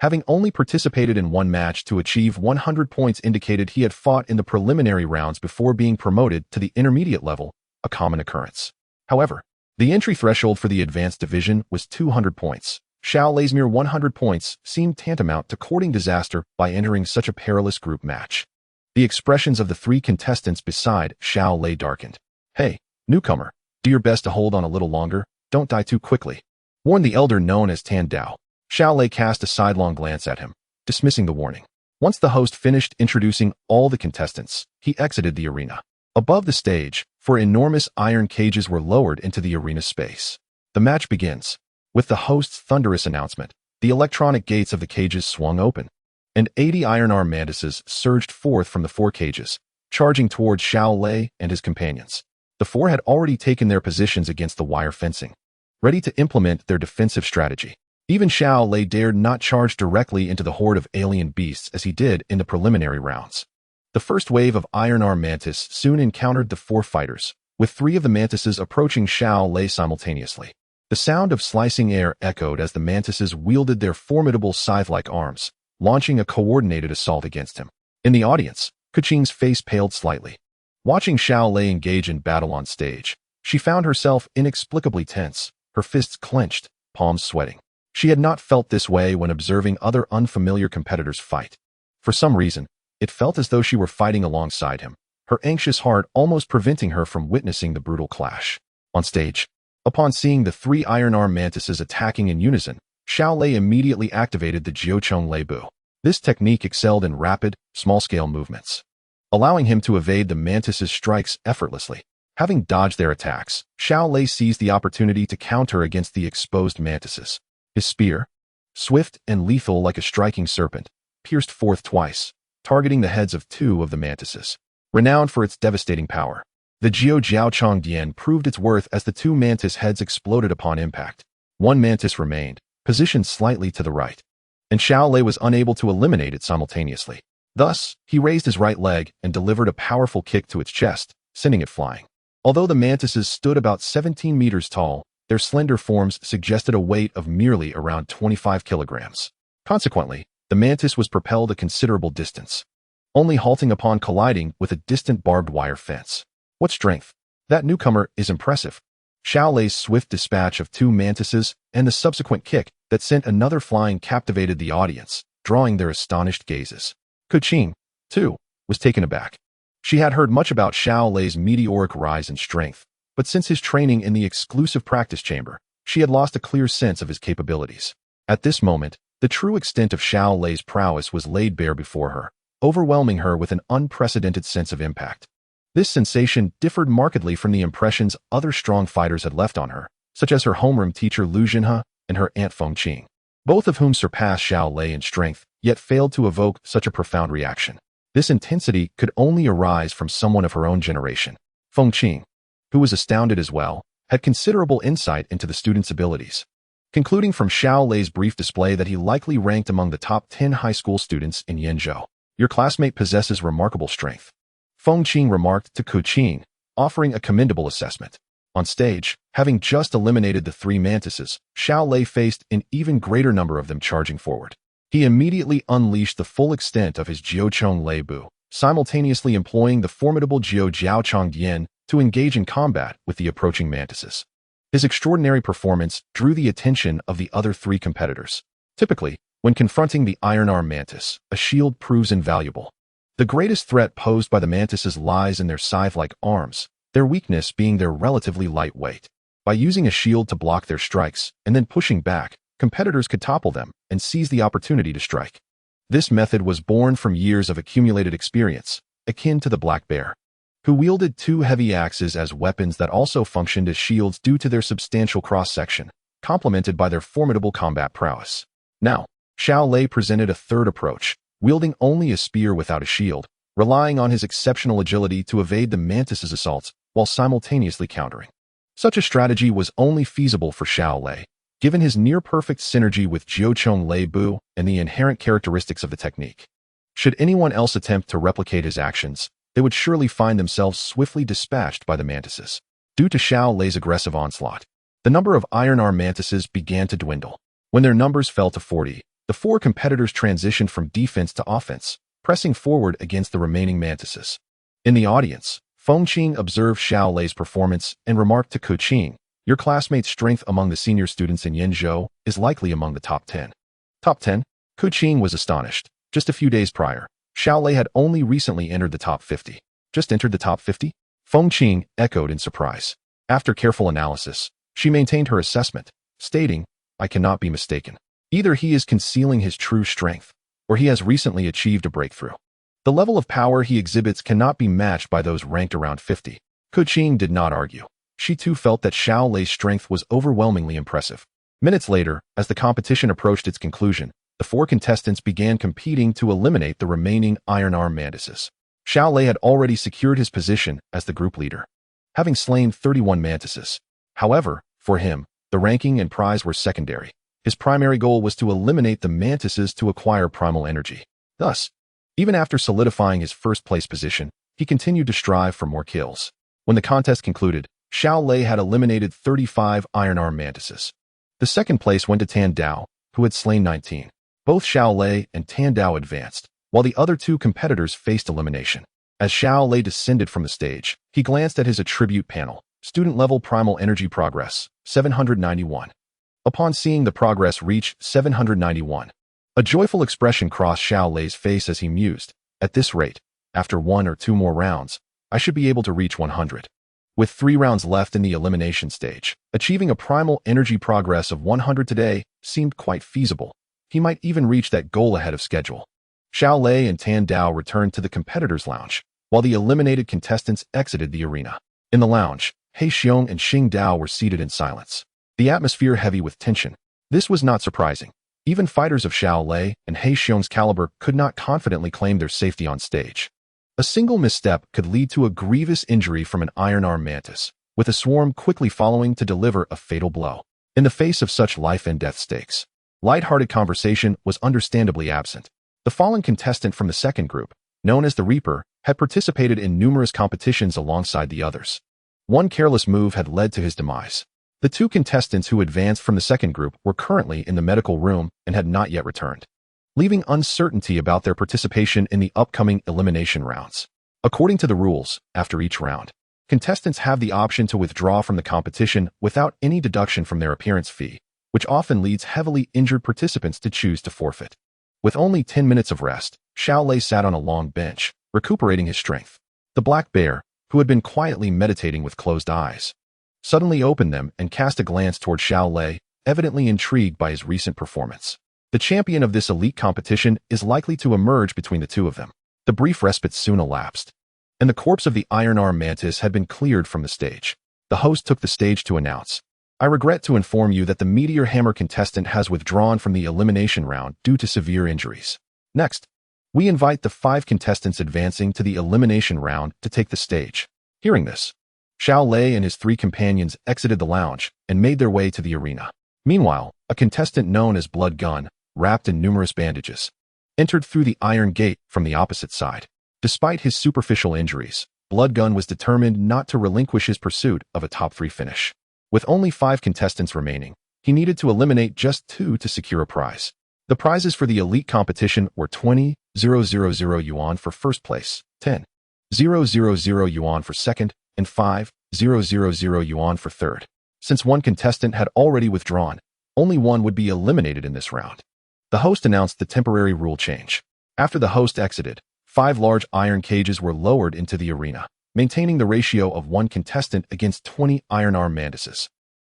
Having only participated in one match to achieve 100 points indicated he had fought in the preliminary rounds before being promoted to the intermediate level, a common occurrence. However, the entry threshold for the advanced division was 200 points. Xiao Lei's mere 100 points seemed tantamount to courting disaster by entering such a perilous group match. The expressions of the three contestants beside Xiao Lei darkened. "Hey, newcomer, do your best to hold on a little longer, don't die too quickly," warned the elder known as Tan Dao. Xiao Lei cast a sidelong glance at him, dismissing the warning. Once the host finished introducing all the contestants, he exited the arena. Above the stage, 4 enormous iron cages were lowered into the arena space. The match begins. With the host's thunderous announcement, the electronic gates of the cages swung open, and 80 iron-arm mantises surged forth from the 4 cages, charging towards Xiao Lei and his companions. The 4 had already taken their positions against the wire fencing, ready to implement their defensive strategy. Even Xiao Lei dared not charge directly into the horde of alien beasts as he did in the preliminary rounds. The first wave of iron-arm mantis soon encountered the 4 fighters, with 3 of the mantises approaching Xiao Lei simultaneously. The sound of slicing air echoed as the mantises wielded their formidable scythe-like arms, launching a coordinated assault against him. In the audience, Keqing's face paled slightly. Watching Xiao Lei engage in battle on stage, she found herself inexplicably tense, her fists clenched, palms sweating. She had not felt this way when observing other unfamiliar competitors fight. For some reason, it felt as though she were fighting alongside him, her anxious heart almost preventing her from witnessing the brutal clash. On stage, upon seeing the 3 iron-arm mantises attacking in unison, Xiao Lei immediately activated the Jiucheng Lei Bu. This technique excelled in rapid, small-scale movements, allowing him to evade the mantises' strikes effortlessly. Having dodged their attacks, Xiao Lei seized the opportunity to counter against the exposed mantises. His spear, swift and lethal like a striking serpent, pierced forth twice, targeting the heads of 2 of the mantises. Renowned for its devastating power, the Jiucheng Dian proved its worth as the 2 mantis heads exploded upon impact. 1 mantis remained, positioned slightly to the right, and Xiao Lei was unable to eliminate it simultaneously. Thus, he raised his right leg and delivered a powerful kick to its chest, sending it flying. Although the mantises stood about 17 meters tall, their slender forms suggested a weight of merely around 25 kilograms. Consequently, the mantis was propelled a considerable distance, only halting upon colliding with a distant barbed wire fence. What strength! That newcomer is impressive. Xiao Lei's swift dispatch of 2 mantises and the subsequent kick that sent another flying captivated the audience, drawing their astonished gazes. Keqing, too, was taken aback. She had heard much about Xiao Lei's meteoric rise in strength, but since his training in the exclusive practice chamber, she had lost a clear sense of his capabilities. At this moment, the true extent of Xiao Lei's prowess was laid bare before her, overwhelming her with an unprecedented sense of impact. This sensation differed markedly from the impressions other strong fighters had left on her, such as her homeroom teacher Lu Jinhe and her aunt Fengqing, both of whom surpassed Xiao Lei in strength, yet failed to evoke such a profound reaction. This intensity could only arise from someone of her own generation. Fengqing, who was astounded as well, had considerable insight into the student's abilities. Concluding from Xiao Lei's brief display that he likely ranked among the top 10 high school students in Yenzhou. Your classmate possesses remarkable strength, Fengqing remarked to Keqing, offering a commendable assessment. On stage, having just eliminated the 3 mantises, Xiao Lei faced an even greater number of them charging forward. He immediately unleashed the full extent of his Jiucheng Lei Bu, simultaneously employing the formidable Jiucheng Dian to engage in combat with the approaching mantises. His extraordinary performance drew the attention of the other 3 competitors. Typically, when confronting the iron-arm mantis, a shield proves invaluable. The greatest threat posed by the mantises lies in their scythe-like arms, their weakness being their relatively light weight. By using a shield to block their strikes and then pushing back, competitors could topple them and seize the opportunity to strike. This method was born from years of accumulated experience, akin to the black bear, who wielded 2 heavy axes as weapons that also functioned as shields due to their substantial cross-section, complemented by their formidable combat prowess. Now, Xiao Lei presented a third approach, wielding only a spear without a shield, relying on his exceptional agility to evade the mantis's assaults while simultaneously countering. Such a strategy was only feasible for Xiao Lei, given his near-perfect synergy with Jiucheng Lei Bu and the inherent characteristics of the technique. Should anyone else attempt to replicate his actions, they would surely find themselves swiftly dispatched by the mantises. Due to Xiao Lei's aggressive onslaught, the number of iron-arm mantises began to dwindle. When their numbers fell to 40, the 4 competitors transitioned from defense to offense, pressing forward against the remaining mantises. In the audience, Fengqing observed Xiao Lei's performance and remarked to Keqing, "Your classmate's strength among the senior students in Yenzhou is likely among the top 10. Top 10? Keqing was astonished. Just a few days prior, Xiao Lei had only recently entered the top 50. Just entered the top 50? Fengqing echoed in surprise. After careful analysis, she maintained her assessment, stating, "I cannot be mistaken. Either he is concealing his true strength, or he has recently achieved a breakthrough. The level of power he exhibits cannot be matched by those ranked around 50. Keqing did not argue. She too felt that Xiao Lei's strength was overwhelmingly impressive. Minutes later, as the competition approached its conclusion, the 4 contestants began competing to eliminate the remaining Iron Arm Mantises. Xiao Lei had already secured his position as the group leader, having slain 31 mantises. However, for him, the ranking and prize were secondary. His primary goal was to eliminate the mantises to acquire primal energy. Thus, even after solidifying his first-place position, he continued to strive for more kills. When the contest concluded, Xiao Lei had eliminated 35 Iron Arm Mantises. The second place went to Tan Dao, who had slain 19. Both Xiao Lei and Tan Dao advanced, while the other 2 competitors faced elimination. As Xiao Lei descended from the stage, he glanced at his attribute panel, student-level primal energy progress, 791. Upon seeing the progress reach 791, a joyful expression crossed Xiao Lei's face as he mused, "At this rate, after 1 or 2 more rounds, I should be able to reach 100. With 3 rounds left in the elimination stage, achieving a primal energy progress of 100 today seemed quite feasible. He might even reach that goal ahead of schedule." Xiao Lei and Tan Dao returned to the competitors' lounge, while the eliminated contestants exited the arena. In the lounge, He Xiong and Xing Dao were seated in silence, the atmosphere heavy with tension. This was not surprising. Even fighters of Xiao Lei and He Xiong's caliber could not confidently claim their safety on stage. A single misstep could lead to a grievous injury from an Iron Arm Mantis, with a swarm quickly following to deliver a fatal blow. In the face of such life and death stakes, light-hearted conversation was understandably absent. The fallen contestant from the second group, known as the Reaper, had participated in numerous competitions alongside the others. One careless move had led to his demise. The 2 contestants who advanced from the second group were currently in the medical room and had not yet returned, leaving uncertainty about their participation in the upcoming elimination rounds. According to the rules, after each round, contestants have the option to withdraw from the competition without any deduction from their appearance fee, which often leads heavily injured participants to choose to forfeit. With only 10 minutes of rest, Xiao Lei sat on a long bench, recuperating his strength. The black bear, who had been quietly meditating with closed eyes, suddenly opened them and cast a glance toward Xiao Lei, evidently intrigued by his recent performance. The champion of this elite competition is likely to emerge between the 2 of them. The brief respite soon elapsed, and the corpse of the Iron Arm Mantis had been cleared from the stage. The host took the stage to announce, "I regret to inform you that the Meteor Hammer contestant has withdrawn from the elimination round due to severe injuries. Next, we invite the 5 contestants advancing to the elimination round to take the stage." Hearing this, Xiao Lei and his 3 companions exited the lounge and made their way to the arena. Meanwhile, a contestant known as Blood Gun, wrapped in numerous bandages, entered through the iron gate from the opposite side. Despite his superficial injuries, Blood Gun was determined not to relinquish his pursuit of a top 3 finish. With only 5 contestants remaining, he needed to eliminate just 2 to secure a prize. The prizes for the elite competition were 20,000 yuan for first place, 10,000 yuan for second, and 5,000 yuan for third. Since one contestant had already withdrawn, only one would be eliminated in this round. The host announced the temporary rule change. After the host exited, 5 large iron cages were lowered into the arena, maintaining the ratio of 1 contestant against 20 Iron Arm Mantises.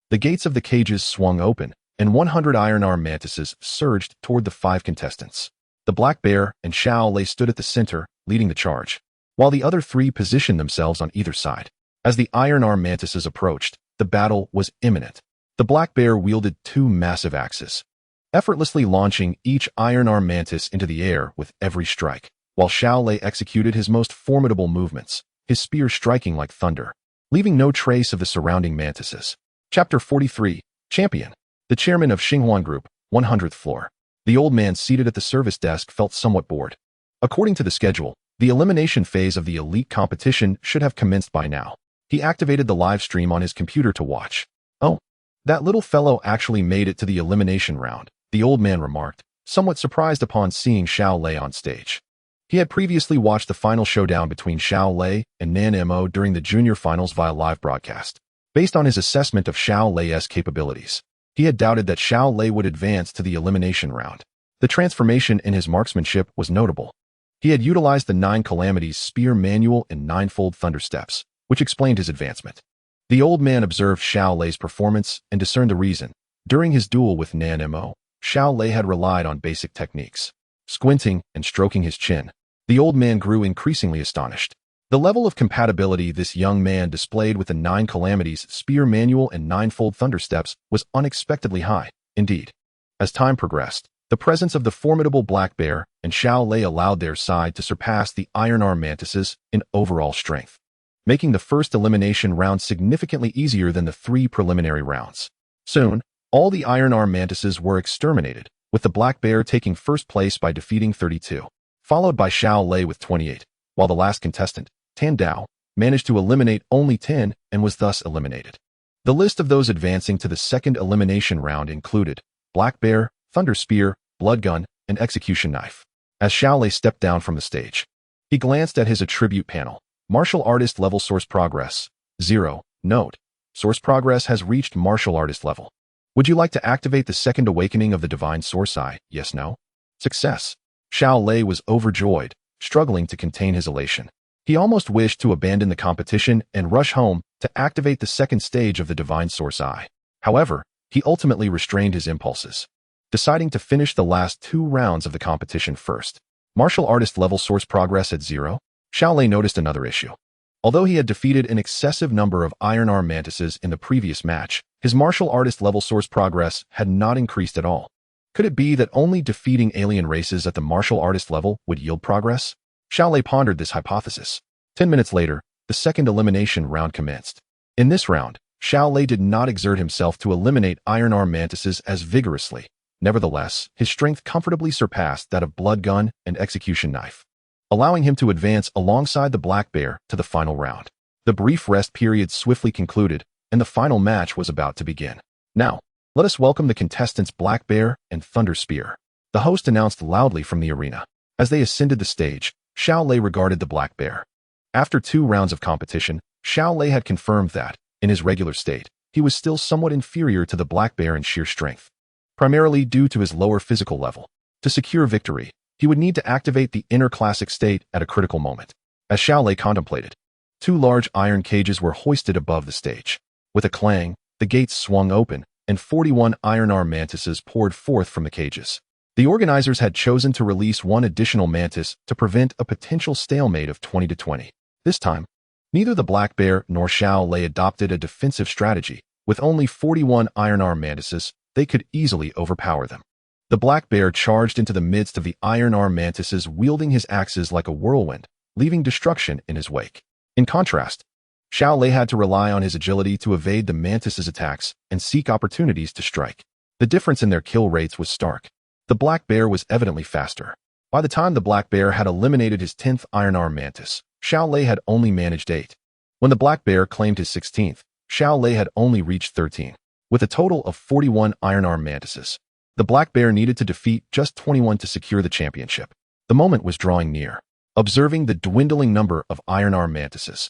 The gates of the cages swung open, and 100 Iron Arm Mantises surged toward the 5 contestants. The Black Bear and Xiao Lei stood at the center, leading the charge, while the other 3 positioned themselves on either side. As the Iron Arm Mantises approached, the battle was imminent. The Black Bear wielded 2 massive axes, effortlessly launching each Iron Arm Mantis into the air with every strike, while Xiao Lei executed his most formidable movements, his spear striking like thunder, leaving no trace of the surrounding mantises. Chapter 43, Champion. The chairman of Xinghuan Group, 100th floor. The old man seated at the service desk felt somewhat bored. According to the schedule, the elimination phase of the elite competition should have commenced by now. He activated the live stream on his computer to watch. "Oh, that little fellow actually made it to the elimination round," the old man remarked, somewhat surprised upon seeing Xiao Lei on stage. He had previously watched the final showdown between Xiao Lei and Nan Mo during the junior finals via live broadcast. Based on his assessment of Xiao Lei's capabilities, he had doubted that Xiao Lei would advance to the elimination round. The transformation in his marksmanship was notable. He had utilized the 9 Calamities Spear Manual and 9-fold Thunder Steps, which explained his advancement. The old man observed Xiao Lei's performance and discerned the reason. During his duel with Nan Mo, Xiao Lei had relied on basic techniques. Squinting and stroking his chin, the old man grew increasingly astonished. The level of compatibility this young man displayed with the 9 Calamities Spear Manual and 9-fold Thunder Steps was unexpectedly high. Indeed, as time progressed, the presence of the formidable black bear and Xiao Lei allowed their side to surpass the iron arm mantises in overall strength, making the first elimination round significantly easier than the 3 preliminary rounds. Soon, all the iron arm mantises were exterminated, with the black bear taking first place by defeating 32, followed by Xiao Lei with 28, while the last contestant, Tan Dao, managed to eliminate only 10 and was thus eliminated. The list of those advancing to the second elimination round included Black Bear, Thunder Spear, Blood Gun, and Execution Knife. As Xiao Lei stepped down from the stage, he glanced at his attribute panel. Martial Artist Level Source Progress 0. Note: Source Progress has reached Martial Artist level. Would you like to activate the second awakening of the Divine Source Eye? Yes, no? Success. Xiao Lei was overjoyed, struggling to contain his elation. He almost wished to abandon the competition and rush home to activate the second stage of the Divine Source Eye. However, he ultimately restrained his impulses, deciding to finish the last 2 rounds of the competition first. Martial Artist Level Source Progress at 0. Xiao Lei noticed another issue. Although he had defeated an excessive number of Iron Arm Mantises in the previous match, his Martial Artist Level Source Progress had not increased at all. Could it be that only defeating alien races at the Martial Artist level would yield progress? Xiao Lei pondered this hypothesis. 10 minutes later, the second elimination round commenced. In this round, Xiao Lei did not exert himself to eliminate Iron Arm Mantises as vigorously. Nevertheless, his strength comfortably surpassed that of Blood Gun and Execution Knife, allowing him to advance alongside the Black Bear to the final round. The brief rest period swiftly concluded, and the final match was about to begin. Now, let us welcome the contestants Black Bear and Thunder Spear, the host announced loudly from the arena. As they ascended the stage, Xiao Lei regarded the Black Bear. After 2 rounds of competition, Xiao Lei had confirmed that, in his regular state, he was still somewhat inferior to the Black Bear in sheer strength, primarily due to his lower physical level. To secure victory, he would need to activate the inner classic state at a critical moment. As Xiao Lei contemplated, 2 large iron cages were hoisted above the stage. With a clang, the gates swung open, and 41 Iron Arm Mantises poured forth from the cages. The organizers had chosen to release 1 additional mantis to prevent a potential stalemate of 20-20. This time, neither the Black Bear nor Xiao Lei adopted a defensive strategy. With only 41 Iron Arm Mantises, they could easily overpower them. The Black Bear charged into the midst of the Iron Arm Mantises, wielding his axes like a whirlwind, leaving destruction in his wake. In contrast, Xiao Lei had to rely on his agility to evade the Mantises' attacks and seek opportunities to strike. The difference in their kill rates was stark. The Black Bear was evidently faster. By the time the Black Bear had eliminated his 10th Iron Arm Mantis, Xiao Lei had only managed 8. When the Black Bear claimed his 16th, Xiao Lei had only reached 13. With a total of 41 Iron Arm Mantises, the Black Bear needed to defeat just 21 to secure the championship. The moment was drawing near. Observing the dwindling number of Iron Arm Mantises,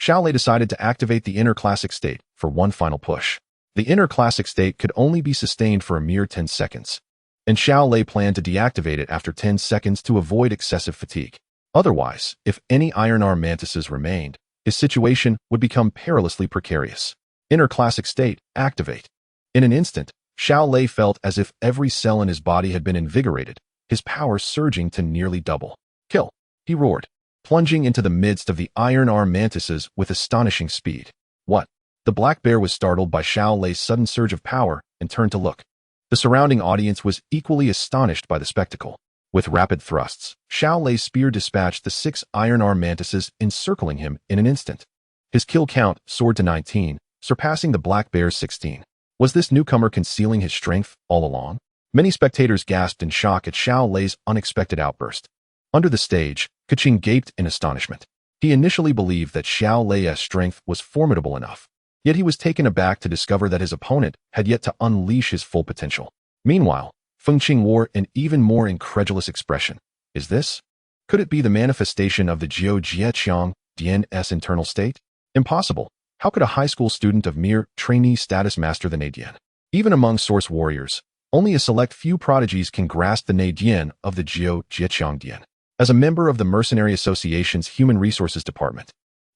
Xiao Lei decided to activate the Inner Classic State for one final push. The Inner Classic State could only be sustained for a mere 10 seconds, and Xiao Lei planned to deactivate it after 10 seconds to avoid excessive fatigue. Otherwise, if any Iron Arm Mantises remained, his situation would become perilously precarious. Inner Classic State, activate. In an instant, Xiao Lei felt as if every cell in his body had been invigorated, his power surging to nearly double. Kill! He roared, plunging into the midst of the Iron Arm Mantises with astonishing speed. What? The Black Bear was startled by Xiao Lei's sudden surge of power and turned to look. The surrounding audience was equally astonished by the spectacle. With rapid thrusts, Xiao Lei's spear dispatched the 6 Iron Arm Mantises, encircling him in an instant. His kill count soared to 19, surpassing the Black Bear's 16. Was this newcomer concealing his strength all along? Many spectators gasped in shock at Xiao Lei's unexpected outburst. Under the stage, Kaching gaped in astonishment. He initially believed that Xiao Lei's strength was formidable enough, yet he was taken aback to discover that his opponent had yet to unleash his full potential. Meanwhile, Fengqing wore an even more incredulous expression. Is this? Could it be the manifestation of the Jiu Jieqiang Dian's internal state? Impossible. How could a high school student of mere trainee status master the Neidian? Even among source warriors, only a select few prodigies can grasp the Neidian of the Jiu Jieqiang Dian. As a member of the Mercenary Association's Human Resources Department,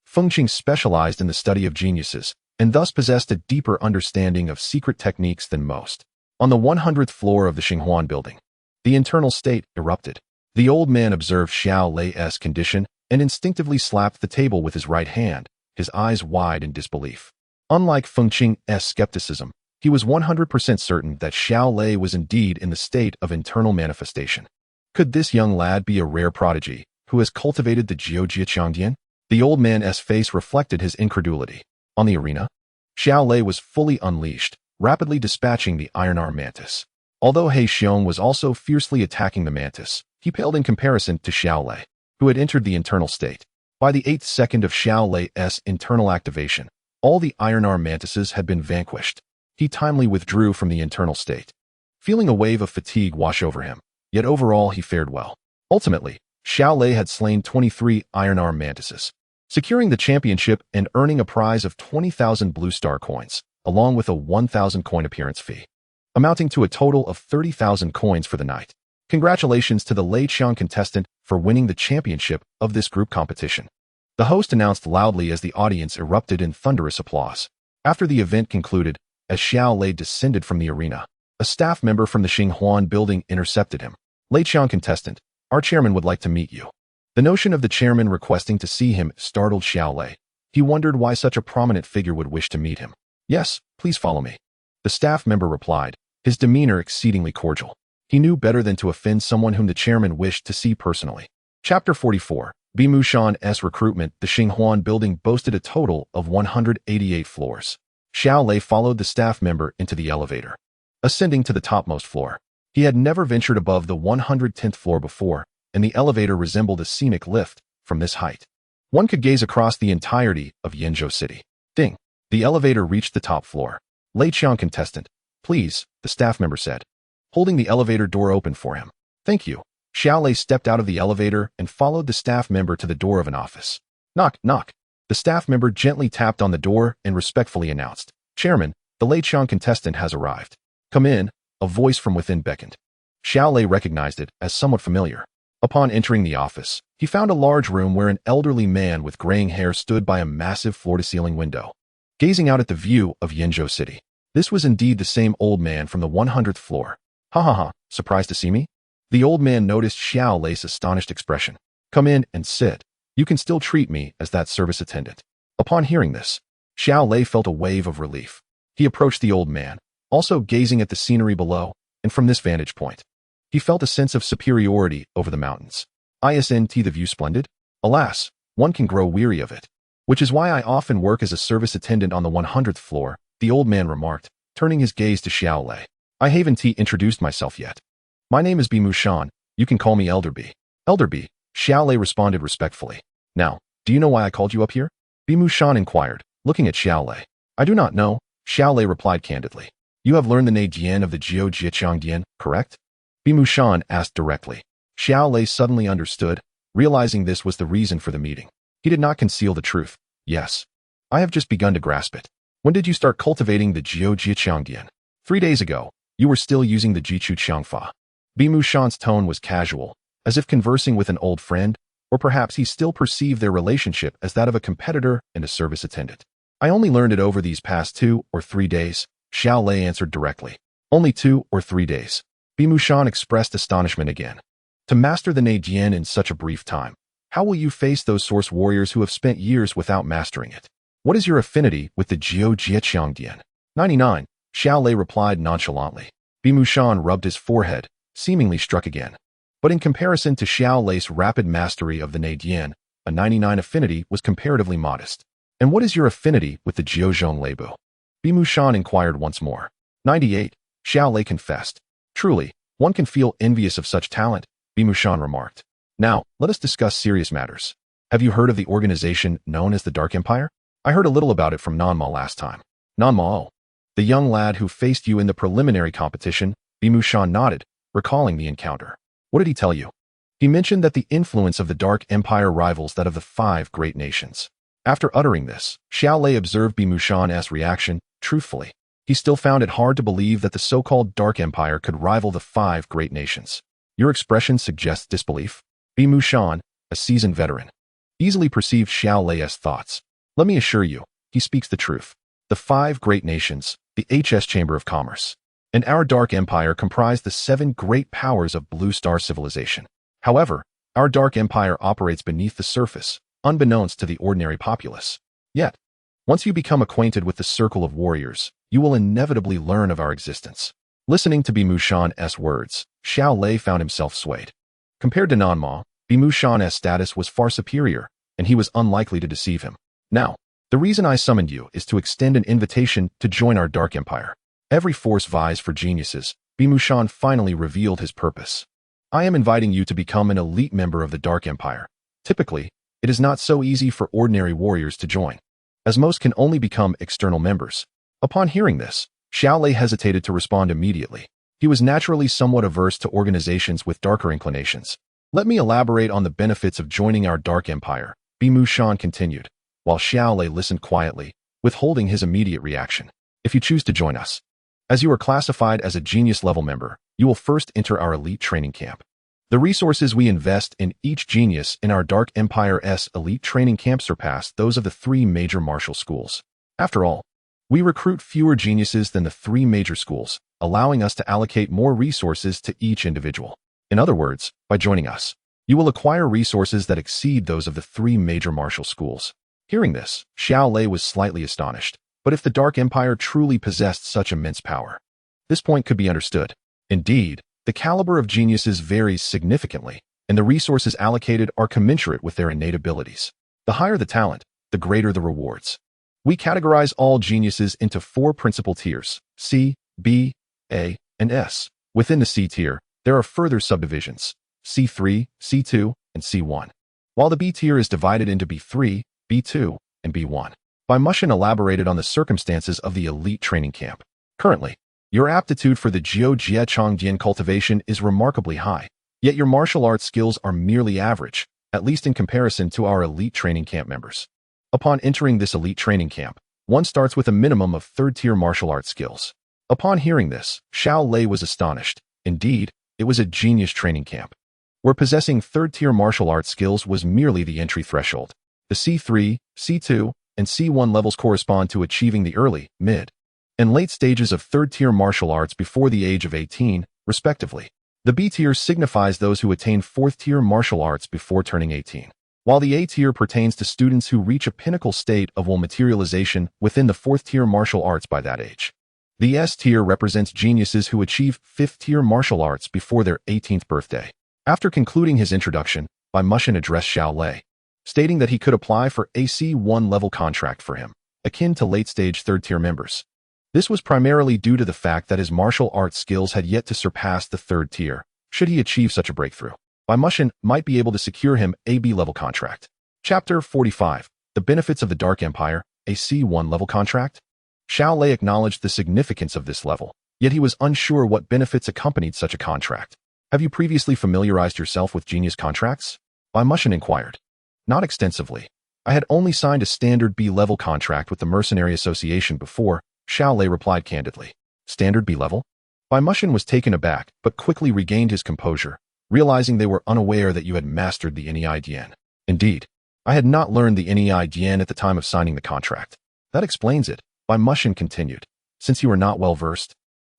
Fengqing specialized in the study of geniuses, and thus possessed a deeper understanding of secret techniques than most. On the 100th floor of the Xinghuan building, the internal state erupted. The old man observed Xiao Lei's condition and instinctively slapped the table with his right hand, his eyes wide in disbelief. Unlike Fengqing's skepticism, He was 100% certain that Xiao Lei was indeed in the state of internal manifestation. Could this young lad be a rare prodigy who has cultivated the Jiaojiachangdian? The old man's face reflected his incredulity. On the arena, Xiao Lei was fully unleashed, rapidly dispatching the iron-arm mantis. Although He Xiong was also fiercely attacking the mantis, he paled in comparison to Xiao Lei, who had entered the internal state. By the 8th second of Xiao Lei's internal activation, all the iron-arm mantises had been vanquished. He timely withdrew from the internal state, feeling a wave of fatigue wash over him, yet overall he fared well. Ultimately, Xiao Lei had slain 23 iron-arm mantises, securing the championship and earning a prize of 20,000 blue star coins, along with a 1,000 coin appearance fee, amounting to a total of 30,000 coins for the night. Congratulations to the Leiqiang contestant for winning the championship of this group competition, the host announced loudly as the audience erupted in thunderous applause. After the event concluded, as Xiao Lei descended from the arena, a staff member from the Xinghuan building intercepted him. Leiqiang contestant, our chairman would like to meet you. The notion of the chairman requesting to see him startled Xiao Lei. He wondered why such a prominent figure would wish to meet him. Yes, please follow me. The staff member replied, his demeanor exceedingly cordial. He knew better than to offend someone whom the chairman wished to see personally. Chapter 44. Bimu Shan's recruitment. The Xinghuan building boasted a total of 188 floors. Xiao Lei followed the staff member into the elevator, ascending to the topmost floor. He had never ventured above the 110th floor before, and the elevator resembled a scenic lift. From this height, one could gaze across the entirety of Yenzhou City. Ding! The elevator reached the top floor. Leiqiang contestant, please, the staff member said, holding the elevator door open for him. Thank you. Xiao Lei stepped out of the elevator and followed the staff member to the door of an office. Knock, knock. The staff member gently tapped on the door and respectfully announced, Chairman, the Leiqiang contestant has arrived. Come in, a voice from within beckoned. Xiao Lei recognized it as somewhat familiar. Upon entering the office, he found a large room where an elderly man with graying hair stood by a massive floor-to-ceiling window, gazing out at the view of Yenzhou City. This was indeed the same old man from the 100th floor. Ha ha ha, surprised to see me? The old man noticed Xiao Lei's astonished expression. Come in and sit. You can still treat me as that service attendant. Upon hearing this, Xiao Lei felt a wave of relief. He approached the old man, also gazing at the scenery below, and from this vantage point, he felt a sense of superiority over the mountains. Isn't the view splendid? Alas, one can grow weary of it. Which is why I often work as a service attendant on the 100th floor, the old man remarked, turning his gaze to Xiao Lei. I haven't introduced myself yet. My name is Bimu Shan. You can call me Elder B. Elder B, Xiao Lei responded respectfully. Now, do you know why I called you up here? Bimu Shan inquired, looking at Xiao Lei. I do not know, Xiao Lei replied candidly. You have learned the Neijian of the Jiaojiachangdian, correct? Bimu Shan asked directly. Xiao Lei suddenly understood, realizing this was the reason for the meeting. He did not conceal the truth. Yes. I have just begun to grasp it. When did you start cultivating the Jiaojiachangdian? 3 days ago. You were still using the Jichu Qiangfa. Bimu Shan's tone was casual, as if conversing with an old friend, or perhaps he still perceived their relationship as that of a competitor and a service attendant. I only learned it over these past 2 or 3 days, Xiao Lei answered directly. Only 2 or 3 days. Bimu Shan expressed astonishment again. To master the Neijian in such a brief time, how will you face those source warriors who have spent years without mastering it? What is your affinity with the Jiaojiachangdian? 99, Xiao Lei replied nonchalantly. Bimu Shan rubbed his forehead, seemingly struck again. But in comparison to Xiao Lei's rapid mastery of the Neijian, a 99 affinity was comparatively modest. And what is your affinity with the Jiozhong Leibu? Bimu Shan inquired once more. 98, Xiao Lei confessed. Truly, one can feel envious of such talent, Bimu Shan remarked. Now, let us discuss serious matters. Have you heard of the organization known as the Dark Empire? I heard a little about it from Nanma last time. Nanma, the young lad who faced you in the preliminary competition, Bimu Shan nodded, recalling the encounter. What did he tell you? He mentioned that the influence of the Dark Empire rivals that of the 5 great nations. After uttering this, Xiao Lei observed Bimu Shan's reaction, truthfully. He still found it hard to believe that the so-called Dark Empire could rival the 5 great nations. Your expression suggests disbelief? Bimu Shan, a seasoned veteran, easily perceived Xiao Lei's thoughts. Let me assure you, he speaks the truth. The 5 great nations, the HS Chamber of Commerce, and our Dark Empire comprise the 7 great powers of Blue Star civilization. However, our Dark Empire operates beneath the surface, unbeknownst to the ordinary populace. Yet, Once you become acquainted with the circle of warriors, you will inevitably learn of our existence. Listening to Bimushan's words, Xiao Lei found himself swayed. Compared to Nanma, Bimushan's status was far superior, and he was unlikely to deceive him. Now, the reason I summoned you is to extend an invitation to join our Dark Empire. Every force vies for geniuses. Bimushan finally revealed his purpose. I am inviting you to become an elite member of the Dark Empire. Typically, it is not so easy for ordinary warriors to join, as most can only become external members. Upon hearing this, Xiao Lei hesitated to respond immediately. He was naturally somewhat averse to organizations with darker inclinations. Let me elaborate on the benefits of joining our Dark Empire, Bimushan continued, while Xiao Lei listened quietly, withholding his immediate reaction. If you choose to join us, as you are classified as a genius level member, you will first enter our elite training camp. The resources we invest in each genius in our Dark Empire's elite training camp surpass those of the 3 major martial schools. After all, we recruit fewer geniuses than the 3 major schools, allowing us to allocate more resources to each individual. In other words, by joining us, you will acquire resources that exceed those of the 3 major martial schools. Hearing this, Xiao Lei was slightly astonished. But if the Dark Empire truly possessed such immense power, this point could be understood. Indeed, the caliber of geniuses varies significantly, and the resources allocated are commensurate with their innate abilities. The higher the talent, the greater the rewards. We categorize all geniuses into 4 principal tiers: C, B, A, and S. Within the C tier, there are further subdivisions: C3, C2, and C1. While the B tier is divided into B3, B2, and B1. Bimushan elaborated on the circumstances of the elite training camp. Currently, your aptitude for the Jiu Jiachongdian cultivation is remarkably high, yet your martial arts skills are merely average, at least in comparison to our elite training camp members. Upon entering this elite training camp, one starts with a minimum of 3rd-tier martial arts skills. Upon hearing this, Xiao Lei was astonished. Indeed, it was a genius training camp, where possessing 3rd-tier martial arts skills was merely the entry threshold. The C3, C2, and C1 levels correspond to achieving the early, mid, and late stages of 3rd-tier martial arts before the age of 18, respectively. The B tier signifies those who attain 4th-tier martial arts before turning 18, while the A tier pertains to students who reach a pinnacle state of will materialization within the 4th-tier martial arts by that age. The S tier represents geniuses who achieve 5th-tier martial arts before their 18th birthday. After concluding his introduction, Bimushan addressed Xiao Lei, stating that he could apply for a C1 level contract for him, akin to late-stage 3rd-tier members. This was primarily due to the fact that his martial arts skills had yet to surpass the 3rd tier. Should he achieve such a breakthrough, Bimushan might be able to secure him a B-level contract. Chapter 45. The Benefits of the Dark Empire, a C1 level contract? Xiao Lei acknowledged the significance of this level, yet he was unsure what benefits accompanied such a contract. Have you previously familiarized yourself with genius contracts? Bimushan inquired. Not extensively. I had only signed a standard B-level contract with the Mercenary Association before, Xiao Lei replied candidly. Standard B-level? Bimushan was taken aback, but quickly regained his composure, realizing they were unaware that you had mastered the Nei. Indeed, I had not learned the Nei at the time of signing the contract. That explains it, Bimushan continued. Since you are not well versed,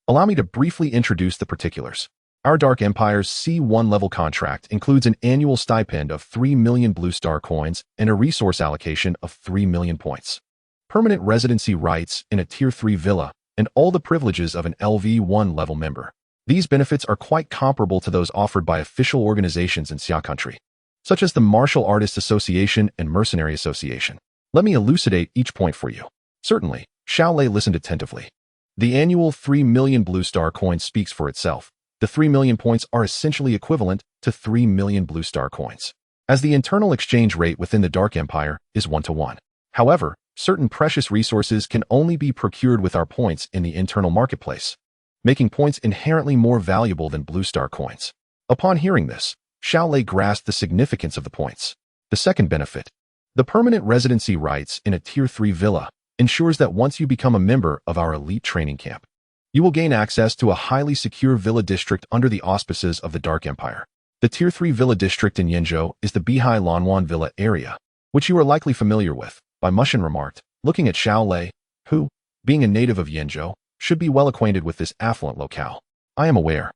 allow me to briefly introduce the particulars. Our Dark Empire's C1 level contract includes an annual stipend of 3 million blue star coins and a resource allocation of 3 million points. Permanent residency rights in a Tier 3 villa, and all the privileges of an LV1 level member. These benefits are quite comparable to those offered by official organizations in Xia country, such as the Martial Artists Association and Mercenary Association. Let me elucidate each point for you. Certainly, Xiao Lei listened attentively. The annual 3 million blue star coins speaks for itself. The 3 million points are essentially equivalent to 3 million blue star coins, as the internal exchange rate within the Dark Empire is 1-to-1. However, certain precious resources can only be procured with our points in the internal marketplace, making points inherently more valuable than blue star coins. Upon hearing this, Xiao Lei grasped the significance of the points. The second benefit, the permanent residency rights in a Tier 3 villa, ensures that once you become a member of our elite training camp, you will gain access to a highly secure villa district under the auspices of the Dark Empire. The Tier 3 villa district in Yenzhou is the Bihai Lanwan villa area, which you are likely familiar with, Bimushan remarked, looking at Xiao Lei, who, being a native of Yenzhou, should be well acquainted with this affluent locale. I am aware.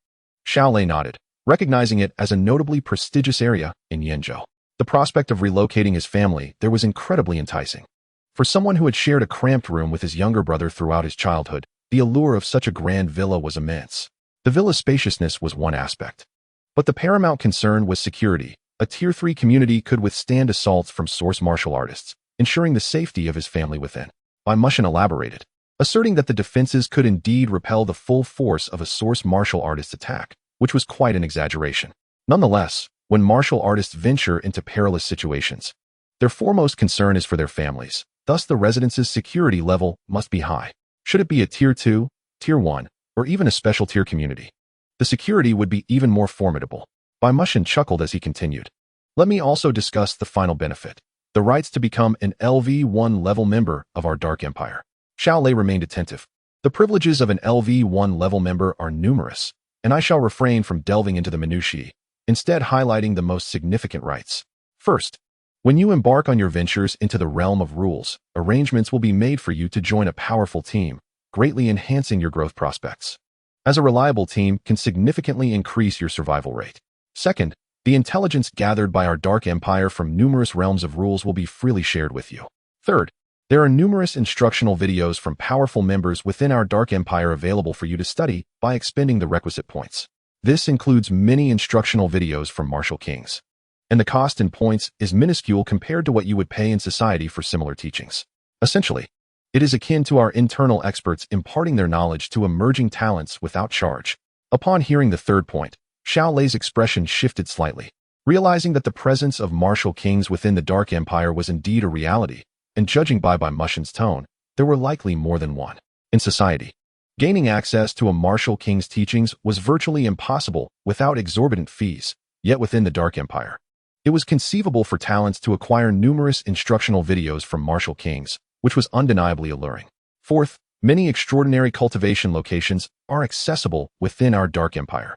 Xiao Lei nodded, recognizing it as a notably prestigious area in Yenzhou. The prospect of relocating his family there was incredibly enticing. For someone who had shared a cramped room with his younger brother throughout his childhood, the allure of such a grand villa was immense. The villa's spaciousness was one aspect. But the paramount concern was security. A Tier 3 community could withstand assaults from source martial artists, ensuring the safety of his family within. Mushan elaborated, asserting that the defenses could indeed repel the full force of a source martial artist's attack, which was quite an exaggeration. Nonetheless, when martial artists venture into perilous situations, their foremost concern is for their families. Thus, the residence's security level must be high. Should it be a Tier 2, Tier 1, or even a special tier community, the security would be even more formidable. Mushan chuckled as he continued. Let me also discuss the final benefit, the rights to become an LV1 level member of our Dark Empire. Xiao Lei remained attentive. The privileges of an LV1 level member are numerous, and I shall refrain from delving into the minutiae, instead highlighting the most significant rights. First, when you embark on your ventures into the realm of rules, arrangements will be made for you to join a powerful team, greatly enhancing your growth prospects. As a reliable team can significantly increase your survival rate. Second, the intelligence gathered by our Dark Empire from numerous realms of rules will be freely shared with you. Third, there are numerous instructional videos from powerful members within our Dark Empire available for you to study by expending the requisite points. This includes many instructional videos from martial kings. And the cost in points is minuscule compared to what you would pay in society for similar teachings. Essentially, it is akin to our internal experts imparting their knowledge to emerging talents without charge. Upon hearing the third point, Xiao Lei's expression shifted slightly. Realizing that the presence of martial kings within the Dark Empire was indeed a reality, and judging by Mushan's tone, there were likely more than one. In society, gaining access to a martial king's teachings was virtually impossible without exorbitant fees, yet within the Dark Empire, it was conceivable for talents to acquire numerous instructional videos from martial kings, which was undeniably alluring. Fourth, many extraordinary cultivation locations are accessible within our Dark Empire,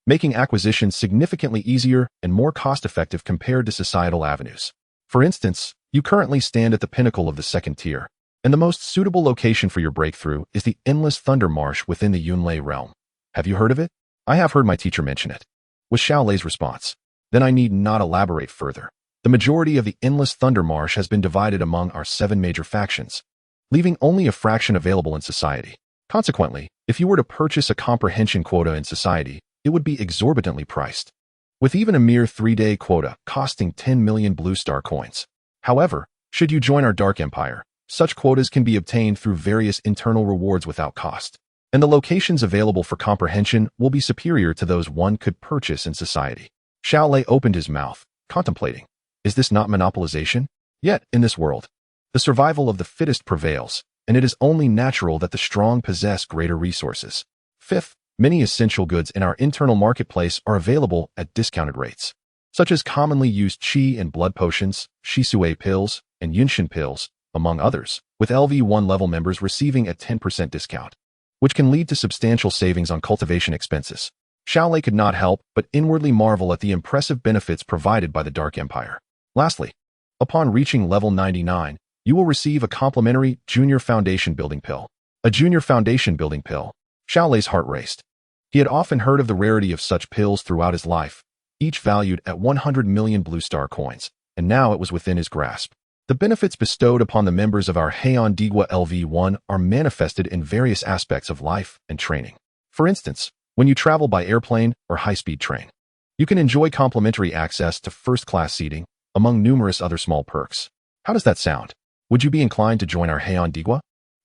making acquisition significantly easier and more cost-effective compared to societal avenues. For instance, you currently stand at the pinnacle of the second tier, and the most suitable location for your breakthrough is the Endless Thunder Marsh within the Yunlei realm. Have you heard of it? I have heard my teacher mention it, was Xiao Lei's response. Then I need not elaborate further. The majority of the Endless Thunder Marsh has been divided among our 7 major factions, leaving only a fraction available in society. Consequently, if you were to purchase a comprehension quota in society, it would be exorbitantly priced, with even a mere 3-day quota costing 10 million blue star coins. However, should you join our Dark Empire, such quotas can be obtained through various internal rewards without cost, and the locations available for comprehension will be superior to those one could purchase in society. Xiao Lei opened his mouth, contemplating. Is this not monopolization? Yet, in this world, the survival of the fittest prevails, and it is only natural that the strong possess greater resources. Fifth, many essential goods in our internal marketplace are available at discounted rates, such as commonly used qi and blood potions, shisui pills, and yunshin pills, among others, with LV1 level members receiving a 10% discount, which can lead to substantial savings on cultivation expenses. Xiao Lei could not help but inwardly marvel at the impressive benefits provided by the Dark Empire. Lastly, upon reaching level 99, you will receive a complimentary Junior Foundation Building Pill. A Junior Foundation Building Pill. Xiao Lei's heart raced. He had often heard of the rarity of such pills throughout his life, each valued at 100 million blue star coins, and now it was within his grasp. The benefits bestowed upon the members of our Heian Digua LV1 are manifested in various aspects of life and training. For instance, when you travel by airplane or high-speed train, you can enjoy complimentary access to first-class seating, among numerous other small perks. How does that sound? Would you be inclined to join our Heian Digua?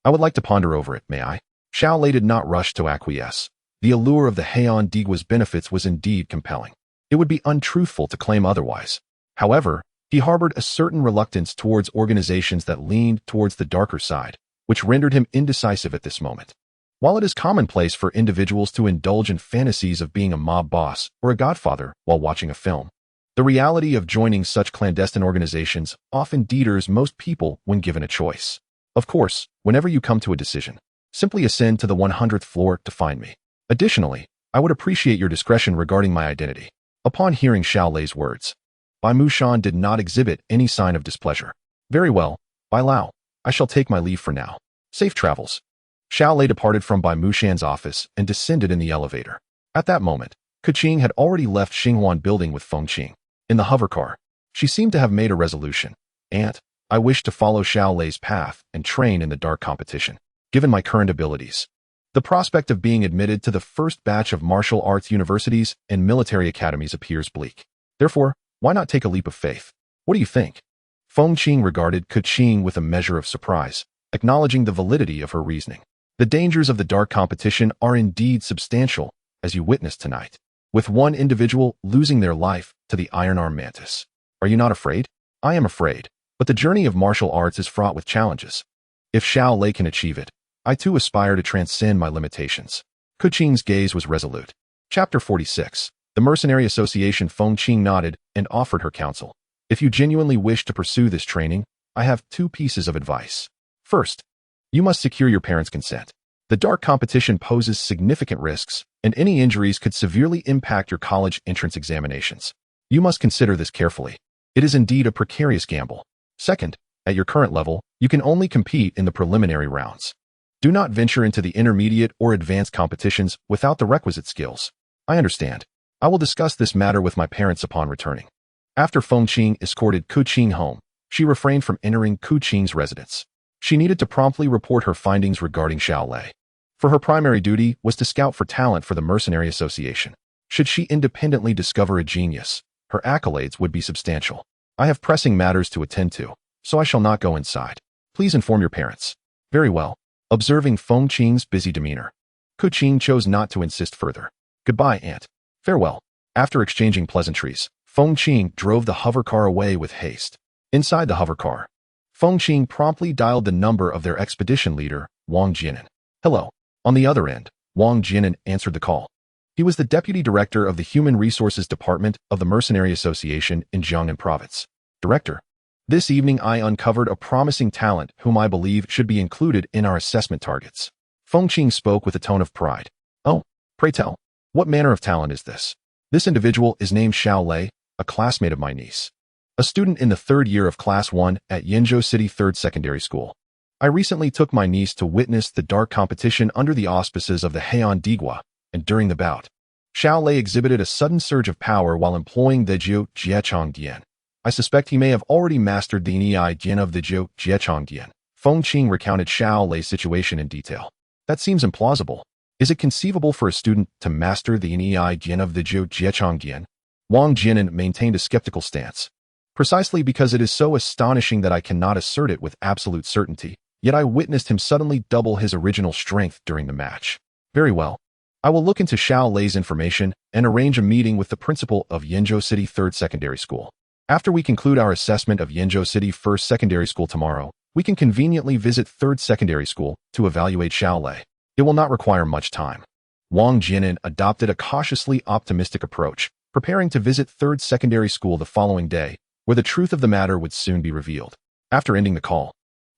I would like to ponder over it, may I? Xiao Lei did not rush to acquiesce. The allure of the Heian Digua's benefits was indeed compelling. It would be untruthful to claim otherwise. However, he harbored a certain reluctance towards organizations that leaned towards the darker side, which rendered him indecisive at this moment. While it is commonplace for individuals to indulge in fantasies of being a mob boss or a godfather while watching a film, the reality of joining such clandestine organizations often deters most people when given a choice. Of course, whenever you come to a decision, simply ascend to the 100th floor to find me. Additionally, I would appreciate your discretion regarding my identity. Upon hearing Xiao Lei's words, Bai Mushan did not exhibit any sign of displeasure. Very well, Bai Lao, I shall take my leave for now. Safe travels. Xiao Lei departed from Bai Mushan's office and descended in the elevator. At that moment, Keqing had already left Xinghuan building with Feng Qing. In the hovercar, she seemed to have made a resolution. Aunt, I wish to follow Xiao Lei's path and train in the dark competition. Given my current abilities, the prospect of being admitted to the first batch of martial arts universities and military academies appears bleak. Therefore, why not take a leap of faith? What do you think? Feng Qing regarded Kuqing with a measure of surprise, acknowledging the validity of her reasoning. The dangers of the dark competition are indeed substantial, as you witnessed tonight, with one individual losing their life to the Iron Arm Mantis. Are you not afraid? I am afraid, but the journey of martial arts is fraught with challenges. If Xiao Lei can achieve it, I too aspire to transcend my limitations. Kuqing's gaze was resolute. Chapter 46. The Mercenary Association. Feng Qing nodded and offered her counsel. If you genuinely wish to pursue this training, I have 2 pieces of advice. First, you must secure your parents' consent. The dark competition poses significant risks, and any injuries could severely impact your college entrance examinations. You must consider this carefully. It is indeed a precarious gamble. Second, at your current level, you can only compete in the preliminary rounds. Do not venture into the intermediate or advanced competitions without the requisite skills. I understand. I will discuss this matter with my parents upon returning. After Feng Qing escorted Kuqing home, she refrained from entering Kuqing's residence. She needed to promptly report her findings regarding Xiao Lei. For her primary duty was to scout for talent for the Mercenary Association. Should she independently discover a genius, her accolades would be substantial. I have pressing matters to attend to, so I shall not go inside. Please inform your parents. Very well. Observing Feng Qing's busy demeanor, Kuqing chose not to insist further. Goodbye, aunt. Farewell. After exchanging pleasantries, Feng Qing drove the hovercar away with haste. Inside the hovercar, Feng Qing promptly dialed the number of their expedition leader, Wang Jianan. Hello. On the other end, Wang Jianan answered the call. He was the deputy director of the Human Resources Department of the Mercenary Association in Jiangnan Province. Director, this evening I uncovered a promising talent whom I believe should be included in our assessment targets. Feng Qing spoke with a tone of pride. Oh, pray tell, what manner of talent is this? This individual is named Xiao Lei, a classmate of my niece. A student in the 3rd year of Class 1 at Yenzhou City 3rd Secondary School. I recently took my niece to witness the dark competition under the auspices of the Heian Digua, and during the bout, Xiao Lei exhibited a sudden surge of power while employing the Jiu Jiechong Dian. I suspect he may have already mastered the Nii Dian of the Jiu Jiechong Dian. Feng Qing recounted Xiao Lei's situation in detail. That seems implausible. Is it conceivable for a student to master the Nii Dian of the Jiu Jiechong Dian? Wang Jianan maintained a skeptical stance. Precisely because it is so astonishing that I cannot assert it with absolute certainty, yet I witnessed him suddenly double his original strength during the match. Very well. I will look into Xiao Lei's information and arrange a meeting with the principal of Yenzhou City 3rd Secondary School. After we conclude our assessment of Yenzhou City 1st Secondary School tomorrow, we can conveniently visit 3rd Secondary School to evaluate Xiao Lei. It will not require much time. Wang Jianan adopted a cautiously optimistic approach, preparing to visit 3rd Secondary School the following day, where the truth of the matter would soon be revealed. After ending the call,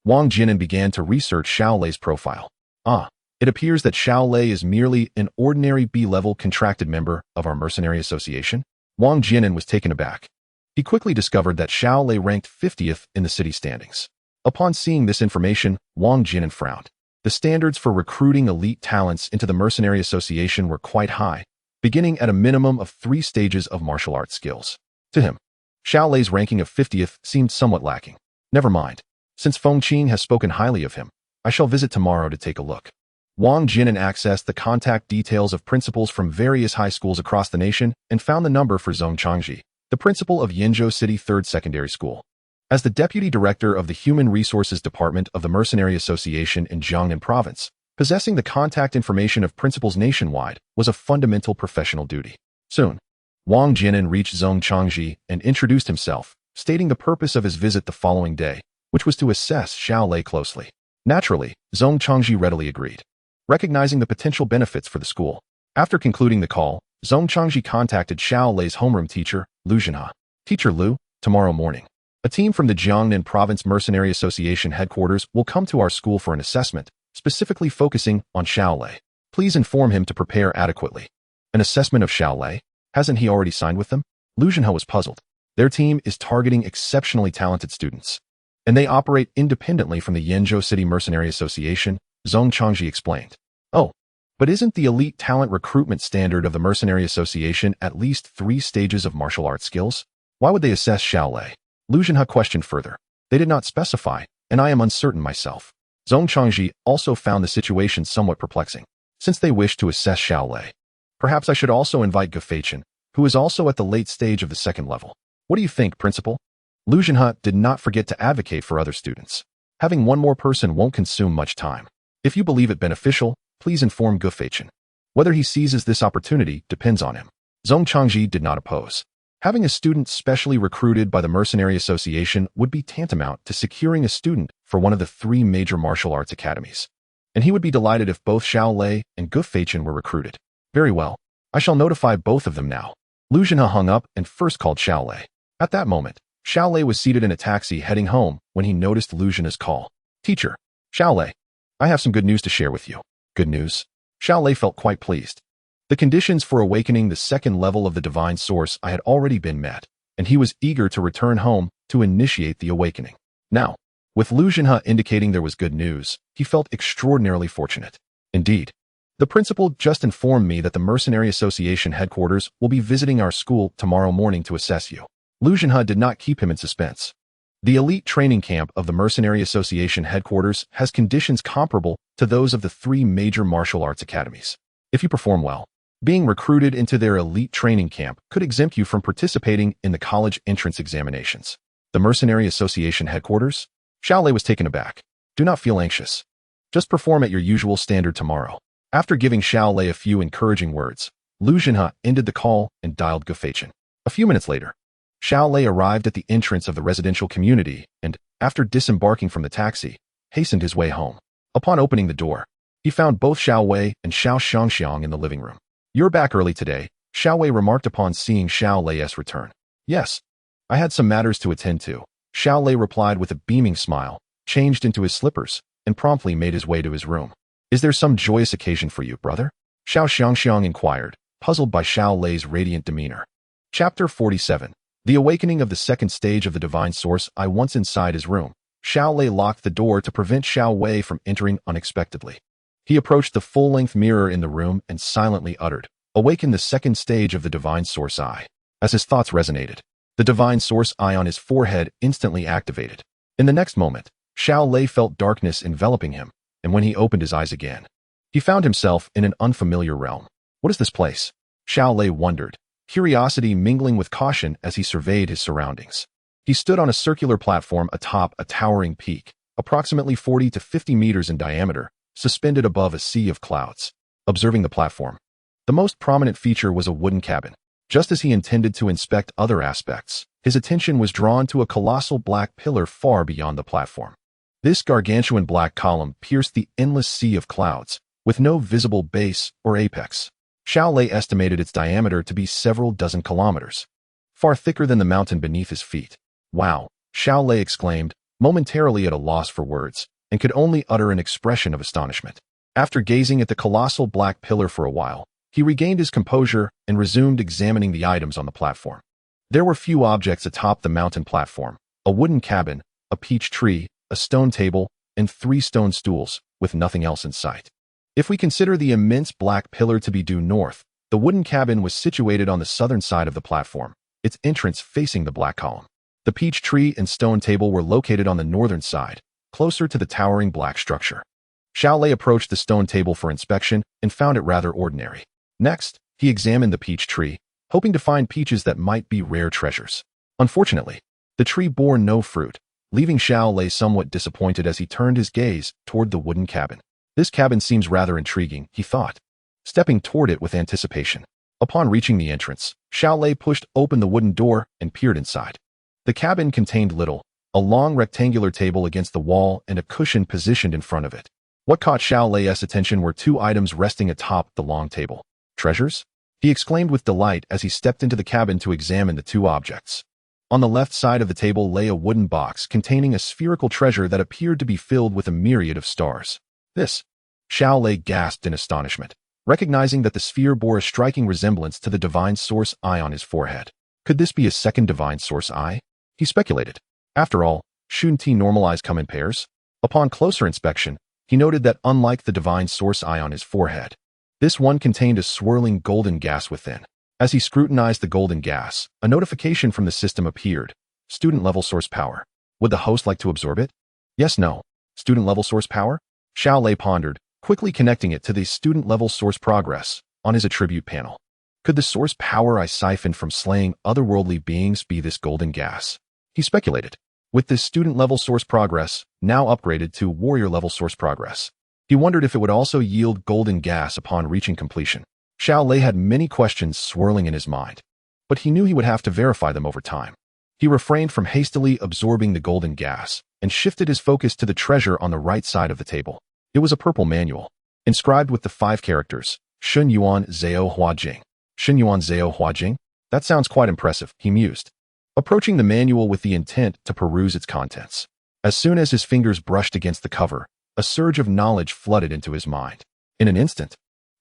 Wang Jianan began to research Xiao Lei's profile. It appears that Xiao Lei is merely an ordinary B-level contracted member of our Mercenary Association. Wang Jianan was taken aback. He quickly discovered that Xiao Lei ranked 50th in the city standings. Upon seeing this information, Wang Jianan frowned. The standards for recruiting elite talents into the Mercenary Association were quite high, beginning at a minimum of 3 stages of martial arts skills. To him, Xiao Lei's ranking of 50th seemed somewhat lacking. Never mind. Since Feng Qing has spoken highly of him, I shall visit tomorrow to take a look. Wang Jianan accessed the contact details of principals from various high schools across the nation and found the number for Zhong Changji, the principal of Yenzhou City 3rd Secondary School. As the deputy director of the Human Resources Department of the Mercenary Association in Jiangnan Province, possessing the contact information of principals nationwide was a fundamental professional duty. Soon, Wang Jianan reached Zhong Changji and introduced himself, stating the purpose of his visit the following day, which was to assess Xiao Lei closely. Naturally, Zhong Changji readily agreed, recognizing the potential benefits for the school. After concluding the call, Zhong Changji contacted Xiao Lei's homeroom teacher, Lu Zhenhe. Teacher Lu, tomorrow morning, a team from the Jiangnan Province Mercenary Association headquarters will come to our school for an assessment, specifically focusing on Xiao Lei. Please inform him to prepare adequately. An assessment of Xiao Lei? Hasn't he already signed with them? Lu Zhenhe was puzzled. Their team is targeting exceptionally talented students, and they operate independently from the Yenzhou City Mercenary Association, Zhong Changji explained. Oh, but isn't the elite talent recruitment standard of the Mercenary Association at least 3 stages of martial arts skills? Why would they assess Xiao Lei? Lu Zhenhe questioned further. They did not specify, and I am uncertain myself. Zhong Changji also found the situation somewhat perplexing, since they wished to assess Xiao Lei. Perhaps I should also invite Gufeichen, who is also at the late stage of the second level. What do you think, Principal? Lu Zhenhe did not forget to advocate for other students. Having one more person won't consume much time. If you believe it beneficial, please inform Gufeichen. Whether he seizes this opportunity depends on him. Zhong Changji did not oppose. Having a student specially recruited by the Mercenary Association would be tantamount to securing a student for one of the 3 major martial arts academies. And he would be delighted if both Xiao Lei and Gufeichen were recruited. Very well. I shall notify both of them now. Lu Zhenhe hung up and first called Xiao Lei. At that moment, Xiao Lei was seated in a taxi heading home when he noticed Lu Zhenhe's call. Teacher, Xiao Lei, I have some good news to share with you. Good news? Xiao Lei felt quite pleased. The conditions for awakening the second level of the divine source I had already been met, and he was eager to return home to initiate the awakening. Now, with Lu Zhenhe indicating there was good news, he felt extraordinarily fortunate. Indeed, the principal just informed me that the Mercenary Association headquarters will be visiting our school tomorrow morning to assess you. Lu Zhenhe did not keep him in suspense. The elite training camp of the Mercenary Association headquarters has conditions comparable to those of the 3 major martial arts academies. If you perform well, being recruited into their elite training camp could exempt you from participating in the college entrance examinations. The Mercenary Association headquarters? Xiao Lei was taken aback. Do not feel anxious. Just perform at your usual standard tomorrow. After giving Xiao Lei a few encouraging words, Lu Zhenhe ended the call and dialed Gufeichen. A few minutes later, Xiao Lei arrived at the entrance of the residential community and, after disembarking from the taxi, hastened his way home. Upon opening the door, he found both Xiao Wei and Xiao Xiangxiang in the living room. You're back early today, Xiao Wei remarked upon seeing Xiao Lei's return. Yes, I had some matters to attend to, Xiao Lei replied with a beaming smile, changed into his slippers, and promptly made his way to his room. Is there some joyous occasion for you, brother? Xiao Xiangxiang inquired, puzzled by Xiao Lei's radiant demeanor. Chapter 47. The awakening of the second stage of the divine source. I once inside his room, Xiao Lei locked the door to prevent Xiao Wei from entering unexpectedly. He approached the full-length mirror in the room and silently uttered, "Awaken the second stage of the divine source eye." As his thoughts resonated, the divine source eye on his forehead instantly activated. In the next moment, Xiao Lei felt darkness enveloping him, and when he opened his eyes again, he found himself in an unfamiliar realm. What is this place? Xiao Lei wondered, curiosity mingling with caution as he surveyed his surroundings. He stood on a circular platform atop a towering peak, approximately 40 to 50 meters in diameter, suspended above a sea of clouds. Observing the platform, the most prominent feature was a wooden cabin. Just as he intended to inspect other aspects, his attention was drawn to a colossal black pillar far beyond the platform. This gargantuan black column pierced the endless sea of clouds, with no visible base or apex. Xiao Lei estimated its diameter to be several dozen kilometers, far thicker than the mountain beneath his feet. Wow, Xiao Lei exclaimed, momentarily at a loss for words, and could only utter an expression of astonishment. After gazing at the colossal black pillar for a while, he regained his composure and resumed examining the items on the platform. There were few objects atop the mountain platform: a wooden cabin, a peach tree, a stone table, and 3 stone stools, with nothing else in sight. If we consider the immense black pillar to be due north, the wooden cabin was situated on the southern side of the platform, its entrance facing the black column. The peach tree and stone table were located on the northern side, closer to the towering black structure. Xiao Lei approached the stone table for inspection and found it rather ordinary. Next, he examined the peach tree, hoping to find peaches that might be rare treasures. Unfortunately, the tree bore no fruit, leaving Xiao Lei somewhat disappointed as he turned his gaze toward the wooden cabin. This cabin seems rather intriguing, he thought, stepping toward it with anticipation. Upon reaching the entrance, Xiao Lei pushed open the wooden door and peered inside. The cabin contained little: a long rectangular table against the wall and a cushion positioned in front of it. What caught Xiao Lei's attention were 2 items resting atop the long table. Treasures? He exclaimed with delight as he stepped into the cabin to examine the 2 objects. On the left side of the table lay a wooden box containing a spherical treasure that appeared to be filled with a myriad of stars. This? Xiao Lei gasped in astonishment, recognizing that the sphere bore a striking resemblance to the divine source eye on his forehead. Could this be a second divine source eye? He speculated. After all, shouldn't he normalize come in pairs? Upon closer inspection, he noted that unlike the divine source eye on his forehead, this one contained a swirling golden gas within. As he scrutinized the golden gas, a notification from the system appeared: student level source power. Would the host like to absorb it? Yes, no. Student-level source power? Xiao Lei pondered, quickly connecting it to the student-level source progress on his attribute panel. Could the source power I siphoned from slaying otherworldly beings be this golden gas? He speculated. With this student-level source progress, now upgraded to warrior-level source progress, he wondered if it would also yield golden gas upon reaching completion. Xiao Lei had many questions swirling in his mind, but he knew he would have to verify them over time. He refrained from hastily absorbing the golden gas and shifted his focus to the treasure on the right side of the table. It was a purple manual, inscribed with the 5 characters, Shun Yuan Zhao Hua Jing. Shun Yuan Zhao Hua Jing? That sounds quite impressive, he mused, approaching the manual with the intent to peruse its contents. As soon as his fingers brushed against the cover, a surge of knowledge flooded into his mind. In an instant,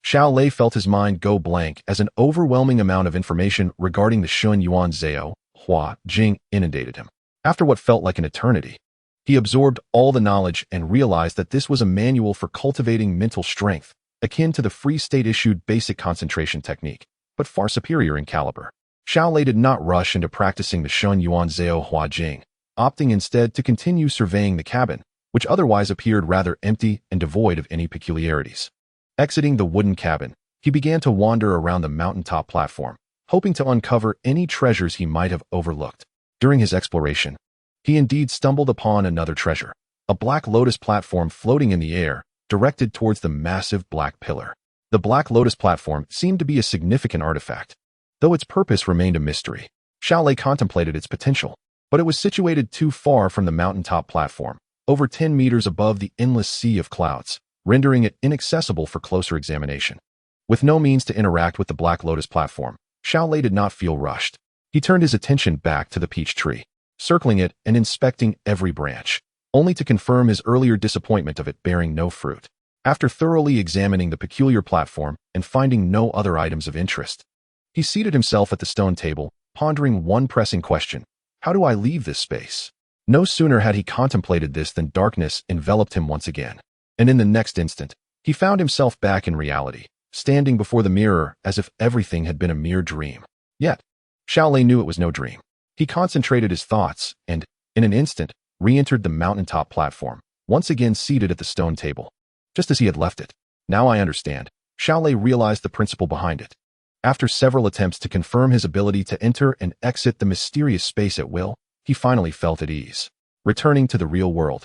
Xiao Lei felt his mind go blank as an overwhelming amount of information regarding the Shun Yuan Zhao Hua Jing inundated him. After what felt like an eternity, he absorbed all the knowledge and realized that this was a manual for cultivating mental strength, akin to the Free State-issued basic concentration technique, but far superior in caliber. Xiao Lei did not rush into practicing the Shun Yuan Zhao Hua Jing, opting instead to continue surveying the cabin, which otherwise appeared rather empty and devoid of any peculiarities. Exiting the wooden cabin, he began to wander around the mountaintop platform, hoping to uncover any treasures he might have overlooked. During his exploration, he indeed stumbled upon another treasure, a black lotus platform floating in the air, directed towards the massive black pillar. The black lotus platform seemed to be a significant artifact, though its purpose remained a mystery. Xiao Lei contemplated its potential, but it was situated too far from the mountaintop platform, over 10 meters above the endless sea of clouds, rendering it inaccessible for closer examination. With no means to interact with the black lotus platform, Xiao Lei did not feel rushed. He turned his attention back to the peach tree, circling it and inspecting every branch, only to confirm his earlier disappointment of it bearing no fruit. After thoroughly examining the peculiar platform and finding no other items of interest, he seated himself at the stone table, pondering one pressing question: how do I leave this space? No sooner had he contemplated this than darkness enveloped him once again, and in the next instant, he found himself back in reality, standing before the mirror as if everything had been a mere dream. Yet, Xiao Lei knew it was no dream. He concentrated his thoughts and, in an instant, re-entered the mountaintop platform, once again seated at the stone table, just as he had left it. Now I understand. Xiao Lei realized the principle behind it. After several attempts to confirm his ability to enter and exit the mysterious space at will, he finally felt at ease. Returning to the real world,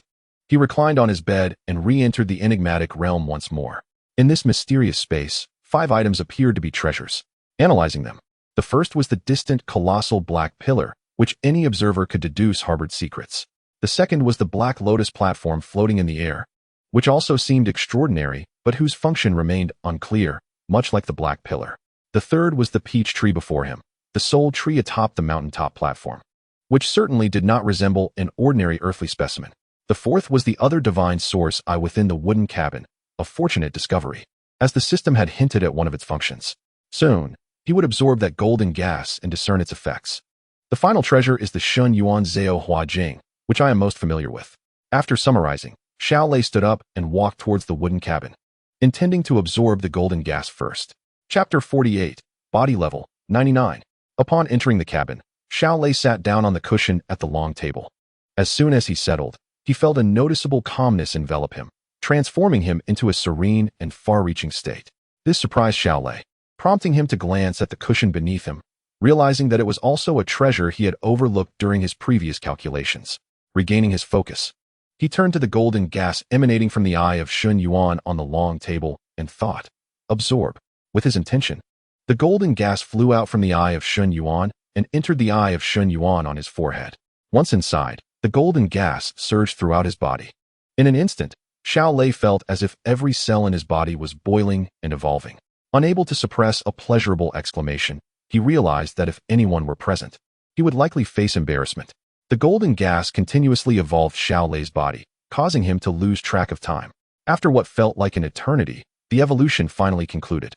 he reclined on his bed and re-entered the enigmatic realm once more. In this mysterious space, 5 items appeared to be treasures. Analyzing them, the first was the distant colossal black pillar, which any observer could deduce harbored secrets. The second was the black lotus platform floating in the air, which also seemed extraordinary, but whose function remained unclear, much like the black pillar. The third was the peach tree before him, the sole tree atop the mountaintop platform, which certainly did not resemble an ordinary earthly specimen. The fourth was the other divine source eye within the wooden cabin, a fortunate discovery, as the system had hinted at one of its functions. Soon, he would absorb that golden gas and discern its effects. The final treasure is the Shun Yuan Zhao Hua Jing, which I am most familiar with. After summarizing, Xiao Lei stood up and walked towards the wooden cabin, intending to absorb the golden gas first. Chapter 48, Body Level, 99. Upon entering the cabin, Xiao Lei sat down on the cushion at the long table. As soon as he settled, he felt a noticeable calmness envelop him, transforming him into a serene and far-reaching state. This surprised Xiao Lei, prompting him to glance at the cushion beneath him, realizing that it was also a treasure he had overlooked during his previous calculations. Regaining his focus, he turned to the golden gas emanating from the eye of Shun Yuan on the long table and thought, absorb. With his intention, the golden gas flew out from the eye of Shun Yuan and entered the eye of Shun Yuan on his forehead. Once inside, the golden gas surged throughout his body. In an instant, Xiao Lei felt as if every cell in his body was boiling and evolving. Unable to suppress a pleasurable exclamation, he realized that if anyone were present, he would likely face embarrassment. The golden gas continuously evolved Xiao Lei's body, causing him to lose track of time. After what felt like an eternity, the evolution finally concluded.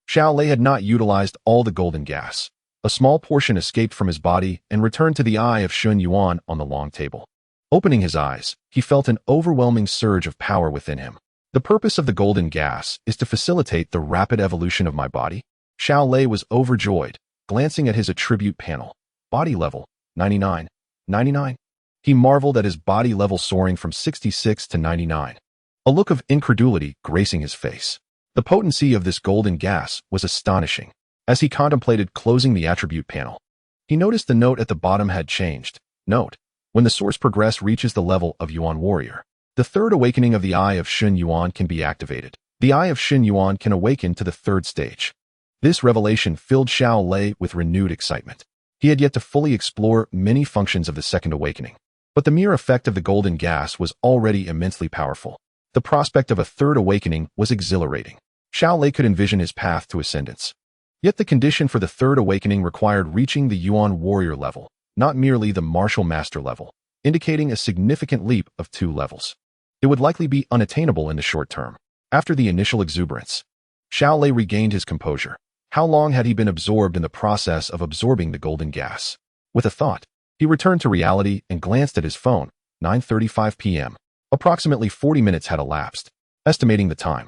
Xiao Lei had not utilized all the golden gas. A small portion escaped from his body and returned to the eye of Shun Yuan on the long table. Opening his eyes, he felt an overwhelming surge of power within him. The purpose of the golden gas is to facilitate the rapid evolution of my body. Xiao Lei was overjoyed, glancing at his attribute panel. Body level, 99. 99. He marveled at his body level soaring from 66 to 99. A look of incredulity gracing his face. The potency of this golden gas was astonishing. As he contemplated closing the attribute panel, he noticed the note at the bottom had changed. Note: when the source progress reaches the level of Yuan Warrior, the third awakening of the Eye of Shun Yuan can be activated. The Eye of Shun Yuan can awaken to the third stage. This revelation filled Xiao Lei with renewed excitement. He had yet to fully explore many functions of the second awakening, but the mere effect of the golden gas was already immensely powerful. The prospect of a third awakening was exhilarating. Xiao Lei could envision his path to ascendance. Yet the condition for the third awakening required reaching the Yuan Warrior level, not merely the Martial Master level, indicating a significant leap of 2 levels. It would likely be unattainable in the short term. After the initial exuberance, Xiao Lei regained his composure. How long had he been absorbed in the process of absorbing the golden gas? With a thought, he returned to reality and glanced at his phone. 9:35 p.m. Approximately 40 minutes had elapsed. Estimating the time,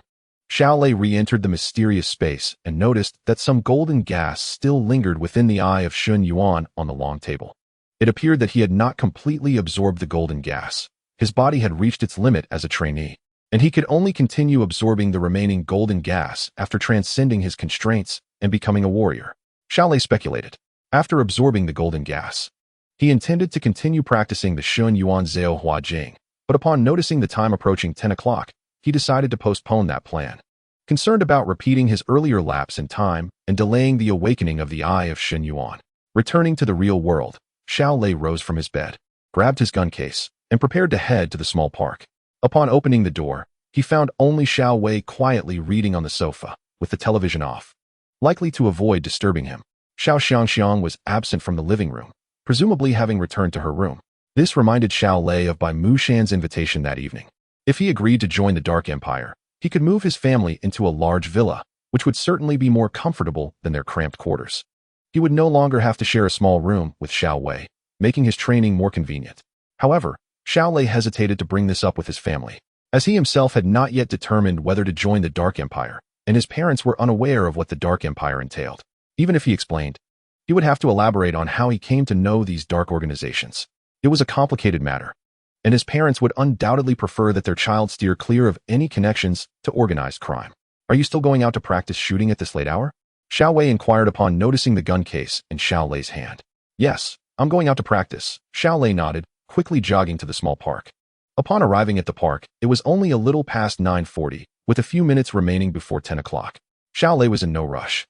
Xiao Lei re-entered the mysterious space and noticed that some golden gas still lingered within the Eye of Shun Yuan on the long table. It appeared that he had not completely absorbed the golden gas. His body had reached its limit as a trainee, and he could only continue absorbing the remaining golden gas after transcending his constraints and becoming a warrior. Xiao Lei speculated. After absorbing the golden gas, he intended to continue practicing the Shun Yuan Zhao Hua Jing, but upon noticing the time approaching 10 o'clock, he decided to postpone that plan. Concerned about repeating his earlier lapse in time and delaying the awakening of the Eye of Shun Yuan. Returning to the real world, Xiao Lei rose from his bed, grabbed his gun case, and prepared to head to the small park. Upon opening the door, he found only Xiao Wei quietly reading on the sofa, with the television off. Likely to avoid disturbing him, Xiao Xiangxiang was absent from the living room, presumably having returned to her room. This reminded Xiao Lei of Bai Mushan's invitation that evening. If he agreed to join the Dark Empire, he could move his family into a large villa, which would certainly be more comfortable than their cramped quarters. He would no longer have to share a small room with Xiao Wei, making his training more convenient. However, Xiao Lei hesitated to bring this up with his family, as he himself had not yet determined whether to join the Dark Empire, and his parents were unaware of what the Dark Empire entailed. Even if he explained, he would have to elaborate on how he came to know these dark organizations. It was a complicated matter, and his parents would undoubtedly prefer that their child steer clear of any connections to organized crime. Are you still going out to practice shooting at this late hour? Xiao Wei inquired upon noticing the gun case in Xiao Lei's hand. Yes, I'm going out to practice. Xiao Lei nodded, quickly jogging to the small park. Upon arriving at the park, it was only a little past 9:40, with a few minutes remaining before 10 o'clock. Xiao Lei was in no rush.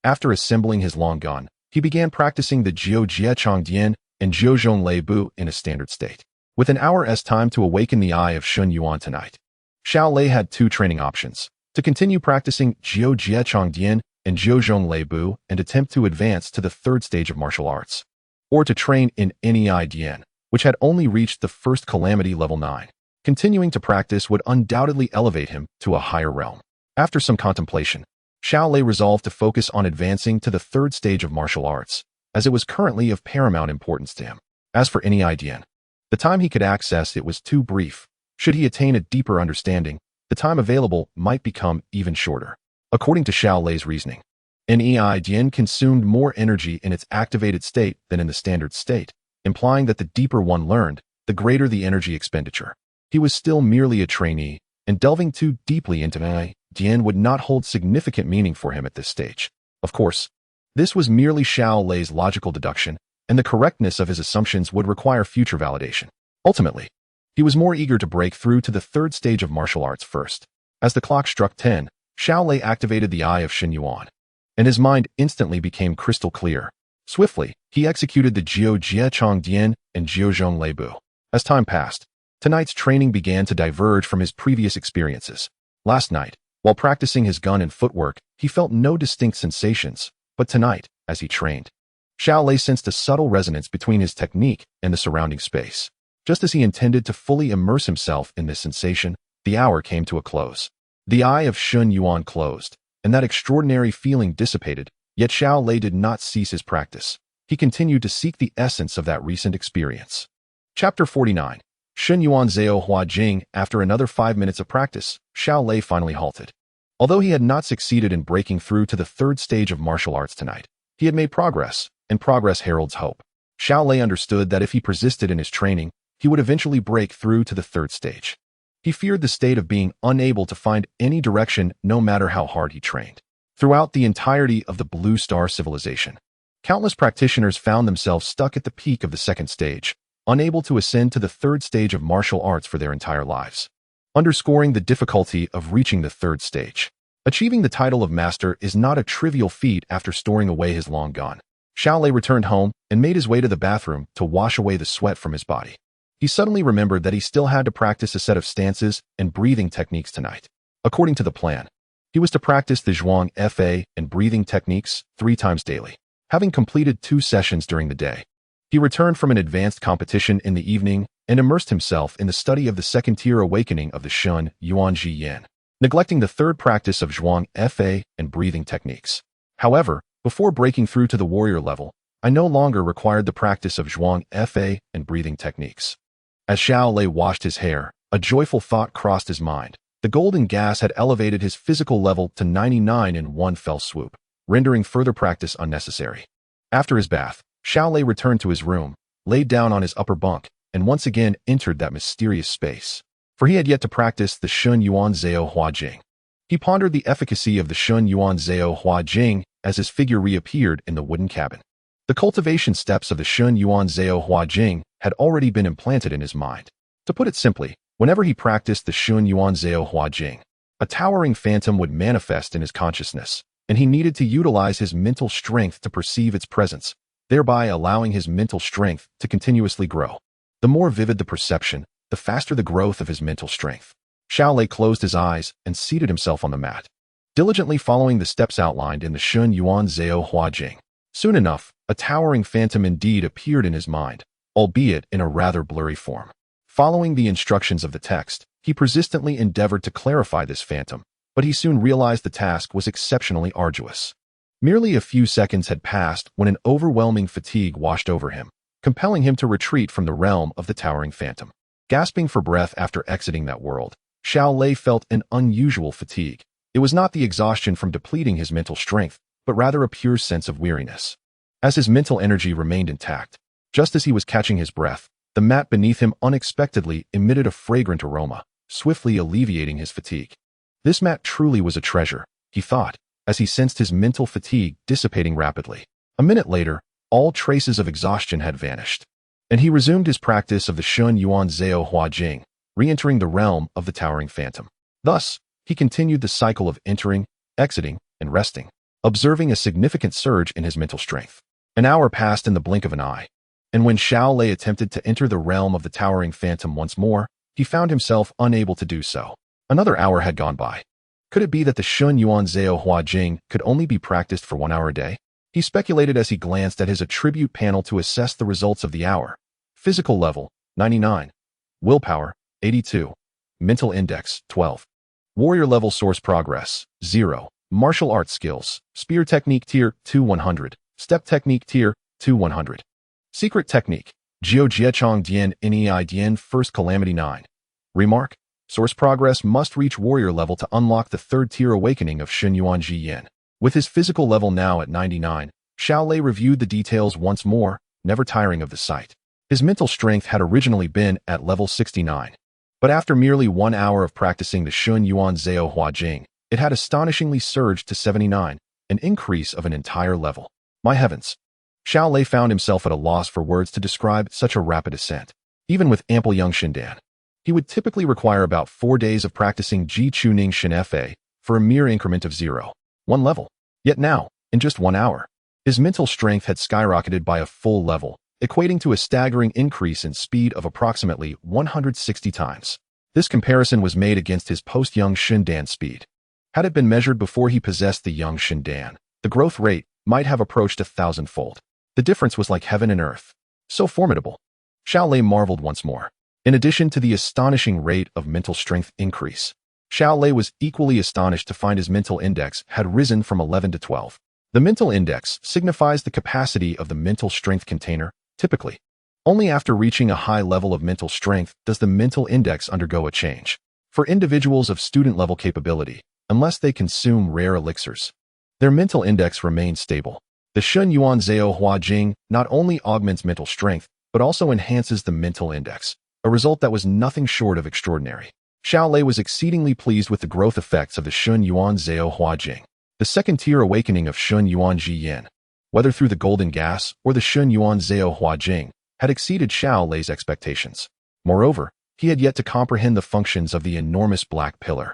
After assembling his long gun, he began practicing the Jiu Jie Chong Dian and Jiu Zhong Lei Bu in a standard state. With an hour's time to awaken the Eye of Shun Yuan tonight, Xiao Lei had 2 training options: to continue practicing Jiu Jie Chong Dian and Jiu Zhong Lei Bu and attempt to advance to the third stage of martial arts, or to train in Nei Dian, which had only reached the first calamity level 9. Continuing to practice would undoubtedly elevate him to a higher realm. After some contemplation, Xiao Lei resolved to focus on advancing to the third stage of martial arts, as it was currently of paramount importance to him. As for Nei Dian, the time he could access it was too brief. Should he attain a deeper understanding, the time available might become even shorter. According to Xiao Lei's reasoning, Nei Dian consumed more energy in its activated state than in the standard state, implying that the deeper one learned, the greater the energy expenditure. He was still merely a trainee, and delving too deeply into Nei Dian would not hold significant meaning for him at this stage. Of course, this was merely Xiao Lei's logical deduction, and the correctness of his assumptions would require future validation. Ultimately, he was more eager to break through to the third stage of martial arts first. As the clock struck 10, Xiao Lei activated the Eye of Shun Yuan, and his mind instantly became crystal clear. Swiftly, he executed the Jiu Jie Chong Dian and Jiu Zhong Lei Bu. As time passed, tonight's training began to diverge from his previous experiences. Last night, while practicing his gun and footwork, he felt no distinct sensations, but tonight, as he trained, Xiao Lei sensed a subtle resonance between his technique and the surrounding space. Just as he intended to fully immerse himself in this sensation, the hour came to a close. The Eye of Shun Yuan closed, and that extraordinary feeling dissipated, yet Xiao Lei did not cease his practice. He continued to seek the essence of that recent experience. Chapter 49. Shun Yuan Zhao Hua Jing. After another 5 minutes of practice, Xiao Lei finally halted. Although he had not succeeded in breaking through to the third stage of martial arts tonight, he had made progress, and progress heralds hope. Xiao Lei understood that if he persisted in his training, he would eventually break through to the third stage. He feared the state of being unable to find any direction no matter how hard he trained. Throughout the entirety of the Blue Star civilization, countless practitioners found themselves stuck at the peak of the second stage, unable to ascend to the third stage of martial arts for their entire lives, underscoring the difficulty of reaching the third stage. Achieving the title of master is not a trivial feat after storing away his long gun. Xiao Lei returned home and made his way to the bathroom to wash away the sweat from his body. He suddenly remembered that he still had to practice a set of stances and breathing techniques tonight. According to the plan, he was to practice the Zhuang Fa and breathing techniques 3 times daily. Having completed 2 sessions during the day, he returned from an advanced competition in the evening and immersed himself in the study of the second-tier awakening of the Shun Yuanji Yin, neglecting the third practice of Zhuang Fa and breathing techniques. However, before breaking through to the warrior level, I no longer required the practice of Zhuang Fa and breathing techniques. As Xiao Lei washed his hair, a joyful thought crossed his mind. The golden gas had elevated his physical level to 99 in one fell swoop, rendering further practice unnecessary. After his bath, Xiao Lei returned to his room, laid down on his upper bunk, and once again entered that mysterious space. For he had yet to practice the Shun Yuan Zhao Hua Jing. He pondered the efficacy of the Shun Yuan Zhao Hua Jing as his figure reappeared in the wooden cabin. The cultivation steps of the Shun Yuan Zhao Hua Jing had already been implanted in his mind. To put it simply, whenever he practiced the Shun Yuan Zhao Hua Jing, a towering phantom would manifest in his consciousness, and he needed to utilize his mental strength to perceive its presence, thereby allowing his mental strength to continuously grow. The more vivid the perception, the faster the growth of his mental strength. Xiao Lei closed his eyes and seated himself on the mat, diligently following the steps outlined in the Shun Yuan Zhao Hua Jing. Soon enough, a towering phantom indeed appeared in his mind, albeit in a rather blurry form. Following the instructions of the text, he persistently endeavored to clarify this phantom, but he soon realized the task was exceptionally arduous. Merely a few seconds had passed when an overwhelming fatigue washed over him, compelling him to retreat from the realm of the towering phantom. Gasping for breath after exiting that world, Xiao Lei felt an unusual fatigue. It was not the exhaustion from depleting his mental strength, but rather a pure sense of weariness. As his mental energy remained intact, just as he was catching his breath, the mat beneath him unexpectedly emitted a fragrant aroma, swiftly alleviating his fatigue. This mat truly was a treasure, he thought, as he sensed his mental fatigue dissipating rapidly. A minute later, all traces of exhaustion had vanished, and he resumed his practice of the Shun Yuan Zhao Hua Jing, re-entering the realm of the towering phantom. Thus, he continued the cycle of entering, exiting, and resting, observing a significant surge in his mental strength. An hour passed in the blink of an eye, and when Xiao Lei attempted to enter the realm of the towering phantom once more, he found himself unable to do so. Another hour had gone by. Could it be that the Shun Yuan Zhao Hua Jing could only be practiced for 1 hour a day? He speculated as he glanced at his attribute panel to assess the results of the hour. Physical level, 99. Willpower, 82. Mental index, 12. Warrior level source progress, 0. Martial arts skills, spear technique tier, 2 100. Step technique tier, 2 100. Secret technique, Jiu Jiechong Dian Nei Dian First Calamity 9. Remark, source progress must reach warrior level to unlock the third tier awakening of Shun Yuanji Yin. With his physical level now at 99, Xiao Lei reviewed the details once more, never tiring of the sight. His mental strength had originally been at level 69. But after merely 1 hour of practicing the Shun Yuan Zhao Hua Jing, it had astonishingly surged to 79, an increase of an entire level. My heavens! Xiao Lei found himself at a loss for words to describe such a rapid ascent. Even with ample young Shindan, he would typically require about 4 days of practicing Ji Chuning Shin Fa for a mere increment of 0.1 level. Yet now, in just 1 hour, his mental strength had skyrocketed by a full level, equating to a staggering increase in speed of approximately 160 times. This comparison was made against his post-young Shindan speed. Had it been measured before he possessed the young Shindan, the growth rate might have approached 1,000-fold. The difference was like heaven and earth. So formidable. Xiao Lei marveled once more. In addition to the astonishing rate of mental strength increase, Xiao Lei was equally astonished to find his mental index had risen from 11 to 12. The mental index signifies the capacity of the mental strength container, typically. Only after reaching a high level of mental strength does the mental index undergo a change. For individuals of student-level capability, unless they consume rare elixirs, their mental index remains stable. The Shun Yuan Zhao Hua Jing not only augments mental strength, but also enhances the mental index, a result that was nothing short of extraordinary. Xiao Lei was exceedingly pleased with the growth effects of the Shun Yuan Zhao Hua Jing, the second-tier awakening of Shun Yuan Ji Yin, whether through the golden gas or the Shun Yuan Zhao Hua Jing, had exceeded Xiao Lei's expectations. Moreover, he had yet to comprehend the functions of the enormous black pillar,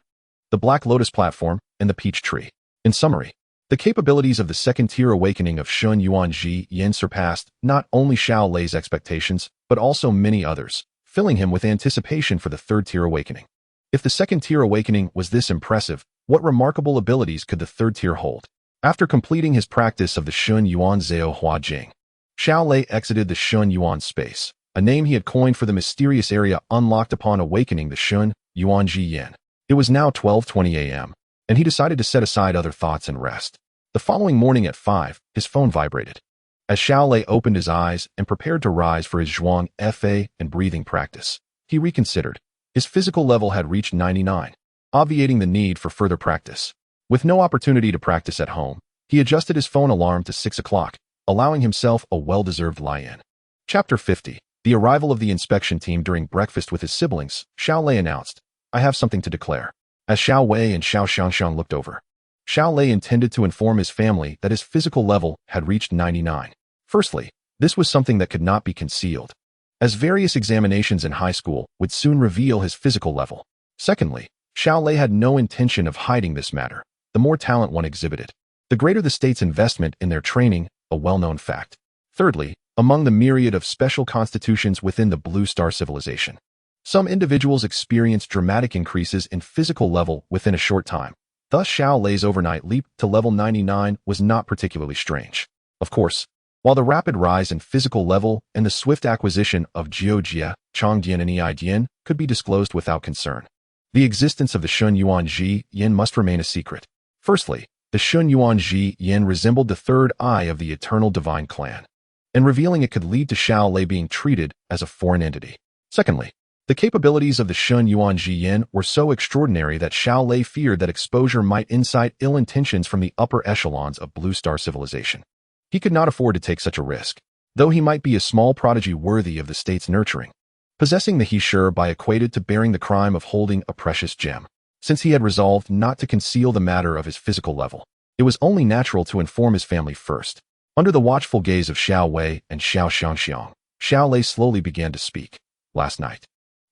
the black lotus platform, and the peach tree. In summary, the capabilities of the second-tier awakening of Shun Yuan Ji Yin surpassed not only Xiao Lei's expectations, but also many others, filling him with anticipation for the third-tier awakening. If the second-tier awakening was this impressive, what remarkable abilities could the third tier hold? After completing his practice of the Shun Yuan Zhao Hua Jing, Xiao Lei exited the Shun Yuan space, a name he had coined for the mysterious area unlocked upon awakening the Shun Yuan Ji Yin. It was now 12:20 a.m., and he decided to set aside other thoughts and rest. The following morning at 5, his phone vibrated. As Xiao Lei opened his eyes and prepared to rise for his Zhuang Fa and breathing practice, he reconsidered. His physical level had reached 99, obviating the need for further practice. With no opportunity to practice at home, he adjusted his phone alarm to 6 o'clock, allowing himself a well-deserved lie-in. Chapter 50. The arrival of the inspection team. During breakfast with his siblings, Xiao Lei announced, "I have something to declare." As Xiao Wei and Xiao Xiangxiang looked over, Xiao Lei intended to inform his family that his physical level had reached 99. Firstly, this was something that could not be concealed, as various examinations in high school would soon reveal his physical level. Secondly, Xiao Lei had no intention of hiding this matter. The more talent one exhibited, the greater the state's investment in their training, a well-known fact. Thirdly, among the myriad of special constitutions within the Blue Star civilization, some individuals experienced dramatic increases in physical level within a short time. Thus, Xiao Lei's overnight leap to level 99 was not particularly strange. Of course, while the rapid rise in physical level and the swift acquisition of Jiujia, Chongdian and Eidian could be disclosed without concern, the existence of the Shun Yuan Ji Yin must remain a secret. Firstly, the Shun Yuan Ji Yin resembled the third eye of the Eternal Divine clan, and revealing it could lead to Xiao Lei being treated as a foreign entity. Secondly, the capabilities of the Shun Yuan Ji Yin were so extraordinary that Xiao Lei feared that exposure might incite ill intentions from the upper echelons of Blue Star civilization. He could not afford to take such a risk, though he might be a small prodigy worthy of the state's nurturing. Possessing the he sure by equated to bearing the crime of holding a precious gem. Since he had resolved not to conceal the matter of his physical level, it was only natural to inform his family first. Under the watchful gaze of Xiao Wei and Xiao Xiangxiang, Xiao Lei slowly began to speak. Last night,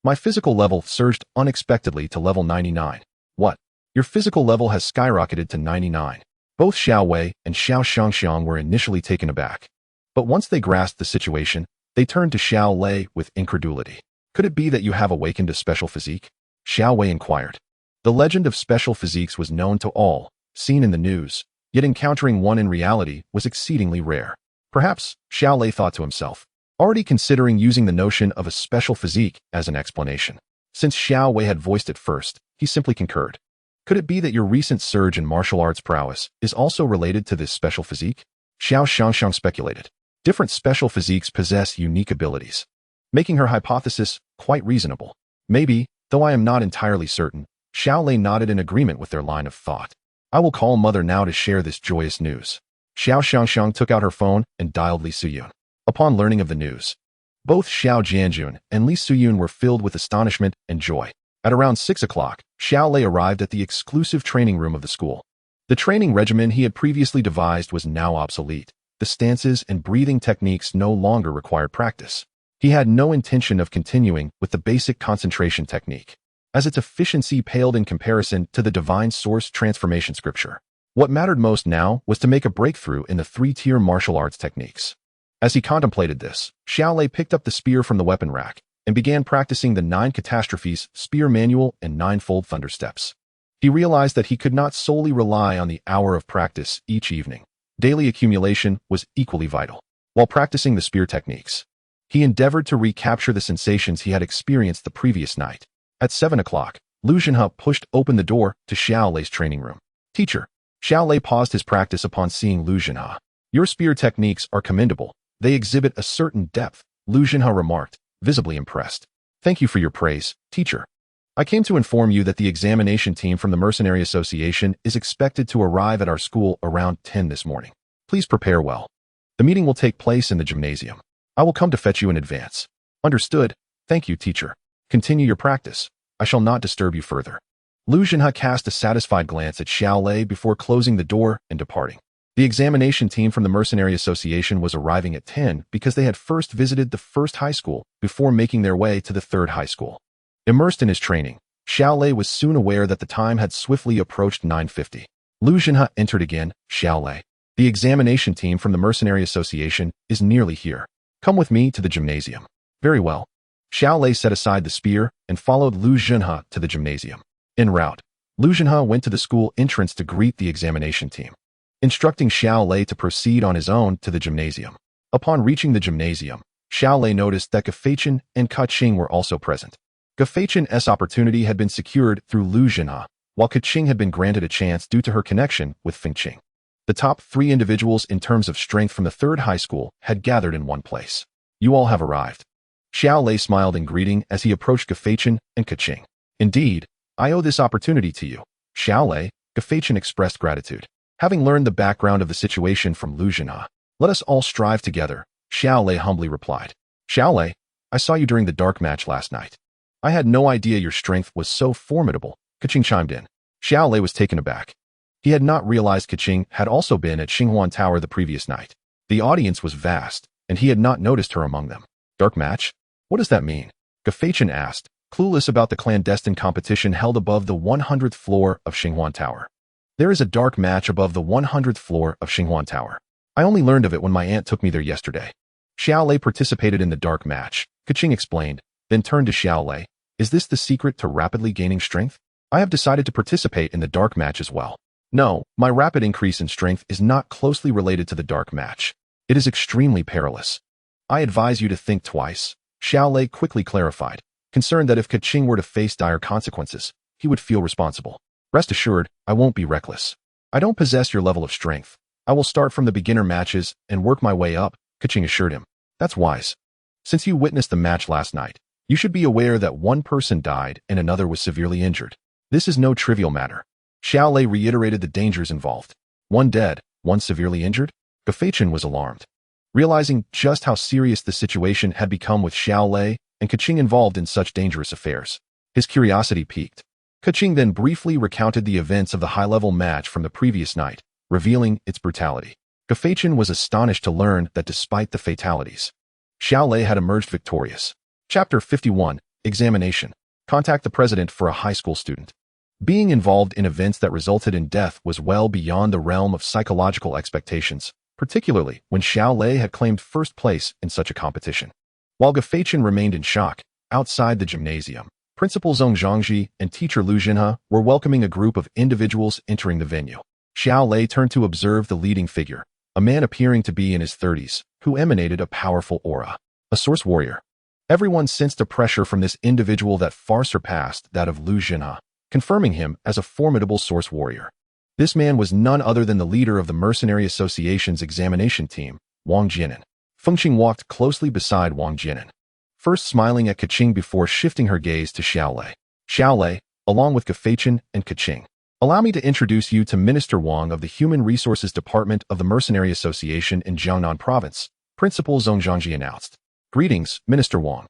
my physical level surged unexpectedly to level 99. What? Your physical level has skyrocketed to 99. Both Xiao Wei and Xiao Xiangxiang were initially taken aback, but once they grasped the situation, they turned to Xiao Lei with incredulity. Could it be that you have awakened a special physique? Xiao Wei inquired. The legend of special physiques was known to all, seen in the news, yet encountering one in reality was exceedingly rare. Perhaps, Xiao Lei thought to himself, already considering using the notion of a special physique as an explanation. Since Xiao Wei had voiced it first, he simply concurred. Could it be that your recent surge in martial arts prowess is also related to this special physique? Xiao Xiangxiang speculated. Different special physiques possess unique abilities, making her hypothesis quite reasonable. Maybe, though I am not entirely certain. Xiao Lei nodded in agreement with their line of thought. I will call Mother now to share this joyous news. Xiao Xiangxiang took out her phone and dialed Li Suyun. Upon learning of the news, both Xiao Jianjun and Li Suyun were filled with astonishment and joy. At around 6 o'clock, Xiao Lei arrived at the exclusive training room of the school. The training regimen he had previously devised was now obsolete. The stances and breathing techniques no longer required practice. He had no intention of continuing with the basic concentration technique, as its efficiency paled in comparison to the divine source transformation scripture. What mattered most now was to make a breakthrough in the three-tier martial arts techniques. As he contemplated this, Xiao Lei picked up the spear from the weapon rack and began practicing the 9 catastrophes spear manual and 9-fold thunder steps. He realized that he could not solely rely on the hour of practice each evening. Daily accumulation was equally vital. While practicing the spear techniques, he endeavored to recapture the sensations he had experienced the previous night. At 7 o'clock, Lu Zhenhe pushed open the door to Xiao Lei's training room. Teacher. Xiao Lei paused his practice upon seeing Lu Zhenhe. Your spear techniques are commendable. They exhibit a certain depth, Lu Zhenhe remarked, visibly impressed. Thank you for your praise, teacher. I came to inform you that the examination team from the Mercenary Association is expected to arrive at our school around 10 this morning. Please prepare well. The meeting will take place in the gymnasium. I will come to fetch you in advance. Understood, Thank you, teacher. Continue your practice. I shall not disturb you further. Lu Zhenhe cast a satisfied glance at Xiao Lei before closing the door and departing. The examination team from the Mercenary Association was arriving at 10 because they had first visited the first high school before making their way to the third high school. Immersed in his training, Xiao Lei was soon aware that the time had swiftly approached 9:50. Lu Zhenhe entered again. Xiao Lei. The examination team from the Mercenary Association is nearly here. Come with me to the gymnasium. Very well. Xiao Lei set aside the spear and followed Lu Zhenhe to the gymnasium. En route, Lu Zhenhe went to the school entrance to greet the examination team, instructing Xiao Lei to proceed on his own to the gymnasium. Upon reaching the gymnasium, Xiao Lei noticed that Gefeichen and Kaching were also present. Gefeichen's opportunity had been secured through Lu Zhenhe, while Kaching had been granted a chance due to her connection with Fengqing. The top 3 individuals in terms of strength from the third high school had gathered in one place. You all have arrived. Xiao Lei smiled in greeting as he approached Gefeichen and Kaching. Indeed, I owe this opportunity to you. Xiao Lei, Gefeichen expressed gratitude. Having learned the background of the situation from Lu Zhenhe, let us all strive together, Xiao Lei humbly replied. Xiao Lei, I saw you during the dark match last night. I had no idea your strength was so formidable, Kaching chimed in. Xiao Lei was taken aback. He had not realized Kaching had also been at Xinghuan Tower the previous night. The audience was vast, and he had not noticed her among them. Dark match? What does that mean? Gefeichen asked, clueless about the clandestine competition held above the 100th floor of Xinghuan Tower. There is a dark match above the 100th floor of Xinghuan Tower. I only learned of it when my aunt took me there yesterday. Xiao Lei participated in the dark match, Kaching explained, then turned to Xiao Lei. Is this the secret to rapidly gaining strength? I have decided to participate in the dark match as well. No, my rapid increase in strength is not closely related to the dark match. It is extremely perilous. I advise you to think twice, Xiao Lei quickly clarified, concerned that if Kaching were to face dire consequences, he would feel responsible. Rest assured, I won't be reckless. I don't possess your level of strength. I will start from the beginner matches and work my way up, Kaching assured him. That's wise. Since you witnessed the match last night, you should be aware that one person died and another was severely injured. This is no trivial matter. Xiao Lei reiterated the dangers involved. One dead, one severely injured? Gefeichen was alarmed. Realizing just how serious the situation had become with Xiao Lei and Kaching involved in such dangerous affairs, his curiosity piqued. Kaching then briefly recounted the events of the high-level match from the previous night, revealing its brutality. Gefeichen was astonished to learn that despite the fatalities, Xiao Lei had emerged victorious. Chapter 51, Examination. Contact the president for a high school student. Being involved in events that resulted in death was well beyond the realm of psychological expectations, particularly when Xiao Lei had claimed first place in such a competition. While Gefeichen remained in shock, outside the gymnasium, Principal Zhong Zhangji and teacher Lu Zhenhe were welcoming a group of individuals entering the venue. Xiao Lei turned to observe the leading figure, a man appearing to be in his 30s, who emanated a powerful aura. A source warrior. Everyone sensed a pressure from this individual that far surpassed that of Lu Zhenhe, confirming him as a formidable source warrior. This man was none other than the leader of the Mercenary Association's examination team, Wang Jianan. Fengqing walked closely beside Wang Jianan, first smiling at Kaching before shifting her gaze to Xiao Lei. Xiao Lei, along with Gefeichen and Kaching, allow me to introduce you to Minister Wang of the Human Resources Department of the Mercenary Association in Jiangnan Province, Principal Zhong Zhangji announced. Greetings, Minister Wang.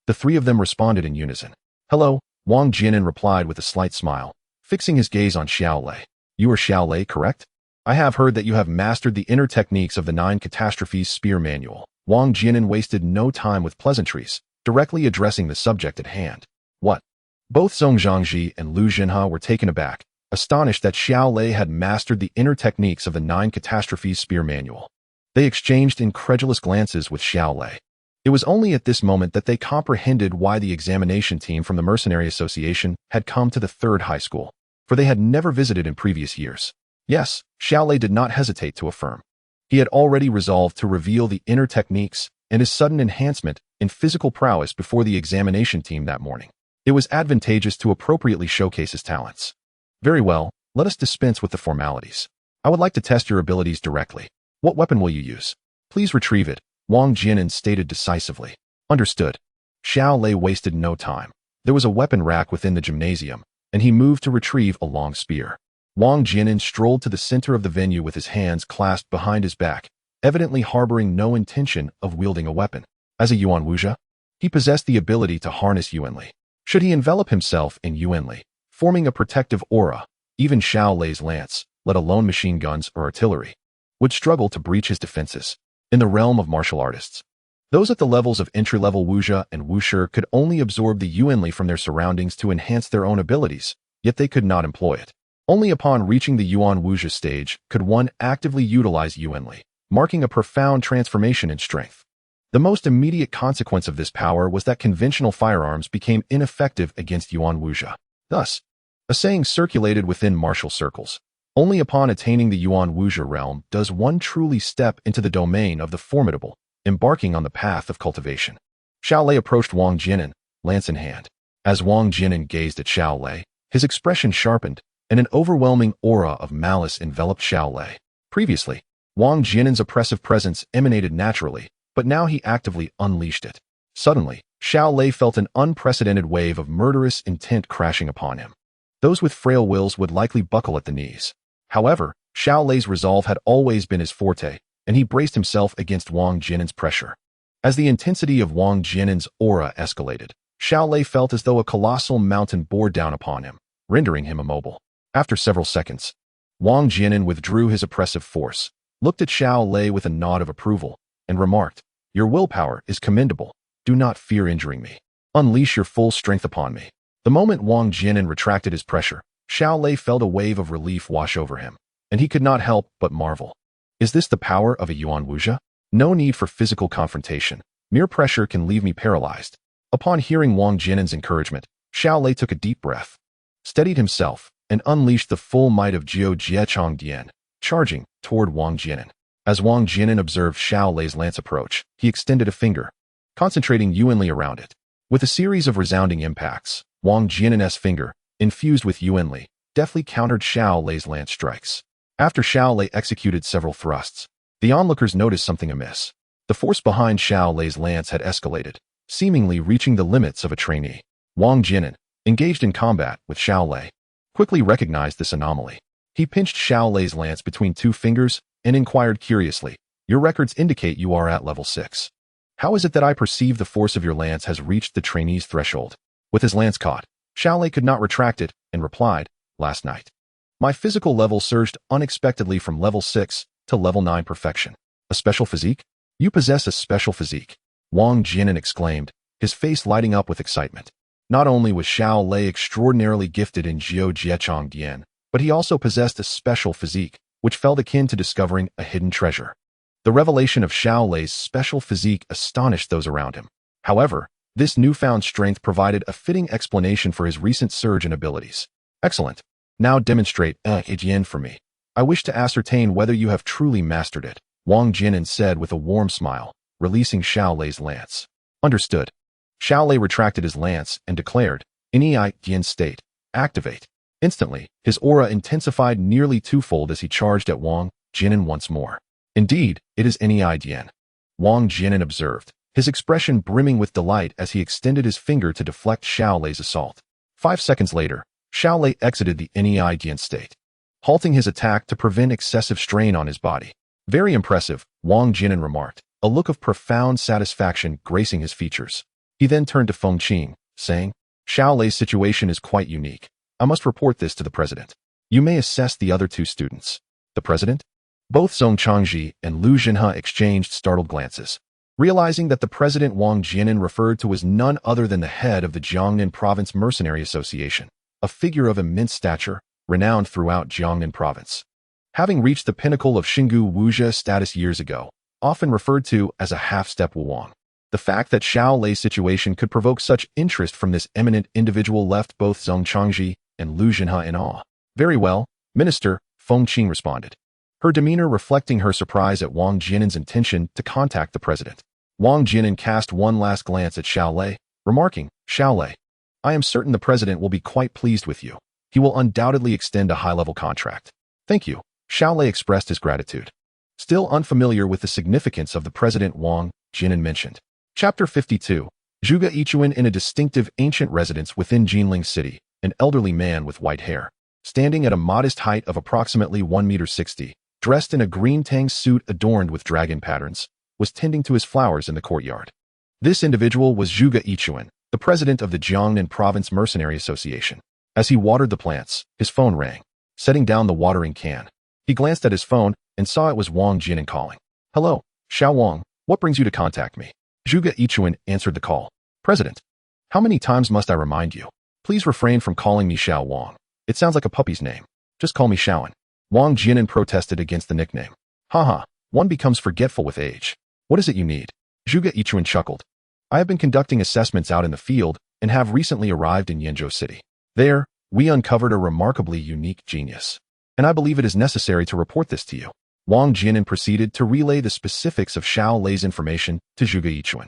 The 3 of them responded in unison. Hello, Wang Jianan replied with a slight smile, fixing his gaze on Xiao Lei. You are Xiao Lei, correct? I have heard that you have mastered the inner techniques of the 9 Catastrophes Spear Manual. Wang Jianan wasted no time with pleasantries, directly addressing the subject at hand. What? Both Zhong Zhangji and Lu Zhenhe were taken aback, astonished that Xiao Lei had mastered the inner techniques of the 9 Catastrophes Spear Manual. They exchanged incredulous glances with Xiao Lei. It was only at this moment that they comprehended why the examination team from the Mercenary Association had come to the third high school, for they had never visited in previous years. Yes, Xiao Lei did not hesitate to affirm. He had already resolved to reveal the inner techniques and his sudden enhancement in physical prowess before the examination team that morning. It was advantageous to appropriately showcase his talents. Very well, let us dispense with the formalities. I would like to test your abilities directly. What weapon will you use? Please retrieve it, Wang Jianan stated decisively. Understood. Xiao Lei wasted no time. There was a weapon rack within the gymnasium, and he moved to retrieve a long spear. Wang Jianan strolled to the center of the venue with his hands clasped behind his back, evidently harboring no intention of wielding a weapon. As a Yuan Wuxia, He possessed the ability to harness Yuanli. Should he envelop himself in Yuanli, forming a protective aura, even Xiao Lei's lance, let alone machine guns or artillery, would struggle to breach his defenses. In the realm of martial artists, those at the levels of entry-level Wuxia and Wushu could only absorb the Yuanli from their surroundings to enhance their own abilities, yet they could not employ it. Only upon reaching the Yuan Wuxia stage could one actively utilize Yuanli, marking a profound transformation in strength. The most immediate consequence of this power was that conventional firearms became ineffective against Yuan Wuxia. Thus, a saying circulated within martial circles: only upon attaining the Yuan Wuxia realm does one truly step into the domain of the formidable, embarking on the path of cultivation. Xiao Lei approached Wang Jianan, lance in hand. As Wang Jianan gazed at Xiao Lei, his expression sharpened, and an overwhelming aura of malice enveloped Xiao Lei. Previously, Wang Jianan's oppressive presence emanated naturally, but now he actively unleashed it. Suddenly, Xiao Lei felt an unprecedented wave of murderous intent crashing upon him. Those with frail wills would likely buckle at the knees. However, Xiao Lei's resolve had always been his forte, and he braced himself against Wang Jianan's pressure. As the intensity of Wang Jianan's aura escalated, Xiao Lei felt as though a colossal mountain bore down upon him, rendering him immobile. After several seconds, Wang Jianan withdrew his oppressive force, looked at Xiao Lei with a nod of approval, and remarked, "Your willpower is commendable. Do not fear injuring me. Unleash your full strength upon me." The moment Wang Jianan retracted his pressure, Xiao Lei felt a wave of relief wash over him, and he could not help but marvel. Is this the power of a Yuan Wuxia? No need for physical confrontation. Mere pressure can leave me paralyzed. Upon hearing Wang Jianan's encouragement, Xiao Lei took a deep breath, steadied himself, and unleashed the full might of Jiu Jiechong Dian, charging toward Wang Jianan. As Wang Jianan observed Xiao Lei's lance approach, he extended a finger, concentrating Yuanli around it. With a series of resounding impacts, Wang Jianan's finger, infused with Yuanli, deftly countered Xiao Lei's lance strikes. After Xiao Lei executed several thrusts, the onlookers noticed something amiss. The force behind Xiao Lei's lance had escalated, seemingly reaching the limits of a trainee. Wang Jianan, engaged in combat with Xiao Lei, quickly recognized this anomaly. He pinched Xiao Lei's lance between two fingers and inquired curiously, "Your records indicate you are at level 6. How is it that I perceive the force of your lance has reached the trainee's threshold?" With his lance caught, Xiao Lei could not retract it and replied, "Last night, my physical level surged unexpectedly from level 6 to level 9 perfection. A special physique? You possess a special physique," Wang Jianan exclaimed, his face lighting up with excitement. Not only was Xiao Lei extraordinarily gifted in Jiu Jiechong Dian, but he also possessed a special physique, which felt akin to discovering a hidden treasure. The revelation of Xiao Lei's special physique astonished those around him. However, this newfound strength provided a fitting explanation for his recent surge in abilities. "Excellent. Now demonstrate Jian for me. I wish to ascertain whether you have truly mastered it," Wang Jianan said with a warm smile, releasing Xiao Lei's lance. "Understood." Xiao Lei retracted his lance and declared, Jian state, activate. Instantly, his aura intensified nearly twofold as he charged at Wang Jianan once more. "Indeed, it is Jian," Wang Jianan observed, his expression brimming with delight as he extended his finger to deflect Xiao Lei's assault. 5 seconds later, Xiao Lei exited the Jian state, halting his attack to prevent excessive strain on his body. "Very impressive," Wang Jianan remarked, a look of profound satisfaction gracing his features. He then turned to Feng Qing, saying, "Xiao Lei's situation is quite unique. I must report this to the president. You may assess the other 2 students." "The president?" Both Zhong Changji and Lu Jinhe exchanged startled glances, realizing that the president Wang Jianan referred to was none other than the head of the Jiangnan Province Mercenary Association, a figure of immense stature, renowned throughout Jiangnan Province. Having reached the pinnacle of Xingu Wuxia status years ago, often referred to as a half-step Wuwang. The fact that Xiao Lei's situation could provoke such interest from this eminent individual left both Zhong Changji and Lu Jinhe in awe. "Very well, Minister," Feng Qing responded, her demeanor reflecting her surprise at Wang Jianan's intention to contact the president. Wang Jianan cast one last glance at Xiao Lei, remarking, "Xiao Lei, I am certain the president will be quite pleased with you. He will undoubtedly extend a high-level contract." "Thank you," Xiao Lei expressed his gratitude, still unfamiliar with the significance of the president Wang Jianan mentioned. Chapter 52. Zhuge Yichuan. In a distinctive ancient residence within Jinling City, an elderly man with white hair, standing at a modest height of approximately 1.60 meters, dressed in a green tang suit adorned with dragon patterns, was tending to his flowers in the courtyard. This individual was Zhuge Yichuan, the president of the Jiangnan Province Mercenary Association. As he watered the plants, his phone rang. Setting down the watering can, he glanced at his phone and saw it was Wang Jinan calling. Hello, Xiao Wang, what brings you to contact me? Zhuge Yichuan answered the call. President, how many times must I remind you? Please refrain from calling me Xiao Wang. It sounds like a puppy's name. Just call me Xiaoan. Wang Jinan protested against the nickname. Haha, one becomes forgetful with age. What is it you need? Zhuge Yichuan chuckled. I have been conducting assessments out in the field and have recently arrived in Yenzhou City. There, we uncovered a remarkably unique genius. And I believe it is necessary to report this to you. Wang Jinan proceeded to relay the specifics of Xiao Lei's information to Zhuge Yichuan.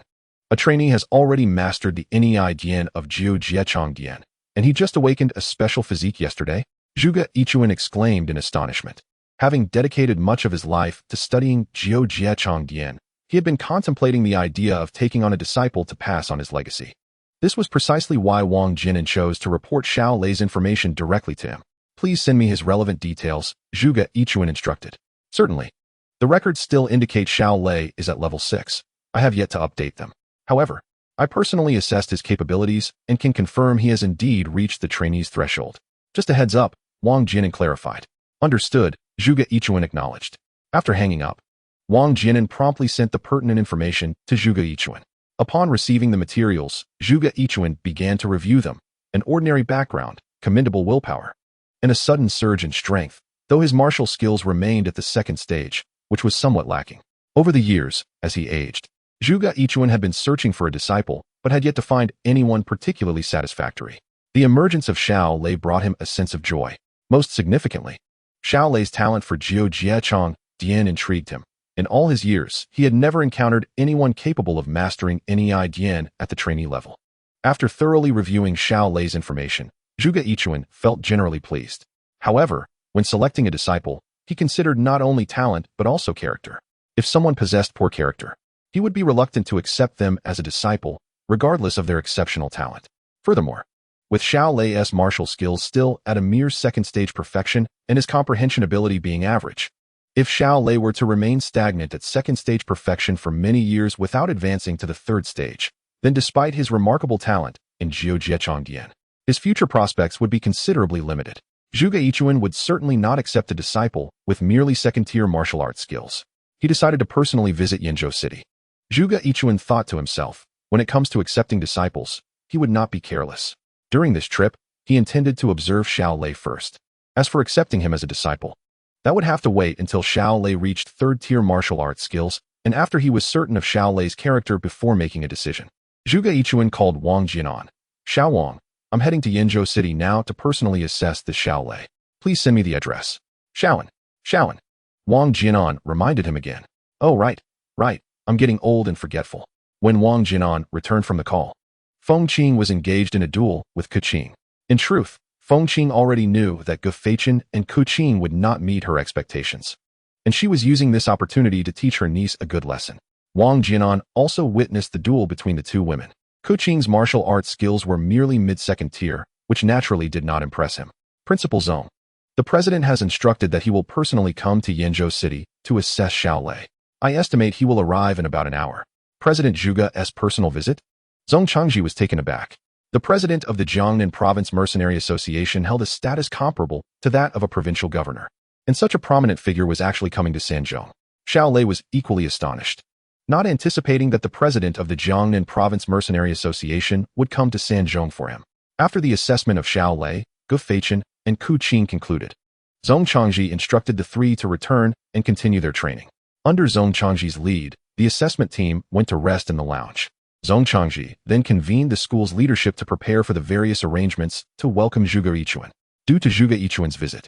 A trainee has already mastered the Nei Dian of Jiu Jiechong Dian, and he just awakened a special physique yesterday, Zhuge Yichuan exclaimed in astonishment. Having dedicated much of his life to studying Jiu Jiechong Dian, he had been contemplating the idea of taking on a disciple to pass on his legacy. This was precisely why Wang Jinan chose to report Xiao Lei's information directly to him. Please send me his relevant details, Zhuge Yichuan instructed. Certainly. The records still indicate Xiao Lei is at level 6. I have yet to update them. However, I personally assessed his capabilities and can confirm he has indeed reached the trainee's threshold. Just a heads up, Wang Jinan clarified. Understood, Zhuge Yichuan acknowledged. After hanging up, Wang Jinan promptly sent the pertinent information to Zhuge Yichuan. Upon receiving the materials, Zhuge Yichuan began to review them. An ordinary background, commendable willpower, and a sudden surge in strength, though his martial skills remained at the second stage, which was somewhat lacking. Over the years, as he aged, Zhuge Yichuan had been searching for a disciple, but had yet to find anyone particularly satisfactory. The emergence of Xiao Lei brought him a sense of joy. Most significantly, Xiao Lei's talent for Jiu Jiechong Dian intrigued him. In all his years, he had never encountered anyone capable of mastering Nei Dian at the trainee level. After thoroughly reviewing Xiao Lei's information, Zhuge Yichuan felt generally pleased. However, when selecting a disciple, he considered not only talent but also character. If someone possessed poor character, he would be reluctant to accept them as a disciple, regardless of their exceptional talent. Furthermore, with Xiao Lei's martial skills still at a mere second-stage perfection and his comprehension ability being average, if Xiao Lei were to remain stagnant at second-stage perfection for many years without advancing to the third stage, then despite his remarkable talent in Jiu Jiechong Dian, his future prospects would be considerably limited. Zhuge Yichuan would certainly not accept a disciple with merely second-tier martial arts skills. He decided to personally visit Yenzhou City. Zhuge Yichuan thought to himself, when it comes to accepting disciples, he would not be careless. During this trip, he intended to observe Xiao Lei first. As for accepting him as a disciple, that would have to wait until Xiao Lei reached third-tier martial arts skills and after he was certain of Xiao Lei's character before making a decision. Zhuge Yichuan called Wang Jinan. Xiao Wang, I'm heading to Yenzhou City now to personally assess this Xiao Lei. Please send me the address. Xiaoan. Wang Jinan reminded him again. Oh, right. I'm getting old and forgetful. When Wang Jinan returned from the call, Feng Qing was engaged in a duel with Ku Qing. In truth, Feng Qing already knew that Gu Feichen and Ku Qing would not meet her expectations, and she was using this opportunity to teach her niece a good lesson. Wang Jinan also witnessed the duel between the two women. Ku Qing's martial arts skills were merely mid-second tier, which naturally did not impress him. Principal Zong. The president has instructed that he will personally come to Yenzhou City to assess Xiao Lei. I estimate he will arrive in about an hour. President Zhuge's personal visit? Zong Changji was taken aback. The president of the Jiangnan Province Mercenary Association held a status comparable to that of a provincial governor, and such a prominent figure was actually coming to Sanzhong. Xiao Lei was equally astonished, not anticipating that the president of the Jiangnan Province Mercenary Association would come to Sanzhong for him. After the assessment of Xiao Lei, Gu Feichen and Ku Qing concluded, Zong Changji instructed the three to return and continue their training. Under Zong Changji's lead, the assessment team went to rest in the lounge. Zong Changji then convened the school's leadership to prepare for the various arrangements to welcome Zhuge Yichuan. Due to Zhuge Yichuan's visit,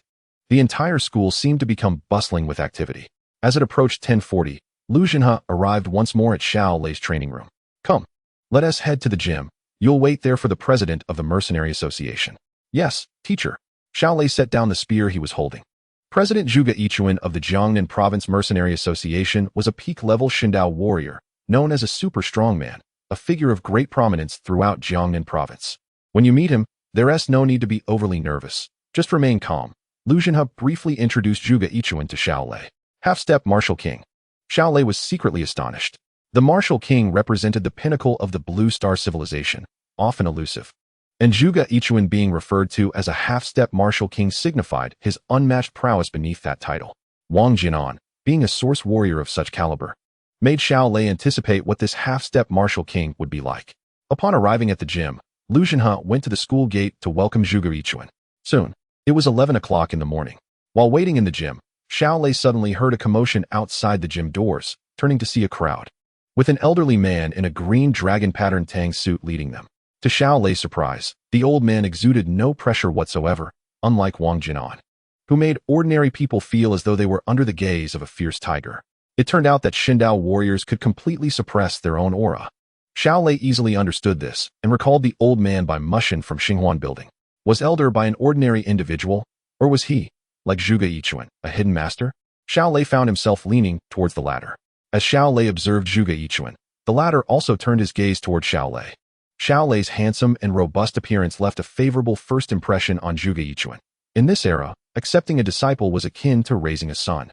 the entire school seemed to become bustling with activity. As it approached 10:40, Lu Jinhe arrived once more at Xiao Lei's training room. Come, let us head to the gym. You'll wait there for the president of the Mercenary Association. Yes, teacher. Xiao Lei set down the spear he was holding. President Zhuge Yichuan of the Jiangnan Province Mercenary Association was a peak-level Shindao warrior, known as a super strongman, a figure of great prominence throughout Jiangnan Province. When you meet him, there's no need to be overly nervous. Just remain calm. Lu Jinhe briefly introduced Zhuge Yichuan to Xiao Lei. Half-step martial king. Xiao Lei was secretly astonished. The martial king represented the pinnacle of the Blue Star civilization, often elusive. And Zhuge Yichuan being referred to as a half-step martial king signified his unmatched prowess beneath that title. Wang Jianan, being a source warrior of such caliber, made Xiao Lei anticipate what this half-step martial king would be like. Upon arriving at the gym, Lu Zhenhe went to the school gate to welcome Zhuge Yichuan. Soon, it was 11 o'clock in the morning. While waiting in the gym, Xiao Lei suddenly heard a commotion outside the gym doors, turning to see a crowd, with an elderly man in a green dragon-patterned tang suit leading them. To Xiao Lei's surprise, the old man exuded no pressure whatsoever, unlike Wang Jianan, who made ordinary people feel as though they were under the gaze of a fierce tiger. It turned out that Xindao warriors could completely suppress their own aura. Xiao Lei easily understood this and recalled the old man by Mushin from Xinghuan building. Was elder by an ordinary individual, or was he, like Zhuge Yichuan, a hidden master? Xiao Lei found himself leaning towards the latter. As Xiao Lei observed Zhuge Yichuan, the latter also turned his gaze toward Xiao Lei. Xiao Lei's handsome and robust appearance left a favorable first impression on Zhuge Yichuan. In this era, accepting a disciple was akin to raising a son,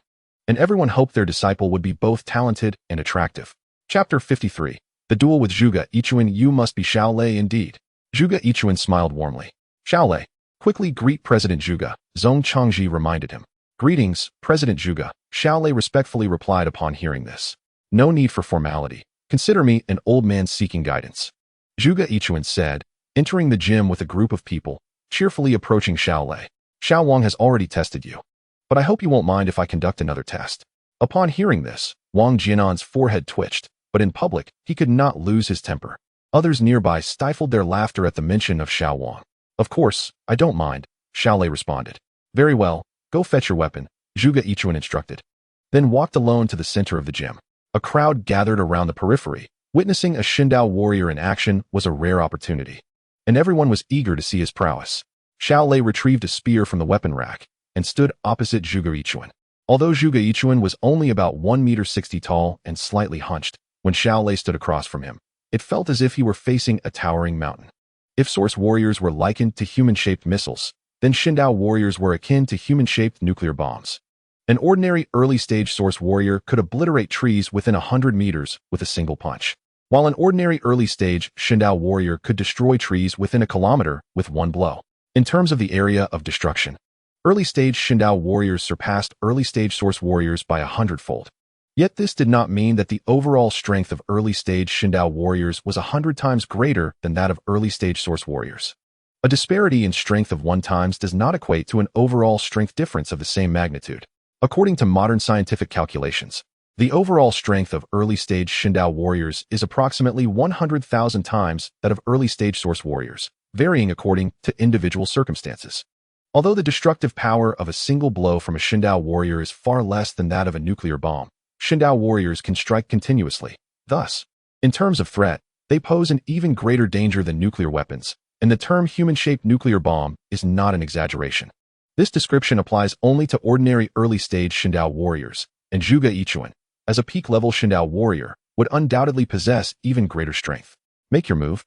and everyone hoped their disciple would be both talented and attractive. Chapter 53. The duel with Zhuge Yichuan. You must be Xiao Lei indeed. Zhuge Yichuan smiled warmly. Xiao Lei, quickly greet President Zhuge, Zhong Changji reminded him. Greetings, President Zhuge, Xiao Lei respectfully replied upon hearing this. No need for formality. Consider me an old man seeking guidance. Zhuge Yichuan said, entering the gym with a group of people, cheerfully approaching Xiao Lei. Xiao Wang has already tested you, but I hope you won't mind if I conduct another test. Upon hearing this, Wang Jianan's forehead twitched, but in public, he could not lose his temper. Others nearby stifled their laughter at the mention of Xiao Wang. Of course, I don't mind, Xiao Lei responded. Very well, go fetch your weapon, Zhuge Yichuan instructed. Then walked alone to the center of the gym. A crowd gathered around the periphery. Witnessing a Xindao warrior in action was a rare opportunity, and everyone was eager to see his prowess. Xiao Lei retrieved a spear from the weapon rack and stood opposite Zhuge Yichuan. Although Zhuge Yichuan was only about 1.60 meters tall and slightly hunched, when Xiao Lei stood across from him, it felt as if he were facing a towering mountain. If source warriors were likened to human-shaped missiles, then Xindao warriors were akin to human-shaped nuclear bombs. An ordinary early-stage source warrior could obliterate trees within 100 meters with a single punch, while an ordinary early-stage Xindao warrior could destroy trees within a kilometer with one blow. In terms of the area of destruction, early-stage Xindao warriors surpassed early-stage source warriors by 100-fold. Yet this did not mean that the overall strength of early-stage Xindao warriors was 100 times greater than that of early-stage source warriors. A disparity in strength of 1 times does not equate to an overall strength difference of the same magnitude. According to modern scientific calculations, the overall strength of early-stage Xindao warriors is approximately 100,000 times that of early-stage source warriors, varying according to individual circumstances. Although the destructive power of a single blow from a Xindao warrior is far less than that of a nuclear bomb, Xindao warriors can strike continuously. Thus, in terms of threat, they pose an even greater danger than nuclear weapons, and the term human-shaped nuclear bomb is not an exaggeration. This description applies only to ordinary early-stage Xindao warriors, and Zhuge Yichuan, as a peak-level Xindao warrior, would undoubtedly possess even greater strength. Make your move.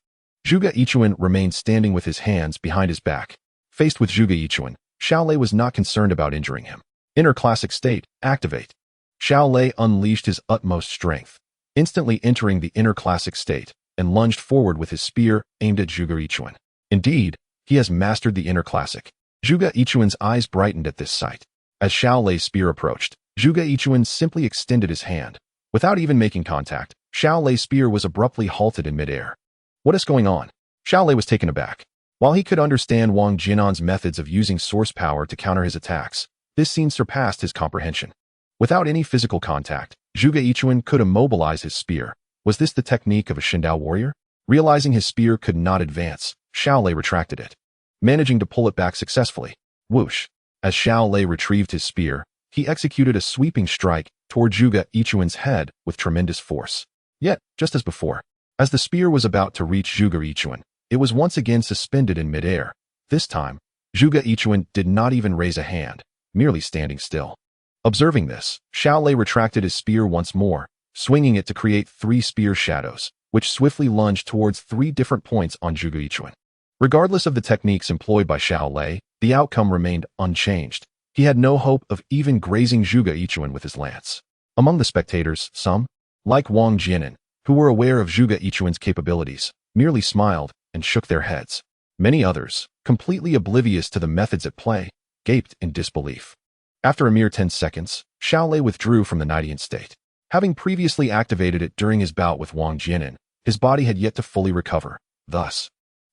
Zhuge Yichuan remained standing with his hands behind his back. Faced with Zhuge Yichuan, Xiao Lei was not concerned about injuring him. Inner classic state, activate. Xiao Lei unleashed his utmost strength, instantly entering the inner classic state, and lunged forward with his spear aimed at Zhuge Yichuan. Indeed, he has mastered the inner classic. Zhuge Yichuan's eyes brightened at this sight. As Xiao Lei's spear approached, Zhuge Yichuan simply extended his hand. Without even making contact, Xiao Lei's spear was abruptly halted in midair. What is going on? Xiao Lei was taken aback. While he could understand Wang Jianan's methods of using source power to counter his attacks, this scene surpassed his comprehension. Without any physical contact, Zhuge Yichuan could immobilize his spear. Was this the technique of a Xindao warrior? Realizing his spear could not advance, Xiao Lei retracted it, managing to pull it back successfully. Whoosh! As Xiao Lei retrieved his spear, he executed a sweeping strike toward Zhuge Yichuan's head with tremendous force. Yet, just as before, as the spear was about to reach Zhuge Yichuan, it was once again suspended in midair. This time, Zhuge Yichuan did not even raise a hand, merely standing still. Observing this, Xiao Lei retracted his spear once more, swinging it to create 3 spear shadows, which swiftly lunged towards 3 different points on Zhuge Yichuan. Regardless of the techniques employed by Xiao Lei, the outcome remained unchanged. He had no hope of even grazing Zhuge Yichuan with his lance. Among the spectators, some, like Wang Jianan, who were aware of Zhuge Yichuan's capabilities, merely smiled and shook their heads. Many others, completely oblivious to the methods at play, gaped in disbelief. After a mere 10 seconds, Xiao Lei withdrew from the Nidian state. Having previously activated it during his bout with Wang Jianin, his body had yet to fully recover. Thus,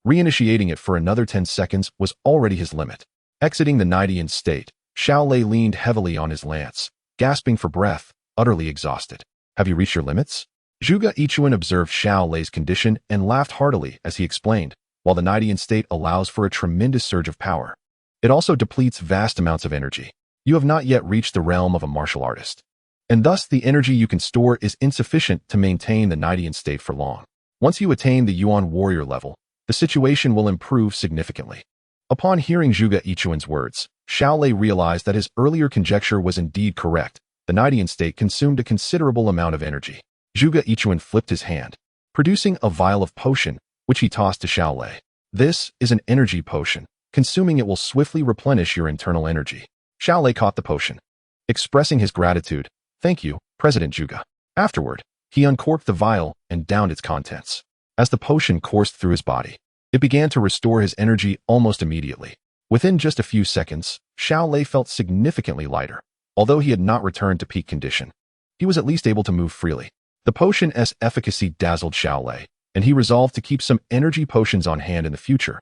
reinitiating it for another 10 seconds was already his limit. Exiting the Nidian state, Xiao Lei leaned heavily on his lance, gasping for breath, utterly exhausted. Have you reached your limits? Zhuge Yichuan observed Xiao Lei's condition and laughed heartily as he explained, while the Nidian state allows for a tremendous surge of power, it also depletes vast amounts of energy. You have not yet reached the realm of a martial artist, and thus the energy you can store is insufficient to maintain the Nidian state for long. Once you attain the Yuan warrior level, the situation will improve significantly. Upon hearing Zhuge Yichuan's words, Xiao Lei realized that his earlier conjecture was indeed correct. The Nidian state consumed a considerable amount of energy. Zhuge Yichuan flipped his hand, producing a vial of potion, which he tossed to Xiao Lei. This is an energy potion. Consuming it will swiftly replenish your internal energy. Xiao Lei caught the potion, expressing his gratitude. Thank you, President Zhuge. Afterward, he uncorked the vial and downed its contents. As the potion coursed through his body, it began to restore his energy almost immediately. Within just a few seconds, Xiao Lei felt significantly lighter. Although he had not returned to peak condition, he was at least able to move freely. The potion's efficacy dazzled Xiao Lei, and he resolved to keep some energy potions on hand in the future,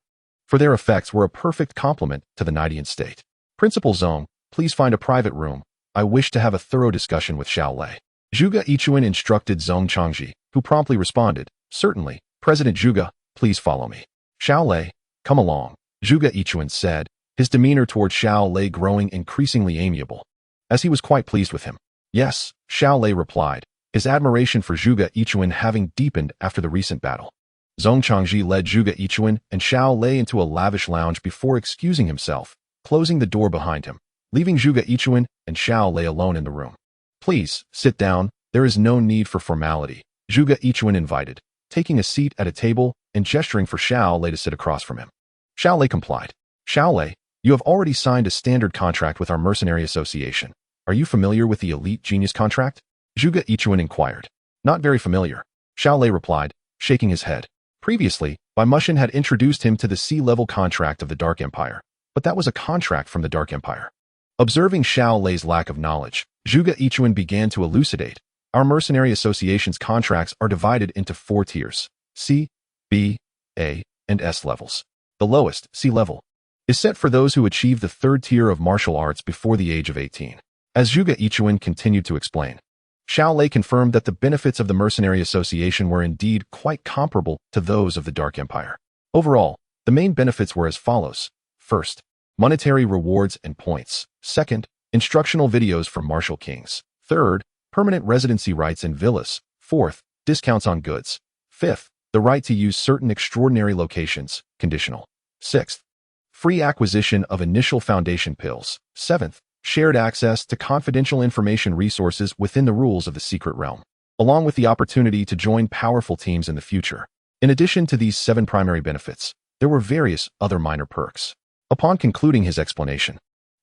for their effects were a perfect complement to the Nidian state. Principal Zong, please find a private room. I wish to have a thorough discussion with Xiao Lei. Zhuge Yichuan instructed Zong Changji, who promptly responded, Certainly, President Zhuge, please follow me. Xiao Lei, come along, Zhuge Yichuan said, his demeanor toward Xiao Lei growing increasingly amiable, as he was quite pleased with him. Yes, Xiao Lei replied, his admiration for Zhuge Yichuan having deepened after the recent battle. Zong Changji led Zhuge Yichuan and Xiao Lei into a lavish lounge before excusing himself, closing the door behind him, leaving Zhuge Yichuan and Xiao Lei alone in the room. Please, sit down, there is no need for formality, Zhuge Yichuan invited, taking a seat at a table and gesturing for Xiao Lei to sit across from him. Xiao Lei complied. Xiao Lei, you have already signed a standard contract with our mercenary association. Are you familiar with the elite genius contract? Zhuge Yichuan inquired. Not very familiar, Xiao Lei replied, shaking his head. Previously, Bai Mushin had introduced him to the sea-level contract of the Dark Empire, but that was a contract from the Dark Empire. Observing Xiao Lei's lack of knowledge, Zhuge Yichuan began to elucidate. Our mercenary association's contracts are divided into 4 tiers, C, B, A, and S levels. The lowest, C level, is set for those who achieve the 3rd tier of martial arts before the age of 18. As Zhuge Yichuan continued to explain, Xiao Lei confirmed that the benefits of the mercenary association were indeed quite comparable to those of the Dark Empire. Overall, the main benefits were as follows. First, monetary rewards and points. Second, instructional videos for martial kings. Third, permanent residency rights in villas. Fourth, discounts on goods. Fifth, the right to use certain extraordinary locations, conditional. Sixth, free acquisition of initial foundation pills. Seventh, shared access to confidential information resources within the rules of the secret realm, along with the opportunity to join powerful teams in the future. In addition to these 7 primary benefits, there were various other minor perks. Upon concluding his explanation,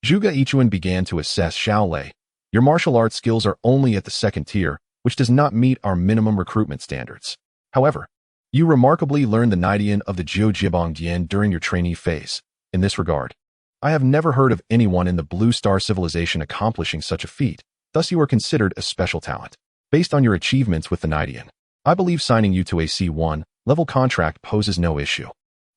Zhuge Yichuan began to assess Xiao Lei. Your martial arts skills are only at the 2nd tier, which does not meet our minimum recruitment standards. However, you remarkably learned the Nidian of the Jiujibang Dian during your trainee phase. In this regard, I have never heard of anyone in the Blue Star civilization accomplishing such a feat, thus you are considered a special talent. Based on your achievements with the Nidian, I believe signing you to a C1 level contract poses no issue.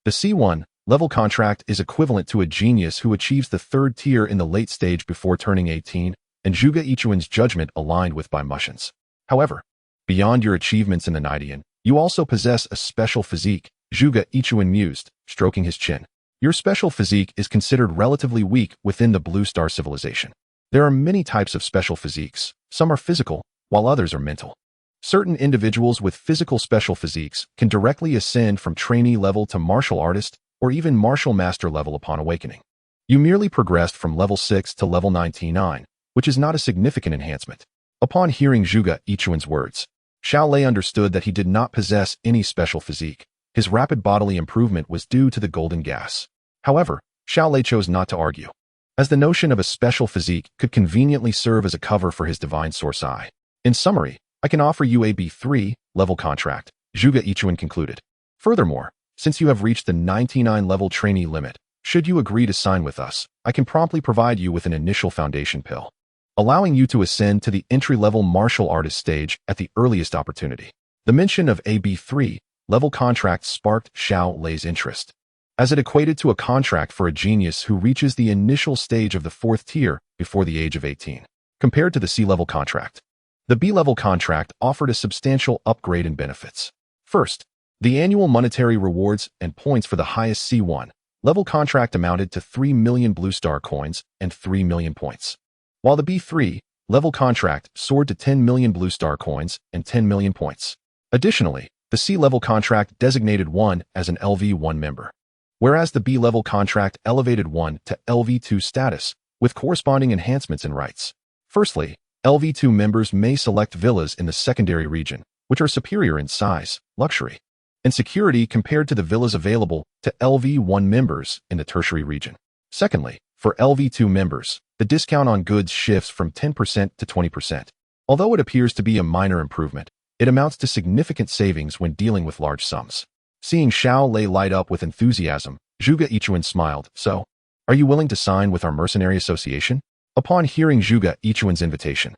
The C1 level contract is equivalent to a genius who achieves the 3rd tier in the late stage before turning 18, and Zhuge Yichuan's judgment aligned with Bai Mushin's. However, beyond your achievements in the Nidian, you also possess a special physique, Zhuge Yichuan mused, stroking his chin. Your special physique is considered relatively weak within the Blue Star civilization. There are many types of special physiques. Some are physical, while others are mental. Certain individuals with physical special physiques can directly ascend from trainee level to martial artist or even martial master level upon awakening. You merely progressed from level 6 to level 99, which is not a significant enhancement. Upon hearing Zhuge Yichuan's words, Xiao Lei understood that he did not possess any special physique. His rapid bodily improvement was due to the golden gas. However, Xiao Lei chose not to argue, as the notion of a special physique could conveniently serve as a cover for his divine source eye. In summary, I can offer you a B3 level contract, Zhuge Yichuan concluded. Furthermore, since you have reached the 99 level trainee limit, should you agree to sign with us, I can promptly provide you with an initial foundation pill, allowing you to ascend to the entry-level martial artist stage at the earliest opportunity. The mention of a B3 level contract sparked Xiao Lei's interest, as it equated to a contract for a genius who reaches the initial stage of the 4th tier before the age of 18. Compared to the C-level contract, the B-level contract offered a substantial upgrade in benefits. First, the annual monetary rewards and points for the highest C1 level contract amounted to 3 million blue star coins and 3 million points, while the B3 level contract soared to 10 million blue star coins and 10 million points. Additionally, the C-level contract designated one as an LV1 member, whereas the B-level contract elevated one to LV2 status, with corresponding enhancements and rights. Firstly, LV2 members may select villas in the secondary region, which are superior in size, luxury, and security compared to the villas available to LV1 members in the tertiary region. Secondly, for LV2 members, the discount on goods shifts from 10% to 20%. Although it appears to be a minor improvement, it amounts to significant savings when dealing with large sums. Seeing Xiao Lei light up with enthusiasm, Zhuge Yichuan smiled. So, are you willing to sign with our mercenary association? Upon hearing Zhuge Yichuan's invitation,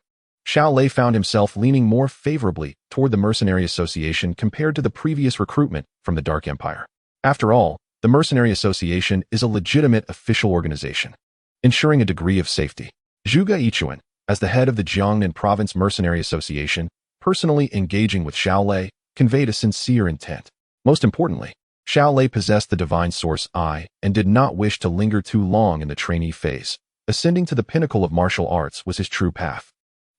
Xiao Lei found himself leaning more favorably toward the mercenary association compared to the previous recruitment from the Dark Empire. After all, the mercenary association is a legitimate official organization, ensuring a degree of safety. Zhuge Yichuan, as the head of the Jiangnan Province Mercenary Association, personally engaging with Xiao Lei, conveyed a sincere intent. Most importantly, Xiao Lei possessed the divine source eye and did not wish to linger too long in the trainee phase. Ascending to the pinnacle of martial arts was his true path.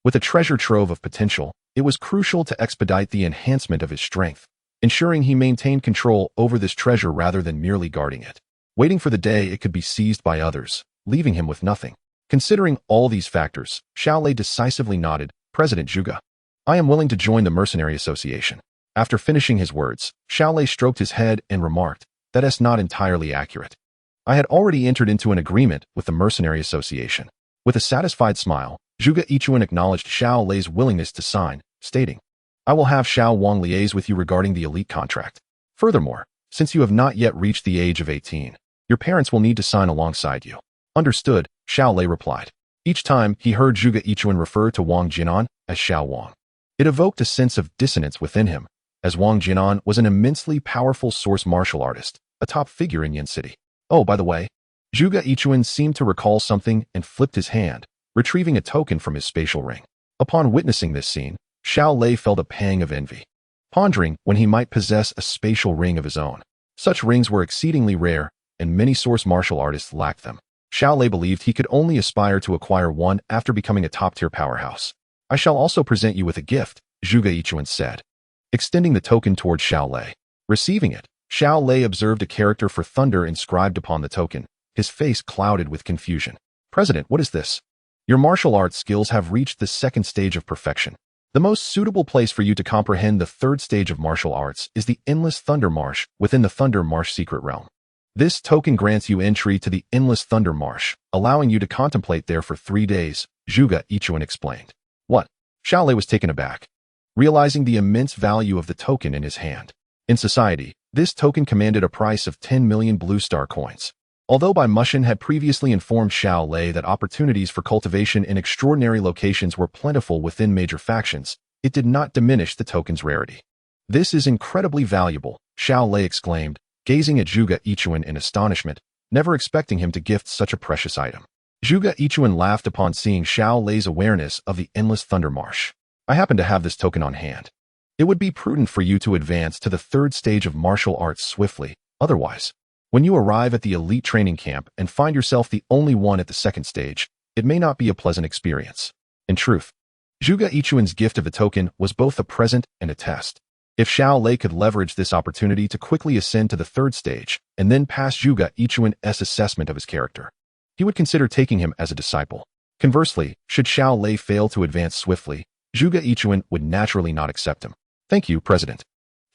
With a treasure trove of potential, it was crucial to expedite the enhancement of his strength, ensuring he maintained control over this treasure rather than merely guarding it, waiting for the day it could be seized by others, leaving him with nothing. Considering all these factors, Xiao Lei decisively nodded. President Zhuge, I am willing to join the Mercenary Association. After finishing his words, Xiao Lei stroked his head and remarked, that is not entirely accurate. I had already entered into an agreement with the Mercenary Association. With a satisfied smile, Zhuge Yichuan acknowledged Xiao Lei's willingness to sign, stating, I will have Xiao Wang liaise with you regarding the elite contract. Furthermore, since you have not yet reached the age of 18, your parents will need to sign alongside you. Understood, Xiao Lei replied. Each time he heard Zhuge Yichuan refer to Wang Jianan as Xiao Wang, it evoked a sense of dissonance within him, as Wang Jianan was an immensely powerful source martial artist, a top figure in Yin City. Oh, by the way, Zhuge Yichuan seemed to recall something and flipped his hand, retrieving a token from his spatial ring. Upon witnessing this scene, Xiao Lei felt a pang of envy, pondering when he might possess a spatial ring of his own. Such rings were exceedingly rare, and many source martial artists lacked them. Xiao Lei believed he could only aspire to acquire one after becoming a top-tier powerhouse. I shall also present you with a gift, Zhuge Yichuan said, extending the token toward Xiao Lei. Receiving it, Xiao Lei observed a character for thunder inscribed upon the token, his face clouded with confusion. President, what is this? Your martial arts skills have reached the 2nd stage of perfection. The most suitable place for you to comprehend the 3rd stage of martial arts is the Endless Thunder Marsh within the Thunder Marsh secret realm. This token grants you entry to the Endless Thunder Marsh, allowing you to contemplate there for 3 days, Zhuge Yichuan explained. What? Xiao Lei was taken aback, realizing the immense value of the token in his hand. In society, this token commanded a price of 10 million blue star coins. Although Bai Mushin had previously informed Xiao Lei that opportunities for cultivation in extraordinary locations were plentiful within major factions, it did not diminish the token's rarity. This is incredibly valuable, Xiao Lei exclaimed, gazing at Zhuge Yichuan in astonishment, never expecting him to gift such a precious item. Zhuge Yichuan laughed upon seeing Xiao Lei's awareness of the Endless Thunder Marsh. I happen to have this token on hand. It would be prudent for you to advance to the 3rd stage of martial arts swiftly, otherwise, when you arrive at the elite training camp and find yourself the only one at the 2nd stage, it may not be a pleasant experience. In truth, Zhuge Yichuan's gift of the token was both a present and a test. If Xiao Lei could leverage this opportunity to quickly ascend to the 3rd stage and then pass Zhuge Yichuan's assessment of his character, he would consider taking him as a disciple. Conversely, should Xiao Lei fail to advance swiftly, Zhuge Yichuan would naturally not accept him. Thank you, President.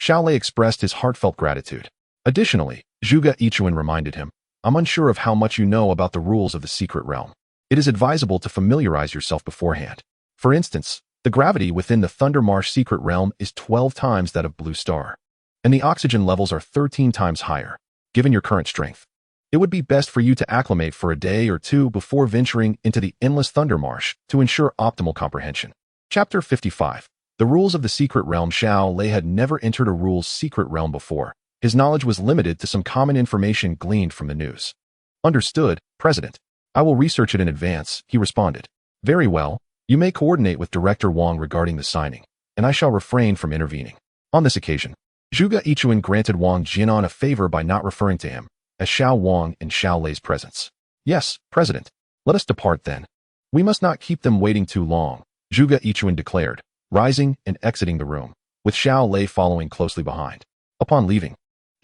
Xiao Lei expressed his heartfelt gratitude. Additionally, Zhuge Yichuan reminded him, I'm unsure of how much you know about the rules of the secret realm. It is advisable to familiarize yourself beforehand. For instance, The gravity within the Thunder Marsh secret realm is 12 times that of Blue Star, and the oxygen levels are 13 times higher. Given your current strength, it would be best for you to acclimate for a day or two before venturing into the endless Thunder Marsh to ensure optimal comprehension. Chapter 55. The Rules of the Secret Realm. Xiao Lei had never entered a rules secret realm before. His knowledge was limited to some common information gleaned from the news. Understood, President. I will research it in advance, he responded. Very well. You may coordinate with Director Wang regarding the signing, and I shall refrain from intervening. On this occasion, Zhuge Yichuan granted Wang Jianan a favor by not referring to him as Xiao Wang in Xiao Lei's presence. Yes, President. Let us depart then. We must not keep them waiting too long, Zhuge Yichuan declared, rising and exiting the room, with Xiao Lei following closely behind. Upon leaving,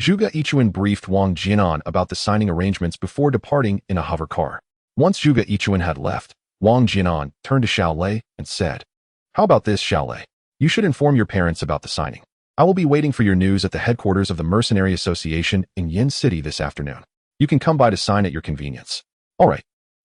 Zhuge Yichuan briefed Wang Jianan about the signing arrangements before departing in a hover car. Once Zhuge Yichuan had left, Wang Jianan turned to Xiao Lei and said, How about this, Xiao Lei? You should inform your parents about the signing. I will be waiting for your news at the headquarters of the Mercenary Association in Yin City this afternoon. You can come by to sign at your convenience. All right.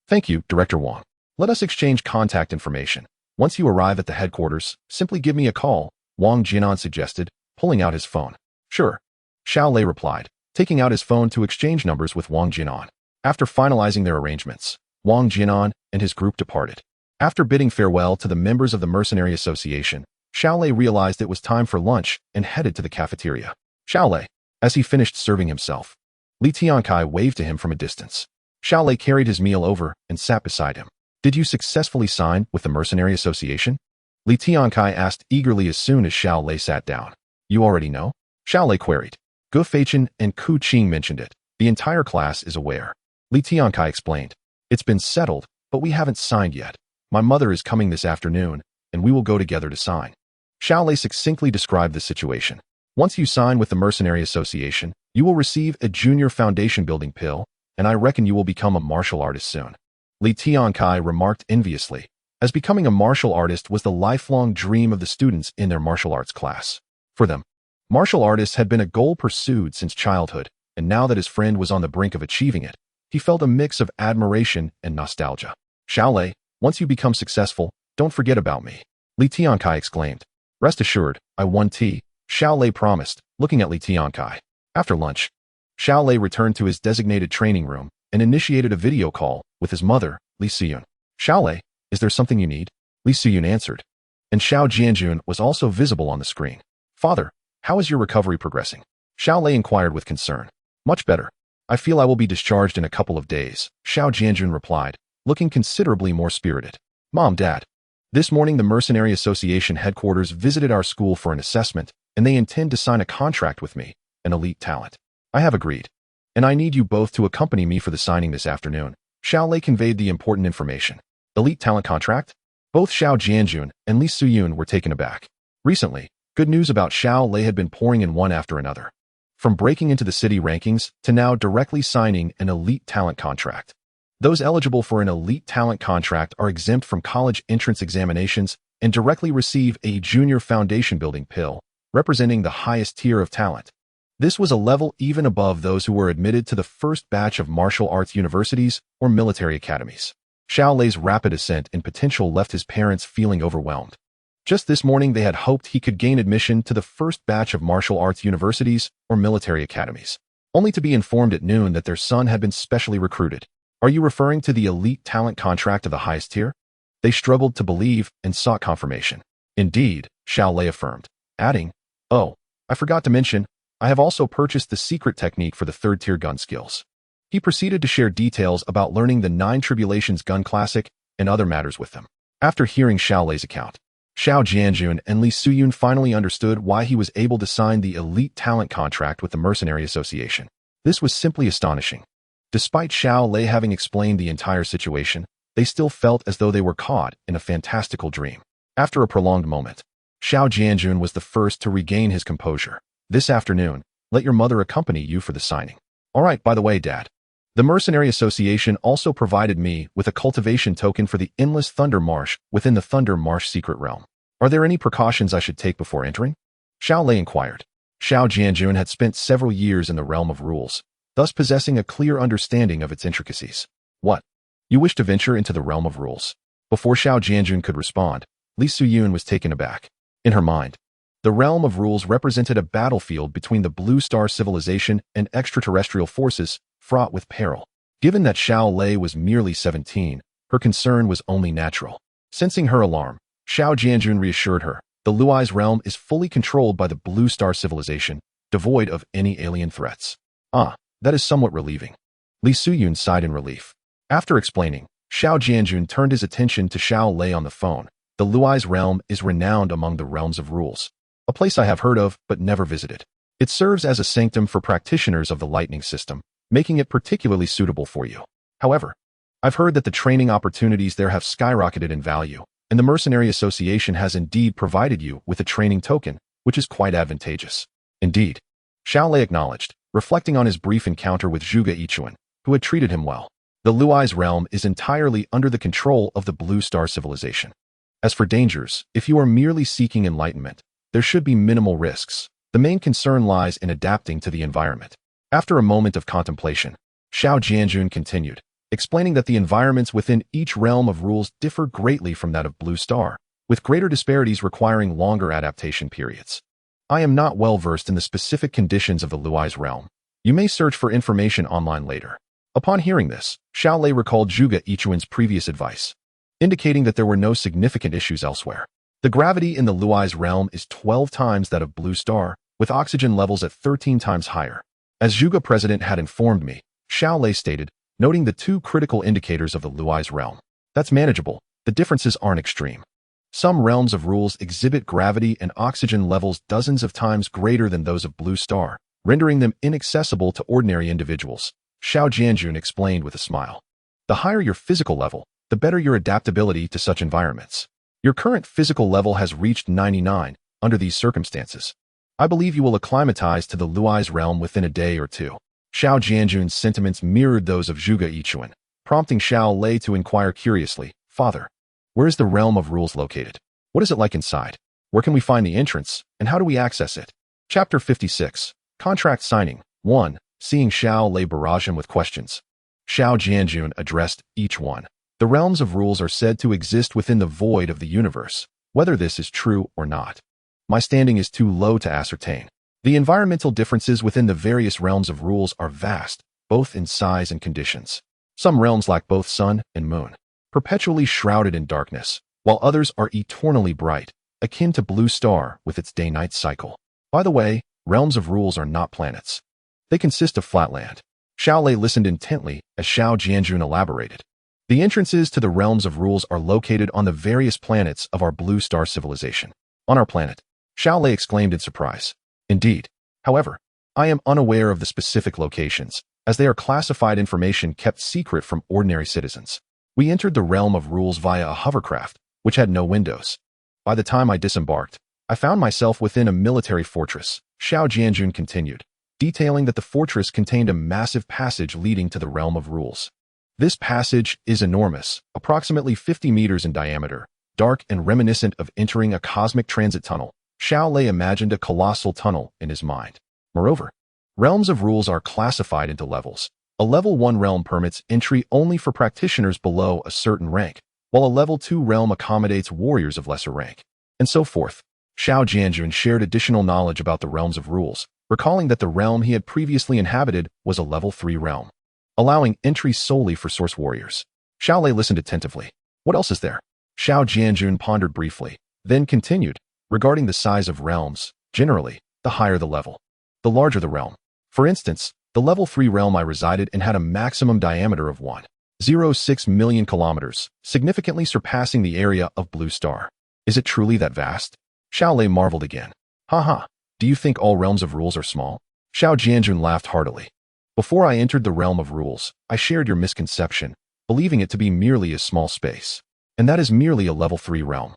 Thank you, Director Wang. Let us exchange contact information. Once you arrive at the headquarters, simply give me a call, Wang Jianan suggested, pulling out his phone. Sure. Xiao Lei replied, taking out his phone to exchange numbers with Wang Jianan. After finalizing their arrangements, Wang Jianan and his group departed. After bidding farewell to the members of the Mercenary Association, Xiao Lei realized it was time for lunch and headed to the cafeteria. Xiao Lei, as he finished serving himself, Li Tiankai waved to him from a distance. Xiao Lei carried his meal over and sat beside him. Did you successfully sign with the Mercenary Association? Li Tiankai asked eagerly as soon as Xiao Lei sat down. You already know? Xiao Lei queried. Gu Feichen and Ku Qing mentioned it. The entire class is aware. Li Tiankai explained. It's been settled, but we haven't signed yet. My mother is coming this afternoon, and we will go together to sign. Xiao Lei succinctly described the situation. Once you sign with the Mercenary Association, you will receive a junior foundation building pill, and I reckon you will become a martial artist soon. Li Tiankai remarked enviously, as becoming a martial artist was the lifelong dream of the students in their martial arts class. For them, martial artists had been a goal pursued since childhood, and now that his friend was on the brink of achieving it, he felt a mix of admiration and nostalgia. Xiao Lei, once you become successful, don't forget about me, Li Tiankai exclaimed. Rest assured, I won tea, Xiao Lei promised, looking at Li Tiankai. After lunch, Xiao Lei returned to his designated training room and initiated a video call with his mother, Li Siyun. Xiao Lei, is there something you need? Li Siyun answered. And Xiao Jianjun was also visible on the screen. Father, how is your recovery progressing? Xiao Lei inquired with concern. Much better. I feel I will be discharged in a couple of days, Xiao Jianjun replied, looking considerably more spirited. Mom, Dad. This morning the Mercenary Association headquarters visited our school for an assessment, and they intend to sign a contract with me, an elite talent. I have agreed. And I need you both to accompany me for the signing this afternoon. Xiao Lei conveyed the important information. Elite talent contract? Both Xiao Jianjun and Li Suyun were taken aback. Recently, good news about Xiao Lei had been pouring in one after another. From breaking into the city rankings to now directly signing an elite talent contract. Those eligible for an elite talent contract are exempt from college entrance examinations and directly receive a junior foundation building pill, representing the highest tier of talent. This was a level even above those who were admitted to the first batch of martial arts universities or military academies. Xiao Lei's rapid ascent in potential left his parents feeling overwhelmed. Just this morning they had hoped he could gain admission to the first batch of martial arts universities or military academies, only to be informed at noon that their son had been specially recruited. Are you referring to the elite talent contract of the highest tier? They struggled to believe and sought confirmation. Indeed, Xiao Lei affirmed, adding, Oh, I forgot to mention, I have also purchased the secret technique for the third-tier gun skills. He proceeded to share details about learning the 9 Tribulations gun classic and other matters with them. After hearing Xiao Lei's account, Xiao Jianjun and Li Suyun finally understood why he was able to sign the elite talent contract with the Mercenary Association. This was simply astonishing. Despite Xiao Lei having explained the entire situation, they still felt as though they were caught in a fantastical dream. After a prolonged moment, Xiao Jianjun was the first to regain his composure. This afternoon, let your mother accompany you for the signing. All right, by the way, Dad. The Mercenary Association also provided me with a cultivation token for the endless Thunder Marsh within the Thunder Marsh secret realm. Are there any precautions I should take before entering? Xiao Lei inquired. Xiao Jianjun had spent several years in the realm of rules, thus possessing a clear understanding of its intricacies. What? You wish to venture into the realm of rules? Before Xiao Jianjun could respond, Li Suyun was taken aback. In her mind, the realm of rules represented a battlefield between the Blue Star civilization and extraterrestrial forces fraught with peril. Given that Xiao Lei was merely 17, her concern was only natural. Sensing her alarm, Xiao Jianjun reassured her, the Luai's realm is fully controlled by the Blue Star civilization, devoid of any alien threats. Ah, that is somewhat relieving. Li Suyun sighed in relief. After explaining, Xiao Jianjun turned his attention to Xiao Lei on the phone. The Luai's realm is renowned among the realms of rules, a place I have heard of but never visited. It serves as a sanctum for practitioners of the lightning system, making it particularly suitable for you. However, I've heard that the training opportunities there have skyrocketed in value, and the Mercenary Association has indeed provided you with a training token, which is quite advantageous. Indeed, Xiao Lei acknowledged, reflecting on his brief encounter with Zhuge Yichuan, who had treated him well. The Luai's realm is entirely under the control of the Blue Star civilization. As for dangers, if you are merely seeking enlightenment, there should be minimal risks. The main concern lies in adapting to the environment. After a moment of contemplation, Xiao Jianjun continued, explaining that the environments within each realm of rules differ greatly from that of Blue Star, with greater disparities requiring longer adaptation periods. I am not well versed in the specific conditions of the Luai's realm. You may search for information online later. Upon hearing this, Xiao Lei recalled Zhuge Yichuan's previous advice, indicating that there were no significant issues elsewhere. The gravity in the Luai's realm is 12 times that of Blue Star, with oxygen levels at 13 times higher. As Zhuge President had informed me, Xiao Lei stated, noting the two critical indicators of the Luai's realm. That's manageable. The differences aren't extreme. Some realms of rules exhibit gravity and oxygen levels dozens of times greater than those of Blue Star, rendering them inaccessible to ordinary individuals. Xiao Jianjun explained with a smile. The higher your physical level, the better your adaptability to such environments. Your current physical level has reached 99. Under these circumstances, I believe you will acclimatize to the Luai's realm within a day or two. Xiao Jianjun's sentiments mirrored those of Zhuge Yichuan, prompting Xiao Lei to inquire curiously, Father, where is the realm of rules located? What is it like inside? Where can we find the entrance, and how do we access it? Chapter 56. Contract Signing. 1. Seeing Xiao Lei barrage him with questions, Xiao Jianjun addressed each one. The realms of rules are said to exist within the void of the universe, whether this is true or not. My standing is too low to ascertain. The environmental differences within the various realms of rules are vast, both in size and conditions. Some realms lack both sun and moon, perpetually shrouded in darkness, while others are eternally bright, akin to Blue Star with its day-night cycle. By the way, realms of rules are not planets. They consist of flat land. Xiao Lei listened intently as Xiao Jianjun elaborated. The entrances to the realms of rules are located on the various planets of our Blue Star civilization. On our planet, Xiao Lei exclaimed in surprise. Indeed. However, I am unaware of the specific locations, as they are classified information kept secret from ordinary citizens. We entered the realm of rules via a hovercraft, which had no windows. By the time I disembarked, I found myself within a military fortress. Xiao Jianjun continued, detailing that the fortress contained a massive passage leading to the realm of rules. This passage is enormous, approximately 50 meters in diameter, dark and reminiscent of entering a cosmic transit tunnel. Xiao Lei imagined a colossal tunnel in his mind. Moreover, realms of rules are classified into levels. A level 1 realm permits entry only for practitioners below a certain rank, while a level 2 realm accommodates warriors of lesser rank, and so forth. Xiao Jianjun shared additional knowledge about the realms of rules, recalling that the realm he had previously inhabited was a level 3 realm, allowing entry solely for source warriors. Xiao Lei listened attentively. What else is there? Xiao Jianjun pondered briefly, then continued, regarding the size of realms, generally, the higher the level, the larger the realm. For instance, the level 3 realm I resided in had a maximum diameter of 1.06 million kilometers, significantly surpassing the area of Blue Star. Is it truly that vast? Xiao Lei marveled again. Haha, do you think all realms of rules are small? Xiao Jianjun laughed heartily. Before I entered the realm of rules, I shared your misconception, believing it to be merely a small space. And that is merely a level 3 realm.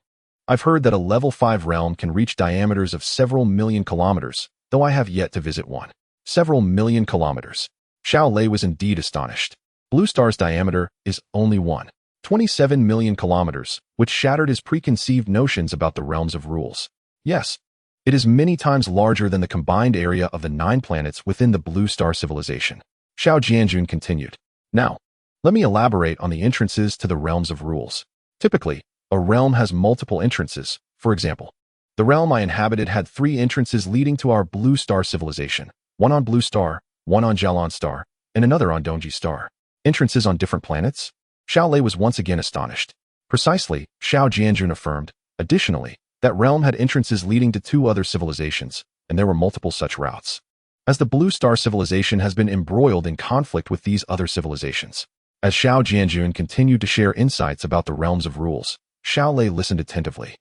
I've heard that a level 5 realm can reach diameters of several million kilometers, though I have yet to visit one. Several million kilometers. Xiao Lei was indeed astonished. Blue Star's diameter is only 1.27 million kilometers, which shattered his preconceived notions about the realms of rules. Yes, it is many times larger than the combined area of the 9 planets within the Blue Star civilization. Xiao Jianjun continued. Now, let me elaborate on the entrances to the realms of rules. Typically, A realm has multiple entrances. For example, the realm I inhabited had 3 entrances leading to our Blue Star civilization, one on Blue Star, one on Jalon Star, and another on Dongji Star. Entrances on different planets? Xiao Lei was once again astonished. Precisely, Xiao Jianjun affirmed. Additionally, that realm had entrances leading to 2 other civilizations, and there were multiple such routes. As the Blue Star civilization has been embroiled in conflict with these other civilizations. As Xiao Jianjun continued to share insights about the realms of rules, Xiao Lei listened attentively,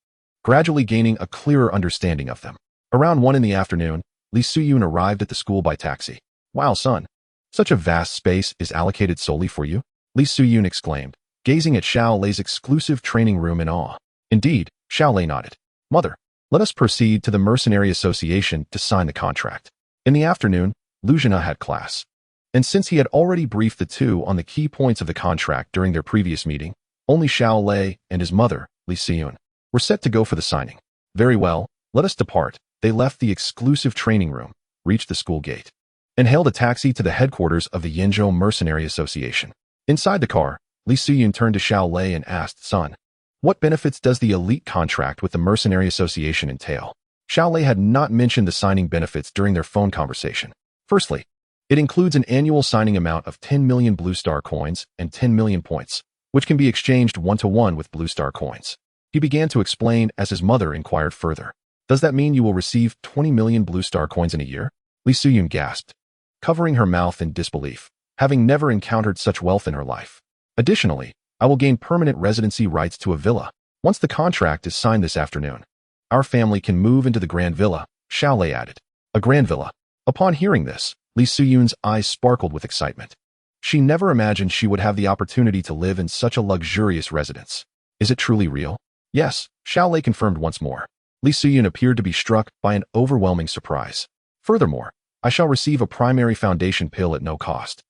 gradually gaining a clearer understanding of them. Around 1 in the afternoon, Li Suyun arrived at the school by taxi. Wow, son. Such a vast space is allocated solely for you? Li Suyun exclaimed, gazing at Xiao Lei's exclusive training room in awe. Indeed, Xiao Lei nodded. Mother, let us proceed to the Mercenary Association to sign the contract. In the afternoon, Lu Zhina had class. And since he had already briefed the two on the key points of the contract during their previous meeting, only Xiao Lei and his mother, Li Siyun, were set to go for the signing. Very well, let us depart. They left the exclusive training room, reached the school gate, and hailed a taxi to the headquarters of the Yinzhou Mercenary Association. Inside the car, Li Siyun turned to Xiao Lei and asked, Son, what benefits does the elite contract with the Mercenary Association entail? Xiao Lei had not mentioned the signing benefits during their phone conversation. Firstly, it includes an annual signing amount of 10 million Blue Star coins and 10 million points, which can be exchanged 1-to-1 with Blue Star coins. He began to explain as his mother inquired further. Does that mean you will receive 20 million Blue Star coins in a year? Li Suyun gasped, covering her mouth in disbelief, having never encountered such wealth in her life. Additionally, I will gain permanent residency rights to a villa. Once the contract is signed this afternoon, our family can move into the Grand Villa, Xiao Lei added. A Grand Villa. Upon hearing this, Li Suyun's eyes sparkled with excitement. She never imagined she would have the opportunity to live in such a luxurious residence. Is it truly real? Yes, Xiao Lei confirmed once more. Li Suyun appeared to be struck by an overwhelming surprise. Furthermore, I shall receive a primary foundation pill at no cost.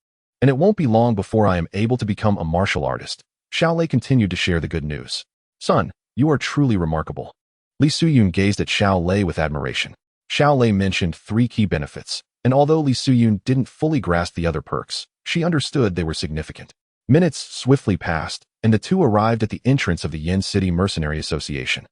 And it won't be long before I am able to become a martial artist. Xiao Lei continued to share the good news. Son, you are truly remarkable. Li Suyun gazed at Xiao Lei with admiration. Xiao Lei mentioned 3 key benefits, and although Li Suyun didn't fully grasp the other perks, she understood they were significant. Minutes swiftly passed, and the two arrived at the entrance of the Yin City Mercenary Association.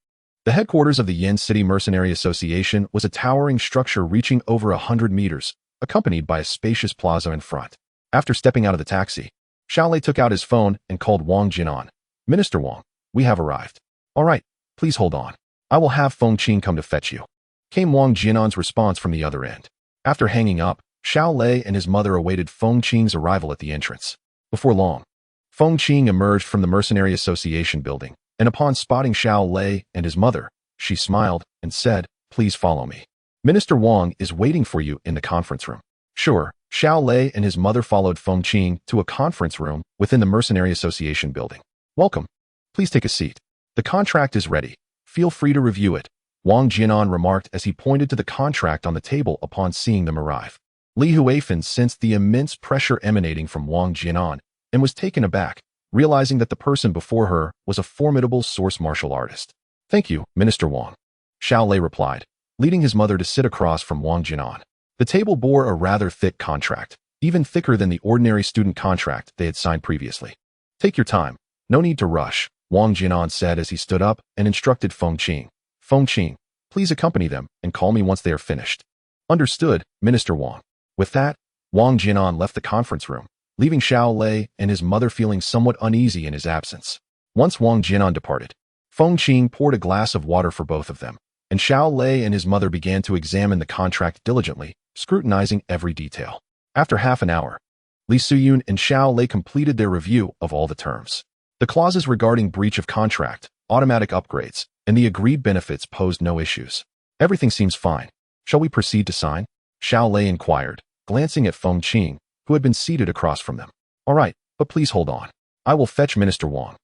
The headquarters of the Yin City Mercenary Association was a towering structure reaching over 100 meters, accompanied by a spacious plaza in front. After stepping out of the taxi, Xiao Lei took out his phone and called Wang Jinan. Minister Wang, we have arrived. All right, please hold on. I will have Feng Qing come to fetch you. Came Wang Jinan's response from the other end. After hanging up, Xiao Lei and his mother awaited Feng Qing's arrival at the entrance. Before long, Feng Qing emerged from the Mercenary Association building, and upon spotting Xiao Lei and his mother, she smiled and said, Please follow me. Minister Wang is waiting for you in the conference room. Sure, Xiao Lei and his mother followed Feng Qing to a conference room within the Mercenary Association building. Welcome. Please take a seat. The contract is ready. Feel free to review it, Wang Jinan remarked as he pointed to the contract on the table upon seeing them arrive. Li Huifan sensed the immense pressure emanating from Wang Jinan and was taken aback, realizing that the person before her was a formidable source martial artist. Thank you, Minister Wang, Xiao Lei replied, leading his mother to sit across from Wang Jinan. The table bore a rather thick contract, even thicker than the ordinary student contract they had signed previously. Take your time. No need to rush, Wang Jinan said as he stood up and instructed Feng Qing. Feng Qing, please accompany them and call me once they are finished. Understood, Minister Wang. With that, Wang Jinan left the conference room, leaving Xiao Lei and his mother feeling somewhat uneasy in his absence. Once Wang Jinan departed, Feng Qing poured a glass of water for both of them, and Xiao Lei and his mother began to examine the contract diligently, scrutinizing every detail. After half an hour, Li Suyun and Xiao Lei completed their review of all the terms. The clauses regarding breach of contract, automatic upgrades, and the agreed benefits posed no issues. Everything seems fine. Shall we proceed to sign? Xiao Lei inquired, glancing at Feng Qing, who had been seated across from them. All right, but please hold on. I will fetch Minister Wang.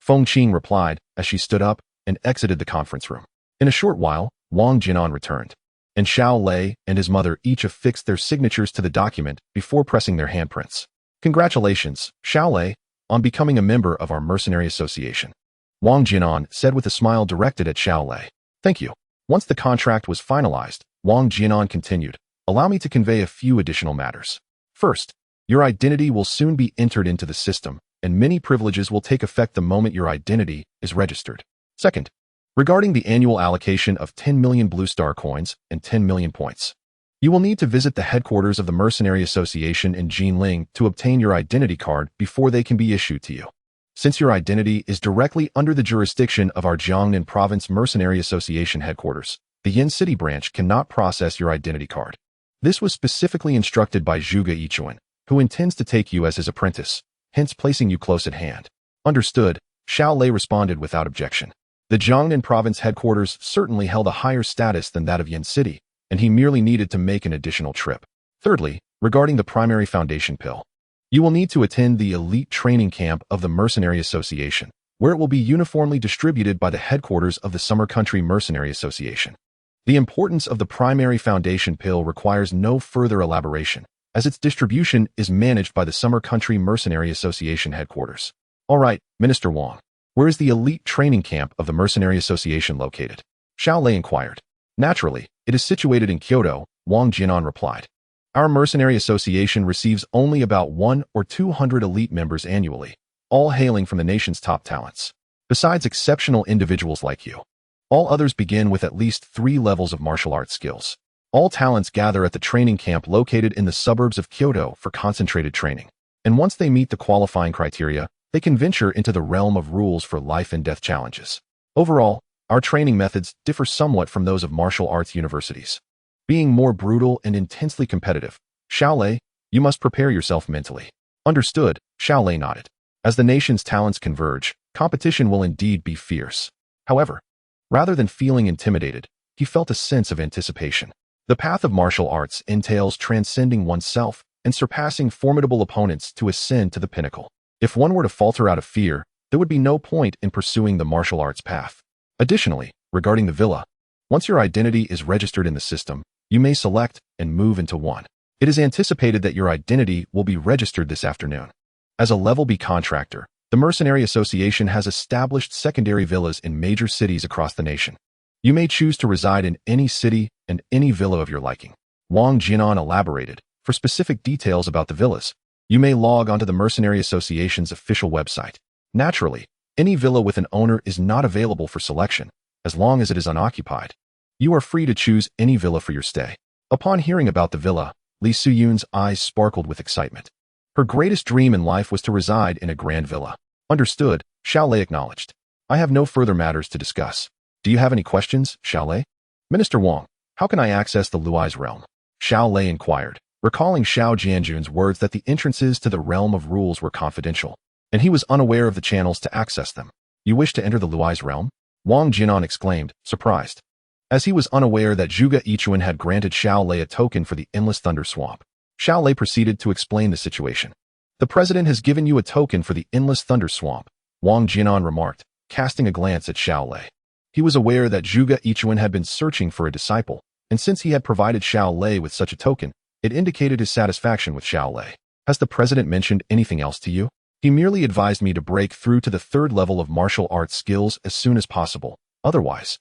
Feng Qing replied as she stood up and exited the conference room. In a short while, Wang Jinan returned, and Xiao Lei and his mother each affixed their signatures to the document before pressing their handprints. Congratulations, Xiao Lei, on becoming a member of our Mercenary Association, Wang Jinan said with a smile directed at Xiao Lei. Thank you. Once the contract was finalized, Wang Jinan continued, allow me to convey a few additional matters. First, your identity will soon be entered into the system, and many privileges will take effect the moment your identity is registered. Second, regarding the annual allocation of 10 million Blue Star coins and 10 million points. You will need to visit the headquarters of the Mercenary Association in Jinling to obtain your identity card before they can be issued to you. Since your identity is directly under the jurisdiction of our Jiangnan Province Mercenary Association headquarters, the Yin City branch cannot process your identity card. This was specifically instructed by Zhuge Yichuan, who intends to take you as his apprentice, hence placing you close at hand. Understood, Xiao Lei responded without objection. The Jiangnan Province headquarters certainly held a higher status than that of Yin City, and he merely needed to make an additional trip. Thirdly, regarding the primary foundation pill. You will need to attend the elite training camp of the Mercenary Association, where it will be uniformly distributed by the headquarters of the Summer Country Mercenary Association. The importance of the primary foundation pill requires no further elaboration, as its distribution is managed by the Summer Country Mercenary Association headquarters. All right, Minister Wang, where is the elite training camp of the Mercenary Association located? Xiao Lei inquired. Naturally, it is situated in Kyoto, Wang Jinan replied. Our Mercenary Association receives only about 100 or 200 elite members annually, all hailing from the nation's top talents. Besides exceptional individuals like you, all others begin with at least 3 levels of martial arts skills. All talents gather at the training camp located in the suburbs of Kyoto for concentrated training. And once they meet the qualifying criteria, they can venture into the realm of rules for life and death challenges. Overall, our training methods differ somewhat from those of martial arts universities. Being more brutal and intensely competitive, Xiao Lei, you must prepare yourself mentally. Understood, Xiao Lei nodded. As the nation's talents converge, competition will indeed be fierce. However, rather than feeling intimidated, he felt a sense of anticipation. The path of martial arts entails transcending oneself and surpassing formidable opponents to ascend to the pinnacle. If one were to falter out of fear, there would be no point in pursuing the martial arts path. Additionally, regarding the villa, once your identity is registered in the system, you may select and move into one. It is anticipated that your identity will be registered this afternoon. As a Level B contractor, the Mercenary Association has established secondary villas in major cities across the nation. You may choose to reside in any city and any villa of your liking. Wang Jinan elaborated. For specific details about the villas, you may log onto the Mercenary Association's official website. Naturally, any villa with an owner is not available for selection, as long as it is unoccupied. You are free to choose any villa for your stay. Upon hearing about the villa, Li Suyun's eyes sparkled with excitement. Her greatest dream in life was to reside in a grand villa. Understood, Xiao Lei acknowledged. I have no further matters to discuss. Do you have any questions, Xiao Lei? Minister Wang, how can I access the Luai's realm? Xiao Lei inquired, recalling Xiao Jianjun's words that the entrances to the realm of rules were confidential, and he was unaware of the channels to access them. You wish to enter the Luai's realm? Wang Jinan exclaimed, surprised. As he was unaware that Zhuge Yichuan had granted Xiao Lei a token for the Endless Thunder Swamp, Xiao Lei proceeded to explain the situation. The president has given you a token for the Endless Thunder Swamp, Wang Jinan remarked, casting a glance at Xiao Lei. He was aware that Zhuge Yichuan had been searching for a disciple, and since he had provided Xiao Lei with such a token, it indicated his satisfaction with Xiao Lei. Has the president mentioned anything else to you? He merely advised me to break through to the 3rd level of martial arts skills as soon as possible. Otherwise,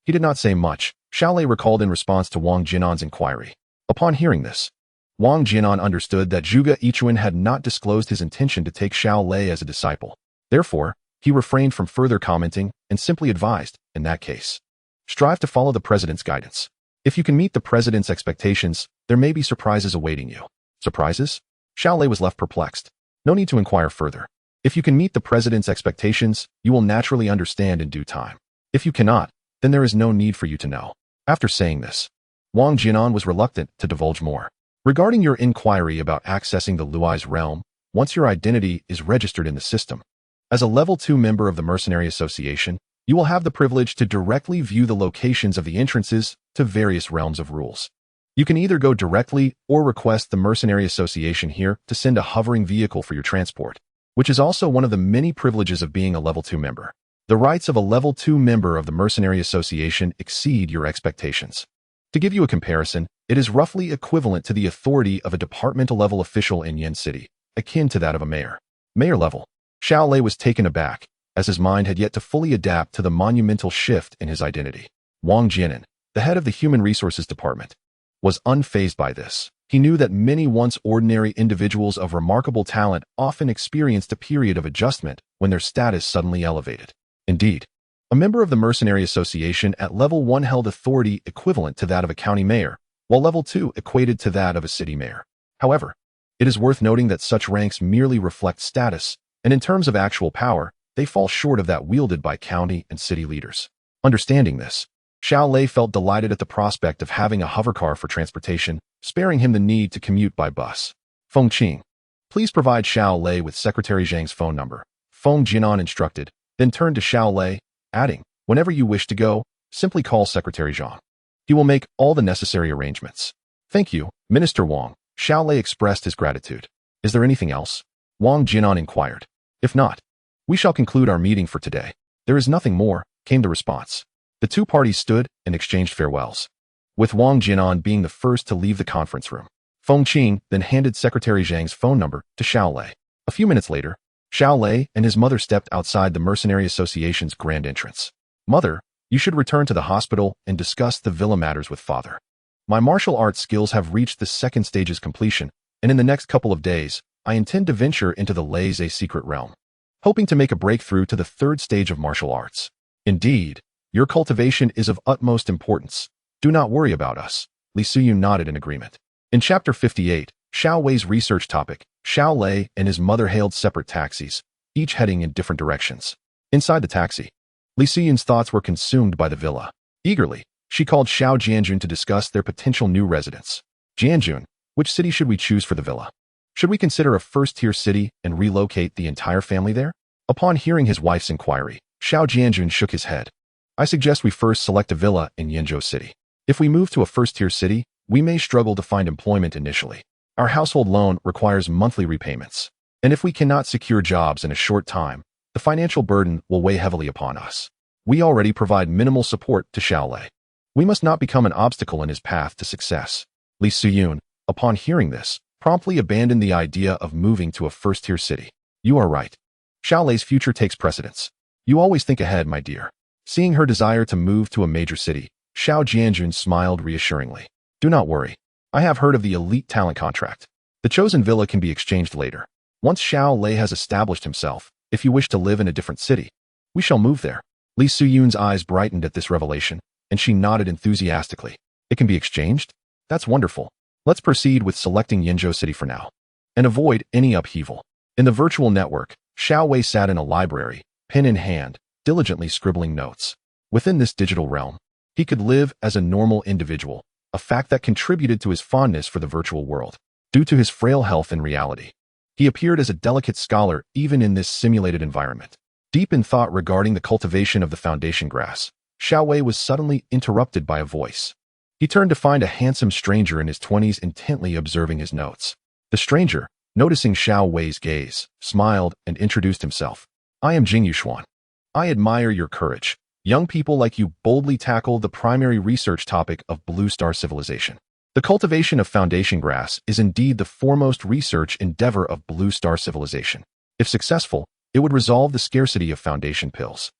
he did not say much, Xiao Lei recalled in response to Wang Jinan's inquiry. Upon hearing this, Wang Jinan understood that Zhuge Yichuan had not disclosed his intention to take Xiao Lei as a disciple. Therefore, he refrained from further commenting and simply advised, in that case, strive to follow the president's guidance. If you can meet the president's expectations, there may be surprises awaiting you. Surprises? Xiao Lei was left perplexed. No need to inquire further. If you can meet the president's expectations, you will naturally understand in due time. If you cannot, then there is no need for you to know. After saying this, Wang Jinan was reluctant to divulge more. Regarding your inquiry about accessing the Luai's realm, once your identity is registered in the system, as a Level 2 member of the Mercenary Association, you will have the privilege to directly view the locations of the entrances to various realms of rules. You can either go directly or request the Mercenary Association here to send a hovering vehicle for your transport, which is also one of the many privileges of being a Level 2 member. The rights of a Level 2 member of the Mercenary Association exceed your expectations. To give you a comparison, it is roughly equivalent to the authority of a departmental-level official in Yin City, akin to that of a mayor. Mayor level. Xiao Lei was taken aback, as his mind had yet to fully adapt to the monumental shift in his identity. Wang Jianan, the head of the Human Resources Department, was unfazed by this. He knew that many once ordinary individuals of remarkable talent often experienced a period of adjustment when their status suddenly elevated. Indeed, a member of the Mercenary Association at level 1 held authority equivalent to that of a county mayor, while level 2 equated to that of a city mayor. However, it is worth noting that such ranks merely reflect status, and in terms of actual power, they fall short of that wielded by county and city leaders. Understanding this, Xiao Lei felt delighted at the prospect of having a hovercar for transportation, sparing him the need to commute by bus. Feng Qing, please provide Xiao Lei with Secretary Zhang's phone number. Feng Jianan instructed, then turned to Xiao Lei, adding, whenever you wish to go, simply call Secretary Zhang. He will make all the necessary arrangements. Thank you, Minister Wang. Xiao Lei expressed his gratitude. Is there anything else? Wang Jianan inquired. If not, we shall conclude our meeting for today. There is nothing more, came the response. The two parties stood and exchanged farewells, with Wang Jianan being the first to leave the conference room. Feng Qing then handed Secretary Zhang's phone number to Xiao Lei. A few minutes later, Xiao Lei and his mother stepped outside the Mercenary Association's grand entrance. Mother, you should return to the hospital and discuss the villa matters with father. My martial arts skills have reached the second stage's completion, and in the next couple of days, I intend to venture into the Lei's secret realm, hoping to make a breakthrough to the third stage of martial arts. Indeed, your cultivation is of utmost importance. Do not worry about us. Li Suyun nodded in agreement. In Chapter 58, Xiao Wei's research topic, Xiao Lei and his mother hailed separate taxis, each heading in different directions. Inside the taxi, Li Suyun's thoughts were consumed by the villa. Eagerly, she called Xiao Jianjun to discuss their potential new residence. Jianjun, which city should we choose for the villa? Should we consider a first-tier city and relocate the entire family there? Upon hearing his wife's inquiry, Xiao Jianjun shook his head. I suggest we first select a villa in Yenzhou City. If we move to a first-tier city, we may struggle to find employment initially. Our household loan requires monthly repayments, and if we cannot secure jobs in a short time, the financial burden will weigh heavily upon us. We already provide minimal support to Xiao Lei. We must not become an obstacle in his path to success. Li Suyun, upon hearing this, promptly abandoned the idea of moving to a first-tier city. You are right. Xiao Lei's future takes precedence. You always think ahead, my dear. Seeing her desire to move to a major city, Xiao Jianjun smiled reassuringly. Do not worry. I have heard of the elite talent contract. The chosen villa can be exchanged later. Once Xiao Lei has established himself, if you wish to live in a different city, we shall move there. Li Suyun's eyes brightened at this revelation, and she nodded enthusiastically. It can be exchanged? That's wonderful. Let's proceed with selecting Yenzhou City for now, and avoid any upheaval. In the virtual network, Xiao Wei sat in a library, pen in hand, diligently scribbling notes. Within this digital realm, he could live as a normal individual, a fact that contributed to his fondness for the virtual world. Due to his frail health in reality, he appeared as a delicate scholar even in this simulated environment. Deep in thought regarding the cultivation of the foundation grass, Xiao Wei was suddenly interrupted by a voice. He turned to find a handsome stranger in his 20s intently observing his notes. The stranger, noticing Xiao Wei's gaze, smiled and introduced himself. I am Jing Yuxuan. I admire your courage. Young people like you boldly tackle the primary research topic of Blue Star civilization. The cultivation of foundation grass is indeed the foremost research endeavor of Blue Star civilization. If successful, it would resolve the scarcity of foundation pills,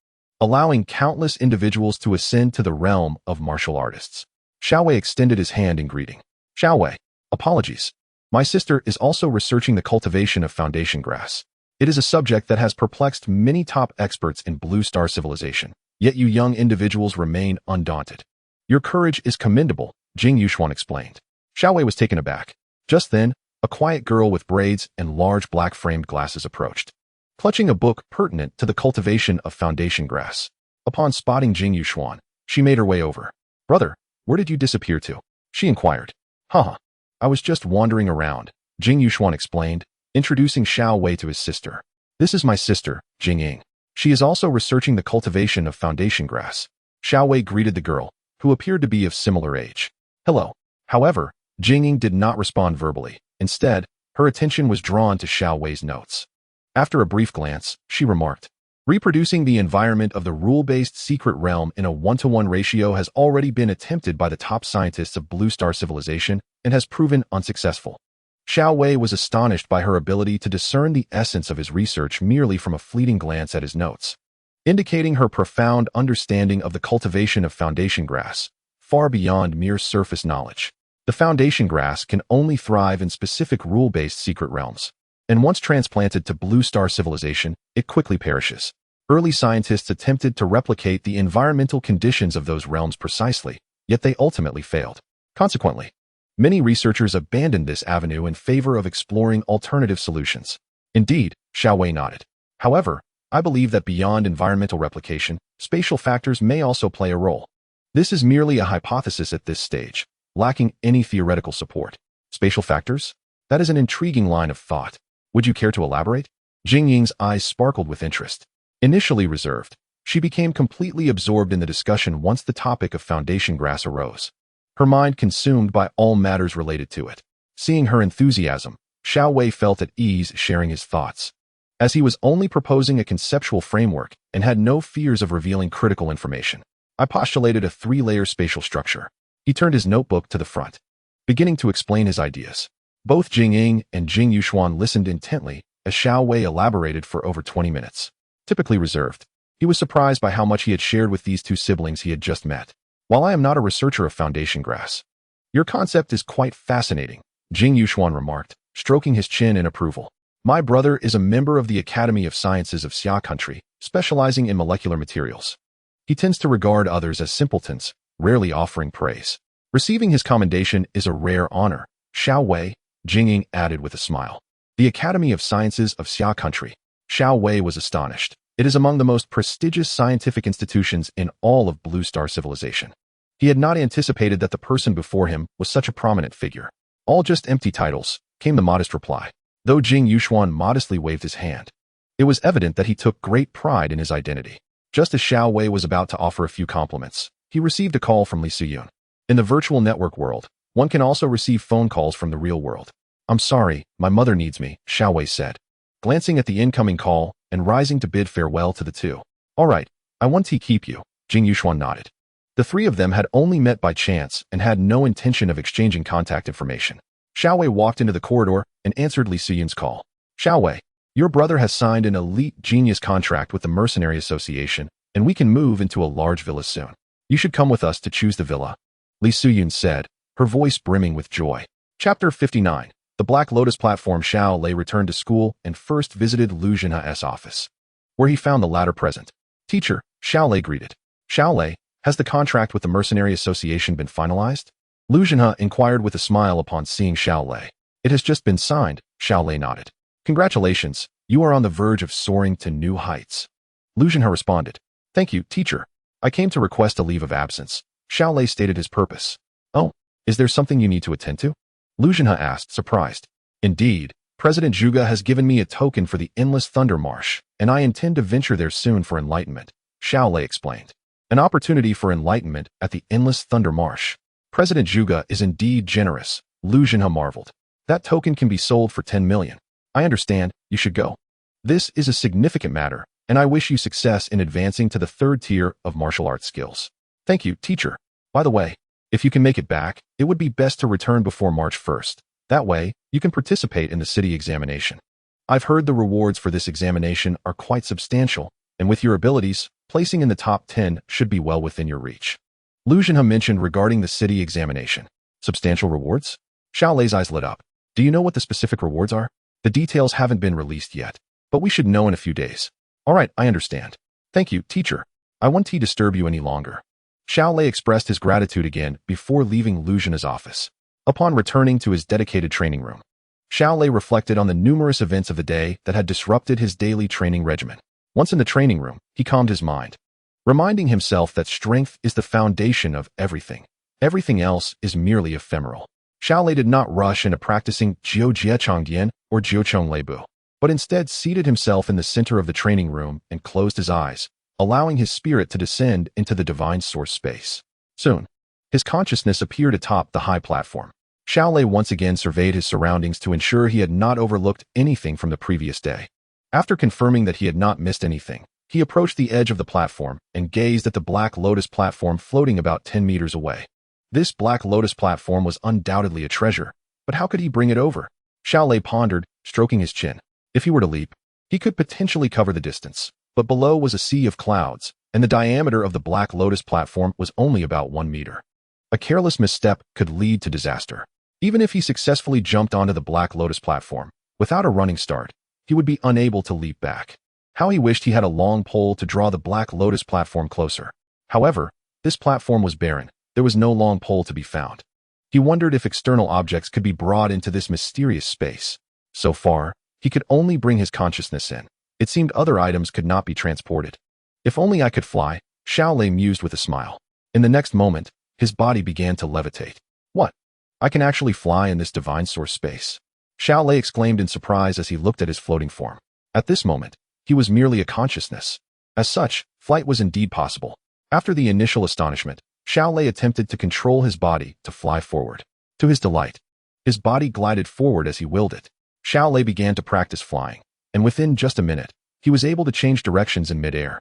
allowing countless individuals to ascend to the realm of martial artists. Xiao Wei extended his hand in greeting. Xiao Wei, apologies. My sister is also researching the cultivation of foundation grass. It is a subject that has perplexed many top experts in Blue Star civilization, yet you young individuals remain undaunted. Your courage is commendable, Jing Yuxuan explained. Xiao Wei was taken aback. Just then, a quiet girl with braids and large black-framed glasses approached, clutching a book pertinent to the cultivation of foundation grass. Upon spotting Jing Yuxuan, she made her way over. Brother, where did you disappear to? She inquired. Haha, I was just wandering around, Jing Yuxuan explained, introducing Xiao Wei to his sister. This is my sister, Jing Ying. She is also researching the cultivation of foundation grass. Xiao Wei greeted the girl, who appeared to be of similar age. Hello. However, Jing Ying did not respond verbally. Instead, her attention was drawn to Xiao Wei's notes. After a brief glance, she remarked, reproducing the environment of the rule-based secret realm in a 1-to-1 ratio has already been attempted by the top scientists of Blue Star civilization and has proven unsuccessful. Xiao Wei was astonished by her ability to discern the essence of his research merely from a fleeting glance at his notes, indicating her profound understanding of the cultivation of foundation grass, far beyond mere surface knowledge. The foundation grass can only thrive in specific rule-based secret realms, and once transplanted to Blue Star civilization, it quickly perishes. Early scientists attempted to replicate the environmental conditions of those realms precisely, yet they ultimately failed. Consequently, many researchers abandoned this avenue in favor of exploring alternative solutions. Indeed, Xiao Lei nodded. However, I believe that beyond environmental replication, spatial factors may also play a role. This is merely a hypothesis at this stage, lacking any theoretical support. Spatial factors? That is an intriguing line of thought. Would you care to elaborate? Jing Ying's eyes sparkled with interest. Initially reserved, she became completely absorbed in the discussion once the topic of foundation grass arose. Her mind consumed by all matters related to it. Seeing her enthusiasm, Xiao Lei felt at ease sharing his thoughts. As he was only proposing a conceptual framework and had no fears of revealing critical information, I postulated a 3-layer spatial structure. He turned his notebook to the front, beginning to explain his ideas. Both Jing Ying and Jing Yuxuan listened intently as Xiao Lei elaborated for over 20 minutes. Typically reserved, he was surprised by how much he had shared with these two siblings he had just met. While I am not a researcher of foundation grass, your concept is quite fascinating, Jing Yuxuan remarked, stroking his chin in approval. My brother is a member of the Academy of Sciences of Xia Country, specializing in molecular materials. He tends to regard others as simpletons, rarely offering praise. Receiving his commendation is a rare honor, Xiao Lei, Jing Ying added with a smile. The Academy of Sciences of Xia Country. Xiao Lei was astonished. It is among the most prestigious scientific institutions in all of Blue Star civilization. He had not anticipated that the person before him was such a prominent figure. All just empty titles, came the modest reply, though Jing Yuxuan modestly waved his hand. It was evident that he took great pride in his identity. Just as Xiao Lei was about to offer a few compliments, he received a call from Li Siyun. In the virtual network world, one can also receive phone calls from the real world. I'm sorry, my mother needs me, Xiao Lei said, glancing at the incoming call and rising to bid farewell to the two. All right, I want to keep you, Jing Yuxuan nodded. The three of them had only met by chance and had no intention of exchanging contact information. Xiao Lei walked into the corridor and answered Li Siyun's call. Xiao Lei, your brother has signed an elite genius contract with the Mercenary Association, and we can move into a large villa soon. You should come with us to choose the villa, Li Siyun said, her voice brimming with joy. Chapter 59. The Black Lotus Platform. Xiao Lei returned to school and first visited Lu Zhenhe's office, where he found the latter present. Teacher, Xiao Lei greeted. Xiao Lei, has the contract with the Mercenary Association been finalized? Lu Zhenhe inquired with a smile upon seeing Xiao Lei. It has just been signed, Xiao Lei nodded. Congratulations, you are on the verge of soaring to new heights. Lu Zhenhe responded. Thank you, teacher. I came to request a leave of absence. Xiao Lei stated his purpose. Oh, is there something you need to attend to? Lu Zhenhe asked, surprised. Indeed, President Zhuge has given me a token for the Endless Thunder Marsh, and I intend to venture there soon for enlightenment, Xiao Lei explained. An opportunity for enlightenment at the Endless Thunder Marsh. President Zhuge is indeed generous, Lu Zhenhe marveled. That token can be sold for 10 million. I understand, you should go. This is a significant matter, and I wish you success in advancing to the 3rd tier of martial arts skills. Thank you, teacher. By the way, if you can make it back, it would be best to return before March 1st. That way, you can participate in the city examination. I've heard the rewards for this examination are quite substantial, and with your abilities, placing in the top 10 should be well within your reach. Lu Zhenhe mentioned regarding the city examination. Substantial rewards? Xiao Lei's eyes lit up. Do you know what the specific rewards are? The details haven't been released yet, but we should know in a few days. All right, I understand. Thank you, teacher. I won't disturb you any longer. Xiao Lei expressed his gratitude again before leaving Lu Zhenhe's office. Upon returning to his dedicated training room, Xiao Lei reflected on the numerous events of the day that had disrupted his daily training regimen. Once in the training room, he calmed his mind, reminding himself that strength is the foundation of everything. Everything else is merely ephemeral. Xiao Lei did not rush into practicing Jiu Jiachongdian or Jiuchong Leibu, but instead seated himself in the center of the training room and closed his eyes, allowing his spirit to descend into the divine source space. Soon, his consciousness appeared atop the high platform. Xiao Lei once again surveyed his surroundings to ensure he had not overlooked anything from the previous day. After confirming that he had not missed anything, he approached the edge of the platform and gazed at the Black Lotus platform floating about 10 meters away. This Black Lotus platform was undoubtedly a treasure, but how could he bring it over? Xiao Lei pondered, stroking his chin. If he were to leap, he could potentially cover the distance, but below was a sea of clouds, and the diameter of the Black Lotus platform was only about 1 meter. A careless misstep could lead to disaster. Even if he successfully jumped onto the Black Lotus platform, without a running start, he would be unable to leap back. How he wished he had a long pole to draw the Black Lotus platform closer. However, this platform was barren. There was no long pole to be found. He wondered if external objects could be brought into this mysterious space. So far, he could only bring his consciousness in. It seemed other items could not be transported. If only I could fly, Xiao Lei mused with a smile. In the next moment, his body began to levitate. What? I can actually fly in this divine source space. Xiao Lei exclaimed in surprise as he looked at his floating form. At this moment, he was merely a consciousness. As such, flight was indeed possible. After the initial astonishment, Xiao Lei attempted to control his body to fly forward. To his delight, his body glided forward as he willed it. Xiao Lei began to practice flying, and within just a minute, he was able to change directions in midair,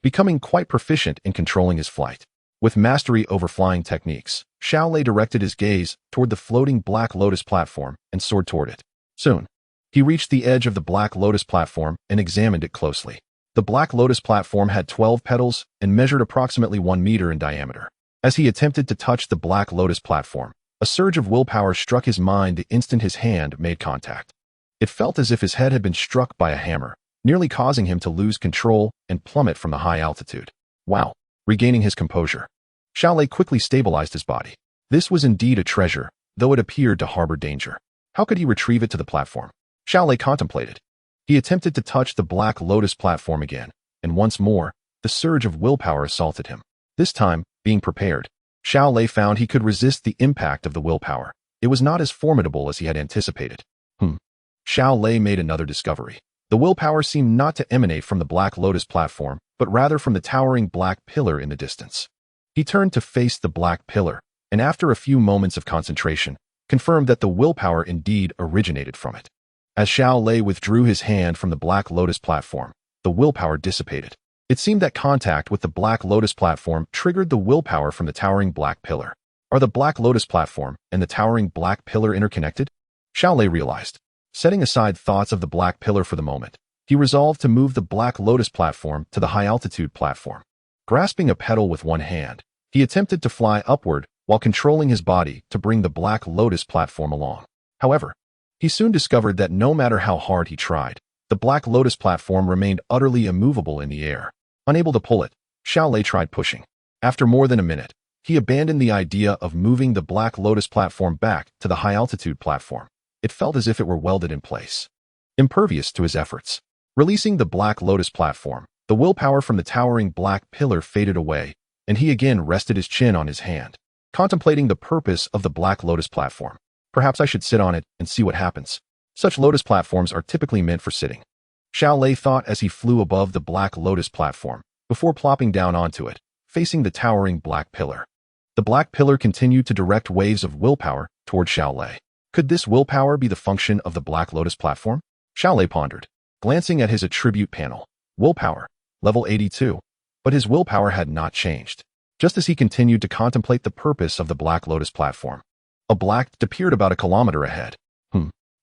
becoming quite proficient in controlling his flight. With mastery over flying techniques, Xiao Lei directed his gaze toward the floating Black Lotus platform and soared toward it. Soon, he reached the edge of the Black Lotus platform and examined it closely. The Black Lotus platform had 12 petals and measured approximately 1 meter in diameter. As he attempted to touch the Black Lotus platform, a surge of willpower struck his mind the instant his hand made contact. It felt as if his head had been struck by a hammer, nearly causing him to lose control and plummet from the high altitude. Wow! Regaining his composure, Xiao Lei quickly stabilized his body. This was indeed a treasure, though it appeared to harbor danger. How could he retrieve it to the platform? Xiao Lei contemplated. He attempted to touch the Black Lotus platform again, and once more, the surge of willpower assaulted him. This time, being prepared, Xiao Lei found he could resist the impact of the willpower. It was not as formidable as he had anticipated. Xiao Lei made another discovery. The willpower seemed not to emanate from the Black Lotus platform, but rather from the towering black pillar in the distance. He turned to face the black pillar, and after a few moments of concentration, confirmed that the willpower indeed originated from it. As Xiao Lei withdrew his hand from the Black Lotus platform, the willpower dissipated. It seemed that contact with the Black Lotus platform triggered the willpower from the towering black pillar. Are the Black Lotus platform and the towering black pillar interconnected? Xiao Lei realized. Setting aside thoughts of the black pillar for the moment, he resolved to move the Black Lotus platform to the high-altitude platform. Grasping a petal with one hand, he attempted to fly upward while controlling his body to bring the Black Lotus platform along. However, he soon discovered that no matter how hard he tried, the Black Lotus platform remained utterly immovable in the air. Unable to pull it, Xiao Lei tried pushing. After more than a minute, he abandoned the idea of moving the Black Lotus platform back to the high-altitude platform. It felt as if it were welded in place, impervious to his efforts. Releasing the Black Lotus platform, the willpower from the towering black pillar faded away, and he again rested his chin on his hand, contemplating the purpose of the Black Lotus platform. Perhaps I should sit on it and see what happens. Such lotus platforms are typically meant for sitting. Xiao Lei thought as he flew above the Black Lotus platform, before plopping down onto it, facing the towering black pillar. The black pillar continued to direct waves of willpower toward Xiao Lei. Could this willpower be the function of the Black Lotus platform? Xiao Lei pondered, glancing at his attribute panel. Willpower, level 82. But his willpower had not changed. Just as he continued to contemplate the purpose of the Black Lotus platform, a black appeared about a kilometer ahead.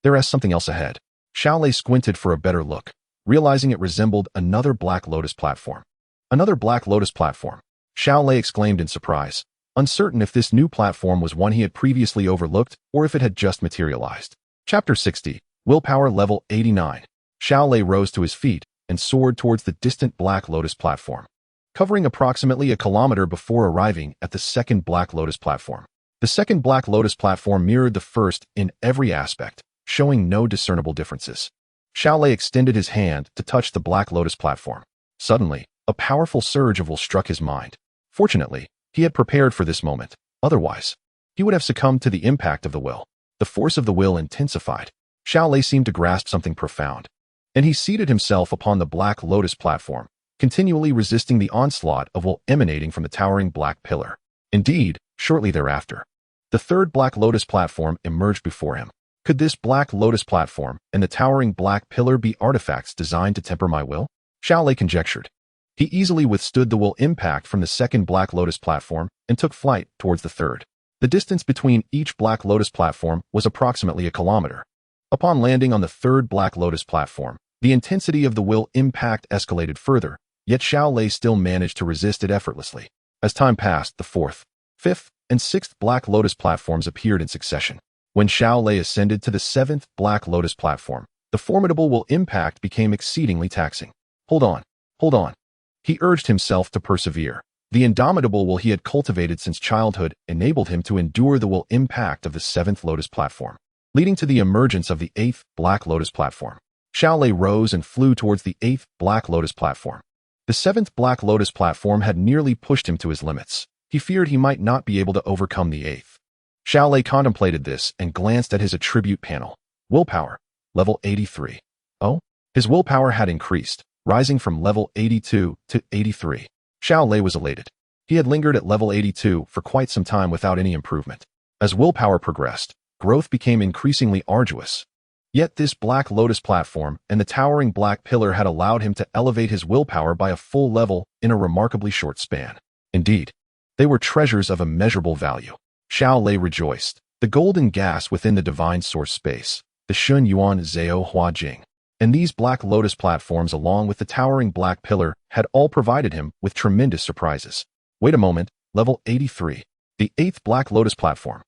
There is something else ahead. Xiao Lei squinted for a better look, realizing it resembled another Black Lotus platform. Another Black Lotus platform. Xiao Lei exclaimed in surprise, uncertain if this new platform was one he had previously overlooked or if it had just materialized. Chapter 60, Willpower Level 89. Xiao Lei rose to his feet and soared towards the distant Black Lotus platform, covering approximately a kilometer before arriving at the second Black Lotus platform. The second Black Lotus platform mirrored the first in every aspect, showing no discernible differences. Xiao Lei extended his hand to touch the Black Lotus platform. Suddenly, a powerful surge of will struck his mind. Fortunately, he had prepared for this moment. Otherwise, he would have succumbed to the impact of the will. The force of the will intensified. Xiao Lei seemed to grasp something profound, and he seated himself upon the Black Lotus platform, continually resisting the onslaught of will emanating from the towering black pillar. Indeed, shortly thereafter, the third Black Lotus platform emerged before him. Could this Black Lotus platform and the towering black pillar be artifacts designed to temper my will? Xiao Lei conjectured. He easily withstood the will impact from the second Black Lotus platform and took flight towards the third. The distance between each Black Lotus platform was approximately a kilometer. Upon landing on the third Black Lotus platform, the intensity of the will impact escalated further, yet Xiao Lei still managed to resist it effortlessly. As time passed, the fourth, fifth, and 6th Black Lotus platforms appeared in succession. When Xiao Lei ascended to the 7th Black Lotus platform, the formidable will impact became exceedingly taxing. Hold on, hold on. He urged himself to persevere. The indomitable will he had cultivated since childhood enabled him to endure the will impact of the 7th Lotus platform, leading to the emergence of the 8th Black Lotus platform. Xiao Lei rose and flew towards the 8th Black Lotus platform. The 7th Black Lotus platform had nearly pushed him to his limits. He feared he might not be able to overcome the 8th. Xiao Lei contemplated this and glanced at his attribute panel. Willpower, level 83. Oh, his willpower had increased, rising from level 82 to 83. Xiao Lei was elated. He had lingered at level 82 for quite some time without any improvement. As willpower progressed, growth became increasingly arduous. Yet this Black Lotus platform and the towering black pillar had allowed him to elevate his willpower by a full level in a remarkably short span. Indeed, they were treasures of immeasurable value. Xiao Lei rejoiced. The golden gas within the divine source space, the Shun Yuan Zhao Hua Jing, and these Black Lotus platforms along with the towering black pillar had all provided him with tremendous surprises. Wait a moment, level 83. The 8th Black Lotus platform.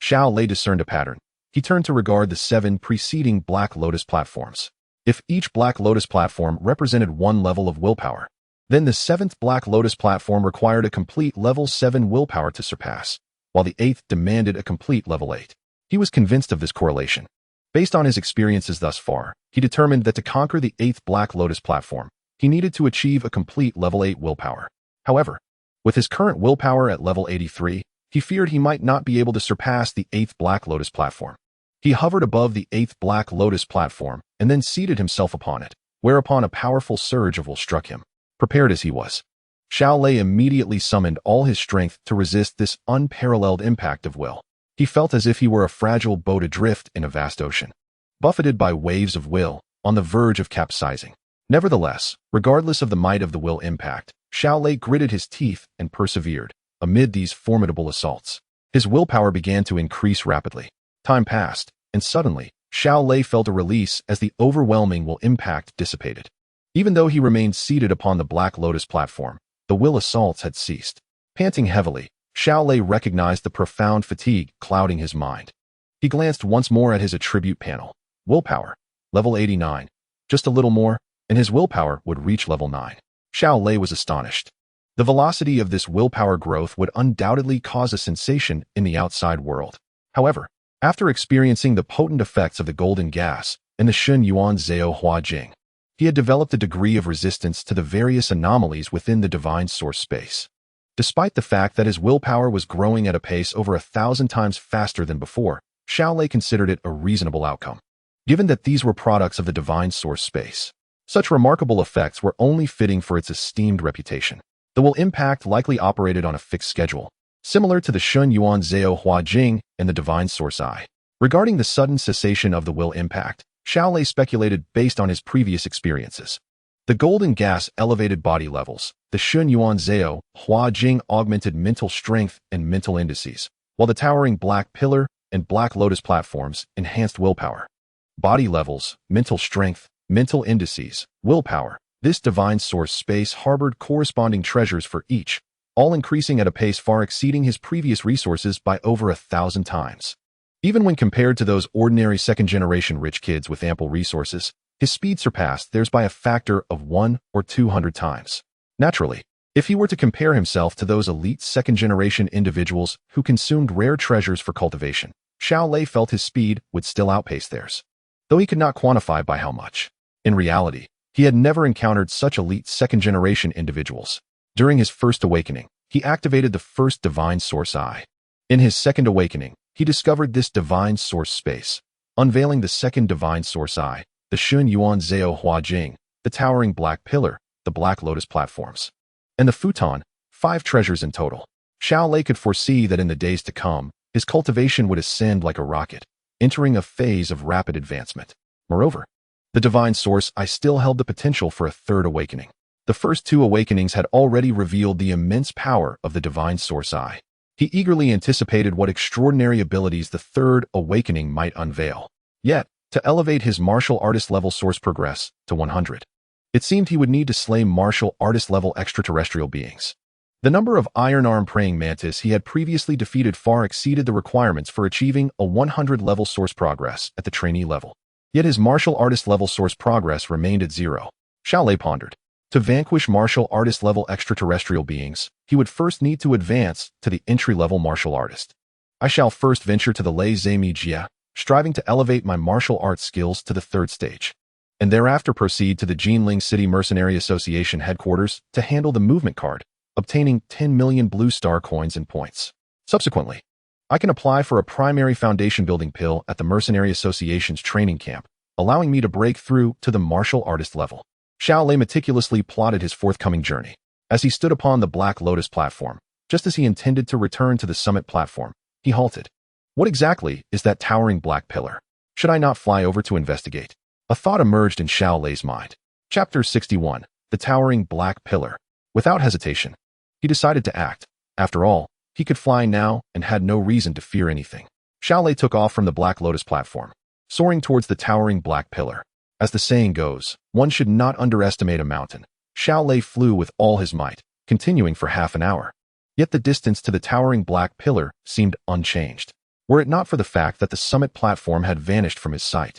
Xiao Lei discerned a pattern. He turned to regard the 7 preceding Black Lotus platforms. If each Black Lotus platform represented one level of willpower, then the 7th Black Lotus platform required a complete level 7 willpower to surpass, while the 8th demanded a complete level 8. He was convinced of this correlation. Based on his experiences thus far, he determined that to conquer the 8th Black Lotus platform, he needed to achieve a complete level 8 willpower. However, with his current willpower at level 83, he feared he might not be able to surpass the 8th Black Lotus platform. He hovered above the 8th Black Lotus platform and then seated himself upon it, whereupon a powerful surge of will struck him. Prepared as he was, Xiao Lei immediately summoned all his strength to resist this unparalleled impact of will. He felt as if he were a fragile boat adrift in a vast ocean, buffeted by waves of will, on the verge of capsizing. Nevertheless, regardless of the might of the will impact, Xiao Lei gritted his teeth and persevered. Amid these formidable assaults, his willpower began to increase rapidly. Time passed, and suddenly, Xiao Lei felt a release as the overwhelming will impact dissipated. Even though he remained seated upon the Black Lotus platform, the will assaults had ceased. Panting heavily, Xiao Lei recognized the profound fatigue clouding his mind. He glanced once more at his attribute panel. Willpower, level 89. Just a little more, and his willpower would reach level 9. Xiao Lei was astonished. The velocity of this willpower growth would undoubtedly cause a sensation in the outside world. However, after experiencing the potent effects of the golden gas and the Shun Yuan Zhao Hua Jing, he had developed a degree of resistance to the various anomalies within the divine source space. Despite the fact that his willpower was growing at a pace over 1,000 times faster than before, Xiao Lei considered it a reasonable outcome. Given that these were products of the divine source space, such remarkable effects were only fitting for its esteemed reputation. The will impact likely operated on a fixed schedule, similar to the Shun Yuan Zhao Hua Jing and the divine source eye. Regarding the sudden cessation of the will impact, Xiao Lei speculated based on his previous experiences. The golden gas elevated body levels, the Shun Yuan Zhao Hua Jing augmented mental strength and mental indices, while the towering black pillar and Black Lotus platforms enhanced willpower. Body levels, mental strength, mental indices, willpower. This divine source space harbored corresponding treasures for each, all increasing at a pace far exceeding his previous resources by over 1,000 times. Even when compared to those ordinary second-generation rich kids with ample resources, his speed surpassed theirs by a factor of 100 or 200 times. Naturally, if he were to compare himself to those elite second-generation individuals who consumed rare treasures for cultivation, Xiao Lei felt his speed would still outpace theirs, though he could not quantify by how much. In reality, he had never encountered such elite second-generation individuals. During his first awakening, he activated the first divine source eye. In his second awakening, he discovered this divine source space, unveiling the second divine source eye, the Shun Yuan Zhao Hua Jing, the towering black pillar, the Black Lotus platforms, and the futon, 5 treasures in total. Xiao Lei could foresee that in the days to come, his cultivation would ascend like a rocket, entering a phase of rapid advancement. Moreover, the divine source eye still held the potential for a third awakening. The first 2 awakenings had already revealed the immense power of the divine source eye. He eagerly anticipated what extraordinary abilities the third awakening might unveil. Yet, to elevate his martial artist level source progress to 100, it seemed he would need to slay martial artist level extraterrestrial beings. The number of Iron Arm praying mantis he had previously defeated far exceeded the requirements for achieving a 100-level source progress at the trainee level. Yet his martial artist level source progress remained at 0. Xiao Lei pondered. To vanquish martial artist level extraterrestrial beings, he would first need to advance to the entry-level martial artist. I shall first venture to the Lei Zemi Jia, striving to elevate my martial arts skills to the 3rd stage, and thereafter proceed to the Jinling City Mercenary Association headquarters to handle the movement card, obtaining 10 million blue star coins and points. Subsequently, I can apply for a primary foundation building pill at the Mercenary Association's training camp, allowing me to break through to the martial artist level. Xiao Lei meticulously plotted his forthcoming journey. As he stood upon the Black Lotus platform, just as he intended to return to the summit platform, he halted. What exactly is that towering black pillar? Should I not fly over to investigate? A thought emerged in Xiao Lei's mind. Chapter 61. The Towering Black Pillar. Without hesitation, he decided to act. After all, he could fly now and had no reason to fear anything. Xiao Lei took off from the Black Lotus platform, soaring towards the towering black pillar. As the saying goes, one should not underestimate a mountain. Xiao Lei flew with all his might, continuing for half an hour. Yet the distance to the towering black pillar seemed unchanged. Were it not for the fact that the summit platform had vanished from his sight,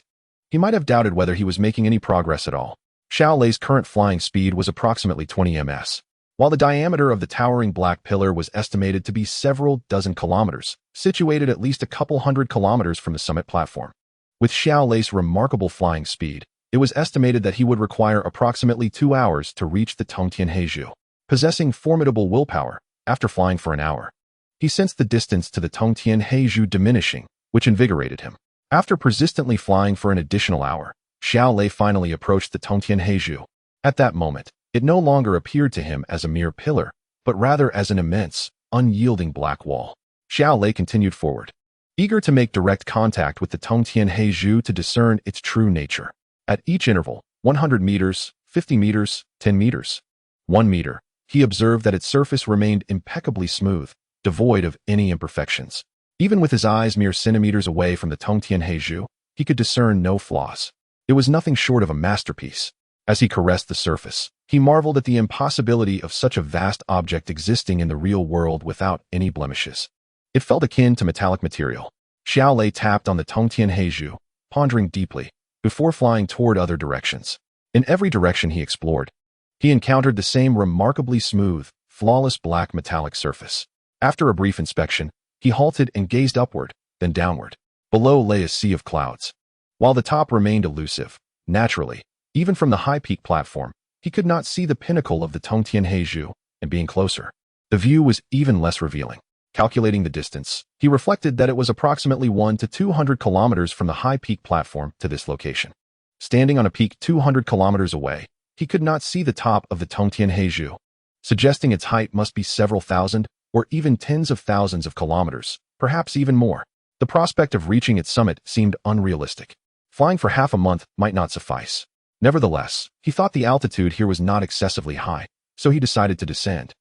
he might have doubted whether he was making any progress at all. Xiao Lei's current flying speed was approximately 20 ms, while the diameter of the towering black pillar was estimated to be several dozen kilometers, situated at least a couple hundred kilometers from the summit platform. With Xiao Lei's remarkable flying speed, it was estimated that he would require approximately 2 hours to reach the Tongtian Heizhou. Possessing formidable willpower, after flying for an hour, he sensed the distance to the Tongtian Heizhou diminishing, which invigorated him. After persistently flying for an additional hour, Xiao Lei finally approached the Tongtian Heizhou. At that moment, it no longer appeared to him as a mere pillar, but rather as an immense, unyielding black wall. Xiao Lei continued forward, eager to make direct contact with the Tongtian Heizhou to discern its true nature. At each interval, 100 meters, 50 meters, 10 meters, 1 meter, he observed that its surface remained impeccably smooth, devoid of any imperfections. Even with his eyes mere centimeters away from the Tongtian Heizhou, he could discern no flaws. It was nothing short of a masterpiece. As he caressed the surface, he marveled at the impossibility of such a vast object existing in the real world without any blemishes. It felt akin to metallic material. Xiao Lei tapped on the Tongtian Heizhou, pondering deeply, before flying toward other directions. In every direction he explored, he encountered the same remarkably smooth, flawless black metallic surface. After a brief inspection, he halted and gazed upward, then downward. Below lay a sea of clouds. While the top remained elusive, naturally, even from the high peak platform, he could not see the pinnacle of the Tongtian Heizhou, and being closer, the view was even less revealing. Calculating the distance, he reflected that it was approximately 100 to 200 kilometers from the high peak platform to this location. Standing on a peak 200 kilometers away, he could not see the top of the Tongtian Heizhou, suggesting its height must be several thousand or even tens of thousands of kilometers, perhaps even more. The prospect of reaching its summit seemed unrealistic. Flying for half a month might not suffice. Nevertheless, he thought the altitude here was not excessively high, so he decided to descend.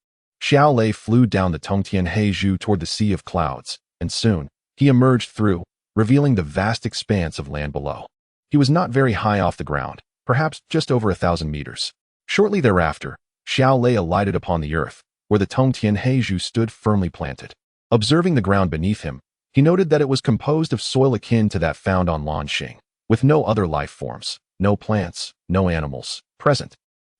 Xiao Lei flew down the Tongtian Heizhou toward the sea of clouds, and soon, he emerged through, revealing the vast expanse of land below. He was not very high off the ground, perhaps just over 1,000 meters. Shortly thereafter, Xiao Lei alighted upon the earth, where the Tongtian Heizhou stood firmly planted. Observing the ground beneath him, he noted that it was composed of soil akin to that found on Lanxing, with no other life forms, no plants, no animals, present.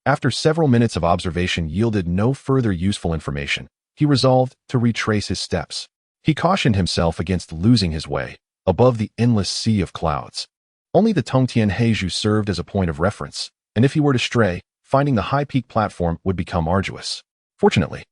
After several minutes of observation yielded no further useful information, he resolved to retrace his steps. He cautioned himself against losing his way above the endless sea of clouds. Only the Tongtian Heizhou served as a point of reference, and if he were to stray, finding the high peak platform would become arduous. Fortunately,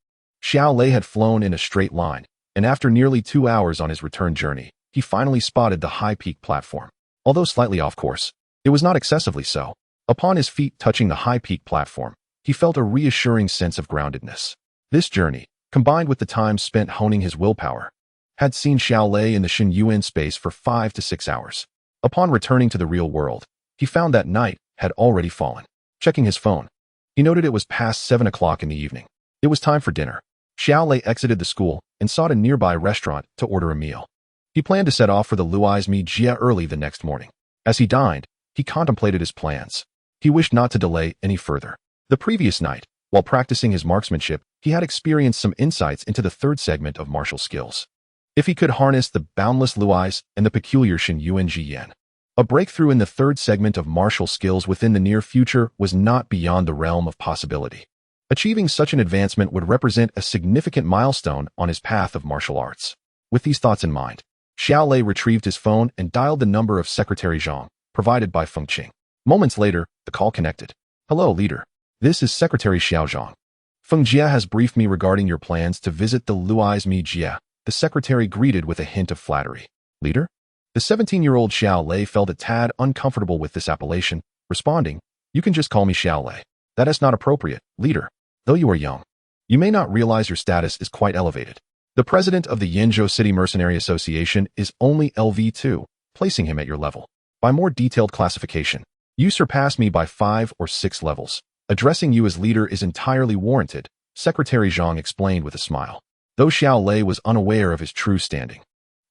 Xiao Lei had flown in a straight line, and after nearly 2 hours on his return journey, he finally spotted the high peak platform. Although slightly off course, it was not excessively so. Upon his feet touching the high peak platform, he felt a reassuring sense of groundedness. This journey, combined with the time spent honing his willpower, had seen Xiao Lei in the Xinyuan space for 5 to 6 hours. Upon returning to the real world, he found that night had already fallen. Checking his phone, he noted it was past 7 o'clock in the evening. It was time for dinner. Xiao Lei exited the school and sought a nearby restaurant to order a meal. He planned to set off for the Luizmi Jia early the next morning. As he dined, he contemplated his plans. He wished not to delay any further. The previous night, While practicing his marksmanship, he had experienced some insights into the third segment of martial skills. If he could harness the boundless Luais and the peculiar Shen Yuan Ji Yan, a breakthrough in the third segment of martial skills within the near future was not beyond the realm of possibility. Achieving such an advancement would represent a significant milestone on his path of martial arts. With these thoughts in mind, Xiao Lei retrieved his phone and dialed the number of Secretary Zhang, provided by Feng Qing. Moments later, the call connected. Hello, leader. This is Secretary Xiao Zhang. Feng Jia has briefed me regarding your plans to visit the Luais Mi Jia. The secretary greeted with a hint of flattery. Leader? The 17-year-old Xiao Lei felt a tad uncomfortable with this appellation, responding, You can just call me Xiao Lei. That is not appropriate, leader. Though you are young, you may not realize your status is quite elevated. The president of the Yinzhou City Mercenary Association is only LV2, placing him at your level. By more detailed classification, you surpass me by 5 or 6 levels. Addressing you as leader is entirely warranted, Secretary Zhang explained with a smile. Though Xiao Lei was unaware of his true standing,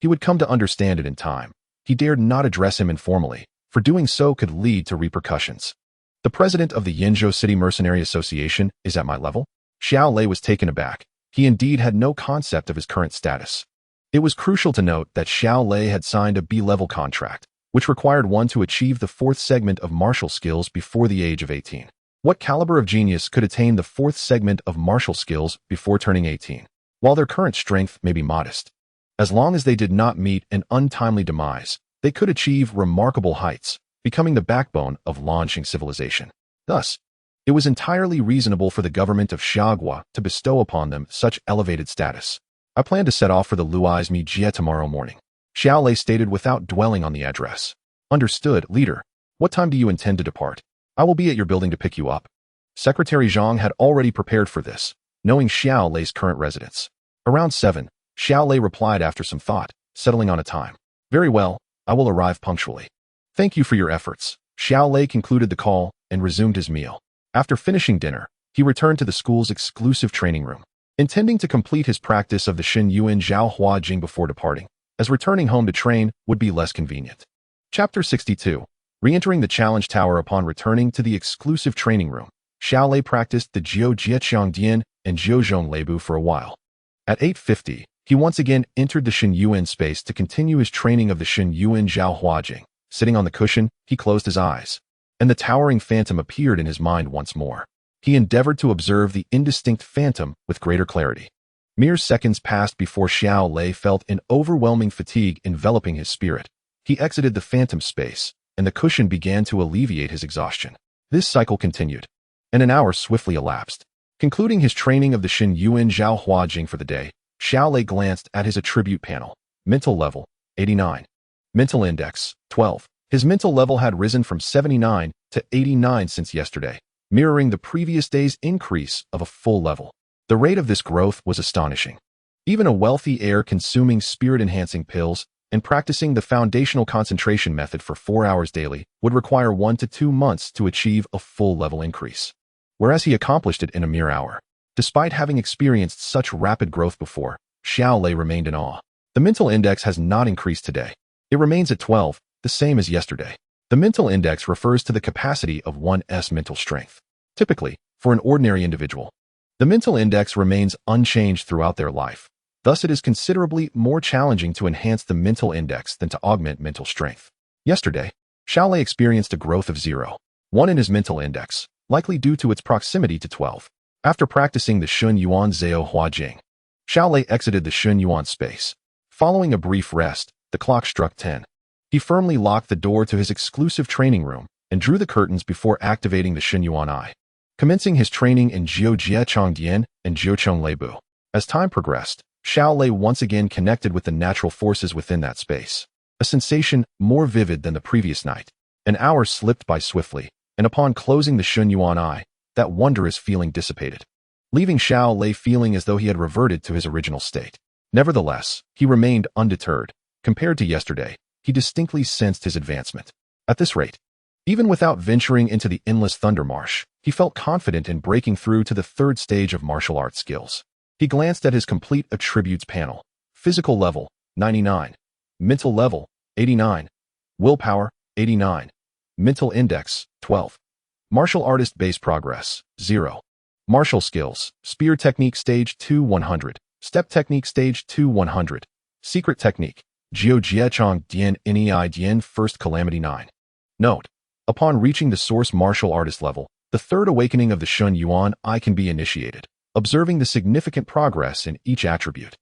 he would come to understand it in time. He dared not address him informally, for doing so could lead to repercussions. The president of the Yinzhou City Mercenary Association is at my level? Xiao Lei was taken aback. He indeed had no concept of his current status. It was crucial to note that Xiao Lei had signed a B-level contract, which required one to achieve the 4th segment of martial skills before the age of 18. What caliber of genius could attain the 4th segment of martial skills before turning 18? While their current strength may be modest, as long as they did not meet an untimely demise, they could achieve remarkable heights, becoming the backbone of launching civilization. Thus, it was entirely reasonable for the government of Xiagua to bestow upon them such elevated status. I plan to set off for the Luais Mi Jia tomorrow morning, Xiao Lei stated without dwelling on the address. Understood, leader. What time do you intend to depart? I will be at your building to pick you up. Secretary Zhang had already prepared for this, knowing Xiao Lei's current residence. Around 7, Xiao Lei replied after some thought, settling on a time. Very well, I will arrive punctually. Thank you for your efforts. Xiao Lei concluded the call and resumed his meal. After finishing dinner, he returned to the school's exclusive training room, intending to complete his practice of the Shen Yuan Zhao Hua Jing before departing, as returning home to train would be less convenient. Chapter 62. Re-entering the challenge tower upon returning to the exclusive training room, Xiao Lei practiced the Jiu Jieqiang Dian and Jiu Zhong Leibu for a while. At 8:50, he once again entered the Shen Yuan space to continue his training of the Shen Yuan Zhao Hua Jing. Sitting on the cushion, he closed his eyes, and the towering phantom appeared in his mind once more. He endeavored to observe the indistinct phantom with greater clarity. Mere seconds passed before Xiao Lei felt an overwhelming fatigue enveloping his spirit. He exited the phantom space, and the cushion began to alleviate his exhaustion. This cycle continued, and an hour swiftly elapsed. Concluding his training of the Shen Yuan Zhao Hua Jing for the day, Xiao Lei glanced at his attribute panel. Mental level, 89. Mental index, 12. His mental level had risen from 79 to 89 since yesterday, mirroring the previous day's increase of a full level. The rate of this growth was astonishing. Even a wealthy air-consuming spirit-enhancing pills and practicing the foundational concentration method for 4 hours daily would require 1 to 2 months to achieve a full level increase, whereas he accomplished it in a mere hour. Despite having experienced such rapid growth before, Xiao Lei remained in awe. The mental index has not increased today. It remains at 12, the same as yesterday. The mental index refers to the capacity of one's mental strength. Typically, for an ordinary individual, the mental index remains unchanged throughout their life. Thus, it is considerably more challenging to enhance the mental index than to augment mental strength. Yesterday, Xiao Lei experienced a growth of 0.1 in his mental index, likely due to its proximity to 12. After practicing the Shun Yuan Zhao Hua Jing, Xiao Lei exited the Shun Yuan space. Following a brief rest, the clock struck 10. He firmly locked the door to his exclusive training room and drew the curtains before activating the Shen Yuan Eye, commencing his training in Jiu Jieqiang Dian and Jiu Chong Leibu. As time progressed, Xiao Lei once again connected with the natural forces within that space, a sensation more vivid than the previous night. An hour slipped by swiftly, and upon closing the Shun Yuan Eye, that wondrous feeling dissipated, leaving Xiao Lei feeling as though he had reverted to his original state. Nevertheless, he remained undeterred. Compared to yesterday, he distinctly sensed his advancement. At this rate, even without venturing into the endless thunder marsh, he felt confident in breaking through to the 3rd stage of martial arts skills. He glanced at his complete attributes panel. Physical level, 99. Mental level, 89. Willpower, 89. Mental index, 12. Martial artist base progress, 0. Martial skills. Spear technique stage 2 100. Step technique stage 2 100. Secret technique. Jiu Jiechong Dian Nei Dian First Calamity 9. Note: upon reaching the source martial artist level, the third awakening of the Shun Yuan I can be initiated, observing the significant progress in each attribute.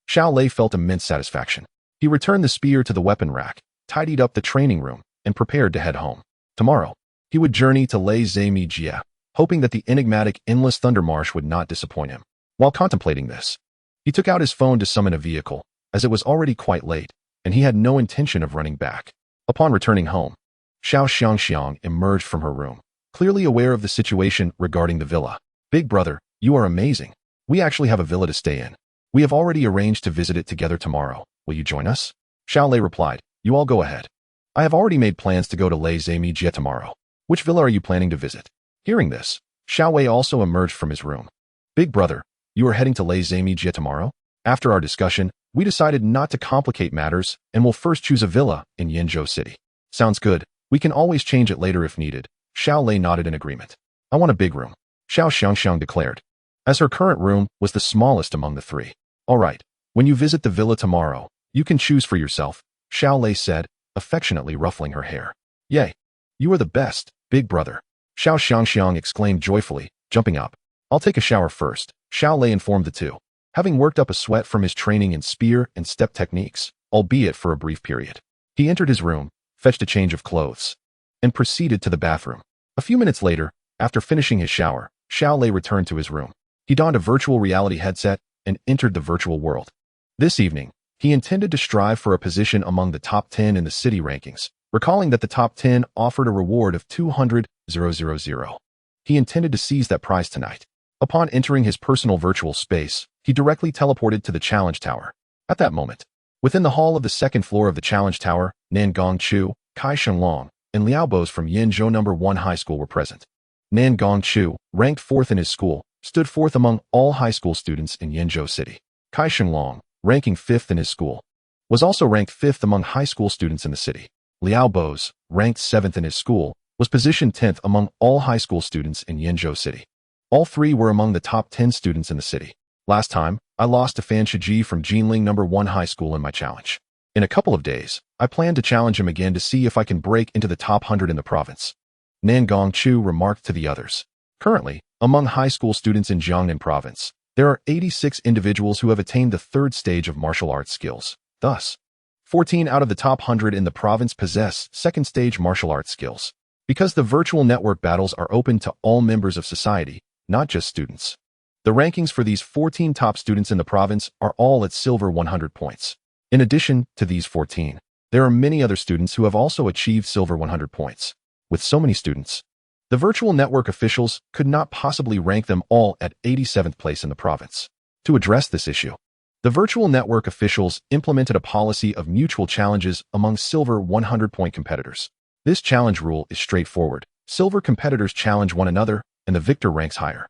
Xiao Lei felt immense satisfaction. He returned the spear to the weapon rack, tidied up the training room, and prepared to head home. Tomorrow, he would journey to Lei Zemi Jia, hoping that the enigmatic endless thunder marsh would not disappoint him. While contemplating this, he took out his phone to summon a vehicle, as it was already quite late, and he had no intention of running back. Upon returning home, Xiao Xiangxiang emerged from her room, clearly aware of the situation regarding the villa. Big brother, you are amazing. We actually have a villa to stay in. We have already arranged to visit it together tomorrow. Will you join us? Xiao Lei replied, you all go ahead. I have already made plans to go to Lei Zemi Jie tomorrow. Which villa are you planning to visit? Hearing this, Xiao Lei also emerged from his room. Big brother, you are heading to Lei Zemi Jie tomorrow? After our discussion, we decided not to complicate matters and will first choose a villa in Yinzhou City. Sounds good. We can always change it later if needed. Xiao Lei nodded in agreement. I want a big room, Xiao Xiangxiang declared, as her current room was the smallest among the three. All right, when you visit the villa tomorrow, you can choose for yourself, Xiao Lei said, affectionately ruffling her hair. Yay! You are the best, big brother, Xiao Xiangxiang exclaimed joyfully, jumping up. I'll take a shower first, Xiao Lei informed the two. Having worked up a sweat from his training in spear and step techniques, albeit for a brief period, he entered his room, fetched a change of clothes, and proceeded to the bathroom. A few minutes later, after finishing his shower, Xiao Lei returned to his room. He donned a virtual reality headset and entered the virtual world. This evening, he intended to strive for a position among the top 10 in the city rankings, recalling that the top 10 offered a reward of 200,000. He intended to seize that prize tonight. Upon entering his personal virtual space, he directly teleported to the challenge tower. At that moment, within the hall of the second floor of the challenge tower, Nan Gongchu, Kai Shenlong, and Liao Bos from Yinzhou No. 1 High School were present. Nan Gongchu, ranked 4th in his school, stood 4th among all high school students in Yinzhou City. Kai Shenlong, ranking 5th in his school, was also ranked 5th among high school students in the city. Liao Bos, ranked 7th in his school, was positioned 10th among all high school students in Yinzhou City. All three were among the top 10 students in the city. Last time, I lost to Fan Shiji from Jinling No. 1 High School in my challenge. In a couple of days, I plan to challenge him again to see if I can break into the top 100 in the province. Nan Gongchu remarked to the others. Currently, among high school students in Jiangnan province, there are 86 individuals who have attained the third stage of martial arts skills. Thus, 14 out of the top 100 in the province possess second stage martial arts skills. Because the virtual network battles are open to all members of society, not just students. The rankings for these 14 top students in the province are all at silver 100 points. In addition to these 14, there are many other students who have also achieved silver 100 points. With so many students, the virtual network officials could not possibly rank them all at 87th place in the province. To address this issue, the virtual network officials implemented a policy of mutual challenges among silver 100-point competitors. This challenge rule is straightforward. Silver competitors challenge one another, and the victor ranks higher.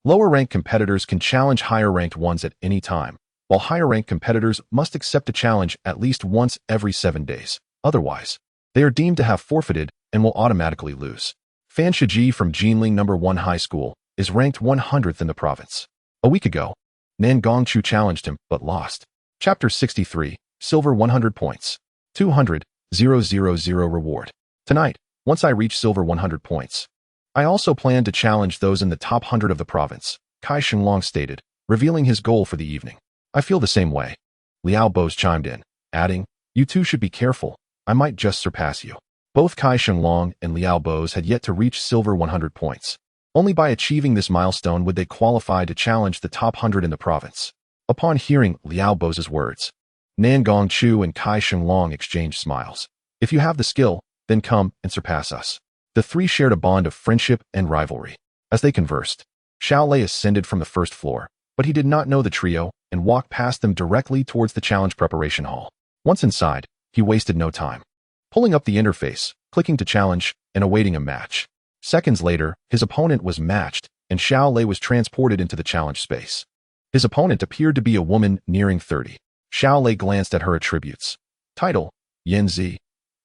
Lower-ranked competitors can challenge higher-ranked ones at any time, while higher-ranked competitors must accept a challenge at least once every 7 days. Otherwise, they are deemed to have forfeited and will automatically lose. Fan Shiji from Jinling No. 1 High School is ranked 100th in the province. A week ago, Nan Gongchu challenged him but lost. Chapter 63, Silver 100 points. 200,000 reward. Tonight, once I reach silver 100 points, I also plan to challenge those in the top 100 of the province, Kai Shenlong stated, revealing his goal for the evening. I feel the same way. Liao Bos chimed in, adding, you two should be careful. I might just surpass you. Both Kai Shenlong and Liao Bos had yet to reach silver 100 points. Only by achieving this milestone would they qualify to challenge the top 100 in the province. Upon hearing Liao Bos's words, Nan Gongchu and Kai Shenlong exchanged smiles. If you have the skill, then come and surpass us. The three shared a bond of friendship and rivalry. As they conversed, Xiao Lei ascended from the first floor, but he did not know the trio and walked past them directly towards the challenge preparation hall. Once inside, he wasted no time. Pulling up the interface, clicking to challenge, and awaiting a match. Seconds later, his opponent was matched, and Xiao Lei was transported into the challenge space. His opponent appeared to be a woman nearing 30. Xiao Lei glanced at her attributes. Title, Yanzi.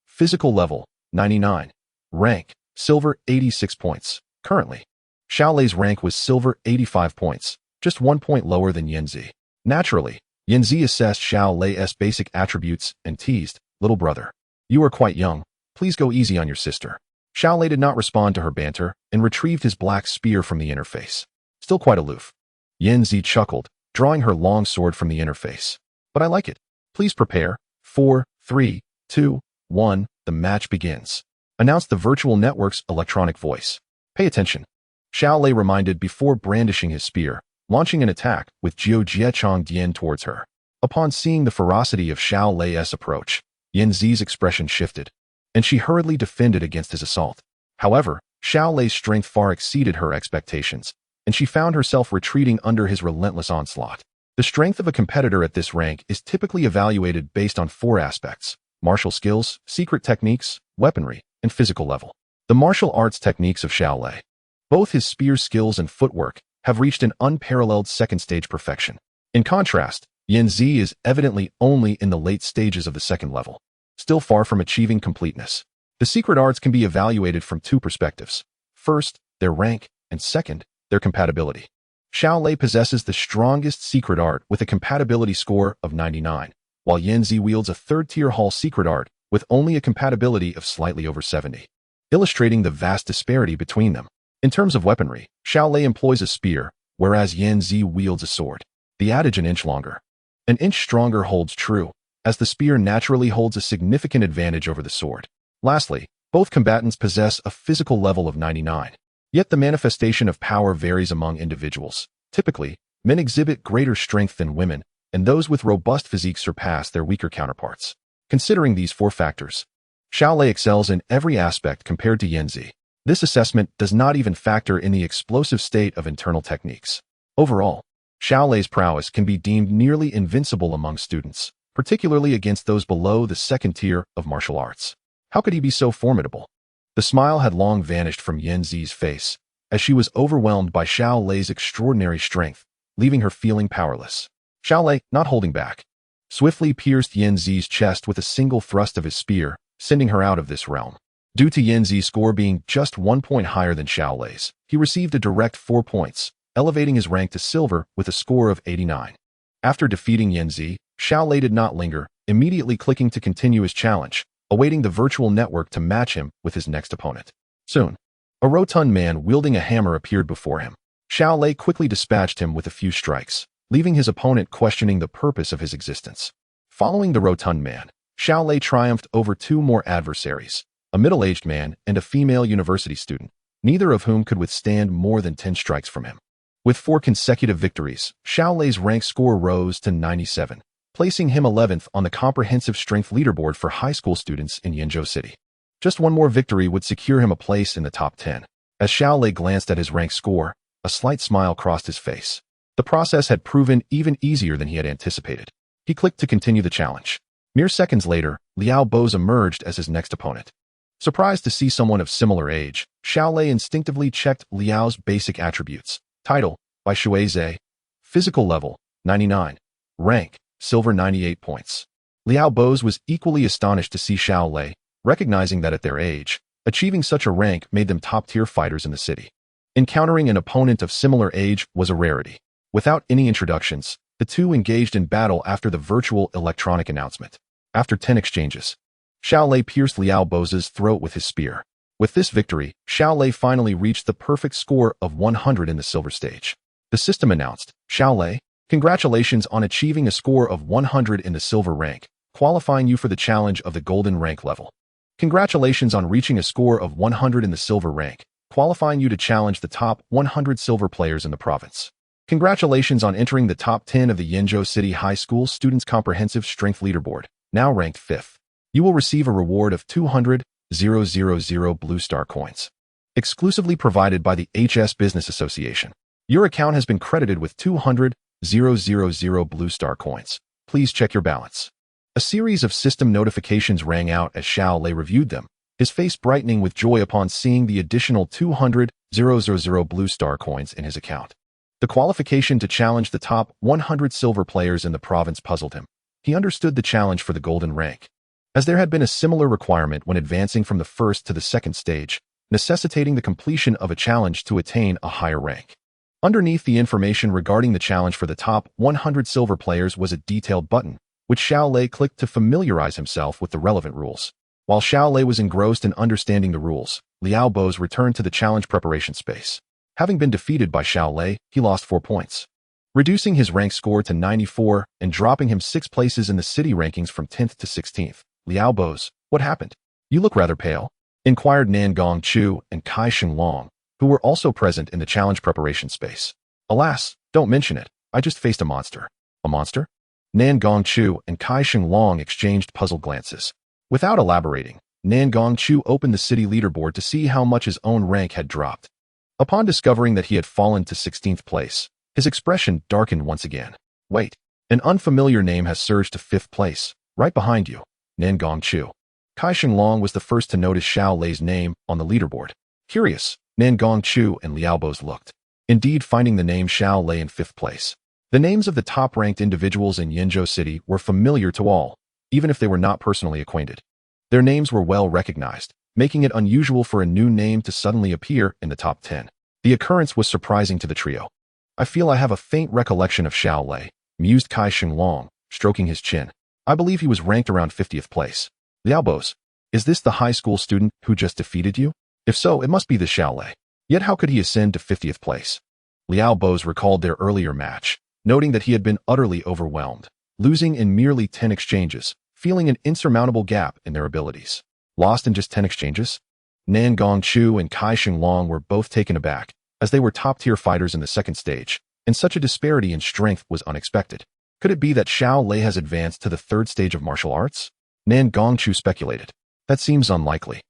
Physical level, 99. Rank, silver 86 points. Currently, Xiao Lei's rank was silver 85 points, just 1 point lower than Yanzi. Naturally, Yanzi assessed Xiao Lei's basic attributes and teased, "Little brother, you are quite young. Please go easy on your sister." Xiao Lei did not respond to her banter and retrieved his black spear from the interface. Still quite aloof. Yanzi chuckled, drawing her long sword from the interface. "But I like it. Please prepare. 4, 3, 2, 1, the match begins," announced the virtual network's electronic voice. "Pay attention," Xiao Lei reminded before brandishing his spear, launching an attack with Jiu Jiechong Dian towards her. Upon seeing the ferocity of Xiao Lei's approach, Yanzi's expression shifted, and she hurriedly defended against his assault. However, Xiao Lei's strength far exceeded her expectations, and she found herself retreating under his relentless onslaught. The strength of a competitor at this rank is typically evaluated based on 4 aspects: martial skills, secret techniques, weaponry, and physical level. The martial arts techniques of Xiao Lei, both his spear skills and footwork, have reached an unparalleled second-stage perfection. In contrast, Yanzi is evidently only in the late stages of the second level, still far from achieving completeness. The secret arts can be evaluated from 2 perspectives. First, their rank, and second, their compatibility. Xiao Lei possesses the strongest secret art with a compatibility score of 99, while Yanzi wields a third-tier hall secret art with only a compatibility of slightly over 70, illustrating the vast disparity between them. In terms of weaponry, Xiao Lei employs a spear, whereas Yanzi wields a sword. The adage "an inch longer, an inch stronger" holds true, as the spear naturally holds a significant advantage over the sword. Lastly, both combatants possess a physical level of 99. Yet the manifestation of power varies among individuals. Typically, men exhibit greater strength than women, and those with robust physiques surpass their weaker counterparts. Considering these 4 factors, Xiao Lei excels in every aspect compared to Yanzi. This assessment does not even factor in the explosive state of internal techniques. Overall, Xiao Lei's prowess can be deemed nearly invincible among students, particularly against those below the second tier of martial arts. How could he be so formidable? The smile had long vanished from Yanzi's face, as she was overwhelmed by Xiao Lei's extraordinary strength, leaving her feeling powerless. Xiao Lei, not holding back, swiftly pierced Yanzi's chest with a single thrust of his spear, sending her out of this realm. Due to Yanzi's score being just 1 point higher than Xiao Lei's, he received a direct 4 points, elevating his rank to silver with a score of 89. After defeating Yanzi, Xiao Lei did not linger, immediately clicking to continue his challenge, awaiting the virtual network to match him with his next opponent. Soon, a rotund man wielding a hammer appeared before him. Xiao Lei quickly dispatched him with a few strikes, leaving his opponent questioning the purpose of his existence. Following the rotund man, Xiao Lei triumphed over 2 more adversaries, a middle-aged man and a female university student, neither of whom could withstand more than 10 strikes from him. With 4 consecutive victories, Xiao Lei's rank score rose to 97, placing him 11th on the comprehensive strength leaderboard for high school students in Yenzhou City. Just 1 more victory would secure him a place in the top 10. As Xiao Lei glanced at his rank score, a slight smile crossed his face. The process had proven even easier than he had anticipated. He clicked to continue the challenge. Mere seconds later, Liao Bo's emerged as his next opponent. Surprised to see someone of similar age, Xiao Lei instinctively checked Liao's basic attributes. Title, by Shuizhe. Physical level, 99. Rank, silver 98 points. Liao Bo's was equally astonished to see Xiao Lei, recognizing that at their age, achieving such a rank made them top-tier fighters in the city. Encountering an opponent of similar age was a rarity. Without any introductions, the two engaged in battle after the virtual electronic announcement. After 10 exchanges, Xiao Lei pierced Liao Bo's throat with his spear. With this victory, Xiao Lei finally reached the perfect score of 100 in the silver stage. The system announced, "Xiao Lei, congratulations on achieving a score of 100 in the silver rank, qualifying you for the challenge of the golden rank level. Congratulations on reaching a score of 100 in the silver rank, qualifying you to challenge the top 100 silver players in the province. Congratulations on entering the top 10 of the Yenzhou City High School Students Comprehensive Strength Leaderboard, now ranked 5th. You will receive a reward of 200,000 Blue Star coins, exclusively provided by the HS Business Association. Your account has been credited with 200,000 Blue Star coins. Please check your balance." A series of system notifications rang out as Xiao Lei reviewed them, his face brightening with joy upon seeing the additional 200,000 Blue Star coins in his account. The qualification to challenge the top 100 silver players in the province puzzled him. He understood the challenge for the golden rank, as there had been a similar requirement when advancing from the first to the second stage, necessitating the completion of a challenge to attain a higher rank. Underneath the information regarding the challenge for the top 100 silver players was a detailed button, which Xiao Lei clicked to familiarize himself with the relevant rules. While Xiao Lei was engrossed in understanding the rules, Liao Bo's returned to the challenge preparation space. Having been defeated by Xiao Lei, he lost 4 points, reducing his rank score to 94 and dropping him 6 places in the city rankings from 10th to 16th. Liao Bo's, what happened? You look rather pale, inquired Nan Gongchu and Kai Xinglong, who were also present in the challenge preparation space. Alas, don't mention it, I just faced a monster. A monster? Nan Gongchu and Kai Xinglong exchanged puzzled glances. Without elaborating, Nan Gongchu opened the city leaderboard to see how much his own rank had dropped. Upon discovering that he had fallen to 16th place, his expression darkened once again. Wait, an unfamiliar name has surged to 5th place, right behind you, Nan Gongchu. Kai Xinglong was the first to notice Xiao Lei's name on the leaderboard. Curious, Nan Gongchu and Liao Bo's looked, indeed finding the name Xiao Lei in 5th place. The names of the top-ranked individuals in Yinzhou City were familiar to all, even if they were not personally acquainted. Their names were well recognized, making it unusual for a new name to suddenly appear in the top 10. The occurrence was surprising to the trio. I feel I have a faint recollection of Xiao Lei, mused Kai Xinglong, stroking his chin. I believe he was ranked around 50th place. Liao Bo's, is this the high school student who just defeated you? If so, it must be the Xiao Lei. Yet how could he ascend to 50th place? Liao Bo's recalled their earlier match, noting that he had been utterly overwhelmed, losing in merely 10 exchanges, feeling an insurmountable gap in their abilities. Lost in just 10 exchanges? Nan Gongchu and Kai Xinglong were both taken aback, as they were top-tier fighters in the second stage, and such a disparity in strength was unexpected. Could it be that Xiao Lei has advanced to the 3rd stage of martial arts? Nan Gongchu speculated. That seems unlikely.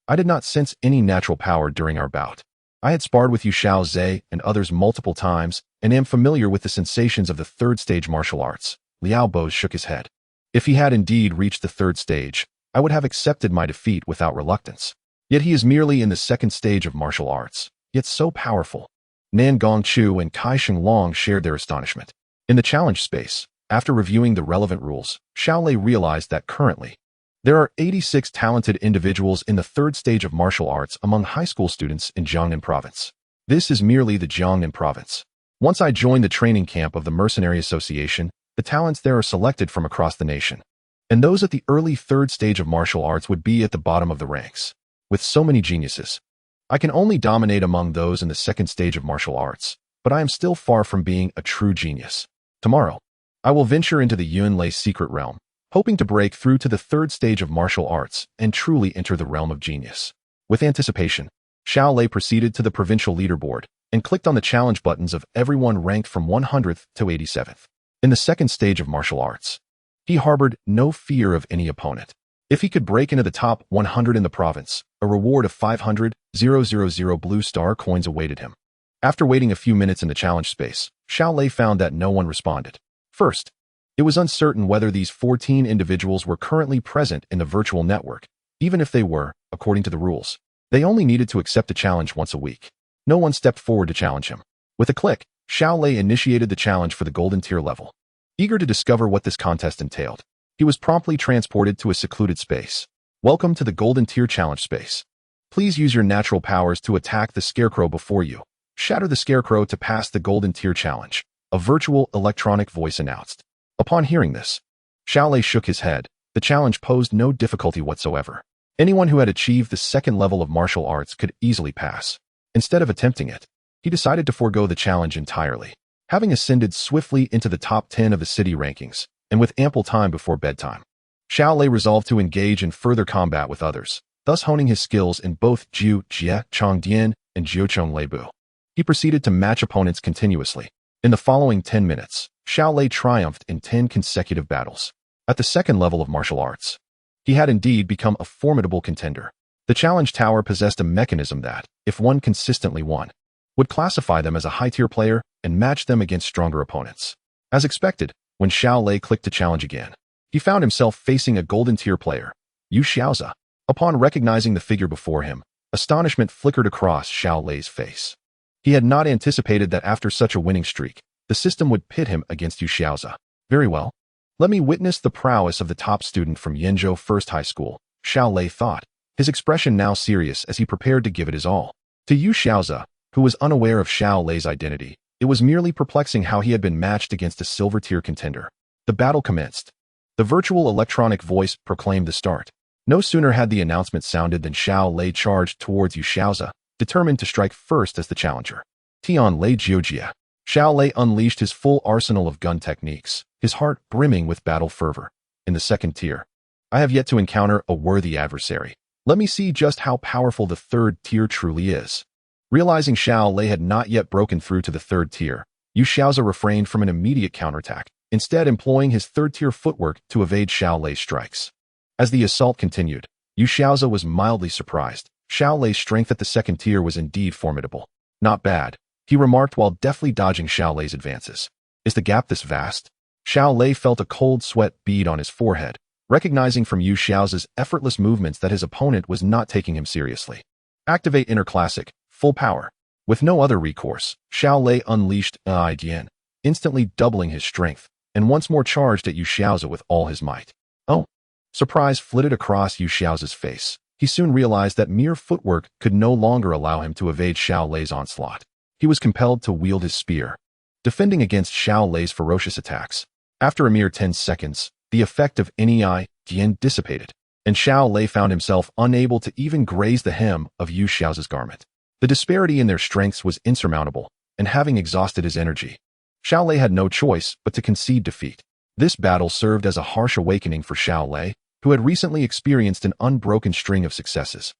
I did not sense any natural power during our bout. I had sparred with you Xiao Zhe and others multiple times, and am familiar with the sensations of the 3rd stage martial arts. Liao Bo shook his head. If he had indeed reached the 3rd stage, I would have accepted my defeat without reluctance. Yet he is merely in the 2nd stage of martial arts, yet so powerful. Nan Gongchu and Kai Xinglong shared their astonishment. In the challenge space, after reviewing the relevant rules, Xiao Lei realized that currently, there are 86 talented individuals in the 3rd stage of martial arts among high school students in Jiangnan Province. This is merely the Jiangnan Province. Once I joined the training camp of the Mercenary Association, the talents there are selected from across the nation. And those at the early 3rd stage of martial arts would be at the bottom of the ranks. With so many geniuses, I can only dominate among those in the 2nd stage of martial arts, but I am still far from being a true genius. Tomorrow, I will venture into the Yunlei secret realm, hoping to break through to the 3rd stage of martial arts and truly enter the realm of genius. With anticipation, Xiao Lei proceeded to the provincial leaderboard and clicked on the challenge buttons of everyone ranked from 100th to 87th. In the 2nd stage of martial arts, he harbored no fear of any opponent. If he could break into the top 100 in the province, a reward of 500,000 blue star coins awaited him. After waiting a few minutes in the challenge space, Xiao Lei found that no one responded. First, it was uncertain whether these 14 individuals were currently present in the virtual network. Even if they were, according to the rules, they only needed to accept a challenge once a week. No one stepped forward to challenge him. With a click, Xiao Lei initiated the challenge for the golden tier level. Eager to discover what this contest entailed, he was promptly transported to a secluded space. Welcome to the golden tier challenge space. Please use your natural powers to attack the scarecrow before you. Shatter the scarecrow to pass the golden tier challenge, a virtual electronic voice announced. Upon hearing this, Xiao Lei shook his head. The challenge posed no difficulty whatsoever. Anyone who had achieved the 2nd level of martial arts could easily pass. Instead of attempting it, he decided to forego the challenge entirely. Having ascended swiftly into the top 10 of the city rankings, and with ample time before bedtime, Xiao Lei resolved to engage in further combat with others, thus honing his skills in both Jiu Jie Chongdian and Jiuchong Leibu. He proceeded to match opponents continuously. In the following 10 minutes, Xiao Lei triumphed in 10 consecutive battles. At the 2nd level of martial arts, he had indeed become a formidable contender. The challenge tower possessed a mechanism that, if one consistently won, would classify them as a high-tier player and match them against stronger opponents. As expected, when Xiao Lei clicked to challenge again, he found himself facing a golden tier player, Yu Xiaoza. Upon recognizing the figure before him, astonishment flickered across Xiao Lei's face. He had not anticipated that after such a winning streak, the system would pit him against Yu Xiaoza. Very well. Let me witness the prowess of the top student from Yenzhou First High School, Xiao Lei thought. his expression now serious as he prepared to give it his all. To Yu Xiaoze, who was unaware of Xiao Lei's identity, it was merely perplexing how he had been matched against a silver-tier contender. The battle commenced. The virtual electronic voice proclaimed the start. No sooner had the announcement sounded than Xiao Lei charged towards Yu Xiaoze, determined to strike first as the challenger. Tian Lei Jiujia. Xiao Lei unleashed his full arsenal of gun techniques, his heart brimming with battle fervor. In the second tier, I have yet to encounter a worthy adversary. Let me see just how powerful the third tier truly is. Realizing Xiao Lei had not yet broken through to the third tier, Yu Xiaoze refrained from an immediate counterattack, instead employing his third-tier footwork to evade Xiao Lei's strikes. As the assault continued, Yu Xiaoze was mildly surprised. Xiao Lei's strength at the second tier was indeed formidable. Not bad, he remarked while deftly dodging Xiao Lei's advances. Is the gap this vast? Xiao Lei felt a cold sweat bead on his forehead, recognizing from Yu Xiaoze's effortless movements that his opponent was not taking him seriously. Activate Inner Classic, full power. With no other recourse, Xiao Lei unleashed Ai Dian, instantly doubling his strength, and once more charged at Yu Xiaoze with all his might. Oh! Surprise flitted across Yu Xiaoze's face. He soon realized that mere footwork could no longer allow him to evade Xiao Lei's onslaught. He was compelled to wield his spear, defending against Xiao Lei's ferocious attacks. After a mere 10 seconds, the effect of Ai Dian dissipated, and Xiao Lei found himself unable to even graze the hem of Yu Xiaoze's garment. The disparity in their strengths was insurmountable, and having exhausted his energy, Xiao Lei had no choice but to concede defeat. This battle served as a harsh awakening for Xiao Lei, who had recently experienced an unbroken string of successes,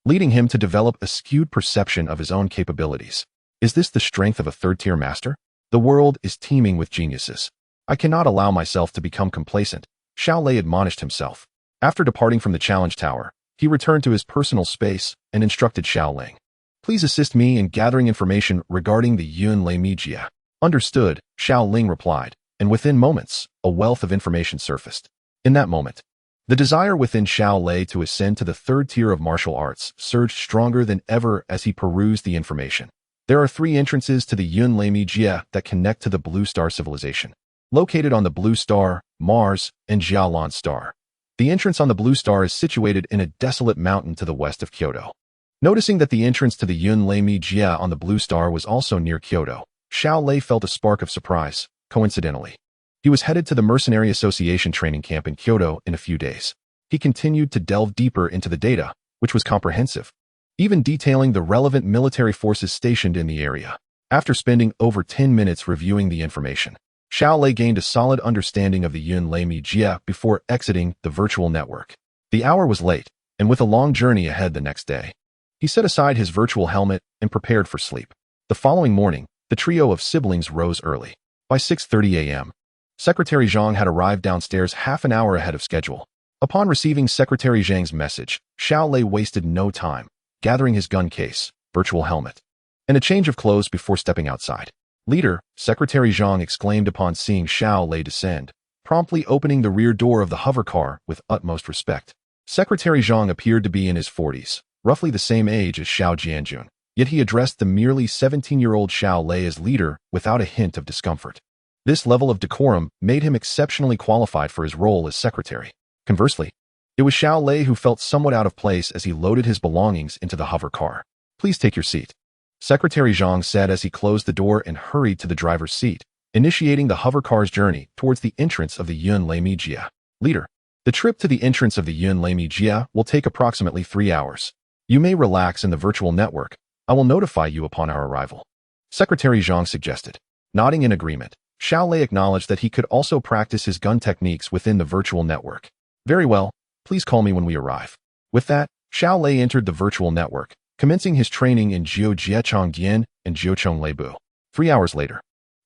leading him to develop a skewed perception of his own capabilities. Is this the strength of a third-tier master? The world is teeming with geniuses. I cannot allow myself to become complacent, Xiao Lei admonished himself. After departing from the challenge tower, he returned to his personal space and instructed Xiao Ling. Please assist me in gathering information regarding the Yun Lei Mijia. Understood, Xiao Ling replied, and within moments, a wealth of information surfaced. In that moment, the desire within Xiao Lei to ascend to the third tier of martial arts surged stronger than ever as he perused the information. There are 3 entrances to the Yun Lei Mijia that connect to the Blue Star civilization, located on the Blue Star, Mars, and Jialan Star. The entrance on the Blue Star is situated in a desolate mountain to the west of Kyoto. Noticing that the entrance to the Yun Lei Mijia on the Blue Star was also near Kyoto, Xiao Lei felt a spark of surprise. Coincidentally, he was headed to the Mercenary Association training camp in Kyoto in a few days. He continued to delve deeper into the data, which was comprehensive, even detailing the relevant military forces stationed in the area. After spending over 10 minutes reviewing the information, Xiao Lei gained a solid understanding of the Yun Lei Mijia before exiting the virtual network. The hour was late, and with a long journey ahead the next day, he set aside his virtual helmet and prepared for sleep. The following morning, the trio of siblings rose early. By 6:30 a.m., Secretary Zhang had arrived downstairs half an hour ahead of schedule. Upon receiving Secretary Zhang's message, Xiao Lei wasted no time, gathering his gun case, virtual helmet, and a change of clothes before stepping outside. Leader, Secretary Zhang exclaimed upon seeing Xiao Lei descend, promptly opening the rear door of the hover car with utmost respect. Secretary Zhang appeared to be in his 40s, roughly the same age as Xiao Jianjun. Yet he addressed the merely 17-year-old Xiao Lei as leader without a hint of discomfort. This level of decorum made him exceptionally qualified for his role as secretary. Conversely, it was Xiao Lei who felt somewhat out of place as he loaded his belongings into the hover car. Please take your seat, Secretary Zhang said as he closed the door and hurried to the driver's seat, initiating the hover car's journey towards the entrance of the Yun Lei Mijia. Leader, the trip to the entrance of the Yun Lei Mijia will take approximately 3 hours. You may relax in the virtual network. I will notify you upon our arrival, Secretary Zhang suggested. Nodding in agreement, Xiao Lei acknowledged that he could also practice his gun techniques within the virtual network. Very well, please call me when we arrive. With that, Xiao Lei entered the virtual network, commencing his training in Jiujiachong Dian and Jiuchong Leibu. 3 hours later,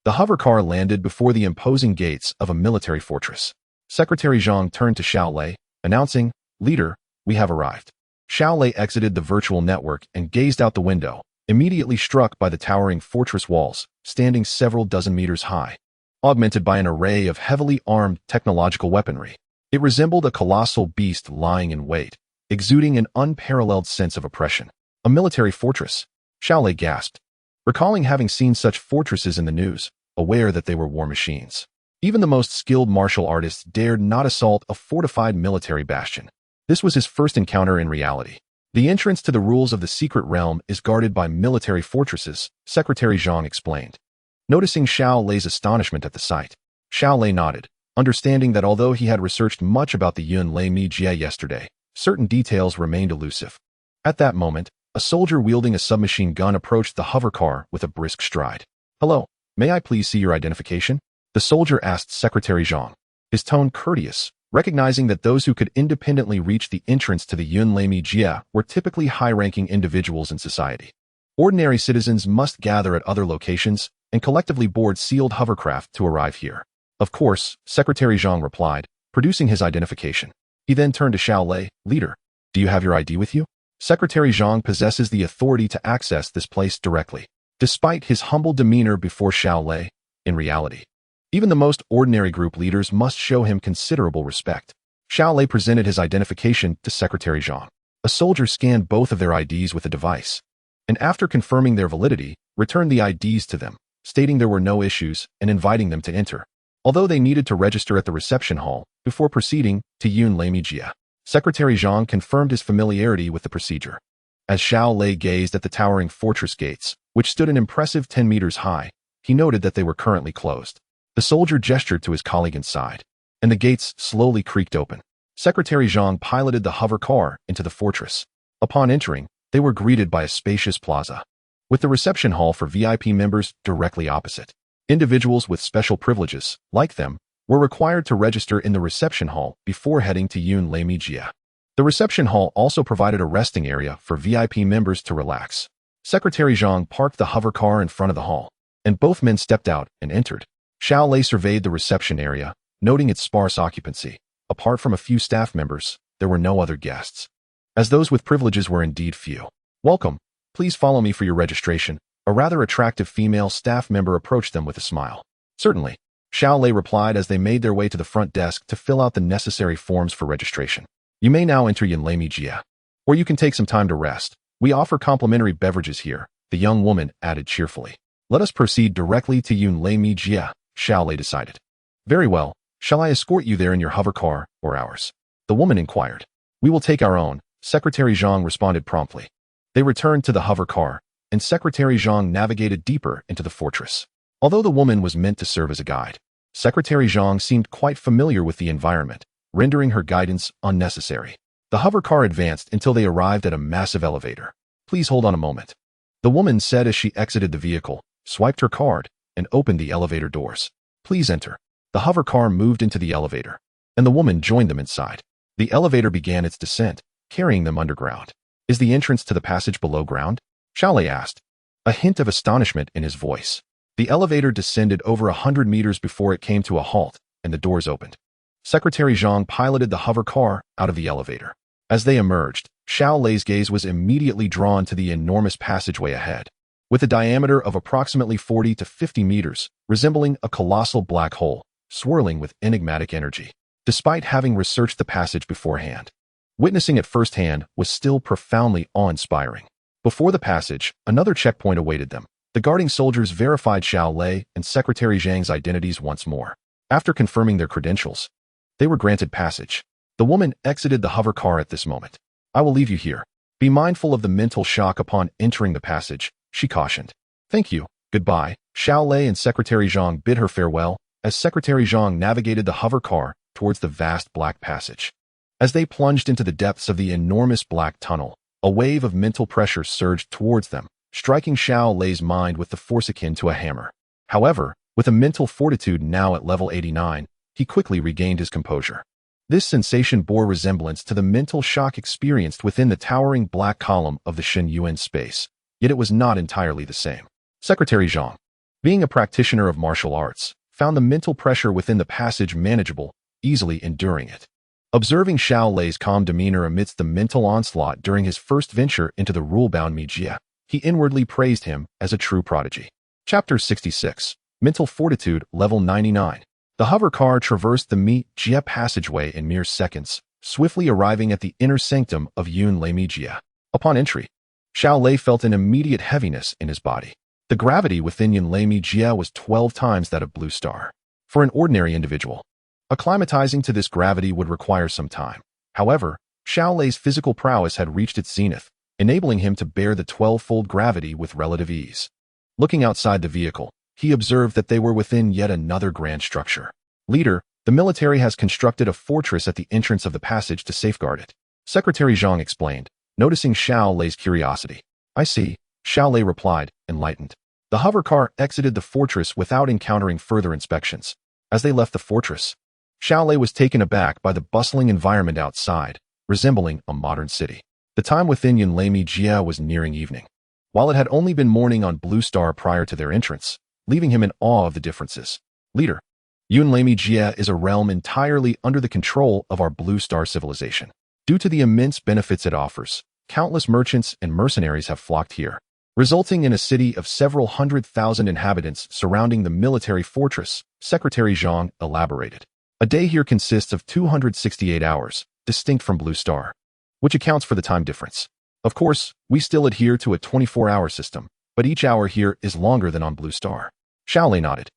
the hover car landed before the imposing gates of a military fortress. Secretary Zhang turned to Xiao Lei, announcing, Leader, we have arrived. Xiao Lei exited the virtual network and gazed out the window, immediately struck by the towering fortress walls, standing several dozen meters high, augmented by an array of heavily armed technological weaponry. It resembled a colossal beast lying in wait, exuding an unparalleled sense of oppression. A military fortress, Xiao Lei gasped, recalling having seen such fortresses in the news, aware that they were war machines. Even the most skilled martial artists dared not assault a fortified military bastion. This was his first encounter in reality. The entrance to the rules of the secret realm is guarded by military fortresses, Secretary Zhang explained. Noticing Xiao Lei's astonishment at the sight, Xiao Lei nodded, understanding that although he had researched much about the Yun Lei Mi Jie yesterday, certain details remained elusive. At that moment, a soldier wielding a submachine gun approached the hover car with a brisk stride. "Hello, may I please see your identification?" the soldier asked Secretary Zhang, his tone courteous, recognizing that those who could independently reach the entrance to the Yun Lei Mi Jie were typically high-ranking individuals in society. Ordinary citizens must gather at other locations and collectively board sealed hovercraft to arrive here. Of course, Secretary Zhang replied, producing his identification. He then turned to Xiao Lei, "Leader, do you have your ID with you?" Secretary Zhang possesses the authority to access this place directly. Despite his humble demeanor before Xiao Lei, in reality, even the most ordinary group leaders must show him considerable respect. Xiao Lei presented his identification to Secretary Zhang. A soldier scanned both of their IDs with a device, and after confirming their validity, returned the IDs to them, stating there were no issues and inviting them to enter. Although they needed to register at the reception hall before proceeding to Yun Lei Mi Jie, Secretary Zhang confirmed his familiarity with the procedure. As Xiao Lei gazed at the towering fortress gates, which stood an impressive 10 meters high, he noted that they were currently closed. The soldier gestured to his colleague inside, and the gates slowly creaked open. Secretary Zhang piloted the hover car into the fortress. Upon entering, they were greeted by a spacious plaza, with the reception hall for VIP members directly opposite. Individuals with special privileges, like them, were required to register in the reception hall before heading to Yun Lei Mi Jie. The reception hall also provided a resting area for VIP members to relax. Secretary Zhang parked the hover car in front of the hall, and both men stepped out and entered. Xiao Lei surveyed the reception area, noting its sparse occupancy. Apart from a few staff members, there were no other guests, as those with privileges were indeed few. "Welcome. Please follow me for your registration." A rather attractive female staff member approached them with a smile. "Certainly," Xiao Lei replied as they made their way to the front desk to fill out the necessary forms for registration. "You may now enter Yun Lei Mi Jie, or you can take some time to rest. We offer complimentary beverages here," the young woman added cheerfully. "Let us proceed directly to Yun Lei Mi Jie," Xiao Lei decided. "Very well. Shall I escort you there in your hover car, or ours?" the woman inquired. "We will take our own," Secretary Zhang responded promptly. They returned to the hover car, and Secretary Zhang navigated deeper into the fortress. Although the woman was meant to serve as a guide, Secretary Zhang seemed quite familiar with the environment, rendering her guidance unnecessary. The hover car advanced until they arrived at a massive elevator. "Please hold on a moment," the woman said as she exited the vehicle, swiped her card, and opened the elevator doors. "Please enter." The hover car moved into the elevator, and the woman joined them inside. The elevator began its descent, carrying them underground. "Is the entrance to the passage below ground?" Xiao Lei asked, a hint of astonishment in his voice. The elevator descended over 100 meters before it came to a halt, and the doors opened. Secretary Zhang piloted the hover car out of the elevator. As they emerged, Xiao Lei's gaze was immediately drawn to the enormous passageway ahead. With a diameter of approximately 40 to 50 meters, resembling a colossal black hole, swirling with enigmatic energy. Despite having researched the passage beforehand, witnessing it firsthand was still profoundly awe-inspiring. Before the passage, another checkpoint awaited them. The guarding soldiers verified Xiao Lei and Secretary Zhang's identities once more. After confirming their credentials, they were granted passage. The woman exited the hover car at this moment. "I will leave you here. Be mindful of the mental shock upon entering the passage," she cautioned. "Thank you. Goodbye." Xiao Lei and Secretary Zhang bid her farewell as Secretary Zhang navigated the hover car towards the vast black passage. As they plunged into the depths of the enormous black tunnel, a wave of mental pressure surged towards them, striking Xiao Lei's mind with the force akin to a hammer. However, with a mental fortitude now at level 89, he quickly regained his composure. This sensation bore resemblance to the mental shock experienced within the towering black column of the Shen Yuan space, yet it was not entirely the same. Secretary Zhang, being a practitioner of martial arts, found the mental pressure within the passage manageable, easily enduring it. Observing Xiao Lei's calm demeanor amidst the mental onslaught during his first venture into the rule-bound Mi Jie, he inwardly praised him as a true prodigy. Chapter 66. Mental Fortitude, Level 99. The hover car traversed the Mi Jie passageway in mere seconds, swiftly arriving at the inner sanctum of Yun Lei Mi Jie. Upon entry, Xiao Lei felt an immediate heaviness in his body. The gravity within Yun Lei Mi Jie was 12 times that of Blue Star. For an ordinary individual, acclimatizing to this gravity would require some time. However, Xiao Lei's physical prowess had reached its zenith, enabling him to bear the 12-fold gravity with relative ease. Looking outside the vehicle, he observed that they were within yet another grand structure. Leader, the military has constructed a fortress at the entrance of the passage to safeguard it. Secretary Zhang explained, noticing Xiao Lei's curiosity. I see, Xiao Lei replied, enlightened. The hover car exited the fortress without encountering further inspections. As they left the fortress, Xiao Lei was taken aback by the bustling environment outside, resembling a modern city. The time within Yunlei Jia was nearing evening. While it had only been morning on Blue Star prior to their entrance, leaving him in awe of the differences. Leader, Yunlei Jia is a realm entirely under the control of our Blue Star civilization. Due to the immense benefits it offers, countless merchants and mercenaries have flocked here, resulting in a city of several 100,000 inhabitants surrounding the military fortress, Secretary Zhang elaborated. A day here consists of 268 hours, distinct from Blue Star, which accounts for the time difference. Of course, we still adhere to a 24-hour system, but each hour here is longer than on Blue Star. Xiao Lei nodded.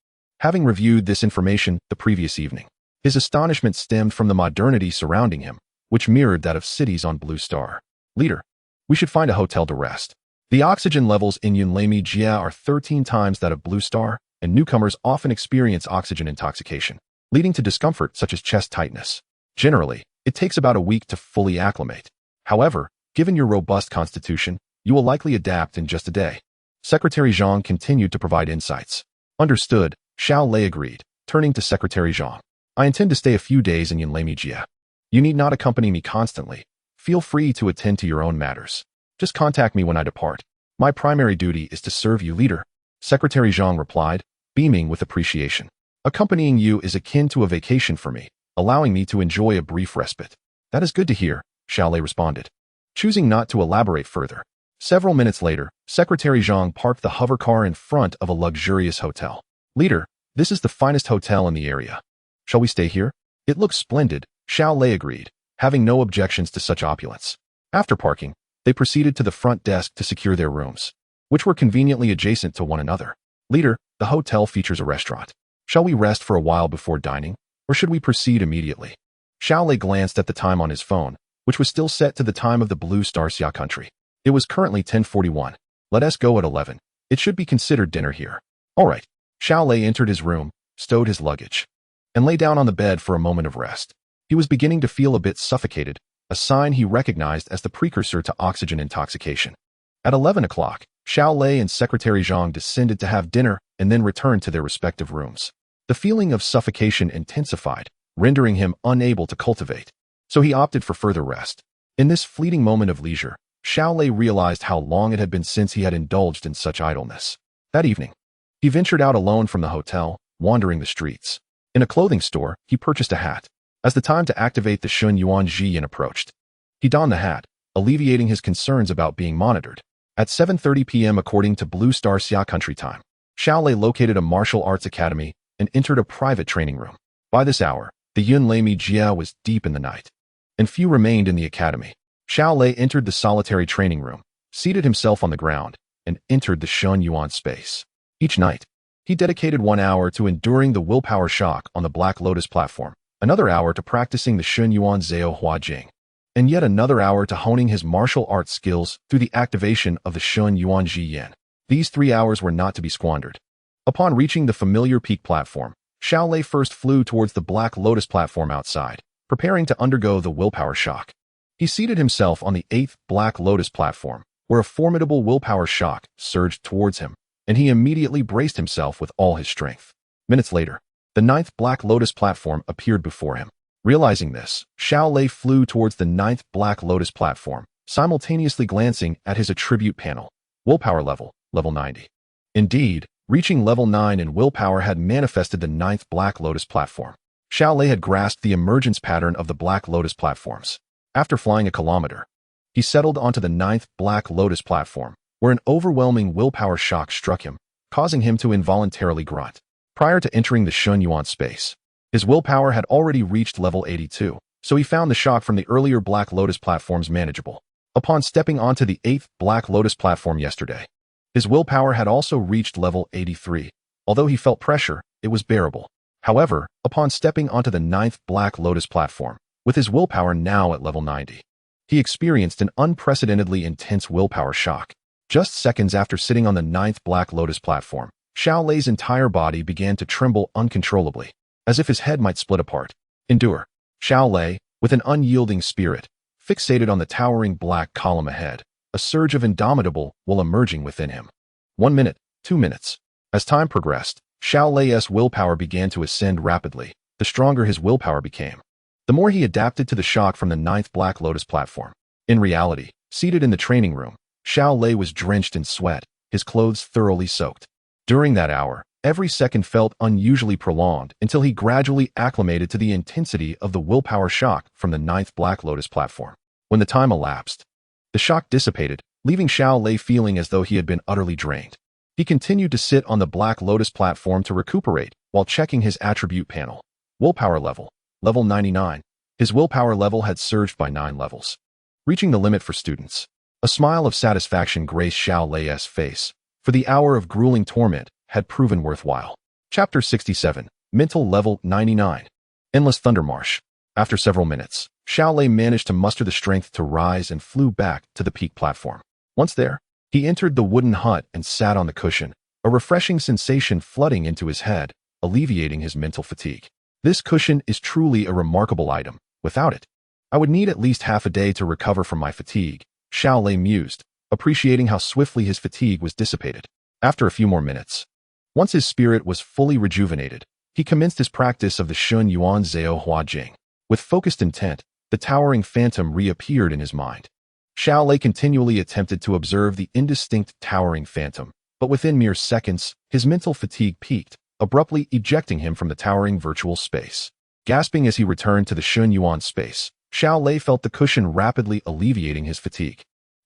Having reviewed this information the previous evening, his astonishment stemmed from the modernity surrounding him, which mirrored that of cities on Blue Star. Leader, we should find a hotel to rest. The oxygen levels in Yunlei Jia are 13 times that of Blue Star, and newcomers often experience oxygen intoxication, leading to discomfort such as chest tightness. Generally, it takes about a week to fully acclimate. However, given your robust constitution, you will likely adapt in just a day. Secretary Zhang continued to provide insights. Understood, Xiao Lei agreed, turning to Secretary Zhang. I intend to stay a few days in Yunlei Jia. You need not accompany me constantly. Feel free to attend to your own matters. Just contact me when I depart. My primary duty is to serve you, leader. Secretary Zhang replied, beaming with appreciation. Accompanying you is akin to a vacation for me, allowing me to enjoy a brief respite. That is good to hear, Xiao Lei responded, choosing not to elaborate further. Several minutes later, Secretary Zhang parked the hover car in front of a luxurious hotel. Leader, this is the finest hotel in the area. Shall we stay here? It looks splendid, Xiao Lei agreed, having no objections to such opulence. After parking, they proceeded to the front desk to secure their rooms, which were conveniently adjacent to one another. Leader, the hotel features a restaurant. Shall we rest for a while before dining, or should we proceed immediately? Xiao Lei glanced at the time on his phone, which was still set to the time of the Blue Star Xia country. It was currently 10:41. Let us go at 11. It should be considered dinner here. All right. Xiao Lei entered his room, stowed his luggage, and lay down on the bed for a moment of rest. He was beginning to feel a bit suffocated, a sign he recognized as the precursor to oxygen intoxication. At 11 o'clock, Xiao Lei and Secretary Zhang descended to have dinner and then returned to their respective rooms. The feeling of suffocation intensified, rendering him unable to cultivate, so he opted for further rest. In this fleeting moment of leisure, Xiao Lei realized how long it had been since he had indulged in such idleness. That evening, he ventured out alone from the hotel, wandering the streets. In a clothing store, he purchased a hat. As the time to activate the Shun Yuan Ji Yin approached, he donned the hat, alleviating his concerns about being monitored. At 7:30 p.m. according to Blue Star Xia country time, Xiao Lei located a martial arts academy and entered a private training room. By this hour, the Yunlei Jia was deep in the night, and few remained in the academy. Xiao Lei entered the solitary training room, seated himself on the ground, and entered the Shun Yuan space. Each night, he dedicated 1 hour to enduring the willpower shock on the Black Lotus platform, another hour to practicing the Shun Yuan Zhao Hua Jing, and yet another hour to honing his martial arts skills through the activation of the Shun Yuan Ji Yin. These 3 hours were not to be squandered. Upon reaching the familiar peak platform, Xiao Lei first flew towards the Black Lotus platform outside, preparing to undergo the willpower shock. He seated himself on the 8th Black Lotus platform, where a formidable willpower shock surged towards him, and he immediately braced himself with all his strength. Minutes later, the 9th Black Lotus platform appeared before him. Realizing this, Xiao Lei flew towards the 9th Black Lotus platform, simultaneously glancing at his attribute panel. Willpower level, level 90. Indeed, reaching level 9 in willpower had manifested the 9th Black Lotus platform. Xiao Lei had grasped the emergence pattern of the Black Lotus platforms. After flying a kilometer, he settled onto the 9th Black Lotus platform, where an overwhelming willpower shock struck him, causing him to involuntarily grunt. Prior to entering the Shun Yuan space, his willpower had already reached level 82, so he found the shock from the earlier Black Lotus platforms manageable. Upon stepping onto the 8th Black Lotus platform yesterday, his willpower had also reached level 83. Although he felt pressure, it was bearable. However, upon stepping onto the 9th Black Lotus platform, with his willpower now at level 90, he experienced an unprecedentedly intense willpower shock. Just seconds after sitting on the 9th Black Lotus platform, Xiao Lei's entire body began to tremble uncontrollably, as if his head might split apart. Endure. Xiao Lei, with an unyielding spirit, fixated on the towering black column ahead, a surge of indomitable will emerging within him. 1 minute, 2 minutes. As time progressed, Xiao Lei's willpower began to ascend rapidly. The stronger his willpower became, the more he adapted to the shock from the 9th Black Lotus platform. In reality, seated in the training room, Xiao Lei was drenched in sweat, his clothes thoroughly soaked. During that hour, every second felt unusually prolonged until he gradually acclimated to the intensity of the willpower shock from the 9th Black Lotus platform. When the time elapsed, the shock dissipated, leaving Xiao Lei feeling as though he had been utterly drained. He continued to sit on the Black Lotus platform to recuperate while checking his attribute panel. Willpower level, level 99. His willpower level had surged by 9 levels, reaching the limit for students. A smile of satisfaction graced Xiao Lei's face, for the hour of grueling torment had proven worthwhile. Chapter 67, Mental Level 99. Endless Thunder Marsh. After several minutes, Xiao Lei managed to muster the strength to rise and flew back to the peak platform. Once there, he entered the wooden hut and sat on the cushion, a refreshing sensation flooding into his head, alleviating his mental fatigue. This cushion is truly a remarkable item. Without it, I would need at least half a day to recover from my fatigue, Xiao Lei mused, appreciating how swiftly his fatigue was dissipated. After a few more minutes, once his spirit was fully rejuvenated, he commenced his practice of the Shun Yuan Zhao Hua Jing. With focused intent, the towering phantom reappeared in his mind. Xiao Lei continually attempted to observe the indistinct towering phantom, but within mere seconds, his mental fatigue peaked, abruptly ejecting him from the towering virtual space. Gasping as he returned to the Shun Yuan space, Xiao Lei felt the cushion rapidly alleviating his fatigue.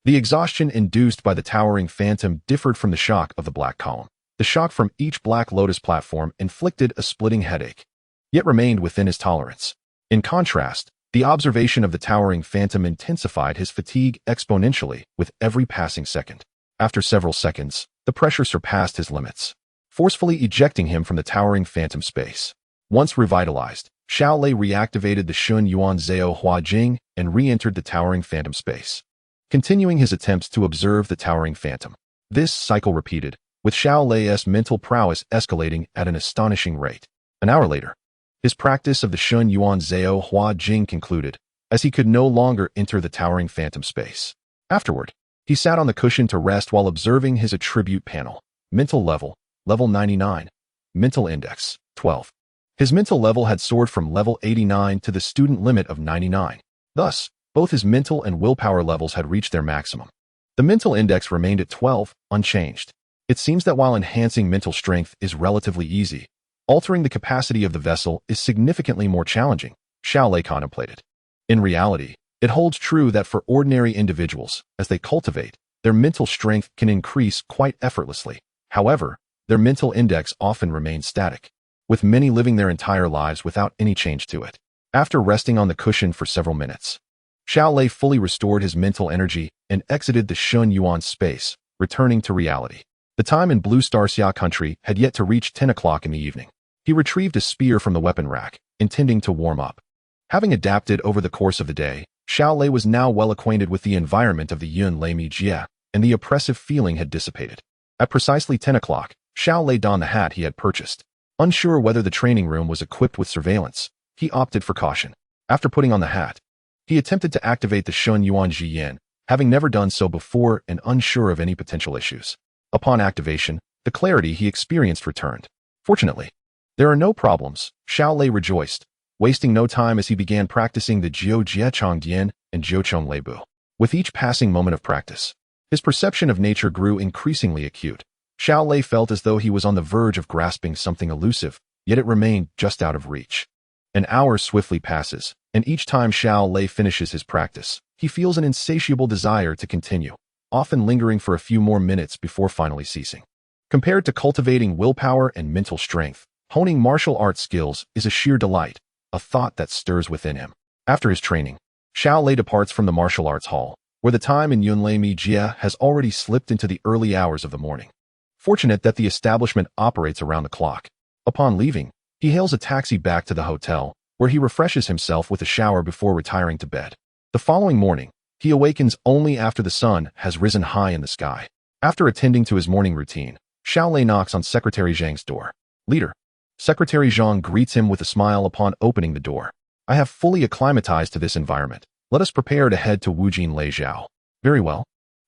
The exhaustion induced by the towering phantom differed from the shock of the black column. The shock from each Black Lotus platform inflicted a splitting headache, yet remained within his tolerance. In contrast, the observation of the towering phantom intensified his fatigue exponentially with every passing second. After several seconds, the pressure surpassed his limits, forcefully ejecting him from the towering phantom space. Once revitalized, Xiao Lei reactivated the Shun Yuan Zhao Hua Jing and re-entered the towering phantom space, continuing his attempts to observe the towering phantom. This cycle repeated, with Xiao Lei's mental prowess escalating at an astonishing rate. An hour later, his practice of the Shun Yuan Zhao Hua Jing concluded, as he could no longer enter the towering phantom space. Afterward, he sat on the cushion to rest while observing his attribute panel. Mental level, level 99. Mental index, 12. His mental level had soared from level 89 to the student limit of 99. Thus, both his mental and willpower levels had reached their maximum. The mental index remained at 12, unchanged. It seems that while enhancing mental strength is relatively easy, altering the capacity of the vessel is significantly more challenging, Xiao Lei contemplated. In reality, it holds true that for ordinary individuals, as they cultivate, their mental strength can increase quite effortlessly. However, their mental index often remains static, with many living their entire lives without any change to it. After resting on the cushion for several minutes, Xiao Lei fully restored his mental energy and exited the Shun Yuan space, returning to reality. The time in Blue Star Xia country had yet to reach 10 o'clock in the evening. He retrieved a spear from the weapon rack, intending to warm up. Having adapted over the course of the day, Xiao Lei was now well acquainted with the environment of the Yun Lei Mi Jie, and the oppressive feeling had dissipated. At precisely 10 o'clock, Xiao Lei donned the hat he had purchased. Unsure whether the training room was equipped with surveillance, he opted for caution. After putting on the hat, he attempted to activate the Shun Yuan Jiyan, having never done so before and unsure of any potential issues. Upon activation, the clarity he experienced returned. Fortunately, there are no problems, Xiao Lei rejoiced, wasting no time as he began practicing the Jiu Jiechong Dian and Jiuchong Leibu. With each passing moment of practice, his perception of nature grew increasingly acute. Xiao Lei felt as though he was on the verge of grasping something elusive, yet it remained just out of reach. An hour swiftly passes, and each time Xiao Lei finishes his practice, he feels an insatiable desire to continue, often lingering for a few more minutes before finally ceasing. Compared to cultivating willpower and mental strength, honing martial arts skills is a sheer delight, a thought that stirs within him. After his training, Xiao Lei departs from the martial arts hall, where the time in Yun Lei Mi Jie has already slipped into the early hours of the morning. Fortunate that the establishment operates around the clock. Upon leaving, he hails a taxi back to the hotel, where he refreshes himself with a shower before retiring to bed. The following morning, He awakens only after the sun has risen high in the sky. After attending to his morning routine, Xiao Lei knocks on Secretary Zhang's door. Leader. Secretary Zhang greets him with a smile upon opening the door. I have fully acclimatized to this environment. Let us prepare to head to Wujin Lei Zhao. Very well.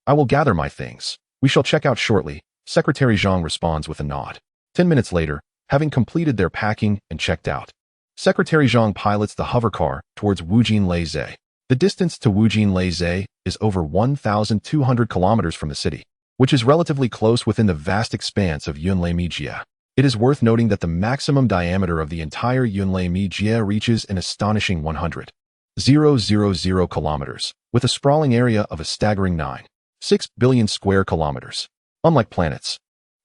I will gather my things. We shall check out shortly. Secretary Zhang responds with a nod. 10 minutes later, having completed their packing and checked out, Secretary Zhang pilots the hovercar towards Wujin Lei Zhe. The distance to Wujin Lei Zhe is over 1,200 kilometers from the city, which is relatively close within the vast expanse of Yunlei Mijie. It is worth noting that the maximum diameter of the entire Yunlei Mijie reaches an astonishing 100,000 kilometers, with a sprawling area of a staggering 9.6 billion square kilometers. Unlike planets,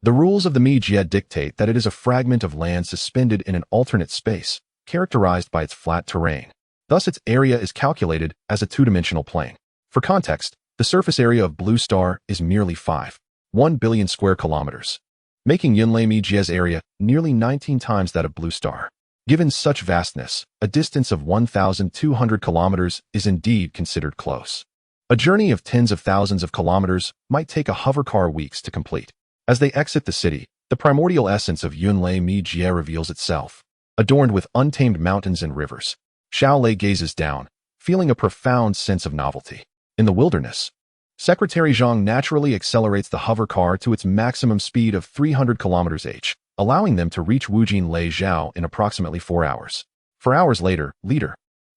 the rules of the Mijie dictate that it is a fragment of land suspended in an alternate space, characterized by its flat terrain. Thus, its area is calculated as a two-dimensional plane. For context, the surface area of Blue Star is merely 5.1 billion square kilometers, making Yunlei Mijie's area nearly 19 times that of Blue Star. Given such vastness, a distance of 1,200 kilometers is indeed considered close. A journey of tens of thousands of kilometers might take a hovercar weeks to complete. As they exit the city, the primordial essence of Yunlei Mijie reveals itself, adorned with untamed mountains and rivers. Xiao Lei gazes down, feeling a profound sense of novelty. In the wilderness, Secretary Zhang naturally accelerates the hovercar to its maximum speed of 300 km/h, allowing them to reach Wujin Lei Zhao in approximately 4 hours. 4 hours later, leader.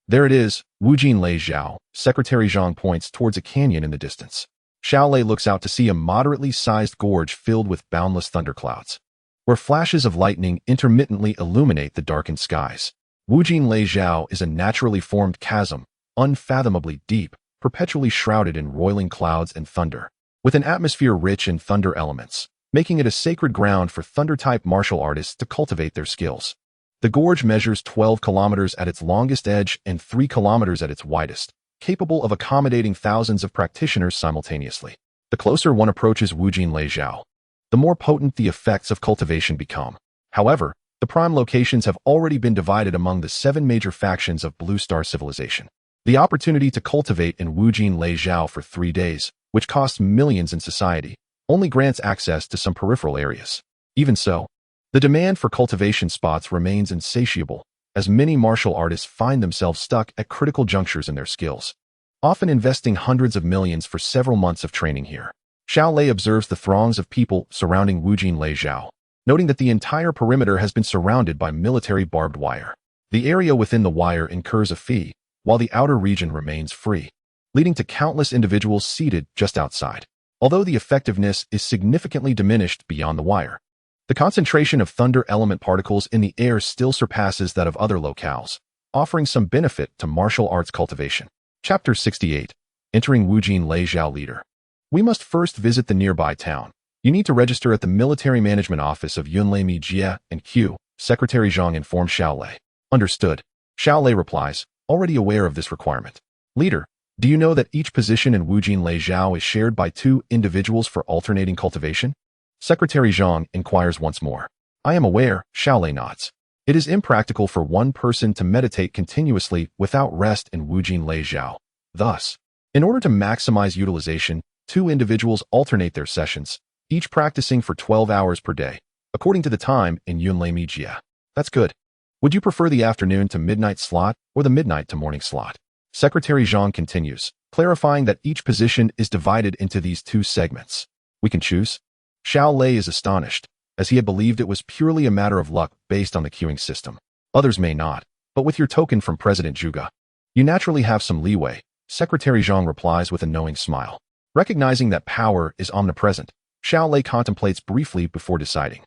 There it is, Wujin Lei Zhao. Secretary Zhang points towards a canyon in the distance. Xiao Lei looks out to see a moderately sized gorge filled with boundless thunderclouds, where flashes of lightning intermittently illuminate the darkened skies. Wujin Lei Zhao is a naturally formed chasm, unfathomably deep, perpetually shrouded in roiling clouds and thunder, with an atmosphere rich in thunder elements, making it a sacred ground for thunder-type martial artists to cultivate their skills. The gorge measures 12 kilometers at its longest edge and 3 kilometers at its widest, capable of accommodating thousands of practitioners simultaneously. The closer one approaches Wujin Lei Zhao, the more potent the effects of cultivation become. However, the prime locations have already been divided among the 7 major factions of Blue Star civilization. The opportunity to cultivate in Wujin Lei Zhao for 3 days, which costs millions in society, only grants access to some peripheral areas. Even so, the demand for cultivation spots remains insatiable, as many martial artists find themselves stuck at critical junctures in their skills, often investing hundreds of millions for several months of training here. Xiao Lei observes the throngs of people surrounding Wujin Lei Zhao, noting that the entire perimeter has been surrounded by military barbed wire. The area within the wire incurs a fee, while the outer region remains free, leading to countless individuals seated just outside. Although the effectiveness is significantly diminished beyond the wire, the concentration of thunder element particles in the air still surpasses that of other locales, offering some benefit to martial arts cultivation. Chapter 68. Entering Wujin Lei Zhao Leader. We must first visit the nearby town. You need to register at the Military Management Office of Yunlei Mijie and Q. Secretary Zhang informed Xiao Lei. Understood. Xiao Lei replies, already aware of this requirement. Leader, do you know that each position in Wujin Lei Zhao is shared by 2 individuals for alternating cultivation? Secretary Zhang inquires once more. I am aware, Xiao Lei nods. It is impractical for one person to meditate continuously without rest in Wujin Lei Zhao. Thus, in order to maximize utilization, 2 individuals alternate their sessions, each practicing for 12 hours per day, according to the time in Yunlei Mijie. That's good. Would you prefer the afternoon to midnight slot or the midnight to morning slot? Secretary Zhang continues, clarifying that each position is divided into these 2 segments. We can choose? Xiao Lei is astonished, as he had believed it was purely a matter of luck based on the queuing system. Others may not, but with your token from President Zhuge, you naturally have some leeway. Secretary Zhang replies with a knowing smile. Recognizing that power is omnipresent, Xiao Lei contemplates briefly before deciding.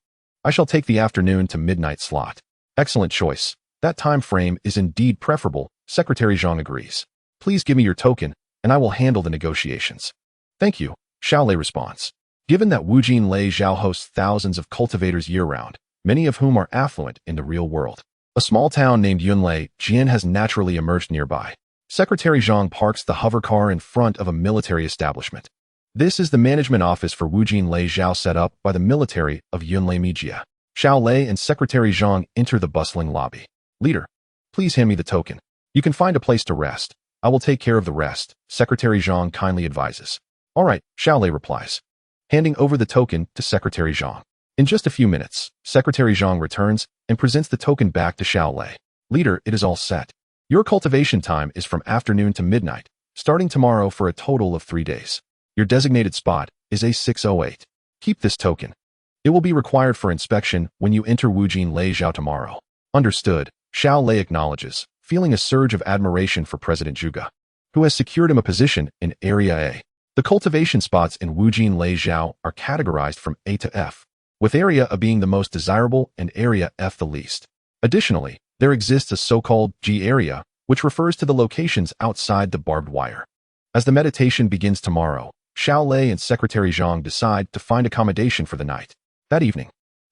I shall take the afternoon to midnight slot. Excellent choice. That time frame is indeed preferable. Secretary Zhang agrees. Please give me your token, and I will handle the negotiations. Thank you, Xiao Lei responds. Given that Wujin Lei Zhao hosts thousands of cultivators year-round, many of whom are affluent in the real world, a small town named Yunlei Jian has naturally emerged nearby. Secretary Zhang parks the hovercar in front of a military establishment. This is the management office for Wujin Lei Zhao set up by the military of Yunlei Mijie. Xiao Lei and Secretary Zhang enter the bustling lobby. Leader, please hand me the token. You can find a place to rest. I will take care of the rest, Secretary Zhang kindly advises. All right, Xiao Lei replies, handing over the token to Secretary Zhang. In just a few minutes, Secretary Zhang returns and presents the token back to Xiao Lei. Leader, it is all set. Your cultivation time is from afternoon to midnight, starting tomorrow for a total of 3 days. Your designated spot is A608. Keep this token. It will be required for inspection when you enter Wujin Lei Zhao tomorrow. Understood, Xiao Lei acknowledges, feeling a surge of admiration for President Zhuge, who has secured him a position in Area A. The cultivation spots in Wujin Lei Zhao are categorized from A to F, with Area A being the most desirable and Area F the least. Additionally, there exists a so-called G area, which refers to the locations outside the barbed wire. As the meditation begins tomorrow, Xiao Lei and Secretary Zhang decide to find accommodation for the night. That evening,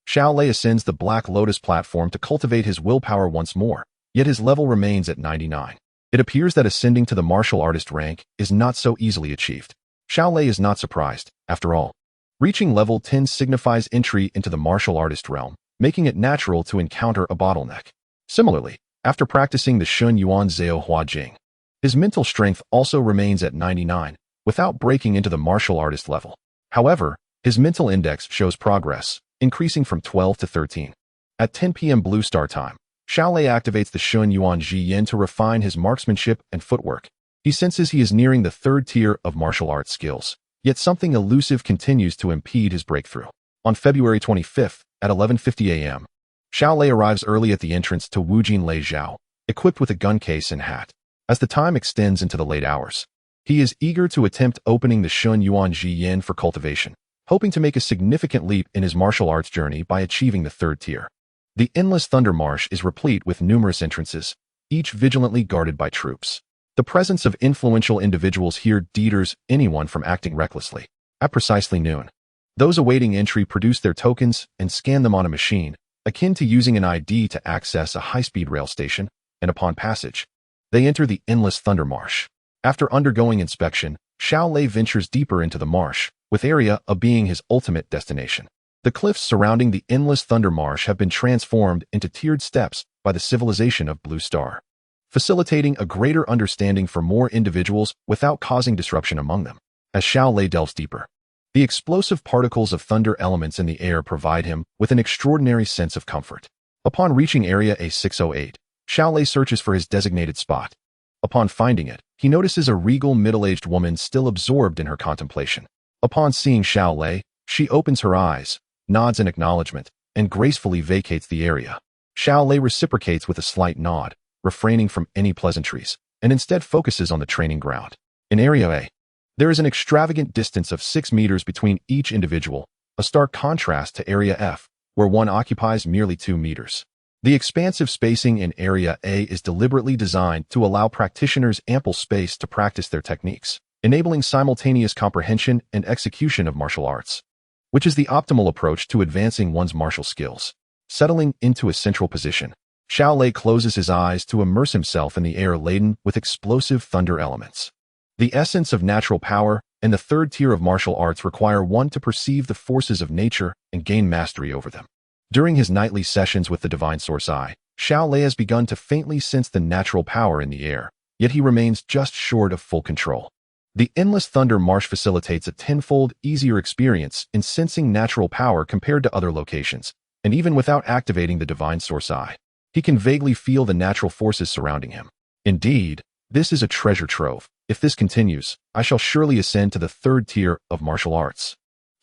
Xiao Lei ascends the Black Lotus platform to cultivate his willpower once more, yet his level remains at 99. It appears that ascending to the martial artist rank is not so easily achieved. Xiao Lei is not surprised, after all. Reaching level 10 signifies entry into the martial artist realm, making it natural to encounter a bottleneck. Similarly, after practicing the Shun Yuan Zhao Hua Jing, his mental strength also remains at 99, without breaking into the martial artist level. However, his mental index shows progress, increasing from 12 to 13. At 10 p.m. Blue Star time, Xiao Lei activates the Shun Yuan Ji Yin to refine his marksmanship and footwork. He senses he is nearing the third tier of martial arts skills, yet something elusive continues to impede his breakthrough. On February 25th, at 11:50 a.m., Xiao Lei arrives early at the entrance to Wujin Lei Zhao, equipped with a gun case and hat. As the time extends into the late hours, he is eager to attempt opening the Shun Yuan Ji Yin for cultivation, hoping to make a significant leap in his martial arts journey by achieving the third tier. The endless Thunder Marsh is replete with numerous entrances, each vigilantly guarded by troops. The presence of influential individuals here deters anyone from acting recklessly. At precisely noon, those awaiting entry produce their tokens and scan them on a machine, akin to using an ID to access a high-speed rail station, and upon passage, they enter the endless Thunder Marsh. After undergoing inspection, Xiao Lei ventures deeper into the marsh, with Area A being his ultimate destination. The cliffs surrounding the endless Thunder Marsh have been transformed into tiered steps by the civilization of Blue Star, facilitating a greater understanding for more individuals without causing disruption among them. As Xiao Lei delves deeper, the explosive particles of thunder elements in the air provide him with an extraordinary sense of comfort. Upon reaching Area A608, Xiao Lei searches for his designated spot. Upon finding it, he notices a regal middle-aged woman still absorbed in her contemplation. Upon seeing Xiao Lei, she opens her eyes, nods in acknowledgement, and gracefully vacates the area. Xiao Lei reciprocates with a slight nod, refraining from any pleasantries, and instead focuses on the training ground. In Area A, there is an extravagant distance of 6 meters between each individual, a stark contrast to Area F, where one occupies merely 2 meters. The expansive spacing in Area A is deliberately designed to allow practitioners ample space to practice their techniques, enabling simultaneous comprehension and execution of martial arts, which is the optimal approach to advancing one's martial skills. Settling into a central position, Xiao Lei closes his eyes to immerse himself in the air laden with explosive thunder elements. The essence of natural power and the third tier of martial arts require one to perceive the forces of nature and gain mastery over them. During his nightly sessions with the Divine Source Eye, Xiao Lei has begun to faintly sense the natural power in the air, yet he remains just short of full control. The endless Thunder Marsh facilitates a tenfold easier experience in sensing natural power compared to other locations, and even without activating the Divine Source Eye, he can vaguely feel the natural forces surrounding him. Indeed, this is a treasure trove. If this continues, I shall surely ascend to the third tier of martial arts.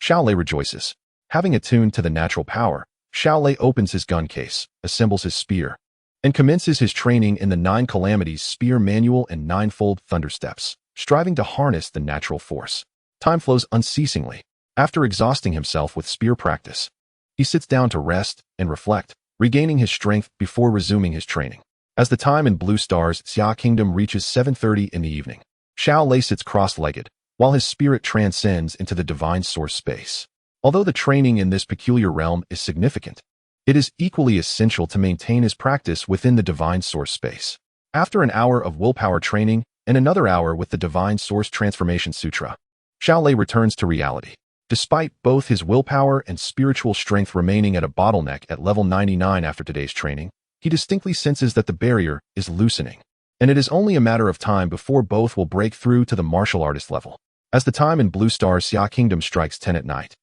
Xiao Lei rejoices. Having attuned to the natural power, Xiao Lei opens his gun case, assembles his spear, and commences his training in the 9 Calamities Spear Manual and 9-fold Thunder Steps, striving to harness the natural force. Time flows unceasingly. After exhausting himself with spear practice, he sits down to rest and reflect, regaining his strength before resuming his training. As the time in Blue Star's Xia Kingdom reaches 7:30 in the evening, Xiao Lei sits cross-legged, while his spirit transcends into the Divine Source space. Although the training in this peculiar realm is significant, it is equally essential to maintain his practice within the Divine Source space. After an hour of willpower training and another hour with the Divine Source Transformation Sutra, Xiao Lei returns to reality. Despite both his willpower and spiritual strength remaining at a bottleneck at level 99 after today's training, he distinctly senses that the barrier is loosening. and it is only a matter of time before both will break through to the martial artist level. As the time in Blue Star's Xia Kingdom strikes 10 at night,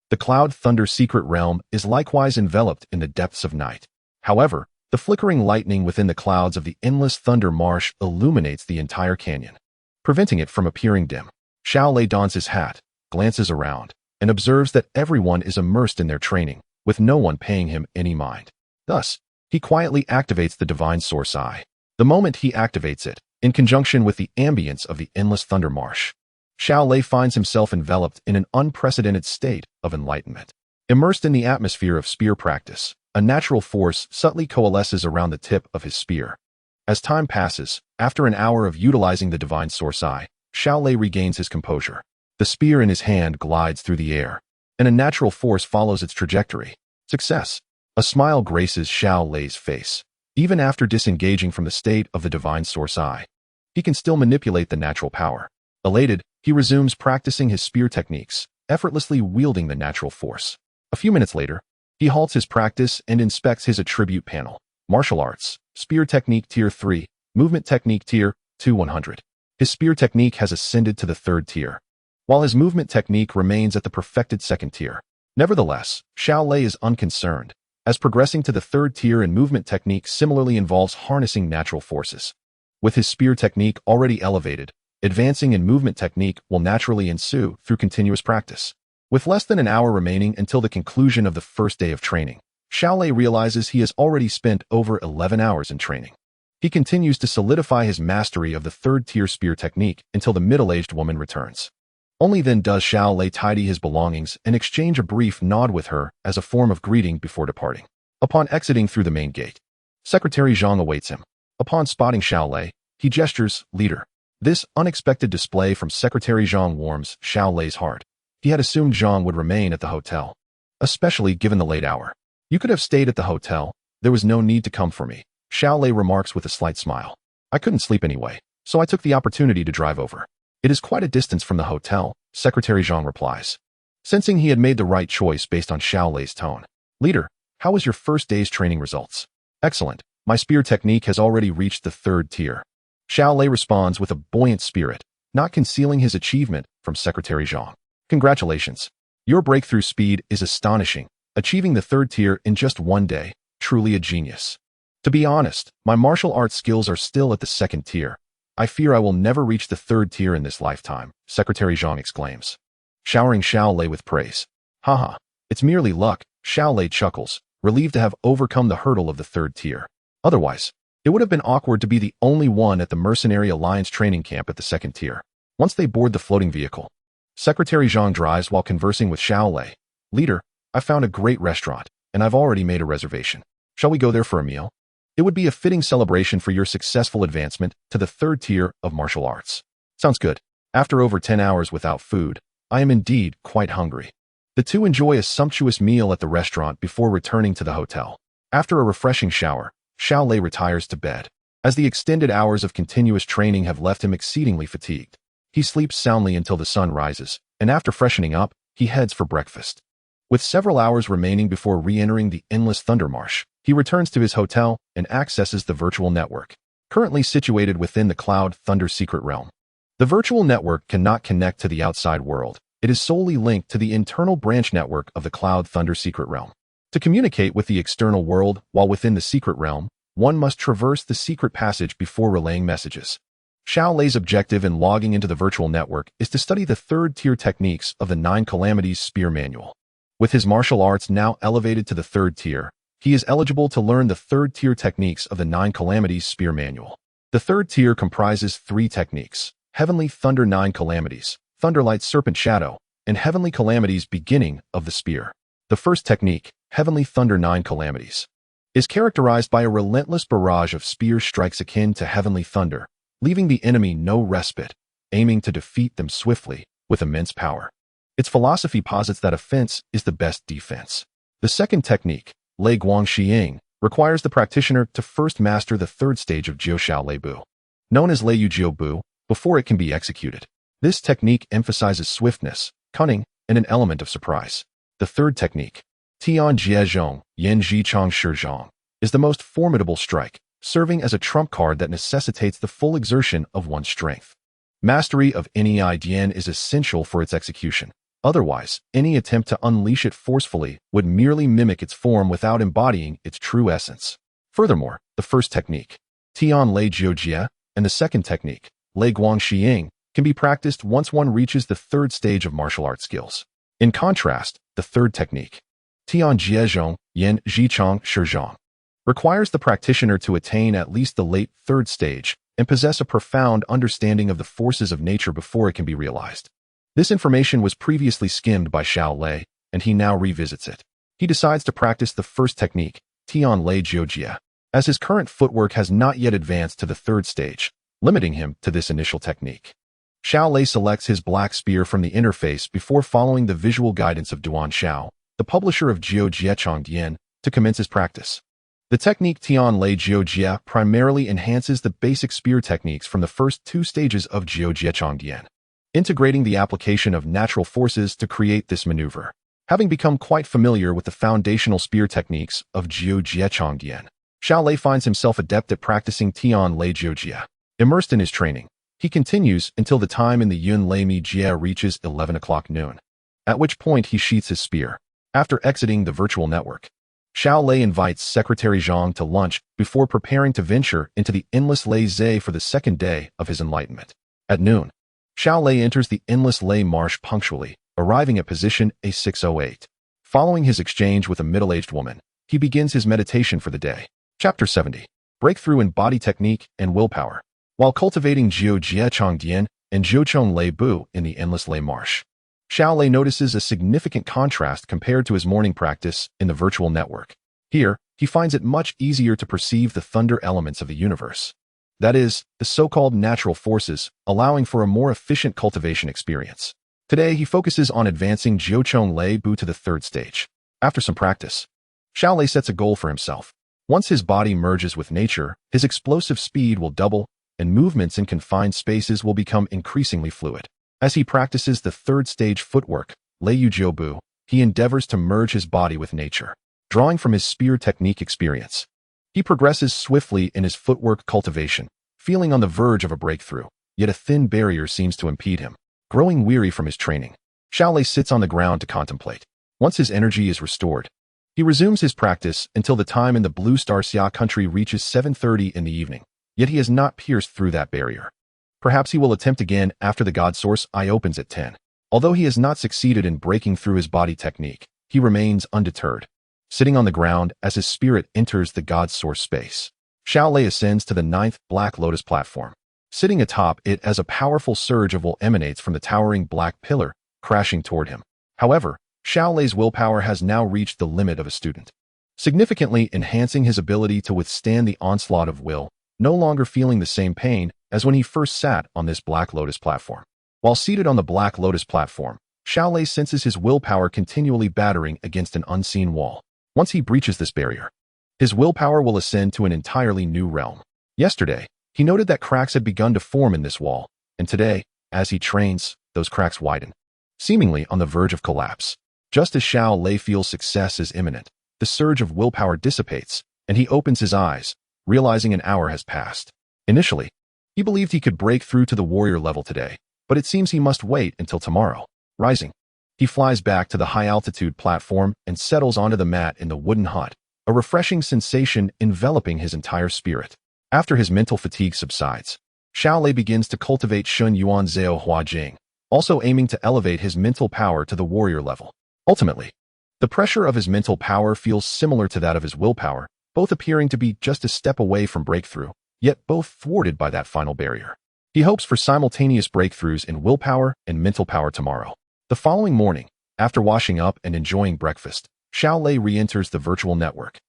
the Cloud Thunder secret realm is likewise enveloped in the depths of night. However, the flickering lightning within the clouds of the endless thunder marsh illuminates the entire canyon, preventing it from appearing dim. Xiao Lei dons his hat, glances around, and observes that everyone is immersed in their training, with no one paying him any mind. Thus, he quietly activates the Divine Source Eye. The moment he activates it, in conjunction with the ambience of the endless thunder marsh, Xiao Lei finds himself enveloped in an unprecedented state of enlightenment. Immersed in the atmosphere of spear practice, a natural force subtly coalesces around the tip of his spear. As time passes, after an hour of utilizing the Divine Source Eye, Xiao Lei regains his composure. The spear in his hand glides through the air, and a natural force follows its trajectory. Success! A smile graces Xiao Lei's face. Even after disengaging from the state of the Divine Source Eye, he can still manipulate the natural power. Elated, he resumes practicing his spear techniques, effortlessly wielding the natural force. A few minutes later, he halts his practice and inspects his attribute panel. Martial Arts, Spear Technique Tier 3, Movement Technique Tier 2-100. His spear technique has ascended to the 3rd tier, while his movement technique remains at the perfected 2nd tier. Nevertheless, Xiao Lei is unconcerned, as progressing to the 3rd tier in movement technique similarly involves harnessing natural forces. With his spear technique already elevated, advancing in movement technique will naturally ensue through continuous practice. With less than an hour remaining until the conclusion of the first day of training, Xiao Lei realizes he has already spent over 11 hours in training. He continues to solidify his mastery of the 3rd tier spear technique until the middle-aged woman returns. Only then does Xiao Lei tidy his belongings and exchange a brief nod with her as a form of greeting before departing. Upon exiting through the main gate, Secretary Zhang awaits him. Upon spotting Xiao Lei, he gestures, "Leader." This unexpected display from Secretary Zhang warms Xiao Lei's heart. He had assumed Zhang would remain at the hotel, especially given the late hour. "You could have stayed at the hotel. There was no need to come for me," Xiao Lei remarks with a slight smile. "I couldn't sleep anyway, so I took the opportunity to drive over." "It is quite a distance from the hotel," Secretary Zhang replies, sensing he had made the right choice based on Xiao Lei's tone. "Leader, how was your first day's training results?" "Excellent. My spear technique has already reached the 3rd tier." Xiao Lei responds with a buoyant spirit, not concealing his achievement from Secretary Zhang. "Congratulations. Your breakthrough speed is astonishing, achieving the 3rd tier in just one day, truly a genius. To be honest, my martial arts skills are still at the 2nd tier. I fear I will never reach the 3rd tier in this lifetime," Secretary Zhang exclaims, showering Xiao Lei with praise. "Haha, it's merely luck," Xiao Lei chuckles, relieved to have overcome the hurdle of the 3rd tier. Otherwise, it would have been awkward to be the only one at the Mercenary Alliance training camp at the 2nd tier. Once they board the floating vehicle, Secretary Zhang drives while conversing with Xiao Lei. "Leader, I found a great restaurant, and I've already made a reservation. Shall we go there for a meal? It would be a fitting celebration for your successful advancement to the 3rd tier of martial arts." "Sounds good. After over 10 hours without food, I am indeed quite hungry." The two enjoy a sumptuous meal at the restaurant before returning to the hotel. After a refreshing shower, Xiao Lei retires to bed, as the extended hours of continuous training have left him exceedingly fatigued. He sleeps soundly until the sun rises, and after freshening up, he heads for breakfast. With several hours remaining before re-entering the endless thunder marsh, he returns to his hotel and accesses the virtual network, currently situated within the Cloud Thunder secret realm. The virtual network cannot connect to the outside world. It is solely linked to the internal branch network of the Cloud Thunder secret realm. To communicate with the external world while within the secret realm, one must traverse the secret passage before relaying messages. Xiao Lei's objective in logging into the virtual network is to study the 3rd tier techniques of the 9 Calamities Spear Manual. With his martial arts now elevated to the 3rd tier, he is eligible to learn the 3rd tier techniques of the 9 Calamities Spear Manual. The 3rd tier comprises 3 techniques: Heavenly Thunder 9 Calamities, Thunderlight Serpent Shadow, and Heavenly Calamities Beginning of the Spear. The first technique, Heavenly Thunder 9 Calamities, is characterized by a relentless barrage of spear strikes akin to heavenly thunder, leaving the enemy no respite, aiming to defeat them swiftly with immense power. Its philosophy posits that offense is the best defense. The second technique, Lei Guang Xiying, requires the practitioner to first master the 3rd stage of Jiu Xiao Lei Bu, known as Lei Yu Jiu Bu, before it can be executed. This technique emphasizes swiftness, cunning, and an element of surprise. The 3rd technique, Tian Jie Zhong Yan Ji Chong Shi Zhong, is the most formidable strike, serving as a trump card that necessitates the full exertion of one's strength. Mastery of any idea is essential for its execution. Otherwise, any attempt to unleash it forcefully would merely mimic its form without embodying its true essence. Furthermore, the first technique, Tian Lei Jiujie, and the second technique, Lei Guang Xiying, can be practiced once one reaches the third stage of martial arts skills. In contrast, the third technique, Tian Jiezhong Yan Zhichang Shizhong, requires the practitioner to attain at least the late third stage and possess a profound understanding of the forces of nature before it can be realized. This information was previously skimmed by Xiao Lei, and he now revisits it. He decides to practice the first technique, Tian Lei Jiujie, as his current footwork has not yet advanced to the third stage, limiting him to this initial technique. Xiao Lei selects his black spear from the interface before following the visual guidance of Duan Xiao, the publisher of Jiu Jiechong Dian, to commence his practice. The technique Tian Lei Jiujie primarily enhances the basic spear techniques from the first two stages of Jiu Jiechong Dian, integrating the application of natural forces to create this maneuver. Having become quite familiar with the foundational spear techniques of Jiu Jiechong Dian, Xiao Lei finds himself adept at practicing Tian Lei Jiujie. Immersed in his training, he continues until the time in the Yun Lei Mi Jie reaches 11 o'clock noon, at which point he sheaths his spear. After exiting the virtual network, Xiao Lei invites Secretary Zhang to lunch before preparing to venture into the Endless Lei Zhe for the second day of his enlightenment. At noon, Xiao Lei enters the Endless Lei Marsh punctually, arriving at position A608. Following his exchange with a middle-aged woman, he begins his meditation for the day. Chapter 70. Breakthrough in Body Technique and Willpower. While cultivating Jiu Jiechong Dian and Jiuchong Lei Bu in the Endless Lei Marsh, Xiao Lei notices a significant contrast compared to his morning practice in the virtual network. Here, he finds it much easier to perceive the thunder elements of the universe. That is, the so-called natural forces, allowing for a more efficient cultivation experience. Today, he focuses on advancing Jiuchong Lei Bu to the third stage. After some practice, Xiao Lei sets a goal for himself. Once his body merges with nature, his explosive speed will double, and movements in confined spaces will become increasingly fluid. As he practices the third stage footwork, Lei Yu Jiu Bu, he endeavors to merge his body with nature, drawing from his spear technique experience. He progresses swiftly in his footwork cultivation, feeling on the verge of a breakthrough, yet a thin barrier seems to impede him. Growing weary from his training, Xiao Lei sits on the ground to contemplate. Once his energy is restored, he resumes his practice until the time in the Blue Star Xia country reaches 7:30 in the evening, yet he has not pierced through that barrier. Perhaps he will attempt again after the God Source Eye opens at 10. Although he has not succeeded in breaking through his body technique, he remains undeterred. Sitting on the ground as his spirit enters the God Source space, Xiao Lei ascends to the 9th Black Lotus platform. Sitting atop it as a powerful surge of will emanates from the towering black pillar, crashing toward him. However, Xiao Lei's willpower has now reached the limit of a student, significantly enhancing his ability to withstand the onslaught of will, no longer feeling the same pain as when he first sat on this Black Lotus platform. While seated on the Black Lotus platform, Xiao Lei senses his willpower continually battering against an unseen wall. Once he breaches this barrier, his willpower will ascend to an entirely new realm. Yesterday, he noted that cracks had begun to form in this wall, and today, as he trains, those cracks widen, seemingly on the verge of collapse. Just as Xiao Lei feels success is imminent, the surge of willpower dissipates, and he opens his eyes, realizing an hour has passed. Initially, he believed he could break through to the warrior level today, but it seems he must wait until tomorrow. Rising, he flies back to the high-altitude platform and settles onto the mat in the wooden hut, a refreshing sensation enveloping his entire spirit. After his mental fatigue subsides, Xiao Lei begins to cultivate Shun Yuan Zhao Hua Jing, also aiming to elevate his mental power to the warrior level. Ultimately, the pressure of his mental power feels similar to that of his willpower, both appearing to be just a step away from breakthrough, yet both thwarted by that final barrier. He hopes for simultaneous breakthroughs in willpower and mental power tomorrow. The following morning, after washing up and enjoying breakfast, Xiao Lei re-enters the virtual network.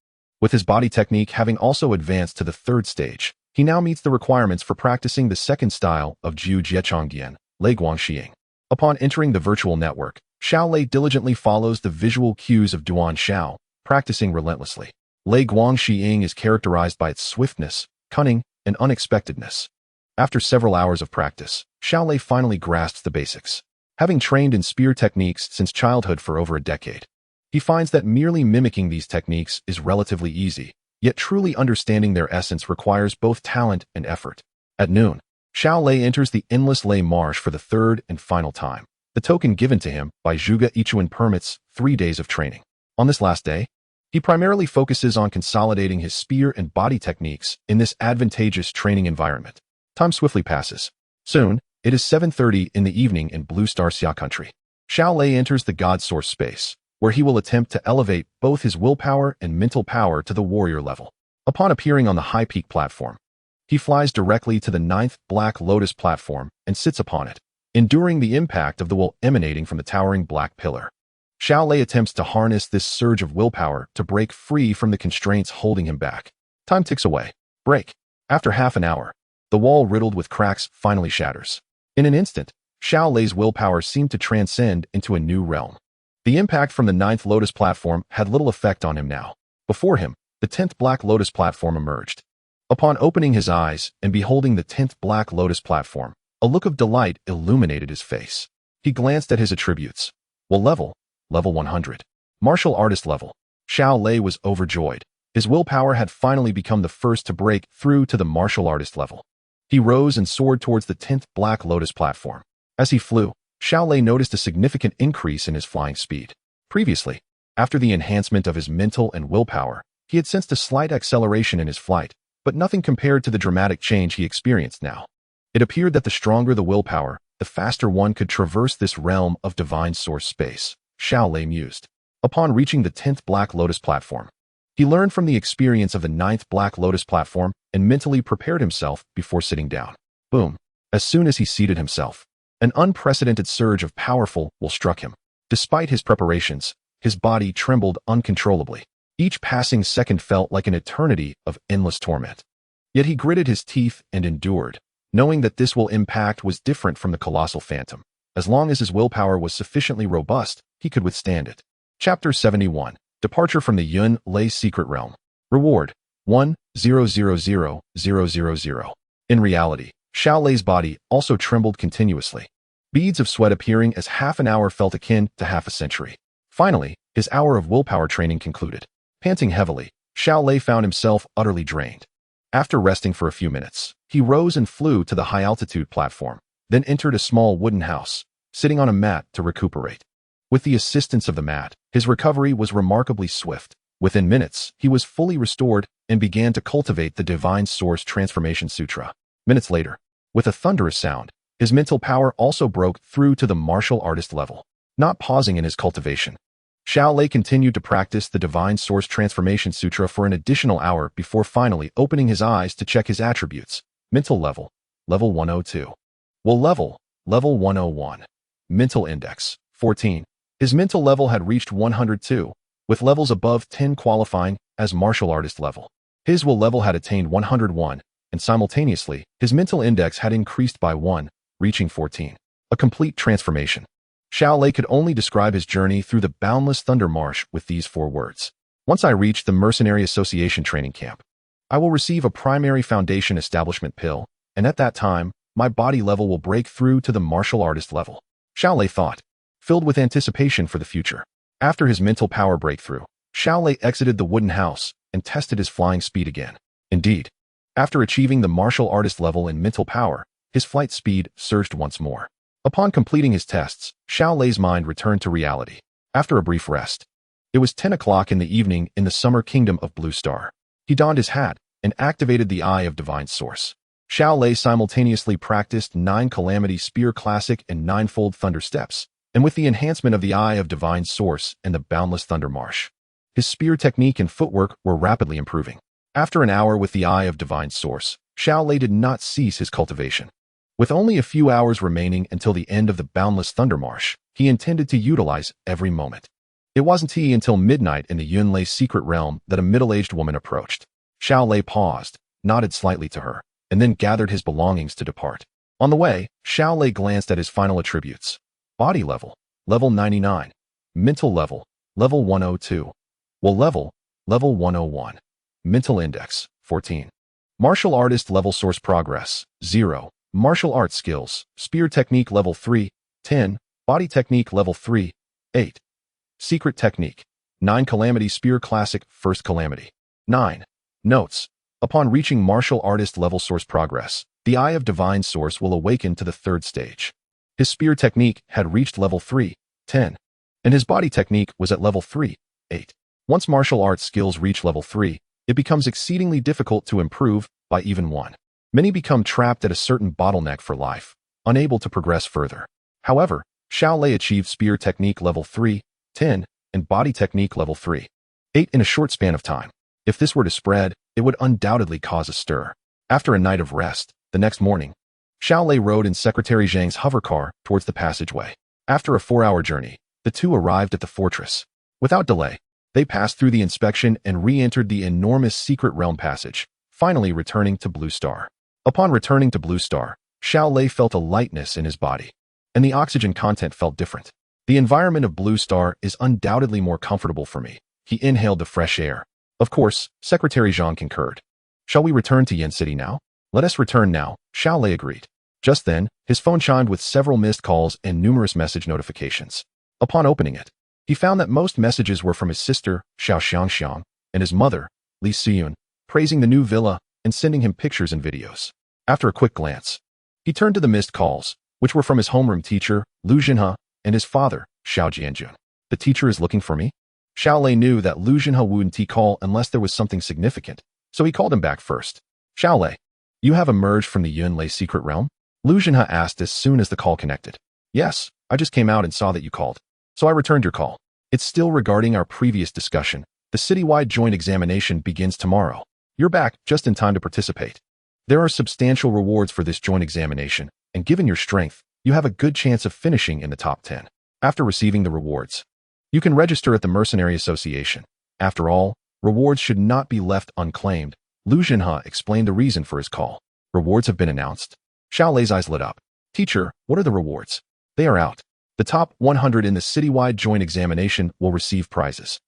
With his body technique having also advanced to the third stage, he now meets the requirements for practicing the second style of Jiu Jiechong Dian, Lei Guang Xiying. Upon entering the virtual network, Xiao Lei diligently follows the visual cues of Duan Xiao, practicing relentlessly. Lei Guang Xiying is characterized by its swiftness, cunning, and unexpectedness. After several hours of practice, Xiao Lei finally grasps the basics. Having trained in spear techniques since childhood for over a decade, he finds that merely mimicking these techniques is relatively easy, Yet truly understanding their essence requires both talent and effort. At noon, Xiao Lei enters the Endless Lei Marsh for the third and final time. The token given to him by Zhuge Ichuan permits 3 days of training. On this last day, he primarily focuses on consolidating his spear and body techniques in this advantageous training environment. Time swiftly passes. Soon, it is 7:30 in the evening in Blue Star Xia country. Xiao Lei enters the God Source space, where he will attempt to elevate both his willpower and mental power to the warrior level. Upon appearing on the high peak platform, he flies directly to the 9th Black Lotus platform and sits upon it, enduring the impact of the will emanating from the towering black pillar. Xiao Lei attempts to harness this surge of willpower to break free from the constraints holding him back. Time ticks away. Break. After half an hour, the wall riddled with cracks finally shatters. In an instant, Xiao Lei's willpower seemed to transcend into a new realm. The impact from the 9th Lotus platform had little effect on him now. Before him, the 10th Black Lotus platform emerged. Upon opening his eyes and beholding the 10th Black Lotus platform, a look of delight illuminated his face. He glanced at his attributes. Will level 100. Martial artist level. Xiao Lei was overjoyed. His willpower had finally become the first to break through to the martial artist level. He rose and soared towards the 10th Black Lotus platform. As he flew, Xiao Lei noticed a significant increase in his flying speed. Previously, after the enhancement of his mental and willpower, he had sensed a slight acceleration in his flight, but nothing compared to the dramatic change he experienced now. It appeared that the stronger the willpower, the faster one could traverse this realm of divine source space, Xiao Lei mused. Upon reaching the 10th Black Lotus platform, he learned from the experience of the 9th Black Lotus platform and mentally prepared himself before sitting down. Boom. As soon as he seated himself, an unprecedented surge of powerful will struck him. Despite his preparations, his body trembled uncontrollably. Each passing second felt like an eternity of endless torment. Yet he gritted his teeth and endured, knowing that this will impact was different from the colossal phantom. As long as his willpower was sufficiently robust, he could withstand it. Chapter 71. Departure from the Yun Lei Secret Realm. Reward 1,000,000. In reality, Xiao Lei's body also trembled continuously. Beads of sweat appearing as half an hour felt akin to half a century. Finally, his hour of willpower training concluded. Panting heavily, Xiao Lei found himself utterly drained. After resting for a few minutes, he rose and flew to the high-altitude platform, then entered a small wooden house, sitting on a mat to recuperate. With the assistance of the mat, his recovery was remarkably swift. Within minutes, he was fully restored and began to cultivate the Divine Source Transformation Sutra. Minutes later, with a thunderous sound, his mental power also broke through to the martial artist level. Not pausing in his cultivation, Xiao Lei continued to practice the Divine Source Transformation Sutra for an additional hour before finally opening his eyes to check his attributes. Mental level 102. Will level 101. Mental index 14. His mental level had reached 102, with levels above 10 qualifying as martial artist level. His will level had attained 101, and simultaneously, his mental index had increased by 1, reaching 14. A complete transformation. Xiao Lei could only describe his journey through the boundless thunder marsh with these 4 words. Once I reach the Mercenary Association training camp, I will receive a primary foundation establishment pill, and at that time, my body level will break through to the martial artist level. Xiao Lei thought, filled with anticipation for the future. After his mental power breakthrough, Xiao Lei exited the wooden house and tested his flying speed again. Indeed, after achieving the martial artist level in mental power, his flight speed surged once more. Upon completing his tests, Xiao Lei's mind returned to reality. After a brief rest, it was 10 o'clock in the evening in the summer kingdom of Blue Star. He donned his hat and activated the Eye of Divine Source. Xiao Lei simultaneously practiced 9 Calamity Spear Classic and 9-fold Thunder Steps, and with the enhancement of the Eye of Divine Source and the Boundless Thunder Marsh, his spear technique and footwork were rapidly improving. After an hour with the Eye of Divine Source, Xiao Lei did not cease his cultivation. With only a few hours remaining until the end of the Boundless Thunder Marsh, he intended to utilize every moment. It wasn't until midnight in the Yun Lei secret realm that a middle-aged woman approached. Xiao Lei paused, nodded slightly to her, and then gathered his belongings to depart. On the way, Xiao Lei glanced at his final attributes. Body level 99. Mental level 102. Will level 101. Mental index 14. Martial artist level source progress 0. Martial arts skills, spear technique level 3, 10, body technique level 3, 8. Secret technique, 9 Calamity Spear Classic, first Calamity, 9. Notes: upon reaching martial artist level source progress, the Eye of Divine Source will awaken to the third stage. His spear technique had reached level 3, 10, and his body technique was at level 3, 8. Once martial arts skills reach level 3, it becomes exceedingly difficult to improve by even 1. Many become trapped at a certain bottleneck for life, unable to progress further. However, Xiao Lei achieved spear technique level 3, 10, and body technique level 3, 8 in a short span of time. If this were to spread, it would undoubtedly cause a stir. After a night of rest, the next morning, Xiao Lei rode in Secretary Zhang's hovercar towards the passageway. After a 4-hour journey, the two arrived at the fortress. Without delay, they passed through the inspection and re-entered the enormous secret realm passage, finally returning to Blue Star. Upon returning to Blue Star, Xiao Lei felt a lightness in his body, and the oxygen content felt different. The environment of Blue Star is undoubtedly more comfortable for me. He inhaled the fresh air. Of course, Secretary Zhang concurred. Shall we return to Yen City now? Let us return now, Xiao Lei agreed. Just then, his phone chimed with several missed calls and numerous message notifications. Upon opening it, he found that most messages were from his sister, Xiao Xiangxiang, and his mother, Li Xiyun, praising the new villa and sending him pictures and videos. After a quick glance, he turned to the missed calls, which were from his homeroom teacher, Lu Jinhe, and his father, Xiao Jianjun. The teacher is looking for me? Xiao Lei knew that Lu Jinhe wouldn't call unless there was something significant, so he called him back first. Xiao Lei, you have emerged from the Yun Lei secret realm? Lu Jinhe asked as soon as the call connected. Yes, I just came out and saw that you called, so I returned your call. It's still regarding our previous discussion. The citywide joint examination begins tomorrow. You're back just in time to participate. There are substantial rewards for this joint examination, and given your strength, you have a good chance of finishing in the top 10. After receiving the rewards, you can register at the Mercenary Association. After all, rewards should not be left unclaimed. Lu Jinhe explained the reason for his call. Rewards have been announced. Xiao Lei's eyes lit up. Teacher, what are the rewards? They are out. The top 100 in the citywide joint examination will receive prizes.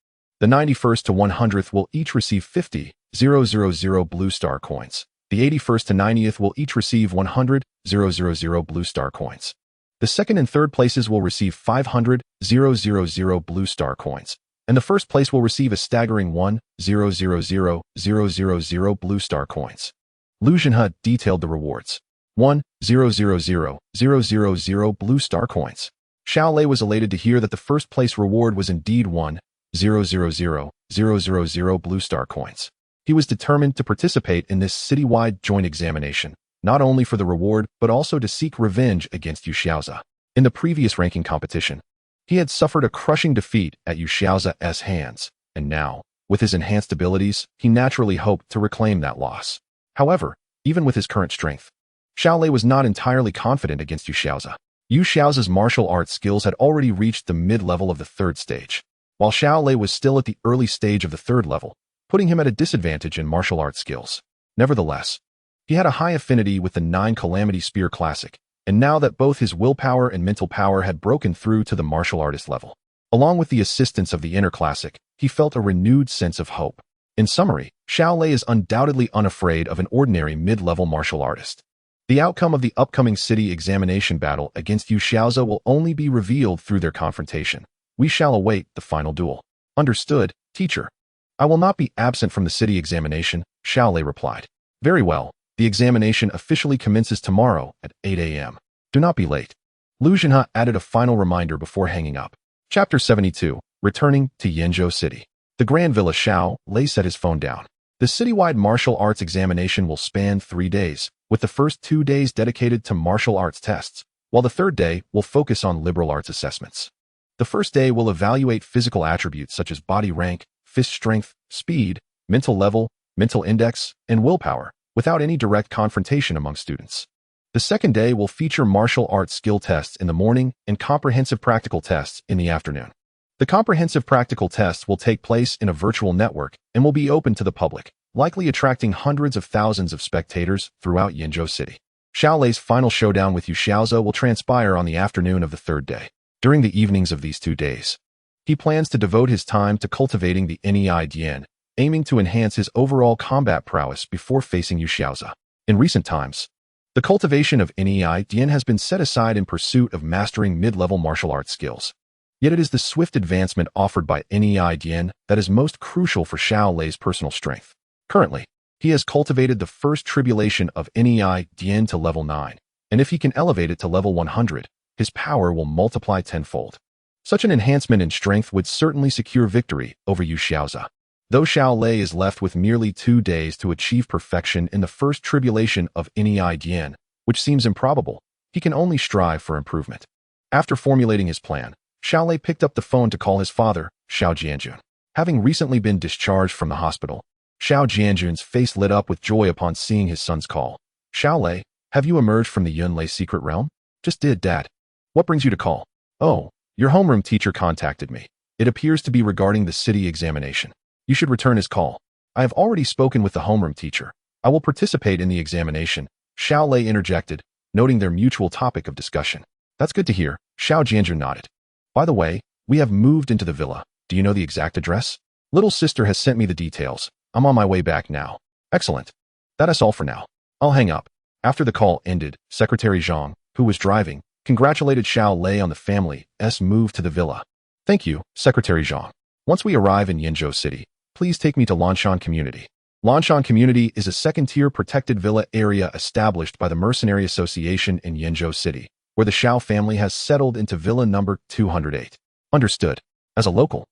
The 91st to 100th will each receive 50,000 Blue Star coins. The 81st to 90th will each receive 100,000 Blue Star coins. The second and third places will receive 500,000 Blue Star coins, and the first place will receive a staggering 1,000,000 Blue Star coins. Lu Jinhe detailed the rewards. 1,000,000 Blue Star coins. Xiao Lei was elated to hear that the first place reward was indeed 1,000,000 Blue Star coins. He was determined to participate in this citywide joint examination, not only for the reward but also to seek revenge against Yu Xiaoze. In the previous ranking competition, he had suffered a crushing defeat at Yu Xiaoze's hands, and now, with his enhanced abilities, he naturally hoped to reclaim that loss. However, even with his current strength, Xiao Lei was not entirely confident against Yu Xiaoze. Yu Xiaoze's martial arts skills had already reached the mid-level of the third stage, while Xiao Lei was still at the early stage of the third level, putting him at a disadvantage in martial arts skills. Nevertheless, he had a high affinity with the 9 Calamity Spear Classic, and now that both his willpower and mental power had broken through to the martial artist level, along with the assistance of the Inner Classic, he felt a renewed sense of hope. In summary, Xiao Lei is undoubtedly unafraid of an ordinary mid-level martial artist. The outcome of the upcoming city examination battle against Yu Xiaoze will only be revealed through their confrontation. We shall await the final duel. Understood, teacher. I will not be absent from the city examination, Xiao Lei replied. Very well. The examination officially commences tomorrow at 8 a.m. Do not be late. Lu Jinhe added a final reminder before hanging up. Chapter 72, Returning to Yenzhou City. The Grand Villa. Xiao Lei set his phone down. The citywide martial arts examination will span 3 days, with the first 2 days dedicated to martial arts tests, while the third day will focus on liberal arts assessments. The first day will evaluate physical attributes such as body rank, fist strength, speed, mental level, mental index, and willpower, without any direct confrontation among students. The second day will feature martial arts skill tests in the morning and comprehensive practical tests in the afternoon. The comprehensive practical tests will take place in a virtual network and will be open to the public, likely attracting hundreds of thousands of spectators throughout Yenzhou City. Xiao Lei's final showdown with Yu Xiaoze will transpire on the afternoon of the third day. During the evenings of these 2 days, he plans to devote his time to cultivating the Nei Dian, aiming to enhance his overall combat prowess before facing Yu Xiaoze. In recent times, the cultivation of Nei Dian has been set aside in pursuit of mastering mid-level martial arts skills. Yet it is the swift advancement offered by Nei Dian that is most crucial for Xiao Lei's personal strength. Currently, he has cultivated the first tribulation of Nei Dien to level 9, and if he can elevate it to level 100, his power will multiply tenfold. Such an enhancement in strength would certainly secure victory over Yu Xiaoza. Though Xiao Lei is left with merely 2 days to achieve perfection in the first tribulation of Nei Dien, which seems improbable, he can only strive for improvement. After formulating his plan, Xiao Lei picked up the phone to call his father, Xiao Jianjun. Having recently been discharged from the hospital, Xiao Jianjun's face lit up with joy upon seeing his son's call. Xiao Lei, have you emerged from the Yunlei secret realm? Just did, Dad. What brings you to call? Oh, your homeroom teacher contacted me. It appears to be regarding the city examination. You should return his call. I have already spoken with the homeroom teacher. I will participate in the examination, Xiao Lei interjected, noting their mutual topic of discussion. That's good to hear, Xiao Jianjun nodded. By the way, we have moved into the villa. Do you know the exact address? Little sister has sent me the details. I'm on my way back now. Excellent. That is all for now. I'll hang up. After the call ended, Secretary Zhang, who was driving, congratulated Xiao Lei on the family's move to the villa. Thank you, Secretary Zhang. Once we arrive in Yenzhou City, please take me to Lanshan Community. Lanshan Community is a second-tier protected villa area established by the Mercenary Association in Yenzhou City, where the Xiao family has settled into villa number 208. Understood. As a local,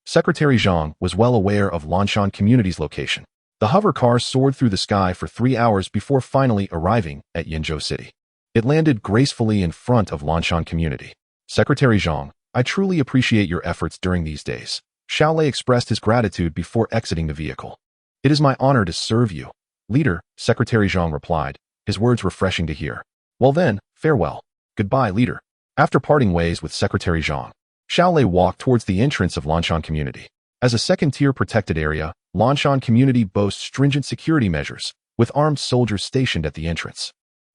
Secretary Zhang was well aware of Lanshan Community's location. The hover car soared through the sky for 3 hours before finally arriving at Yenzhou City. It landed gracefully in front of Lanshan Community. Secretary Zhang, I truly appreciate your efforts during these days. Xiao Lei expressed his gratitude before exiting the vehicle. It is my honor to serve you, Leader, Secretary Zhang replied, his words refreshing to hear. Well then, farewell. Goodbye, Leader. After parting ways with Secretary Zhang, Xiao Lei walked towards the entrance of Lanshan Community. As a second-tier protected area, Lanshan Community boasts stringent security measures, with armed soldiers stationed at the entrance.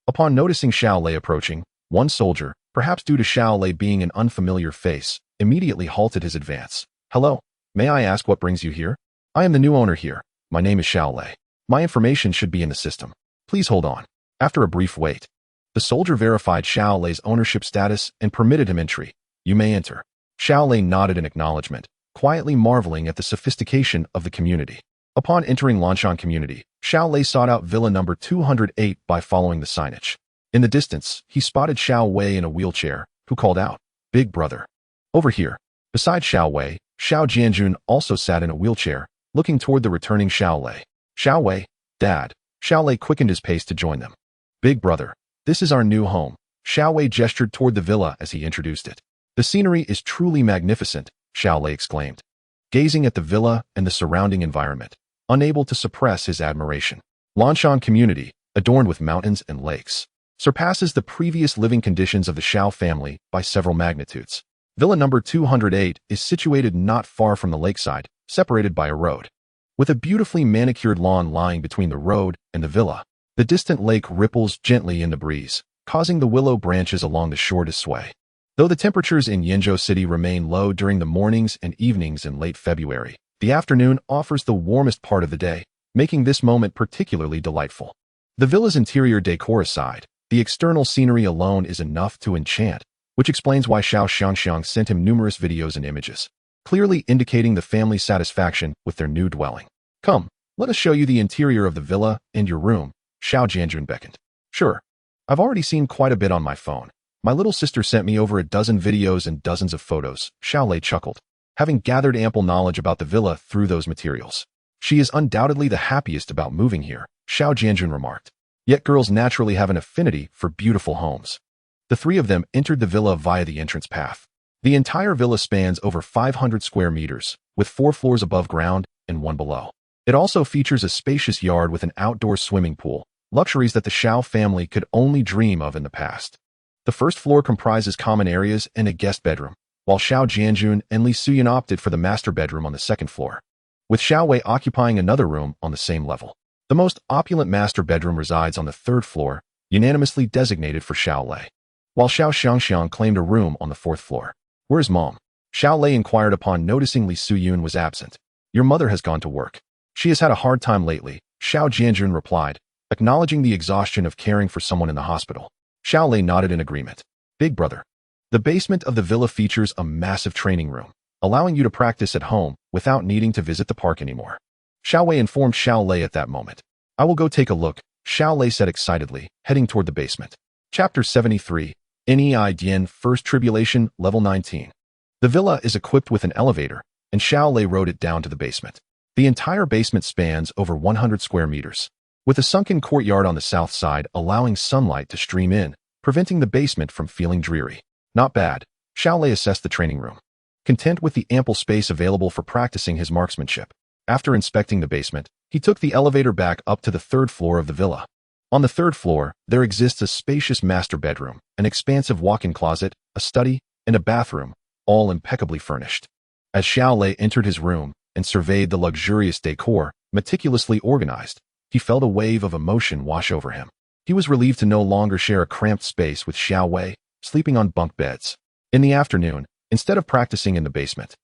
Upon noticing Xiao Lei approaching, one soldier, perhaps due to Xiao Lei being an unfamiliar face, immediately halted his advance. Hello, may I ask what brings you here? I am the new owner here. My name is Xiao Lei. My information should be in the system. Please hold on. After a brief wait, the soldier verified Xiao Lei's ownership status and permitted him entry. You may enter. Xiao Lei nodded in acknowledgement, quietly marveling at the sophistication of the community. Upon entering Lanshan Community, Xiao Lei sought out villa number 208 by following the signage. In the distance, he spotted Xiao Wei in a wheelchair, who called out, Big brother. Over here. Beside Xiao Wei, Xiao Jianjun also sat in a wheelchair, looking toward the returning Xiao Lei. Xiao Wei, Dad. Xiao Lei quickened his pace to join them. Big brother. This is our new home. Xiao Wei gestured toward the villa as he introduced it. The scenery is truly magnificent, Xiao Lei exclaimed, gazing at the villa and the surrounding environment, unable to suppress his admiration. Lanshan Community, adorned with mountains and lakes, surpasses the previous living conditions of the Xiao family by several magnitudes. Villa number 208 is situated not far from the lakeside, separated by a road. With a beautifully manicured lawn lying between the road and the villa, the distant lake ripples gently in the breeze, causing the willow branches along the shore to sway. Though the temperatures in Yenzhou City remain low during the mornings and evenings in late February, the afternoon offers the warmest part of the day, making this moment particularly delightful. The villa's interior decor aside, the external scenery alone is enough to enchant, which explains why Xiao Xiangxiang sent him numerous videos and images, clearly indicating the family's satisfaction with their new dwelling. Come, let us show you the interior of the villa and your room, Xiao Jianjun beckoned. Sure. I've already seen quite a bit on my phone. My little sister sent me over a dozen videos and dozens of photos, Xiao Lei chuckled, having gathered ample knowledge about the villa through those materials. She is undoubtedly the happiest about moving here, Xiao Jianjun remarked. Yet girls naturally have an affinity for beautiful homes. The three of them entered the villa via the entrance path. The entire villa spans over 500 square meters, with 4 floors above ground and 1 below. It also features a spacious yard with an outdoor swimming pool, luxuries that the Xiao family could only dream of in the past. The first floor comprises common areas and a guest bedroom, while Xiao Jianjun and Li Suyan opted for the master bedroom on the second floor, with Xiao Wei occupying another room on the same level. The most opulent master bedroom resides on the third floor, unanimously designated for Xiao Lei, while Xiao Xiangxiang claimed a room on the 4th floor. Where's Mom? Xiao Lei inquired upon noticing Li Suyun was absent. Your mother has gone to work. She has had a hard time lately, Xiao Jianjun replied, acknowledging the exhaustion of caring for someone in the hospital. Xiao Lei nodded in agreement. Big brother. The basement of the villa features a massive training room, allowing you to practice at home without needing to visit the park anymore. Xiao Wei informed Xiao Lei at that moment. I will go take a look, Xiao Lei said excitedly, heading toward the basement. Chapter 73, Nei Dian First Tribulation, Level 19. The villa is equipped with an elevator, and Xiao Lei rode it down to the basement. The entire basement spans over 100 square meters, with a sunken courtyard on the south side allowing sunlight to stream in, preventing the basement from feeling dreary. Not bad, Xiao Lei assessed the training room, content with the ample space available for practicing his marksmanship. After inspecting the basement, he took the elevator back up to the third floor of the villa. On the third floor, there exists a spacious master bedroom, an expansive walk-in closet, a study, and a bathroom, all impeccably furnished. As Xiao Lei entered his room and surveyed the luxurious decor, meticulously organized, he felt a wave of emotion wash over him. He was relieved to no longer share a cramped space with Xiao Wei, sleeping on bunk beds. In the afternoon, instead of practicing in the basement,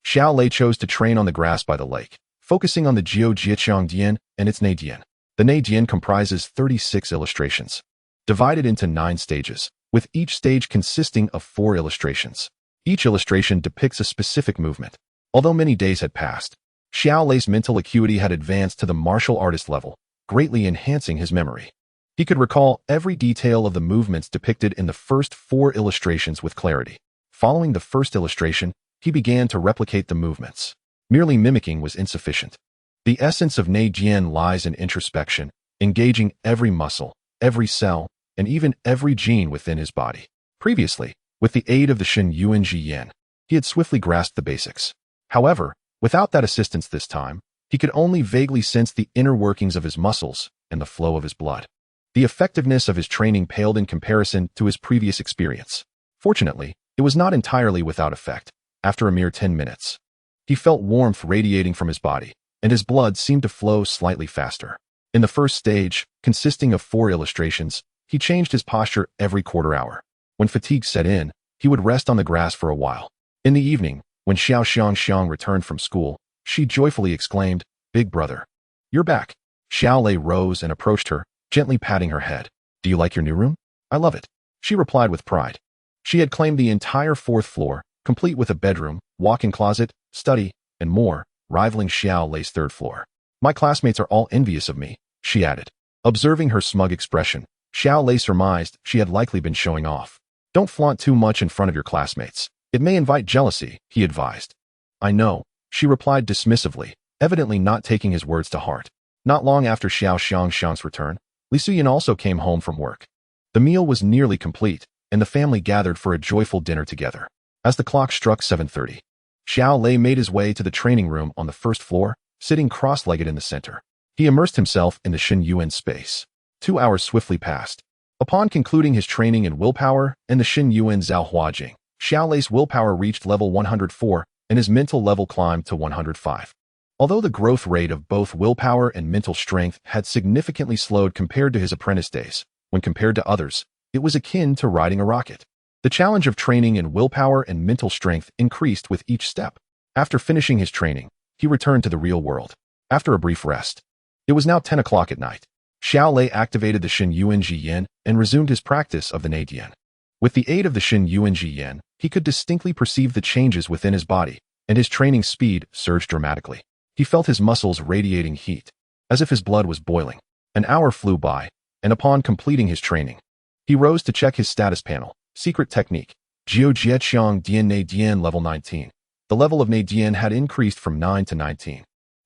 Xiao Lei chose to train on the grass by the lake, focusing on the Jiu Jiaqiang Dian and its Nei Dian. The Nei Dian comprises 36 illustrations, divided into 9 stages, with each stage consisting of 4 illustrations. Each illustration depicts a specific movement. Although many days had passed, Xiao Lei's mental acuity had advanced to the martial artist level, greatly enhancing his memory. He could recall every detail of the movements depicted in the first 4 illustrations with clarity. Following the first illustration, he began to replicate the movements. Merely mimicking was insufficient. The essence of Nei Dian lies in introspection, engaging every muscle, every cell, and even every gene within his body. Previously, with the aid of the Shen Yuan Ji Yan, he had swiftly grasped the basics. However, without that assistance this time, he could only vaguely sense the inner workings of his muscles and the flow of his blood. The effectiveness of his training paled in comparison to his previous experience. Fortunately, it was not entirely without effect. After a mere 10 minutes, he felt warmth radiating from his body, and his blood seemed to flow slightly faster. In the first stage, consisting of 4 illustrations, he changed his posture every quarter hour. When fatigue set in, he would rest on the grass for a while. In the evening, when Xiao Xiang returned from school, she joyfully exclaimed, "Big brother, you're back." Xiao Lei rose and approached her, gently patting her head. "Do you like your new room?" "I love it," she replied with pride. She had claimed the entire 4th floor, complete with a bedroom, walk-in closet, study, and more, rivaling Xiao Lei's 3rd floor. "My classmates are all envious of me," she added. Observing her smug expression, Xiao Lei surmised she had likely been showing off. "Don't flaunt too much in front of your classmates. It may invite jealousy," he advised. "I know," she replied dismissively, evidently not taking his words to heart. Not long after Xiao Xiang's return, Li Suyan also came home from work. The meal was nearly complete, and the family gathered for a joyful dinner together. As the clock struck 7:30, Xiao Lei made his way to the training room on the 1st floor, sitting cross-legged in the center. He immersed himself in the Shen Yuan space. 2 hours swiftly passed. Upon concluding his training in willpower and the Shen Yuan Zhao Huajing, Xiao Lei's willpower reached level 104, and his mental level climbed to 105. Although the growth rate of both willpower and mental strength had significantly slowed compared to his apprentice days, when compared to others, it was akin to riding a rocket. The challenge of training in willpower and mental strength increased with each step. After finishing his training, he returned to the real world. After a brief rest, it was now 10 o'clock at night. Xiao Lei activated the Shen Yuan Ji Yan and resumed his practice of the Nei Dian. With the aid of the Shen Yuan Ji Yan, he could distinctly perceive the changes within his body, and his training speed surged dramatically. He felt his muscles radiating heat, as if his blood was boiling. An hour flew by, and upon completing his training, he rose to check his status panel. Secret technique, Jiu Jiaqiang Dian Nei Dian level 19. The level of Nei Dian had increased from 9 to 19.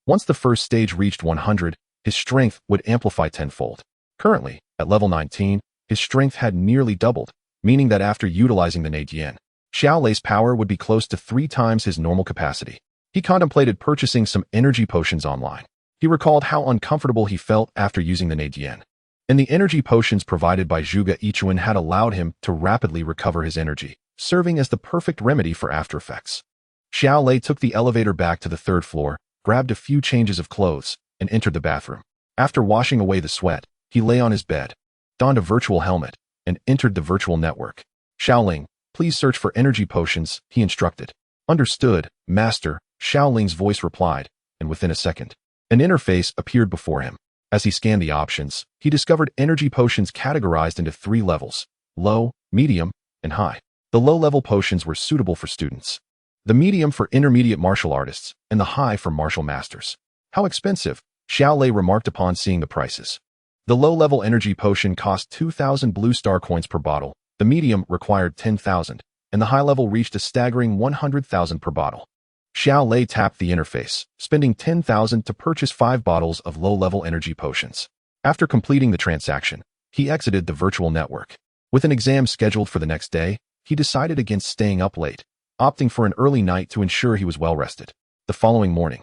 Once the first stage reached 100, his strength would amplify tenfold. Currently, at level 19, his strength had nearly doubled, meaning that after utilizing the Nei Dian, Xiao Lei's power would be close to 3 times his normal capacity. He contemplated purchasing some energy potions online. He recalled how uncomfortable he felt after using the Nei Dian, and the energy potions provided by Zhuge Yichuan had allowed him to rapidly recover his energy, serving as the perfect remedy for after effects. Xiao Lei took the elevator back to the 3rd floor, grabbed a few changes of clothes, and entered the bathroom. After washing away the sweat, he lay on his bed, donned a virtual helmet, and entered the virtual network. "Xiaoling, please search for energy potions," he instructed. "Understood, Master," Xiaoling's voice replied, and within a second, an interface appeared before him. As he scanned the options, he discovered energy potions categorized into 3 levels: low, medium, and high. The low-level potions were suitable for students, the medium for intermediate martial artists, and the high for martial masters. How expensive, Xiao Lei remarked upon seeing the prices. The low-level energy potion cost 2,000 blue star coins per bottle, the medium required 10,000, and the high-level reached a staggering 100,000 per bottle. Xiao Lei tapped the interface, spending 10,000 to purchase 5 bottles of low-level energy potions. After completing the transaction, he exited the virtual network. With an exam scheduled for the next day, he decided against staying up late, opting for an early night to ensure he was well-rested. The following morning,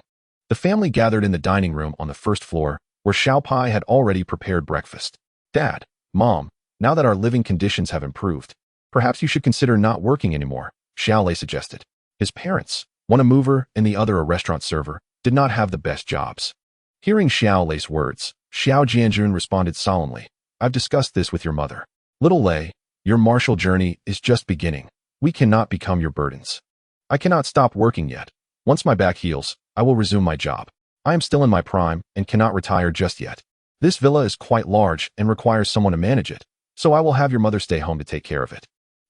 the family gathered in the dining room on the first floor, where Xiao Pai had already prepared breakfast. "Dad, Mom, now that our living conditions have improved, perhaps you should consider not working anymore," Xiao Lei suggested. His parents, one a mover and the other a restaurant server, did not have the best jobs. Hearing Xiao Lei's words, Xiao Jianjun responded solemnly, "I've discussed this with your mother. Little Lei, your martial journey is just beginning. We cannot become your burdens. I cannot stop working yet. Once my back heals, I will resume my job. I am still in my prime and cannot retire just yet. This villa is quite large and requires someone to manage it, so I will have your mother stay home to take care of it."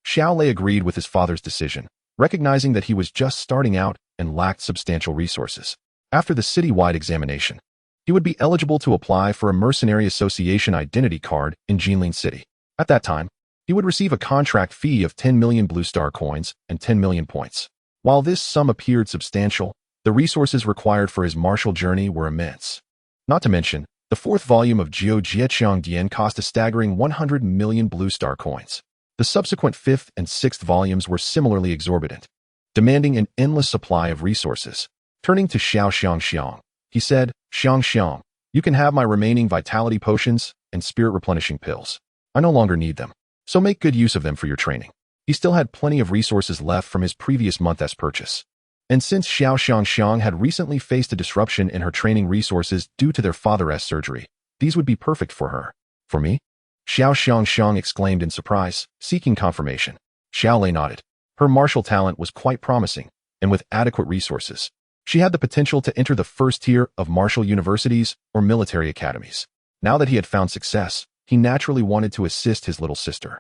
Xiao Lei agreed with his father's decision, recognizing that he was just starting out and lacked substantial resources. After the citywide examination, he would be eligible to apply for a Mercenary Association identity card in Jinling City. At that time, he would receive a contract fee of 10 million blue star coins and 10 million points. While this sum appeared substantial, the resources required for his martial journey were immense. Not to mention, the 4th volume of Jiu Jieqiang Dian cost a staggering 100 million blue star coins. The subsequent 5th and 6th volumes were similarly exorbitant, demanding an endless supply of resources. Turning to Xiao Xiang, he said, Xiang, you can have my remaining vitality potions and spirit replenishing pills. I no longer need them, so make good use of them for your training." He still had plenty of resources left from his previous month's purchase. And since Xiao Xiang had recently faced a disruption in her training resources due to their father's surgery, these would be perfect for her. "For me?" Xiao Xiang exclaimed in surprise, seeking confirmation. Xiao Lei nodded. Her martial talent was quite promising, and with adequate resources, she had the potential to enter the first tier of martial universities or military academies. Now that he had found success, he naturally wanted to assist his little sister.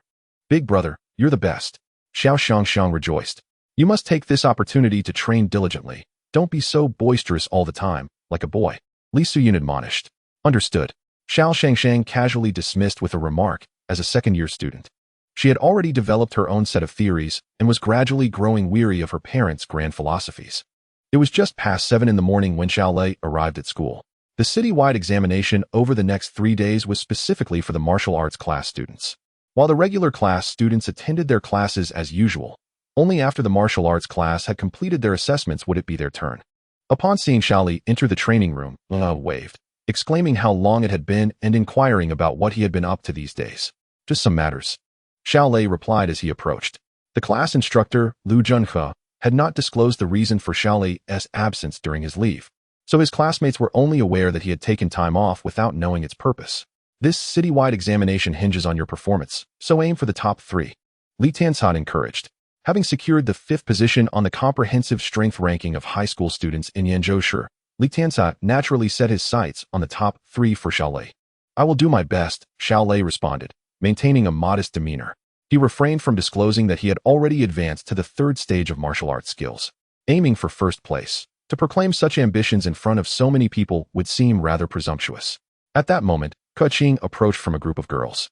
"Big brother, you're the best," Xiao Xiang rejoiced. "You must take this opportunity to train diligently. Don't be so boisterous all the time, like a boy," Li Suyun admonished. "Understood," Xiao Shangshang casually dismissed with a remark as a second-year student. She had already developed her own set of theories and was gradually growing weary of her parents' grand philosophies. It was just past 7 in the morning when Xiao Lei arrived at school. The citywide examination over the next 3 days was specifically for the martial arts class students. While the regular class students attended their classes as usual, only after the martial arts class had completed their assessments would it be their turn. Upon seeing Xiao Lei enter the training room, waved, exclaiming how long it had been and inquiring about what he had been up to these days. "Just some matters," Xiao Lei replied as he approached. The class instructor, Lu Junhe, had not disclosed the reason for Xiao Lei's absence during his leave, so his classmates were only aware that he had taken time off without knowing its purpose. "This citywide examination hinges on your performance, so aim for the top 3. Li Tianzhan encouraged. Having secured the 5th position on the comprehensive strength ranking of high school students in Yanzhou Shi, Li Tianzhan naturally set his sights on the top 3 for Xiao Lei. "I will do my best," Xiao Lei responded, maintaining a modest demeanor. He refrained from disclosing that he had already advanced to the 3rd stage of martial arts skills, aiming for 1st place. To proclaim such ambitions in front of so many people would seem rather presumptuous. At that moment, Keqing approached from a group of girls,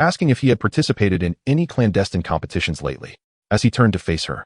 asking if he had participated in any clandestine competitions lately. As he turned to face her,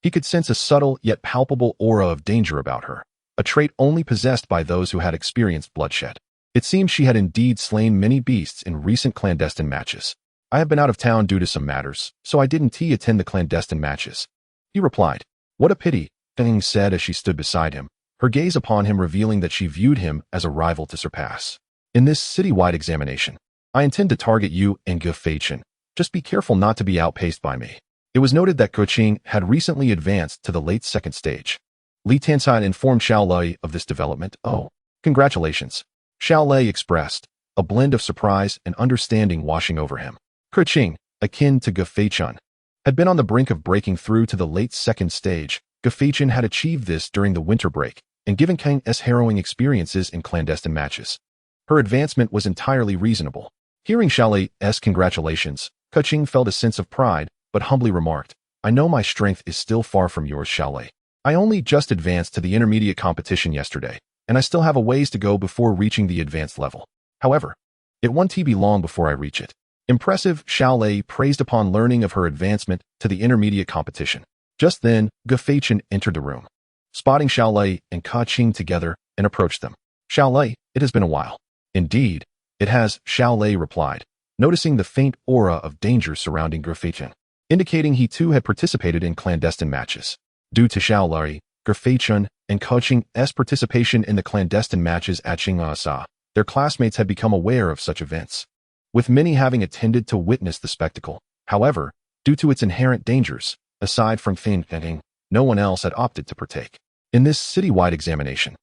he could sense a subtle yet palpable aura of danger about her, a trait only possessed by those who had experienced bloodshed. It seemed she had indeed slain many beasts in recent clandestine matches. "I have been out of town due to some matters, so I didn't attend the clandestine matches," he replied. "What a pity," Keqing said as she stood beside him, her gaze upon him revealing that she viewed him as a rival to surpass. "In this citywide examination, I intend to target you and Ge Feichen. Just be careful not to be outpaced by me." It was noted that Keqing had recently advanced to the late 2nd stage. Li Tianzhan informed Xiao Lei of this development. "Oh, congratulations," Xiao Lei expressed, a blend of surprise and understanding washing over him. Keqing, akin to Ge Feichen, had been on the brink of breaking through to the late 2nd stage. Ge Feichen had achieved this during the winter break and given Keqing's harrowing experiences in clandestine matches. Her advancement was entirely reasonable. Hearing Xiao Lei's congratulations, Keqing felt a sense of pride, but humbly remarked, "I know my strength is still far from yours, Xiao Lei. I only just advanced to the intermediate competition yesterday, and I still have a ways to go before reaching the advanced level. However, it won't be long before I reach it. Impressive, Xiao Lei praised upon learning of her advancement to the intermediate competition. Just then, Gu Feichen entered the room, spotting Xiao Lei and Ka Qing together, and approached them. Xiao Lei, it has been a while. Indeed, it has, Xiao Lei replied, noticing the faint aura of danger surrounding Gu Feichen, indicating he too had participated in clandestine matches. Due to Xiao Lei, Gu Feichen, and Ka Qing's participation in the clandestine matches at Qinghua, their classmates had become aware of such events, with many having attended to witness the spectacle. However, due to its inherent dangers, aside from fainting, no one else had opted to partake in this citywide examination.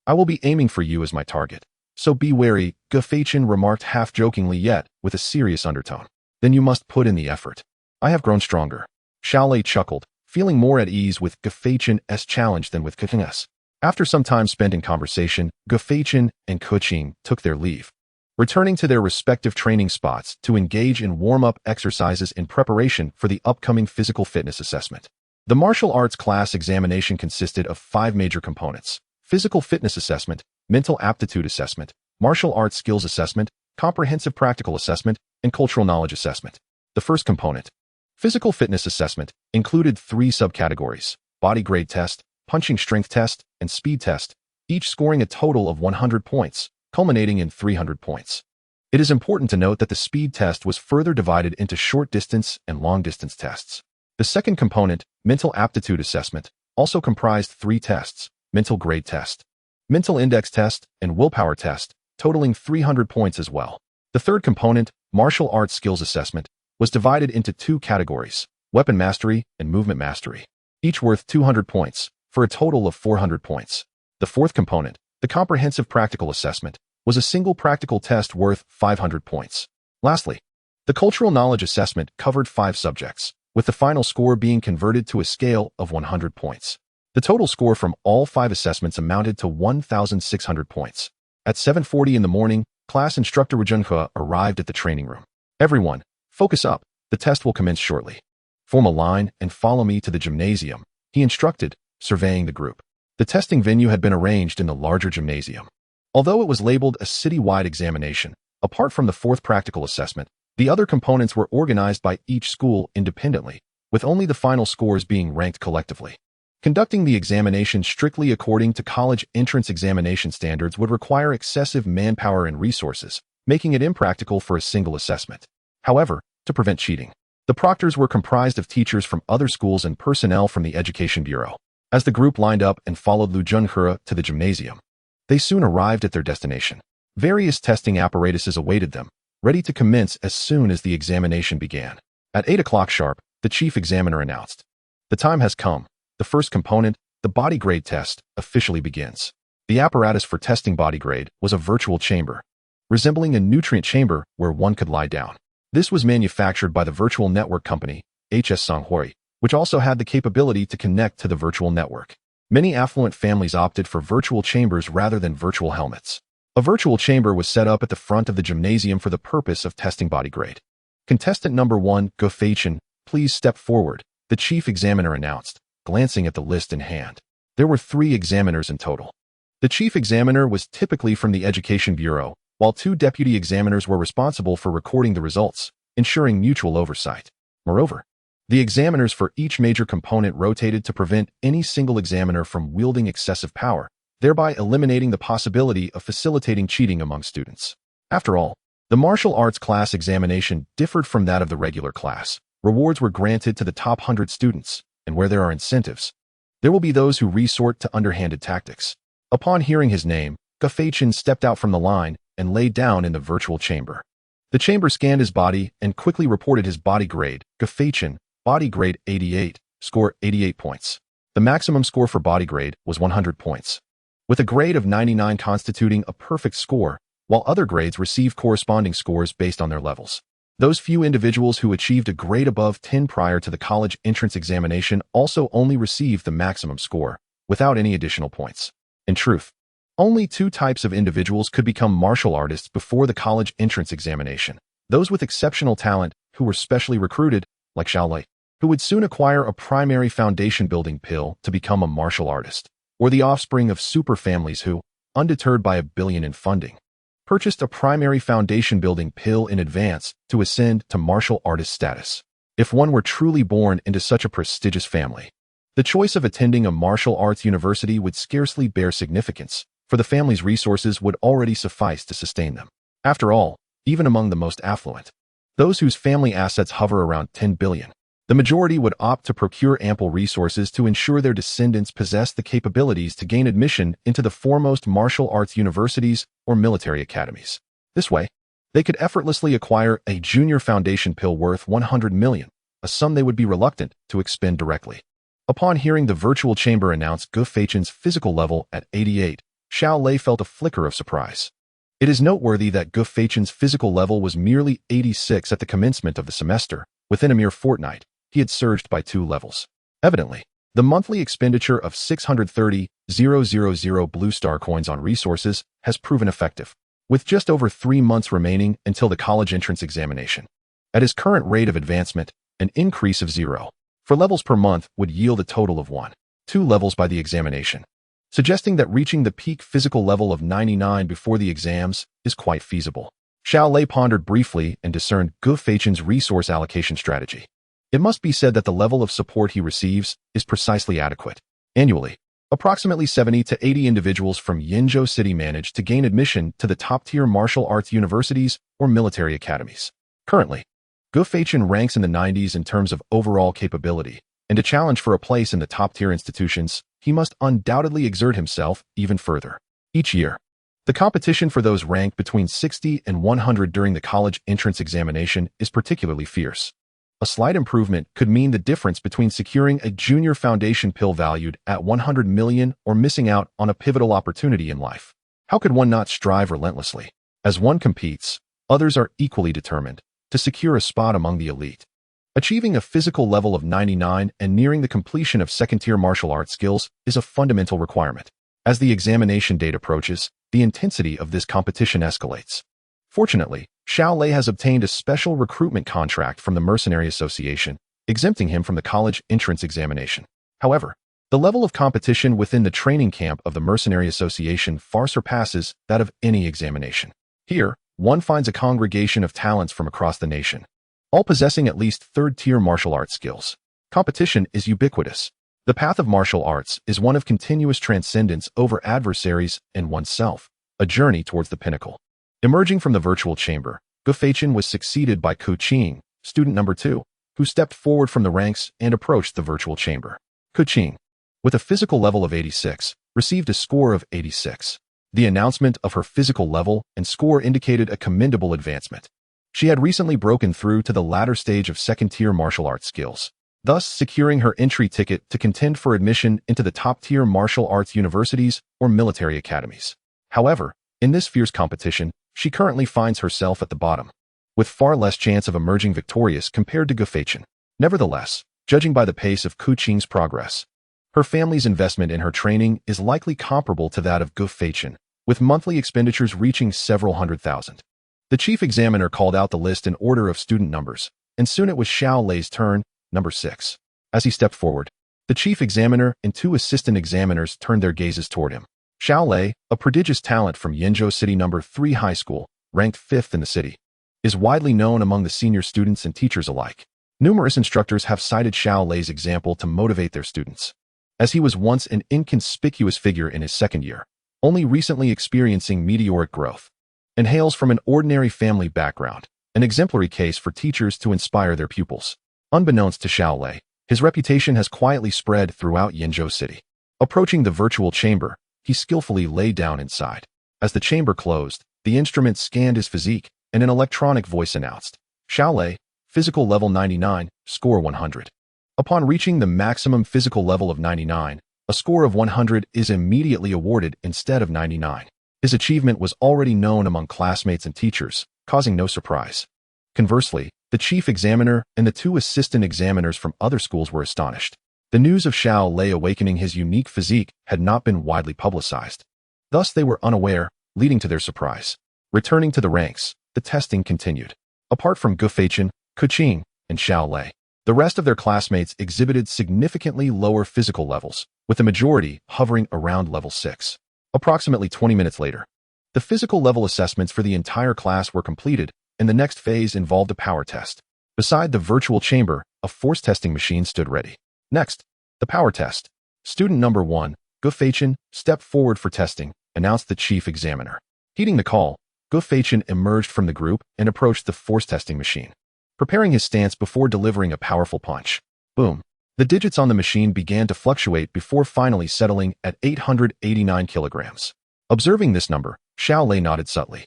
I will be aiming for you as my target, so be wary, Gu Feichen remarked half-jokingly yet with a serious undertone. Then you must put in the effort. I have grown stronger. Xiao Lei chuckled, feeling more at ease with Gu Feichen's challenge than with Ka Qing's. After some time spent in conversation, Gu Feichen and Ka Qing took their leave, returning to their respective training spots to engage in warm-up exercises in preparation for the upcoming physical fitness assessment. The martial arts class examination consisted of 5 major components: physical fitness assessment, mental aptitude assessment, martial arts skills assessment, comprehensive practical assessment, and cultural knowledge assessment. The first component, physical fitness assessment, included 3 subcategories: body grade test, punching strength test, and speed test, each scoring a total of 100 points, culminating in 300 points. It is important to note that the speed test was further divided into short distance and long distance tests. The second component, mental aptitude assessment, also comprised 3 tests: mental grade test, mental index test, and willpower test, totaling 300 points as well. The third component, martial arts skills assessment, was divided into 2 categories: weapon mastery and movement mastery, each worth 200 points, for a total of 400 points. The fourth component, the comprehensive practical assessment, was a single practical test worth 500 points. Lastly, the cultural knowledge assessment covered 5 subjects, with the final score being converted to a scale of 100 points. The total score from all 5 assessments amounted to 1,600 points. At 7:40 in the morning, class instructor Wu Junhe arrived at the training room. Everyone, focus up. The test will commence shortly. Form a line and follow me to the gymnasium, he instructed, surveying the group. The testing venue had been arranged in the larger gymnasium. Although it was labeled a citywide examination, apart from the 4th practical assessment, the other components were organized by each school independently, with only the final scores being ranked collectively. Conducting the examination strictly according to college entrance examination standards would require excessive manpower and resources, making it impractical for a single assessment. However, to prevent cheating, the proctors were comprised of teachers from other schools and personnel from the Education Bureau. As the group lined up and followed Lu Junhe to the gymnasium, they soon arrived at their destination. Various testing apparatuses awaited them, ready to commence as soon as the examination began. At 8 o'clock sharp, the chief examiner announced, "The time has come. The first component, the body grade test, officially begins." The apparatus for testing body grade was a virtual chamber, resembling a nutrient chamber where one could lie down. This was manufactured by the virtual network company, HS Songhui, which also had the capability to connect to the virtual network. Many affluent families opted for virtual chambers rather than virtual helmets. A virtual chamber was set up at the front of the gymnasium for the purpose of testing body grade. Contestant number 1, Gu Feichen, please step forward, the chief examiner announced, glancing at the list in hand. There were 3 examiners in total. The chief examiner was typically from the Education Bureau, while 2 deputy examiners were responsible for recording the results, ensuring mutual oversight. Moreover, the examiners for each major component rotated to prevent any single examiner from wielding excessive power, thereby eliminating the possibility of facilitating cheating among students. After all, the martial arts class examination differed from that of the regular class. Rewards were granted to the top 100 students, and where there are incentives, there will be those who resort to underhanded tactics. Upon hearing his name, Gu Feichen stepped out from the line and lay down in the virtual chamber. The chamber scanned his body and quickly reported his body grade. Gu Feichen, body grade 88, score 88 points. The maximum score for body grade was 100 points, with a grade of 99 constituting a perfect score, while other grades received corresponding scores based on their levels. Those few individuals who achieved a grade above 10 prior to the college entrance examination also only received the maximum score, without any additional points. In truth, only 2 types of individuals could become martial artists before the college entrance examination: those with exceptional talent, who were specially recruited, like Xiao Lei, who would soon acquire a primary foundation-building pill to become a martial artist, or the offspring of super families who, undeterred by $1 billion in funding, purchased a primary foundation-building pill in advance to ascend to martial artist status. If one were truly born into such a prestigious family, the choice of attending a martial arts university would scarcely bear significance, for the family's resources would already suffice to sustain them. After all, even among the most affluent, those whose family assets hover around $10 billion, the majority would opt to procure ample resources to ensure their descendants possess the capabilities to gain admission into the foremost martial arts universities or military academies. This way, they could effortlessly acquire a junior foundation pill worth $100 million, a sum they would be reluctant to expend directly. Upon hearing the virtual chamber announce Gu Feichen's physical level at 88, Xiao Lei felt a flicker of surprise. It is noteworthy that Gu Feichen's physical level was merely 86 at the commencement of the semester. Within a mere fortnight, he had surged by 2 levels. Evidently, the monthly expenditure of 630,000 Blue Star coins on resources has proven effective, with just over 3 months remaining until the college entrance examination. At his current rate of advancement, an increase of 0 for levels per month would yield a total of 2 levels by the examination, suggesting that reaching the peak physical level of 99 before the exams is quite feasible. Xiao Lei pondered briefly and discerned Gu Feichen's resource allocation strategy. It must be said that the level of support he receives is precisely adequate. Annually, approximately 70 to 80 individuals from Yinzhou City manage to gain admission to the top-tier martial arts universities or military academies. Currently, Gu Feichen ranks in the 90s in terms of overall capability, and to challenge for a place in the top-tier institutions, he must undoubtedly exert himself even further. Each year, the competition for those ranked between 60 and 100 during the college entrance examination is particularly fierce. A slight improvement could mean the difference between securing a junior foundation pill valued at $100 million or missing out on a pivotal opportunity in life. How could one not strive relentlessly? As one competes, others are equally determined to secure a spot among the elite. Achieving a physical level of 99 and nearing the completion of second-tier martial arts skills is a fundamental requirement. As the examination date approaches, the intensity of this competition escalates. Fortunately, Xiao Lei has obtained a special recruitment contract from the Mercenary Association, exempting him from the college entrance examination. However, the level of competition within the training camp of the Mercenary Association far surpasses that of any examination. Here, one finds a congregation of talents from across the nation, all possessing at least third-tier martial arts skills. Competition is ubiquitous. The path of martial arts is one of continuous transcendence over adversaries and oneself, a journey towards the pinnacle. Emerging from the virtual chamber, Gu Feichen was succeeded by Ku Qing, student number 2, who stepped forward from the ranks and approached the virtual chamber. Ku Qing, with a physical level of 86, received a score of 86. The announcement of her physical level and score indicated a commendable advancement. She had recently broken through to the latter stage of second-tier martial arts skills, thus securing her entry ticket to contend for admission into the top-tier martial arts universities or military academies. However, in this fierce competition, she currently finds herself at the bottom, with far less chance of emerging victorious compared to Gu Feichen. Nevertheless, judging by the pace of Ku Qing's progress, her family's investment in her training is likely comparable to that of Gu Feichen, with monthly expenditures reaching several hundred thousand. The chief examiner called out the list in order of student numbers, and soon it was Xiao Lei's turn, number 6. As he stepped forward, the chief examiner and 2 assistant examiners turned their gazes toward him. Xiao Lei, a prodigious talent from Yinzhou City number 3 High School, ranked 5th in the city, is widely known among the senior students and teachers alike. Numerous instructors have cited Xiao Lei's example to motivate their students, as he was once an inconspicuous figure in his second year, only recently experiencing meteoric growth, and hails from an ordinary family background, an exemplary case for teachers to inspire their pupils. Unbeknownst to Xiao Lei, his reputation has quietly spread throughout Yinzhou City. Approaching the virtual chamber, he skillfully lay down inside. As the chamber closed, the instrument scanned his physique, and an electronic voice announced, Xiao Lei, physical level 99, score 100. Upon reaching the maximum physical level of 99, a score of 100 is immediately awarded instead of 99. His achievement was already known among classmates and teachers, causing no surprise. Conversely, the chief examiner and the 2 assistant examiners from other schools were astonished. The news of Xiao Lei awakening his unique physique had not been widely publicized. Thus they were unaware, leading to their surprise. Returning to the ranks, the testing continued. Apart from Gu Feichen, Ku Qing, and Xiao Lei, the rest of their classmates exhibited significantly lower physical levels, with the majority hovering around level 6. Approximately 20 minutes later, the physical level assessments for the entire class were completed, and the next phase involved a power test. Beside the virtual chamber, a force testing machine stood ready. Next, the power test. Student number 1, Gufachin, stepped forward for testing, announced the chief examiner. Heeding the call, Gufachin emerged from the group and approached the force testing machine, preparing his stance before delivering a powerful punch. Boom. The digits on the machine began to fluctuate before finally settling at 889 kilograms. Observing this number, Xiao Lei nodded subtly.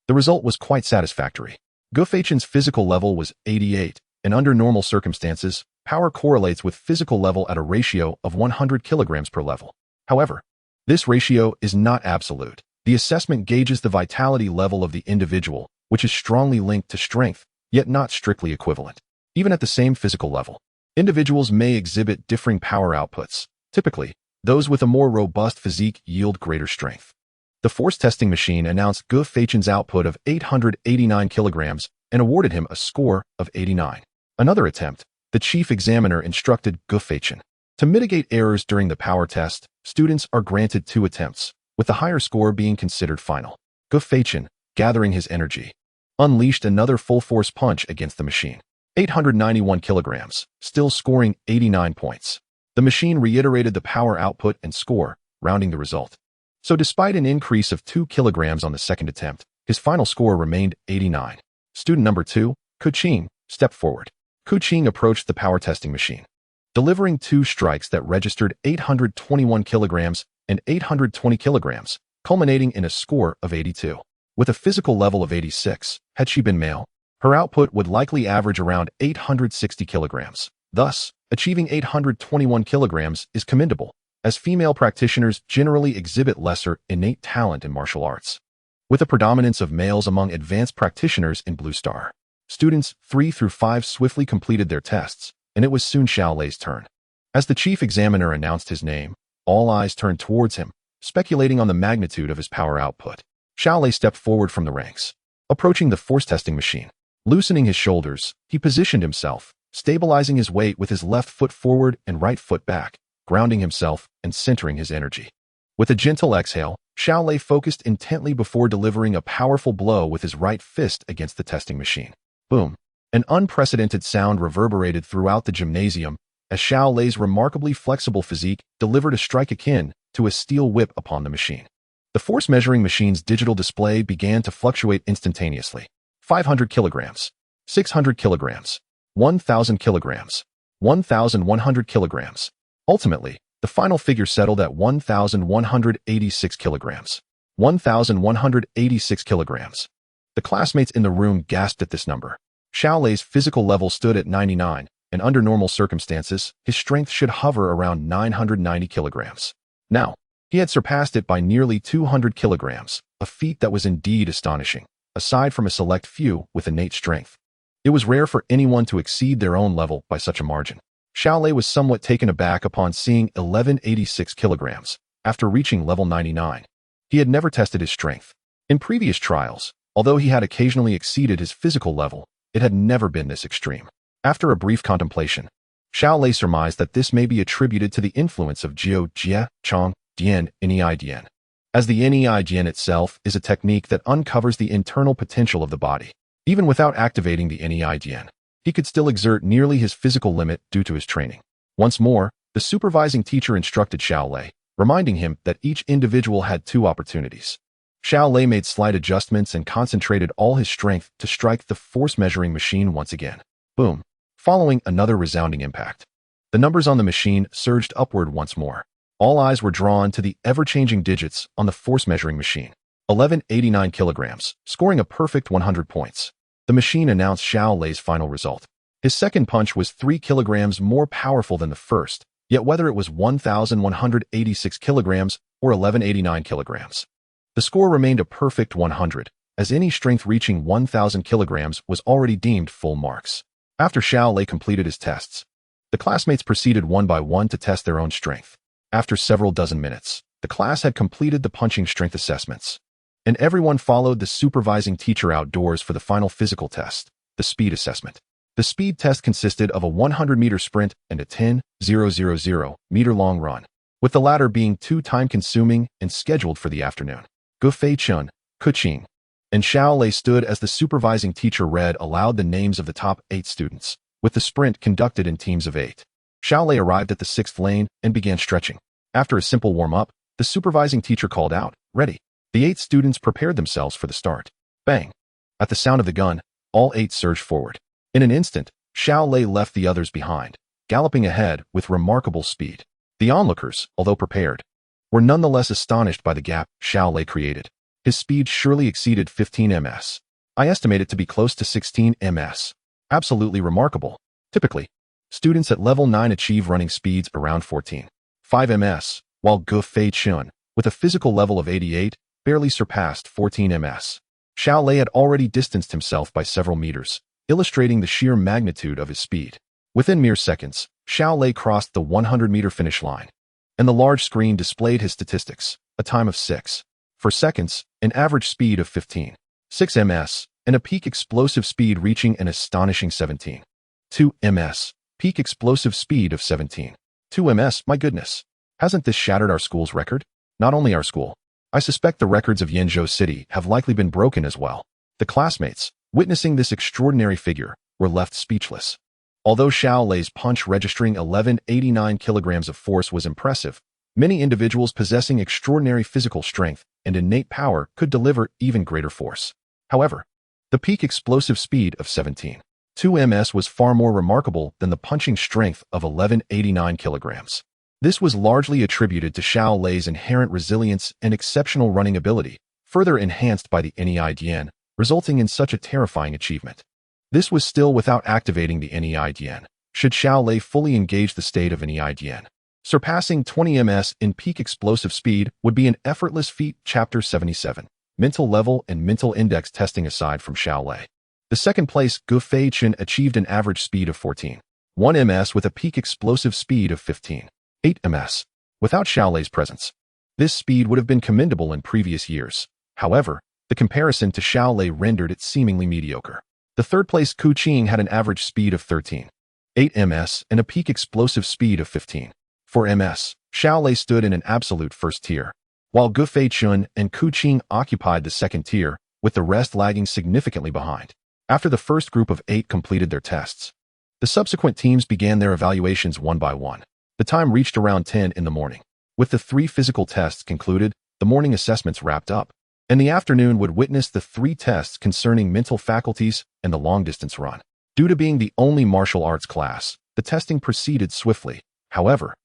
The result was quite satisfactory. Gufachin's physical level was 88, and under normal circumstances, power correlates with physical level at a ratio of 100 kilograms per level. However, this ratio is not absolute. The assessment gauges the vitality level of the individual, which is strongly linked to strength, yet not strictly equivalent. Even at the same physical level, individuals may exhibit differing power outputs. Typically, those with a more robust physique yield greater strength. The force testing machine announced Gufachin's output of 889 kilograms and awarded him a score of 89. Another attempt, the chief examiner instructed Gufachin. To mitigate errors during the power test, students are granted 2 attempts, with the higher score being considered final. Gufachin, gathering his energy, unleashed another full-force punch against the machine. 891 kilograms, still scoring 89 points. The machine reiterated the power output and score, rounding the result. So despite an increase of 2 kilograms on the second attempt, his final score remained 89. Student number 2, Kuqing, stepped forward. Kuqing approached the power testing machine, delivering 2 strikes that registered 821 kilograms and 820 kilograms, culminating in a score of 82. With a physical level of 86, had she been male, her output would likely average around 860 kilograms. Thus, achieving 821 kilograms is commendable, as female practitioners generally exhibit lesser innate talent in martial arts. With a predominance of males among advanced practitioners in Blue Star, students 3 through 5 swiftly completed their tests, and it was soon Xiao Lei's turn. As the chief examiner announced his name, all eyes turned towards him, speculating on the magnitude of his power output. Xiao Lei stepped forward from the ranks, approaching the force testing machine. Loosening his shoulders, he positioned himself, stabilizing his weight with his left foot forward and right foot back, grounding himself and centering his energy. With a gentle exhale, Xiao Lei focused intently before delivering a powerful blow with his right fist against the testing machine. Boom! An unprecedented sound reverberated throughout the gymnasium as Xiao Lei's remarkably flexible physique delivered a strike akin to a steel whip upon the machine. The force measuring machine's digital display began to fluctuate instantaneously. 500 kilograms, 600 kilograms, 1,000 kilograms, 1,100 kilograms. Ultimately, the final figure settled at 1,186 kilograms. 1,186 kilograms. The classmates in the room gasped at this number. Xiao Lei's physical level stood at 99, and under normal circumstances, his strength should hover around 990 kilograms. Now, he had surpassed it by nearly 200 kilograms, a feat that was indeed astonishing, aside from a select few with innate strength. It was rare for anyone to exceed their own level by such a margin. Xiao Lei was somewhat taken aback upon seeing 1186 kilograms after reaching level 99. He had never tested his strength. In previous trials, although he had occasionally exceeded his physical level, it had never been this extreme. After a brief contemplation, Xiao Lei surmised that this may be attributed to the influence of Jiu Jie Chong Dian Nei Dian, as the Nei Dian itself is a technique that uncovers the internal potential of the body. Even without activating the Nei Dian, he could still exert nearly his physical limit due to his training. Once more, the supervising teacher instructed Xiao Lei, reminding him that each individual had 2 opportunities. Xiao Lei made slight adjustments and concentrated all his strength to strike the force measuring machine once again. Boom! Following another resounding impact, the numbers on the machine surged upward once more. All eyes were drawn to the ever-changing digits on the force measuring machine. 1189 kilograms, scoring a perfect 100 points. The machine announced Xiao Lei's final result. His second punch was 3 kilograms more powerful than the first, yet whether it was 1,186 kilograms or 1189 kilograms, the score remained a perfect 100, as any strength reaching 1,000 kilograms was already deemed full marks. After Xiao Lei completed his tests, the classmates proceeded one by one to test their own strength. After several dozen minutes, the class had completed the punching strength assessments, and everyone followed the supervising teacher outdoors for the final physical test, the speed assessment. The speed test consisted of a 100-meter sprint and a 10,000 meter long run. with the latter being too time-consuming and scheduled for the afternoon. Gu Feichun, Kuqing, and Xiao Lei stood as the supervising teacher read aloud the names of the top 8 students, with the sprint conducted in teams of 8. Xiao Lei arrived at the 6th lane and began stretching. After a simple warm-up, the supervising teacher called out, "Ready." The 8 students prepared themselves for the start. Bang! At the sound of the gun, all 8 surged forward. In an instant, Xiao Lei left the others behind, galloping ahead with remarkable speed. The onlookers, although prepared, were nonetheless astonished by the gap Xiao Lei created. His speed surely exceeded 15 ms. I estimate it to be close to 16 ms. Absolutely remarkable. Typically, students at level 9 achieve running speeds around 14.5 ms, while Gu Feichun, with a physical level of 88, barely surpassed 14 ms. Xiao Lei had already distanced himself by several meters, illustrating the sheer magnitude of his speed. Within mere seconds, Xiao Lei crossed the 100-meter finish line, and the large screen displayed his statistics, a time of 6.4 seconds, an average speed of 15.6 ms, and a peak explosive speed reaching an astonishing 17.2 ms. Peak explosive speed of 17.2 ms, my goodness. Hasn't this shattered our school's record? Not only our school. I suspect the records of Yenzhou City have likely been broken as well. The classmates, witnessing this extraordinary figure, were left speechless. Although Xiao Lei's punch registering 1189 kilograms of force was impressive, many individuals possessing extraordinary physical strength and innate power could deliver even greater force. However, the peak explosive speed of 17.2 ms was far more remarkable than the punching strength of 1189 kilograms. This was largely attributed to Xiao Lei's inherent resilience and exceptional running ability, further enhanced by the Nei Dian, resulting in such a terrifying achievement. This was still without activating the Nei Dian. Should Xiao Lei fully engage the state of Nei Dian, surpassing 20 ms in peak explosive speed would be an effortless feat. Chapter 77. Mental level and mental index testing. Aside from Xiao Lei, the second place Gu Feichun achieved an average speed of 14.1 ms with a peak explosive speed of 15.8 ms. Without Xiao Lei's presence, this speed would have been commendable in previous years. However, the comparison to Xiao Lei rendered it seemingly mediocre. The third place Kuqing had an average speed of 13.8 ms and a peak explosive speed of 15.4 ms. Xiao Lei stood in an absolute first tier, while Gu Feichun and Kuqing occupied the second tier, with the rest lagging significantly behind. After the first group of 8 completed their tests, the subsequent teams began their evaluations one by one. The time reached around 10 in the morning. With the 3 physical tests concluded, the morning assessments wrapped up, and the afternoon would witness the 3 tests concerning mental faculties and the long-distance run. Due to being the only martial arts class, the testing proceeded swiftly. However,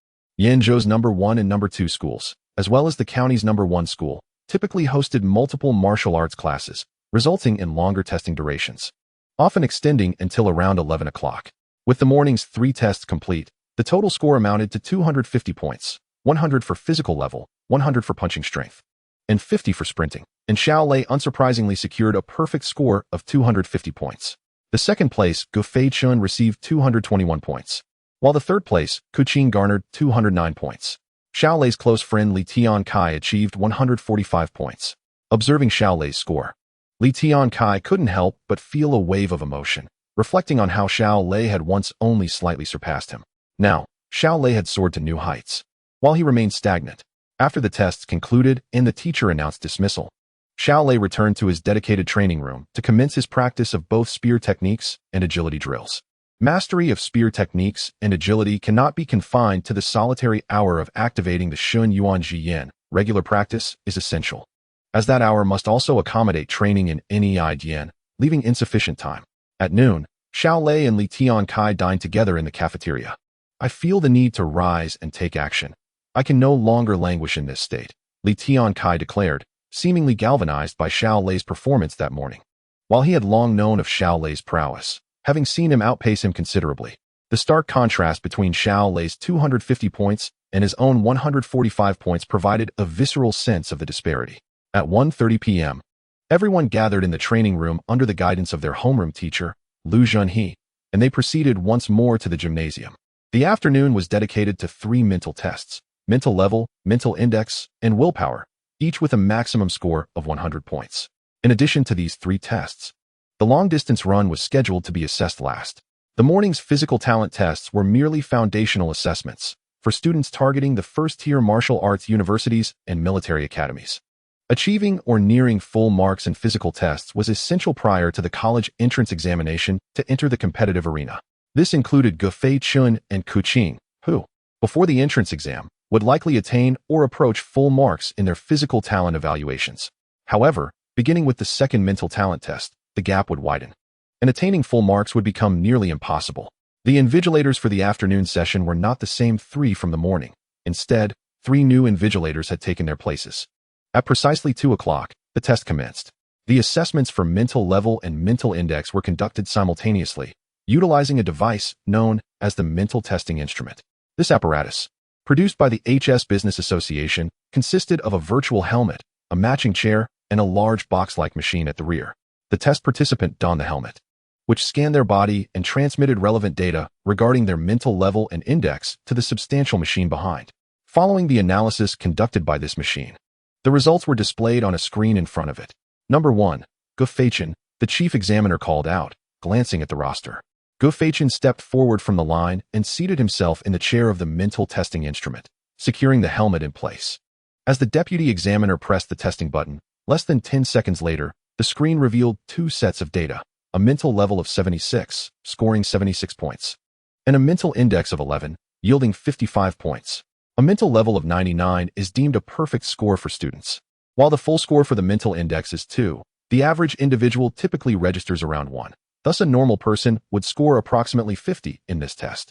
Yenzhou's number 1 and number 2 schools, as well as the county's number 1 school, typically hosted multiple martial arts classes, resulting in longer testing durations, often extending until around 11 o'clock. With the morning's 3 tests complete, the total score amounted to 250 points, 100 for physical level, 100 for punching strength, and 50 for sprinting, and Xiao Lei unsurprisingly secured a perfect score of 250 points. The second place, Gu Feichun, received 221 points, while the third place, Kuqing, garnered 209 points. Xiao Lei's close friend Li Tiankai achieved 145 points. Observing Xiao Lei's score, Li Tiankai couldn't help but feel a wave of emotion, reflecting on how Xiao Lei had once only slightly surpassed him. Now, Xiao Lei had soared to new heights, while he remained stagnant. After the tests concluded and the teacher announced dismissal, Xiao Lei returned to his dedicated training room to commence his practice of both spear techniques and agility drills. Mastery of spear techniques and agility cannot be confined to the solitary hour of activating the Shun Yuan Ji Yin. Regular practice is essential, as that hour must also accommodate training in Nei Dian, leaving insufficient time. At noon, Xiao Lei and Li Tiankai dined together in the cafeteria. I feel the need to rise and take action. I can no longer languish in this state, Li Tiankai declared, seemingly galvanized by Xiao Lei's performance that morning. While he had long known of Xiao Lei's prowess, having seen him outpace him considerably, the stark contrast between Xiao Lei's 250 points and his own 145 points provided a visceral sense of the disparity. At 1:30 p.m., everyone gathered in the training room under the guidance of their homeroom teacher, Lu Junhe, and they proceeded once more to the gymnasium. The afternoon was dedicated to 3 mental tests: mental level, mental index, and willpower, each with a maximum score of 100 points. In addition to these 3 tests, the long-distance run was scheduled to be assessed last. The morning's physical talent tests were merely foundational assessments, for students targeting the first-tier martial arts universities and military academies. Achieving or nearing full marks in physical tests was essential prior to the college entrance examination to enter the competitive arena. This included Gu Feichun and Ku Qing, who, before the entrance exam, would likely attain or approach full marks in their physical talent evaluations. However, beginning with the second mental talent test, the gap would widen, and attaining full marks would become nearly impossible. The invigilators for the afternoon session were not the same three from the morning. Instead, 3 new invigilators had taken their places. At precisely 2 o'clock, the test commenced. The assessments for mental level and mental index were conducted simultaneously, utilizing a device known as the mental testing instrument. This apparatus, produced by the HS Business Association, consisted of a virtual helmet, a matching chair, and a large box-like machine at the rear. The test participant donned the helmet, which scanned their body and transmitted relevant data regarding their mental level and index to the substantial machine behind. Following the analysis conducted by this machine, the results were displayed on a screen in front of it. Number 1. Gu Feichun, the chief examiner called out, glancing at the roster. Gu Feichun stepped forward from the line and seated himself in the chair of the mental testing instrument, securing the helmet in place. As the deputy examiner pressed the testing button, less than 10 seconds later, the screen revealed 2 sets of data, a mental level of 76, scoring 76 points, and a mental index of 11, yielding 55 points. A mental level of 99 is deemed a perfect score for students. While the full score for the mental index is 2, the average individual typically registers around 1. Thus, a normal person would score approximately 50 in this test.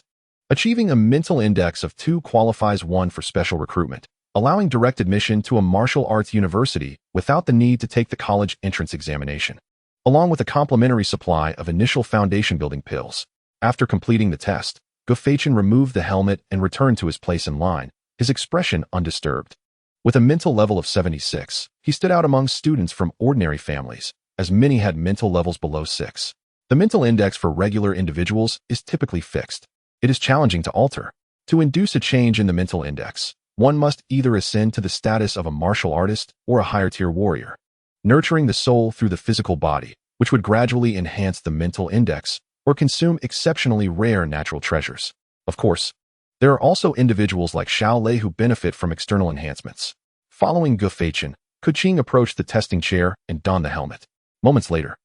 Achieving a mental index of 2 qualifies one for special recruitment, allowing direct admission to a martial arts university without the need to take the college entrance examination, along with a complimentary supply of initial foundation-building pills. After completing the test, Gu Feichun removed the helmet and returned to his place in line, his expression undisturbed. With a mental level of 76, he stood out among students from ordinary families, as many had mental levels below 6. The mental index for regular individuals is typically fixed. It is challenging to alter. To induce a change in the mental index, one must either ascend to the status of a martial artist or a higher-tier warrior, nurturing the soul through the physical body, which would gradually enhance the mental index, or consume exceptionally rare natural treasures. Of course, there are also individuals like Xiao Lei who benefit from external enhancements. Following Gu Feichun, Ku Qing approached the testing chair and donned the helmet. Moments later,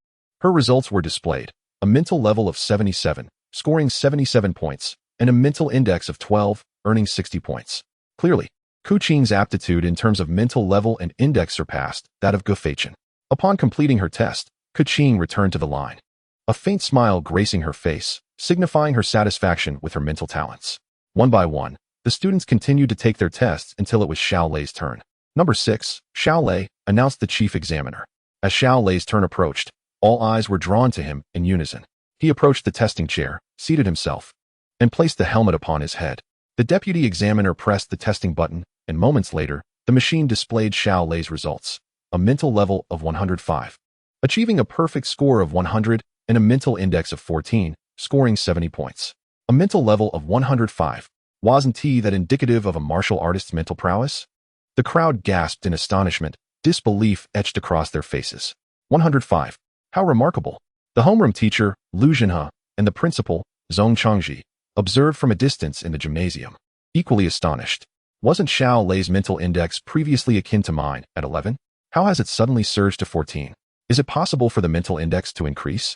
her results were displayed, a mental level of 77, scoring 77 points, and a mental index of 12, earning 60 points. Clearly, Ku Qing's aptitude in terms of mental level and index surpassed that of Gu Feichun. Upon completing her test, Ku Qing returned to the line, a faint smile gracing her face, signifying her satisfaction with her mental talents. One by one, the students continued to take their tests until it was Xiao Lei's turn. Number 6, Xiao Lei, announced the chief examiner. As Xiao Lei's turn approached, all eyes were drawn to him in unison. He approached the testing chair, seated himself, and placed the helmet upon his head. The deputy examiner pressed the testing button, and moments later, the machine displayed Xiao Lei's results, a mental level of 105, achieving a perfect score of 100 and a mental index of 14, scoring 70 points. A mental level of 105. Wasn't that indicative of a martial artist's mental prowess? The crowd gasped in astonishment, disbelief etched across their faces. 105. How remarkable! The homeroom teacher, Lu Jinhe, and the principal, Zhong Changji, observed from a distance in the gymnasium, equally astonished. Wasn't Xiao Lei's mental index previously akin to mine at 11? How has it suddenly surged to 14? Is it possible for the mental index to increase?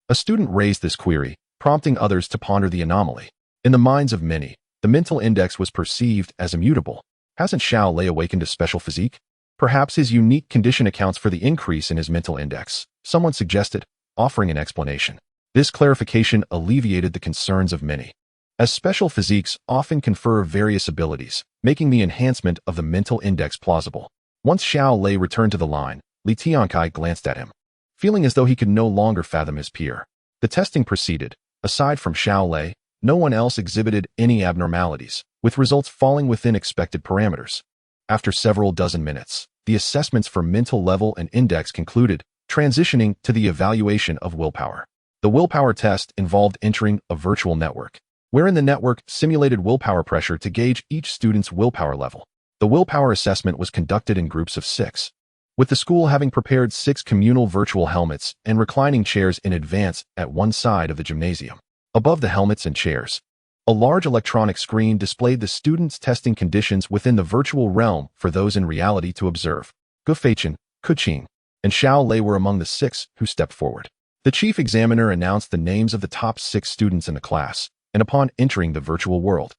A student raised this query, prompting others to ponder the anomaly. In the minds of many, the mental index was perceived as immutable. Hasn't Xiao Lei awakened a special physique? Perhaps his unique condition accounts for the increase in his mental index, someone suggested, offering an explanation. This clarification alleviated the concerns of many, as special physiques often confer various abilities, making the enhancement of the mental index plausible. Once Xiao Lei returned to the line, Li Tiankai glanced at him, feeling as though he could no longer fathom his peer. The testing proceeded. Aside from Xiao Lei, no one else exhibited any abnormalities, with results falling within expected parameters. After several dozen minutes, the assessments for mental level and index concluded, transitioning to the evaluation of willpower. The willpower test involved entering a virtual network, wherein the network simulated willpower pressure to gauge each student's willpower level. The willpower assessment was conducted in groups of 6, with the school having prepared 6 communal virtual helmets and reclining chairs in advance at one side of the gymnasium. Above the helmets and chairs, A large electronic screen displayed the students' testing conditions within the virtual realm for those in reality to observe. Gu Feichen, Kuqing, and Xiao Lei were among the 6 who stepped forward. The chief examiner announced the names of the top 6 students in the class, and upon entering the virtual world,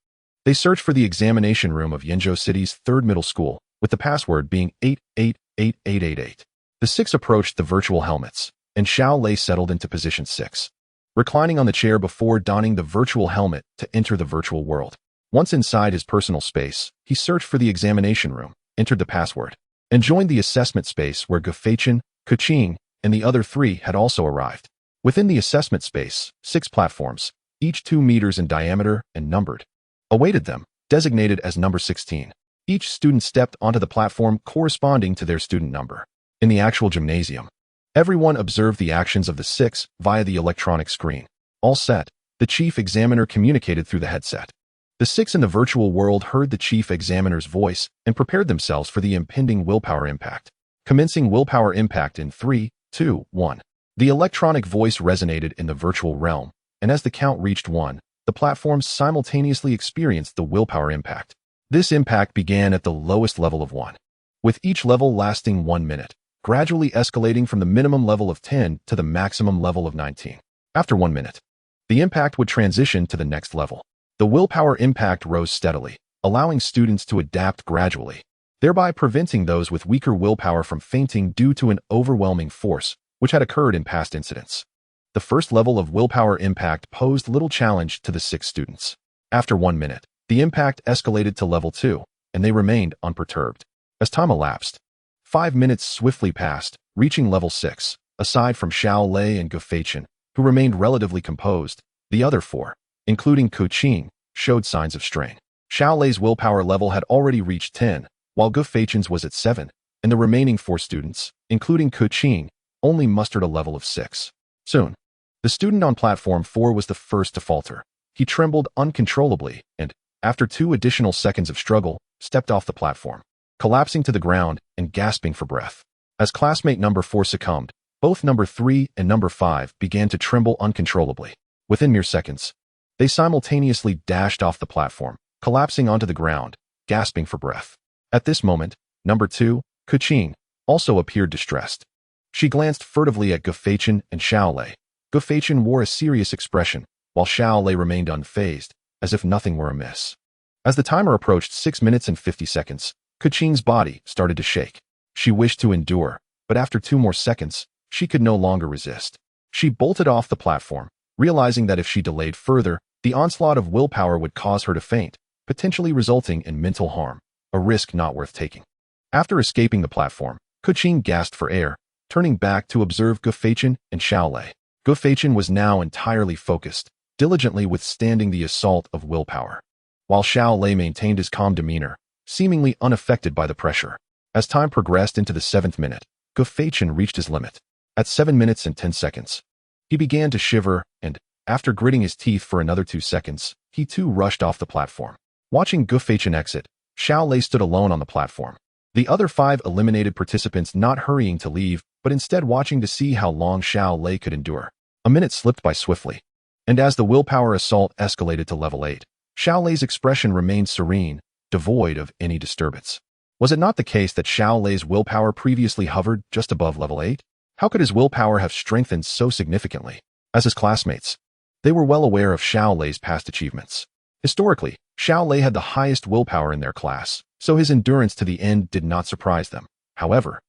they searched for the examination room of Yenzhou City's 3rd middle school, with the password being 888888. The 6 approached the virtual helmets, and Xiao Lei settled into position 6, reclining on the chair before donning the virtual helmet to enter the virtual world. Once inside his personal space, he searched for the examination room, entered the password, and joined the assessment space where Gu Feichen, Kuqing, and the other 3 had also arrived. Within the assessment space, 6 platforms, each 2 meters in diameter and numbered, awaited them, designated as number 16. Each student stepped onto the platform corresponding to their student number. In the actual gymnasium, everyone observed the actions of the 6 via the electronic screen. All set, the chief examiner communicated through the headset. The 6 in the virtual world heard the chief examiner's voice and prepared themselves for the impending willpower impact. Commencing willpower impact in 3, 2, 1. The electronic voice resonated in the virtual realm, and as the count reached 1, the platforms simultaneously experienced the willpower impact. This impact began at the lowest level of 1, with each level lasting 1 minute, gradually escalating from the minimum level of 10 to the maximum level of 19. After 1 minute, the impact would transition to the next level. The willpower impact rose steadily, allowing students to adapt gradually, thereby preventing those with weaker willpower from fainting due to an overwhelming force, which had occurred in past incidents. The first level of willpower impact posed little challenge to the 6 students. After 1 minute, the impact escalated to level 2, and they remained unperturbed. As time elapsed, 5 minutes swiftly passed, reaching level 6. Aside from Xiao Lei and Gu Feichen, who remained relatively composed, the other 4, including Kuqing, showed signs of strain. Xiao Lei's willpower level had already reached 10, while Gu Feichen's was at 7, and the remaining 4 students, including Kuqing, only mustered a level of 6. Soon, the student on platform 4 was the first to falter. He trembled uncontrollably and, after 2 additional seconds of struggle, stepped off the platform, collapsing to the ground and gasping for breath. As classmate number 4 succumbed, both number 3 and number 5 began to tremble uncontrollably. Within mere seconds, they simultaneously dashed off the platform, collapsing onto the ground, gasping for breath. At this moment, number 2, Kuqing, also appeared distressed. She glanced furtively at Gu Feichen and Xiao Lei. Gu Feichen wore a serious expression, while Xiao Lei remained unfazed, as if nothing were amiss. As the timer approached 6 minutes and 50 seconds, Kuqing's body started to shake. She wished to endure, but after 2 more seconds, she could no longer resist. She bolted off the platform, realizing that if she delayed further, the onslaught of willpower would cause her to faint, potentially resulting in mental harm, a risk not worth taking. After escaping the platform, Kuqing gasped for air, turning back to observe Gu Feichen and Xiao Lei. Gu Feichen was now entirely focused, diligently withstanding the assault of willpower, while Xiao Lei maintained his calm demeanor, seemingly unaffected by the pressure. As time progressed into the 7th minute, Gu Feichen reached his limit. At 7 minutes and 10 seconds, he began to shiver and, after gritting his teeth for another 2 seconds, he too rushed off the platform. Watching Gu Feichen exit, Xiao Lei stood alone on the platform. The other 5 eliminated participants not hurrying to leave, but instead watching to see how long Xiao Lei could endure. A minute slipped by swiftly, and as the willpower assault escalated to level 8, Xiao Lei's expression remained serene, devoid of any disturbance. Was it not the case that Xiao Lei's willpower previously hovered just above level 8? How could his willpower have strengthened so significantly? As his classmates, they were well aware of Xiao Lei's past achievements. Historically, Xiao Lei had the highest willpower in their class, so his endurance to the end did not surprise them. However,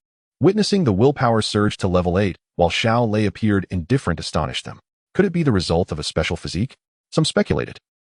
witnessing the willpower surge to level 8 while Xiao Lei appeared indifferent astonished them. Could it be the result of a special physique? Some speculated.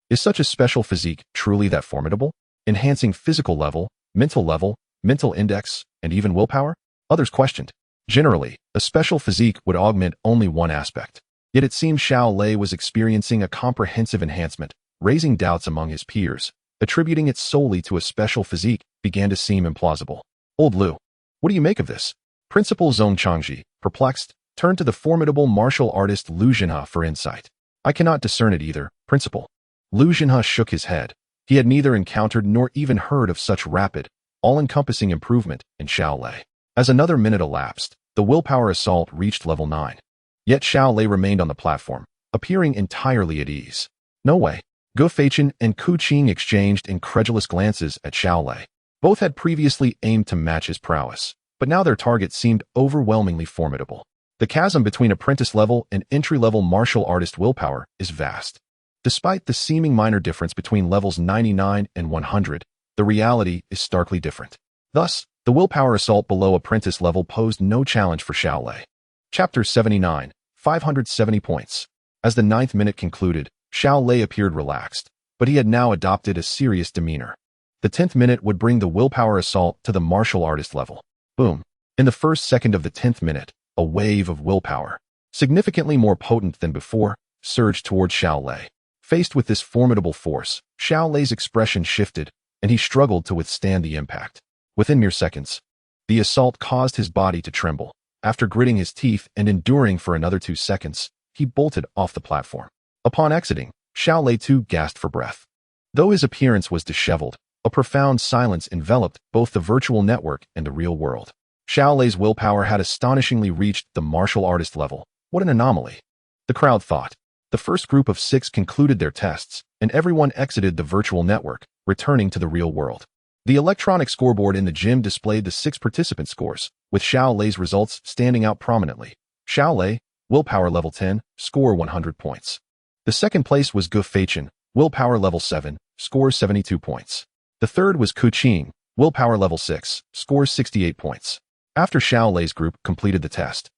Is such a special physique truly that formidable, enhancing physical level, mental index, and even willpower? Others questioned. Generally, a special physique would augment only one aspect. Yet it seemed Xiao Lei was experiencing a comprehensive enhancement, raising doubts among his peers. Attributing it solely to a special physique began to seem implausible. Old Lu, what do you make of this? Principal Zhong Changji, perplexed, turned to the formidable martial artist Lu Jinhe for insight. I cannot discern it either, Principal. Lu Jinhe shook his head. He had neither encountered nor even heard of such rapid, all-encompassing improvement in Xiao Lei. As another minute elapsed, the willpower assault reached level 9. Yet Xiao Lei remained on the platform, appearing entirely at ease. No way. Gu Feichen and Ku Qing exchanged incredulous glances at Xiao Lei. Both had previously aimed to match his prowess, but now their target seemed overwhelmingly formidable. The chasm between apprentice-level and entry-level martial artist willpower is vast. Despite the seeming minor difference between levels 99 and 100, the reality is starkly different. Thus, the willpower assault below apprentice level posed no challenge for Xiao Lei. Chapter 79, 570 points. As the 9th minute concluded, Xiao Lei appeared relaxed, but he had now adopted a serious demeanor. The 10th minute would bring the willpower assault to the martial artist level. Boom. In the first second of the 10th minute, a wave of willpower, significantly more potent than before, surged toward Xiao Lei. Faced with this formidable force, Xiao Lei's expression shifted, and he struggled to withstand the impact. Within mere seconds, the assault caused his body to tremble. After gritting his teeth and enduring for another 2 seconds, he bolted off the platform. Upon exiting, Xiao Lei too gasped for breath. Though his appearance was disheveled, a profound silence enveloped both the virtual network and the real world. Xiao Lei's willpower had astonishingly reached the martial artist level. What an anomaly! The crowd thought. The first group of 6 concluded their tests, and everyone exited the virtual network, returning to the real world. The electronic scoreboard in the gym displayed the 6 participant scores, with Xiao Lei's results standing out prominently. Xiao Lei, willpower level 10, score 100 points. The second place was Gu Feichen, willpower level 7, score 72 points. The third was Ku Qing, willpower level 6, score 68 points. After Xiao Lei's group completed the test,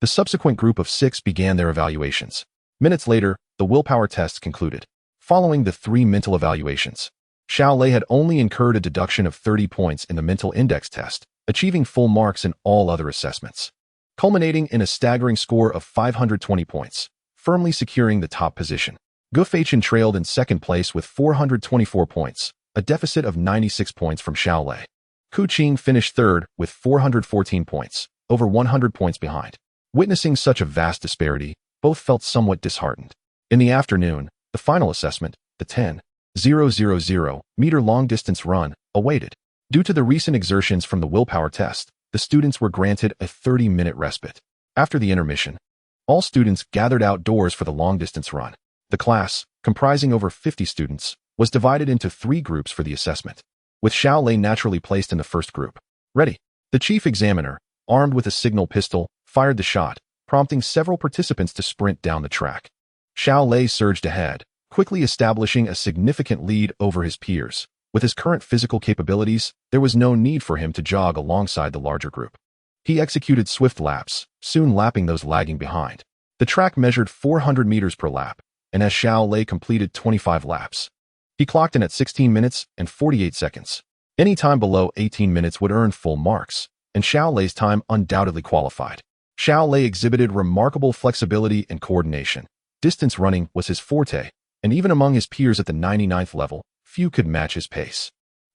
the subsequent group of 6 began their evaluations. Minutes later, the willpower tests concluded. Following the 3 mental evaluations, Xiao Lei had only incurred a deduction of 30 points in the mental index test, achieving full marks in all other assessments, culminating in a staggering score of 520 points, firmly securing the top position. Gu Feichen trailed in second place with 424 points, a deficit of 96 points from Xiao Lei. Ku Qing finished third with 414 points, over 100 points behind. Witnessing such a vast disparity, both felt somewhat disheartened. In the afternoon, the final assessment, the 10,000-meter long-distance run, awaited. Due to the recent exertions from the willpower test, the students were granted a 30-minute respite. After the intermission, all students gathered outdoors for the long-distance run. The class, comprising over 50 students, was divided into 3 groups for the assessment, with Xiao Lei naturally placed in the first group. Ready. The chief examiner, armed with a signal pistol, fired the shot, prompting several participants to sprint down the track. Xiao Lei surged ahead, quickly establishing a significant lead over his peers. With his current physical capabilities, there was no need for him to jog alongside the larger group. He executed swift laps, soon lapping those lagging behind. The track measured 400 meters per lap, and as Xiao Lei completed 25 laps, he clocked in at 16 minutes and 48 seconds. Any time below 18 minutes would earn full marks, and Xiao Lei's time undoubtedly qualified. Xiao Lei exhibited remarkable flexibility and coordination. Distance running was his forte, and even among his peers at the 99th level, few could match his pace.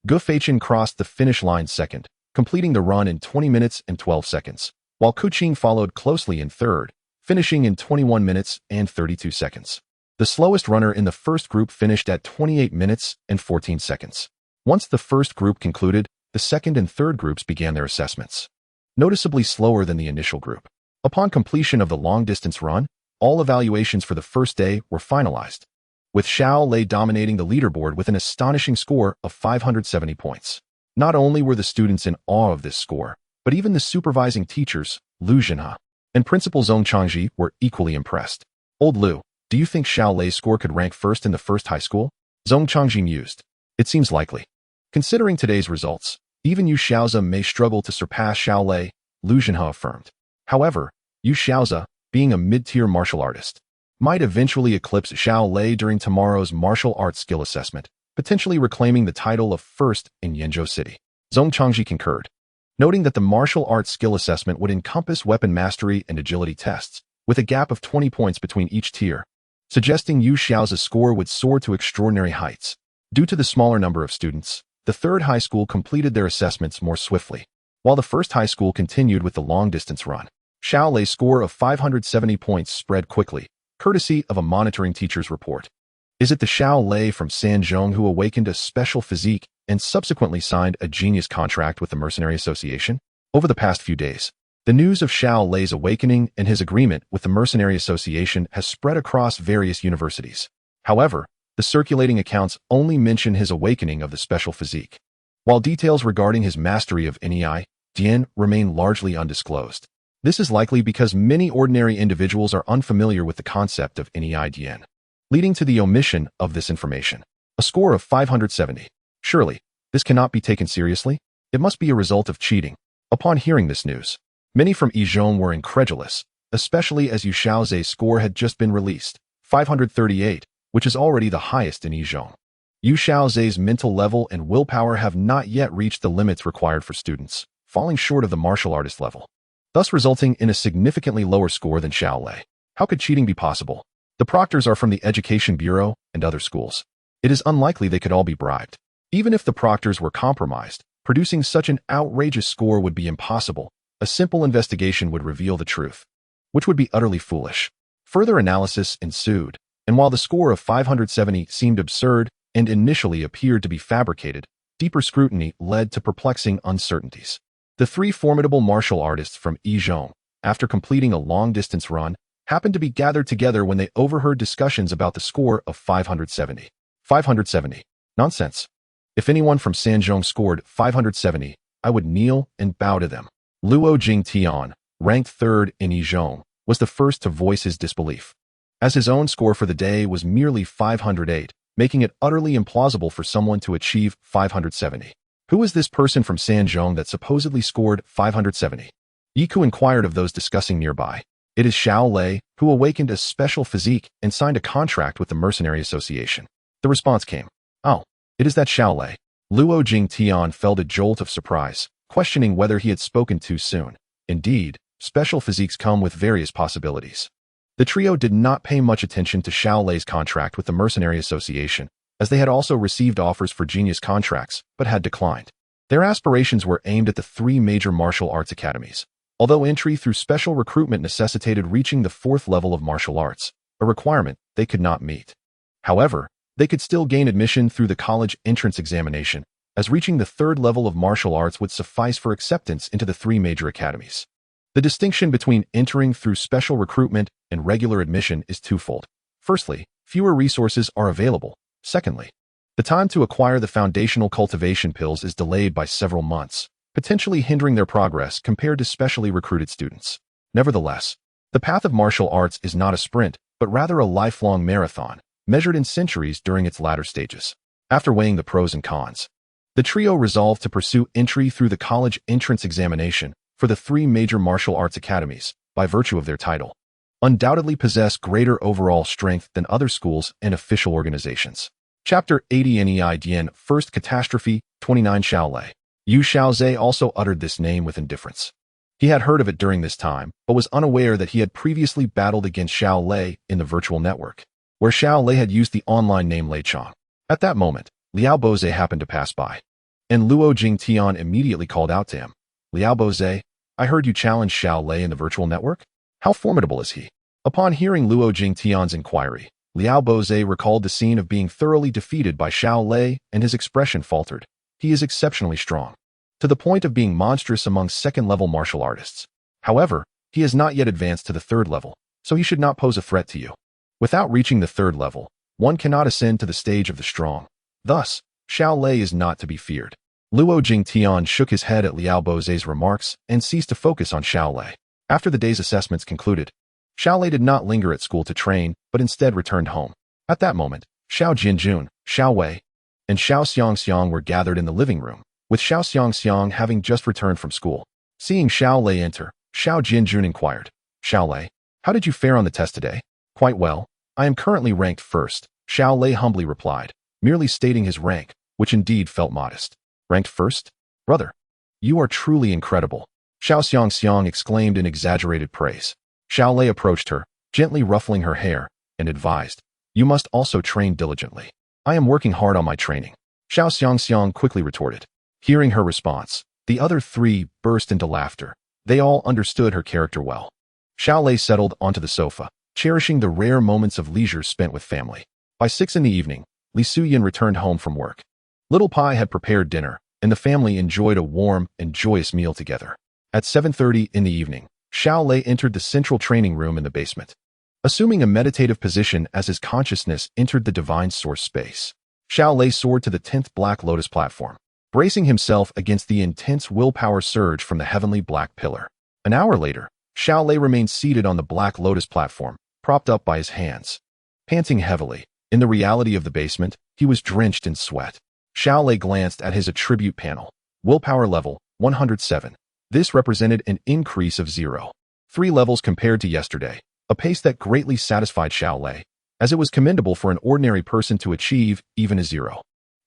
Gu Feichen crossed the finish line second, completing the run in 20 minutes and 12 seconds, while Ku Qing followed closely in third, finishing in 21 minutes and 32 seconds. The slowest runner in the first group finished at 28 minutes and 14 seconds. Once the first group concluded, the second and third groups began their assessments, noticeably slower than the initial group. Upon completion of the long-distance run, all evaluations for the first day were finalized, with Xiao Lei dominating the leaderboard with an astonishing score of 570 points. Not only were the students in awe of this score, but even the supervising teachers, Lu Zhenhe and Principal Zhong Changji, were equally impressed. Old Lu, do you think Xiao Lei's score could rank first in the first high school? Zhong Changji mused. It seems likely. Considering today's results, even Yu Xiaozi may struggle to surpass Xiao Lei, Lu Zhenhe affirmed. However, Yu Xiaozi, being a mid-tier martial artist, might eventually eclipse Xiao Lei during tomorrow's martial arts skill assessment, potentially reclaiming the title of first in Yenzhou City. Zhong Changji concurred, noting that the martial arts skill assessment would encompass weapon mastery and agility tests, with a gap of 20 points between each tier, suggesting Yu Xiaozi's score would soar to extraordinary heights. Due to the smaller number of students, the third high school completed their assessments more swiftly, while the first high school continued with the long-distance run. Xiao Lei's score of 570 points spread quickly, courtesy of a monitoring teacher's report. Is it the Xiao Lei from Sanzhong who awakened a special physique and subsequently signed a genius contract with the Mercenary Association? Over the past few days, the news of Xiao Lei's awakening and his agreement with the Mercenary Association has spread across various universities. However, The circulating accounts only mention his awakening of the special physique, while details regarding his mastery of Nei, Dian remain largely undisclosed. This is likely because many ordinary individuals are unfamiliar with the concept of Nei Dian, leading to the omission of this information. A score of 570. Surely, this cannot be taken seriously? It must be a result of cheating. Upon hearing this news, many from Yizhong were incredulous, especially as Yu Xiaozhe's score had just been released, 538, which is already the highest in Yizhong. Yu Xiaozhe's mental level and willpower have not yet reached the limits required for students, falling short of the martial artist level, thus resulting in a significantly lower score than Xiao Lei. How could cheating be possible? The proctors are from the Education Bureau and other schools. It is unlikely they could all be bribed. Even if the proctors were compromised, producing such an outrageous score would be impossible. A simple investigation would reveal the truth, which would be utterly foolish. Further analysis ensued, and while the score of 570 seemed absurd and initially appeared to be fabricated, deeper scrutiny led to perplexing uncertainties. The three formidable martial artists from Yizhong, after completing a long-distance run, happened to be gathered together when they overheard discussions about the score of 570. 570. Nonsense. If anyone from Sanzhong scored 570, I would kneel and bow to them. Luo Jingtian, ranked third in Yizhong, was the first to voice his disbelief, as his own score for the day was merely 508, making it utterly implausible for someone to achieve 570. Who is this person from Sanzhong that supposedly scored 570? Yiku inquired of those discussing nearby. It is Xiao Lei, who awakened a special physique and signed a contract with the Mercenary Association. The response came. Oh, it is that Xiao Lei. Luo Jingtian felt a jolt of surprise, questioning whether he had spoken too soon. Indeed, special physiques come with various possibilities. The trio did not pay much attention to Xiao Lei's contract with the Mercenary Association, as they had also received offers for genius contracts, but had declined. Their aspirations were aimed at the three major martial arts academies, although entry through special recruitment necessitated reaching the 4th level of martial arts, a requirement they could not meet. However, they could still gain admission through the college entrance examination, as reaching the 3rd level of martial arts would suffice for acceptance into the 3 major academies. The distinction between entering through special recruitment and regular admission is twofold. Firstly, fewer resources are available. Secondly, the time to acquire the foundational cultivation pills is delayed by several months, potentially hindering their progress compared to specially recruited students. Nevertheless, the path of martial arts is not a sprint, but rather a lifelong marathon, measured in centuries during its latter stages. After weighing the pros and cons, the trio resolved to pursue entry through the college entrance examination for the 3 major martial arts academies, by virtue of their title, undoubtedly possess greater overall strength than other schools and official organizations. Chapter 80 Nei Dian First Catastrophe 29 Xiao Lei. Yu Xiaozhe also uttered this name with indifference. He had heard of it during this time, but was unaware that he had previously battled against Xiao Lei in the virtual network, where Xiao Lei had used the online name Lei Chong. At that moment, Liao Boze happened to pass by, and Luo Jingtian immediately called out to him. Liao Boze, I heard you challenge Xiao Lei in the virtual network? How formidable is he? Upon hearing Luo Jingtian's inquiry, Liao Boze recalled the scene of being thoroughly defeated by Xiao Lei, and his expression faltered. He is exceptionally strong, to the point of being monstrous among 2nd-level martial artists. However, he has not yet advanced to the 3rd level, so he should not pose a threat to you. Without reaching the 3rd level, one cannot ascend to the stage of the strong. Thus, Xiao Lei is not to be feared. Luo Jingtian shook his head at Liao Boze's remarks and ceased to focus on Xiao Lei. After the day's assessments concluded, Xiao Lei did not linger at school to train, but instead returned home. At that moment, Xiao Jianjun, Xiao Wei, and Xiao Xiangxiang were gathered in the living room, with Xiao Xiangxiang having just returned from school. Seeing Xiao Lei enter, Xiao Jianjun inquired, Xiao Lei, how did you fare on the test today? Quite well. I am currently ranked 1st, Xiao Lei humbly replied, merely stating his rank, which indeed felt modest. Ranked 1st? Brother, you are truly incredible. Xiao Xiangxiang exclaimed in exaggerated praise. Xiao Lei approached her, gently ruffling her hair, and advised, you must also train diligently. I am working hard on my training. Xiao Xiangxiang quickly retorted. Hearing her response, the other 3 burst into laughter. They all understood her character well. Xiao Lei settled onto the sofa, cherishing the rare moments of leisure spent with family. By 6 in the evening, Li Suyin returned home from work. Little Pai had prepared dinner, and the family enjoyed a warm and joyous meal together. At 7:30 in the evening, Xiao Lei entered the central training room in the basement. assuming a meditative position as his consciousness entered the divine source space. Xiao Lei soared to the 10th Black Lotus platform, bracing himself against the intense willpower surge from the heavenly black pillar. An hour later, Xiao Lei remained seated on the Black Lotus platform, propped up by his hands. Panting heavily, in the reality of the basement, he was drenched in sweat. Xiao Lei glanced at his attribute panel. Willpower level, 107. This represented an increase of 0.3 levels compared to yesterday, a pace that greatly satisfied Xiao Lei, as it was commendable for an ordinary person to achieve even a 0.1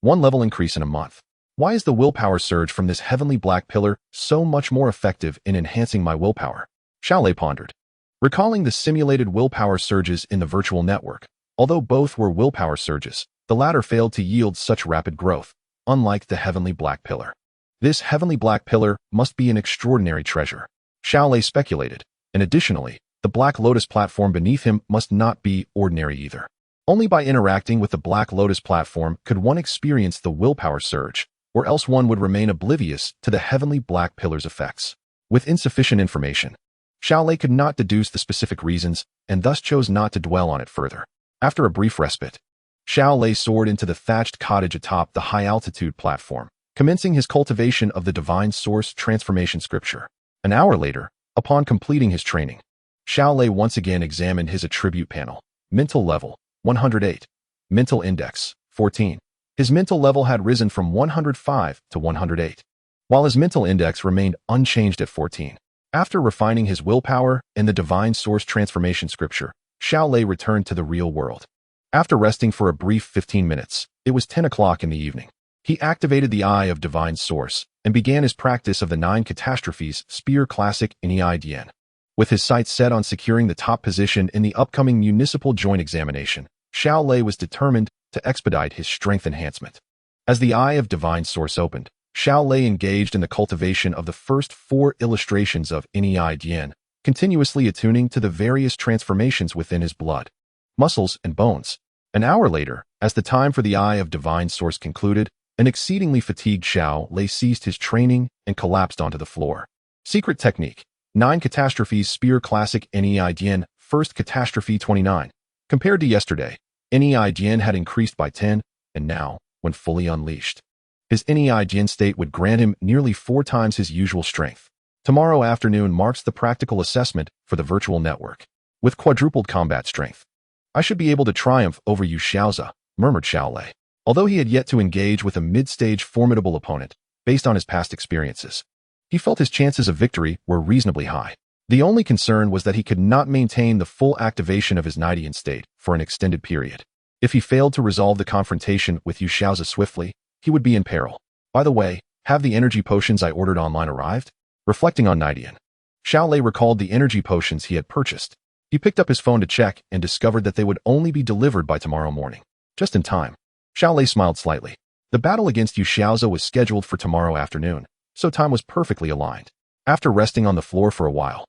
level increase in a month. Why is the willpower surge from this heavenly black pillar so much more effective in enhancing my willpower? Xiao Lei pondered. Recalling the simulated willpower surges in the virtual network, although both were willpower surges, the latter failed to yield such rapid growth, unlike the heavenly black pillar. This heavenly black pillar must be an extraordinary treasure, Xiao Lei speculated, and additionally, the Black Lotus platform beneath him must not be ordinary either. Only by interacting with the Black Lotus platform could one experience the willpower surge, or else one would remain oblivious to the heavenly black pillar's effects. With insufficient information, Xiao Lei could not deduce the specific reasons and thus chose not to dwell on it further. After a brief respite, Xiao Lei soared into the thatched cottage atop the high-altitude platform, commencing his cultivation of the divine source transformation scripture. An hour later, upon completing his training, Xiao Lei once again examined his attribute panel. Mental level, 108. Mental index, 14. His mental level had risen from 105 to 108, while his mental index remained unchanged at 14. After refining his willpower and the divine source transformation scripture, Xiao Lei returned to the real world. After resting for a brief 15 minutes, it was 10 o'clock in the evening. He activated the Eye of Divine Source and began his practice of the 9 catastrophes Spear Classic in EIDN. With his sights set on securing the top position in the upcoming municipal joint examination, Xiao Lei was determined to expedite his strength enhancement. As the Eye of Divine Source opened, Xiao Lei engaged in the cultivation of the first 4 illustrations of EIDN, continuously attuning to the various transformations within his blood, muscles, and bones. An hour later, as the time for the Eye of Divine Source concluded, an exceedingly fatigued Xiao Lei ceased his training and collapsed onto the floor. Secret technique. 9 catastrophes Spear Classic NEIDN, first catastrophe 29. Compared to yesterday, NEIDN had increased by 10, and now, when fully unleashed, his NEIDN state would grant him nearly 4 times his usual strength. Tomorrow afternoon marks the practical assessment for the virtual network. With quadrupled combat strength, I should be able to triumph over you, Xiaoza, murmured Xiao Lei. Although he had yet to engage with a mid-stage formidable opponent, based on his past experiences, he felt his chances of victory were reasonably high. The only concern was that he could not maintain the full activation of his Nidian state for an extended period. If he failed to resolve the confrontation with Yu Xiaoza swiftly, he would be in peril. By the way, have the energy potions I ordered online arrived? Reflecting on Nidian, Xiao Lei recalled the energy potions he had purchased. He picked up his phone to check and discovered that they would only be delivered by tomorrow morning. Just in time. Xiao Lei smiled slightly. The battle against Yu Xiaoza was scheduled for tomorrow afternoon, so time was perfectly aligned. After resting on the floor for a while,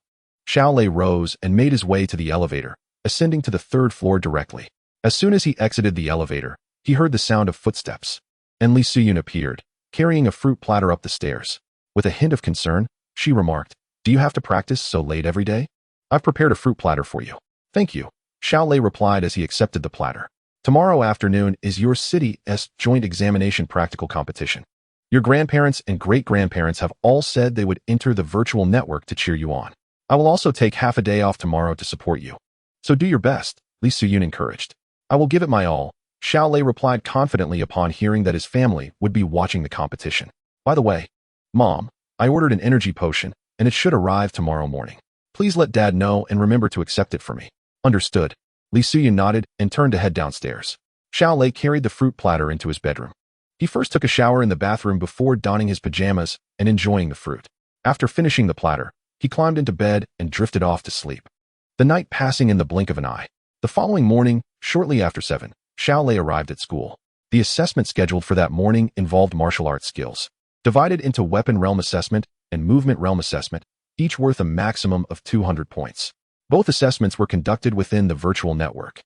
Xiao Lei rose and made his way to the elevator, ascending to the 3rd floor directly. As soon as he exited the elevator, he heard the sound of footsteps, and Li Suyun appeared, carrying a fruit platter up the stairs. With a hint of concern, she remarked, "Do you have to practice so late every day? I've prepared a fruit platter for you." "Thank you," Xiao Lei replied as he accepted the platter. "Tomorrow afternoon is your city's joint examination practical competition. Your grandparents and great-grandparents have all said they would enter the virtual network to cheer you on. I will also take half a day off tomorrow to support you. So do your best," Li Suyun encouraged. "I will give it my all," Xiao Lei replied confidently upon hearing that his family would be watching the competition. "By the way, Mom, I ordered an energy potion, and it should arrive tomorrow morning. Please let Dad know and remember to accept it for me." "Understood." Li Suyun nodded and turned to head downstairs. Xiao Lei carried the fruit platter into his bedroom. He first took a shower in the bathroom before donning his pajamas and enjoying the fruit. After finishing the platter, he climbed into bed and drifted off to sleep. The night passing in the blink of an eye. The following morning, shortly after 7, Xiao Lei arrived at school. The assessment scheduled for that morning involved martial arts skills, divided into weapon realm assessment and movement realm assessment, each worth a maximum of 200 points. Both assessments were conducted within the virtual network.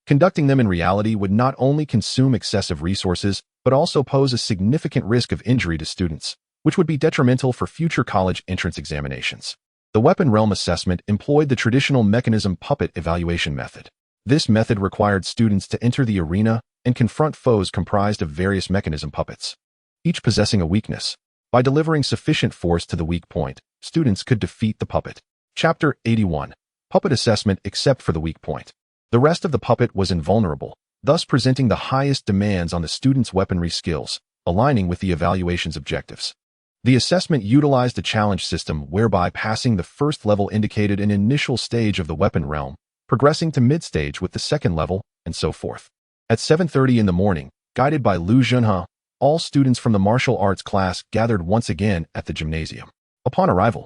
Conducting them in reality would not only consume excessive resources, but also pose a significant risk of injury to students, which would be detrimental for future college entrance examinations. The weapon realm assessment employed the traditional mechanism puppet evaluation method. This method required students to enter the arena and confront foes comprised of various mechanism puppets, each possessing a weakness. By delivering sufficient force to the weak point, students could defeat the puppet. Chapter 81. Puppet Assessment except for the weak point. The rest of the puppet was invulnerable, thus presenting the highest demands on the students' weaponry skills, aligning with the evaluation's objectives. The assessment utilized a challenge system whereby passing the first level indicated an initial stage of the weapon realm, progressing to mid-stage with the second level, and so forth. At 7:30 in the morning, guided by Lu Junhe, all students from the martial arts class gathered once again at the gymnasium. Upon arrival,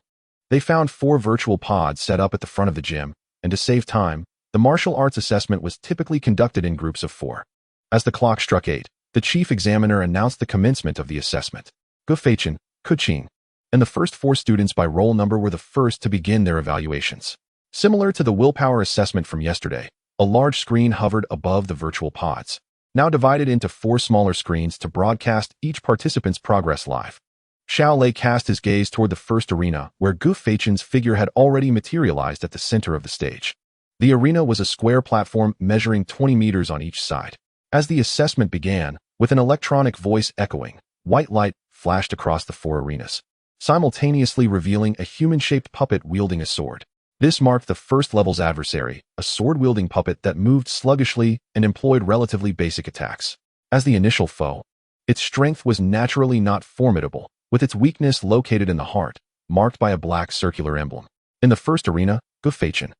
they found 4 virtual pods set up at the front of the gym, and to save time, the martial arts assessment was typically conducted in groups of 4. As the clock struck 8, the chief examiner announced the commencement of the assessment. Gu Feichen, Kuqing, and the first 4 students by roll number were the first to begin their evaluations. Similar to the willpower assessment from yesterday, a large screen hovered above the virtual pods, now divided into 4 smaller screens to broadcast each participant's progress live. Xiao Lei cast his gaze toward the first arena, where Gu Feichen's figure had already materialized at the center of the stage. The arena was a square platform measuring 20 meters on each side. As the assessment began, with an electronic voice echoing, white light flashed across the 4 arenas, simultaneously revealing a human-shaped puppet wielding a sword. This marked the first level's adversary, a sword-wielding puppet that moved sluggishly and employed relatively basic attacks. As the initial foe, its strength was naturally not formidable, with its weakness located in the heart, marked by a black circular emblem. In the first arena, Gu Feichen,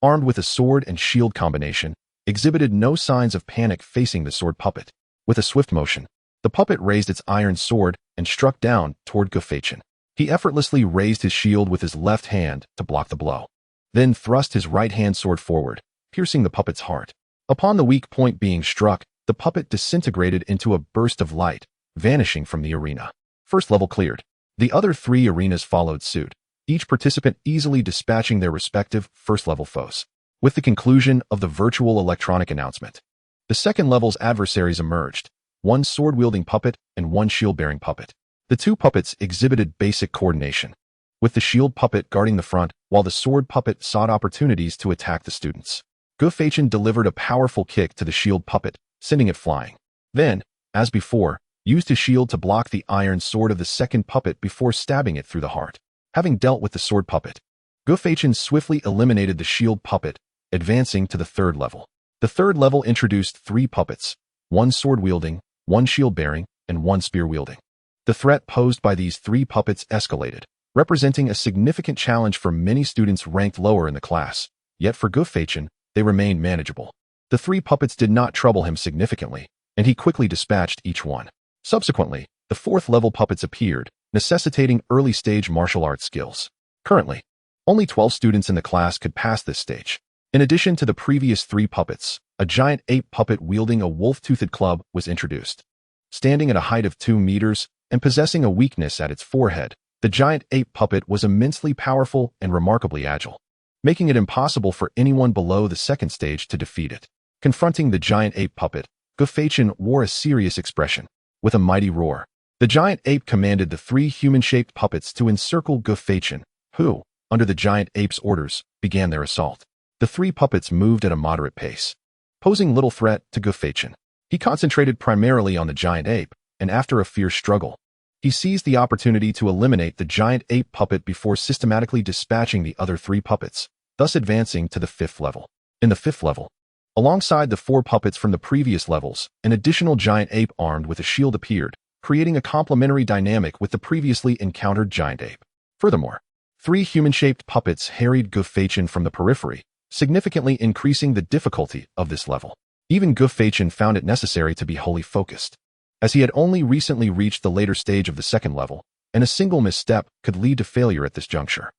armed with a sword and shield combination, exhibited no signs of panic facing the sword puppet. With a swift motion, the puppet raised its iron sword and struck down toward Gu Feichen. He effortlessly raised his shield with his left hand to block the blow, then thrust his right-hand sword forward, piercing the puppet's heart. Upon the weak point being struck, the puppet disintegrated into a burst of light, vanishing from the arena. First level cleared. The other 3 arenas followed suit, each participant easily dispatching their respective first-level foes. With the conclusion of the virtual electronic announcement, the second level's adversaries emerged, 1 sword-wielding puppet and 1 shield-bearing puppet. The 2 puppets exhibited basic coordination, with the shield puppet guarding the front, while the sword puppet sought opportunities to attack the students. Gu Feichen delivered a powerful kick to the shield puppet, sending it flying. Then, as before, used his shield to block the iron sword of the second puppet before stabbing it through the heart. Having dealt with the sword puppet, Gu Feichen swiftly eliminated the shield puppet, advancing to the third level. The third level introduced 3 puppets, 1 sword-wielding, 1 shield-bearing, and 1 spear-wielding. The threat posed by these 3 puppets escalated, representing a significant challenge for many students ranked lower in the class. Yet for Gu Feichen, they remained manageable. The 3 puppets did not trouble him significantly, and he quickly dispatched each one. Subsequently, the 4th-level puppets appeared, necessitating early-stage martial arts skills. Currently, only 12 students in the class could pass this stage. In addition to the previous 3 puppets, a giant ape puppet wielding a wolf-toothed club was introduced. Standing at a height of 2 meters and possessing a weakness at its forehead, the giant ape puppet was immensely powerful and remarkably agile, making it impossible for anyone below the second stage to defeat it. Confronting the giant ape puppet, Gu Feichen wore a serious expression. With a mighty roar, the giant ape commanded the 3 human-shaped puppets to encircle Gu Feichen, who, under the giant ape's orders, began their assault. The 3 puppets moved at a moderate pace, posing little threat to Gu Feichen. He concentrated primarily on the giant ape, and after a fierce struggle, he seized the opportunity to eliminate the giant ape puppet before systematically dispatching the other 3 puppets, thus advancing to the 5th level. In the 5th level, alongside the 4 puppets from the previous levels, an additional giant ape armed with a shield appeared, creating a complementary dynamic with the previously encountered giant ape. Furthermore, 3 human-shaped puppets harried Gu Feichen from the periphery, significantly increasing the difficulty of this level. Even Gu Feichen found it necessary to be wholly focused, as he had only recently reached the later stage of the second level, and a single misstep could lead to failure at this juncture.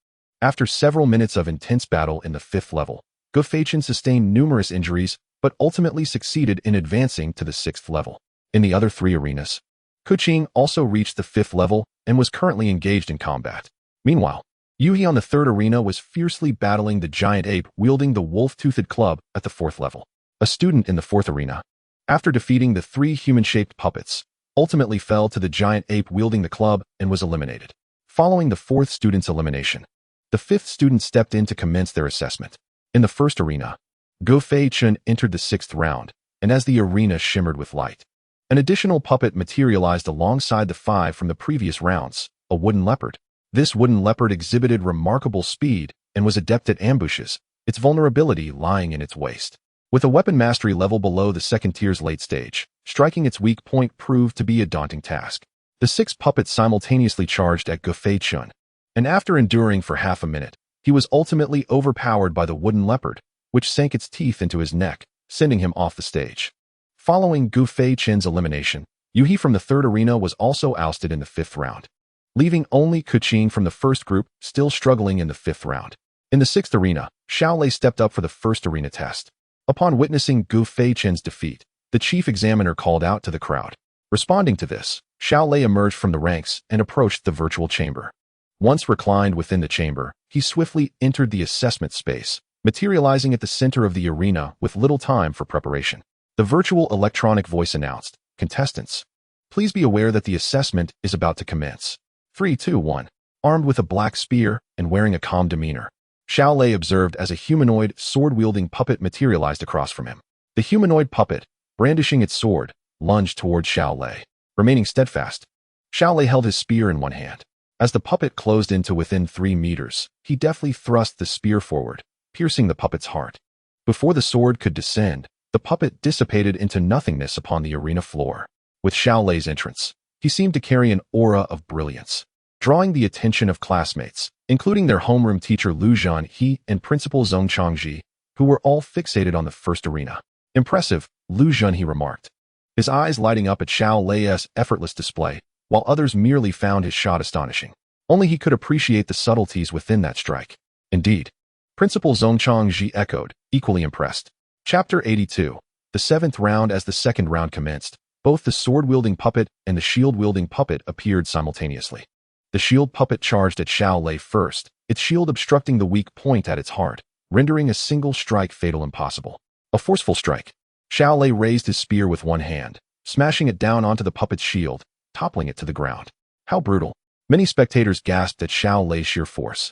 After several minutes of intense battle in the 5th level, Gu Feichen sustained numerous injuries, but ultimately succeeded in advancing to the 6th level. In the other 3 arenas, Kuqing also reached the 5th level and was currently engaged in combat. Meanwhile, Yuhi on the 3rd arena was fiercely battling the giant ape wielding the wolf-toothed club at the 4th level. A student in the 4th arena, after defeating the 3 human-shaped puppets, ultimately fell to the giant ape wielding the club and was eliminated. Following the 4th student's elimination, The fifth student stepped in to commence their assessment. In the first arena, Go Fei Chun entered the sixth round, and as the arena shimmered with light, an additional puppet materialized alongside the 5 from the previous rounds, a wooden leopard. This wooden leopard exhibited remarkable speed and was adept at ambushes, its vulnerability lying in its waist. With a weapon mastery level below the second tier's late stage, striking its weak point proved to be a daunting task. The 6 puppets simultaneously charged at Go Fei Chun, and after enduring for half a minute, he was ultimately overpowered by the wooden leopard, which sank its teeth into his neck, sending him off the stage. Following Go Fei Chun's elimination, Yuhi from the third arena was also ousted in the 5th round, leaving only Kuqing from the first group still struggling in the 5th round. In the 6th arena, Xiao Lei stepped up for the first arena test. Upon witnessing Go Fei Chun's defeat, the chief examiner called out to the crowd. Responding to this, Xiao Lei emerged from the ranks and approached the virtual chamber. Once reclined within the chamber, he swiftly entered the assessment space, materializing at the center of the arena with little time for preparation. The virtual electronic voice announced, "Contestants, please be aware that the assessment is about to commence. 3, 2, 1. Armed with a black spear and wearing a calm demeanor, Xiao Lei observed as a humanoid, sword-wielding puppet materialized across from him. The humanoid puppet, brandishing its sword, lunged towards Xiao Lei. Remaining steadfast, Xiao Lei held his spear in one hand. As the puppet closed into within 3 meters, he deftly thrust the spear forward, piercing the puppet's heart. Before the sword could descend, the puppet dissipated into nothingness upon the arena floor. With Xiao Lei's entrance, he seemed to carry an aura of brilliance, drawing the attention of classmates, including their homeroom teacher Lu Zhanhe and principal Zhong Changji, who were all fixated on the first arena. "Impressive," Lu Zhanhe remarked, his eyes lighting up at Xiao Lei's effortless display, while others merely found his shot astonishing. Only he could appreciate the subtleties within that strike. Indeed, Principal Zhong Changji echoed, equally impressed. Chapter 82. The 7th round. As the second round commenced, both the sword-wielding puppet and the shield-wielding puppet appeared simultaneously. The shield puppet charged at Xiao Lei first, its shield obstructing the weak point at its heart, rendering a single strike fatal impossible. A forceful strike. Xiao Lei raised his spear with one hand, smashing it down onto the puppet's shield, toppling it to the ground. How brutal. Many spectators gasped at Xiao Lei's sheer force.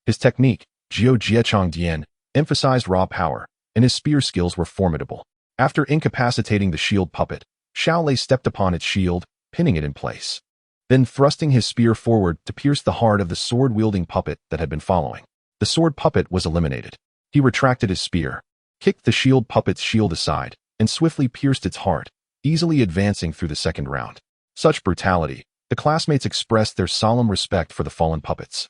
His technique, Jiu Jiechong Dian, emphasized raw power, and his spear skills were formidable. After incapacitating the shield puppet, Xiao Lei stepped upon its shield, pinning it in place. Then thrusting his spear forward to pierce the heart of the sword-wielding puppet that had been following. The sword puppet was eliminated. He retracted his spear, kicked the shield puppet's shield aside, and swiftly pierced its heart, easily advancing through the second round. Such brutality, the classmates expressed their solemn respect for the fallen puppets.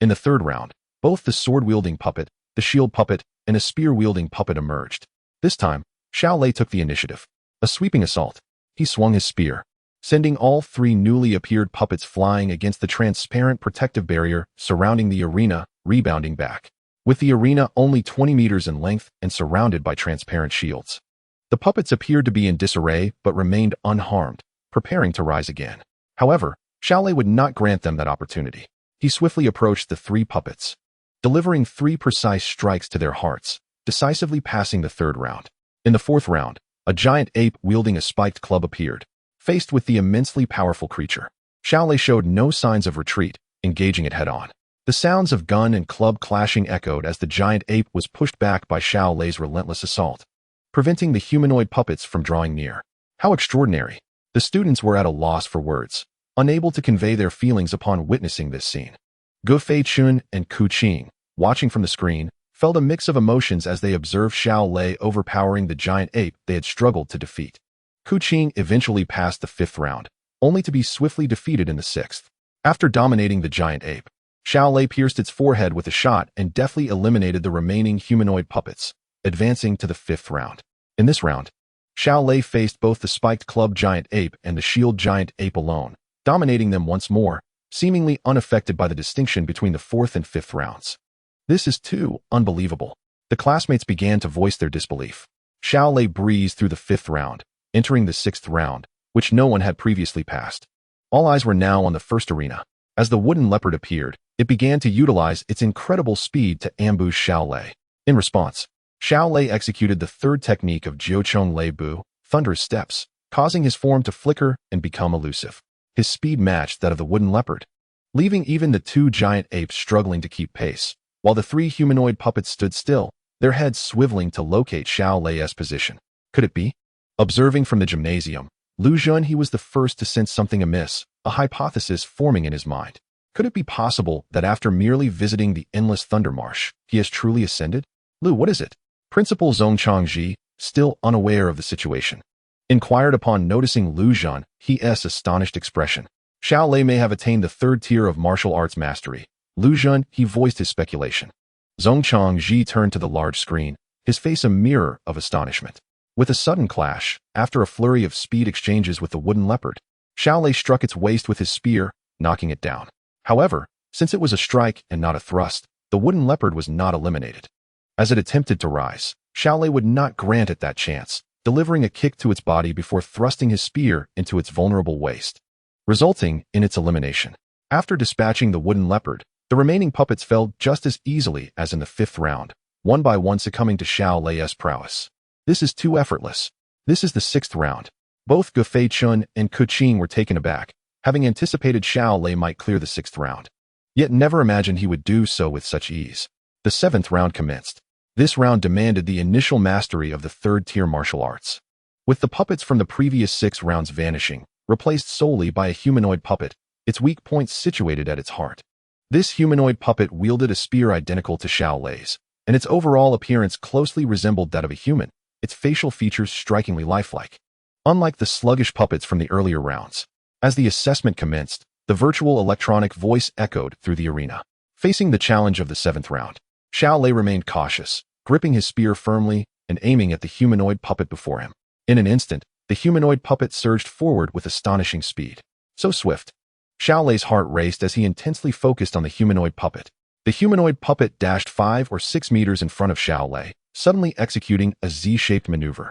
In the third round, both the sword-wielding puppet, the shield puppet, and a spear-wielding puppet emerged. This time, Xiao Lei took the initiative. A sweeping assault. He swung his spear, sending all 3 newly appeared puppets flying against the transparent protective barrier surrounding the arena, rebounding back. With the arena only 20 meters in length and surrounded by transparent shields, the puppets appeared to be in disarray but remained unharmed, preparing to rise again. However, Xiao Lei would not grant them that opportunity. He swiftly approached the 3 puppets, delivering 3 precise strikes to their hearts, decisively passing the third round. In the fourth round, a giant ape wielding a spiked club appeared. Faced with the immensely powerful creature, Xiao Lei showed no signs of retreat, engaging it head-on. The sounds of gun and club clashing echoed as the giant ape was pushed back by Xiao Lei's relentless assault, preventing the humanoid puppets from drawing near. How extraordinary! The students were at a loss for words, unable to convey their feelings upon witnessing this scene. Go Fei Chun and Kuqing, watching from the screen, felt a mix of emotions as they observed Xiao Lei overpowering the giant ape they had struggled to defeat. Kuqing eventually passed the 5th round, only to be swiftly defeated in the 6th. After dominating the giant ape, Xiao Lei pierced its forehead with a shot and deftly eliminated the remaining humanoid puppets, advancing to the 5th round. In this round, Xiao Lei faced both the spiked club giant ape and the shield giant ape alone, dominating them once more, seemingly unaffected by the distinction between the 4th and 5th rounds. This is too unbelievable. The classmates began to voice their disbelief. Xiao Lei breezed through the 5th round, entering the 6th round, which no one had previously passed. All eyes were now on the first arena. As the wooden leopard appeared, it began to utilize its incredible speed to ambush Xiao Lei. In response, Xiao Lei executed the third technique of Jiuchong Lei Bu, thunderous steps, causing his form to flicker and become elusive. His speed matched that of the wooden leopard. leaving even the two giant apes struggling to keep pace, while the three humanoid puppets stood still, their heads swiveling to locate Xiao Lei's position. Could it be? Observing from the gymnasium, Lu Junhe was the first to sense something amiss, a hypothesis forming in his mind. Could it be possible that after merely visiting the endless Thunder Marsh, he has truly ascended? Lu, what is it? Principal Zhong Changji, still unaware of the situation, inquired upon noticing Lu Junhe's astonished expression. Xiao Lei may have attained the third tier of martial arts mastery. Lu Junhe voiced his speculation. Zhong Changji turned to the large screen, his face a mirror of astonishment. With a sudden clash, after a flurry of speed exchanges with the wooden leopard, Xiao Lei struck its waist with his spear, knocking it down. However, since it was a strike and not a thrust, the wooden leopard was not eliminated. As it attempted to rise, Xiao Lei would not grant it that chance, delivering a kick to its body before thrusting his spear into its vulnerable waist, resulting in its elimination. After dispatching the wooden leopard, the remaining puppets fell just as easily as in the fifth round, one by one succumbing to Xiao Lei's prowess. This is too effortless. This is the sixth round. Both Gu Feichun and Ku Qing were taken aback, having anticipated Xiao Lei might clear the sixth round, yet never imagined he would do so with such ease. The seventh round commenced. This round demanded the initial mastery of the third-tier martial arts. With the puppets from the previous 6 rounds vanishing, replaced solely by a humanoid puppet, its weak points situated at its heart. This humanoid puppet wielded a spear identical to Xiao Lei's, and its overall appearance closely resembled that of a human, its facial features strikingly lifelike. Unlike the sluggish puppets from the earlier rounds, as the assessment commenced, the virtual electronic voice echoed through the arena. Facing the challenge of the 7th round, Xiao Lei remained cautious, gripping his spear firmly and aiming at the humanoid puppet before him. In an instant, the humanoid puppet surged forward with astonishing speed. So swift. Xiao Lei's heart raced as he intensely focused on the humanoid puppet. The humanoid puppet dashed 5 or 6 meters in front of Xiao Lei, suddenly executing a Z-shaped maneuver,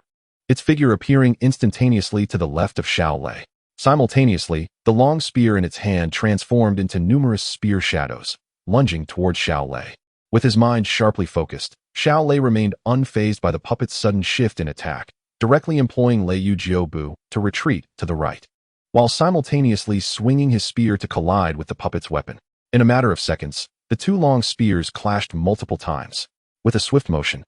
its figure appearing instantaneously to the left of Xiao Lei. Simultaneously, the long spear in its hand transformed into numerous spear shadows, lunging towards Xiao Lei. With his mind sharply focused, Xiao Lei remained unfazed by the puppet's sudden shift in attack, directly employing Lei Yu Jiubu to retreat to the right, while simultaneously swinging his spear to collide with the puppet's weapon. In a matter of seconds, the two long spears clashed multiple times. With a swift motion,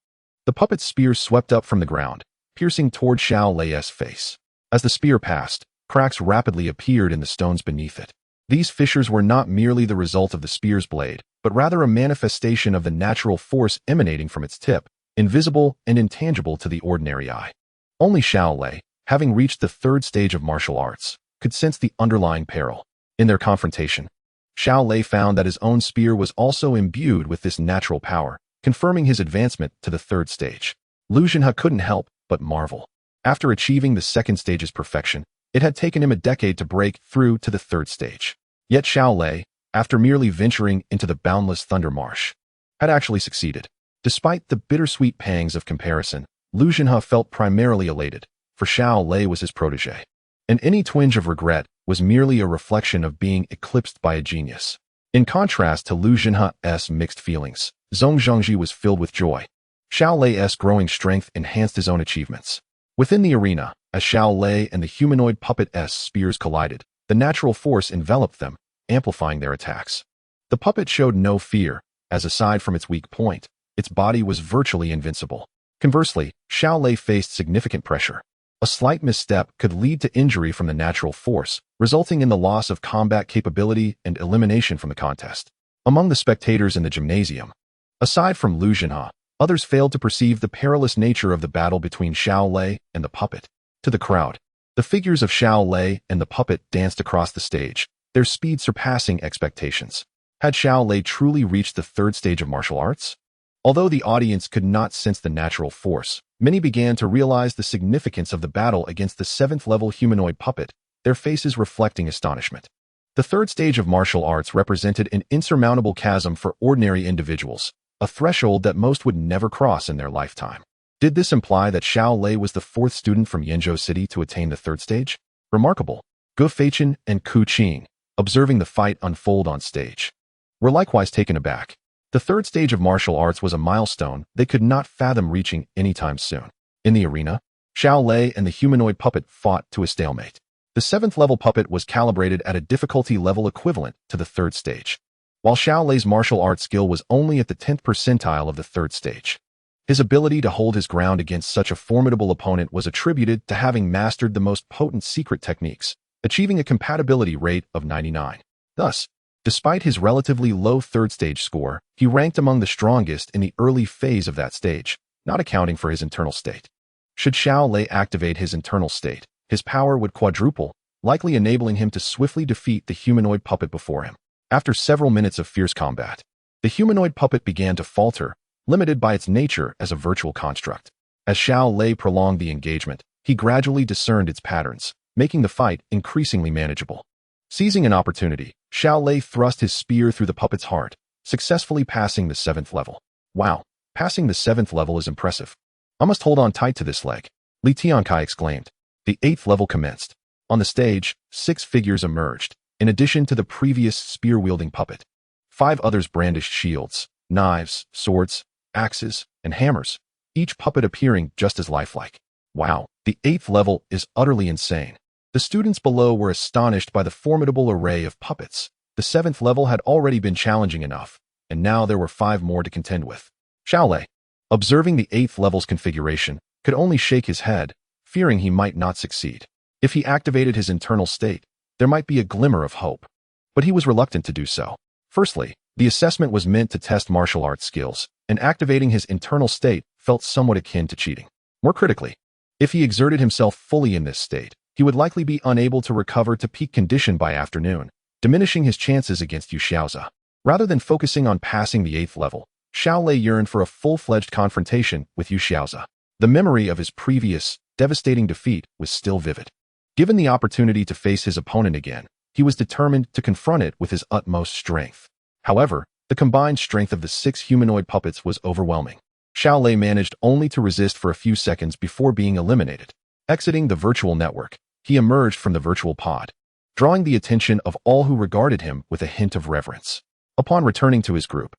the puppet's spear swept up from the ground, piercing toward Xiao Lei's face. As the spear passed, cracks rapidly appeared in the stones beneath it. These fissures were not merely the result of the spear's blade, but rather a manifestation of the natural force emanating from its tip, invisible and intangible to the ordinary eye. Only Xiao Lei, having reached the 3rd stage of martial arts, could sense the underlying peril. In their confrontation, Xiao Lei found that his own spear was also imbued with this natural power, confirming his advancement to the 3rd stage. Lu Junhe couldn't help but marvel. After achieving the 2nd stage's perfection, it had taken him a decade to break through to the 3rd stage. Yet Xiao Lei, after merely venturing into the boundless Thunder Marsh, had actually succeeded. Despite the bittersweet pangs of comparison, Lu Junhe felt primarily elated, for Xiao Lei was his protege, and any twinge of regret was merely a reflection of being eclipsed by a genius. In contrast to Lu Junhe's mixed feelings, Zhong Zhongji was filled with joy. Xiao Lei's growing strength enhanced his own achievements. Within the arena, as Xiao Lei and the humanoid puppet's spears collided, the natural force enveloped them, amplifying their attacks. The puppet showed no fear, as aside from its weak point, its body was virtually invincible. Conversely, Xiao Lei faced significant pressure. A slight misstep could lead to injury from the natural force, resulting in the loss of combat capability and elimination from the contest. Among the spectators in the gymnasium, aside from Lu Junhe, others failed to perceive the perilous nature of the battle between Xiao Lei and the puppet. To the crowd, the figures of Xiao Lei and the puppet danced across the stage, their speed surpassing expectations. Had Xiao Lei truly reached the 3rd stage of martial arts? Although the audience could not sense the natural force, many began to realize the significance of the battle against the 7th-level humanoid puppet, their faces reflecting astonishment. The 3rd stage of martial arts represented an insurmountable chasm for ordinary individuals, a threshold that most would never cross in their lifetime. Did this imply that Xiao Lei was the 4th student from Yenzhou City to attain the 3rd stage? Remarkable. Gu Feichun and Ku Qing, observing the fight unfold on stage, were likewise taken aback. The 3rd stage of martial arts was a milestone they could not fathom reaching anytime soon. In the arena, Xiao Lei and the humanoid puppet fought to a stalemate. The 7th level puppet was calibrated at a difficulty level equivalent to the 3rd stage, while Xiao Lei's martial arts skill was only at the 10th percentile of the 3rd stage. His ability to hold his ground against such a formidable opponent was attributed to having mastered the most potent secret techniques, achieving a compatibility rate of 99. Thus, despite his relatively low 3rd stage score, he ranked among the strongest in the early phase of that stage, not accounting for his internal state. Should Xiao Lei activate his internal state, his power would quadruple, likely enabling him to swiftly defeat the humanoid puppet before him. After several minutes of fierce combat, the humanoid puppet began to falter, limited by its nature as a virtual construct. As Xiao Lei prolonged the engagement, he gradually discerned its patterns, making the fight increasingly manageable. Seizing an opportunity, Xiao Lei thrust his spear through the puppet's heart, successfully passing the 7th level. Wow, passing the 7th level is impressive. I must hold on tight to this leg, Li Tiankai exclaimed. The 8th level commenced. On the stage, 6 figures emerged, in addition to the previous spear-wielding puppet. 5 others brandished shields, knives, swords, axes, and hammers, each puppet appearing just as lifelike. Wow, the 8th level is utterly insane. The students below were astonished by the formidable array of puppets. The 7th level had already been challenging enough, and now there were 5 more to contend with. Xiao Lei, observing the 8th level's configuration, could only shake his head, fearing he might not succeed. If he activated his internal state, there might be a glimmer of hope. But he was reluctant to do so. Firstly, the assessment was meant to test martial arts skills, and activating his internal state felt somewhat akin to cheating. More critically, if he exerted himself fully in this state, he would likely be unable to recover to peak condition by afternoon, diminishing his chances against Yu Xiaozi. Rather than focusing on passing the 8th level, Xiao Lei yearned for a full-fledged confrontation with Yu Xiaozi. The memory of his previous, devastating defeat was still vivid. Given the opportunity to face his opponent again, he was determined to confront it with his utmost strength. However, the combined strength of the 6 humanoid puppets was overwhelming. Xiao Lei managed only to resist for a few seconds before being eliminated. Exiting the virtual network, he emerged from the virtual pod, drawing the attention of all who regarded him with a hint of reverence. Upon returning to his group,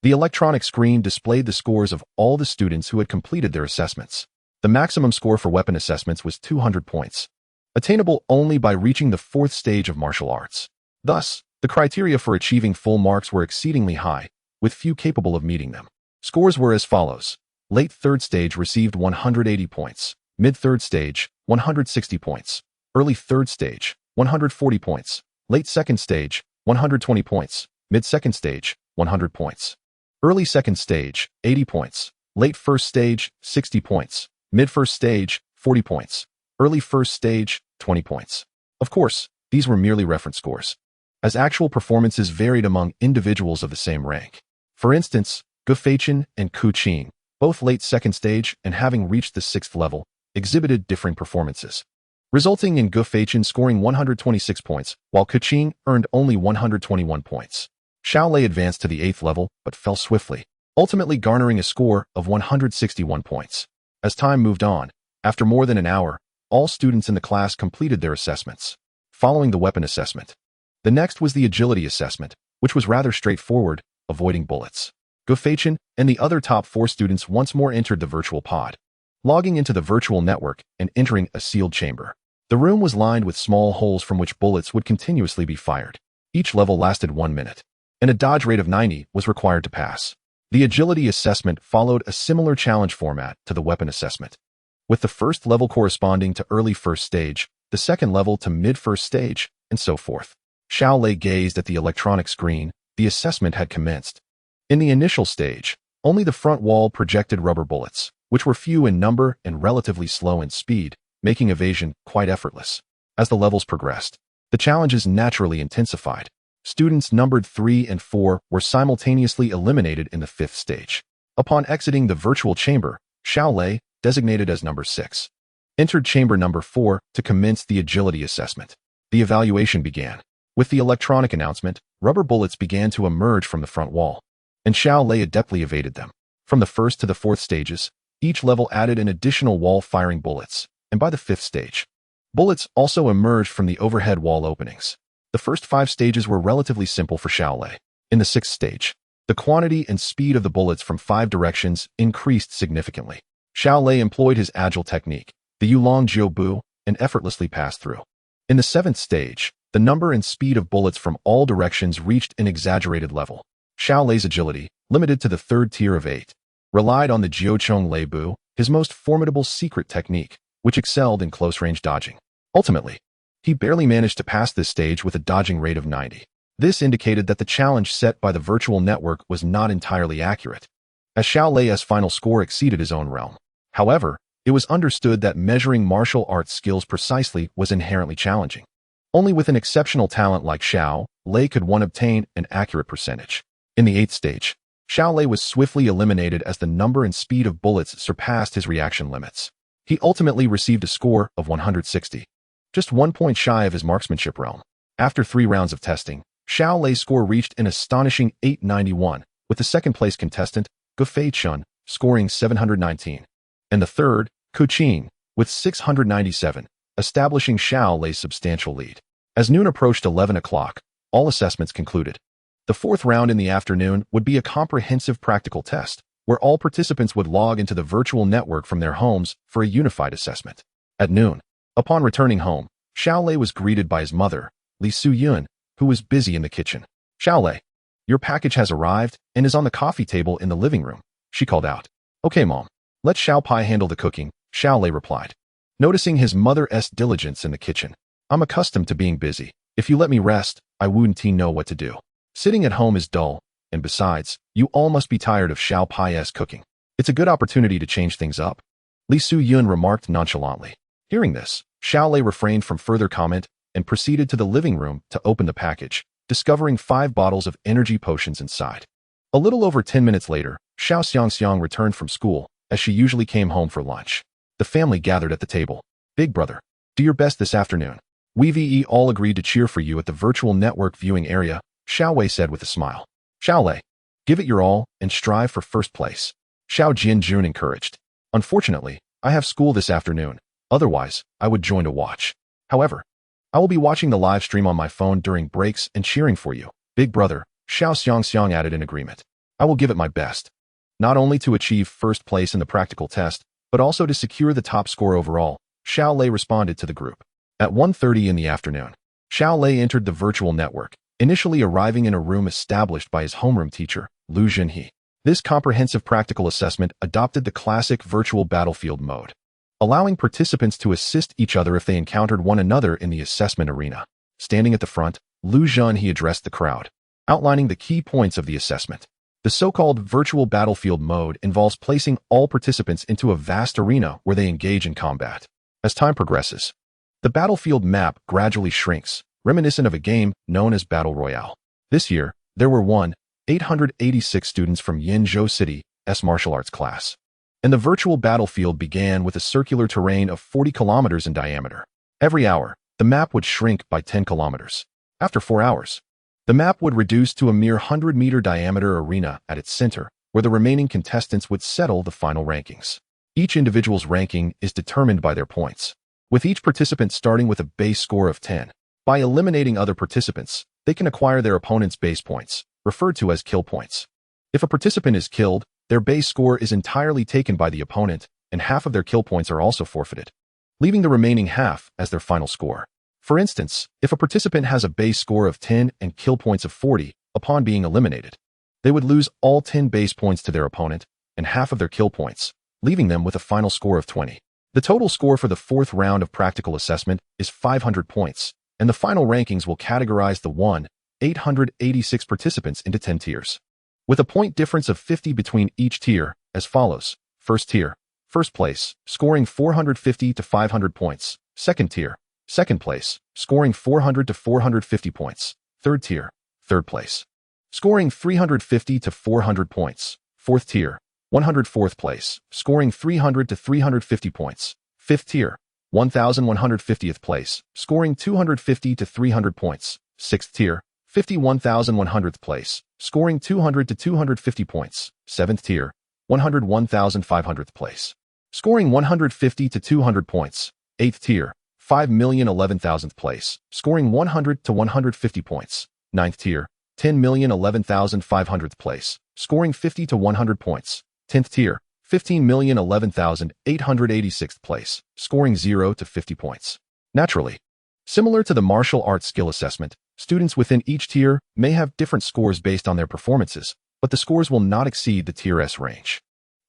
the electronic screen displayed the scores of all the students who had completed their assessments. The maximum score for weapon assessments was 200 points, attainable only by reaching the 4th stage of martial arts. Thus, the criteria for achieving full marks were exceedingly high, with few capable of meeting them. Scores were as follows. Late 3rd stage received 180 points, mid 3rd stage, 160 points, early 3rd stage, 140 points, late 2nd stage, 120 points, mid 2nd stage, 100 points, early 2nd stage, 80 points, late 1st stage, 60 points, mid 1st stage, 40 points, early 1st stage, 20 points. Of course, these were merely reference scores, as actual performances varied among individuals of the same rank. For instance, Gu Feichen and Ku Qing, both late 2nd stage and having reached the 6th level, exhibited differing performances, resulting in Gu Feichen scoring 126 points, while Ku Qing earned only 121 points. Xiao Lei advanced to the 8th level, but fell swiftly, ultimately garnering a score of 161 points. As time moved on, after more than an hour, all students in the class completed their assessments. Following the weapon assessment, the next was the agility assessment, which was rather straightforward, avoiding bullets. Gu Feichen and the other top 4 students once more entered the virtual pod, logging into the virtual network and entering a sealed chamber. The room was lined with small holes from which bullets would continuously be fired. Each level lasted 1 minute, and a dodge rate of 90 was required to pass. The agility assessment followed a similar challenge format to the weapon assessment, with the 1st level corresponding to early 1st stage, the 2nd level to mid 1st stage, and so forth. Xiao Lei gazed at the electronic screen. The assessment had commenced. In the initial stage, only the front wall projected rubber bullets, which were few in number and relatively slow in speed, making evasion quite effortless. As the levels progressed, the challenges naturally intensified. Students numbered 3 and 4 were simultaneously eliminated in the 5th stage. Upon exiting the virtual chamber, Xiao Lei, designated as number 6, entered chamber number 4 to commence the agility assessment. The evaluation began. With the electronic announcement, rubber bullets began to emerge from the front wall, and Xiao Lei adeptly evaded them. From the 1st to the 4th stages, each level added an additional wall-firing bullets, and by the 5th stage, bullets also emerged from the overhead wall openings. The first 5 stages were relatively simple for Xiao Lei. In the 6th stage, the quantity and speed of the bullets from 5 directions increased significantly. Xiao Lei employed his agile technique, the Yulong Jiu Bu, and effortlessly passed through. In the 7th stage, the number and speed of bullets from all directions reached an exaggerated level. Xiao Lei's agility, limited to the 3rd tier of 8, relied on the Jiuchong Lei Bu, his most formidable secret technique, which excelled in close-range dodging. Ultimately, he barely managed to pass this stage with a dodging rate of 90. This indicated that the challenge set by the virtual network was not entirely accurate, as Xiao Lei's final score exceeded his own realm. However, it was understood that measuring martial arts skills precisely was inherently challenging. Only with an exceptional talent like Xiao Lei could one obtain an accurate percentage. In the 8th stage, Xiao Lei was swiftly eliminated as the number and speed of bullets surpassed his reaction limits. He ultimately received a score of 160, just 1 point shy of his marksmanship realm. After 3 rounds of testing, Xiao Lei's score reached an astonishing 891, with the 2nd-place contestant, Gufei Chun, scoring 719, and the 3rd, Ku Qin, with 697, establishing Xiao Lei's substantial lead. As noon approached 11 o'clock, all assessments concluded. The 4th round in the afternoon would be a comprehensive practical test, where all participants would log into the virtual network from their homes for a unified assessment. At noon, upon returning home, Xiao Lei was greeted by his mother, Li Suyun, who was busy in the kitchen. "Xiao Lei, your package has arrived and is on the coffee table in the living room," she called out. "Okay, Mom. Let Xiao Pai handle the cooking," Xiao Lei replied. Noticing his mother's diligence in the kitchen, "I'm accustomed to being busy. If you let me rest, I wouldn't know what to do. Sitting at home is dull, and besides, you all must be tired of Xiao Pai's cooking. It's a good opportunity to change things up," Li Suyun remarked nonchalantly. Hearing this, Xiao Lei refrained from further comment and proceeded to the living room to open the package, discovering 5 bottles of energy potions inside. A little over 10 minutes later, Xiao Xiangxiang returned from school, as she usually came home for lunch. The family gathered at the table. "Big brother, do your best this afternoon. We've all agreed to cheer for you at the virtual network viewing area," Xiao Wei said with a smile. "Xiao Lei, give it your all and strive for 1st place," Xiao Jianjun encouraged. "Unfortunately, I have school this afternoon. Otherwise, I would join to watch. However, I will be watching the live stream on my phone during breaks and cheering for you, big brother," Xiao Xiangxiang added in agreement. "I will give it my best, not only to achieve 1st place in the practical test, but also to secure the top score overall," Xiao Lei responded to the group. At 1:30 in the afternoon, Xiao Lei entered the virtual network, initially arriving in a room established by his homeroom teacher, Lu Junhe. This comprehensive practical assessment adopted the classic virtual battlefield mode, allowing participants to assist each other if they encountered one another in the assessment arena. Standing at the front, Lu Junhe addressed the crowd, outlining the key points of the assessment. The so-called virtual battlefield mode involves placing all participants into a vast arena where they engage in combat. As time progresses, the battlefield map gradually shrinks, reminiscent of a game known as Battle Royale. This year, there were 886 students from Yinzhou City's martial arts class, and the virtual battlefield began with a circular terrain of 40 kilometers in diameter. Every hour, the map would shrink by 10 kilometers. After 4 hours, the map would reduce to a mere 100-meter diameter arena at its center, where the remaining contestants would settle the final rankings. Each individual's ranking is determined by their points, with each participant starting with a base score of 10. By eliminating other participants, they can acquire their opponent's base points, referred to as kill points. If a participant is killed, their base score is entirely taken by the opponent, and half of their kill points are also forfeited, leaving the remaining half as their final score. For instance, if a participant has a base score of 10 and kill points of 40, upon being eliminated, they would lose all 10 base points to their opponent and half of their kill points, leaving them with a final score of 20. The total score for the 4th round of practical assessment is 500 points, and the final rankings will categorize the 886 participants into 10 tiers, with a point difference of 50 between each tier, as follows. 1st tier, 1st place, scoring 450 to 500 points. 2nd tier, 2nd place, scoring 400 to 450 points. 3rd tier, 3rd place, scoring 350 to 400 points. 4th tier, 104th place, scoring 300 to 350 points. 5th tier, 1150th place, scoring 250 to 300 points. 6th tier, 51,100th place, scoring 200 to 250 points. 7th tier, 101,500th place, scoring 150 to 200 points. 8th tier, 5,011,000th place, scoring 100 to 150 points. 9th tier, 10,011,500th place, scoring 50 to 100 points. 10th tier, 15,011,886th place, scoring 0 to 50 points. Naturally, Similar to the martial arts skill assessment, students within each tier may have different scores based on their performances, but the scores will not exceed the Tier S range.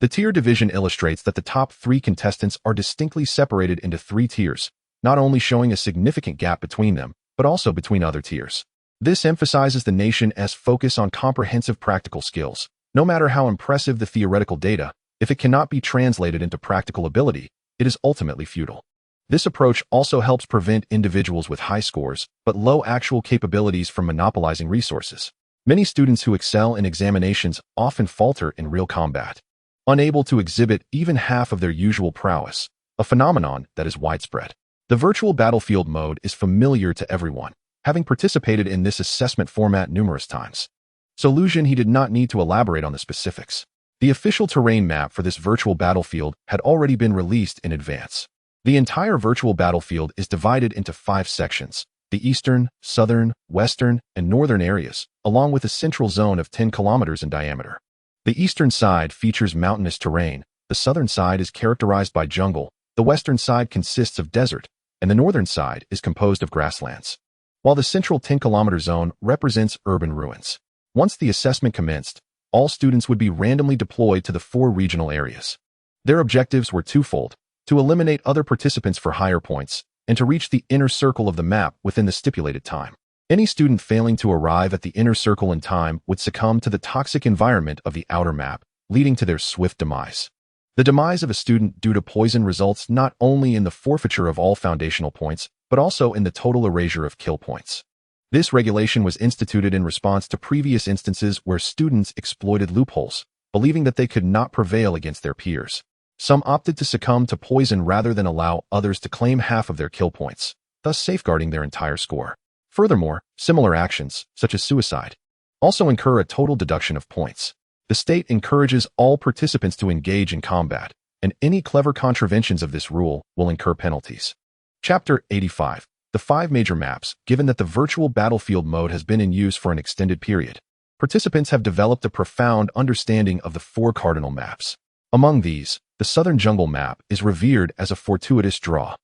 The tier division illustrates that the top 3 contestants are distinctly separated into 3 tiers, not only showing a significant gap between them, but also between other tiers. This emphasizes the nation's focus on comprehensive practical skills. No matter how impressive the theoretical data, if it cannot be translated into practical ability, it is ultimately futile. This approach also helps prevent individuals with high scores but low actual capabilities from monopolizing resources. Many students who excel in examinations often falter in real combat, unable to exhibit even half of their usual prowess, a phenomenon that is widespread. The virtual battlefield mode is familiar to everyone, having participated in this assessment format numerous times. So he did not need to elaborate on the specifics. The official terrain map for this virtual battlefield had already been released in advance. The entire virtual battlefield is divided into 5 sections: the eastern, southern, western, and northern areas, along with a central zone of 10 kilometers in diameter. The eastern side features mountainous terrain, the southern side is characterized by jungle, the western side consists of desert, and the northern side is composed of grasslands, while the central 10-kilometer zone represents urban ruins. Once the assessment commenced, all students would be randomly deployed to the 4 regional areas. Their objectives were twofold: to eliminate other participants for higher points, and to reach the inner circle of the map within the stipulated time. Any student failing to arrive at the inner circle in time would succumb to the toxic environment of the outer map, leading to their swift demise. The demise of a student due to poison results not only in the forfeiture of all foundational points, but also in the total erasure of kill points. This regulation was instituted in response to previous instances where students exploited loopholes, believing that they could not prevail against their peers. Some opted to succumb to poison rather than allow others to claim half of their kill points, thus safeguarding their entire score. Furthermore, similar actions, such as suicide, also incur a total deduction of points. The state encourages all participants to engage in combat, and any clever contraventions of this rule will incur penalties. Chapter 85. The 5 major maps. Given that the virtual battlefield mode has been in use for an extended period, participants have developed a profound understanding of the 4 cardinal maps. Among these, the southern jungle map is revered as a fortuitous draw.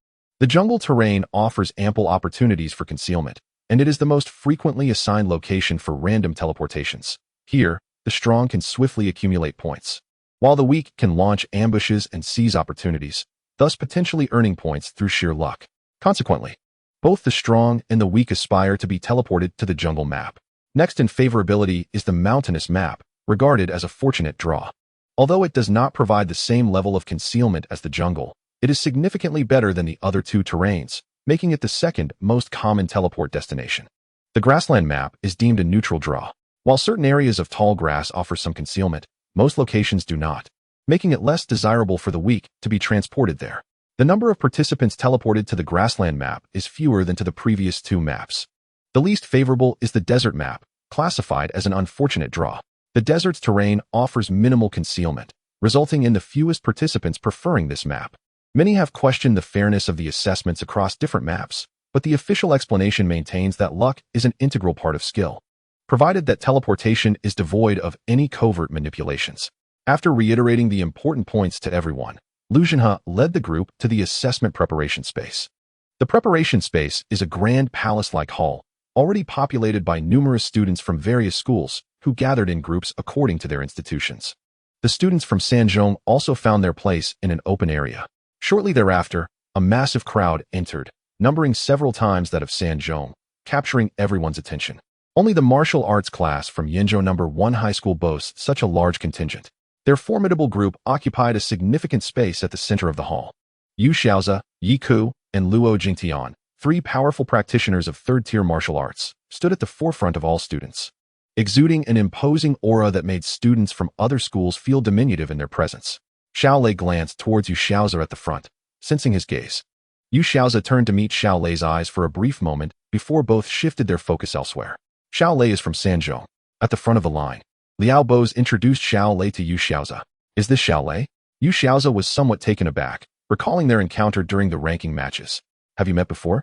The jungle terrain offers ample opportunities for concealment, and it is the most frequently assigned location for random teleportations. Here, the strong can swiftly accumulate points, while the weak can launch ambushes and seize opportunities, thus potentially earning points through sheer luck. Consequently, both the strong and the weak aspire to be teleported to the jungle map. Next in favorability is the mountainous map, regarded as a fortunate draw. Although it does not provide the same level of concealment as the jungle, it is significantly better than the other 2 terrains, making it the second most common teleport destination. The grassland map is deemed a neutral draw. While certain areas of tall grass offer some concealment, most locations do not, making it less desirable for the weak to be transported there. The number of participants teleported to the grassland map is fewer than to the previous 2 maps. The least favorable is the desert map, classified as an unfortunate draw. The desert's terrain offers minimal concealment, resulting in the fewest participants preferring this map. Many have questioned the fairness of the assessments across different maps, but the official explanation maintains that luck is an integral part of skill, provided that teleportation is devoid of any covert manipulations. After reiterating the important points to everyone, Lucianha led the group to the assessment preparation space. The preparation space is a grand palace-like hall, already populated by numerous students from various schools, who gathered in groups according to their institutions. The students from Sanzhong also found their place in an open area. Shortly thereafter, a massive crowd entered, numbering several times that of Sanzhong, capturing everyone's attention. Only the martial arts class from Yenzhou No. 1 High School boasts such a large contingent. Their formidable group occupied a significant space at the center of the hall. Yu Xiaoza, Yi Ku, and Luo Jingtian, 3 powerful practitioners of third-tier martial arts, stood at the forefront of all students, exuding an imposing aura that made students from other schools feel diminutive in their presence. Xiao Lei glanced towards Yu Xiaoza at the front, sensing his gaze. Yu Xiaoza turned to meet Xiao Lei's eyes for a brief moment before both shifted their focus elsewhere. Xiao Lei is from Sanzhou, at the front of the line. Liao Bo's introduced Xiao Lei to Yu Xiaoza. Is this Xiao Lei? Yu Xiaoza was somewhat taken aback, recalling their encounter during the ranking matches. Have you met before?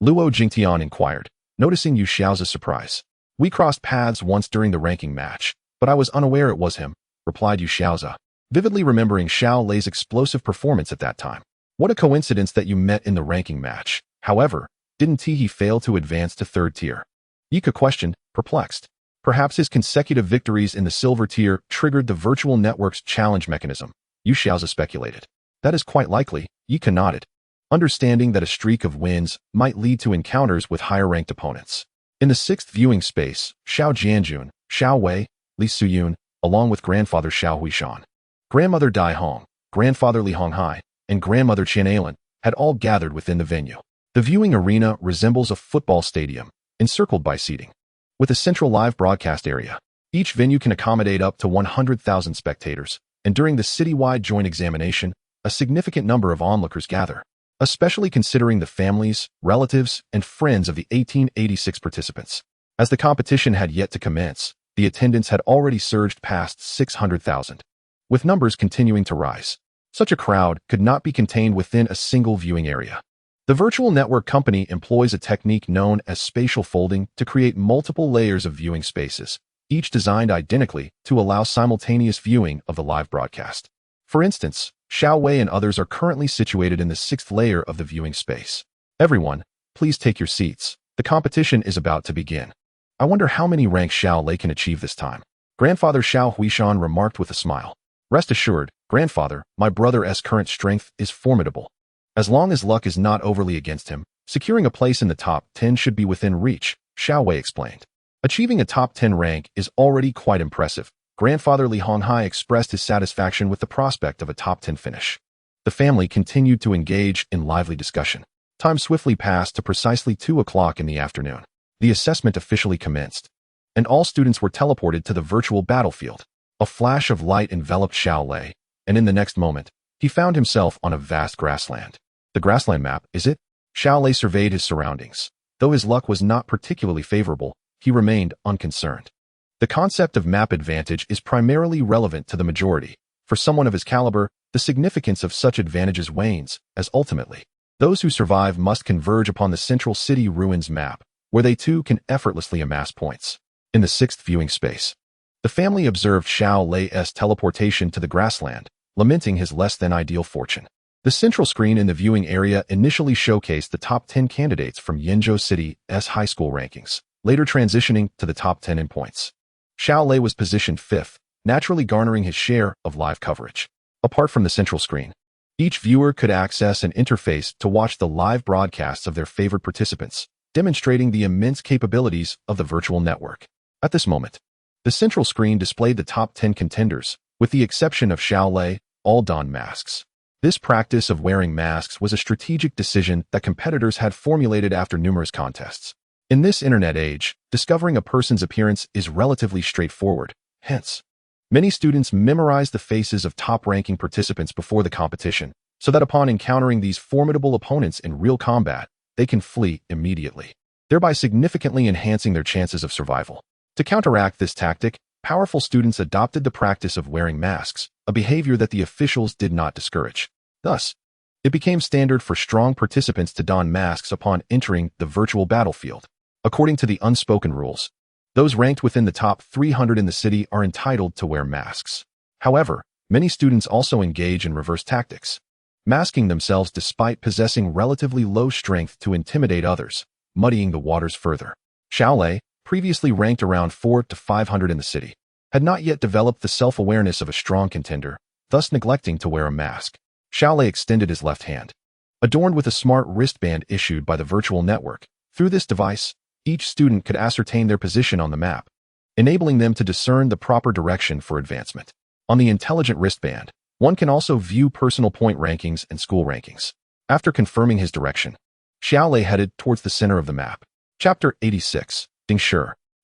Luo Jingtian inquired, noticing Yu Xiaoza's surprise. We crossed paths once during the ranking match, but I was unaware it was him, replied Yu Xiaoza, vividly remembering Xiao Lei's explosive performance at that time. What a coincidence that you met in the ranking match. However, Didn't he fail to advance to third tier? Yika questioned, perplexed. Perhaps his consecutive victories in the silver tier triggered the virtual network's challenge mechanism, Yu Xiaozi speculated. That is quite likely, Yika nodded, understanding that a streak of wins might lead to encounters with higher-ranked opponents. In the sixth viewing space, Xiao Jianjun, Xiao Lei, Li Suyun, along with grandfather Xiao Huishan, grandmother Dai Hong, grandfather Li Honghai, and grandmother Qian Ailan had all gathered within the venue. The viewing arena resembles a football stadium, encircled by seating. With a central live broadcast area, each venue can accommodate up to 100,000 spectators, and during the citywide joint examination, a significant number of onlookers gather, especially considering the families, relatives, and friends of the 1886 participants. As the competition had yet to commence, the attendance had already surged past 600,000, with numbers continuing to rise. Such a crowd could not be contained within a single viewing area. The virtual network company employs a technique known as spatial folding to create multiple layers of viewing spaces, each designed identically to allow simultaneous viewing of the live broadcast. For instance, Xiao Wei and others are currently situated in the sixth layer of the viewing space. Everyone, please take your seats. The competition is about to begin. I wonder how many ranks Xiao Lei can achieve this time. Grandfather Xiao Huishan remarked with a smile. Rest assured, grandfather, my brother's current strength is formidable. As long as luck is not overly against him, securing a place in the top 10 should be within reach, Xiao Wei explained. Achieving a top 10 rank is already quite impressive. Grandfather Li Honghai expressed his satisfaction with the prospect of a top 10 finish. The family continued to engage in lively discussion. Time swiftly passed to precisely 2 o'clock in the afternoon. The assessment officially commenced, and all students were teleported to the virtual battlefield. A flash of light enveloped Xiao Lei, and in the next moment, he found himself on a vast grassland. The grassland map, is it? Xiao Lei surveyed his surroundings. Though his luck was not particularly favorable, he remained unconcerned. The concept of map advantage is primarily relevant to the majority. For someone of his caliber, the significance of such advantages wanes, as ultimately, those who survive must converge upon the central city ruins map, where they too can effortlessly amass points. In the sixth viewing space, the family observed Xiao Lei's teleportation to the grassland, lamenting his less-than-ideal fortune. The central screen in the viewing area initially showcased the top 10 candidates from Yenzhou City's high school rankings, later transitioning to the top 10 in points. Xiao Lei was positioned 5th, naturally garnering his share of live coverage. Apart from the central screen, each viewer could access an interface to watch the live broadcasts of their favorite participants, demonstrating the immense capabilities of the virtual network. At this moment, the central screen displayed the top 10 contenders, with the exception of Xiao Lei, all donned masks. This practice of wearing masks was a strategic decision that competitors had formulated after numerous contests. In this internet age, discovering a person's appearance is relatively straightforward. Hence, many students memorize the faces of top-ranking participants before the competition, so that upon encountering these formidable opponents in real combat, they can flee immediately, thereby significantly enhancing their chances of survival. To counteract this tactic, powerful students adopted the practice of wearing masks, a behavior that the officials did not discourage. Thus, it became standard for strong participants to don masks upon entering the virtual battlefield. According to the unspoken rules, those ranked within the top 300 in the city are entitled to wear masks. However, many students also engage in reverse tactics, masking themselves despite possessing relatively low strength to intimidate others, muddying the waters further. Xiao Lei, previously ranked around 400 to 500 in the city, had not yet developed the self-awareness of a strong contender, thus neglecting to wear a mask. Xiao Lei extended his left hand, adorned with a smart wristband issued by the virtual network. Through this device, each student could ascertain their position on the map, enabling them to discern the proper direction for advancement. On the intelligent wristband, one can also view personal point rankings and school rankings. After confirming his direction, Xiao Lei headed towards the center of the map. Chapter 86, Ding Shi.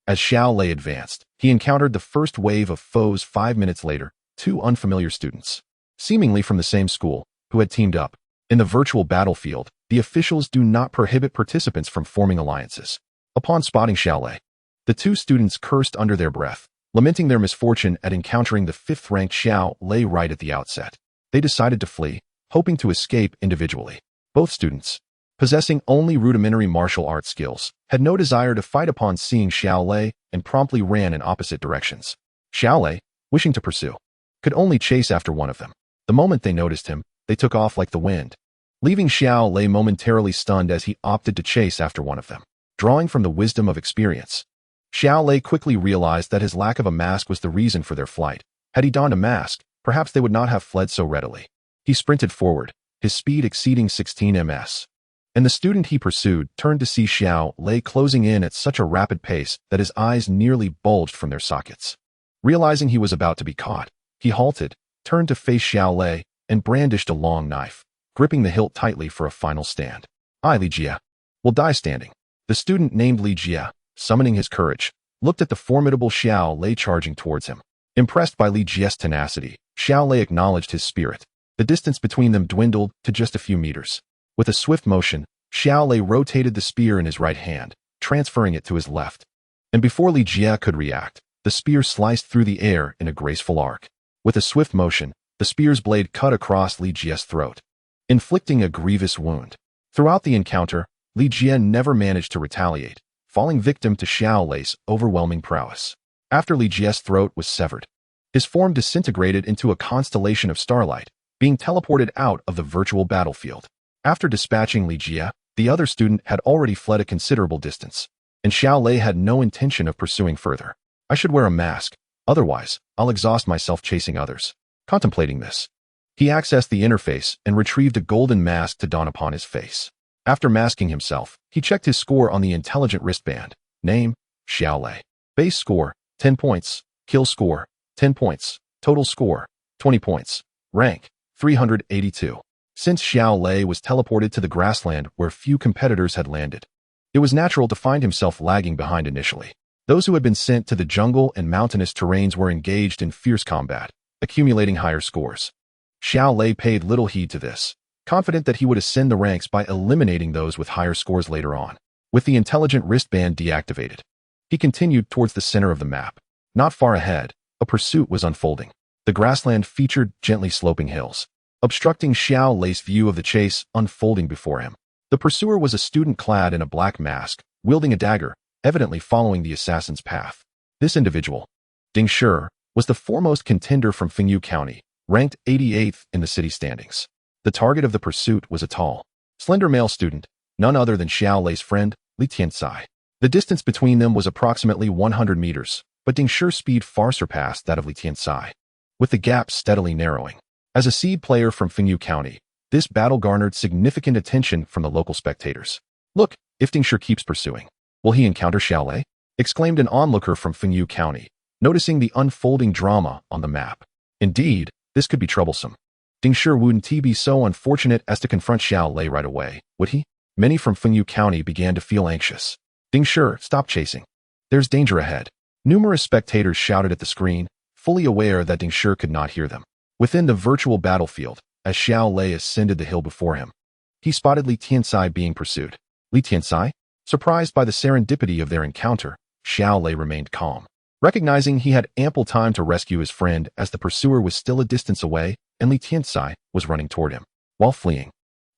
As Xiao Lei advanced, he encountered the first wave of foes 5 minutes later, 2 unfamiliar students, seemingly from the same school, who had teamed up. In the virtual battlefield, the officials do not prohibit participants from forming alliances. Upon spotting Xiao Lei, the 2 students cursed under their breath, lamenting their misfortune at encountering the 5th-ranked Xiao Lei right at the outset. They decided to flee, hoping to escape individually. Both students, possessing only rudimentary martial arts skills, had no desire to fight upon seeing Xiao Lei and promptly ran in opposite directions. Xiao Lei, wishing to pursue, could only chase after one of them. The moment they noticed him, they took off like the wind, leaving Xiao Lei momentarily stunned as he opted to chase after one of them. Drawing from the wisdom of experience, Xiao Lei quickly realized that his lack of a mask was the reason for their flight. Had he donned a mask, perhaps they would not have fled so readily. He sprinted forward, his speed exceeding 16 ms. And the student he pursued turned to see Xiao Lei closing in at such a rapid pace that his eyes nearly bulged from their sockets. Realizing he was about to be caught, he halted, turned to face Xiao Lei, and brandished a long knife, gripping the hilt tightly for a final stand. "I, Li Jie, will die standing." The student named Li Jie, summoning his courage, looked at the formidable Xiao Lei charging towards him. Impressed by Li Jie's tenacity, Xiao Lei acknowledged his spirit. The distance between them dwindled to just a few meters. With a swift motion, Xiao Lei rotated the spear in his right hand, transferring it to his left. And before Li Jie could react, the spear sliced through the air in a graceful arc. With a swift motion, the spear's blade cut across Li Jie's throat, inflicting a grievous wound. Throughout the encounter, Li Jie never managed to retaliate, falling victim to Xiao Lei's overwhelming prowess. After Li Jie's throat was severed, his form disintegrated into a constellation of starlight, being teleported out of the virtual battlefield. After dispatching Li Jie, the other student had already fled a considerable distance, and Xiao Lei had no intention of pursuing further. "I should wear a mask, otherwise I'll exhaust myself chasing others." Contemplating this, he accessed the interface and retrieved a golden mask to don upon his face. After masking himself, he checked his score on the intelligent wristband. Name, Xiao Lei. Base score, 10 points. Kill score, 10 points. Total score, 20 points. Rank, 382. Since Xiao Lei was teleported to the grassland where few competitors had landed, it was natural to find himself lagging behind initially. Those who had been sent to the jungle and mountainous terrains were engaged in fierce combat, accumulating higher scores. Xiao Lei paid little heed to this, confident that he would ascend the ranks by eliminating those with higher scores later on. With the intelligent wristband deactivated, he continued towards the center of the map. Not far ahead, a pursuit was unfolding. The grassland featured gently sloping hills, obstructing Xiao Lei's view of the chase unfolding before him. The pursuer was a student clad in a black mask, wielding a dagger, evidently following the assassin's path. This individual, Ding Shi, was the foremost contender from Fengyu County, ranked 88th in the city standings. The target of the pursuit was a tall, slender male student, none other than Xiao Lei's friend, Li Tianxai. The distance between them was approximately 100 meters, but Ding Shi's speed far surpassed that of Li Tianxai, with the gap steadily narrowing. As a seed player from Fengyu County, this battle garnered significant attention from the local spectators. "Look, if Ding Shi keeps pursuing, will he encounter Xiao Lei?" exclaimed an onlooker from Fengyu County, noticing the unfolding drama on the map. Indeed, this could be troublesome. Ding Shi wouldn't be so unfortunate as to confront Xiao Lei right away, would he? Many from Fengyu County began to feel anxious. "Ding Shi, stop chasing. There's danger ahead." Numerous spectators shouted at the screen, fully aware that Ding Shi could not hear them. Within the virtual battlefield, as Xiao Lei ascended the hill before him, he spotted Li Tianxai being pursued. Li Tianxai? Surprised by the serendipity of their encounter, Xiao Lei remained calm. Recognizing he had ample time to rescue his friend as the pursuer was still a distance away and Li Tianxai was running toward him. While fleeing,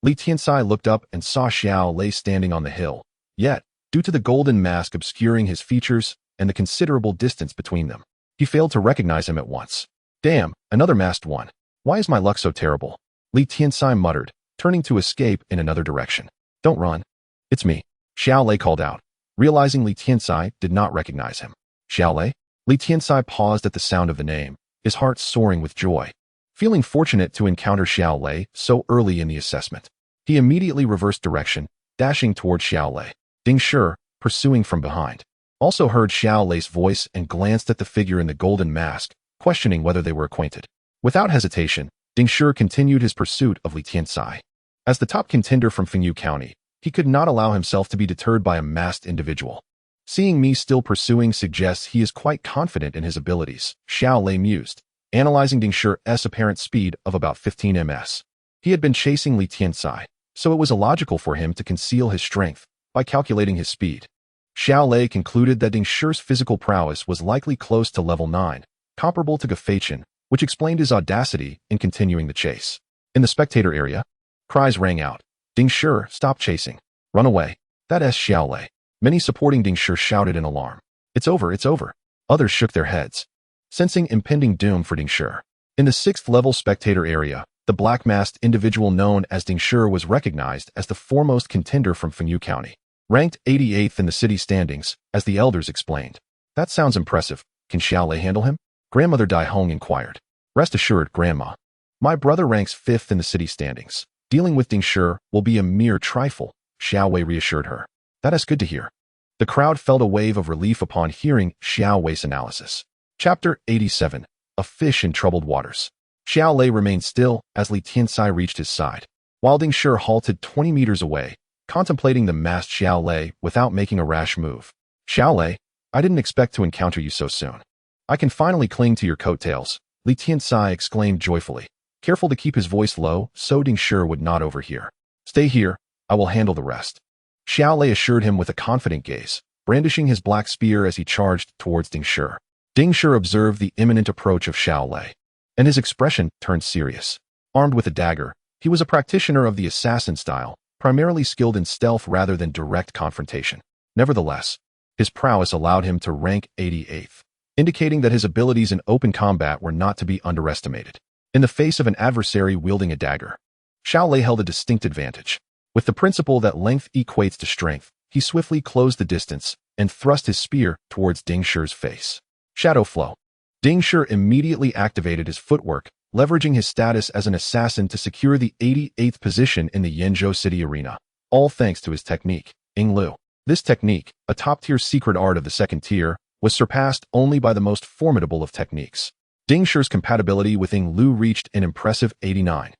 Li Tianxai looked up and saw Xiao Lei standing on the hill. Yet, due to the golden mask obscuring his features and the considerable distance between them, he failed to recognize him at once. "Damn, another masked one. Why is my luck so terrible?" Li Tianxai muttered, turning to escape in another direction. "Don't run. It's me," Xiao Lei called out, realizing Li Tianxai did not recognize him. "Xiao Lei?" Li Tianxai paused at the sound of the name, his heart soaring with joy. Feeling fortunate to encounter Xiao Lei so early in the assessment, he immediately reversed direction, dashing toward Xiao Lei. Ding Shi, pursuing from behind, also heard Xiao Lei's voice and glanced at the figure in the golden mask, questioning whether they were acquainted. Without hesitation, Ding Shi continued his pursuit of Li Tianxai. As the top contender from Fengyu County, he could not allow himself to be deterred by a masked individual. "Seeing me still pursuing suggests he is quite confident in his abilities," Xiao Lei mused, analyzing Ding Shi's apparent speed of about 15 ms. He had been chasing Li Tianxai, so it was illogical for him to conceal his strength by calculating his speed. Xiao Lei concluded that Ding Shi's physical prowess was likely close to level 9, comparable to Gefeichen, which explained his audacity in continuing the chase. In the spectator area, cries rang out. "Ding Shi, stop chasing. Run away." That's Xiao Lei. Many supporting Ding Shi shouted in alarm. "It's over, it's over." Others shook their heads, sensing impending doom for Ding Shi. In the 6th level spectator area, The black-masked individual known as Ding Shi was recognized as the foremost contender from Fengyu County, ranked 88th in the city standings, as the elders explained. That sounds impressive. Can Xiao Lei handle him? Grandmother Dai Hong inquired. Rest assured, Grandma. My brother ranks 5th in the city standings. Dealing with Ding Shi will be a mere trifle, Xiao Lei reassured her. That is good to hear. The crowd felt a wave of relief upon hearing Xiao Lei's analysis. Chapter 87. A Fish in Troubled Waters. Xiao Lei remained still as Li Tianxai reached his side, while Ding Shi halted 20 meters away, contemplating the masked Xiao Lei without making a rash move. Xiao Lei, I didn't expect to encounter you so soon. I can finally cling to your coattails, Li Tianxai exclaimed joyfully, careful to keep his voice low so Ding Shi would not overhear. Stay here, I will handle the rest. Xiao Lei assured him with a confident gaze, brandishing his black spear as he charged towards Ding Shi. Ding Shi observed the imminent approach of Xiao Lei, and his expression turned serious. Armed with a dagger, he was a practitioner of the assassin style, primarily skilled in stealth rather than direct confrontation. Nevertheless, his prowess allowed him to rank 88th, indicating that his abilities in open combat were not to be underestimated. In the face of an adversary wielding a dagger, Xiao Lei held a distinct advantage. With the principle that length equates to strength, he swiftly closed the distance and thrust his spear towards Ding Shi's face. Shadow Flow. Ding Shi immediately activated his footwork, leveraging his status as an assassin to secure the 88th position in the Yenzhou City arena, all thanks to his technique, Ying Lu. This technique, a top-tier secret art of the second tier, was surpassed only by the most formidable of techniques. Ding Shi's compatibility with Ying Lu reached an impressive 89,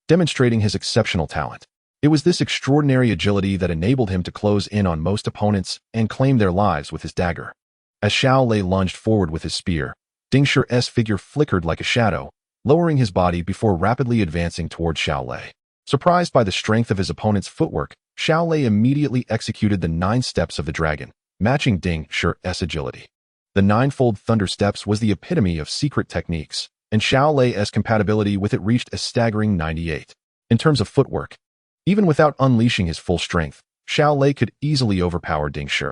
demonstrating his exceptional talent. It was this extraordinary agility that enabled him to close in on most opponents and claim their lives with his dagger. As Xiao Lei lunged forward with his spear, Ding Shi's figure flickered like a shadow, lowering his body before rapidly advancing toward Xiao Lei. Surprised by the strength of his opponent's footwork, Xiao Lei immediately executed the 9 steps of the dragon, matching Ding Shi's agility. The 9-fold thunder steps was the epitome of secret techniques, and Xiao Lei's compatibility with it reached a staggering 98. In terms of footwork, even without unleashing his full strength, Xiao Lei could easily overpower Ding Shi.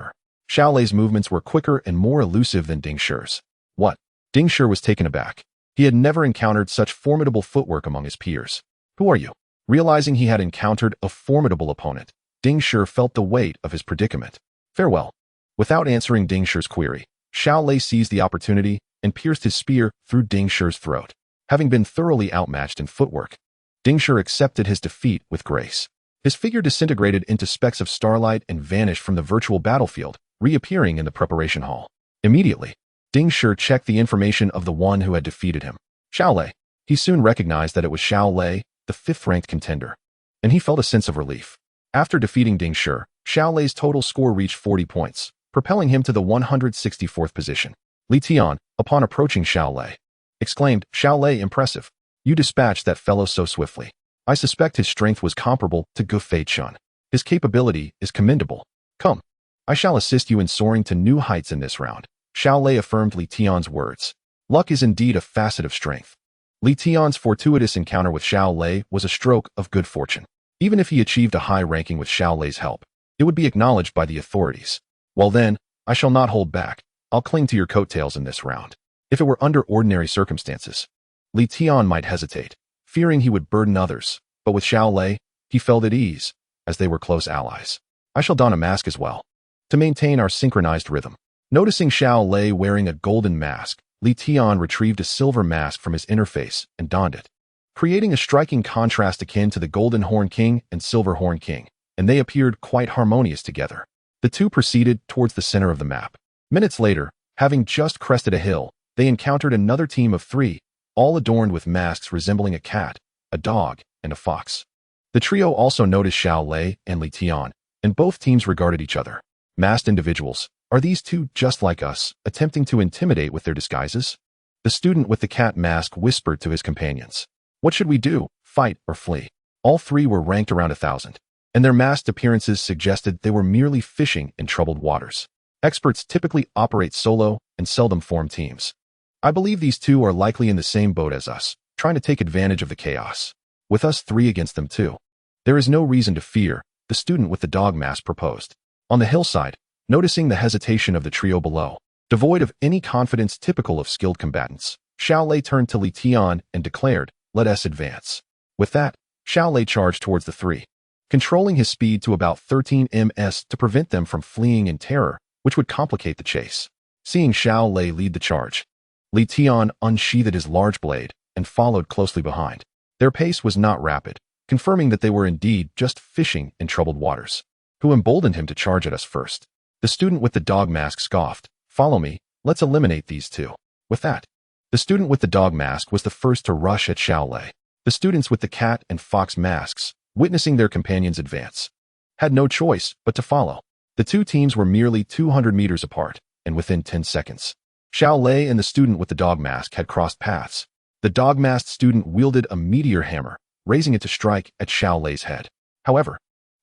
Xiao Lei's movements were quicker and more elusive than Ding Shi's. What? Ding Shi was taken aback. He had never encountered such formidable footwork among his peers. Who are you? Realizing he had encountered a formidable opponent, Ding Shi felt the weight of his predicament. Farewell. Without answering Ding Shi's query, Xiao Lei seized the opportunity and pierced his spear through Ding Shi's throat. Having been thoroughly outmatched in footwork, Ding Shi accepted his defeat with grace. His figure disintegrated into specks of starlight and vanished from the virtual battlefield, reappearing in the preparation hall. Immediately, Ding Shi checked the information of the one who had defeated him. Xiao Lei. He soon recognized that it was Xiao Lei, the 5th-ranked contender, and he felt a sense of relief. After defeating Ding Shi, Xiao Lei's total score reached 40 points, propelling him to the 164th position. Li Tian, upon approaching Xiao Lei, exclaimed, Xiao Lei, impressive. You dispatched that fellow so swiftly. I suspect his strength was comparable to Gu Fei-chun. His capability is commendable. Come. I shall assist you in soaring to new heights in this round. Xiao Lei affirmed Li Tian's words. Luck is indeed a facet of strength. Li Tian's fortuitous encounter with Xiao Lei was a stroke of good fortune. Even if he achieved a high ranking with Xiao Lei's help, it would be acknowledged by the authorities. Well then, I shall not hold back. I'll cling to your coattails in this round. If it were under ordinary circumstances, Li Tian might hesitate, fearing he would burden others, but with Xiao Lei, he felt at ease, as they were close allies. I shall don a mask as well, to maintain our synchronized rhythm. Noticing Xiao Lei wearing a golden mask, Li Tian retrieved a silver mask from his interface and donned it, creating a striking contrast akin to the Golden Horn King and Silver Horn King, and they appeared quite harmonious together. The two proceeded towards the center of the map. Minutes later, having just crested a hill, they encountered another team of 3, all adorned with masks resembling a cat, a dog, and a fox. The trio also noticed Xiao Lei and Li Tian, and both teams regarded each other. Masked individuals, are these two just like us, attempting to intimidate with their disguises? The student with the cat mask whispered to his companions. What should we do, fight or flee? All 3 were ranked around 1,000, and their masked appearances suggested they were merely fishing in troubled waters. Experts typically operate solo and seldom form teams. I believe these 2 are likely in the same boat as us, trying to take advantage of the chaos. With us 3 against them too. There is no reason to fear, the student with the dog mask proposed. On the hillside, noticing the hesitation of the trio below, devoid of any confidence typical of skilled combatants, Xiao Lei turned to Li Tian and declared, let us advance. With that, Xiao Lei charged towards the three, controlling his speed to about 13 ms to prevent them from fleeing in terror, which would complicate the chase. Seeing Xiao Lei lead the charge, Li Tian unsheathed his large blade and followed closely behind. Their pace was not rapid, confirming that they were indeed just fishing in troubled waters. Who emboldened him to charge at us first? The student with the dog mask scoffed. Follow me, let's eliminate these two. With that, the student with the dog mask was the first to rush at Xiao Lei. The students with the cat and fox masks, witnessing their companions advance, had no choice but to follow. The two teams were merely 200 meters apart, and within 10 seconds, Xiao Lei and the student with the dog mask had crossed paths. The dog-masked student wielded a meteor hammer, raising it to strike at Xiao Lei's head. However,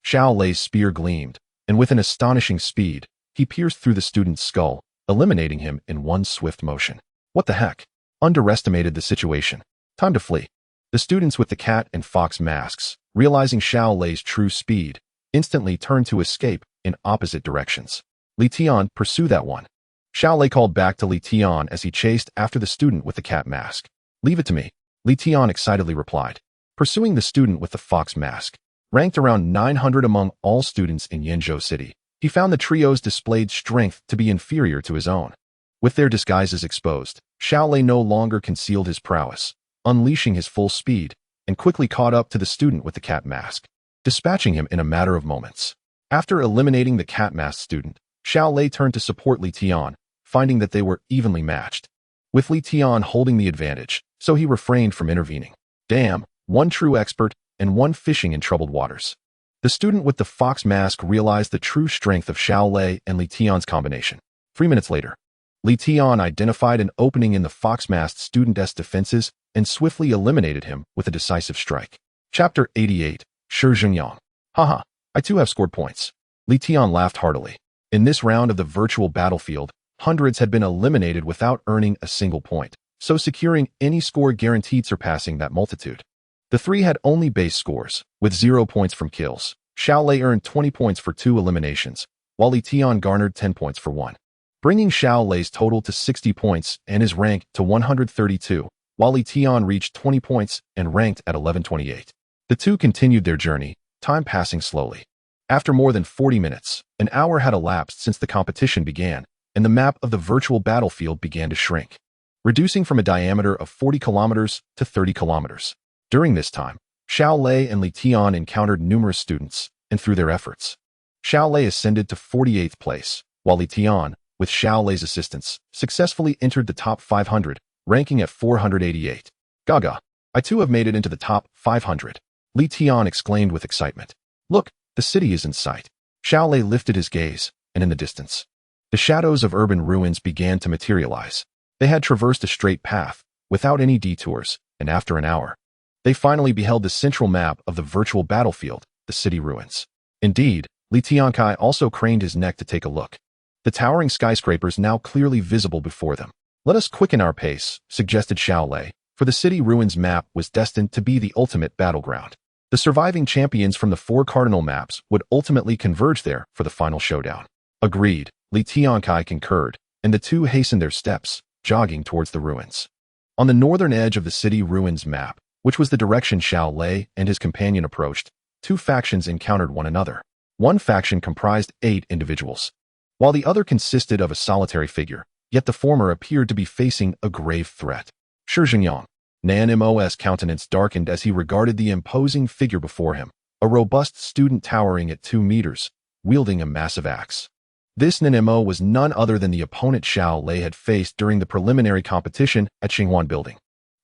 Xiao Lei's spear gleamed, and with an astonishing speed, he pierced through the student's skull, eliminating him in one swift motion. What the heck? Underestimated the situation. Time to flee. The students with the cat and fox masks, realizing Xiao Lei's true speed, instantly turned to escape in opposite directions. Li Tian, pursue that one. Xiao Lei called back to Li Tian as he chased after the student with the cat mask. Leave it to me, Li Tian excitedly replied. Pursuing the student with the fox mask, ranked around 900 among all students in Yenzhou City, he found the trio's displayed strength to be inferior to his own. With their disguises exposed, Xiao Lei no longer concealed his prowess, unleashing his full speed, and quickly caught up to the student with the cat mask, dispatching him in a matter of moments. After eliminating the cat-masked student, Xiao Lei turned to support Li Tian, finding that they were evenly matched, with Li Tian holding the advantage, so he refrained from intervening. Damn, one true expert and one fishing in troubled waters. The student with the fox mask realized the true strength of Xiao Lei and Li Tian's combination. 3 minutes later, Li Tian identified an opening in the fox-masked student's defenses and swiftly eliminated him with a decisive strike. Chapter 88, Shi Zhengyang. Haha, I too have scored points. Li Tian laughed heartily. In this round of the virtual battlefield, hundreds had been eliminated without earning a single point, so securing any score guaranteed surpassing that multitude. The three had only base scores, with 0 points from kills. Xiao Lei earned 20 points for 2 eliminations, while Li Tian garnered 10 points for 1, bringing Xiao Lei's total to 60 points and his rank to 132, while Li Tian reached 20 points and ranked at 1128. The two continued their journey, time passing slowly. After more than 40 minutes, an hour had elapsed since the competition began, and the map of the virtual battlefield began to shrink, reducing from a diameter of 40 kilometers to 30 kilometers. During this time, Xiao Lei and Li Tian encountered numerous students, and through their efforts, Xiao Lei ascended to 48th place, while Li Tian, with Xiao Lei's assistance, successfully entered the top 500, ranking at 488. Gaga, I too have made it into the top 500. Li Tian exclaimed with excitement. Look, the city is in sight. Xiao Lei lifted his gaze, and in the distance, the shadows of urban ruins began to materialize. They had traversed a straight path, without any detours, and after an hour, they finally beheld the central map of the virtual battlefield, the city ruins. Indeed, Li Tiankai also craned his neck to take a look. The towering skyscrapers now clearly visible before them. Let us quicken our pace, suggested Xiao Lei, for the city ruins map was destined to be the ultimate battleground. The surviving champions from the 4 cardinal maps would ultimately converge there for the final showdown. Agreed, Li Tiankai concurred, and the two hastened their steps, jogging towards the ruins. On the northern edge of the city ruins map, which was the direction Xiao Lei and his companion approached, 2 factions encountered one another. One faction comprised 8 individuals, while the other consisted of a solitary figure, yet the former appeared to be facing a grave threat. Shi Zhengyang. Nanimo's countenance darkened as he regarded the imposing figure before him, a robust student towering at 2 meters, wielding a massive axe. This Nanimo was none other than the opponent Xiao Lei had faced during the preliminary competition at Xinghuan Building.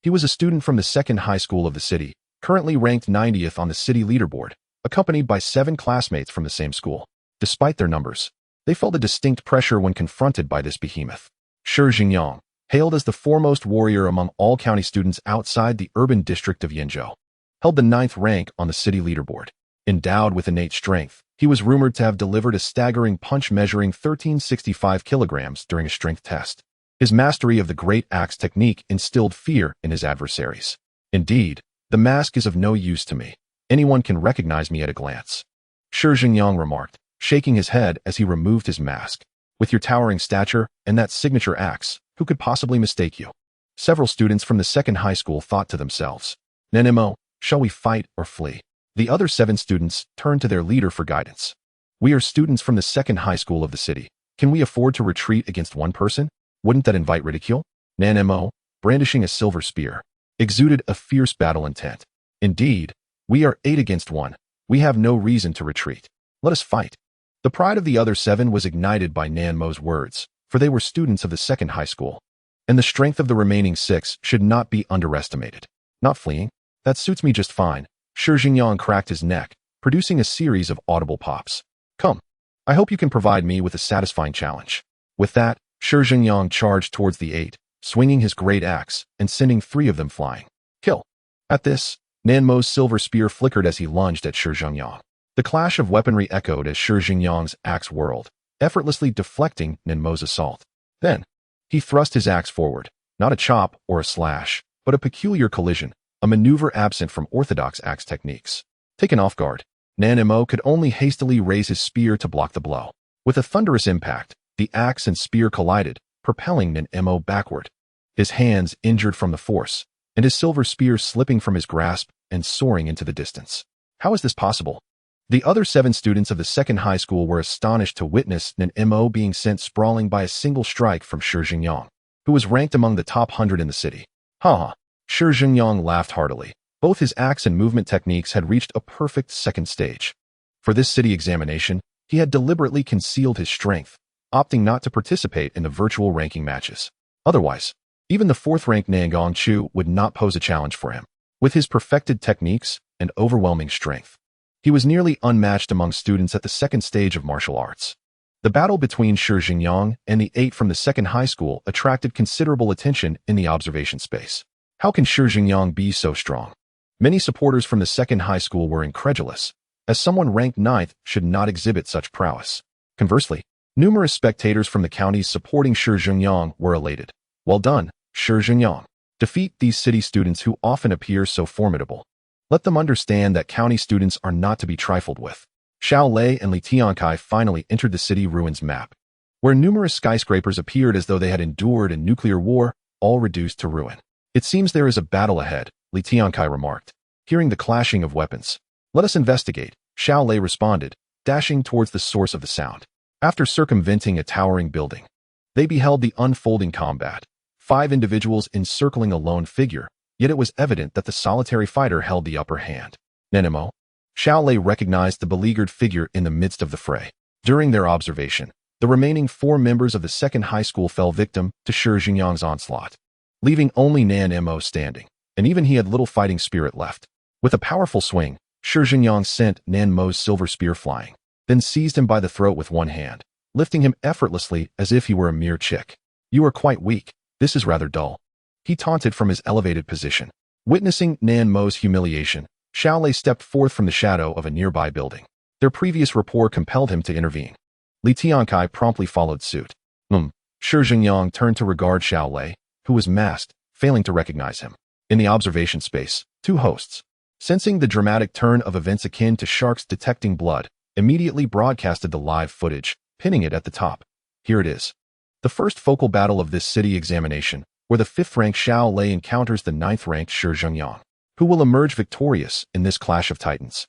He was a student from the 2nd high school of the city, currently ranked 90th on the city leaderboard, accompanied by 7 classmates from the same school. Despite their numbers, they felt a distinct pressure when confronted by this behemoth. Shi Zhengyang, hailed as the foremost warrior among all county students outside the urban district of Yenzhou, held the 9th rank on the city leaderboard. Endowed with innate strength, he was rumored to have delivered a staggering punch measuring 1365 kilograms during a strength test. His mastery of the great axe technique instilled fear in his adversaries. Indeed, the mask is of no use to me. Anyone can recognize me at a glance. Shi Zhengyang remarked, shaking his head as he removed his mask. With your towering stature and that signature axe, who could possibly mistake you? Several students from the 2nd high school thought to themselves. Nanimo, Shall we fight or flee? The other 7 students turned to their leader for guidance. We are students from the second high school of the city. Can we afford to retreat against one person? Wouldn't that invite ridicule? Nan Mo, brandishing a silver spear, exuded a fierce battle intent. Indeed, we are 8 against 1. We have no reason to retreat. Let us fight. The pride of the other 7 was ignited by Nan Mo's words, for they were students of the second high school. And the strength of the remaining 6 should not be underestimated. Not fleeing? That suits me just fine. Shi Jingyang cracked his neck, producing a series of audible pops. Come. I hope you can provide me with a satisfying challenge. With that, Shi Jingyang charged towards the 8, swinging his great axe and sending 3 of them flying. Kill. At this, Nan Mo's silver spear flickered as he lunged at Shi Jingyang. The clash of weaponry echoed as Shi Jingyang's axe whirled, effortlessly deflecting Nan Mo's assault. Then, he thrust his axe forward, not a chop or a slash, but a peculiar collision, a maneuver absent from orthodox axe techniques. Taken off guard, Nan Mo could only hastily raise his spear to block the blow. With a thunderous impact, the axe and spear collided, propelling Nan Mo backward. His hands injured from the force, and his silver spear slipping from his grasp and soaring into the distance. How is this possible? The other 7 students of the second high school were astonished to witness Nan Mo being sent sprawling by a single strike from Shi Jingyang, who was ranked among the top 100 in the city. Ha! Shi Jingyang laughed heartily. Both his axe and movement techniques had reached a perfect second stage. For this city examination, he had deliberately concealed his strength, opting not to participate in the virtual ranking matches. Otherwise, even the 4th-ranked Nangong Chu would not pose a challenge for him. With his perfected techniques and overwhelming strength, he was nearly unmatched among students at the second stage of martial arts. The battle between Shi Jingyang and the 8 from the second high school attracted considerable attention in the observation space. How can Shi Jingyang be so strong? Many supporters from the second high school were incredulous, as someone ranked 9th should not exhibit such prowess. Conversely, numerous spectators from the counties supporting Shi Jingyang were elated. Well done, Shi Jingyang. Defeat these city students who often appear so formidable. Let them understand that county students are not to be trifled with. Xiao Lei and Li Tiankai finally entered the city ruins map, where numerous skyscrapers appeared as though they had endured a nuclear war, all reduced to ruin. It seems there is a battle ahead, Li Tiankai remarked, hearing the clashing of weapons. Let us investigate, Xiao Lei responded, dashing towards the source of the sound. After circumventing a towering building, they beheld the unfolding combat. 5 individuals encircling a lone figure, yet it was evident that the solitary fighter held the upper hand. Nenemo. Xiao Lei recognized the beleaguered figure in the midst of the fray. During their observation, the remaining 4 members of the second high school fell victim to Shi Jingyang's onslaught, leaving only Nan Mo standing, and even he had little fighting spirit left. With a powerful swing, Shi Jingyang sent Nan Mo's silver spear flying, then seized him by the throat with one hand, lifting him effortlessly as if he were a mere chick. You are quite weak. This is rather dull. He taunted from his elevated position. Witnessing Nan Mo's humiliation, Xiao Lei stepped forth from the shadow of a nearby building. Their previous rapport compelled him to intervene. Li Tiankai promptly followed suit. Shi Jingyang turned to regard Xiao Lei, who was masked, failing to recognize him. In the observation space, 2 hosts, sensing the dramatic turn of events akin to sharks detecting blood, immediately broadcasted the live footage, pinning it at the top. Here it is. The first focal battle of this city examination, where the 5th-ranked Xiao Lei encounters the 9th-ranked Shi Jingyang, who will emerge victorious in this clash of titans.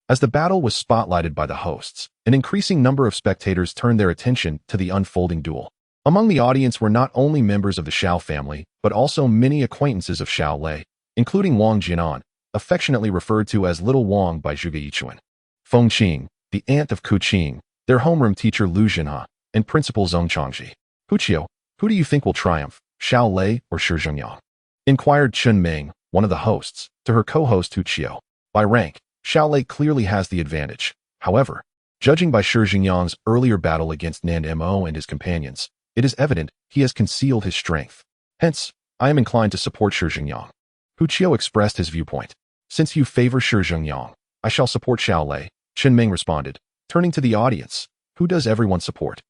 As the battle was spotlighted by the hosts, an increasing number of spectators turned their attention to the unfolding duel. Among the audience were not only members of the Xiao family, but also many acquaintances of Xiao Lei, including Wang Jianan, affectionately referred to as Little Wang by Zhuge Yichuan, Feng Qing, the aunt of Ku Qing, their homeroom teacher Lu Jinha, and principal Zhong Changji. Puqiu, who do you think will triumph, Xiao Lei or Shi Jingyang? Inquired Chun Ming, one of the hosts, to her co-host Puqiu. By rank, Xiao Lei clearly has the advantage. However, judging by Shi Jingyang's earlier battle against Nan Mo and his companions, it is evident he has concealed his strength. Hence, I am inclined to support Shi Jingyang. Puqiu expressed his viewpoint. Since you favor Shi Jingyang, I shall support Xiao Lei, Chun Ming responded, turning to the audience. Who does everyone support?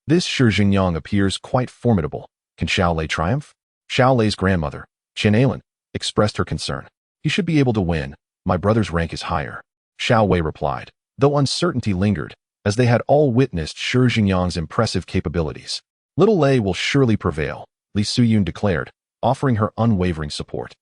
This Shi Jingyang appears quite formidable. Can Xiao Lei triumph? Xiao Lei's grandmother, Chen Ailan, expressed her concern. He should be able to win. My brother's rank is higher. Xiao Wei replied, though uncertainty lingered, as they had all witnessed Shi Jingyang's impressive capabilities. Little Lei will surely prevail, Li Suyun declared, offering her unwavering support.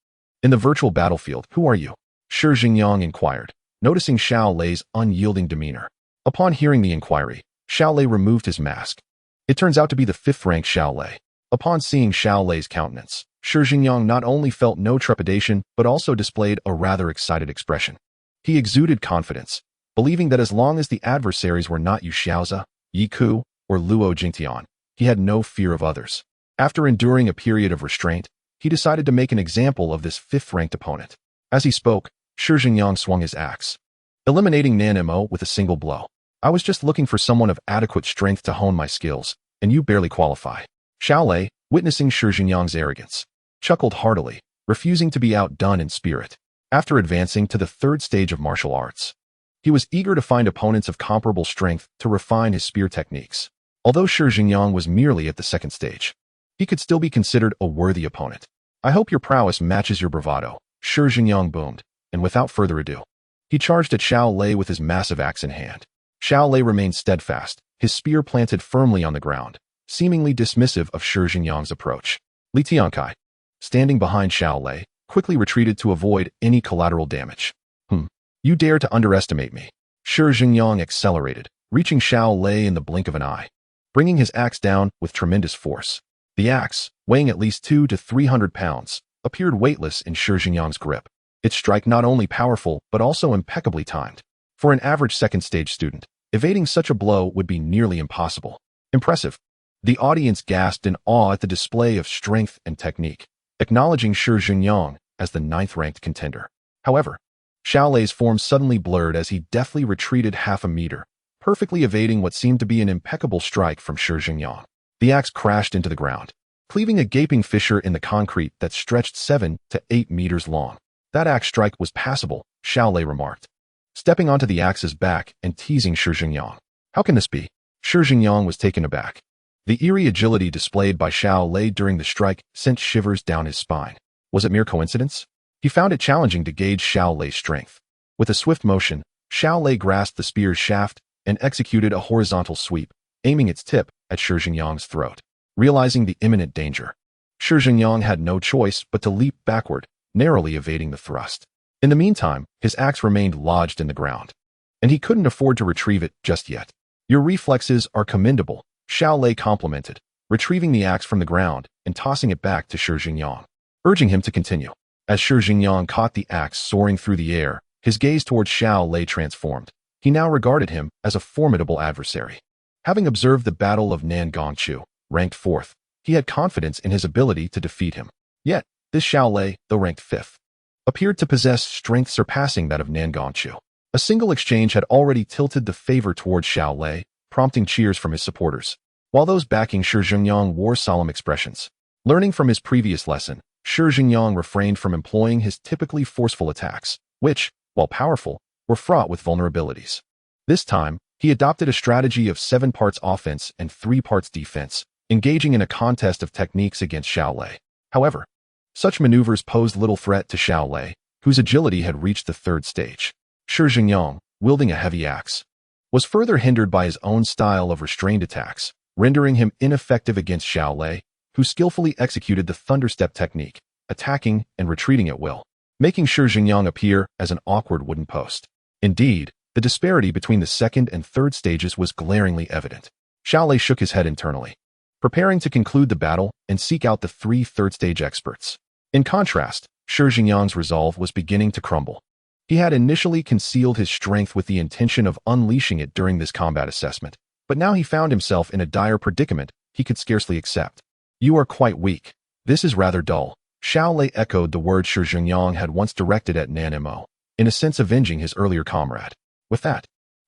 In the virtual battlefield, who are you? Shi Jingyang inquired, noticing Xiao Lei's unyielding demeanor. Upon hearing the inquiry, Xiao Lei removed his mask. It turns out to be the 5th rank Xiao Lei. Upon seeing Xiao Lei's countenance, Shi Jingyang not only felt no trepidation but also displayed a rather excited expression. He exuded confidence, believing that as long as the adversaries were not Yu Xiaozi, Yi Ku, or Luo Jingtian, he had no fear of others. After enduring a period of restraint, he decided to make an example of this 5th-ranked opponent. As he spoke, Shi Jingyang swung his axe, eliminating Nan Mo with a single blow. I was just looking for someone of adequate strength to hone my skills, and you barely qualify. Xiao Lei, witnessing Shi Jingyang's arrogance, chuckled heartily, refusing to be outdone in spirit. After advancing to the 3rd stage of martial arts, he was eager to find opponents of comparable strength to refine his spear techniques. Although Shi Jingyang was merely at the 2nd stage, he could still be considered a worthy opponent. I hope your prowess matches your bravado, Shi Jingyang boomed, and without further ado, he charged at Xiao Lei with his massive axe in hand. Xiao Lei remained steadfast, his spear planted firmly on the ground, seemingly dismissive of Shi Jingyang's approach. Li Tiankai, standing behind Xiao Lei, quickly retreated to avoid any collateral damage. You dare to underestimate me. Shi Jingyang accelerated, reaching Xiao Lei in the blink of an eye, bringing his axe down with tremendous force. The axe, weighing at least 200 to 300 pounds, appeared weightless in Shi Jingyang's grip. Its strike not only powerful but also impeccably timed. For an average 2nd stage student, evading such a blow would be nearly impossible. Impressive. The audience gasped in awe at the display of strength and technique, acknowledging Shi Jingyang as the 9th-ranked contender. However, Xiao Lei's form suddenly blurred as he deftly retreated half a meter, perfectly evading what seemed to be an impeccable strike from Shi Jingyang. The axe crashed into the ground, cleaving a gaping fissure in the concrete that stretched 7 to 8 meters long. That axe strike was passable, Xiao Lei remarked, stepping onto the axe's back and teasing Shi Jingyang. How can this be? Shi Jingyang was taken aback. The eerie agility displayed by Xiao Lei during the strike sent shivers down his spine. Was it mere coincidence? He found it challenging to gauge Xiao Lei's strength. With a swift motion, Xiao Lei grasped the spear's shaft and executed a horizontal sweep, aiming its tip at Shi Jingyang's throat. Realizing the imminent danger, Shi Jingyang had no choice but to leap backward, narrowly evading the thrust. In the meantime, his axe remained lodged in the ground, and he couldn't afford to retrieve it just yet. Your reflexes are commendable, Xiao Lei complimented, retrieving the axe from the ground and tossing it back to Shi Jingyang, urging him to continue. As Shi Jingyang caught the axe soaring through the air, his gaze towards Xiao Lei transformed. He now regarded him as a formidable adversary. Having observed the Battle of Nangongchu, ranked 4th, he had confidence in his ability to defeat him. Yet, this Xiao Lei, though ranked 5th, appeared to possess strength surpassing that of Nangongchu. A single exchange had already tilted the favor towards Xiao Lei, prompting cheers from his supporters, while those backing Shi Jingyang wore solemn expressions. Learning from his previous lesson, Shi Jingyang refrained from employing his typically forceful attacks, which, while powerful, were fraught with vulnerabilities. This time, he adopted a strategy of 7 parts offense and 3 parts defense, engaging in a contest of techniques against Xiao Lei. However, such maneuvers posed little threat to Xiao Lei, whose agility had reached the 3rd stage. Shi Jingyang, wielding a heavy axe, was further hindered by his own style of restrained attacks, rendering him ineffective against Xiao Lei, who skillfully executed the thunderstep technique, attacking and retreating at will, making Shi Jingyang appear as an awkward wooden post. Indeed, the disparity between the 2nd and 3rd stages was glaringly evident. Xiao Lei shook his head internally, preparing to conclude the battle and seek out the 3 third-stage experts. In contrast, Shi Jingyang's resolve was beginning to crumble. He had initially concealed his strength with the intention of unleashing it during this combat assessment, but now he found himself in a dire predicament he could scarcely accept. You are quite weak. This is rather dull. Xiao Lei echoed the word Shi Jingyang had once directed at Nan Mo, in a sense avenging his earlier comrade. With that,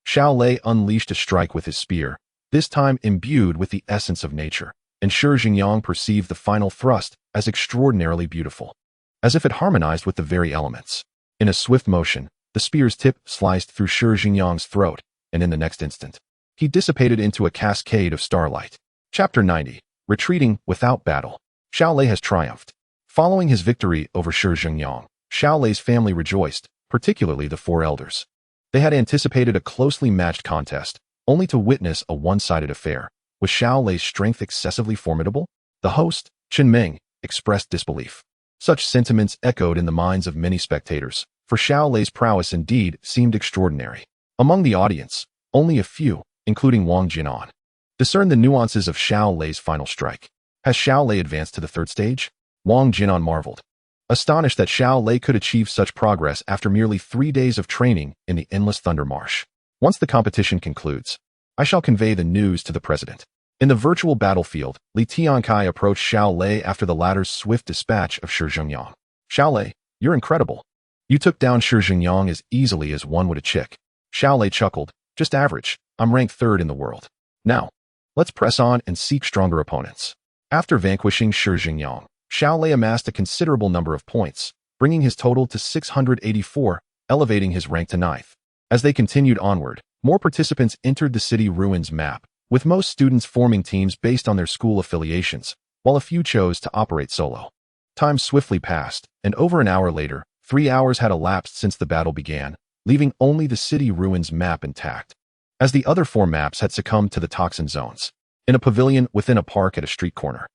Xiao Lei unleashed a strike with his spear, this time imbued with the essence of nature, and Shi Jingyang perceived the final thrust as extraordinarily beautiful, as if it harmonized with the very elements. In a swift motion, the spear's tip sliced through Shi Jingyang's throat, and in the next instant, he dissipated into a cascade of starlight. Chapter 90. Retreating without battle. Xiao Lei has triumphed. Following his victory over Shi Jingyang, Xiao Lei's family rejoiced, particularly the 4 elders. They had anticipated a closely matched contest, only to witness a one-sided affair. Was Xiao Lei's strength excessively formidable? The host, Chen Meng, expressed disbelief. Such sentiments echoed in the minds of many spectators, for Xiao Lei's prowess indeed seemed extraordinary. Among the audience, only a few, including Wang Jinan, discerned the nuances of Xiao Lei's final strike. Has Xiao Lei advanced to the third stage? Wang Jinan marveled, astonished that Xiao Lei could achieve such progress after merely 3 days of training in the endless Thunder Marsh. Once the competition concludes, I shall convey the news to the president. In the virtual battlefield, Li Tiankai approached Xiao Lei after the latter's swift dispatch of Shi Zhengyang. Xiao Lei, you're incredible. You took down Shi Zhengyang as easily as one would a chick. Xiao Lei chuckled, just average, I'm ranked 3rd in the world. Now, let's press on and seek stronger opponents. After vanquishing Shi Zhengyang, Xiao Lei amassed a considerable number of points, bringing his total to 684, elevating his rank to 9th. As they continued onward, more participants entered the city ruins map, with most students forming teams based on their school affiliations, while a few chose to operate solo. Time swiftly passed, and over an hour later, 3 hours had elapsed since the battle began, leaving only the city ruins map intact, as the other 4 maps had succumbed to the toxin zones. In a pavilion within a park at a street corner,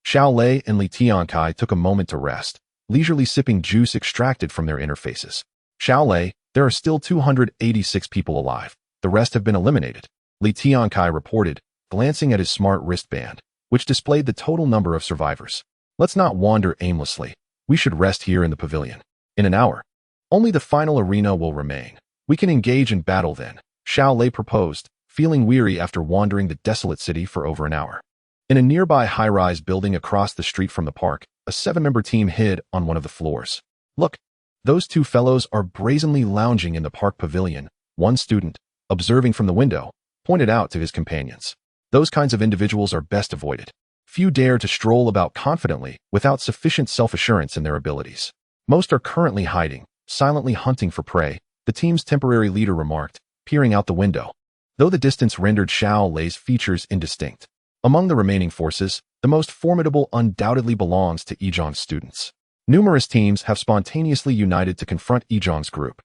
Xiao Lei and Li Tiankai took a moment to rest, leisurely sipping juice extracted from their interfaces. Xiao Lei, there are still 286 people alive. The rest have been eliminated, Li Tiankai reported, glancing at his smart wristband, which displayed the total number of survivors. Let's not wander aimlessly. We should rest here in the pavilion. In an hour, only the final arena will remain. We can engage in battle then, Xiao Lei proposed, feeling weary after wandering the desolate city for over an hour. In a nearby high-rise building across the street from the park, a 7-member team hid on one of the floors. Look, those 2 fellows are brazenly lounging in the park pavilion, one student, observing from the window, pointed out to his companions. Those kinds of individuals are best avoided. Few dare to stroll about confidently without sufficient self-assurance in their abilities. Most are currently hiding, silently hunting for prey, the team's temporary leader remarked, peering out the window, though the distance rendered Xiao Lei's features indistinct. Among the remaining forces, the most formidable undoubtedly belongs to Yizhang's students. Numerous teams have spontaneously united to confront Yizhang's group,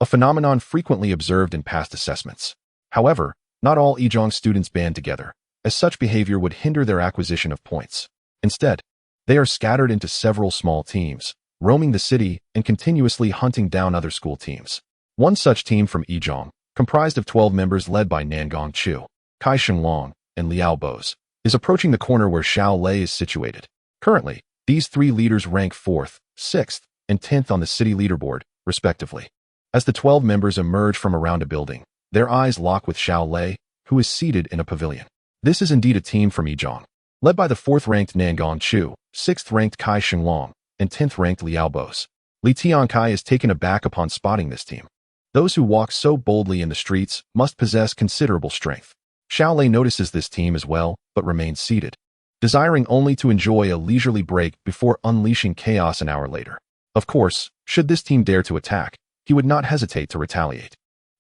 a phenomenon frequently observed in past assessments. However, not all Yizhang students band together, as such behavior would hinder their acquisition of points. Instead, they are scattered into several small teams, roaming the city and continuously hunting down other school teams. One such team from Yizhang, comprised of 12 members led by Nangong Chu, Kai Shenglong, and Liao Boz, is approaching the corner where Xiao Lei is situated. Currently, these 3 leaders rank 4th, 6th, and 10th on the city leaderboard, respectively. As the 12 members emerge from around a building, their eyes lock with Xiao Lei, who is seated in a pavilion. This is indeed a team from Yizhang, led by the 4th-ranked Nangong Chu, 6th-ranked Kai Shenglong, and 10th-ranked Liao Boz. Li Tiankai is taken aback upon spotting this team. Those who walk so boldly in the streets must possess considerable strength. Xiao Lei notices this team as well, but remains seated, desiring only to enjoy a leisurely break before unleashing chaos an hour later. Of course, should this team dare to attack, he would not hesitate to retaliate.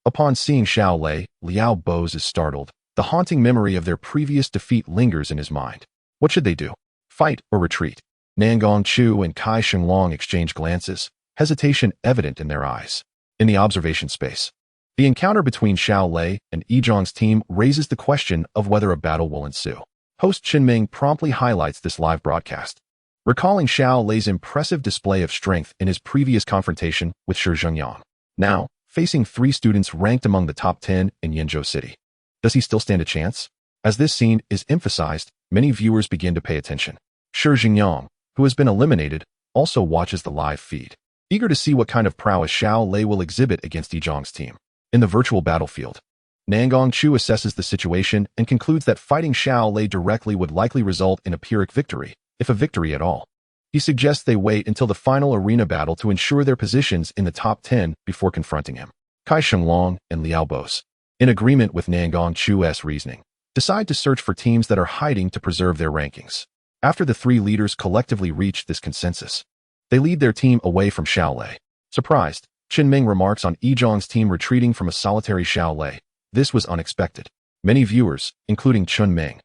Upon seeing Xiao Lei, Liao Boz is startled. The haunting memory of their previous defeat lingers in his mind. What should they do? Fight or retreat? Nangong Chu and Kai Shenglong exchange glances, hesitation evident in their eyes. In the observation space, the encounter between Xiao Lei and Yizhang's team raises the question of whether a battle will ensue. Host Qinming promptly highlights this live broadcast, recalling Xiao Lei's impressive display of strength in his previous confrontation with Shi Zhengyang. Now, facing 3 students ranked among the top 10 in Yenzhou City. Does he still stand a chance? As this scene is emphasized, many viewers begin to pay attention. Shi Zhengyang, who has been eliminated, also watches the live feed, eager to see what kind of prowess Xiao Lei will exhibit against Yizhang's team. In the virtual battlefield, Nangong Chu assesses the situation and concludes that fighting Xiao Lei directly would likely result in a Pyrrhic victory, if a victory at all. He suggests they wait until the final arena battle to ensure their positions in the top 10 before confronting him. Kai Shenglong and Liao Boz, in agreement with Nangong Chu's reasoning, decide to search for teams that are hiding to preserve their rankings. After the 3 leaders collectively reach this consensus, they lead their team away from Xiao Lei. Surprised, Qinming remarks on Yizhang's team retreating from a solitary Xiao Lei. This was unexpected. Many viewers, including Qinming,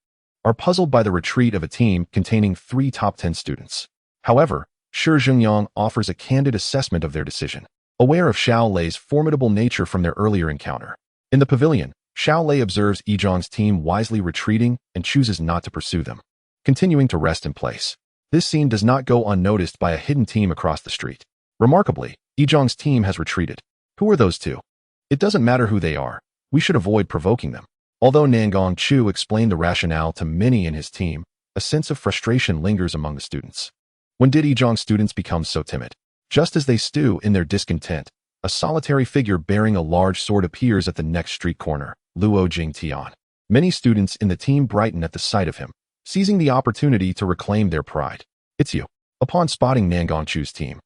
are puzzled by the retreat of a team containing 3 top 10 students. However, Shi Zhengyang offers a candid assessment of their decision, aware of Xiao Lei's formidable nature from their earlier encounter. In the pavilion, Xiao Lei observes Yizhang's team wisely retreating and chooses not to pursue them, continuing to rest in place. This scene does not go unnoticed by a hidden team across the street. Remarkably, Yizhang's team has retreated. Who are those two? It doesn't matter who they are. We should avoid provoking them. Although Nangong Chu explained the rationale to many in his team, a sense of frustration lingers among the students. When did Yizhang's students become so timid? Just as they stew in their discontent, a solitary figure bearing a large sword appears at the next street corner, Luo Jingtian. Many students in the team brighten at the sight of him, seizing the opportunity to reclaim their pride. It's you. Upon spotting Nangong Chu's team,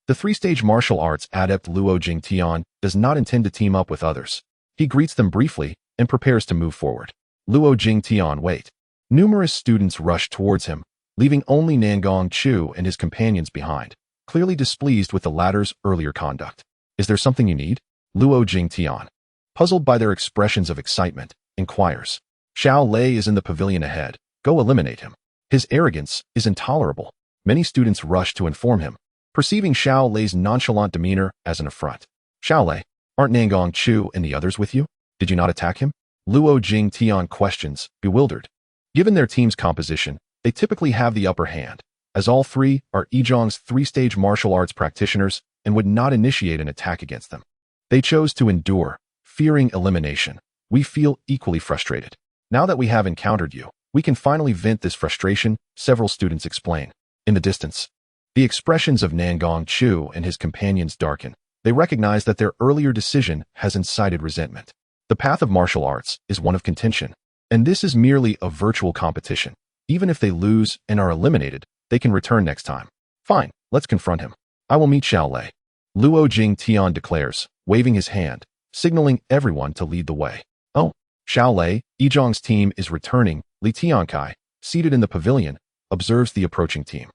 the three-stage martial arts adept Luo Jingtian does not intend to team up with others. He greets them briefly and prepares to move forward. Luo Jingtian, wait. Numerous students rush towards him, leaving only Nangong Chu and his companions behind, clearly displeased with the latter's earlier conduct. Is there something you need? Luo Jingtian, puzzled by their expressions of excitement, inquires. Xiao Lei is in the pavilion ahead. Go eliminate him. His arrogance is intolerable. Many students rush to inform him, perceiving Xiao Lei's nonchalant demeanor as an affront. Xiao Lei, aren't Nangong Chu and the others with you? Did you not attack him? Luo Jingtian questions, bewildered. Given their team's composition, they typically have the upper hand, as all three are Yizhang's three-stage martial arts practitioners and would not initiate an attack against them. They chose to endure, fearing elimination. We feel equally frustrated. Now that we have encountered you, we can finally vent this frustration, several students explain. In the distance, the expressions of Nangong Chu and his companions darken. They recognize that their earlier decision has incited resentment. The path of martial arts is one of contention, and this is merely a virtual competition. Even if they lose and are eliminated, they can return next time. Fine, let's confront him. I will meet Xiao Lei. Luo Jingtian declares, waving his hand, signaling everyone to lead the way. Oh, Xiao Lei, Yizhang's team is returning. Li Tiankai, seated in the pavilion, observes the approaching team.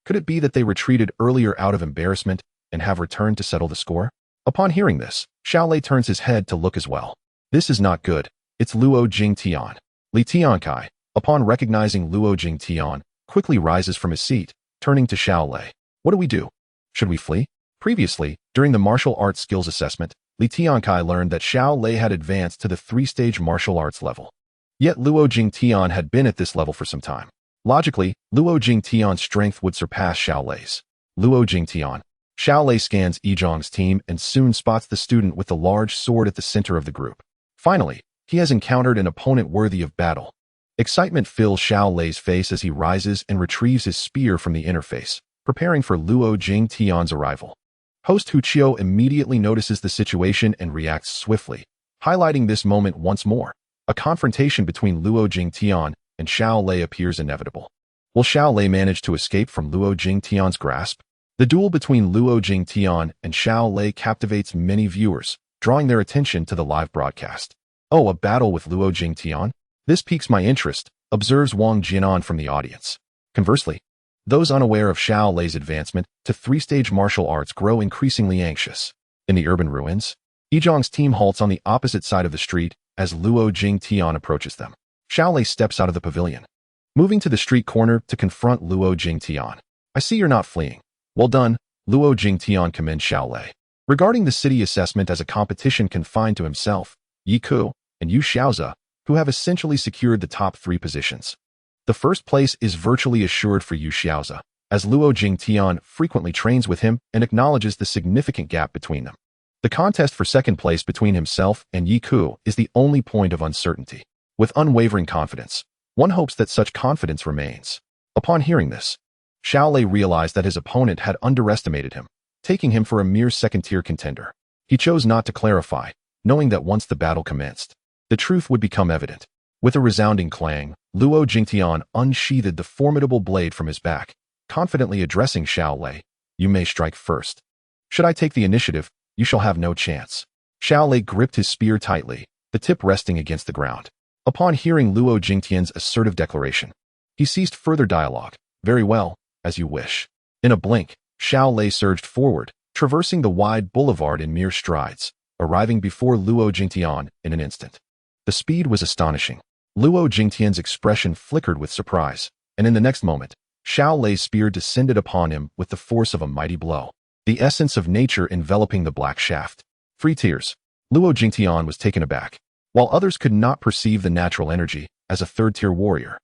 Could it be that they retreated earlier out of embarrassment and have returned to settle the score? Upon hearing this, Xiao Lei turns his head to look as well. This is not good. It's Luo Jingtian. Li Tiankai, upon recognizing Luo Jingtian, quickly rises from his seat, turning to Xiao Lei. What do we do? Should we flee? Previously, during the martial arts skills assessment, Li Tiankai learned that Xiao Lei had advanced to the three-stage martial arts level. Yet Luo Jingtian had been at this level for some time. Logically, Luo Jingtian's strength would surpass Xiao Lei's. Luo Jingtian. Xiao Lei scans Yizhang's team and soon spots the student with the large sword at the center of the group. Finally, he has encountered an opponent worthy of battle. Excitement fills Xiao Lei's face as he rises and retrieves his spear from the interface, preparing for Luo Jingtian's arrival. Host Hu Qiu immediately notices the situation and reacts swiftly, highlighting this moment once more. A confrontation between Luo Jingtian and Xiao Lei appears inevitable. Will Xiao Lei manage to escape from Luo Jingtian's grasp? The duel between Luo Jingtian and Xiao Lei captivates many viewers, drawing their attention to the live broadcast. Oh, a battle with Luo Jingtian? This piques my interest, observes Wang Jianan from the audience. Conversely, those unaware of Xiao Lei's advancement to three-stage martial arts grow increasingly anxious. In the urban ruins, Yizhang's team halts on the opposite side of the street as Luo Jingtian approaches them. Xiao Lei steps out of the pavilion, moving to the street corner to confront Luo Jingtian. I see you're not fleeing. Well done, Luo Jingtian commends Xiao Lei. Regarding the city assessment as a competition confined to himself, Yi Ku and Yu Xiaoze, who have essentially secured the top three positions. The first place is virtually assured for Yu Xiaoze, as Luo Jingtian frequently trains with him and acknowledges the significant gap between them. The contest for second place between himself and Yi Ku is the only point of uncertainty. With unwavering confidence, one hopes that such confidence remains. Upon hearing this, Xiao Lei realized that his opponent had underestimated him, taking him for a mere second-tier contender. He chose not to clarify, knowing that once the battle commenced, the truth would become evident. With a resounding clang, Luo Jingtian unsheathed the formidable blade from his back, confidently addressing Xiao Lei. You may strike first. Should I take the initiative, you shall have no chance. Xiao Lei gripped his spear tightly, the tip resting against the ground. Upon hearing Luo Jingtian's assertive declaration, he ceased further dialogue. Very well, as you wish. In a blink, Xiao Lei surged forward, traversing the wide boulevard in mere strides, arriving before Luo Jingtian in an instant. The speed was astonishing. Luo Jingtian's expression flickered with surprise, and in the next moment, Xiao Lei's spear descended upon him with the force of a mighty blow, the essence of nature enveloping the black shaft. 3 tiers. Luo Jingtian was taken aback. While others could not perceive the natural energy as a third-tier warrior,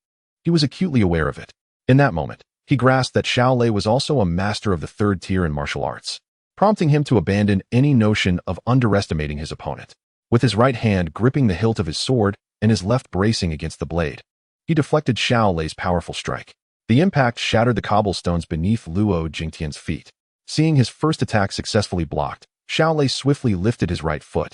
he was acutely aware of it. In that moment, he grasped that Xiao Lei was also a master of the third tier in martial arts. prompting him to abandon any notion of underestimating his opponent. With his right hand gripping the hilt of his sword and his left bracing against the blade, he deflected Xiao Lei's powerful strike. The impact shattered the cobblestones beneath Luo Jingtian's feet. Seeing his first attack successfully blocked, Xiao Lei swiftly lifted his right foot,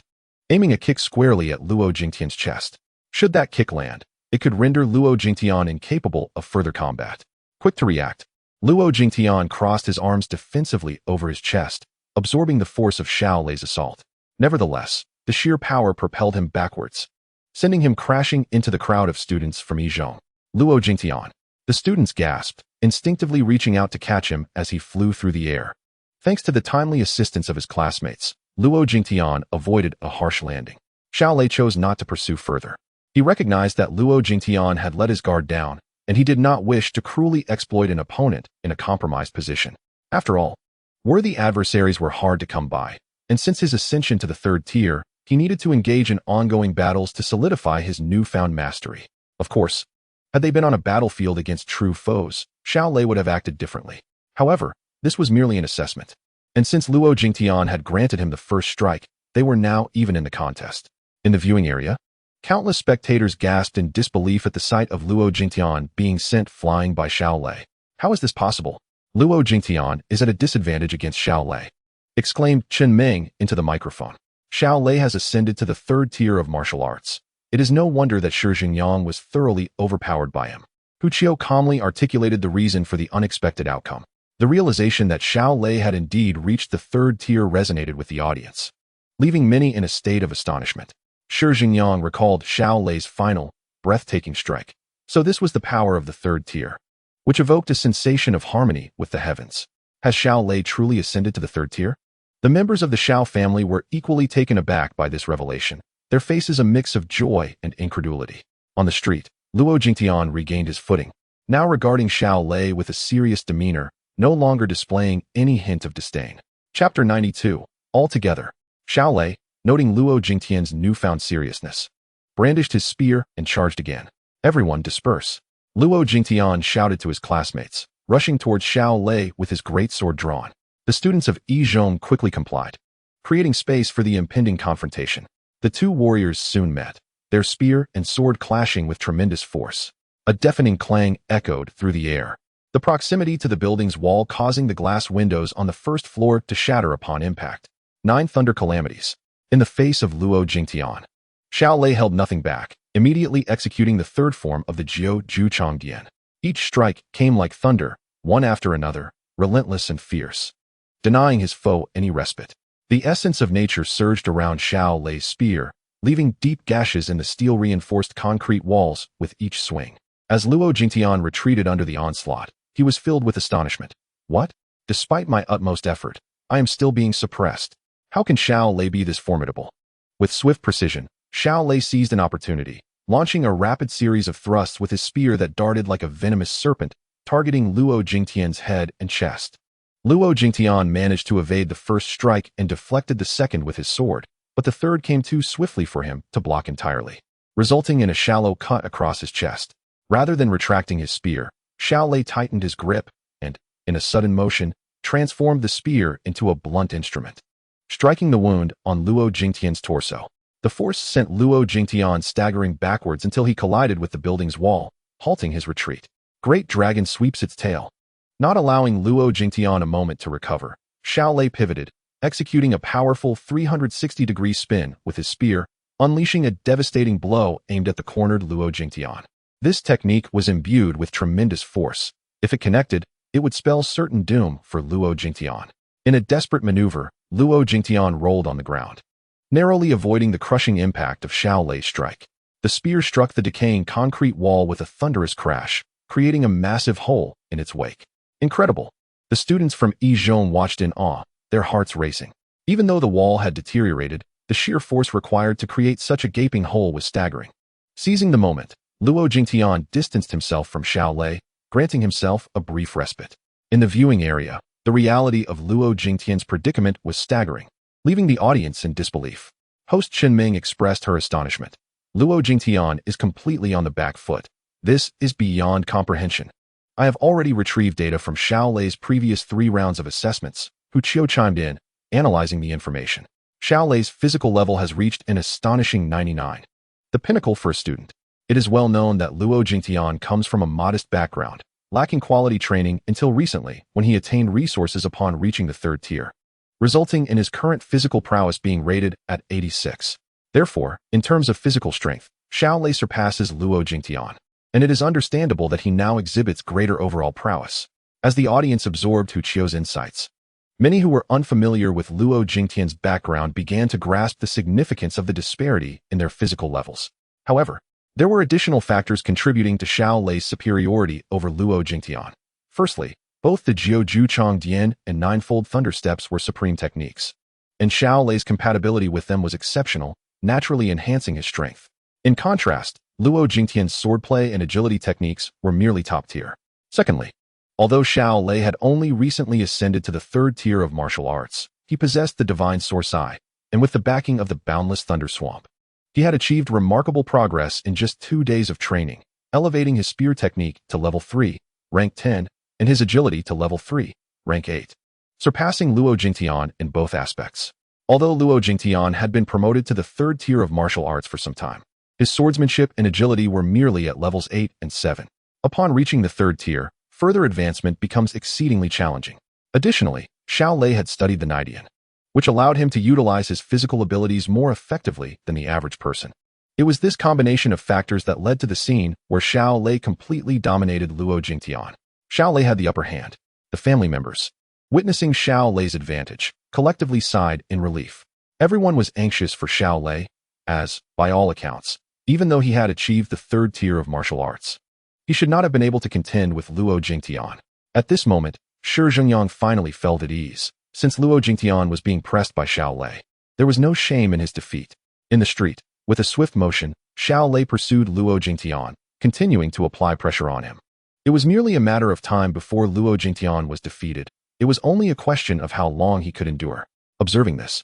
aiming a kick squarely at Luo Jingtian's chest. Should that kick land, it could render Luo Jingtian incapable of further combat. Quick to react, Luo Jingtian crossed his arms defensively over his chest, absorbing the force of Xiao Lei's assault. Nevertheless, the sheer power propelled him backwards, sending him crashing into the crowd of students from Yizhong. Luo Jingtian. The students gasped, instinctively reaching out to catch him as he flew through the air. Thanks to the timely assistance of his classmates, Luo Jingtian avoided a harsh landing. Xiao Lei chose not to pursue further. He recognized that Luo Jingtian had let his guard down, and he did not wish to cruelly exploit an opponent in a compromised position. After all, worthy adversaries were hard to come by, and since his ascension to the third tier, he needed to engage in ongoing battles to solidify his newfound mastery. Of course, had they been on a battlefield against true foes, Xiao Lei would have acted differently. However, this was merely an assessment, and since Luo Jingtian had granted him the first strike, they were now even in the contest. In the viewing area, countless spectators gasped in disbelief at the sight of Luo Jingtian being sent flying by Xiao Lei. How is this possible? Luo Jingtian is at a disadvantage against Xiao Lei, exclaimed Chen Meng into the microphone. Xiao Lei has ascended to the third tier of martial arts. It is no wonder that Shi Jingyang was thoroughly overpowered by him. Hu Qiu calmly articulated the reason for the unexpected outcome. The realization that Xiao Lei had indeed reached the third tier resonated with the audience, leaving many in a state of astonishment. Shi Jingyang recalled Xiao Lei's final, breathtaking strike. So this was the power of the third tier, which evoked a sensation of harmony with the heavens. Has Xiao Lei truly ascended to the third tier? The members of the Xiao family were equally taken aback by this revelation, their faces a mix of joy and incredulity. On the street, Luo Jingtian regained his footing, now regarding Xiao Lei with a serious demeanor, no longer displaying any hint of disdain. Chapter 92. Altogether, Xiao Lei, noting Luo Jingtian's newfound seriousness, brandished his spear and charged again. Everyone disperse. Luo Jingtian shouted to his classmates, rushing towards Xiao Lei with his great sword drawn. The students of Yizhong quickly complied, creating space for the impending confrontation. The two warriors soon met, their spear and sword clashing with tremendous force. A deafening clang echoed through the air, the proximity to the building's wall causing the glass windows on the first floor to shatter upon impact. 9 thunder calamities. In the face of Luo Jingtian, Xiao Lei held nothing back, immediately executing the third form of the Jiu Ju Changdian. Each strike came like thunder, one after another, relentless and fierce, denying his foe any respite. The essence of nature surged around Xiao Lei's spear, leaving deep gashes in the steel-reinforced concrete walls with each swing. As Luo Jingtian retreated under the onslaught, he was filled with astonishment. What? Despite my utmost effort, I am still being suppressed. How can Xiao Lei be this formidable? With swift precision, Xiao Lei seized an opportunity, launching a rapid series of thrusts with his spear that darted like a venomous serpent, targeting Luo Jingtian's head and chest. Luo Jingtian managed to evade the first strike and deflected the second with his sword, but the third came too swiftly for him to block entirely, resulting in a shallow cut across his chest. Rather than retracting his spear, Xiao Lei tightened his grip and, in a sudden motion, transformed the spear into a blunt instrument, striking the wound on Luo Jingtian's torso. The force sent Luo Jingtian staggering backwards until he collided with the building's wall, halting his retreat. Great Dragon sweeps its tail. Not allowing Luo Jingtian a moment to recover, Xiao Lei pivoted, executing a powerful 360-degree spin with his spear, unleashing a devastating blow aimed at the cornered Luo Jingtian. This technique was imbued with tremendous force. If it connected, it would spell certain doom for Luo Jingtian. In a desperate maneuver, Luo Jingtian rolled on the ground, narrowly avoiding the crushing impact of Xiao Lei's strike. The spear struck the decaying concrete wall with a thunderous crash, creating a massive hole in its wake. Incredible. The students from Yizhong watched in awe, their hearts racing. Even though the wall had deteriorated, the sheer force required to create such a gaping hole was staggering. Seizing the moment, Luo Jingtian distanced himself from Xiao Lei, granting himself a brief respite. In the viewing area, the reality of Luo Jingtian's predicament was staggering, leaving the audience in disbelief. Host Chen Ming expressed her astonishment. Luo Jingtian is completely on the back foot. This is beyond comprehension. I have already retrieved data from Xiao Lei's previous 3 rounds of assessments, Hu Qiu chimed in, analyzing the information. Xiao Lei's physical level has reached an astonishing 99. The pinnacle for a student. It is well known that Luo Jingtian comes from a modest background, lacking quality training until recently when he attained resources upon reaching the 3rd tier, resulting in his current physical prowess being rated at 86. Therefore, in terms of physical strength, Xiao Lei surpasses Luo Jingtian, and it is understandable that he now exhibits greater overall prowess. As the audience absorbed Hu Qiu's insights, many who were unfamiliar with Luo Jingtian's background began to grasp the significance of the disparity in their physical levels. However, there were additional factors contributing to Xiao Lei's superiority over Luo Jingtian. Firstly, both the Jiu Chong Dian and Ninefold Thunder Steps were supreme techniques, and Xiao Lei's compatibility with them was exceptional, naturally enhancing his strength. In contrast, Luo Jingtian's swordplay and agility techniques were merely top tier. Secondly, although Xiao Lei had only recently ascended to the 3rd tier of martial arts, he possessed the divine source eye, and with the backing of the boundless thunder swamp, he had achieved remarkable progress in just 2 days of training, elevating his spear technique to level 3, rank 10, and his agility to level 3, rank 8, surpassing Luo Jingtian in both aspects. Although Luo Jingtian had been promoted to the 3rd tier of martial arts for some time, his swordsmanship and agility were merely at levels 8 and 7. Upon reaching the 3rd tier, further advancement becomes exceedingly challenging. Additionally, Xiao Lei had studied the Nidian, which allowed him to utilize his physical abilities more effectively than the average person. It was this combination of factors that led to the scene where Xiao Lei completely dominated Luo Jingtian. Xiao Lei had the upper hand. The family members, witnessing Xiao Lei's advantage, collectively sighed in relief. Everyone was anxious for Xiao Lei, as, by all accounts, even though he had achieved the 3rd tier of martial arts, he should not have been able to contend with Luo Jingtian. At this moment, Shi Zhengyang finally felt at ease, since Luo Jingtian was being pressed by Xiao Lei. There was no shame in his defeat. In the street, with a swift motion, Xiao Lei pursued Luo Jingtian, continuing to apply pressure on him. It was merely a matter of time before Luo Jingtian was defeated. It was only a question of how long he could endure. Observing this,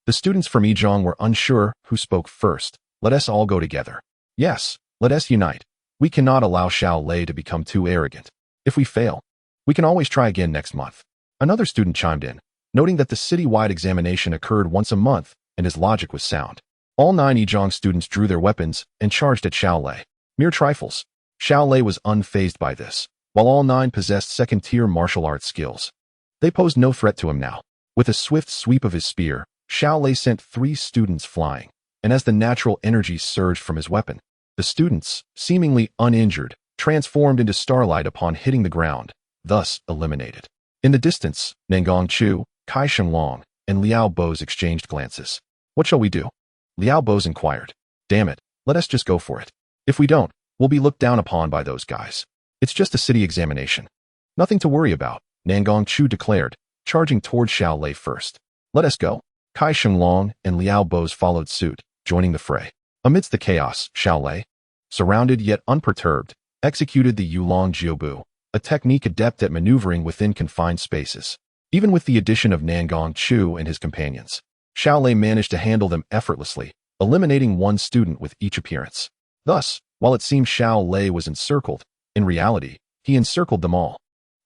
the students from Yizhong were unsure who spoke first. Let us all go together. Yes, let us unite. We cannot allow Xiao Lei to become too arrogant. If we fail, we can always try again next month. Another student chimed in, noting that the city-wide examination occurred once a month, and his logic was sound. All 9 Yizhong students drew their weapons and charged at Xiao Lei. Mere trifles. Xiao Lei was unfazed by this, while all 9 possessed 2nd-tier martial arts skills. They posed no threat to him now. With a swift sweep of his spear, Xiao Lei sent 3 students flying, and as the natural energy surged from his weapon, the students, seemingly uninjured, transformed into starlight upon hitting the ground, thus eliminated. In the distance, Nangong Chu, Kai Shenglong, and Liao Bo's exchanged glances. What shall we do? Liao Bo's inquired. Damn it, let us just go for it. If we don't, we'll be looked down upon by those guys. It's just a city examination. Nothing to worry about, Nangong Chu declared, charging toward Xiao Lei first. Let us go. Kai Shenglong and Liao Bo's followed suit, joining the fray. Amidst the chaos, Xiao Lei, surrounded yet unperturbed, executed the Yulong Jiubu, a technique adept at maneuvering within confined spaces. Even with the addition of Nangong Chu and his companions, Xiao Lei managed to handle them effortlessly, eliminating 1 student with each appearance. Thus, while it seemed Xiao Lei was encircled, in reality, he encircled them all.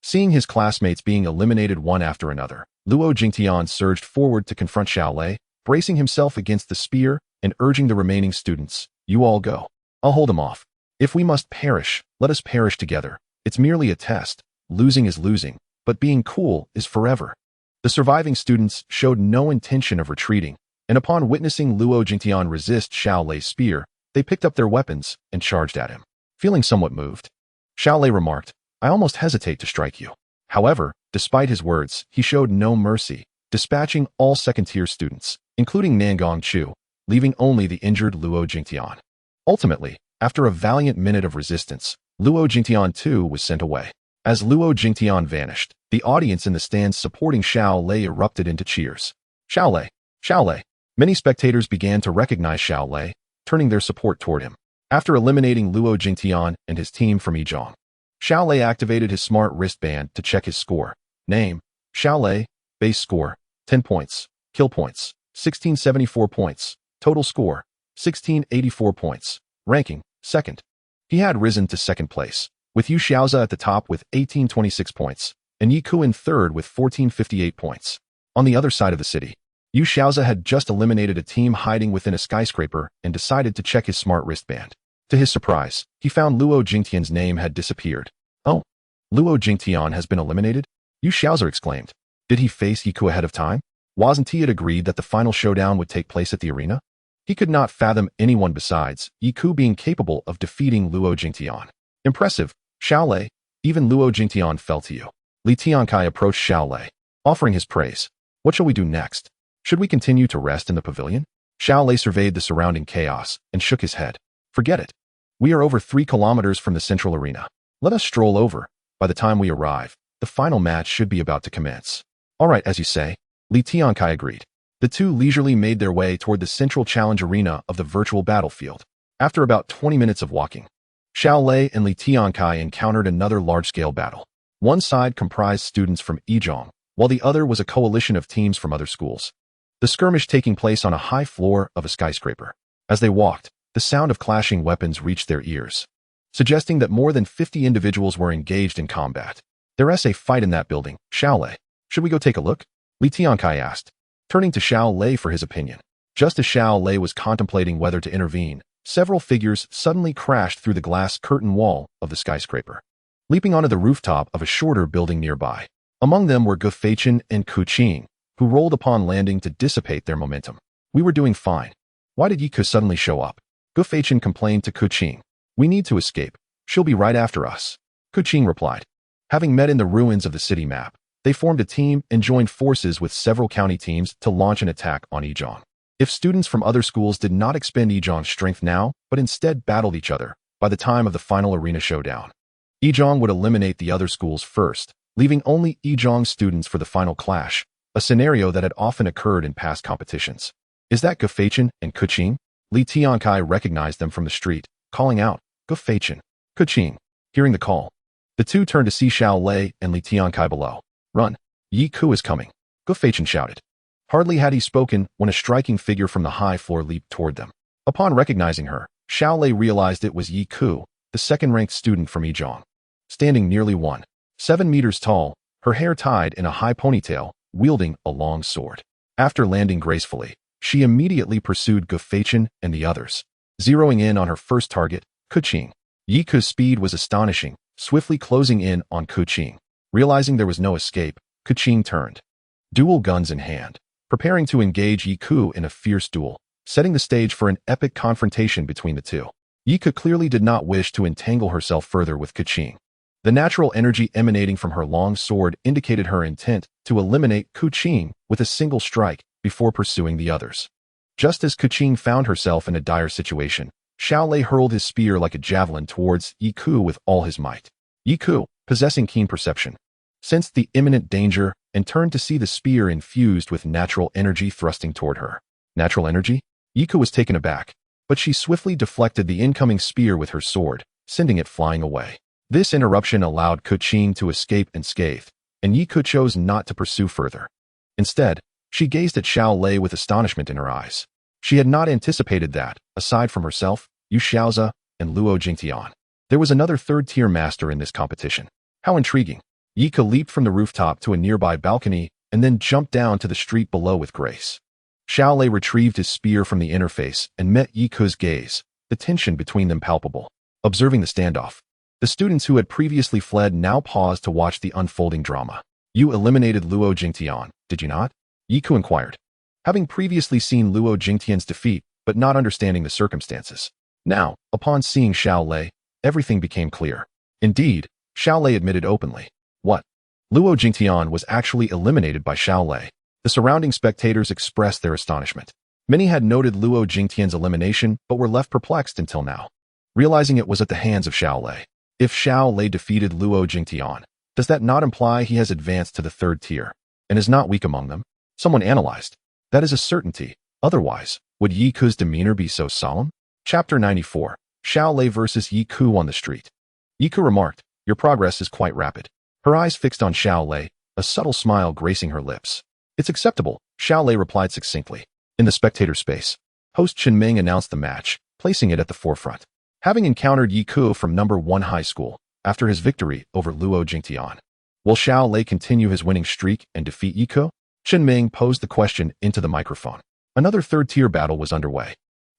Seeing his classmates being eliminated one after another, Luo Jingtian surged forward to confront Xiao Lei, bracing himself against the spear and urging the remaining students, "You all go. I'll hold him off. If we must perish, let us perish together. It's merely a test. Losing is losing, but being cool is forever." The surviving students showed no intention of retreating, and upon witnessing Luo Jingtian resist Xiao Lei's spear, they picked up their weapons and charged at him. Feeling somewhat moved, Xiao Lei remarked, "I almost hesitate to strike you." However, despite his words, he showed no mercy, dispatching all 2nd-tier students, including Nangong Chu, leaving only the injured Luo Jingtian. Ultimately, after a valiant minute of resistance, Luo Jingtian too was sent away. As Luo Jingtian vanished, the audience in the stands supporting Xiao Lei erupted into cheers. Xiao Lei! Xiao Lei! Many spectators began to recognize Xiao Lei, turning their support toward him. After eliminating Luo Jingtian and his team from Yizhong, Xiao Lei activated his smart wristband to check his score. Name: Xiao Lei. Base score: 10 points. Kill points: 1674 points. Total score: 1684 points. Ranking: 2nd. He had risen to 2nd place, with Yu Xiaoza at the top with 1826 points, and Yi Ku in 3rd with 1458 points. On the other side of the city, Yu Xiaoza had just eliminated a team hiding within a skyscraper and decided to check his smart wristband. To his surprise, he found Luo Jingtian's name had disappeared. Oh, Luo Jingtian has been eliminated? Yu Xiaoza exclaimed. Did he face Yiku ahead of time? Wasn't he agreed that the final showdown would take place at the arena? He could not fathom anyone besides Yiku being capable of defeating Luo Jingtian. Impressive, Xiao Lei. Even Luo Jingtian fell to you. Li Tiankai approached Xiao Lei, offering his praise. What shall we do next? Should we continue to rest in the pavilion? Xiao Lei surveyed the surrounding chaos and shook his head. Forget it. We are over 3 kilometers from the central arena. Let us stroll over. By the time we arrive, the final match should be about to commence. All right, as you say, Li Tiankai agreed. The two leisurely made their way toward the central challenge arena of the virtual battlefield. After about 20 minutes of walking, Xiao Lei and Li Tiankai encountered another large-scale battle. One side comprised students from Yizhong, while the other was a coalition of teams from other schools. The skirmish taking place on a high floor of a skyscraper. As they walked, the sound of clashing weapons reached their ears, suggesting that more than 50 individuals were engaged in combat. There's a fight in that building, Xiao Lei. Should we go take a look? Li Tiankai asked, turning to Xiao Lei for his opinion. Just as Xiao Lei was contemplating whether to intervene, several figures suddenly crashed through the glass curtain wall of the skyscraper, leaping onto the rooftop of a shorter building nearby. Among them were Gu Feichen and Ku Qing, who rolled upon landing to dissipate their momentum. We were doing fine. Why did Yiku suddenly show up? Gu Feichen complained to Ku Qing. We need to escape. She'll be right after us. Ku Qing replied. Having met in the ruins of the city map, they formed a team and joined forces with several county teams to launch an attack on Yizhong. If students from other schools did not expend Yizhong's strength now, but instead battled each other, by the time of the final arena showdown, Yizhong would eliminate the other schools first, leaving only Yizhong students for the final clash, a scenario that had often occurred in past competitions. Is that Gu Feichen and Ku Qing? Li Tiankai recognized them from the street, calling out, Gu Feichen, Ku Qing. Hearing the call, the two turned to see Xiao Lei and Li Tiankai below. Run! Yiku is coming, Gu Feichen shouted. Hardly had he spoken when a striking figure from the high floor leaped toward them. Upon recognizing her, Xiao Lei realized it was Yiku, the second-ranked student from Yizhong. Standing nearly 1.7 meters tall, her hair tied in a high ponytail, wielding a long sword. After landing gracefully, she immediately pursued Gu Feichen and the others, zeroing in on her first target, Ku Qing. Yiku's speed was astonishing, swiftly closing in on Ku Qing. Realizing there was no escape, Ku Qing turned, dual guns in hand, preparing to engage Yiku in a fierce duel, setting the stage for an epic confrontation between the two. Yiku clearly did not wish to entangle herself further with Ku Qing. The natural energy emanating from her long sword indicated her intent to eliminate Ku Qing with a single strike before pursuing the others. Just as Ku Qing found herself in a dire situation, Xiao Lei hurled his spear like a javelin towards Yiku with all his might. Yiku, possessing keen perception, sensed the imminent danger and turned to see the spear infused with natural energy thrusting toward her. Natural energy? Yiku was taken aback, but she swiftly deflected the incoming spear with her sword, sending it flying away. This interruption allowed Ku Qing to escape unscathed, and Yiku chose not to pursue further. Instead, she gazed at Xiao Lei with astonishment in her eyes. She had not anticipated that, aside from herself, Yu Xiaoza, and Luo Jingtian, there was another third-tier master in this competition. How intriguing. Yiku leaped from the rooftop to a nearby balcony and then jumped down to the street below with grace. Xiao Lei retrieved his spear from the interface and met Yiku's gaze, the tension between them palpable. Observing the standoff, the students who had previously fled now paused to watch the unfolding drama. You eliminated Luo Jingtian, did you not? Yiku inquired, having previously seen Luo Jingtian's defeat, but not understanding the circumstances. Now, upon seeing Xiao Lei, everything became clear. Indeed, Xiao Lei admitted openly. What? Luo Jingtian was actually eliminated by Xiao Lei. The surrounding spectators expressed their astonishment. Many had noted Luo Jingtian's elimination, but were left perplexed until now, realizing it was at the hands of Xiao Lei. If Xiao Lei defeated Luo Jingtian, does that not imply he has advanced to the third tier, and is not weak among them? Someone analyzed. That is a certainty. Otherwise, would Yiku's demeanor be so solemn? Chapter 94. Xiao Lei versus Yiku on the street. Yiku remarked, your progress is quite rapid. Her eyes fixed on Xiao Lei, a subtle smile gracing her lips. It's acceptable, Xiao Lei replied succinctly. In the spectator space, host Chen Ming announced the match, placing it at the forefront. Having encountered Yiku from number 1 high school, after his victory over Luo Jingtian, will Xiao Lei continue his winning streak and defeat Yiku? Chen Ming posed the question into the microphone. Another third-tier battle was underway,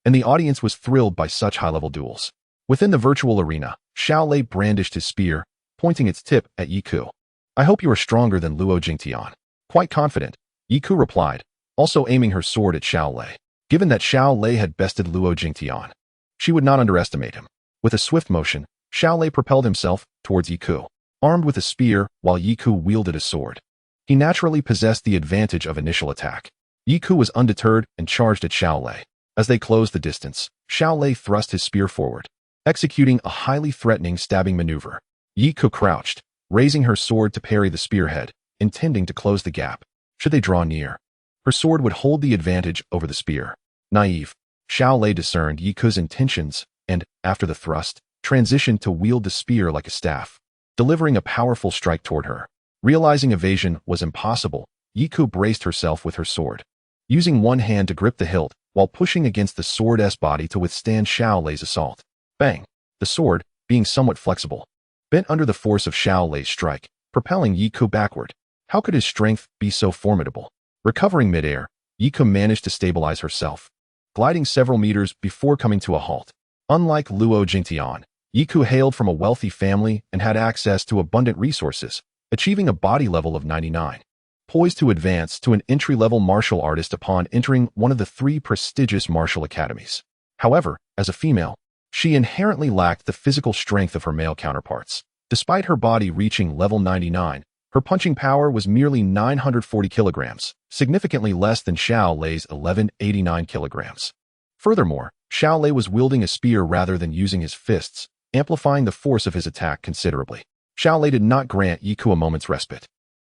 and the audience was thrilled by such high-level duels. Within the virtual arena, Xiao Lei brandished his spear, pointing its tip at Yi Ku. I hope you are stronger than Luo Jingtian. Quite confident, Yi Ku replied, also aiming her sword at Xiao Lei. Given that Xiao Lei had bested Luo Jingtian, she would not underestimate him. With a swift motion, Xiao Lei propelled himself towards Yi Ku, armed with a spear while Yi Ku wielded a sword. He naturally possessed the advantage of initial attack. Yi Ku was undeterred and charged at Xiao Lei. As they closed the distance, Xiao Lei thrust his spear forward, executing a highly threatening stabbing maneuver. Yi Ku crouched, raising her sword to parry the spearhead, intending to close the gap. Should they draw near, her sword would hold the advantage over the spear. Naive, Xiao Lei discerned Yi Ku's intentions and, after the thrust, transitioned to wield the spear like a staff, delivering a powerful strike toward her. Realizing evasion was impossible, Yi Ku braced herself with her sword, using one hand to grip the hilt while pushing against the sword's body to withstand Xiao Lei's assault. Bang! The sword, being somewhat flexible, bent under the force of Xiao Lei's strike, propelling Yi Ku backward. How could his strength be so formidable? Recovering midair, Yi Ku managed to stabilize herself, gliding several meters before coming to a halt. Unlike Luo Jingtian, Yi Ku hailed from a wealthy family and had access to abundant resources, achieving a body level of 99. Poised to advance to an entry-level martial artist upon entering one of the 3 prestigious martial academies. However, as a female, she inherently lacked the physical strength of her male counterparts. Despite her body reaching level 99, her punching power was merely 940 kilograms, significantly less than Xiao Lei's 1189 kilograms. Furthermore, Xiao Lei was wielding a spear rather than using his fists, amplifying the force of his attack considerably. Xiao Lei did not grant Yi Ku a moment's respite,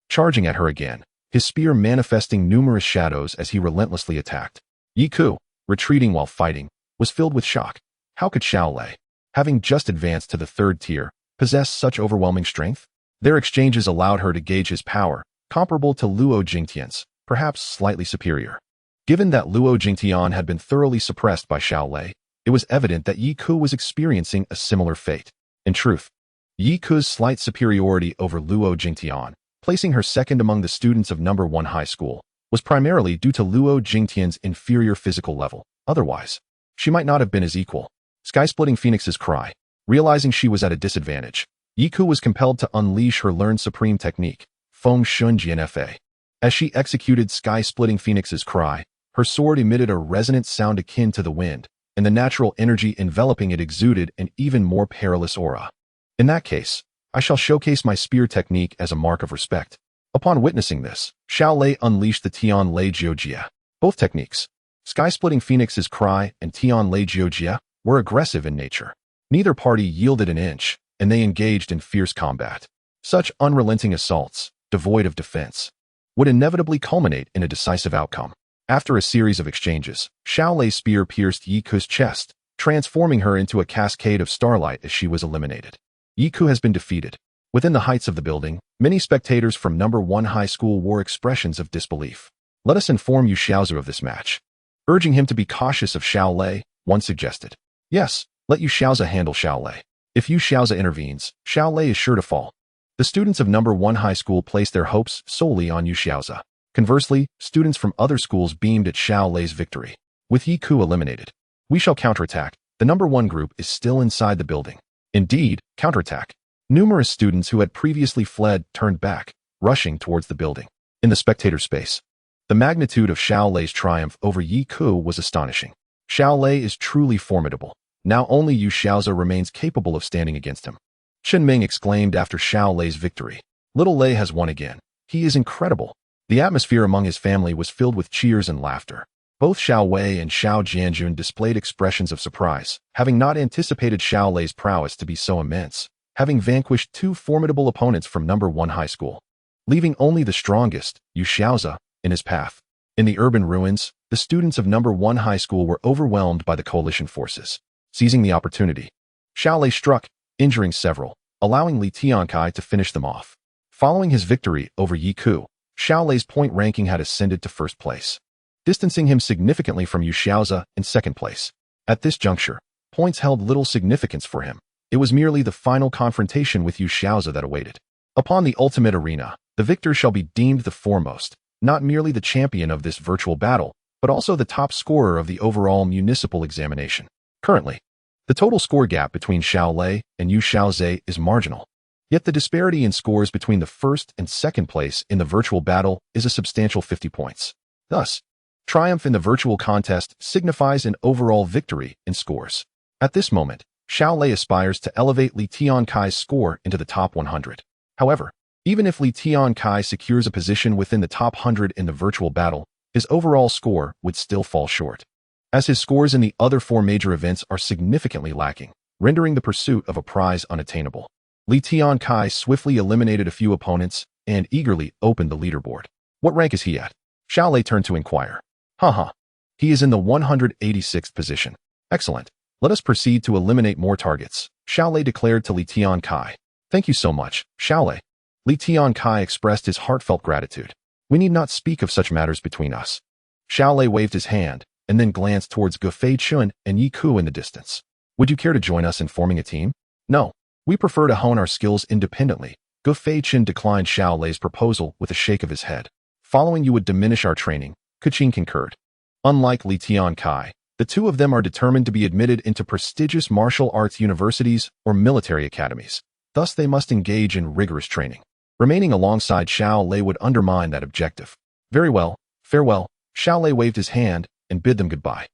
charging at her again, his spear manifesting numerous shadows as he relentlessly attacked. Yi Ku, retreating while fighting, was filled with shock. How could Xiao Lei, having just advanced to the 3rd tier, possess such overwhelming strength? Their exchanges allowed her to gauge his power, comparable to Luo Jingtian's, perhaps slightly superior. Given that Luo Jingtian had been thoroughly suppressed by Xiao Lei, it was evident that Yi Ku was experiencing a similar fate. In truth, Yi Ku's slight superiority over Luo Jingtian, placing her second among the students of No. 1 high school, was primarily due to Luo Jingtian's inferior physical level. Otherwise, she might not have been his equal. Sky-splitting Phoenix's cry. Realizing she was at a disadvantage, Yi Ku was compelled to unleash her learned supreme technique, Feng Shun Jianfa. As she executed Sky-splitting Phoenix's cry, her sword emitted a resonant sound akin to the wind, and the natural energy enveloping it exuded an even more perilous aura. In that case, I shall showcase my spear technique as a mark of respect. Upon witnessing this, Xiao Lei unleashed the Tian Lei Jiujia. Both techniques, Sky-splitting Phoenix's cry and Tian Lei Jiujia, were aggressive in nature. Neither party yielded an inch, and they engaged in fierce combat. Such unrelenting assaults, devoid of defense, would inevitably culminate in a decisive outcome. After a series of exchanges, Xiao Lei's spear pierced Yi Ku's chest, transforming her into a cascade of starlight as she was eliminated. Yi Ku has been defeated. Within the heights of the building, many spectators from No. 1 high school wore expressions of disbelief. Let us inform Yu Xiaozu of this match. Urging him to be cautious of Xiao Lei, one suggested. Yes, let Yu Xiaozu handle Xiao Lei. If Yu Xiaozu intervenes, Xiao Lei is sure to fall. The students of No. 1 high school placed their hopes solely on Yu Xiaozu. Conversely, students from other schools beamed at Xiao Lei's victory. With Yi Ku eliminated, we shall counterattack. The No. 1 group is still inside the building. Indeed, counterattack. Numerous students who had previously fled turned back, rushing towards the building. In the spectator space, the magnitude of Xiao Lei's triumph over Yi Ku was astonishing. Xiao Lei is truly formidable. Now only Yu Xiaozu remains capable of standing against him. Chen Ming exclaimed after Xiao Lei's victory. Little Lei has won again. He is incredible. The atmosphere among his family was filled with cheers and laughter. Both Xiao Wei and Xiao Jianjun displayed expressions of surprise, having not anticipated Xiao Lei's prowess to be so immense, having vanquished 2 formidable opponents from No. 1 high school, leaving only the strongest, Yu Xiaozu, in his path. In the urban ruins, the students of No. 1 high school were overwhelmed by the coalition forces. Seizing the opportunity, Xiao Lei struck, injuring several, allowing Li Tiankai to finish them off. Following his victory over Yi Ku, Xiao Lei's point ranking had ascended to 1st place, distancing him significantly from Yu Xiaozu in 2nd place. At this juncture, points held little significance for him. It was merely the final confrontation with Yu Xiaozu that awaited. Upon the ultimate arena, the victor shall be deemed the foremost, not merely the champion of this virtual battle, but also the top scorer of the overall municipal examination. Currently, the total score gap between Xiao Lei and Xiao Zhe is marginal. Yet the disparity in scores between the first and second place in the virtual battle is a substantial 50 points. Thus, triumph in the virtual contest signifies an overall victory in scores. At this moment, Xiao Lei aspires to elevate Li Tiankai's score into the top 100. However, even if Li Tiankai secures a position within the top 100 in the virtual battle, his overall score would still fall short, as his scores in the other 4 major events are significantly lacking, rendering the pursuit of a prize unattainable. Li Tiankai swiftly eliminated a few opponents and eagerly opened the leaderboard. What rank is he at? Xiao Lei turned to inquire. Haha. He is in the 186th position. Excellent. Let us proceed to eliminate more targets, Xiao Lei declared to Li Tiankai. Thank you so much, Xiao Lei. Li Tiankai expressed his heartfelt gratitude. We need not speak of such matters between us. Xiao Lei waved his hand and then glanced towards Gu Feichun and Yi Ku in the distance. Would you care to join us in forming a team? No. We prefer to hone our skills independently. Gu Feichun declined Xiao Lei's proposal with a shake of his head. Following you would diminish our training, Kuqin concurred. Unlike Li Tiankai, the two of them are determined to be admitted into prestigious martial arts universities or military academies. Thus, they must engage in rigorous training. Remaining alongside Xiao Lei would undermine that objective. Very well, farewell. Xiao Lei waved his hand and bid them goodbye.